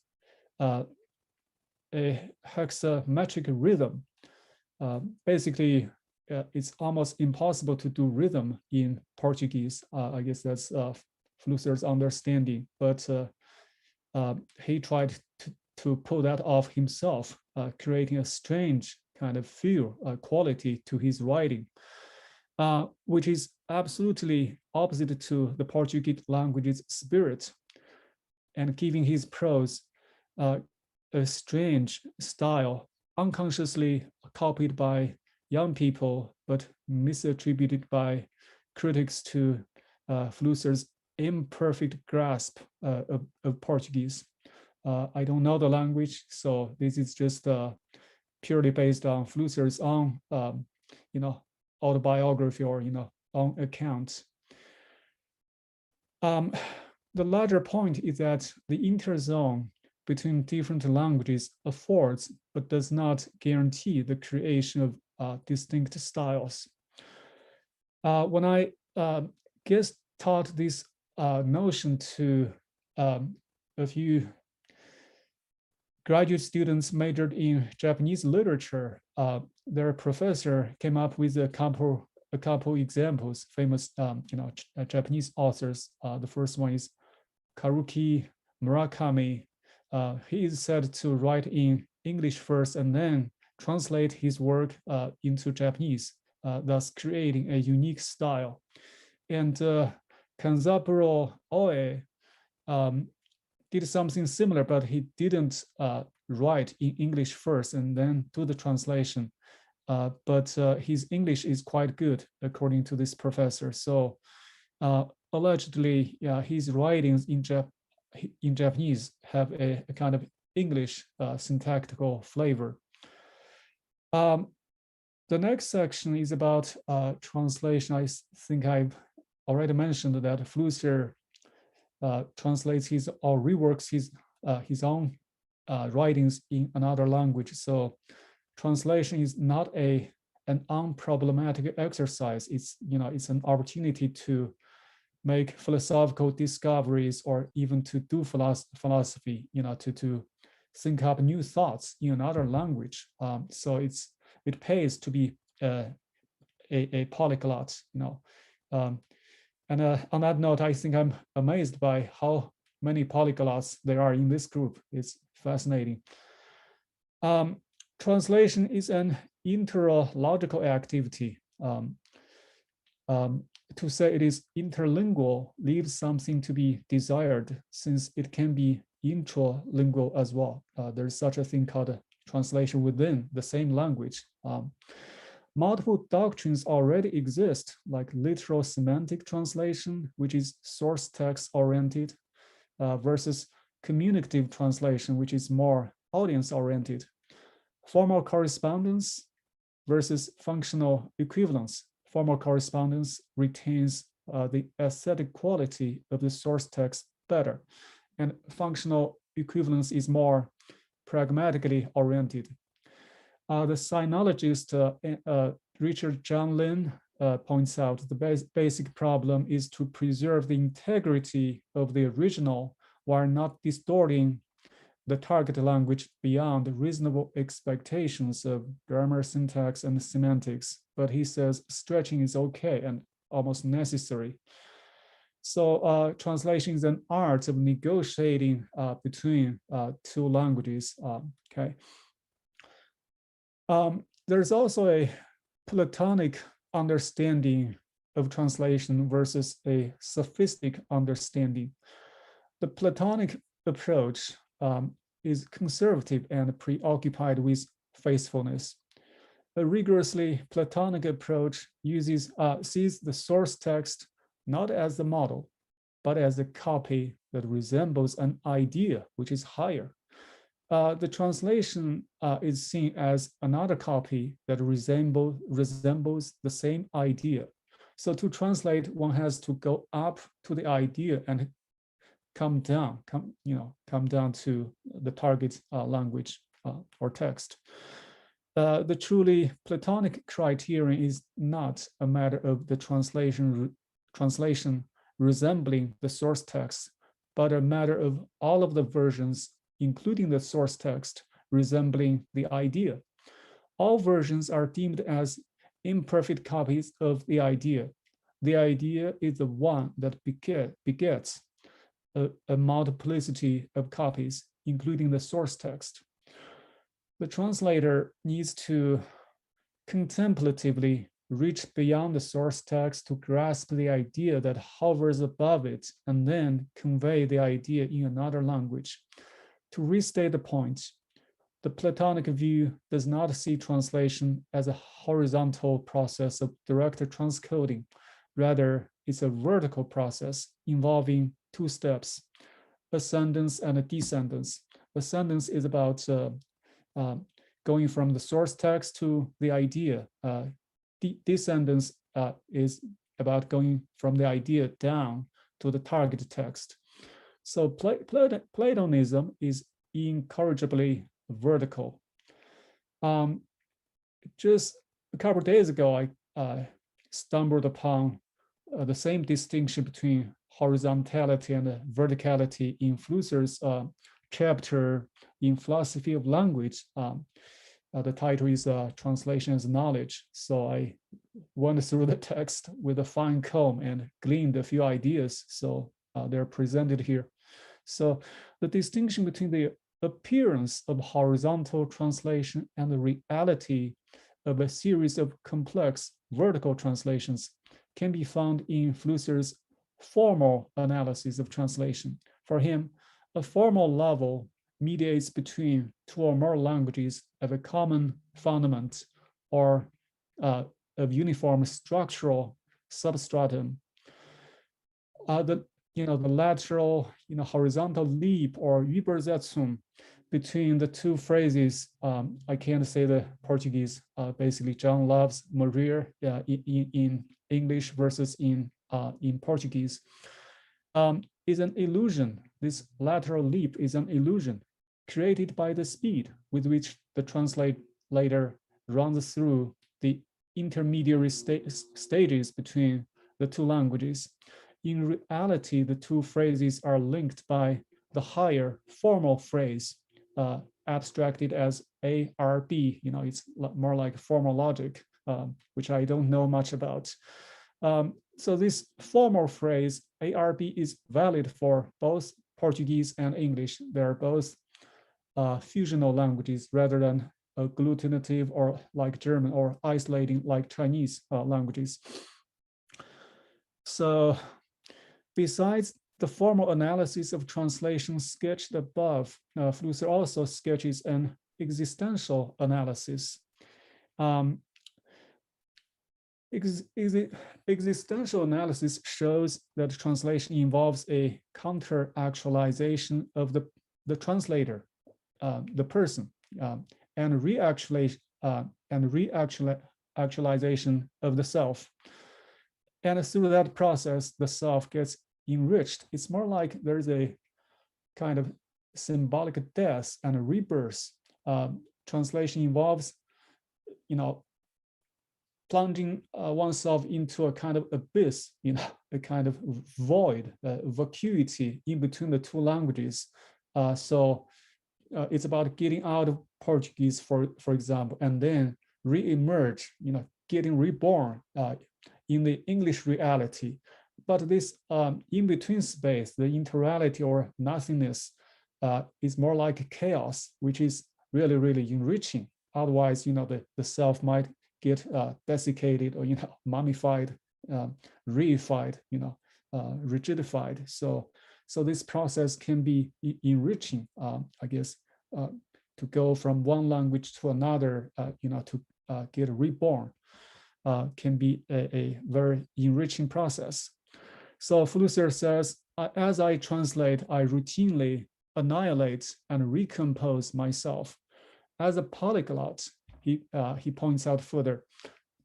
a hexametric rhythm. Basically, it's almost impossible to do rhythm in Portuguese. I guess that's Flusser's understanding, but he tried to pull that off himself, creating a strange kind of feel, quality to his writing, which is absolutely opposite to the Portuguese language's spirit, and giving his prose a strange style, unconsciously copied by young people, but misattributed by critics to Flusser's imperfect grasp of Portuguese. I don't know the language, so this is just purely based on Flusser's own, autobiography or own account. The larger point is that the interzone between different languages affords but does not guarantee the creation of distinct styles. When I taught this notion to a few graduate students majored in Japanese literature, their professor came up with a couple examples, famous Japanese authors. The first one is Haruki Murakami. He is said to write in English first and then translate his work into Japanese, thus creating a unique style. And Kanzaburo Oe did something similar, but he didn't write in English first and then do the translation. But his English is quite good, according to this professor. So allegedly, his writings in Japanese have a kind of English syntactical flavor. The next section is about translation. I think I've already mentioned that Flusser translates or reworks his own writings in another language. So translation is not an unproblematic exercise. It's an opportunity to make philosophical discoveries or even to do philosophy, to think up new thoughts in another language. So it pays to be a polyglot, And on that note, I think I'm amazed by how many polyglots there are in this group. It's fascinating. Translation is an interlogical activity. To say it is interlingual leaves something to be desired, since it can be intralingual as well. There's such a thing called a translation within the same language. Multiple doctrines already exist, like literal semantic translation, which is source text oriented, versus communicative translation, which is more audience oriented. Formal correspondence versus functional equivalence. Formal correspondence retains the aesthetic quality of the source text better, and functional equivalence is more pragmatically oriented. The sinologist Richard John Lin points out the basic problem is to preserve the integrity of the original while not distorting the target language beyond reasonable expectations of grammar, syntax, and semantics. But he says stretching is okay and almost necessary. So translation is an art of negotiating between two languages. Okay. There's also a Platonic understanding of translation versus a sophistic understanding. The Platonic approach is conservative and preoccupied with faithfulness. A rigorously Platonic approach sees the source text not as the model, but as a copy that resembles an idea which is higher. The translation is seen as another copy that resembles the same idea. So to translate, one has to go up to the idea and come down to the target language or text. The truly Platonic criterion is not a matter of the translation resembling the source text, but a matter of all of the versions, including the source text, resembling the idea. All versions are deemed as imperfect copies of the idea. The idea is the one that begets a multiplicity of copies, including the source text. The translator needs to contemplatively reach beyond the source text to grasp the idea that hovers above it and then convey the idea in another language. To restate the point, the Platonic view does not see translation as a horizontal process of direct transcoding. Rather, it's a vertical process involving two steps, ascendance and descendance. Ascendance is about going from the source text to the idea. Descendance is about going from the idea down to the target text. So Platonism is incorrigibly vertical. Just a couple of days ago, I stumbled upon the same distinction between horizontality and verticality in Flusser's chapter in Philosophy of Language. The title is Translation as Knowledge. So I went through the text with a fine comb and gleaned a few ideas. So they're presented here. So the distinction between the appearance of horizontal translation and the reality of a series of complex vertical translations can be found in Flusser's formal analysis of translation. For him, a formal level mediates between two or more languages of a common fundament or of uniform structural substratum. The lateral, horizontal leap or Übersetzung between the two phrases, I can't say the Portuguese, basically Zhang loves Maria in English versus in Portuguese, is an illusion. This lateral leap is an illusion created by the speed with which the translator runs through the intermediary stages between the two languages. In reality, the two phrases are linked by the higher formal phrase, abstracted as ARB. It's more like formal logic, which I don't know much about. So this formal phrase, ARB, is valid for both Portuguese and English. They're both fusional languages rather than agglutinative or like German, or isolating like Chinese languages. So besides the formal analysis of translation sketched above, Flusser also sketches an existential analysis. Existential analysis shows that translation involves a counter-actualization of the translator, the person, and re-actualization of the self. And through that process, the self gets enriched. It's more like there's a kind of symbolic death and a rebirth. Translation involves, plunging oneself into a kind of abyss, a kind of void, vacuity in between the two languages. So it's about getting out of Portuguese, for example, and then re-emerge, getting reborn in the English reality. But this in-between space, the interreality or nothingness, is more like chaos, which is really, really enriching. Otherwise, the self might get desiccated or mummified, reified, rigidified. So this process can be enriching, I guess, to go from one language to another, to get reborn, can be a very enriching process. So Flusser says, as I translate, I routinely annihilate and recompose myself. As a polyglot, he points out further,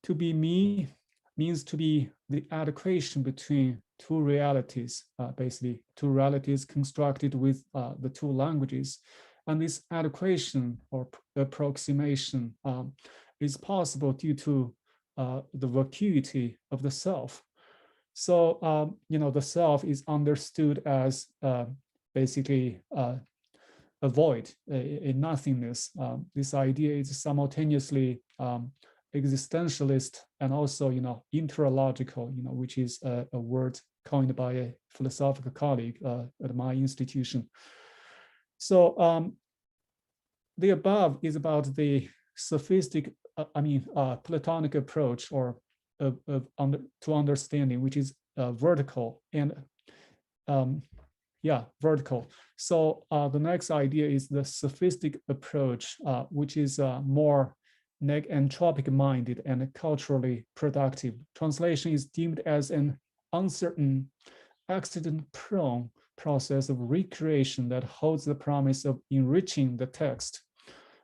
to be me means to be the adequation between two realities, basically two realities constructed with the two languages. And this adequation or approximation is possible due to the vacuity of the self. So, the self is understood as basically a void, a nothingness. This idea is simultaneously existentialist and also, interlogical, which is a word coined by a philosophical colleague at my institution. So the above is about the sophistic, Platonic approach or to understanding, which is vertical and vertical. So the next idea is the sophistic approach, which is more neg-entropic minded and culturally productive. Translation is deemed as an uncertain, accident-prone process of recreation that holds the promise of enriching the text.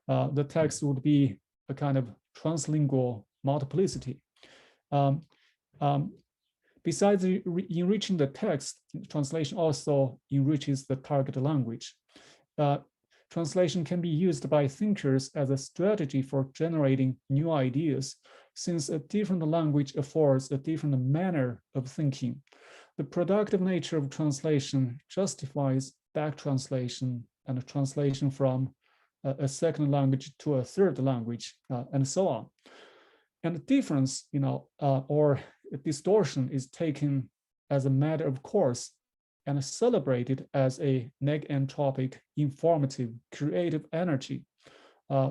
The text would be a kind of translingual multiplicity. Besides enriching the text, translation also enriches the target language. Translation can be used by thinkers as a strategy for generating new ideas, since a different language affords a different manner of thinking. The productive nature of translation justifies back translation and translation from a second language to a third language, and so on. And the difference, or distortion is taken as a matter of course and celebrated as a neg-entropic, informative, creative energy.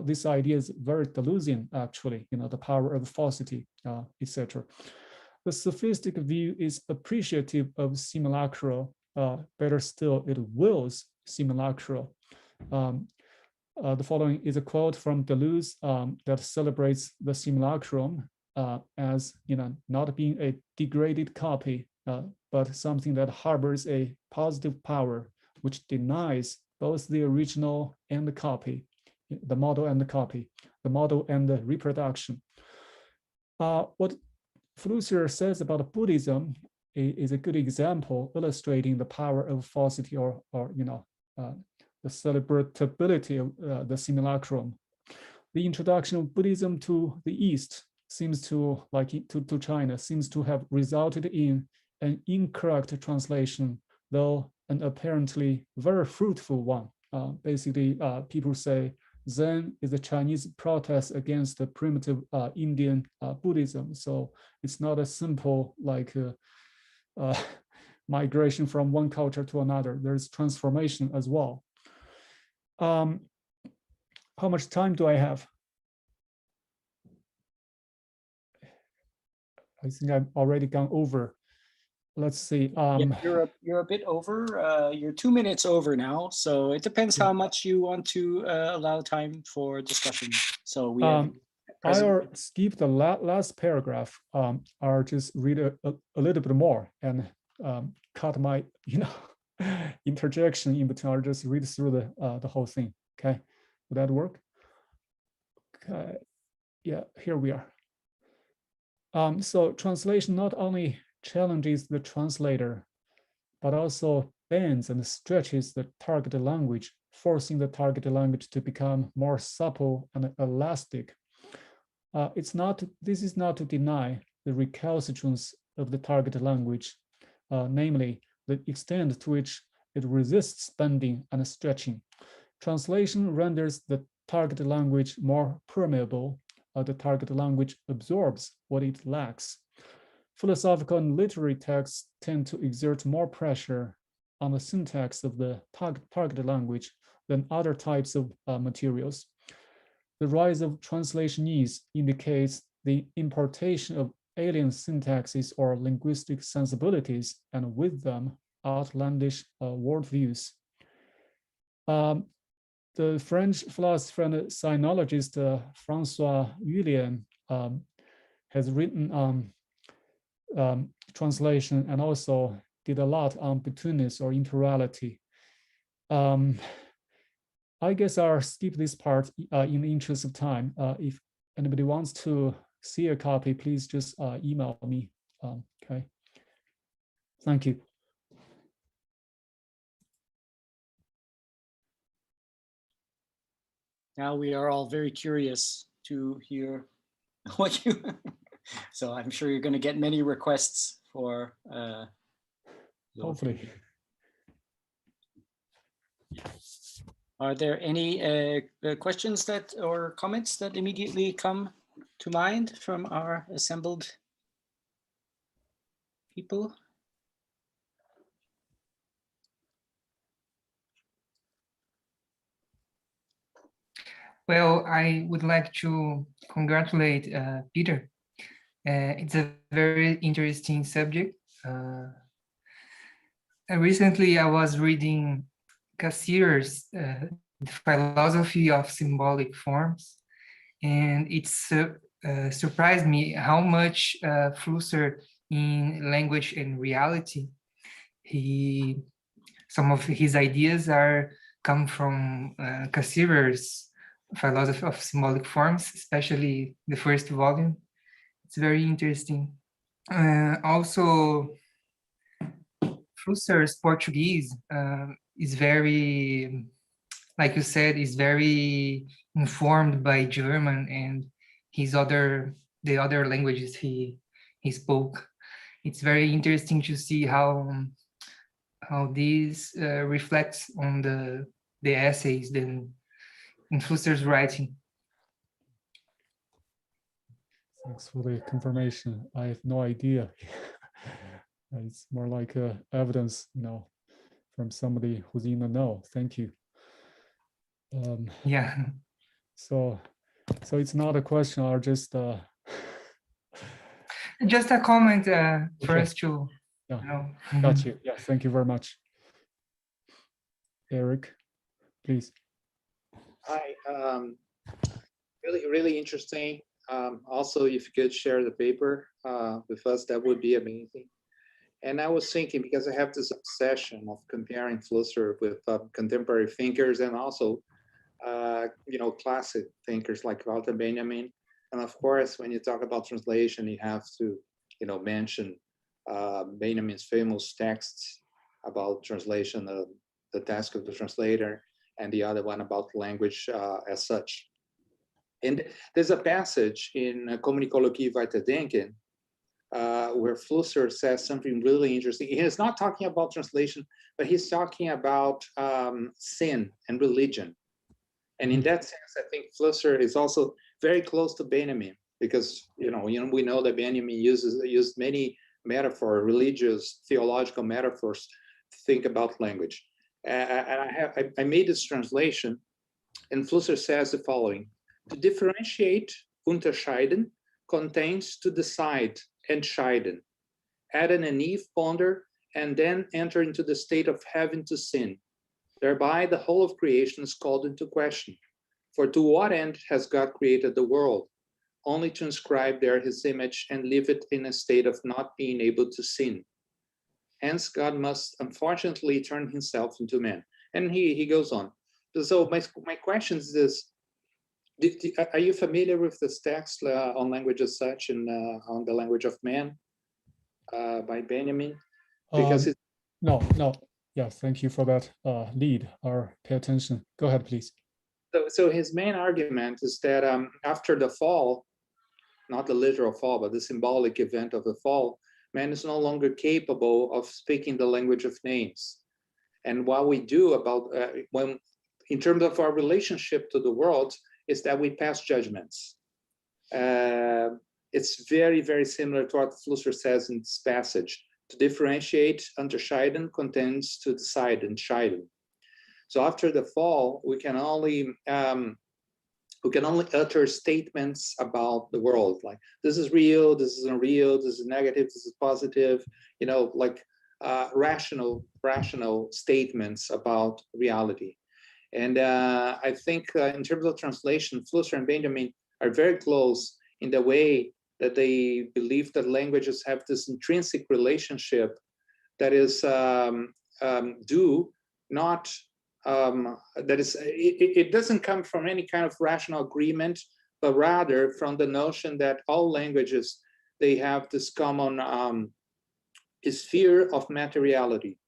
This idea is very Deleuzian, actually, the power of falsity, etc. The sophistic view is appreciative of simulacra, better still, it wills simulacra. The following is a quote from Deleuze that celebrates the simulacrum as not being a degraded copy, but something that harbors a positive power which denies both the original and the copy, the model and the copy, the model and the reproduction. What Flusser says about Buddhism is a good example illustrating the power of falsity or the celebratability of the simulacrum. The introduction of Buddhism to the East seems to, to China, seems to have resulted in an incorrect translation, though an apparently very fruitful one. Basically, people say Zen is a Chinese protest against the primitive Indian Buddhism. So it's not a simple migration from one culture to another. There's transformation as well. How much time do I have? I think I've already gone over. Let's see. You're a bit over. You're 2 minutes over now, so it depends how much you want to allow time for discussion. So we have I'll skip the last paragraph. I'll just read a little bit more and cut my interjection in between. I'll just read through the whole thing. Okay, would that work? Okay, yeah, here we are. So translation not only challenges the translator, but also bends and stretches the targeted language, forcing the targeted language to become more supple and elastic. This is not to deny the recalcitrance of the targeted language, namely the extent to which it resists bending and stretching. Translation renders the targeted language more permeable. The targeted language absorbs what it lacks. Philosophical and literary texts tend to exert more pressure on the syntax of the targeted language than other types of materials. The rise of translationese indicates the importation of alien syntaxes or linguistic sensibilities, and with them, outlandish worldviews. The French philosopher and sinologist François Vilém has written translation and also did a lot on betweenness or interreality. I guess I'll skip this part in the interest of time. If anybody wants to see a copy, please just email me. Okay. Thank you. Now we are all very curious to hear what you. So I'm sure you're going to get many requests for. Hopefully. Are there any questions or comments that immediately come to mind from our assembled people? Well, I would like to congratulate Peter. It's a very interesting subject. Recently, I was reading Cassirer's The Philosophy of Symbolic Forms, and it surprised me how much Flusser in Language and Reality. Some of his ideas come from Cassirer's Philosophy of Symbolic Forms, especially the first volume. It's very interesting. Also, Flusser's Portuguese is very, like you said, is very informed by German and the other languages he spoke. It's very interesting to see how this reflects on the essays in Flusser's writing. Thanks for the confirmation. I have no idea. It's more like evidence, from somebody who's in the know. Thank you. Yeah. So it's not a question, or just just a comment for okay. us to know. Got you. Yeah, thank you very much. Eric, please. Hi. Really interesting. Also, if you could share the paper with us, that would be amazing. And I was thinking, because I have this obsession of comparing Flusser with contemporary thinkers and also, classic thinkers like Walter Benjamin. And of course, when you talk about translation, you have to, mention Benjamin's famous texts about translation, the task of the translator, and the other one about language as such. And there's a passage in Communicologie Weiterdenken where Flusser says something really interesting. He's not talking about translation, but he's talking about sin and religion. And in that sense, I think Flusser is also very close to Benjamin, because we know that Benjamin used many metaphors, religious, theological metaphors to think about language. And I made this translation, and Flusser says the following: to differentiate, unterscheiden, contains to decide, entscheiden. Adam and Eve ponder, and then enter into the state of having to sin. Thereby, the whole of creation is called into question. For to what end has God created the world? Only to inscribe there his image and leave it in a state of not being able to sin. Hence, God must unfortunately turn himself into man. And he goes on. So my question is this: are you familiar with this text on language as such and on the language of man by Benjamin? Because no. Yeah, thank you for that lead or pay attention. Go ahead, please. So his main argument is that after the fall, not the literal fall, but the symbolic event of the fall, man is no longer capable of speaking the language of names. And what we do about in terms of our relationship to the world is that we pass judgments. It's very, very similar to what Flusser says in this passage. To differentiate, unterscheiden, contains to decide, entscheiden. So after the fall, we can only utter statements about the world, like this is real, this is unreal, this is negative, this is positive, rational statements about reality. And I think in terms of translation, Flusser and Benjamin are very close in the way that they believe that languages have this intrinsic relationship that is it doesn't come from any kind of rational agreement, but rather from the notion that all languages, they have this common sphere of materiality.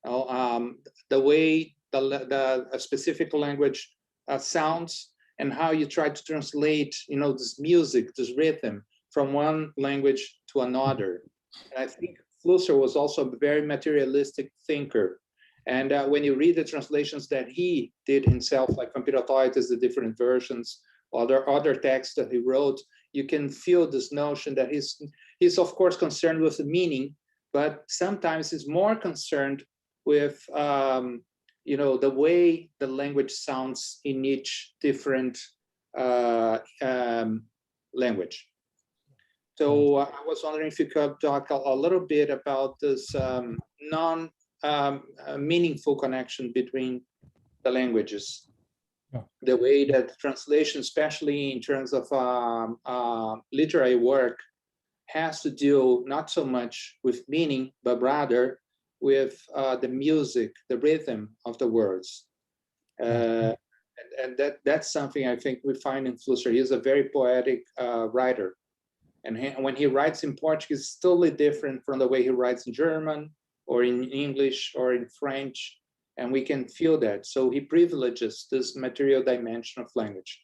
The way a specific language sounds, and how you try to translate, this music, this rhythm from one language to another. And I think Flusser was also a very materialistic thinker. And when you read the translations that he did himself, like Computertoides, the different versions, other texts that he wrote, you can feel this notion that he's of course concerned with the meaning, but sometimes he's more concerned with you know, the way the language sounds in each different language. So I was wondering if you could talk a little bit about this meaningful connection between the languages. Yeah. The way that translation, especially in terms of literary work, has to deal not so much with meaning, but rather with the music, the rhythm of the words. And that's something I think we find in Flusser. He is a very poetic writer. And when he writes in Portuguese, it's totally different from the way he writes in German or in English or in French. And we can feel that. So he privileges this material dimension of language.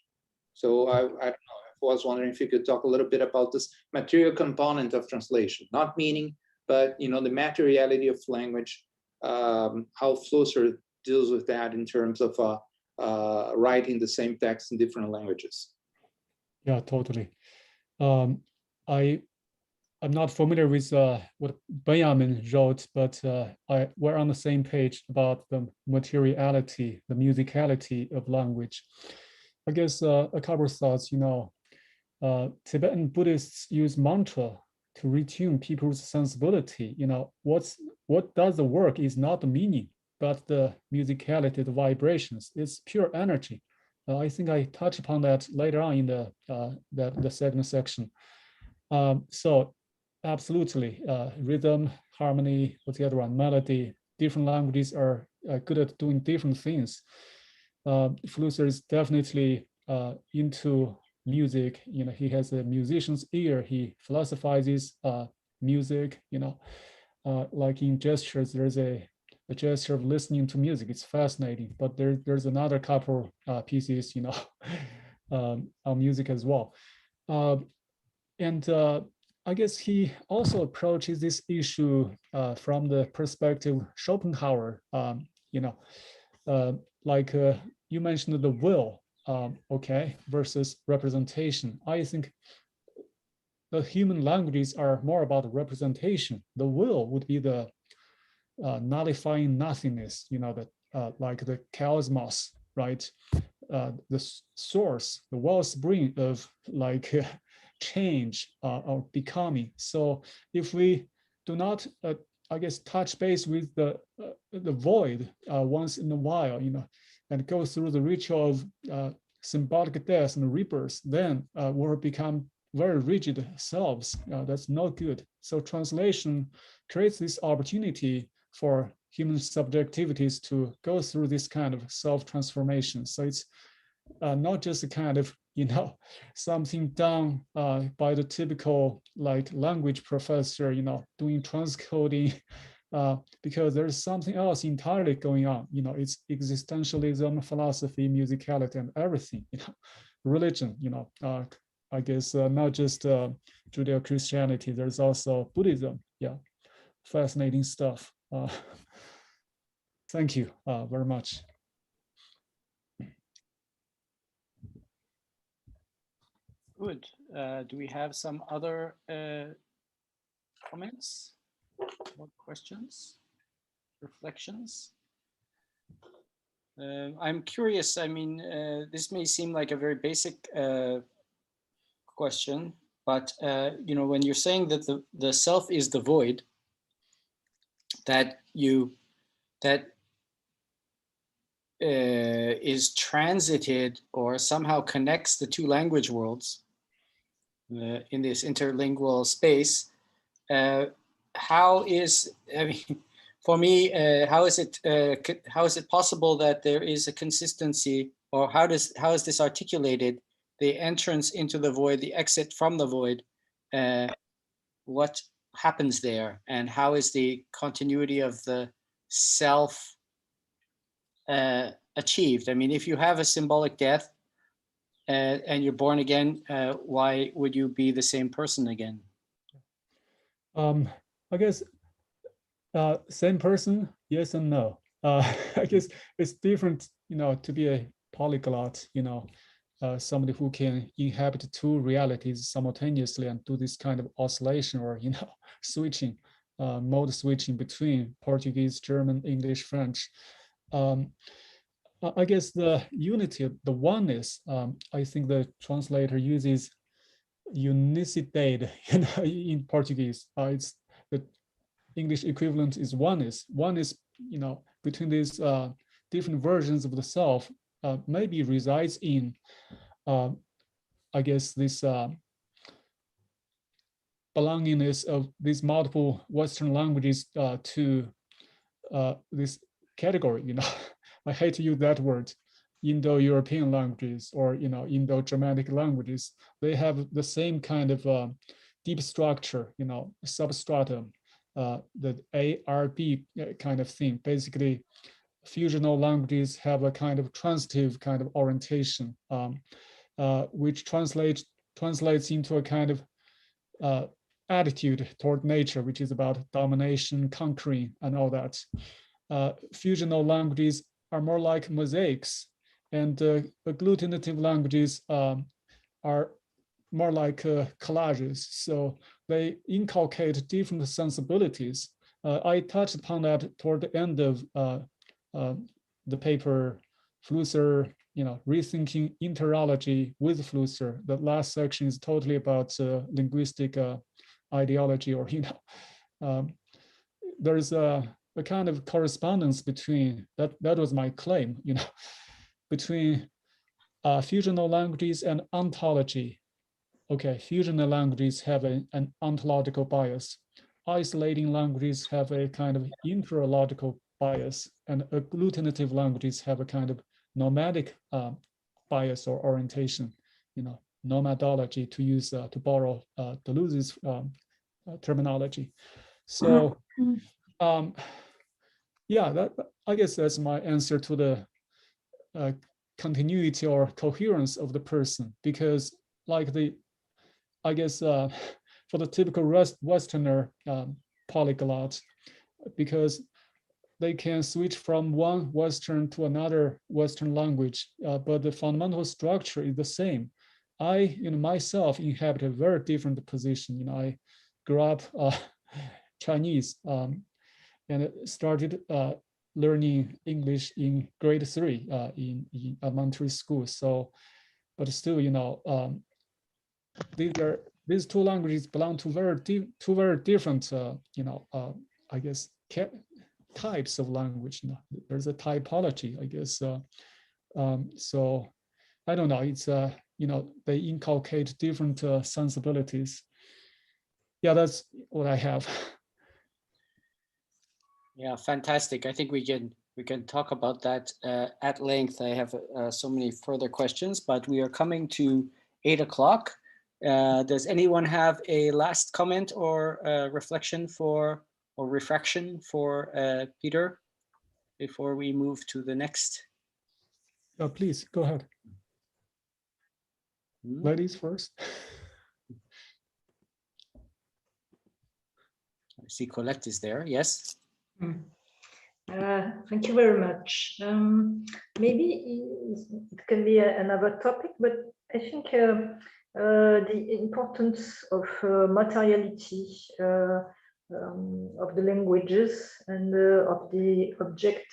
So I don't know, I was wondering if you could talk a little bit about this material component of translation, not meaning, but you know, the materiality of language, how Flusser deals with that in terms of writing the same text in different languages. Yeah, totally. I'm not familiar with what Benjamin wrote, but we're on the same page about the materiality, the musicality of language. I guess a couple of thoughts, you know, Tibetan Buddhists use mantra to retune people's sensibility. You know, what does the work is not the meaning, but the musicality, the vibrations. It's pure energy. I think I touched upon that later on in the second section. So absolutely, rhythm, harmony, what's the other one? Melody. Different languages are good at doing different things. Flusser is definitely into music. You know, he has a musician's ear. He philosophizes music. You know, like in gestures, there's a gesture of listening to music. It's fascinating. But there's another couple pieces, you know, on music as well. And I guess he also approaches this issue from the perspective Schopenhauer, you know, like you mentioned the will, okay, versus representation. I think the human languages are more about representation. The will would be the nullifying nothingness, you know, that like the cosmos, right? The source, the wellspring of like change or becoming. So if we do not, I guess, touch base with the void once in a while, you know, and go through the ritual of symbolic death and rebirth, then we'll become very rigid selves. That's not good. So translation creates this opportunity for human subjectivities to go through this kind of self-transformation. So it's not just a kind of, you know, something done by the typical like language professor, you know, doing transcoding, because there's something else entirely going on. You know, it's existentialism, philosophy, musicality, and everything. You know, religion. You know, I guess not just Judeo-Christianity. There's also Buddhism. Yeah, fascinating stuff. Thank you very much. Good. Do we have some other comments or questions, reflections? I'm curious. I mean, this may seem like a very basic question, but you know, when you're saying that the self is the void, that is transited or somehow connects the two language worlds in this interlingual space. How is, I mean, for me, how is it possible that there is a consistency, or how is this articulated? The entrance into the void, the exit from the void. What happens there, and how is the continuity of the self achieved? I mean, if you have a symbolic death and you're born again, why would you be the same person again? I guess same person, yes and no. I guess it's different, you know, to be a polyglot, you know, somebody who can inhabit two realities simultaneously and do this kind of oscillation or, you know, switching, mode switching between Portuguese, German, English, French. I guess the unity, the oneness, I think the translator uses unicidade in Portuguese. It's the English equivalent is oneness. Oneness, between these different versions of the self, maybe resides in, I guess, this belongingness of these multiple Western languages to this category. I hate to use that word, Indo-European languages or Indo-Germanic languages. They have the same kind of deep structure, substratum, the ARB kind of thing. Basically, fusional languages have a kind of transitive kind of orientation, which translates into a kind of attitude toward nature, which is about domination, conquering, and all that. Fusional languages are more like mosaics, and agglutinative languages are more like collages. So they inculcate different sensibilities. I touched upon that toward the end of the paper, Flusser, rethinking interology with Flusser. The last section is totally about linguistic ideology, or there's a kind of correspondence between that was my claim, between fusional languages and ontology. Okay, fusional languages have an ontological bias. Isolating languages have a kind of interological bias, and agglutinative languages have a kind of nomadic bias or orientation, nomadology, to use to borrow Deleuze's terminology. So yeah, I guess that's my answer to the continuity or coherence of the person, because like I guess for the typical Westerner polyglot, because they can switch from one Western to another Western language, but the fundamental structure is the same. I, myself inhabit a very different position. I grew up Chinese and started learning English in grade 3 in elementary school. So, but still, these two languages belong to two very different, I guess, types of language. There's a typology, I guess. So I don't know. It's they inculcate different sensibilities. Yeah, that's what I have. Yeah, fantastic. I think we can talk about that at length. I have so many further questions, but we are coming to 8 o'clock. Does anyone have a last comment or reflection or refraction for Peter before we move to the next? Please go ahead. Ladies first. I see Colette is there. Yes. Thank you very much. Maybe it can be another topic, but I think the importance of materiality of the languages and of the object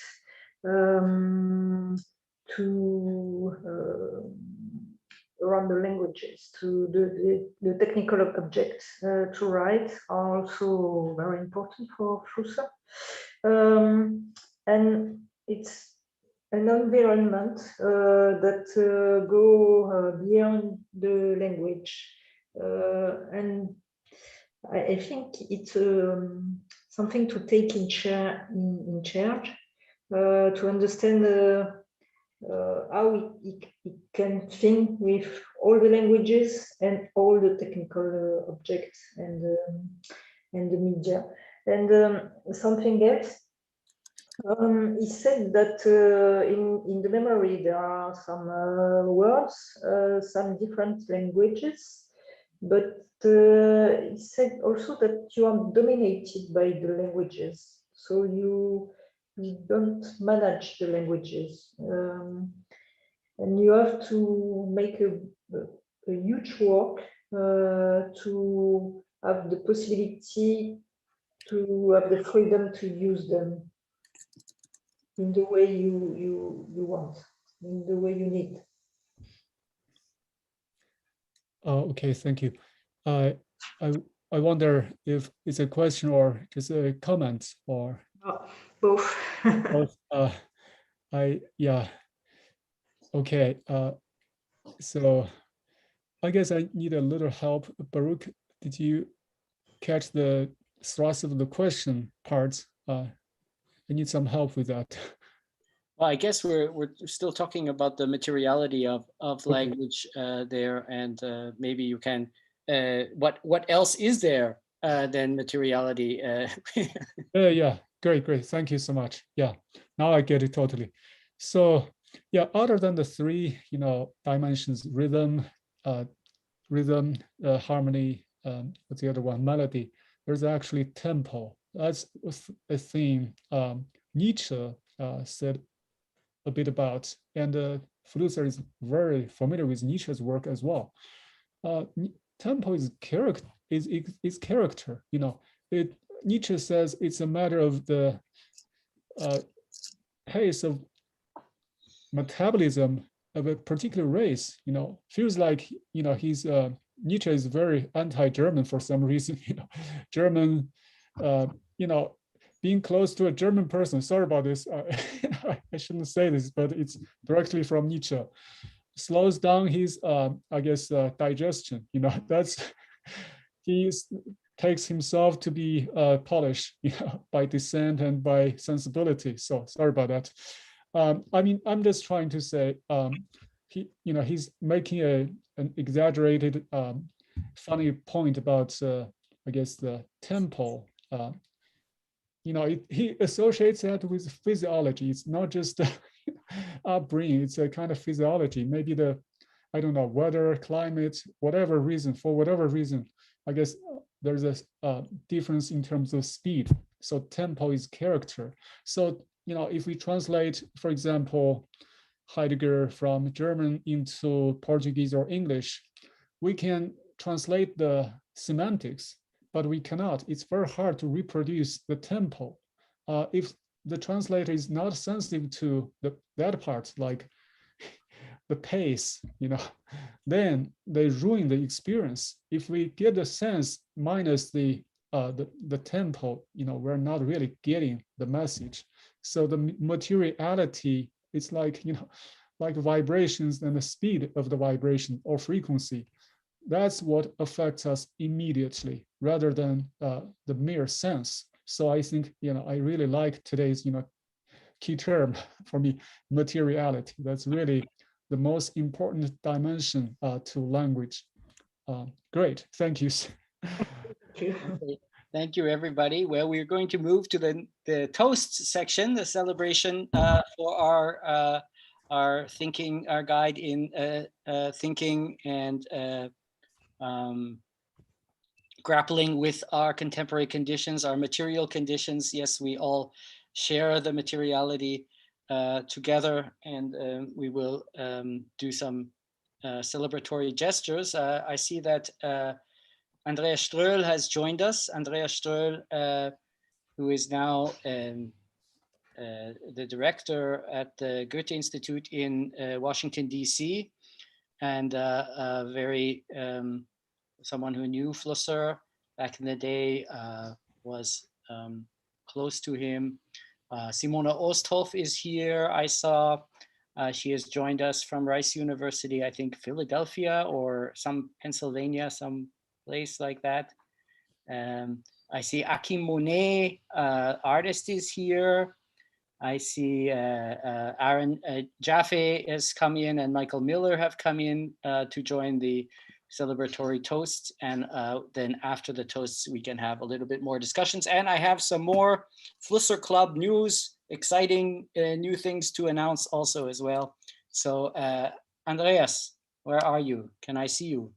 to around the languages, to the technical objects to write are also very important for Flusser. And it's an environment that go beyond the language. And I think it's something to take in charge to understand how it can think with all the languages and all the technical objects and the media. And something else, he said that in the memory there are some words, some different languages, but he said also that you are dominated by the languages, so you don't manage the languages, and you have to make a huge work to have the possibility to have the freedom to use them. in the way you want, in the way you need. Okay, thank you. I wonder if it's a question or just a comment or both. both. Yeah. Okay. So I guess I need a little help. Baruch, did you catch the thrust of the question parts? I need some help with that. Well, I guess we're still talking about the materiality of language there, and maybe you can. What else is there than materiality? Yeah, great. Thank you so much. Yeah, now I get it totally. So yeah, other than the three, dimensions: rhythm, harmony. What's the other one? Melody. There's actually tempo. That's a theme Nietzsche said a bit about, and Flusser is very familiar with Nietzsche's work as well. Tempo is character. Is character. Nietzsche says it's a matter of the pace of metabolism of a particular race. Feels like he's Nietzsche is very anti-German for some reason. German. Being close to a German person, sorry about this, I shouldn't say this, but it's directly from Nietzsche, slows down his, I guess, digestion. That's, he takes himself to be polished by descent and by sensibility. So sorry about that. I mean, I'm just trying to say, he's making an exaggerated, funny point about, I guess, the tempo. He associates that with physiology. It's not just upbringing, it's a kind of physiology. Maybe I don't know, weather, climate, whatever reason, for whatever reason, I guess there's a difference in terms of speed. So tempo is character. So, if we translate, for example, Heidegger from German into Portuguese or English, we can translate the semantics, but we cannot. It's very hard to reproduce the tempo. If the translator is not sensitive to that part, like the pace, then they ruin the experience. If we get the sense minus the tempo, we're not really getting the message. So the materiality, it's like, like vibrations and the speed of the vibration or frequency. That's what affects us immediately rather than the mere sense. So I think, I really like today's, key term for me, materiality. That's really the most important dimension to language. Great, thank you. Thank you, everybody. Well, we're going to move to the toast section, the celebration for our thinking, our guide in thinking and grappling with our contemporary conditions, our material conditions. Yes, we all share the materiality together, and we will do some celebratory gestures. I see that Andrea Ströhl has joined us. Andrea Ströhl, who is now the director at the Goethe Institute in Washington, D.C., and very someone who knew Flusser back in the day, was close to him. Simona Osthoff is here. I saw she has joined us from Rice University, I think Philadelphia or some Pennsylvania, some place like that. I see Akim Monet, artist, is here. I see Aaron Jaffe has come in and Michael Miller have come in to join the celebratory toast. And then after the toasts, we can have a little bit more discussions. And I have some more Flusser Club news, exciting new things to announce also as well. So Andreas, where are you? Can I see you?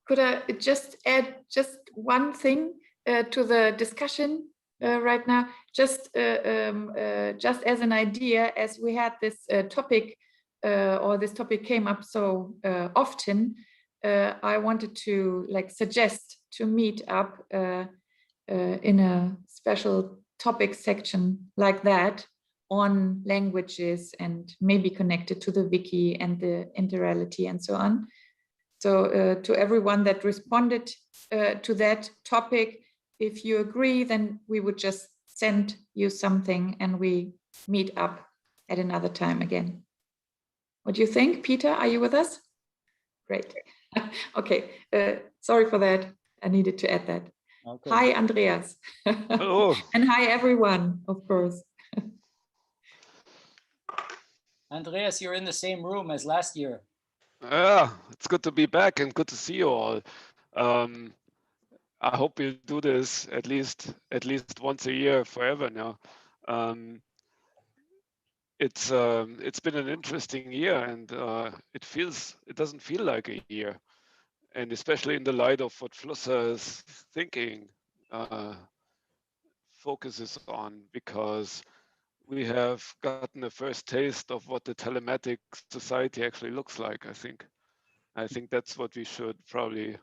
Could I just add just one thing to the discussion right now? Just as an idea, as we had this topic, or this topic came up so often, I wanted to suggest to meet up in a special topic section like that on languages and maybe connected to the wiki and the interreality and so on. So to everyone that responded to that topic, if you agree, then we would just send you something and we meet up at another time again. What do you think, Peter? Are you with us? Great. Okay, sorry for that. I needed to add that. Okay. Hi, Andreas. Hello. And hi, everyone, of course. Andreas, you're in the same room as last year. Yeah, it's good to be back and good to see you all. I hope we'll do this at least once a year forever now. It's been an interesting year, and it doesn't feel like a year, and especially in the light of what Flusser's thinking focuses on, because we have gotten a first taste of what the telematic society actually looks like. I think that's what we should probably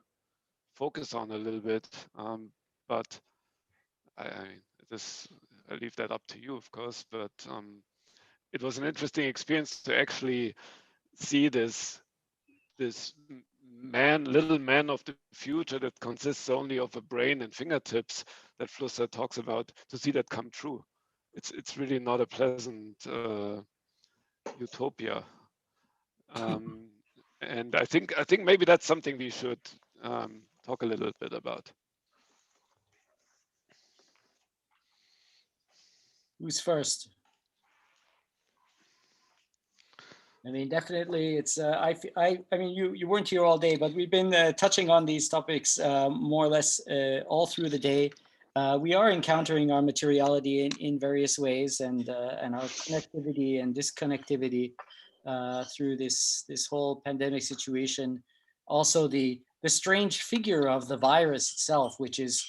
focus on a little bit, but I leave that up to you, of course. But it was an interesting experience to actually see this little man of the future that consists only of a brain and fingertips that Flusser talks about, to see that come true. It's really not a pleasant utopia, and I think maybe that's something we should talk a little bit about. Who's first? I mean, definitely, it's. I mean, you weren't here all day, but we've been touching on these topics more or less all through the day. We are encountering our materiality in various ways, and our connectivity and disconnectivity through this whole pandemic situation. Also, the strange figure of the virus itself, which is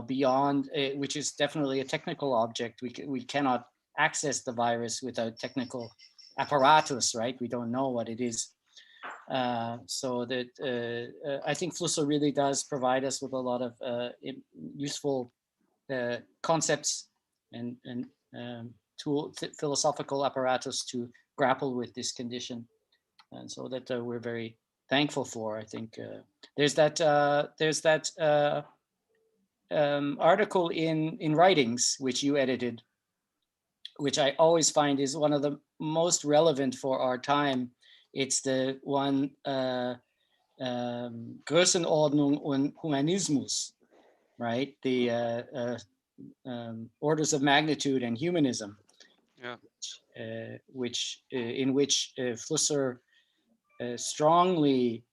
beyond, which is definitely a technical object. We cannot access the virus without technical apparatus, right? We don't know what it is. So that I think Flusser really does provide us with a lot of useful concepts and philosophical apparatus to grapple with this condition, and so that we're very thankful for. I think there's that article in Writings which you edited, which I always find is one of the most relevant for our time. It's the one Größenordnung und Humanismus, right? The orders of magnitude and humanism. Yeah. In which Flusser strongly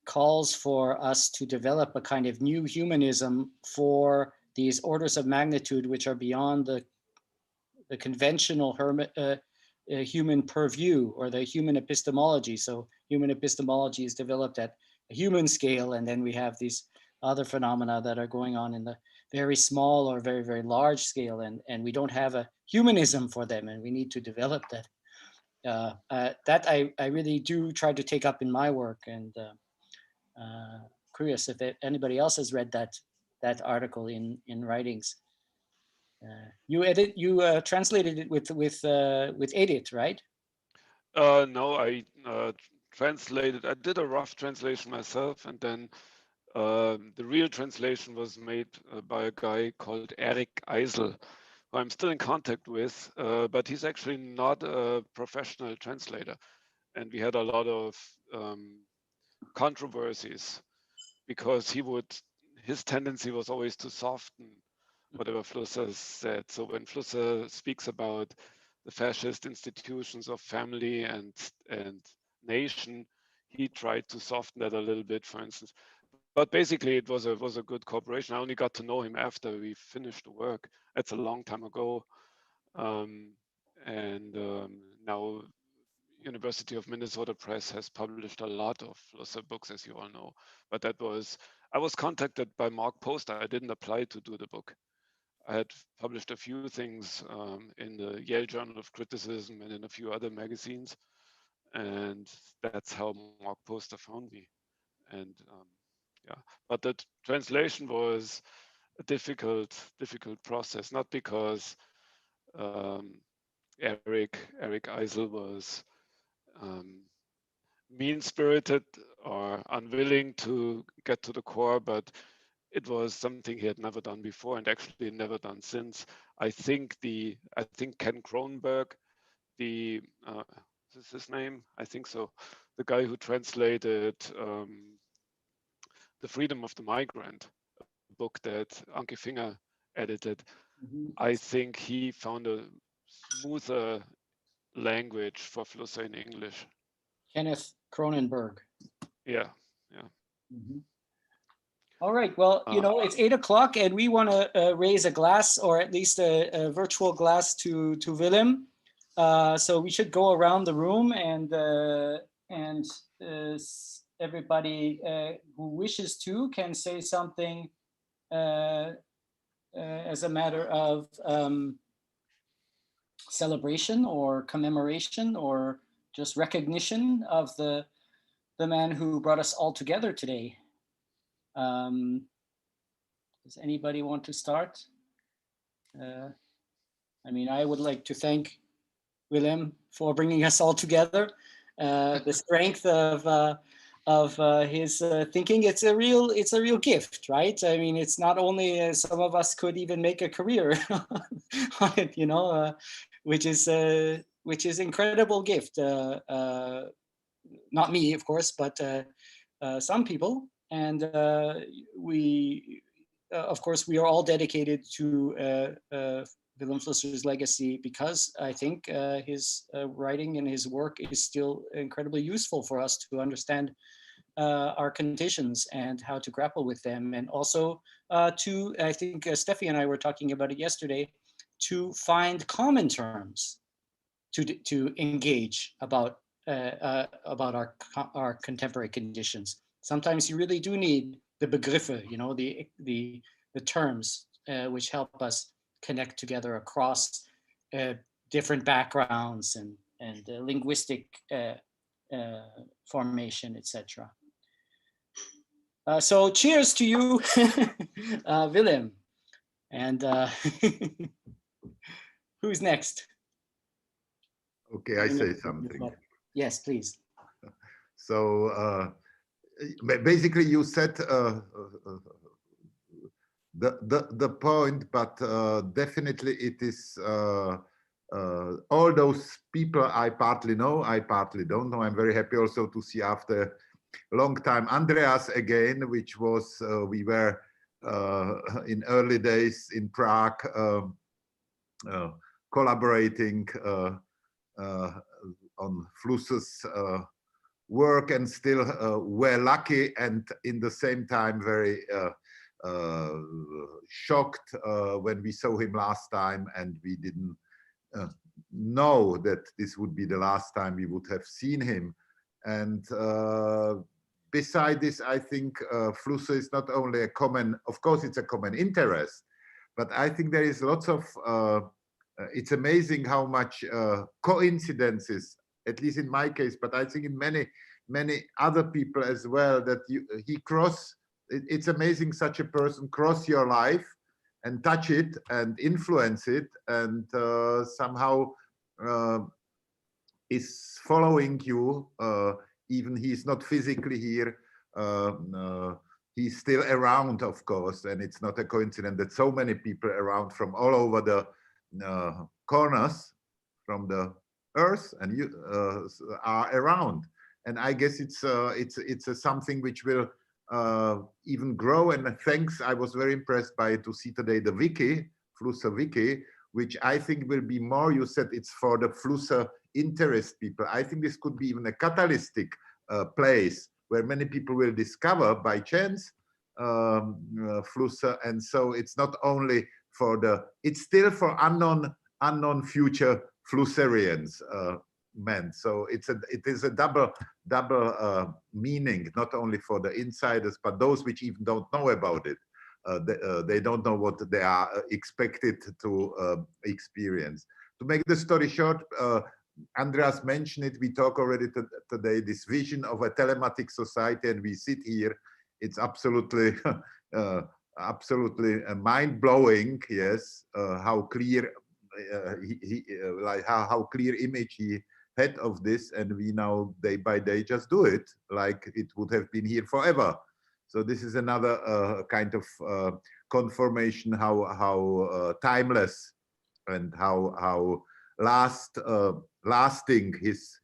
calls for us to develop a kind of new humanism for these orders of magnitude, which are beyond the conventional human purview or the human epistemology. So human epistemology is developed at a human scale, and then we have these other phenomena that are going on in the very small or very, very large scale, and we don't have a humanism for them, and we need to develop that. That I really do try to take up in my work, and curious if anybody else has read that article in Writings. You translated it with Edith, right? No, I translated. I did a rough translation myself, and then the real translation was made by a guy called Eric Eisel, who I'm still in contact with, but he's actually not a professional translator. And we had a lot of controversies because his tendency was always to soften whatever Flusser said. So when Flusser speaks about the fascist institutions of family and nation, he tried to soften that a little bit, for instance. But basically, it was a good cooperation. I only got to know him after we finished the work. That's a long time ago, now University of Minnesota Press has published a lot of Flusser books, as you all know. But I was contacted by Marc Poster. I didn't apply to do the book. I had published a few things in the Yale Journal of Criticism and in a few other magazines, and that's how Marc Poster found me. And yeah, but the translation was a difficult process, not because Eric Eisel was mean-spirited or unwilling to get to the core, but it was something he had never done before and actually never done since. I think Ken Kronberg, is this his name? I think so. The guy who translated The Freedom of the Migrant, a book that Anke Finger edited. I think he found a smoother language for Flusser in English. Kenneth Cronenberg. Yeah. All right, well, you know, it's 8 o'clock and we want to raise a glass, or at least a virtual glass to Vilém. So we should go around the room and everybody who wishes to can say something as a matter of celebration or commemoration or just recognition of the man who brought us all together today. Does anybody want to start? I mean, I would like to thank Vilém for bringing us all together. The strength of his thinking, it's a real gift, right? I mean, it's not only some of us could even make a career on it, you know, which is incredible gift. Not me, of course, but some people. And we, of course, we are all dedicated to Vilém Flusser's legacy, because I think his writing and his work is still incredibly useful for us to understand our conditions and how to grapple with them. And also I think Steffi and I were talking about it yesterday, to find common terms to engage about our contemporary conditions. Sometimes you really do need the Begriffe, you know, the terms which help us connect together across different backgrounds and linguistic formation, etc. So cheers to you, Vilém. And who's next? Okay, I say something. Yes, please. So basically you said the point, but definitely it is all those people I partly know, I partly don't know. I'm very happy also to see after a long time Andreas again, which was we were in early days in Prague collaborating on Flusser's work, and still were lucky and in the same time very shocked when we saw him last time, and we didn't know that this would be the last time we would have seen him. And beside this, I think Flusser is not only a common, of course it's a common interest, but I think there is lots of, it's amazing how much coincidences, at least in my case, but I think in many other people as well, that it's amazing such a person cross your life and touch it and influence it, and somehow is following you, even he's not physically here, he's still around, of course, and it's not a coincidence that so many people around from all over the corners from the earth and you are around. And I guess it's something which will even grow. And thanks, I was very impressed by to see today the wiki, Flusser wiki, which I think will be more, you said it's for the Flusser interest people. I think this could be even a catalytic place where many people will discover by chance Flusser. And so it's not only for it's still for unknown future Flusserians meant. So it is a double meaning, not only for the insiders, but those which even don't know about it. They don't know what they are expected to experience. To make the story short, Andreas mentioned it, we talk already today, this vision of a telematic society, and we sit here. It's absolutely absolutely mind-blowing. Yes, how clear like how clear image he had of this, and we now day by day just do it like it would have been here forever. So this is another kind of confirmation how timeless and how lasting his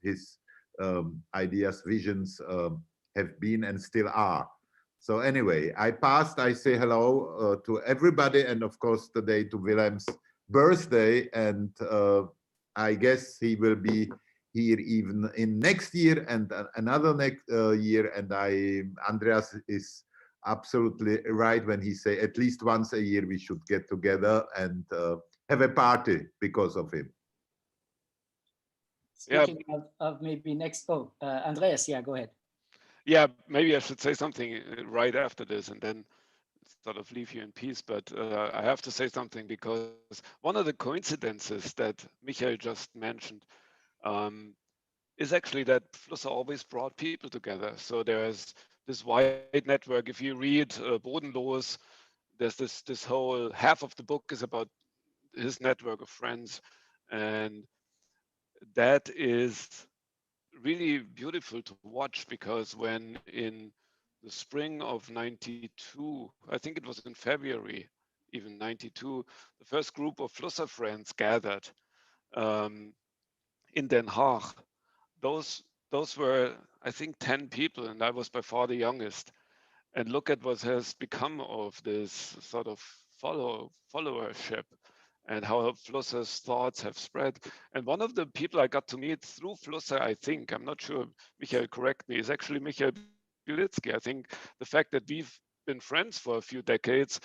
ideas, visions have been and still are. So anyway, I say hello to everybody, and of course today to Vilém's birthday, and I guess he will be here even in next year and another next year. And Andreas is absolutely right when he say at least once a year we should get together and have a party because of him. Speaking of maybe next, Andreas, yeah, go ahead. Yeah, maybe I should say something right after this and then sort of leave you in peace. But I have to say something because one of the coincidences that Michael just mentioned is actually that Flusser always brought people together. So there's this wide network. If you read Bodenlos, there's this whole half of the book is about his network of friends, and that is really beautiful to watch, because when in the spring of 92, I think it was in February, even 92, the first group of Flusser friends gathered in Den Haag. Those were, I think, 10 people, and I was by far the youngest. And look at what has become of this sort of followership, and how Flusser's thoughts have spread. And one of the people I got to meet through Flusser, I think, I'm not sure, Michael, correct me, is actually Michael Bielitzky. I think the fact that we've been friends for a few decades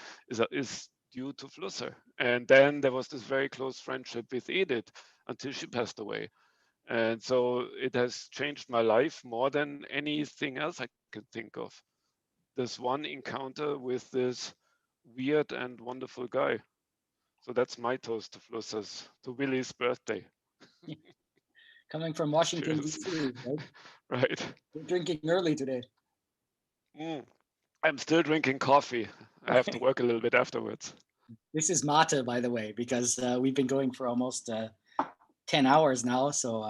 is due to Flusser. And then there was this very close friendship with Edith until she passed away. And so it has changed my life more than anything else I could think of. This one encounter with this weird and wonderful guy. So that's my toast to Flusser's, to Willy's birthday. Coming from Washington, D.C., right? Right. You're drinking early today. I'm still drinking coffee. I have to work a little bit afterwards. This is mate, by the way, because we've been going for almost 10 hours now. So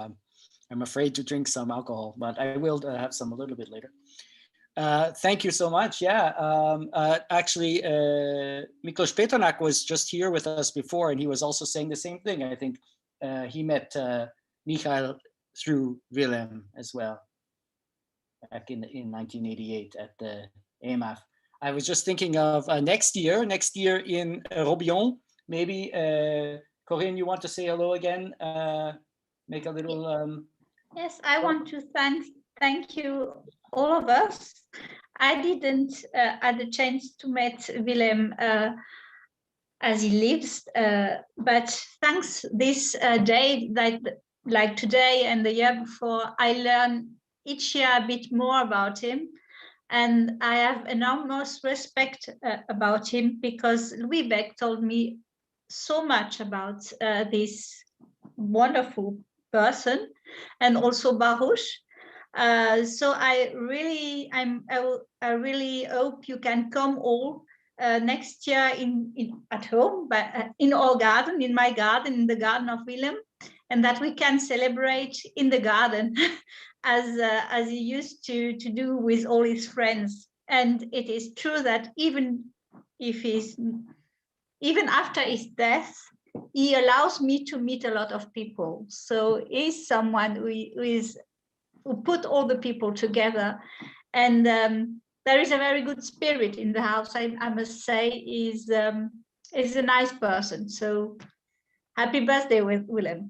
I'm afraid to drink some alcohol, but I will have some a little bit later. Thank you so much. Yeah, actually, Miklos Petronak was just here with us before, and he was also saying the same thing. I think he met Michael through Vilém as well, back in 1988 at the EMAF. I was just thinking of next year in Robion, maybe. Corinne, you want to say hello again? Make a little... Yes, I want to thank you, all of us. I didn't had the chance to meet Vilém as he lives, but thanks this day, like today and the year before, I learn each year a bit more about him. And I have enormous respect about him, because Louis Beck told me so much about this wonderful person, and also Baruch. So I really hope you can come all next year at home, but in our garden, in my garden, in the garden of Vilém, and that we can celebrate in the garden as he used to do with all his friends. And it is true that even after his death, he allows me to meet a lot of people. So he's someone who put all the people together, and there is a very good spirit in the house. I must say, is a nice person. So happy birthday, Vilém.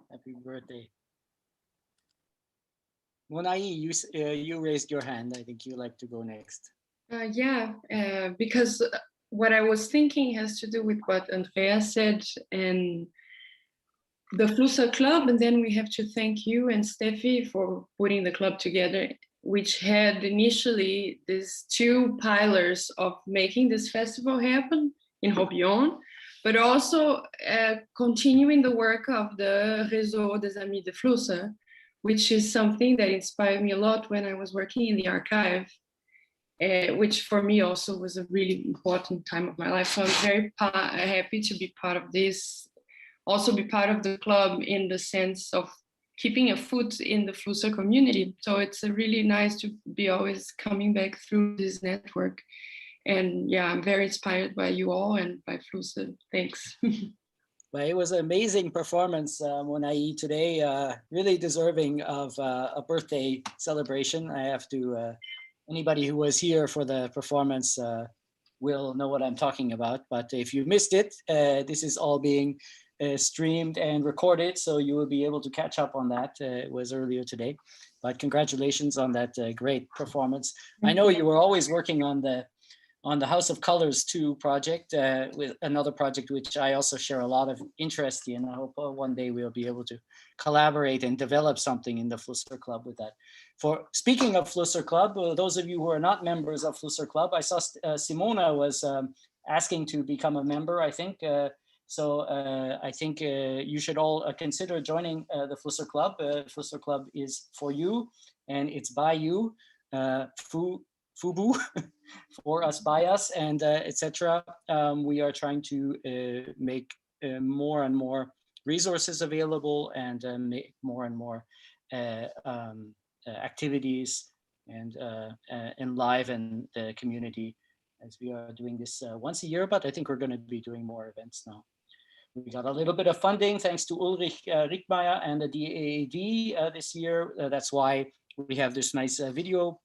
Happy birthday. Monai, you raised your hand. I think you like to go next. Because what I was thinking has to do with what Andrea said and the Flusser Club, and then we have to thank you and Steffi for putting the club together, which had initially these two pillars of making this festival happen in Robion, but also continuing the work of the Réseau des Amis de Flusser, which is something that inspired me a lot when I was working in the archive. which for me also was a really important time of my life. So I'm very happy to be part of this, also be part of the club in the sense of keeping a foot in the Flusser community. So it's really nice to be always coming back through this network. And yeah, I'm very inspired by you all and by Flusser. Thanks. Well, it was an amazing performance, Monai, today, really deserving of a birthday celebration. I have to, anybody who was here for the performance will know what I'm talking about. But if you missed it, this is all being streamed and recorded, so you will be able to catch up on that. It was earlier today, but congratulations on that great performance. I know you were always working on the House of Colors 2 project, with another project which I also share a lot of interest in. I hope one day we'll be able to collaborate and develop something in the Flusser Club with that. For speaking of Flusser Club, those of you who are not members of Flusser Club, I saw Simona was asking to become a member, I think. So I think you should all consider joining the Flusser Club. Flusser Club is for you, and it's by you. Fubu for us, by us, and etc. We are trying to make more and more resources available and make more and more activities and enliven the community, as we are doing this once a year, but I think we're going to be doing more events now. We got a little bit of funding thanks to Ulrich Rickmeyer and the DAAD this year. That's why we have this nice video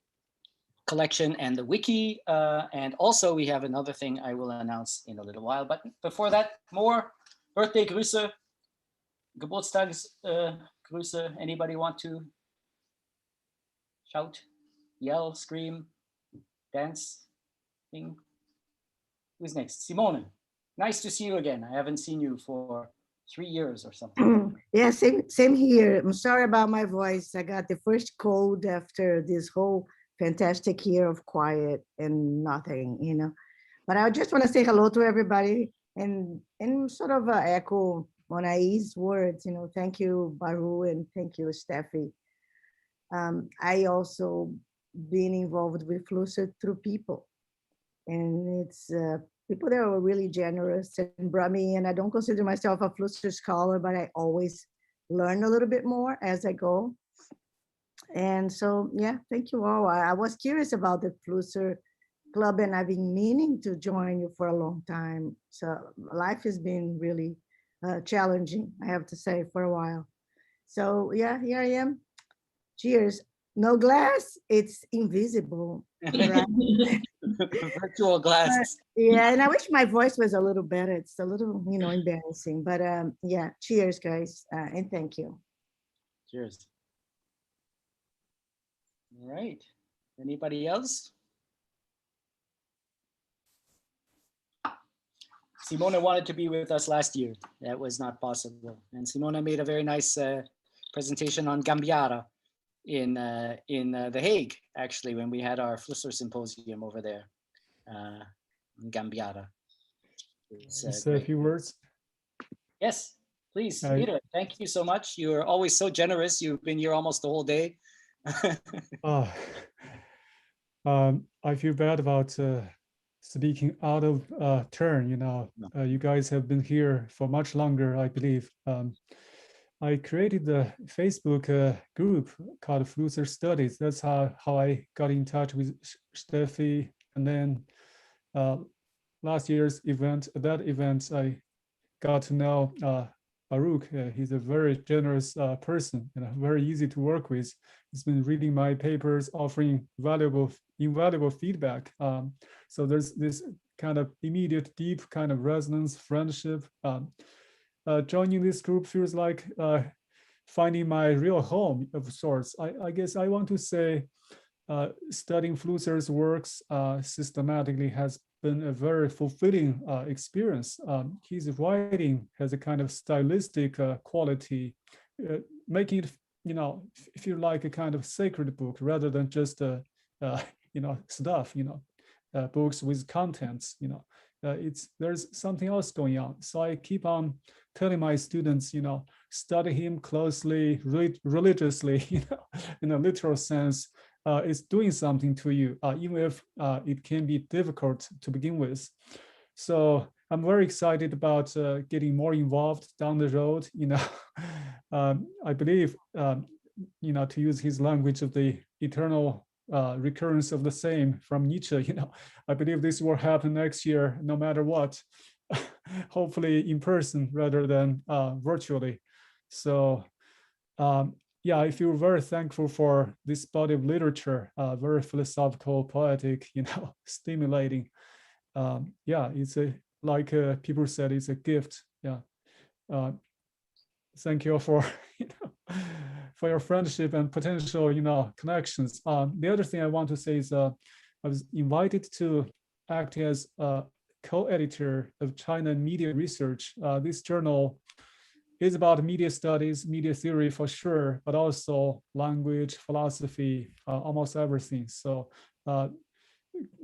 collection and the wiki, and also we have another thing I will announce in a little while. But before that, more birthday Grüße, Geburtstagsgrüße. Anybody want to shout, yell, scream, dance, thing? Who's next? Simone, nice to see you again. I haven't seen you for 3 years or something. Yeah, same here. I'm sorry about my voice. I got the first cold after this whole fantastic year of quiet and nothing, you know. But I just want to say hello to everybody and sort of echo Monai's words, you know. Thank you, Baruch, and thank you, Steffi. I also been involved with Flusser through people, and it's people that were really generous and brought me in. I don't consider myself a Flusser scholar, but I always learn a little bit more as I go. And so, yeah, thank you all. I was curious about the Flusser Club, and I've been meaning to join you for a long time. So life has been really challenging, I have to say, for a while. So yeah, here I am. Cheers. No glass, it's invisible. Right? Virtual glasses. Yeah, and I wish my voice was a little better. It's a little, you know, embarrassing. But yeah, cheers, guys, and thank you. Cheers. All right. Anybody else? Simona wanted to be with us last year. That was not possible. And Simona made a very nice presentation on Gambiara in The Hague, actually, when we had our Flusser symposium over there in Gambiara. Say a few words. Yes, please, Peter. Thank you so much. You're always so generous. You've been here almost the whole day. I feel bad about speaking out of turn. You know, you guys have been here for much longer, I believe. I created the Facebook group called Flusser Studies. That's how I got in touch with Steffi. And then last year's event, I got to know Baruch. He's a very generous person and very easy to work with. He's been reading my papers, offering invaluable feedback. So there's this kind of immediate, deep kind of resonance, friendship. Joining this group feels like finding my real home of sorts. I guess I want to say studying Flusser's works systematically has been a very fulfilling experience. His writing has a kind of stylistic quality, making it, you know, feel like a kind of sacred book rather than just you know, stuff, you know, books with contents, you know. There's something else going on. So I keep on telling my students, you know, study him closely, religiously, you know, in a literal sense, is doing something to you, even if it can be difficult to begin with. So I'm very excited about getting more involved down the road. I believe, to use his language of the eternal recurrence of the same from Nietzsche, I believe this will happen next year, no matter what, hopefully in person rather than virtually. So yeah, I feel very thankful for this body of literature, very philosophical, poetic, stimulating. Yeah, it's like people said, it's a gift. Yeah. Thank you for for your friendship and potential connections. The other thing I want to say is I was invited to act as a co-editor of China Media Research. This journal is about media studies, media theory for sure, but also language, philosophy, almost everything. So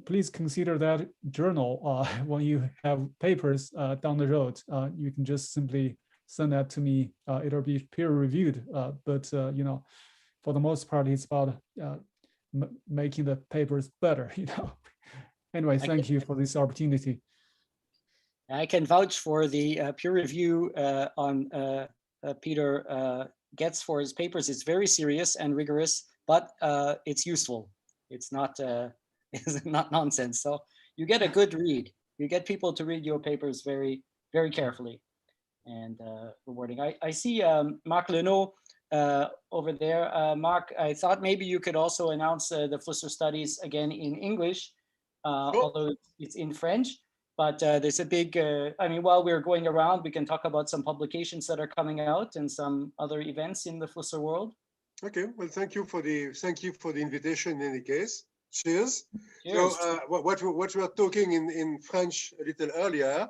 please consider that journal when you have papers down the road. You can just simply send that to me. It'll be peer reviewed, but for the most part, it's about making the papers better. Anyway, thank you for this opportunity. I can vouch for the peer review on Peter gets for his papers. It's very serious and rigorous, but it's useful. It's not nonsense. So you get a good read. You get people to read your papers very, very carefully and rewarding. I see Marc Lenot over there. Marc, I thought maybe you could also announce the Flusser studies again in English, although it's in French. But there's a big, while we're going around, we can talk about some publications that are coming out and some other events in the Flusser world. Okay, well, thank you for the invitation in any case. Cheers. Cheers. So what we were talking in French a little earlier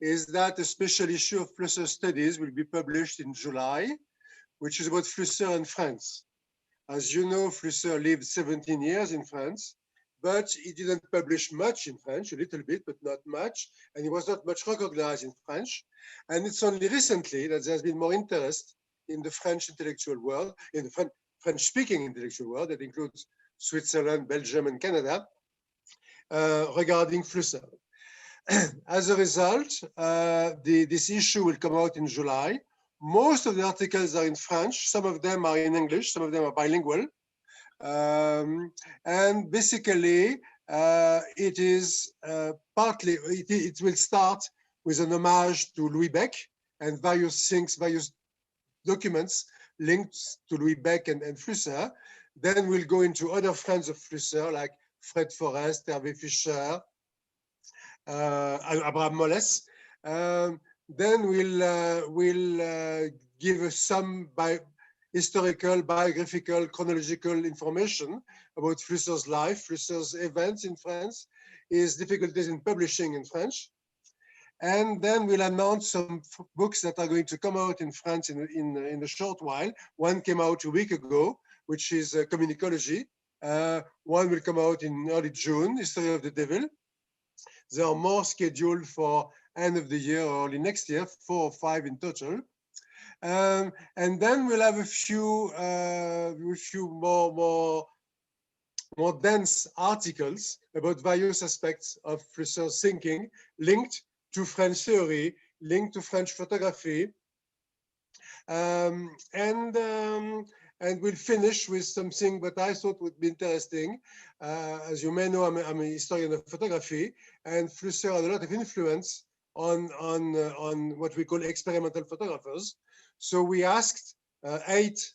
is that a special issue of Flusser Studies will be published in July, which is about Flusser and France. As you know, Flusser lived 17 years in France, but he didn't publish much in French, a little bit, but not much, and he was not much recognized in French. And it's only recently that there's been more interest in the French intellectual world, in the French-speaking intellectual world, that includes Switzerland, Belgium, and Canada, regarding Flusser. As a result, this issue will come out in July. Most of the articles are in French, some of them are in English, some of them are bilingual. And basically, it is partly, it will start with an homage to Louis Beck and various things, various documents linked to Louis Beck and Flusser. Then we'll go into other friends of Flusser like Fred Forrest, Hervé Fischer, Abraham Moles. Then we'll give some historical, biographical, chronological information about Flusser's life, Flusser's events in France, his difficulties in publishing in French. And then we'll announce some books that are going to come out in France in a short while. One came out a week ago, which is Communicology. One will come out in early June, History of the Devil. There are more scheduled for end of the year or early next year, 4 or 5 in total. And then we'll have a few more dense articles about various aspects of Flusser's thinking linked to French theory, linked to French photography. And we'll finish with something that I thought would be interesting. As you may know, I'm a historian of photography, and Flusser had a lot of influence on what we call experimental photographers. So we asked 8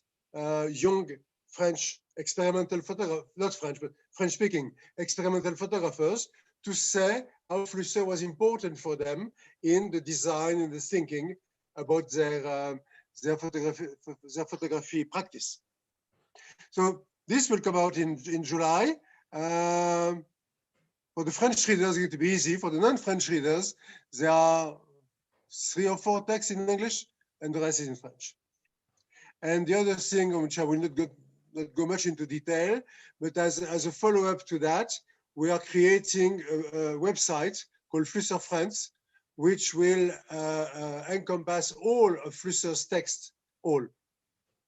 young French experimental photographers, not French, but French-speaking experimental photographers, to say how Flusser was important for them in the design and the thinking about their photography practice. So this will come out in July. For the French readers, it's going to be easy. For the non-French readers, there are 3 or 4 texts in English, and the rest is in French. And the other thing, which I will not go much into detail, but as a follow-up to that, we are creating a website called Flusser France, which will encompass all of Flusser's texts,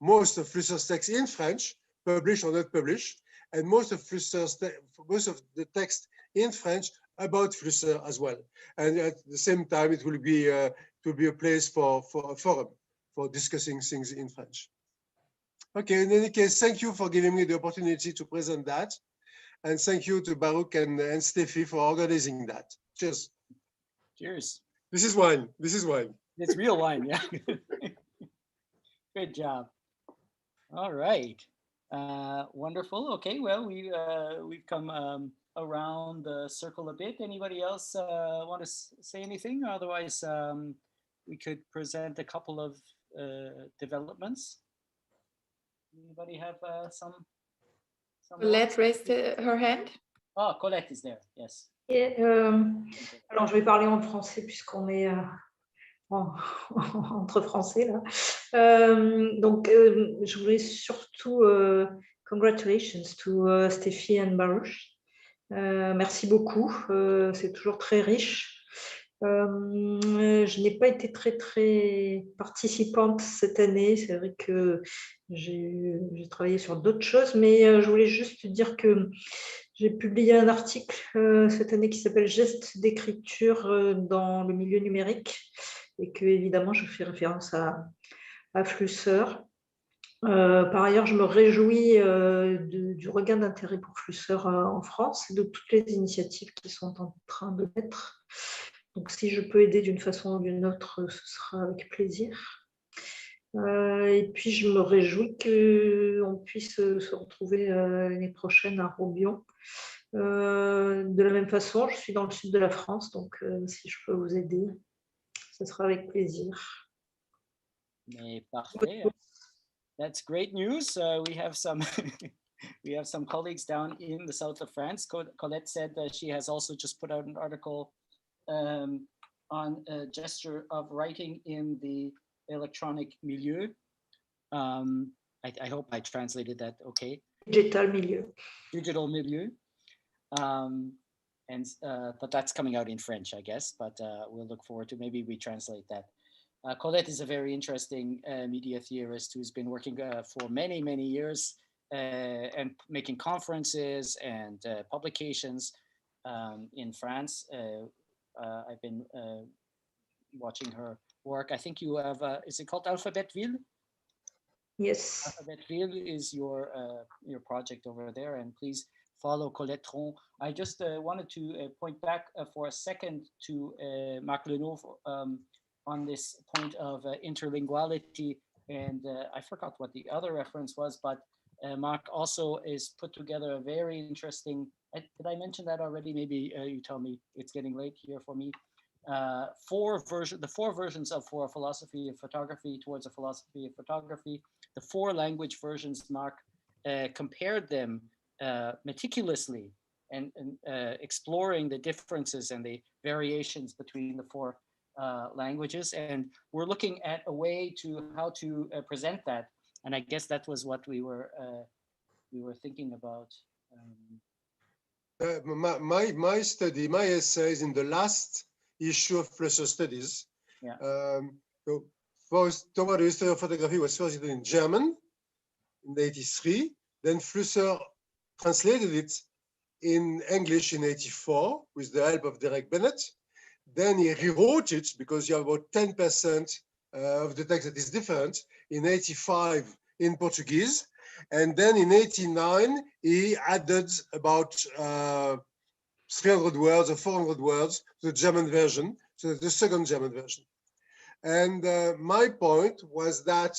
most of Flusser's texts in French, published or not published, and most of the text in French about Flusser as well. And at the same time, it will be a place for a forum for discussing things in French. Okay, in any case, thank you for giving me the opportunity to present that. And thank you to Baruch and Steffi for organizing that. Cheers. Cheers. This is wine. This is wine. It's real wine, yeah. Good job. All right. Wonderful. Okay, well, we've come around the circle a bit. Anybody else want to say anything? Otherwise, we could present a couple of developments. Anybody have some? Colette raised her hand. Oh, Colette is there. Yes. Et, alors, je vais parler en français puisqu'on est entre français là. Donc, je voulais surtout congratulations to Steffi and Baruch. Merci beaucoup. C'est toujours très riche. Je n'ai pas été très participante cette année. C'est vrai que j'ai travaillé sur d'autres choses, mais je voulais juste dire que j'ai publié un article cette année qui s'appelle Gestes d'écriture dans le milieu numérique et que évidemment je fais référence à Flusser. Par ailleurs, je me réjouis du regain d'intérêt pour Flusser en France et de toutes les initiatives qui sont en train de naître. Donc, si je peux aider d'une façon ou d'une autre, ce sera avec plaisir. Et puis, je me réjouis qu'on puisse se retrouver l'année prochaine à Roubion. De la même façon, je suis dans le sud de la France, donc si je peux vous aider, ce sera avec plaisir. Mais parfait. That's great news. We have some we have some colleagues down in the south of France. Colette said that she has also just put out an article on a gesture of writing in the electronic milieu. I hope I translated that okay. Digital milieu. Digital milieu. But that's coming out in French, I guess, but we'll look forward to maybe we translate that. Colette is a very interesting media theorist who's been working for many years and making conferences and publications in France. I've been watching her work. I think you have, is it called Alphabetville? Yes. Alphabetville is your project over there, and please follow Colette Tron. I just wanted to point back for a second to Marc Lenot on this point of interlinguality, and I forgot what the other reference was, but Marc also is put together a very interesting, did I mention that already? Maybe you tell me, it's getting late here for me. The four versions of For a Philosophy of Photography Towards a Philosophy of Photography, the 4 language versions, Marc compared them meticulously and exploring the differences and the variations between the 4 languages, and we're looking at a way to how to present that, and I guess that was what we were thinking about. My study, my essays in the last issue of Flusser Studies. Yeah. So first, Toward the History of Photography was first written in German in '83. Then Flusser translated it in English in '84 with the help of Derek Bennett. Then he rewrote it because you have about 10% of the text that is different in '85 in Portuguese. And then in '89, he added about 300 words or 400 words to the German version, so the second German version. And my point was that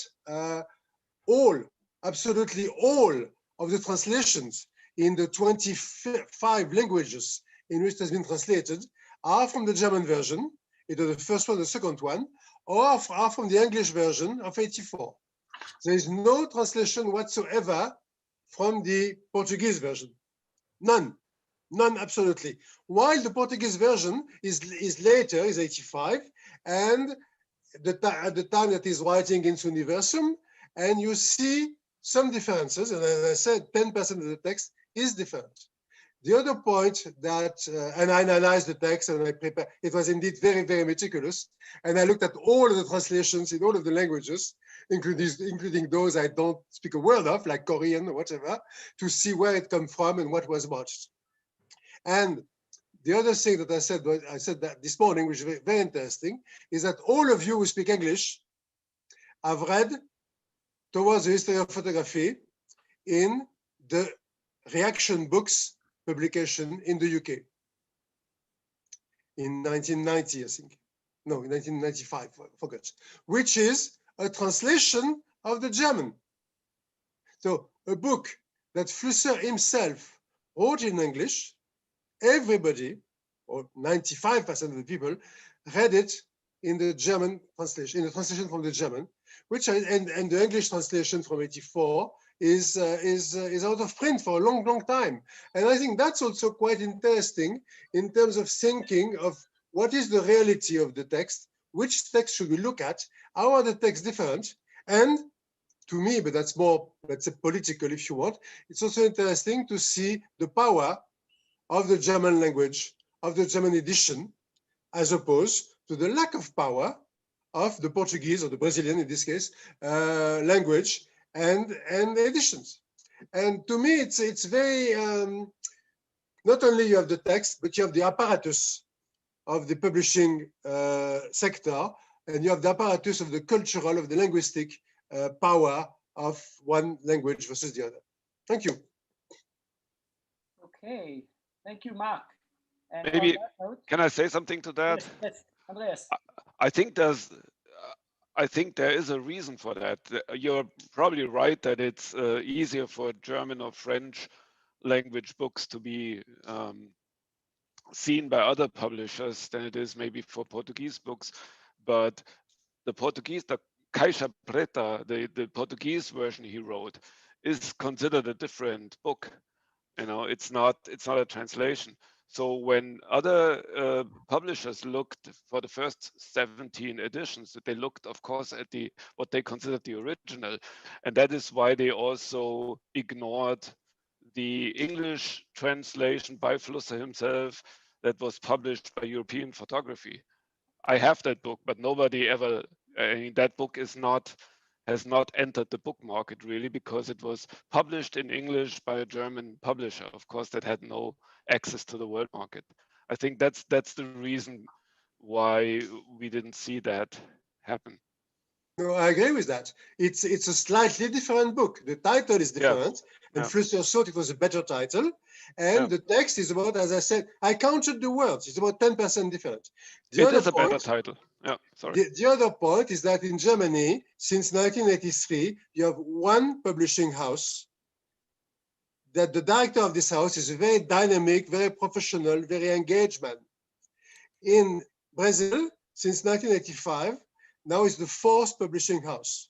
absolutely all of the translations in the 25 languages in which it has been translated are from the German version, either the first one or the second one, or are from the English version of '84. There is no translation whatsoever from the Portuguese version. None, absolutely. While the Portuguese version is later, is '85, and at the time that he's writing in Universum, and you see some differences, and as I said, 10% of the text is different. The other point that, and I analyzed the text and I prepared, it was indeed very, very meticulous. And I looked at all of the translations in all of the languages. including those I don't speak a word of, like Korean or whatever, to see where it come from and what was watched. And the other thing that I said that this morning, which is very, very interesting, is that all of you who speak English have read Towards the History of Photography in the Reaction Books publication in the UK in 1990, I think. No, in 1995, I forgot, which is a translation of the German. So a book that Flusser himself wrote in English, everybody, or 95% of the people, read it in the German translation, in the translation from the German, which and the English translation from '84 is out of print for a long, long time. And I think that's also quite interesting in terms of thinking of what is the reality of the text, which text should we look at, how are the texts different, and to me, but that's more, let's say, political if you want, it's also interesting to see the power of the German language, of the German edition, as opposed to the lack of power of the Portuguese or the Brazilian, in this case, language and editions. And to me, it's very, not only you have the text, but you have the apparatus of the publishing sector, and you have the apparatus of the cultural, of the linguistic power of one language versus the other. Thank you. Okay, thank you, Marc. And maybe, can I say something to that? Yes, yes. Andreas. I think there is a reason for that. You're probably right that it's easier for German or French language books to be seen by other publishers than it is maybe for Portuguese books. But the Portuguese, the Caixa Preta, the Portuguese version he wrote, is considered a different book. You know, it's not a translation. So when other publishers looked for the first 17 editions, they looked, of course, at what they considered the original, and that is why they also ignored the English translation by Flusser himself that was published by European Photography. I have that book, but nobody ever. I mean, that book has not entered the book market really, because it was published in English by a German publisher, of course, that had no access to the world market. I think that's the reason why we didn't see that happen. No, I agree with that. It's a slightly different book. The title is different, and Flusser thought it was a better title. And the text is about, as I said, I counted the words. It's about 10% different. It is a better title. Yeah, sorry. The other point is that in Germany, since 1983, you have one publishing house. That the director of this house is a very dynamic, very professional, very engaged man. In Brazil, since 1985, now is the fourth publishing house.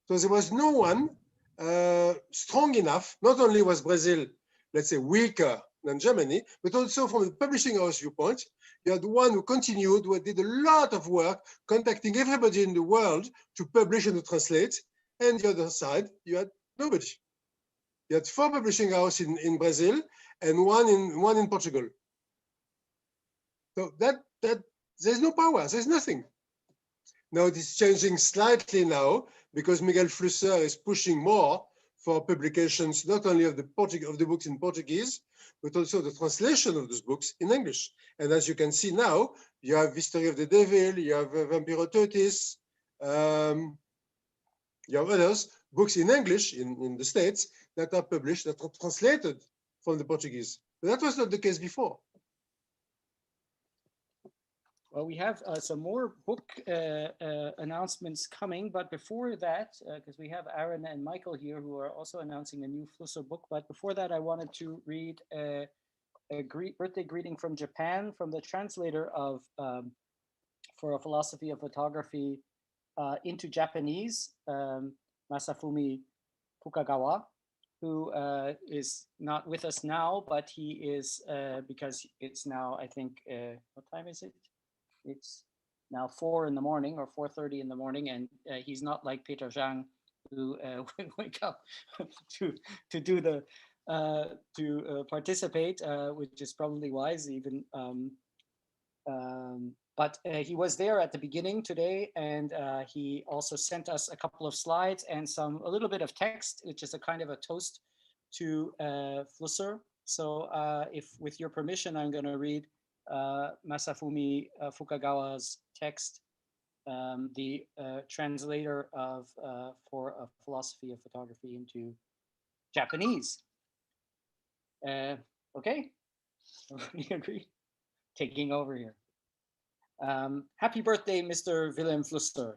So there was no one strong enough. Not only was Brazil, let's say, weaker than Germany, but also from the publishing house viewpoint, you had one who continued, who did a lot of work, contacting everybody in the world to publish and to translate. And the other side, you had nobody. You had four publishing houses in Brazil and one in Portugal. So that there's no power, there's nothing. Now it is changing slightly now because Miguel Flusser is pushing more for publications, not only of the books in Portuguese, but also the translation of those books in English. And as you can see now, you have History of the Devil, you have Vampiro Totis, you have others, books in English in the States that are published, that are translated from the Portuguese. But that was not the case before. Well, we have some more book announcements coming, but before that, because we have Aaron and Michael here who are also announcing a new Flusser book, but before that, I wanted to read a birthday greeting from Japan from the translator of For a Philosophy of Photography into Japanese, Masafumi Fukagawa, who is not with us now, but he is, because it's now, I think, what time is it? It's now 4 in the morning or 4:30 in the morning, and he's not like Peter Zhang, who would wake up to do the to participate, which is probably wise even. But he was there at the beginning today, and he also sent us a couple of slides and a little bit of text, which is a kind of a toast to Flusser. So if with your permission, I'm going to read Masafumi Fukagawa's text, the translator for a philosophy of photography into Japanese. Okay, we agree. Taking over here. Happy birthday, Mr. Vilém Flusser.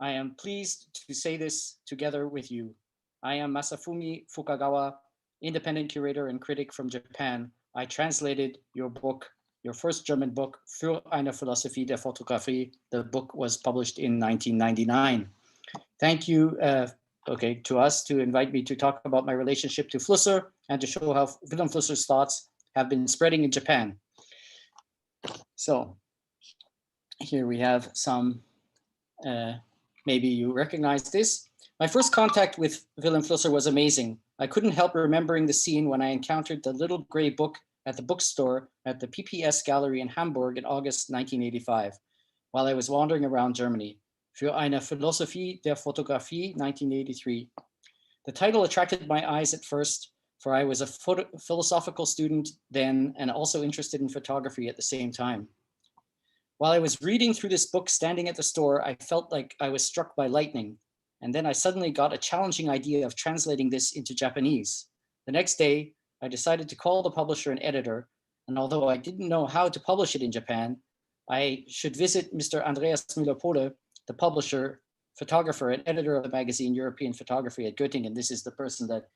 I am pleased to say this together with you. I am Masafumi Fukagawa, independent curator and critic from Japan. I translated your book, your first German book, Für eine Philosophie der Fotografie. The book was published in 1999. Thank you, to us to invite me to talk about my relationship to Flusser and to show how Vilém Flusser's thoughts have been spreading in Japan. So here we have some, maybe you recognize this. My first contact with Vilém Flusser was amazing. I couldn't help remembering the scene when I encountered the little gray book at the bookstore at the PPS Gallery in Hamburg in August 1985, while I was wandering around Germany. Für eine Philosophie der Fotografie, 1983. The title attracted my eyes at first, for I was a philosophical student then and also interested in photography at the same time. While I was reading through this book standing at the store, I felt like I was struck by lightning. And then I suddenly got a challenging idea of translating this into Japanese. The next day, I decided to call the publisher and editor. And although I didn't know how to publish it in Japan, I should visit Mr. Andreas Müller-Pohle, the publisher, photographer, and editor of the magazine European Photography at Göttingen. This is the person that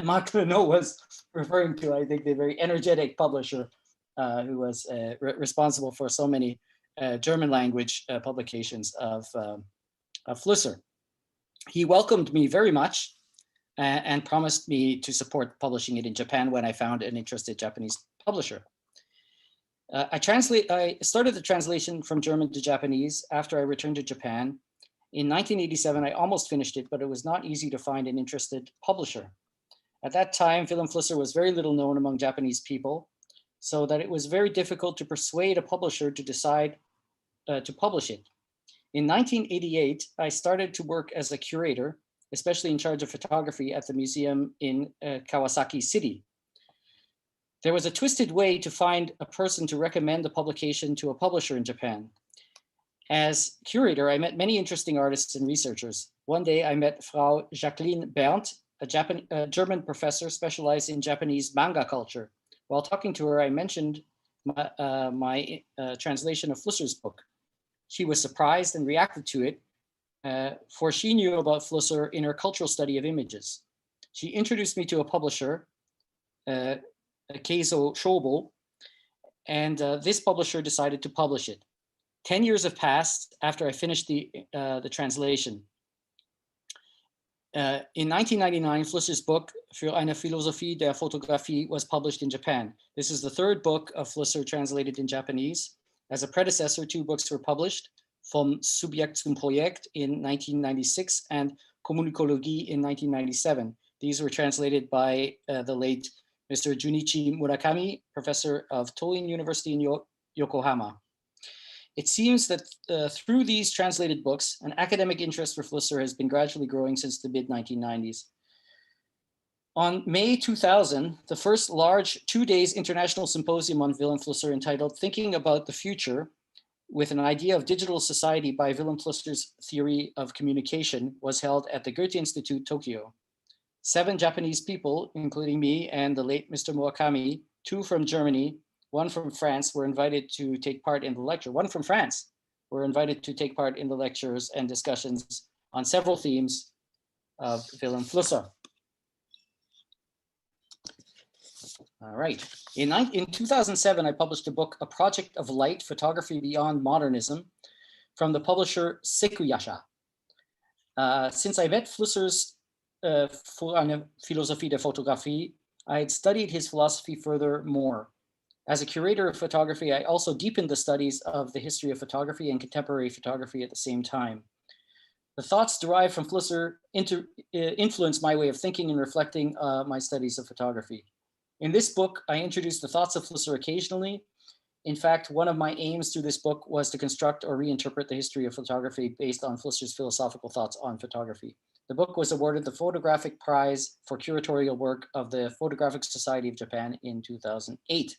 Marc Lenot was referring to, I think, the very energetic publisher who was responsible for so many German language publications of Flusser. He welcomed me very much and promised me to support publishing it in Japan when I found an interested Japanese publisher. I started the translation from German to Japanese after I returned to Japan. In 1987, I almost finished it, but it was not easy to find an interested publisher. At that time, Vilém Flusser was very little known among Japanese people, so that it was very difficult to persuade a publisher to decide to publish it. In 1988, I started to work as a curator, especially in charge of photography at the museum in Kawasaki City. There was a twisted way to find a person to recommend the publication to a publisher in Japan. As curator, I met many interesting artists and researchers. One day I met Frau Jacqueline Berndt, a German professor specialized in Japanese manga culture. While talking to her, I mentioned my translation of Flusser's book. She was surprised and reacted to it, for she knew about Flusser in her cultural study of images. She introduced me to a publisher, Keizo Shobo, and this publisher decided to publish it. 10 years have passed after I finished the translation. In 1999, Flusser's book, Für eine Philosophie der Fotografie, was published in Japan. This is the third book of Flusser translated in Japanese. As a predecessor, 2 books were published, Vom Subjekt zum Projekt in 1996 and Kommunikologie in 1997. These were translated by the late Mr. Junichi Murakami, professor of Toin University in Yokohama. It seems that through these translated books, an academic interest for Flusser has been gradually growing since the mid-1990s. On May 2000, the first large 2-day international symposium on Vilém Flusser entitled Thinking About the Future with an Idea of Digital Society by Vilém Flusser's Theory of Communication was held at the Goethe Institute, Tokyo. 7 Japanese people, including me and the late Mr. Murakami, 2 from Germany, 1 from France, were invited to take part in the lecture. 1 from France were invited to take part in the lectures and discussions on several themes of Vilém Flusser. All right. In 2007, I published a book, A Project of Light, Photography Beyond Modernism, from the publisher Sekuyasha. Since I met Flusser's Für eine Philosophie der Fotografie, I had studied his philosophy furthermore. As a curator of photography, I also deepened the studies of the history of photography and contemporary photography at the same time. The thoughts derived from Flusser influenced my way of thinking and reflecting my studies of photography. In this book, I introduced the thoughts of Flusser occasionally In fact, one of my aims through this book was to construct or reinterpret the history of photography based on Flusser's philosophical thoughts on photography. The book was awarded the Photographic Prize for Curatorial Work of the Photographic Society of Japan in 2008.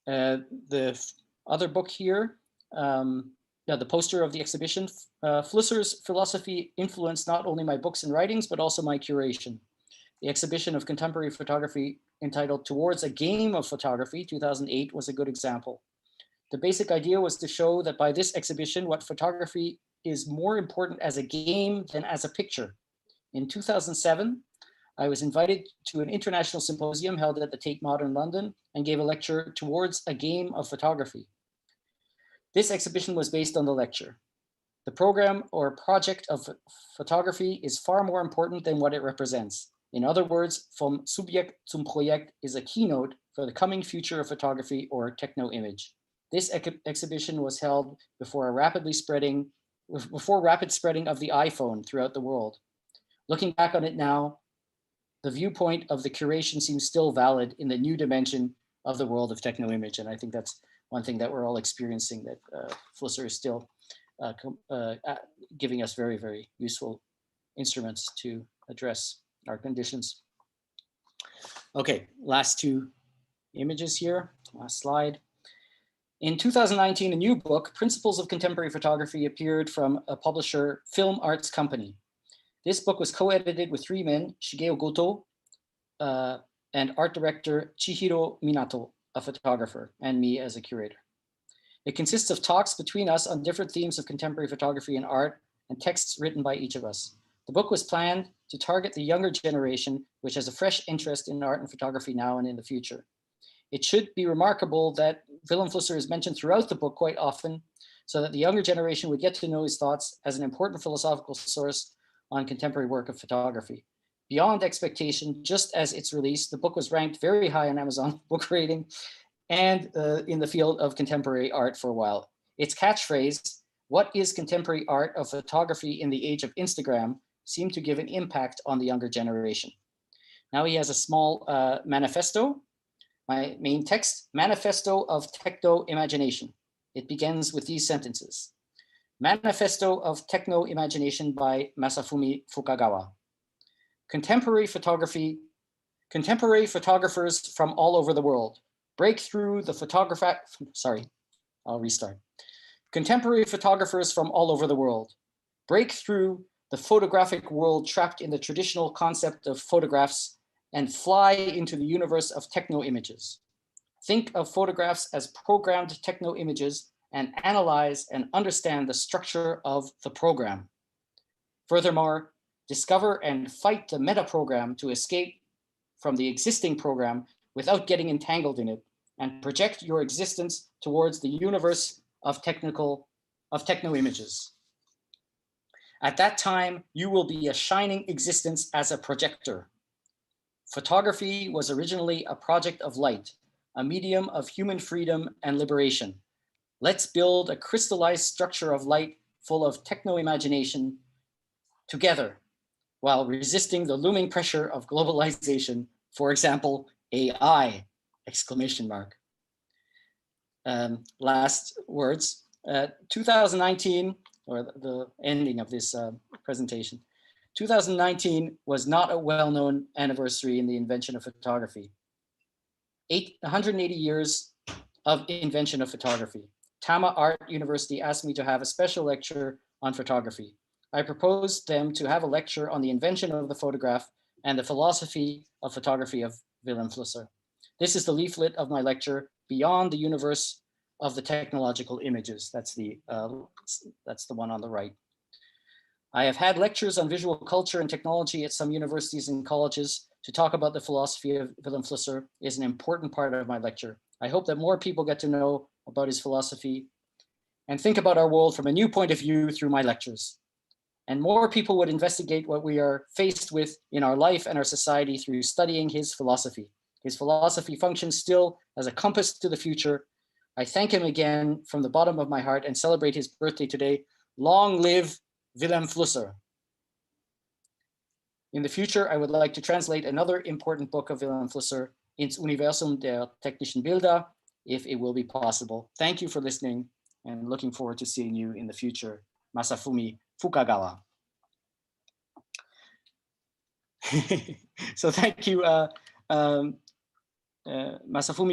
The other book here, the poster of the exhibition, Flusser's philosophy influenced not only my books and writings, but also my curation. The exhibition of contemporary photography entitled Towards a Game of Photography, 2008, was a good example. The basic idea was to show that by this exhibition, what photography is more important as a game than as a picture. In 2007, I was invited to an international symposium held at the Tate Modern London and gave a lecture Towards a Game of Photography. This exhibition was based on the lecture. The program or project of photography is far more important than what it represents. In other words, Vom Subjekt zum Projekt is a keynote for the coming future of photography or techno-image. This exhibition was held before rapid spreading of the iPhone throughout the world. Looking back on it now, the viewpoint of the curation seems still valid in the new dimension of the world of techno-image. And I think that's one thing that we're all experiencing, that Flusser is still giving us very, very useful instruments to address our conditions. Okay, last two images here, last slide. In 2019, a new book, Principles of Contemporary Photography, appeared from a publisher, Film Arts Company. This book was co-edited with three men, Shigeo Goto, and art director Chihiro Minato, a photographer, and me as a curator. It consists of talks between us on different themes of contemporary photography and art, and texts written by each of us. The book was planned to target the younger generation, which has a fresh interest in art and photography now and in the future. It should be remarkable that Vilém Flusser is mentioned throughout the book quite often, so that the younger generation would get to know his thoughts as an important philosophical source on contemporary work of photography. Beyond expectation, just as its release, the book was ranked very high on Amazon book rating and in the field of contemporary art for a while. Its catchphrase, "What is contemporary art of photography in the age of Instagram?" seemed to give an impact on the younger generation. Now he has a small manifesto. My main text, Manifesto of Techno-Imagination. It begins with these sentences. Manifesto of Techno-Imagination by Masafumi Fukagawa. Contemporary photographers from all over the world. Break through the Contemporary photographers from all over the world. Break through the photographic world trapped in the traditional concept of photographs and fly into the universe of techno-images. Think of photographs as programmed techno-images and analyze and understand the structure of the program. Furthermore, discover and fight the meta-program to escape from the existing program without getting entangled in it, and project your existence towards the universe of techno-images. At that time, you will be a shining existence as a projector. Photography was originally a project of light, a medium of human freedom and liberation. Let's build a crystallized structure of light full of techno-imagination together, while resisting the looming pressure of globalization, for example, AI, exclamation mark. Last words, 2019, or the ending of this presentation. 2019 was not a well-known anniversary in the invention of photography. 180 years of invention of photography. Tama Art University asked me to have a special lecture on photography. I proposed them to have a lecture on the invention of the photograph and the philosophy of photography of Vilém Flusser. This is the leaflet of my lecture, Beyond the Universe of the Technological Images. That's the one on the right. I have had lectures on visual culture and technology at some universities and colleges. To talk about the philosophy of Vilém Flusser is an important part of my lecture. I hope that more people get to know about his philosophy and think about our world from a new point of view through my lectures. And more people would investigate what we are faced with in our life and our society through studying his philosophy. His philosophy functions still as a compass to the future. I thank him again from the bottom of my heart and celebrate his birthday today. Long live Vilém Flusser. In the future, I would like to translate another important book of Vilém Flusser, Ins Universum der technischen Bilder. if it will be possible. Thank you for listening and looking forward to seeing you in the future. Masafumi Fukagawa. So thank you, Masafumi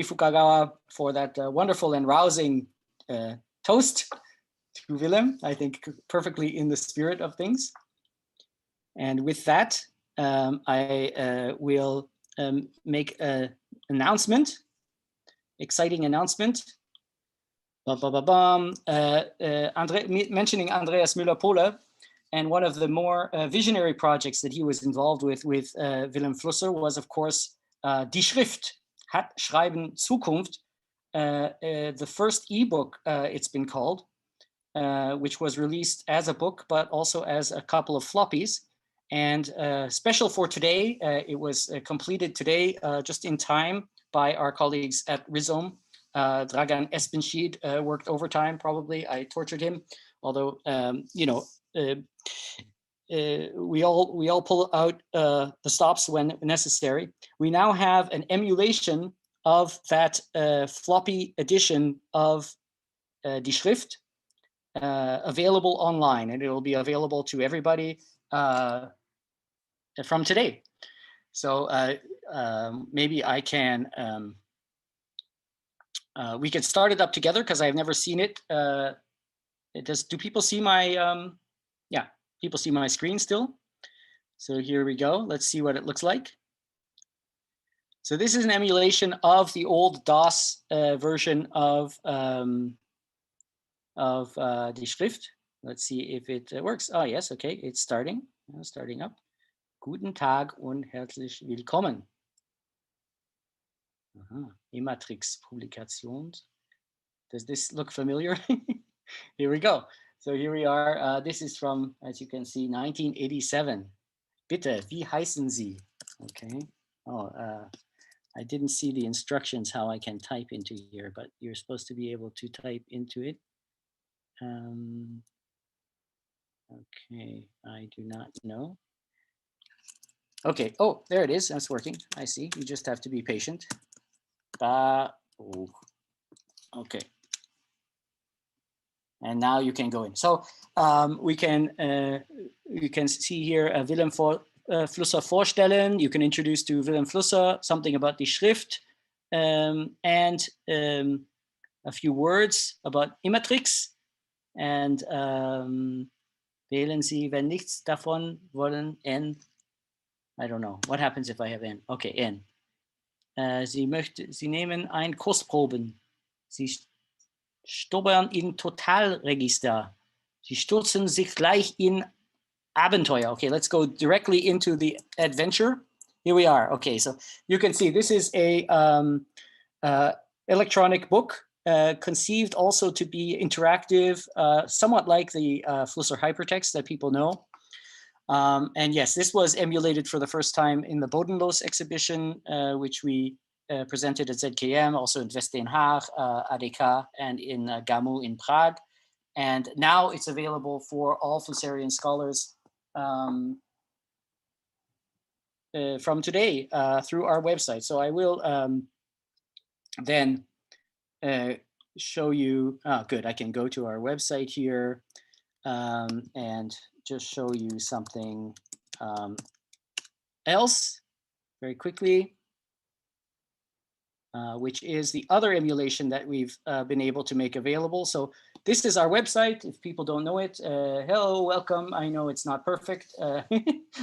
Fukagawa, for that wonderful and rousing toast to Vilém. I think perfectly in the spirit of things. And with that, I will make an announcement, exciting announcement. Mentioning Andreas Müller-Pohle, and one of the more visionary projects that he was involved with Vilém Flusser was, of course, Die Schrift, Hat Schreiben Zukunft, the first ebook it's been called, which was released as a book, but also as a couple of floppies. And special for today, it was completed today just in time by our colleagues at Rhizome. Dragan Espenshid worked overtime, probably. I tortured him, although, you know, we all pull out the stops when necessary. We now have an emulation of that floppy edition of Die Schrift available online, and it will be available to everybody from today. So maybe I can, we can start it up together because I've never seen it. Do people see my, yeah, people see my screen still? So here we go. Let's see what it looks like. So this is an emulation of the old DOS version of Die Schrift. Let's see if it works. Oh, yes, okay, it's starting up. Guten Tag und herzlich willkommen. Ematrix Publikations. Does this look familiar? Here we go. So here we are. This is from, as you can see, 1987. Bitte, wie heißen Sie? Okay. Oh, I didn't see the instructions how I can type into here, but you're supposed to be able to type into it. Okay, I do not know. Okay, oh, there it is. That's working. I see. You just have to be patient. Okay. And now you can go in. So you can see here Vilém Flusser vorstellen. You can introduce to Vilém Flusser something about die Schrift and a few words about Ematrix. And wählen Sie, wenn nichts davon wollen, N. I don't know. What happens if I have N? Okay, N. Sie nehmen ein Kursproben. Sie stobbern in Totalregister. Sie stürzen sich gleich in Abenteuer. Okay, let's go directly into the adventure. Here we are. Okay, so you can see this is a electronic book conceived also to be interactive, somewhat like the Flusser hypertext that people know. And yes, this was emulated for the first time in the Bodenlos exhibition, which we presented at ZKM, also in West Den Haag, ADK, and in GAMU in Prague. And now it's available for all Flusserian scholars from today through our website. So I will then show you, good, I can go to our website here and just show you something else very quickly. Which is the other emulation that we've been able to make available. So this is our website. If people don't know it, hello, welcome. I know it's not perfect.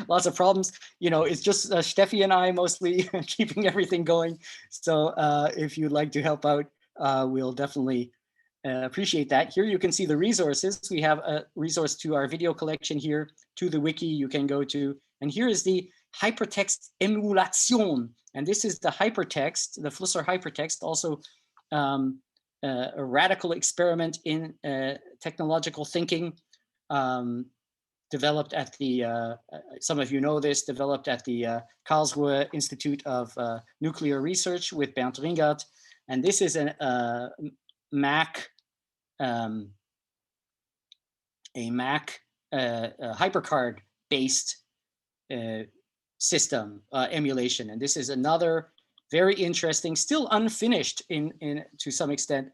Lots of problems. You know, it's just Steffi and I mostly keeping everything going. So if you'd like to help out, we'll definitely appreciate that. Here you can see the resources. We have a resource to our video collection here, to the wiki you can go to. And here is the hypertext emulation. And this is the hypertext, the Flusser hypertext, also a radical experiment in technological thinking, developed at the, some of you know this, developed at the Karlsruhe Institute of Nuclear Research with Bernd Ringert. And this is a Mac HyperCard-based system emulation. And this is another very interesting, still unfinished in to some extent,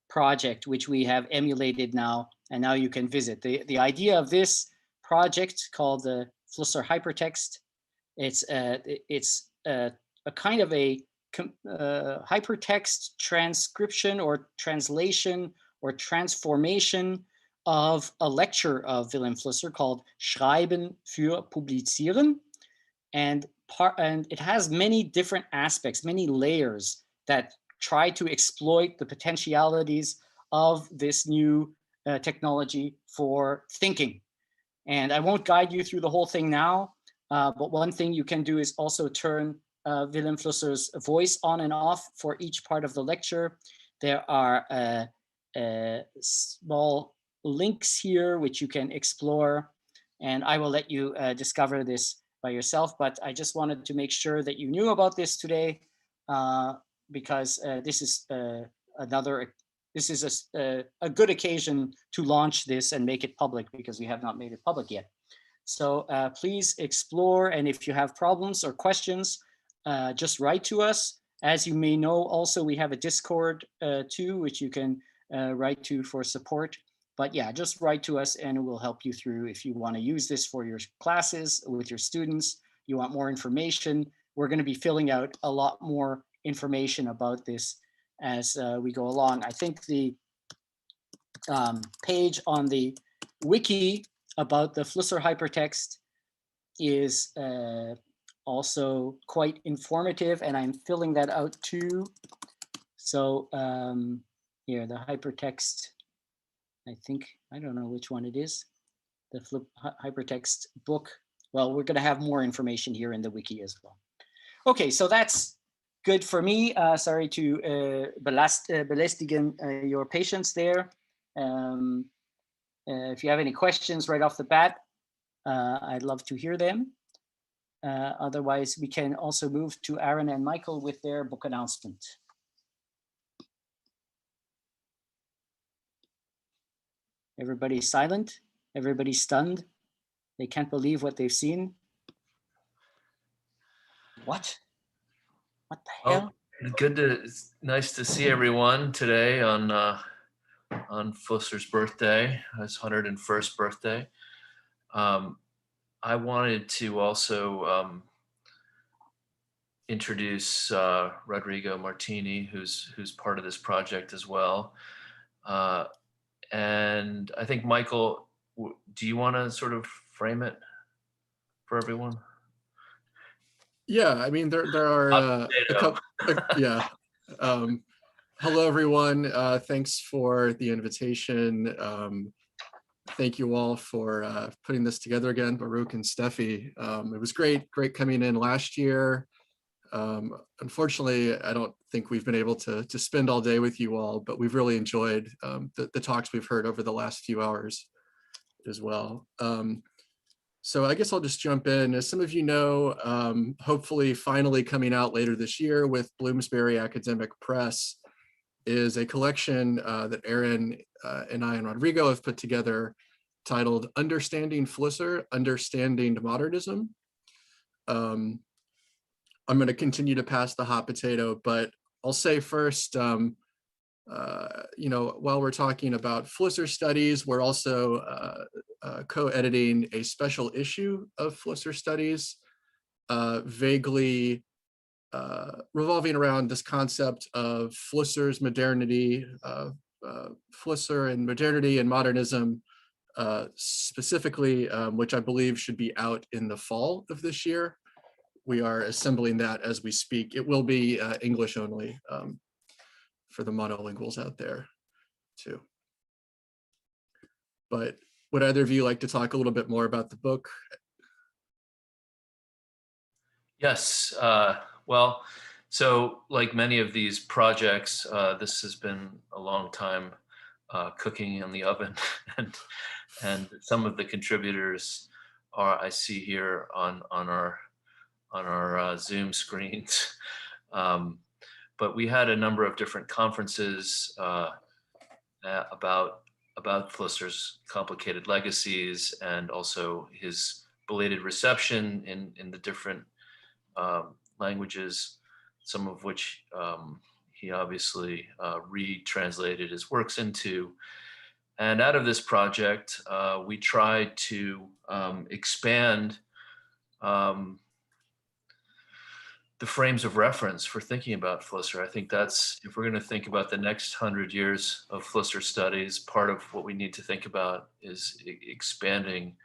project, which we have emulated now, and now you can visit. The idea of this project called the Flusser Hypertext, it's a kind of a hypertext transcription or translation or transformation of a lecture of Vilém Flusser called Schreiben für Publizieren. And it has many different aspects, many layers that try to exploit the potentialities of this new technology for thinking. And I won't guide you through the whole thing now, but one thing you can do is also turn Vilém Flusser's voice on and off for each part of the lecture. There are small links here which you can explore, and I will let you discover this by yourself, but I just wanted to make sure that you knew about this today, because this is a good occasion to launch this and make it public, because we have not made it public yet. So please explore, and if you have problems or questions, just write to us. As you may know, also we have a Discord too, which you can write to for support. But yeah, just write to us and we'll help you through if you want to use this for your classes with your students, you want more information. We're going to be filling out a lot more information about this as we go along. I think the page on the wiki about the Flusser hypertext is also quite informative, and I'm filling that out too. So here, the hypertext, I think, I don't know which one it is, the hypertext book. Well, we're going to have more information here in the wiki as well. Okay, so that's good for me. Sorry to belästigen your patience there. If you have any questions right off the bat, I'd love to hear them. Otherwise, we can also move to Aaron and Michael with their book announcement. Everybody's silent. Everybody's stunned. They can't believe what they've seen. What? What the hell? It's nice to see everyone today on Flusser's birthday, his 101st birthday. I wanted to also introduce Rodrigo Martini, who's part of this project as well. And I think, Michael, do you want to sort of frame it for everyone? Yeah, I mean, there are a couple, yeah. Hello, everyone. Thanks for the invitation. Thank you all for putting this together again, Baruch and Steffi. It was great coming in last year. Unfortunately, I don't think we've been able to spend all day with you all, but we've really enjoyed the talks we've heard over the last few hours as well. So I guess I'll just jump in. As some of you know, hopefully finally coming out later this year with Bloomsbury Academic Press is a collection that Aaron and I and Rodrigo have put together titled Understanding Flusser, Understanding Modernism. I'm going to continue to pass the hot potato, but I'll say first, you know, while we're talking about Flusser studies, we're also co-editing a special issue of Flusser studies, vaguely revolving around this concept of Flusser's modernity, Flusser and modernity and modernism specifically, which I believe should be out in the fall of this year. We are assembling that as we speak. It will be English only for the monolinguals out there too. But would either of you like to talk a little bit more about the book? Yes, well, so like many of these projects, this has been a long time cooking in the oven, and some of the contributors are, I see here on our Zoom screens. But we had a number of different conferences about Flusser's complicated legacies and also his belated reception in the different languages some of which he obviously retranslated his works into. And out of this project, we tried to expand the frames of reference for thinking about Flusser. I think that's, if we're going to think about the next 100 years of Flusser studies, part of what we need to think about is expanding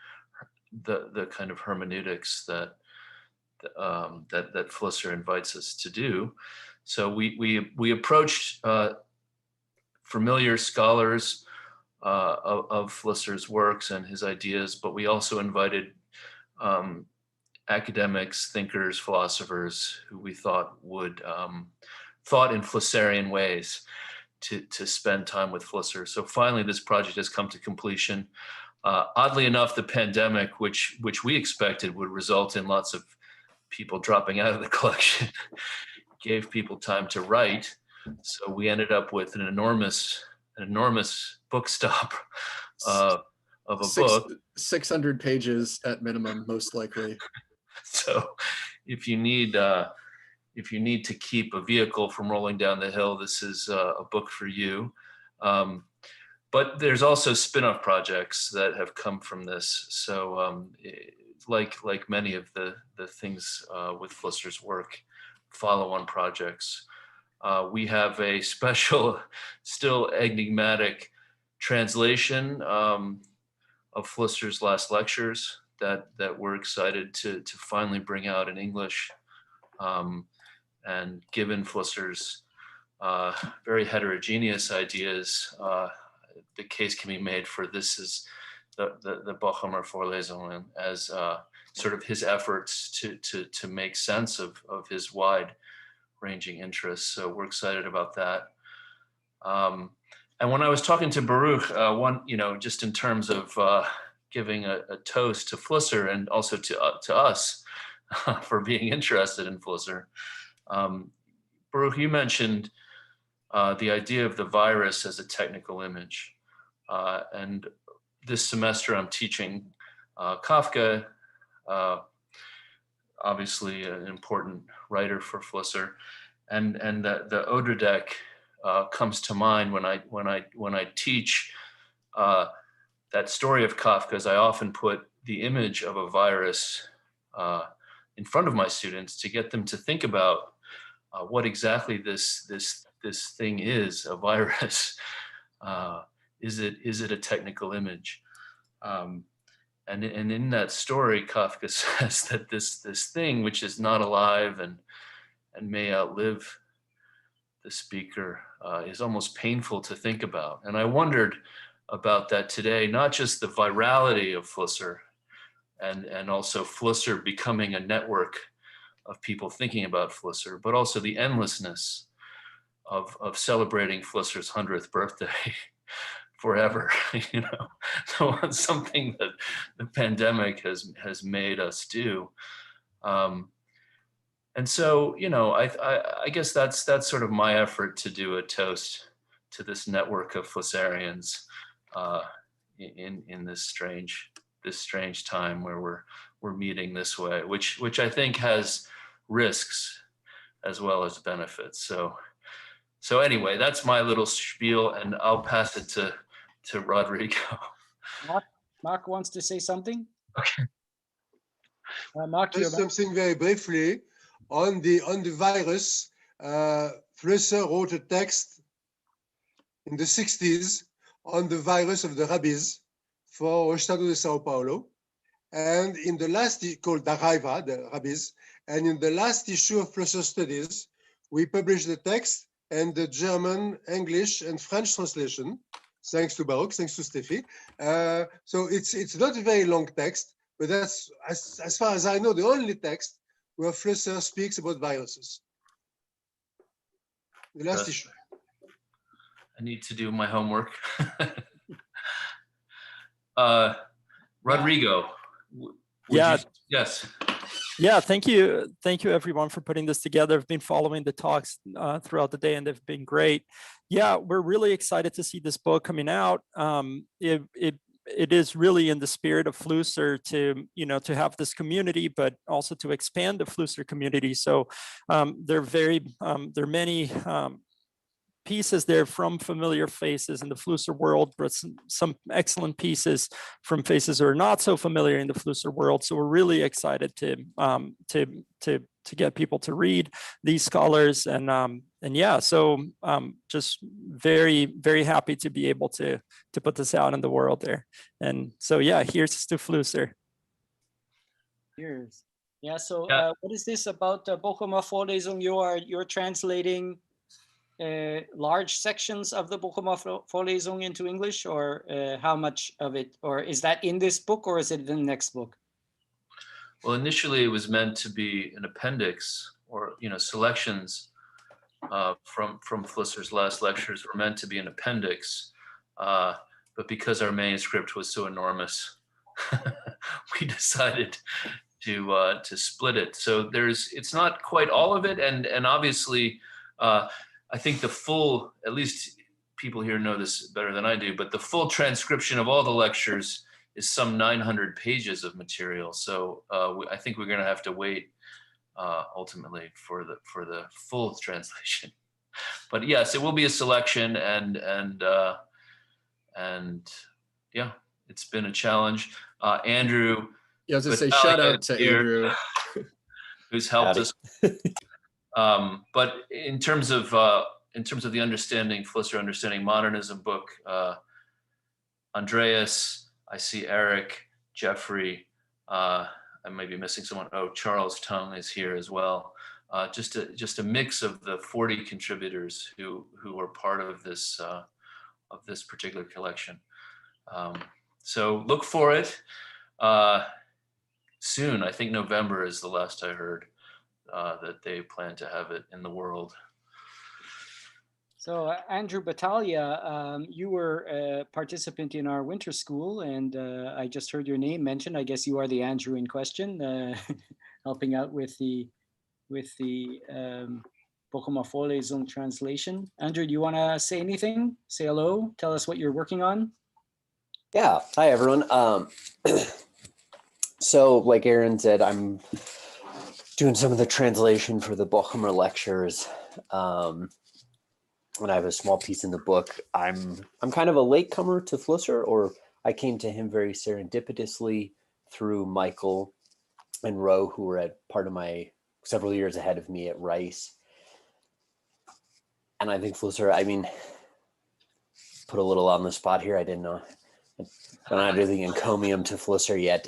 the kind of hermeneutics that Flusser invites us to do. So we approached familiar scholars of Flusser's works and his ideas, but we also invited academics, thinkers, philosophers who we thought would thought in Flusserian ways to spend time with Flusser. So finally, this project has come to completion. Oddly enough, the pandemic, which we expected would result in lots of people dropping out of the collection, gave people time to write. So we ended up with an enormous book stop of a book. 600 pages at minimum, most likely. So if you need to keep a vehicle from rolling down the hill, this is a book for you. But there's also spin-off projects that have come from this. So like many of the things with Flusser's work, follow-on projects. We have a special, still enigmatic translation of Flusser's last lectures that we're excited to finally bring out in English. And given Flusser's very heterogeneous ideas, the case can be made for this is the Bochumer Vorlesungen as sort of his efforts to make sense of his wide-ranging interests. So we're excited about that. And when I was talking to Baruch, just in terms of giving a toast to Flusser and also to us for being interested in Flusser, Baruch, you mentioned the idea of the virus as a technical image. And this semester I'm teaching Kafka, obviously an important writer for Flusser, and the Odredeck comes to mind when I teach that story of Kafka's. I often put the image of a virus in front of my students to get them to think about what exactly this thing is, a virus. Is it a technical image? And in that story, Kafka says that this thing, which is not alive and may outlive the speaker, is almost painful to think about. And I wondered about that today, not just the virality of Flusser and also Flusser becoming a network of people thinking about Flusser, but also the endlessness of celebrating Flusser's 100th birthday forever, something that the pandemic has made us do. And so, I guess that's sort of my effort to do a toast to this network of Flusserians in this strange time where we're meeting this way, which I think has risks as well as benefits. So anyway, that's my little spiel, and I'll pass it to Rodrigo. Marc wants to say something. Okay. Marc, just something very briefly on the virus. Flusser wrote a text in the 60s on the virus of the rabies for o Estado de Sao Paulo, and in the last called the Raiva, the rabies, and in the last issue of Flusser Studies, we published the text and the German, English, and French translation, thanks to Baruch, thanks to Steffi. So it's not a very long text, but that's, as far as I know, the only text where Flusser speaks about viruses. The last issue. I need to do my homework. Rodrigo. Yes. Yeah, thank you everyone for putting this together. I've been following the talks throughout the day and they've been great. Yeah, we're really excited to see this book coming out. it is really in the spirit of Flusser to, you know, to have this community, but also to expand the Flusser community. So there are many pieces there from familiar faces in the Flusser world, but some excellent pieces from faces who are not so familiar in the Flusser world. So we're really excited to get people to read these scholars, and yeah, so just very, very happy to be able to put this out in the world there. And so yeah, here's to Flusser. Cheers. Yeah. So what is this about Bochumer Vorlesung? You're translating large sections of the Bochumer Vorlesung into English, or how much of it, or is that in this book, or is it in the next book? Well, initially it was meant to be an appendix, or, you know, selections from Flusser's last lectures were meant to be an appendix, but because our manuscript was so enormous, we decided to split it. So it's not quite all of it, and obviously I think the full, at least people here know this better than I do, but the full transcription of all the lectures is some 900 pages of material. So I think we're going to have to wait ultimately for the full translation. But yes, it will be a selection, and yeah, it's been a challenge. Andrew. Yeah, I was gonna say shout out to Andrew, who's helped us. But in terms of the understanding Flusser, Understanding Modernism book, Andreas, I see Eric, Jeffrey, I may be missing someone. Oh, Charles Tung is here as well. Just a mix of the 40 contributors who were part of this particular collection. So look for it soon. I think November is the last I heard that they plan to have it in the world. So Andrew Battaglia, you were a participant in our winter school, and I just heard your name mentioned. I guess you are the Andrew in question, helping out with the Bochumer Vorlesung translation. Andrew, do you want to say anything? Say hello. Tell us what you're working on. Yeah. Hi, everyone. So, like Aaron said, I'm doing some of the translation for the Bochumer lectures. And I have a small piece in the book. I'm kind of a latecomer to Flusser, or I came to him very serendipitously through Michael and Ro, who were at part of my several years ahead of me at Rice. And I think Flusser, I mean, put a little on the spot here. I didn't know. I'm not really encomium to Flusser yet.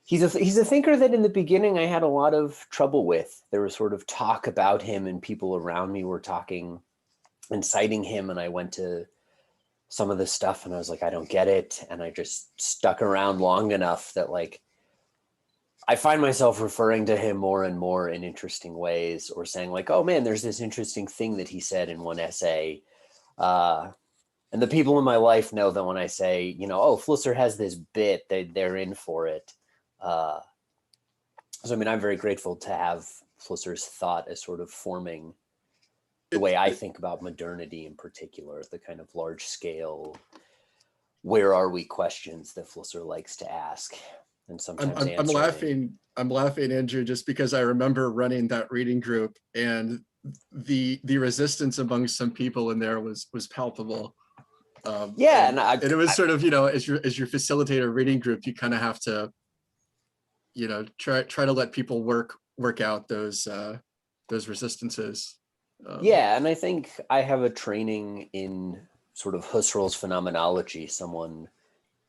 He's a thinker that in the beginning I had a lot of trouble with. There was sort of talk about him, and people around me were talking and citing him, and I went to some of this stuff and I was like, I don't get it. And I just stuck around long enough that, like, I find myself referring to him more and more in interesting ways, or saying like, oh man, there's this interesting thing that he said in one essay. And the people in my life know that when I say, you know, oh, Flusser has this bit, they're in for it. So, I mean, I'm very grateful to have Flusser's thought as sort of forming the way I think about modernity in particular, the kind of large scale, where are we questions that Flusser likes to ask. And sometimes I'm laughing, Andrew, just because I remember running that reading group, and the resistance among some people in there was palpable. Yeah, and it was sort of, you know, as your facilitator reading group, you kind of have to, you know, try to let people work out those resistances. Yeah, and I think I have a training in sort of Husserl's phenomenology, someone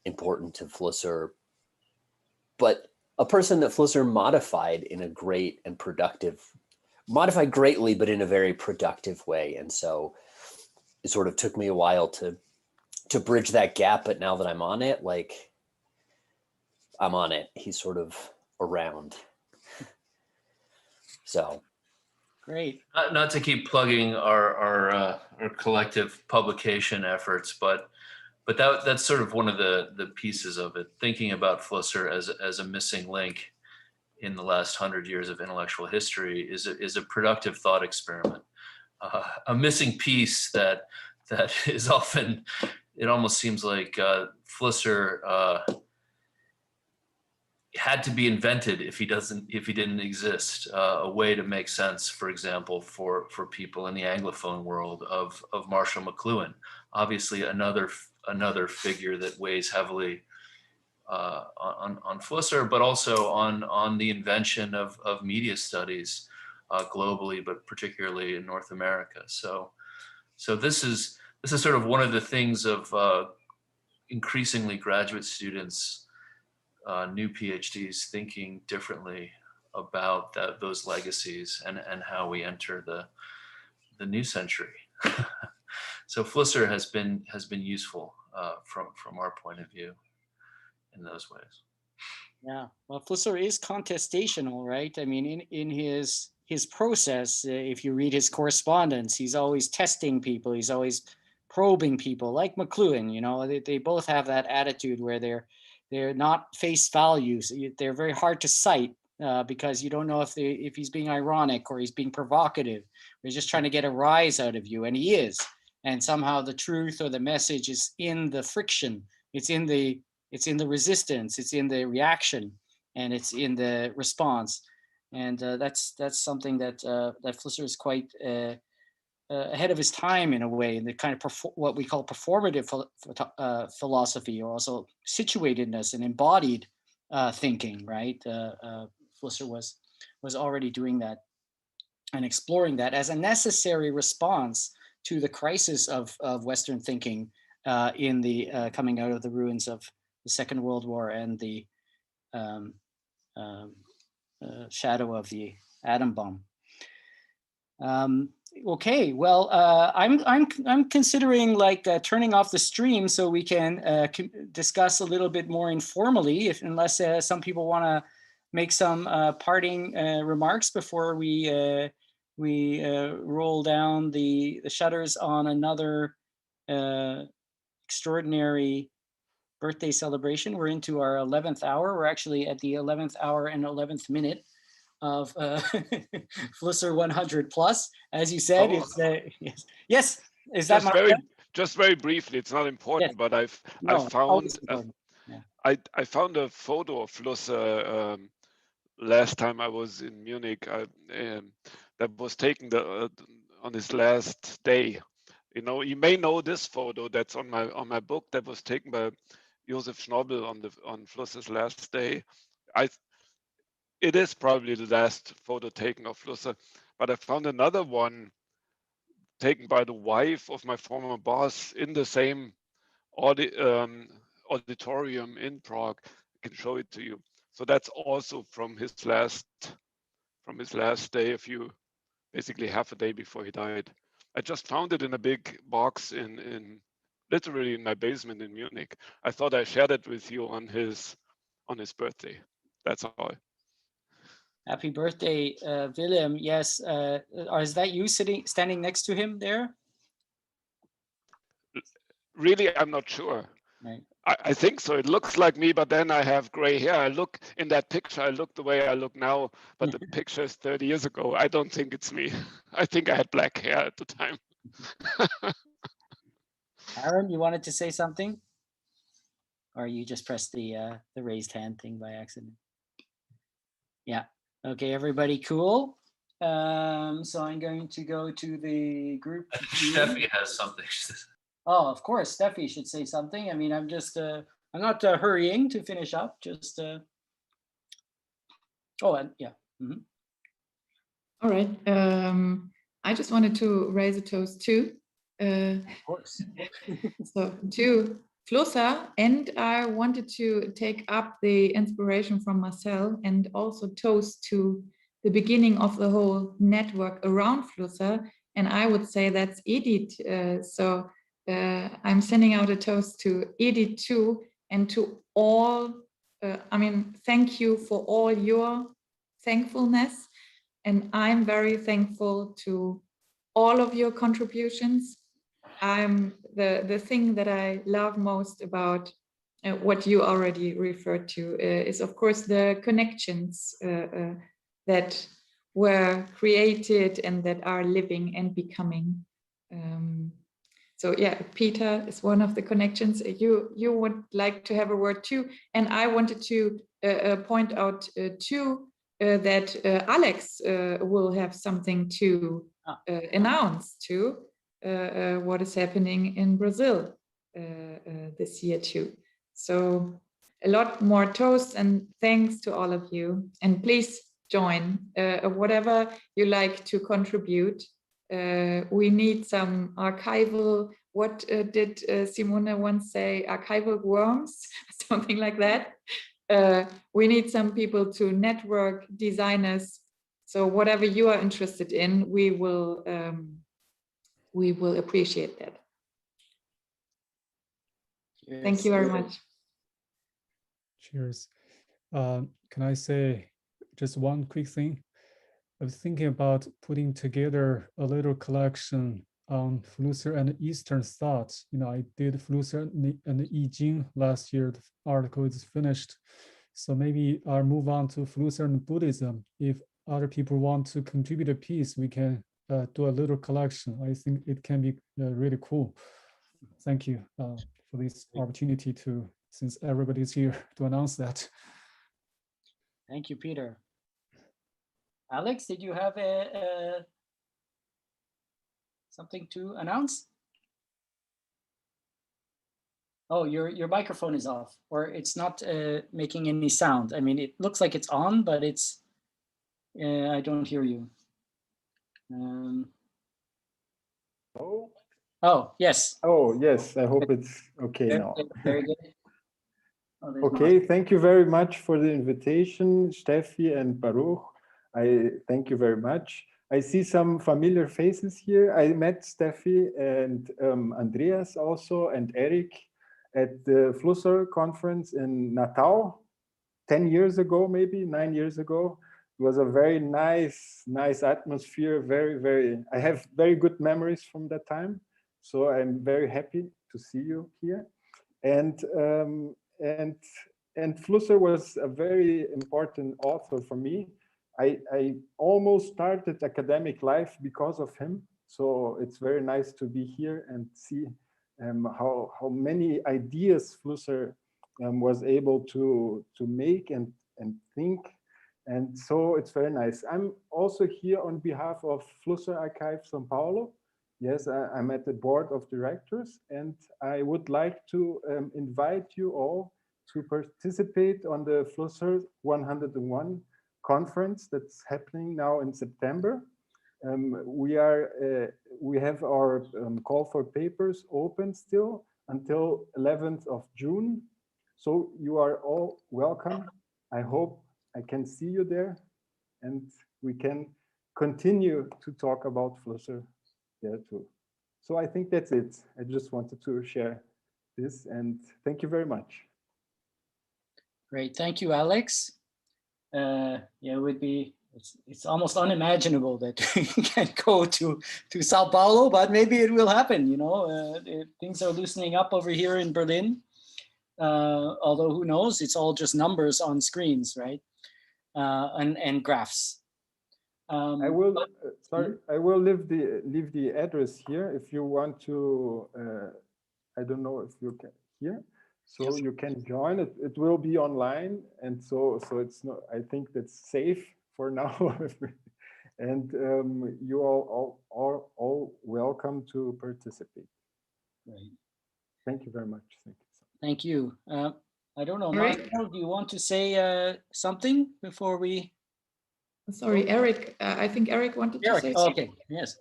important to Flusser, but a person that Flusser modified in a great and productive, modified greatly, but in a very productive way. And so it sort of took me a while to bridge that gap, but now that I'm on it, like, I'm on it. He's sort of around. So. Great. Not to keep plugging our collective publication efforts, but that's sort of one of the pieces of it. Thinking about Flusser as a missing link in the last 100 years of intellectual history is a productive thought experiment. A missing piece that that is often, it almost seems like Flusser had to be invented if he didn't exist, a way to make sense, for example, for people in the Anglophone world of Marshall McLuhan, obviously another figure that weighs heavily on Flusser, but also on the invention of media studies globally, but particularly in North America. So this is sort of one of the things of increasingly graduate students, new PhDs, thinking differently about those legacies and how we enter the new century. So Flusser has been useful from our point of view in those ways. Yeah, well, Flusser is contestational, right? I mean, in his process, if you read his correspondence, he's always testing people. He's always probing people, like McLuhan. You know, they both have that attitude where they're not face values. They're very hard to cite because you don't know if he's being ironic or he's being provocative. He's just trying to get a rise out of you, and he is. And somehow the truth or the message is in the friction. It's in the resistance. It's in the reaction, and it's in the response. And that's something that Flusser is quite ahead of his time in a way, in the kind of what we call performative philosophy, or also situatedness and embodied thinking, right? Flusser was already doing that and exploring that as a necessary response to the crisis of Western thinking in the coming out of the ruins of the Second World War and the shadow of the atom bomb. Okay, well, I'm considering like turning off the stream so we can discuss a little bit more informally, unless some people want to make some parting remarks before we roll down the shutters on another extraordinary birthday celebration. We're into our 11th hour. We're actually at the 11th hour and 11th minute of Flusser 100 plus. As you said, it's yes. Is that just very briefly? It's not important, but I found a photo of Flusser last time I was in Munich. That was taken on his last day. You know, you may know this photo that's on my book, that was taken by Josef Schnobel on Flusser's last day. It is probably the last photo taken of Flusser, but I found another one taken by the wife of my former boss in the same auditorium in Prague. I can show it to you. So that's also from his last day, basically half a day before he died. I just found it in a big box literally in my basement in Munich. I thought I shared it with you on his birthday. That's all. Happy birthday, Vilém. Yes, is that you standing next to him there? Really, I'm not sure. Right. I think so. It looks like me, but then I have gray hair. I look in that picture, I look the way I look now, but the picture is 30 years ago. I don't think it's me. I think I had black hair at the time. Aaron, you wanted to say something? Or you just pressed the raised hand thing by accident? Yeah. Okay, everybody cool? So I'm going to go to the group. Steffi has something. Oh, of course, Steffi should say something. I mean, I'm not hurrying to finish up, just, oh, and yeah. Mm-hmm. All right, I just wanted to raise a toast too. Of course. So to Flusser, and I wanted to take up the inspiration from Marcel and also toast to the beginning of the whole network around Flusser, and I would say that's Edith. So I'm sending out a toast to Edith too, and to all, thank you for all your thankfulness, and I'm very thankful to all of your contributions. The thing that I love most about what you already referred to is, of course, the connections that were created and that are living and becoming. So yeah, Peter is one of the connections. You would like to have a word too, and I wanted to point out too that Alex will have something to announce too. What is happening in Brazil this year too. So a lot more toasts and thanks to all of you, and please join whatever you like to contribute. We need some archival, what did Simone once say, archival worms, something like that. We need some people to network, designers. So whatever you are interested in, we will appreciate that. Yes. Thank you very much. Cheers. Can I say just one quick thing? I was thinking about putting together a little collection on Flusser and Eastern thought. You know, I did Flusser and I Ching last year. The article is finished. So maybe I'll move on to Flusser and Buddhism. If other people want to contribute a piece, we can do a little collection. I think it can be really cool. Thank you for this opportunity to, since everybody's here, to announce that. Thank you, Peter. Alex, did you have something to announce? Oh, your microphone is off, or it's not making any sound. I mean, it looks like it's on, but it's, I don't hear you. Oh, yes. Oh, yes. I hope it's okay now. Very good. Oh, okay, thank you very much for the invitation, Steffi and Baruch. I thank you very much. I see some familiar faces here. I met Steffi and Andreas also, and Eric at the Flusser conference in Natal 10 years ago, maybe 9 years ago. It was a very nice atmosphere. I have very good memories from that time. So I'm very happy to see you here. And Flusser was a very important author for me. I almost started academic life because of him. So it's very nice to be here and see how many ideas Flusser was able to make and think. And so it's very nice. I'm also here on behalf of Flusser Archive São Paulo. Yes, I'm at the board of directors, and I would like to invite you all to participate on the Flusser 101 conference that's happening now in September. We have our call for papers open still until 11th of June. So you are all welcome. I hope I can see you there, and we can continue to talk about Flusser there too. So I think that's it. I just wanted to share this, and thank you very much. Great, thank you, Alex. Yeah, it would be, it's almost unimaginable that we can go to Sao Paulo, but maybe it will happen, you know. Things are loosening up over here in Berlin. Although who knows, it's all just numbers on screens, right? And graphs. I will I will leave the address here if you want to. I don't know if you can hear, so yes. You can join it. It will be online, and so it's not. I think that's safe for now. And you all are all welcome to participate. Right. Thank you very much. Thank you. I don't know, Marcel, do you want to say something before we? Sorry, Eric. I think Eric wanted to say something. Okay, yes.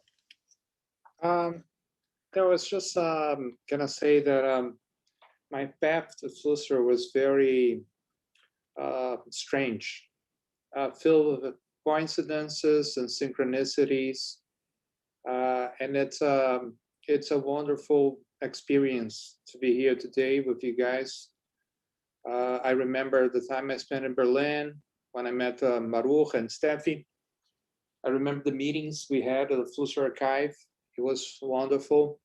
There was just gonna say that my path to Flusser was very strange, filled with coincidences and synchronicities, and it's a wonderful experience to be here today with you guys. I remember the time I spent in Berlin when I met Baruch and Steffi. I remember the meetings we had at the Flusser Archive. It was wonderful.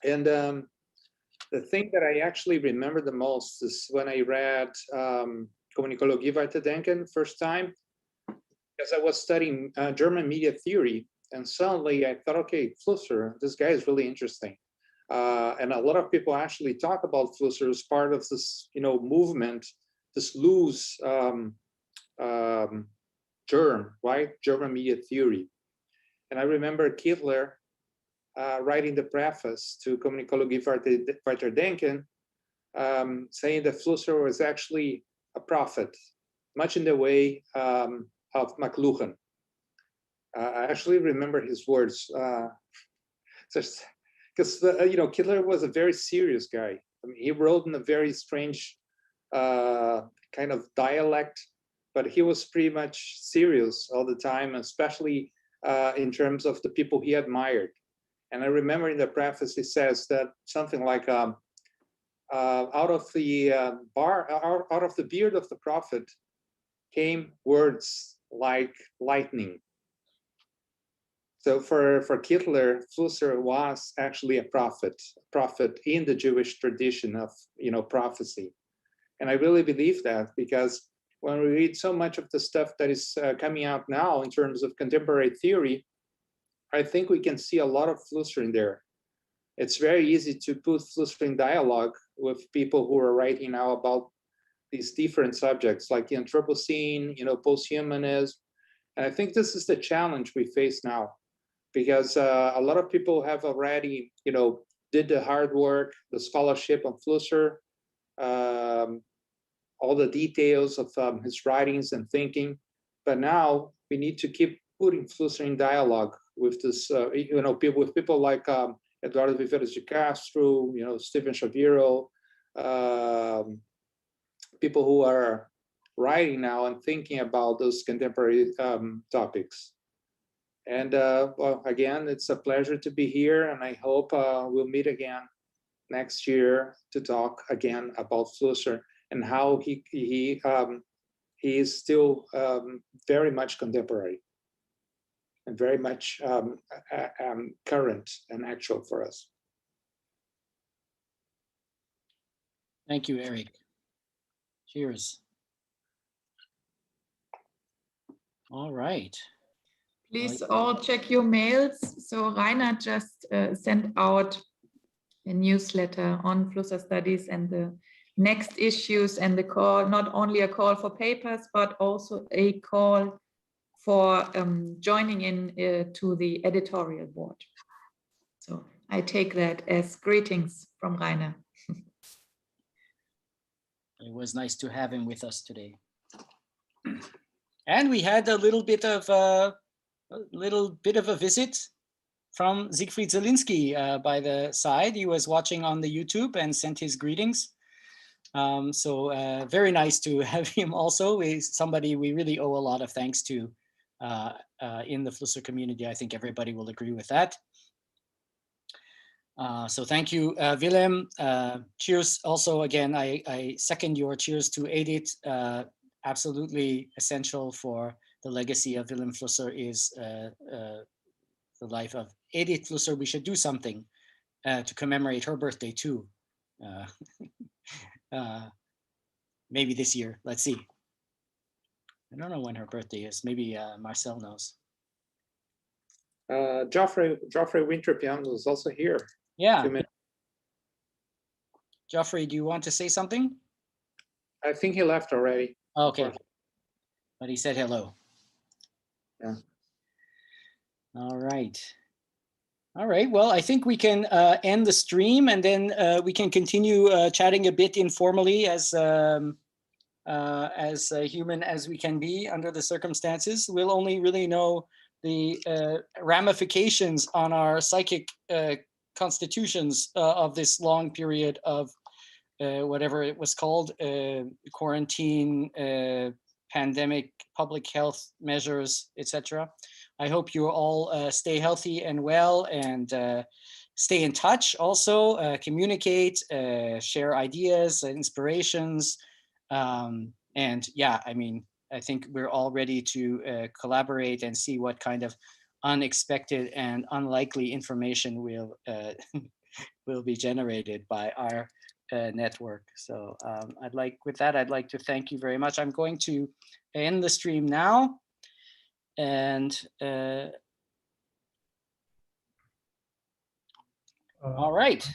And the thing that I actually remember the most is when I read Kommunikologie Weiterdenken first time, because I was studying German media theory. And suddenly I thought, okay, Flusser, this guy is really interesting. And a lot of people actually talk about Flusser as part of this, movement, this loose germ, right? German media theory. And I remember Kittler writing the preface to Kommunikologie Weiterdenken, saying that Flusser was actually a prophet, much in the way of McLuhan. I actually remember his words, just because Kittler was a very serious guy. I mean, he wrote in a very strange kind of dialect, but he was pretty much serious all the time, especially in terms of the people he admired. And I remember in the preface he says that something like, out of the beard of the prophet came words like lightning. So for Kittler, Flusser was actually a prophet in the Jewish tradition of prophecy. And I really believe that, because when we read so much of the stuff that is coming out now in terms of contemporary theory, I think we can see a lot of Flusser in there. It's very easy to put Flusser in dialogue with people who are writing now about these different subjects like the Anthropocene, posthumanism. And I think this is the challenge we face now, because a lot of people have already, did the hard work, the scholarship on Flusser, all the details of his writings and thinking. But now we need to keep putting Flusser in dialogue with this, people like Eduardo Viveros de Castro, Stephen Shaviro, people who are writing now and thinking about those contemporary topics. And well, again, it's a pleasure to be here, and I hope we'll meet again next year to talk again about Flusser and how he is still very much contemporary and very much current and actual for us. Thank you, Eric. Cheers. All right. Please all check your mails. So Reyna just sent out a newsletter on Flusser studies and the next issues, and the call, not only a call for papers, but also a call for joining in to the editorial board. So I take that as greetings from Reyna. It was nice to have him with us today. And we had a little bit of a visit from Siegfried Zielinski by the side. He was watching on the YouTube and sent his greetings. So very nice to have him also. He's somebody we really owe a lot of thanks to in the Flusser community. I think everybody will agree with that. So thank you, Vilém. Cheers. Also, again, I second your cheers to Edith. Absolutely essential for the legacy of Vilém Flusser is the life of Edith Flusser. We should do something to commemorate her birthday too. Maybe this year. Let's see. I don't know when her birthday is. Maybe Marcel knows. Geoffrey Winterpion is also here. Yeah. Geoffrey, do you want to say something? I think he left already. Okay. But he said hello. Yeah. All right. All right. Well, I think we can end the stream, and then we can continue chatting a bit informally as human as we can be under the circumstances. We'll only really know the ramifications on our psychic constitutions of this long period of whatever it was called, quarantine, pandemic, public health measures, etc. I hope you all stay healthy and well, and stay in touch also, communicate, share ideas and inspirations. And yeah, I mean, I think we're all ready to collaborate and see what kind of unexpected and unlikely information will be generated by our network. So I'd like to thank you very much. I'm going to end the stream now, and All right.